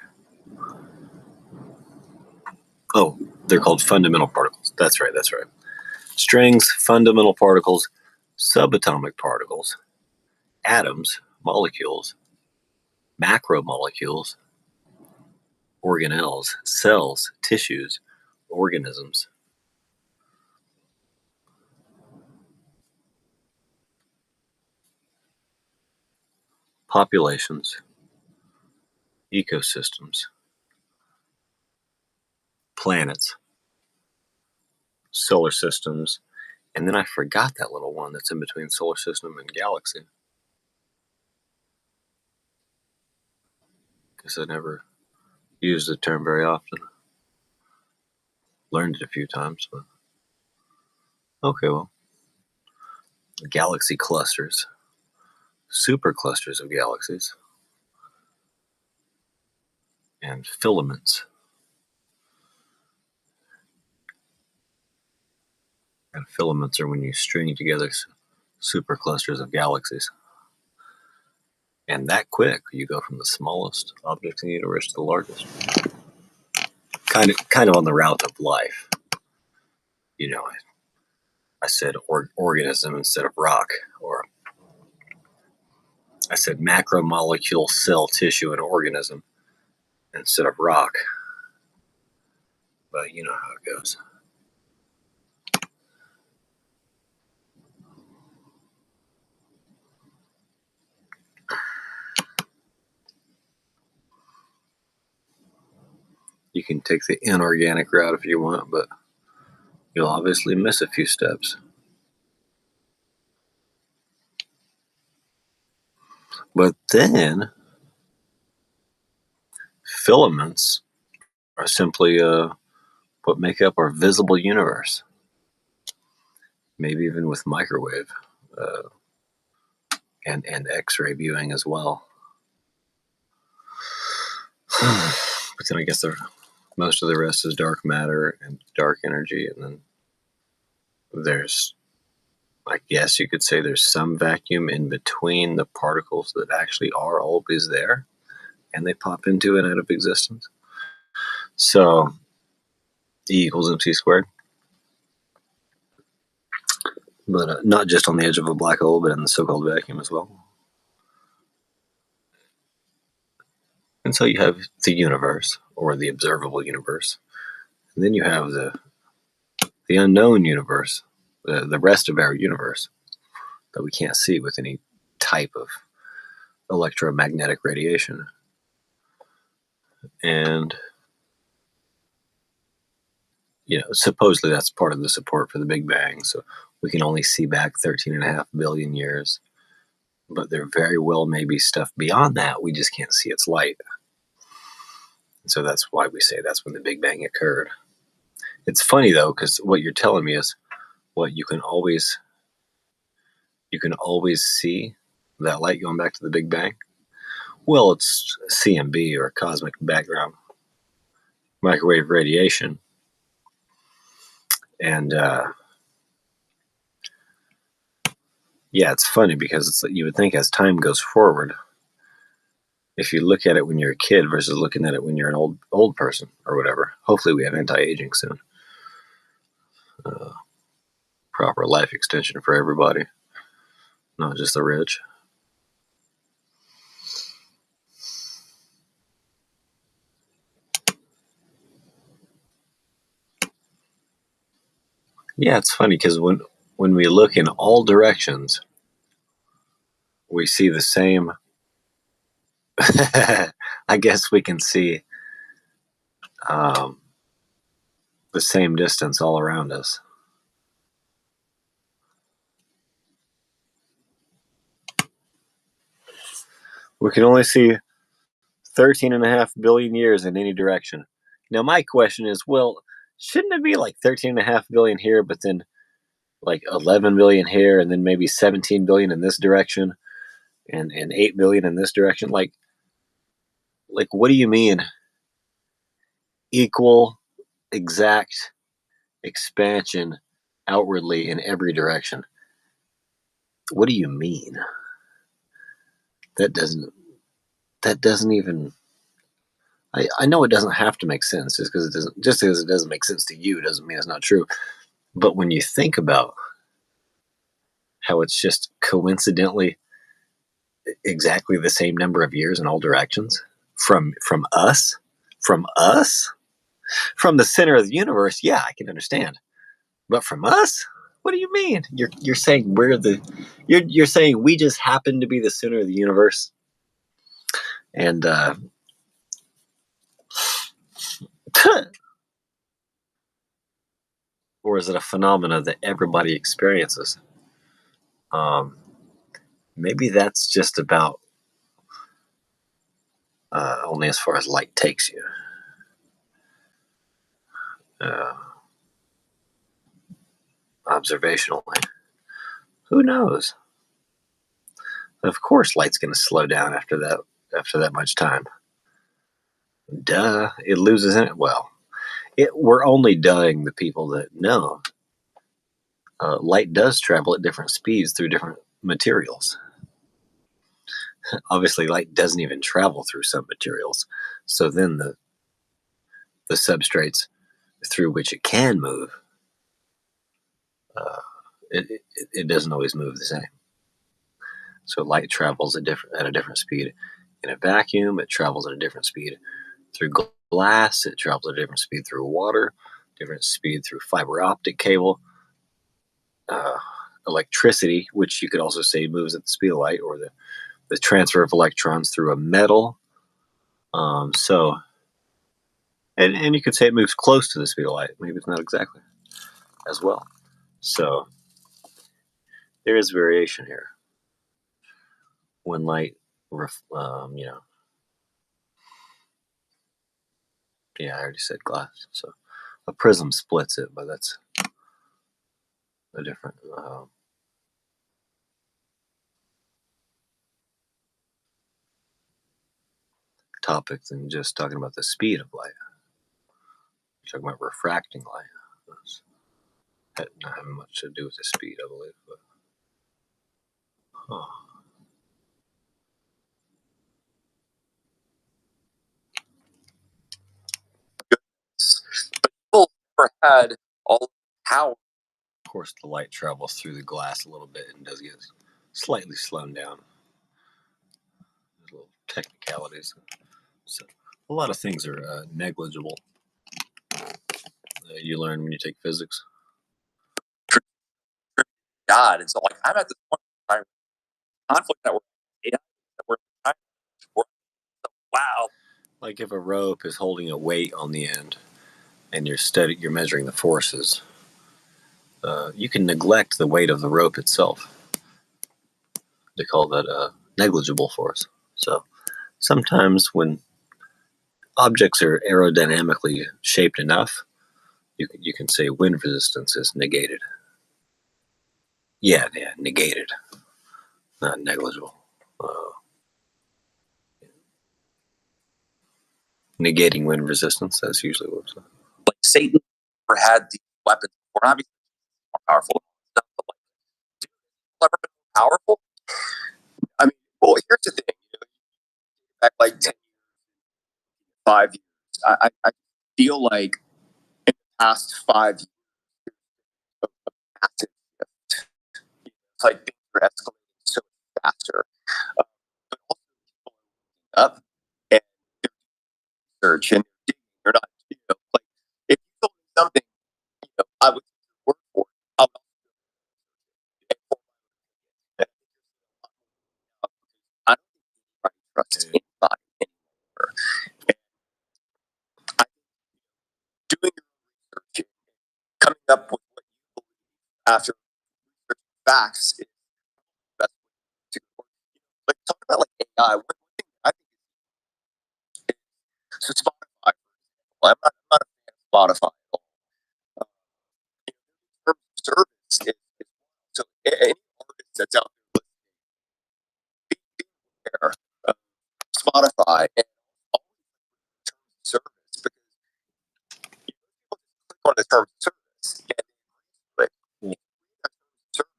Oh, they're called fundamental particles. That's right. Strings, fundamental particles, subatomic particles, atoms, molecules, macromolecules, organelles, cells, tissues, organisms, populations, ecosystems, planets, solar systems, and then I forgot that little one that's in between solar system and galaxy, because I never used the term very often. Learned it a few times, but okay, well, galaxy clusters, superclusters of galaxies, and filaments. And filaments are when you string together superclusters of galaxies. And that quick, you go from the smallest object in the universe to the largest. Kind of on the route of life. I said organism instead of rock, or I said macromolecule, cell, tissue, and organism instead of rock. But you know how it goes. You can take the inorganic route if you want, but you'll obviously miss a few steps. But then, filaments are simply what make up our visible universe. Maybe even with microwave and X-ray viewing as well. But then I guess most of the rest is dark matter and dark energy, and then there's, I guess you could say, there's some vacuum in between the particles that actually are always there, and they pop into and out of existence. So E equals mc squared. But not just on the edge of a black hole, but in the so-called vacuum as well. And so you have the universe, or the observable universe. And then you have the unknown universe, the rest of our universe that we can't see with any type of electromagnetic radiation. And, supposedly that's part of the support for the Big Bang. So we can only see back 13.5 billion years. But there very well may be stuff beyond that. We just can't see its light. And so that's why we say that's when the Big Bang occurred. It's funny, though, because what you're telling me is what you can always see that light going back to the Big Bang. Well, it's CMB, or cosmic background microwave radiation. And it's funny because it's you would think as time goes forward, if you look at it when you're a kid versus looking at it when you're an old person or whatever. Hopefully we have anti-aging soon. Proper life extension for everybody, not just the rich. Yeah, it's funny because when we look in all directions, we see the same. I guess we can see the same distance all around us. We can only see 13.5 billion years in any direction. Now, my question is, well, shouldn't it be like 13.5 billion here, but then like 11 billion here, and then maybe 17 billion in this direction, and 8 billion in this direction? Like, what do you mean? Equal, exact expansion outwardly in every direction. What do you mean? That doesn't even. I know it doesn't have to make sense just because it doesn't make sense to you doesn't mean it's not true. But when you think about how it's just coincidentally exactly the same number of years in all directions from us, from the center of the universe, yeah, I can understand. But from us, what do you mean? You're saying you're saying we just happen to be the center of the universe, and or is it a phenomena that everybody experiences? Maybe that's just about only as far as light takes you. Observationally, who knows? Of course, light's going to slow down after that much time. Duh, it loses in it. Well, we're only duhing the people that know. Light does travel at different speeds through different materials. Obviously, light doesn't even travel through some materials. So then the substrates through which it can move, it doesn't always move the same. So light travels at a different speed. In a vacuum, it travels at a different speed. Through glass, it travels at a different speed. Through water, different speed. Through fiber optic cable, electricity, which you could also say moves at the speed of light, or the transfer of electrons through a metal. And you could say it moves close to the speed of light. Maybe it's not exactly as well. So there is variation here. When light, I already said glass. So a prism splits it, but that's a different. topic than just talking about the speed of light. We're talking about refracting light. That not having much to do with the speed, I believe. But, But people never had all the power. Of course, the light travels through the glass a little bit and does get slightly slowed down. There's little technicalities. So a lot of things are negligible. You learn when you take physics. God, and so like I'm at this point in time, conflict that we're wow. Like if a rope is holding a weight on the end, and you're measuring the forces, you can neglect the weight of the rope itself. They call that a negligible force. So sometimes when objects are aerodynamically shaped enough, you can say wind resistance is negated. Yeah, negated, not negligible. Negating wind resistance, that's usually what it's like. Like Satan never had these weapons before. Obviously, more powerful stuff, but like, dude, never been more powerful. I mean, well, here's the thing. Back like 10 years, 5 years, I feel like in the past 5 years, a massive shift. It's like things are escalating so faster. But also people are up and they're research and they're not, like if you told me something, I would work for it. I don't think anybody trusts anybody anymore. And I think doing your research and coming up with what you believe after facts is the best way to work. Like talk about like AI. One thing I think is so Spotify. I'm not a fan of Spotify at all. Service is so any artist that's out there listening, Spotify and service because people click on the terms of service and click service.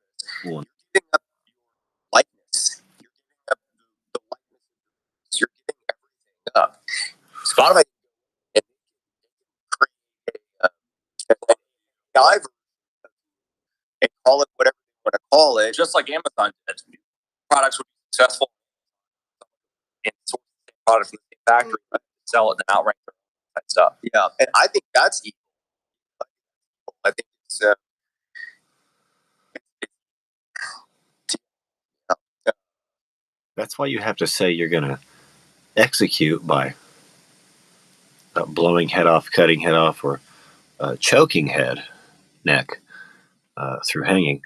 You're giving up your likeness. You're giving up the likeness. You're giving everything up. Spotify and create an AI and call it whatever you want to call it, just like Amazon did. Products would be successful and source the same product from the same factory, but sell it and then outrank their own stuff. Yeah, and I think that's evil. I think it's That's why you have to say you're going to execute by blowing head off, cutting head off, or choking head, neck through hanging.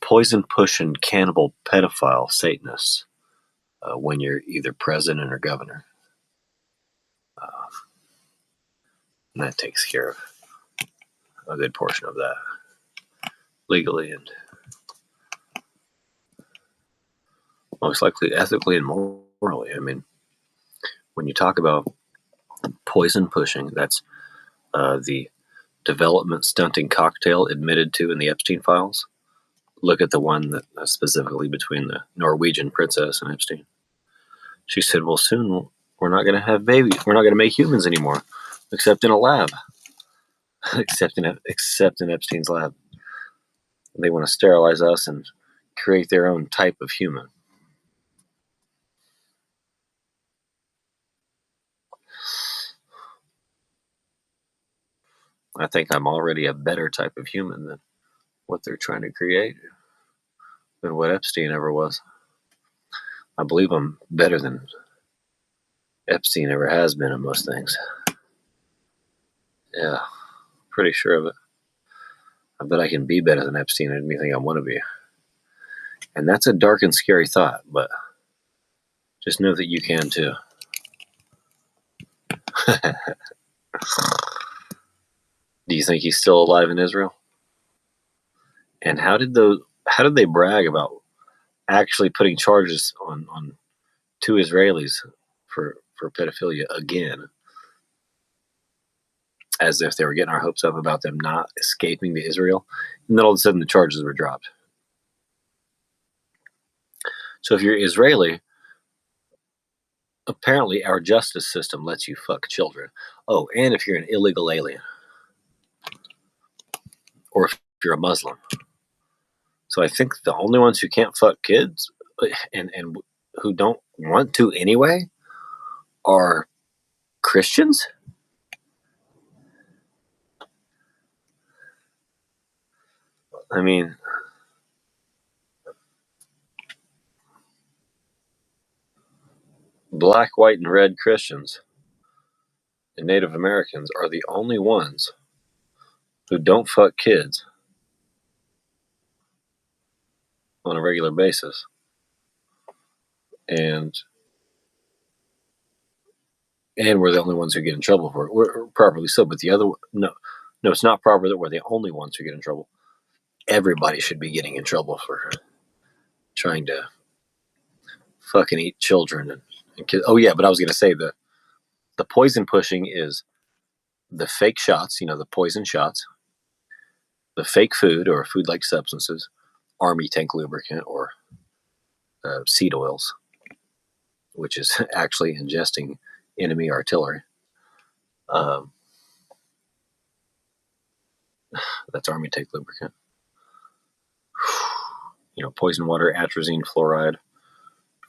Poison pushing cannibal pedophile Satanists when you're either president or governor. And that takes care of a good portion of that legally and most likely ethically and morally. I mean, when you talk about poison pushing, that's the development stunting cocktail admitted to in the Epstein files. Look at the one that specifically between the Norwegian princess and Epstein. She said, well, soon we're not going to have babies. We're not going to make humans anymore, except in a lab. except in Epstein's lab. They want to sterilize us and create their own type of human. I think I'm already a better type of human than what they're trying to create, than what Epstein ever was. I believe I'm better than Epstein ever has been at most things. Yeah, pretty sure of it. I bet I can be better than Epstein at anything I want to be. And that's a dark and scary thought, but just know that you can too. Do you think he's still alive in Israel? And how did they brag about actually putting charges on two Israelis for pedophilia again, as if they were getting our hopes up about them not escaping to Israel. And then all of a sudden the charges were dropped. So if you're Israeli, apparently our justice system lets you fuck children. Oh, and if you're an illegal alien, or if you're a Muslim. So I think the only ones who can't fuck kids and who don't want to anyway are Christians. I mean, black, white, and red Christians and Native Americans are the only ones who don't fuck kids on a regular basis. And we're the only ones who get in trouble for it. We're properly so, but the other no, it's not proper that we're the only ones who get in trouble. Everybody should be getting in trouble for trying to fucking eat children and kids. Oh yeah, but I was gonna say the poison pushing is the fake shots, the poison shots, the fake food or food-like substances, army tank lubricant or seed oils, which is actually ingesting enemy artillery. That's army tank lubricant. Poison water, atrazine, fluoride,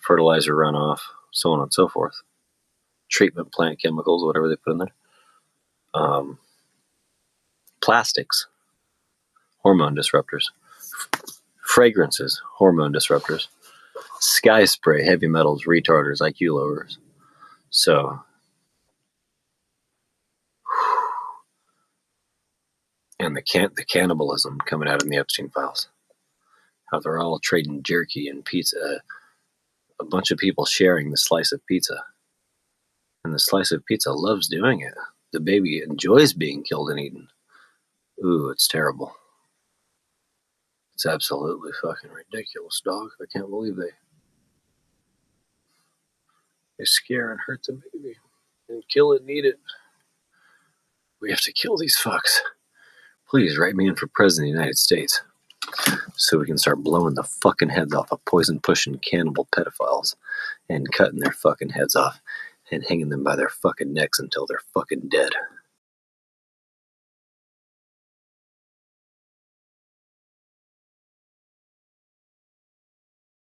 fertilizer runoff, so on and so forth. Treatment plant chemicals, whatever they put in there. Plastics, hormone disruptors. Fragrances, hormone disruptors. Sky spray, heavy metals, retarders, IQ lowers. So, and the cannibalism coming out in the Epstein files. How they're all trading jerky and pizza. A bunch of people sharing the slice of pizza. And the slice of pizza loves doing it. The baby enjoys being killed and eaten. Ooh, it's terrible. It's absolutely fucking ridiculous, dog. I can't believe they scare and hurt the baby and kill it and eat it. We have to kill these fucks. Please write me in for president of the United States so we can start blowing the fucking heads off of poison-pushing cannibal pedophiles and cutting their fucking heads off and hanging them by their fucking necks until they're fucking dead.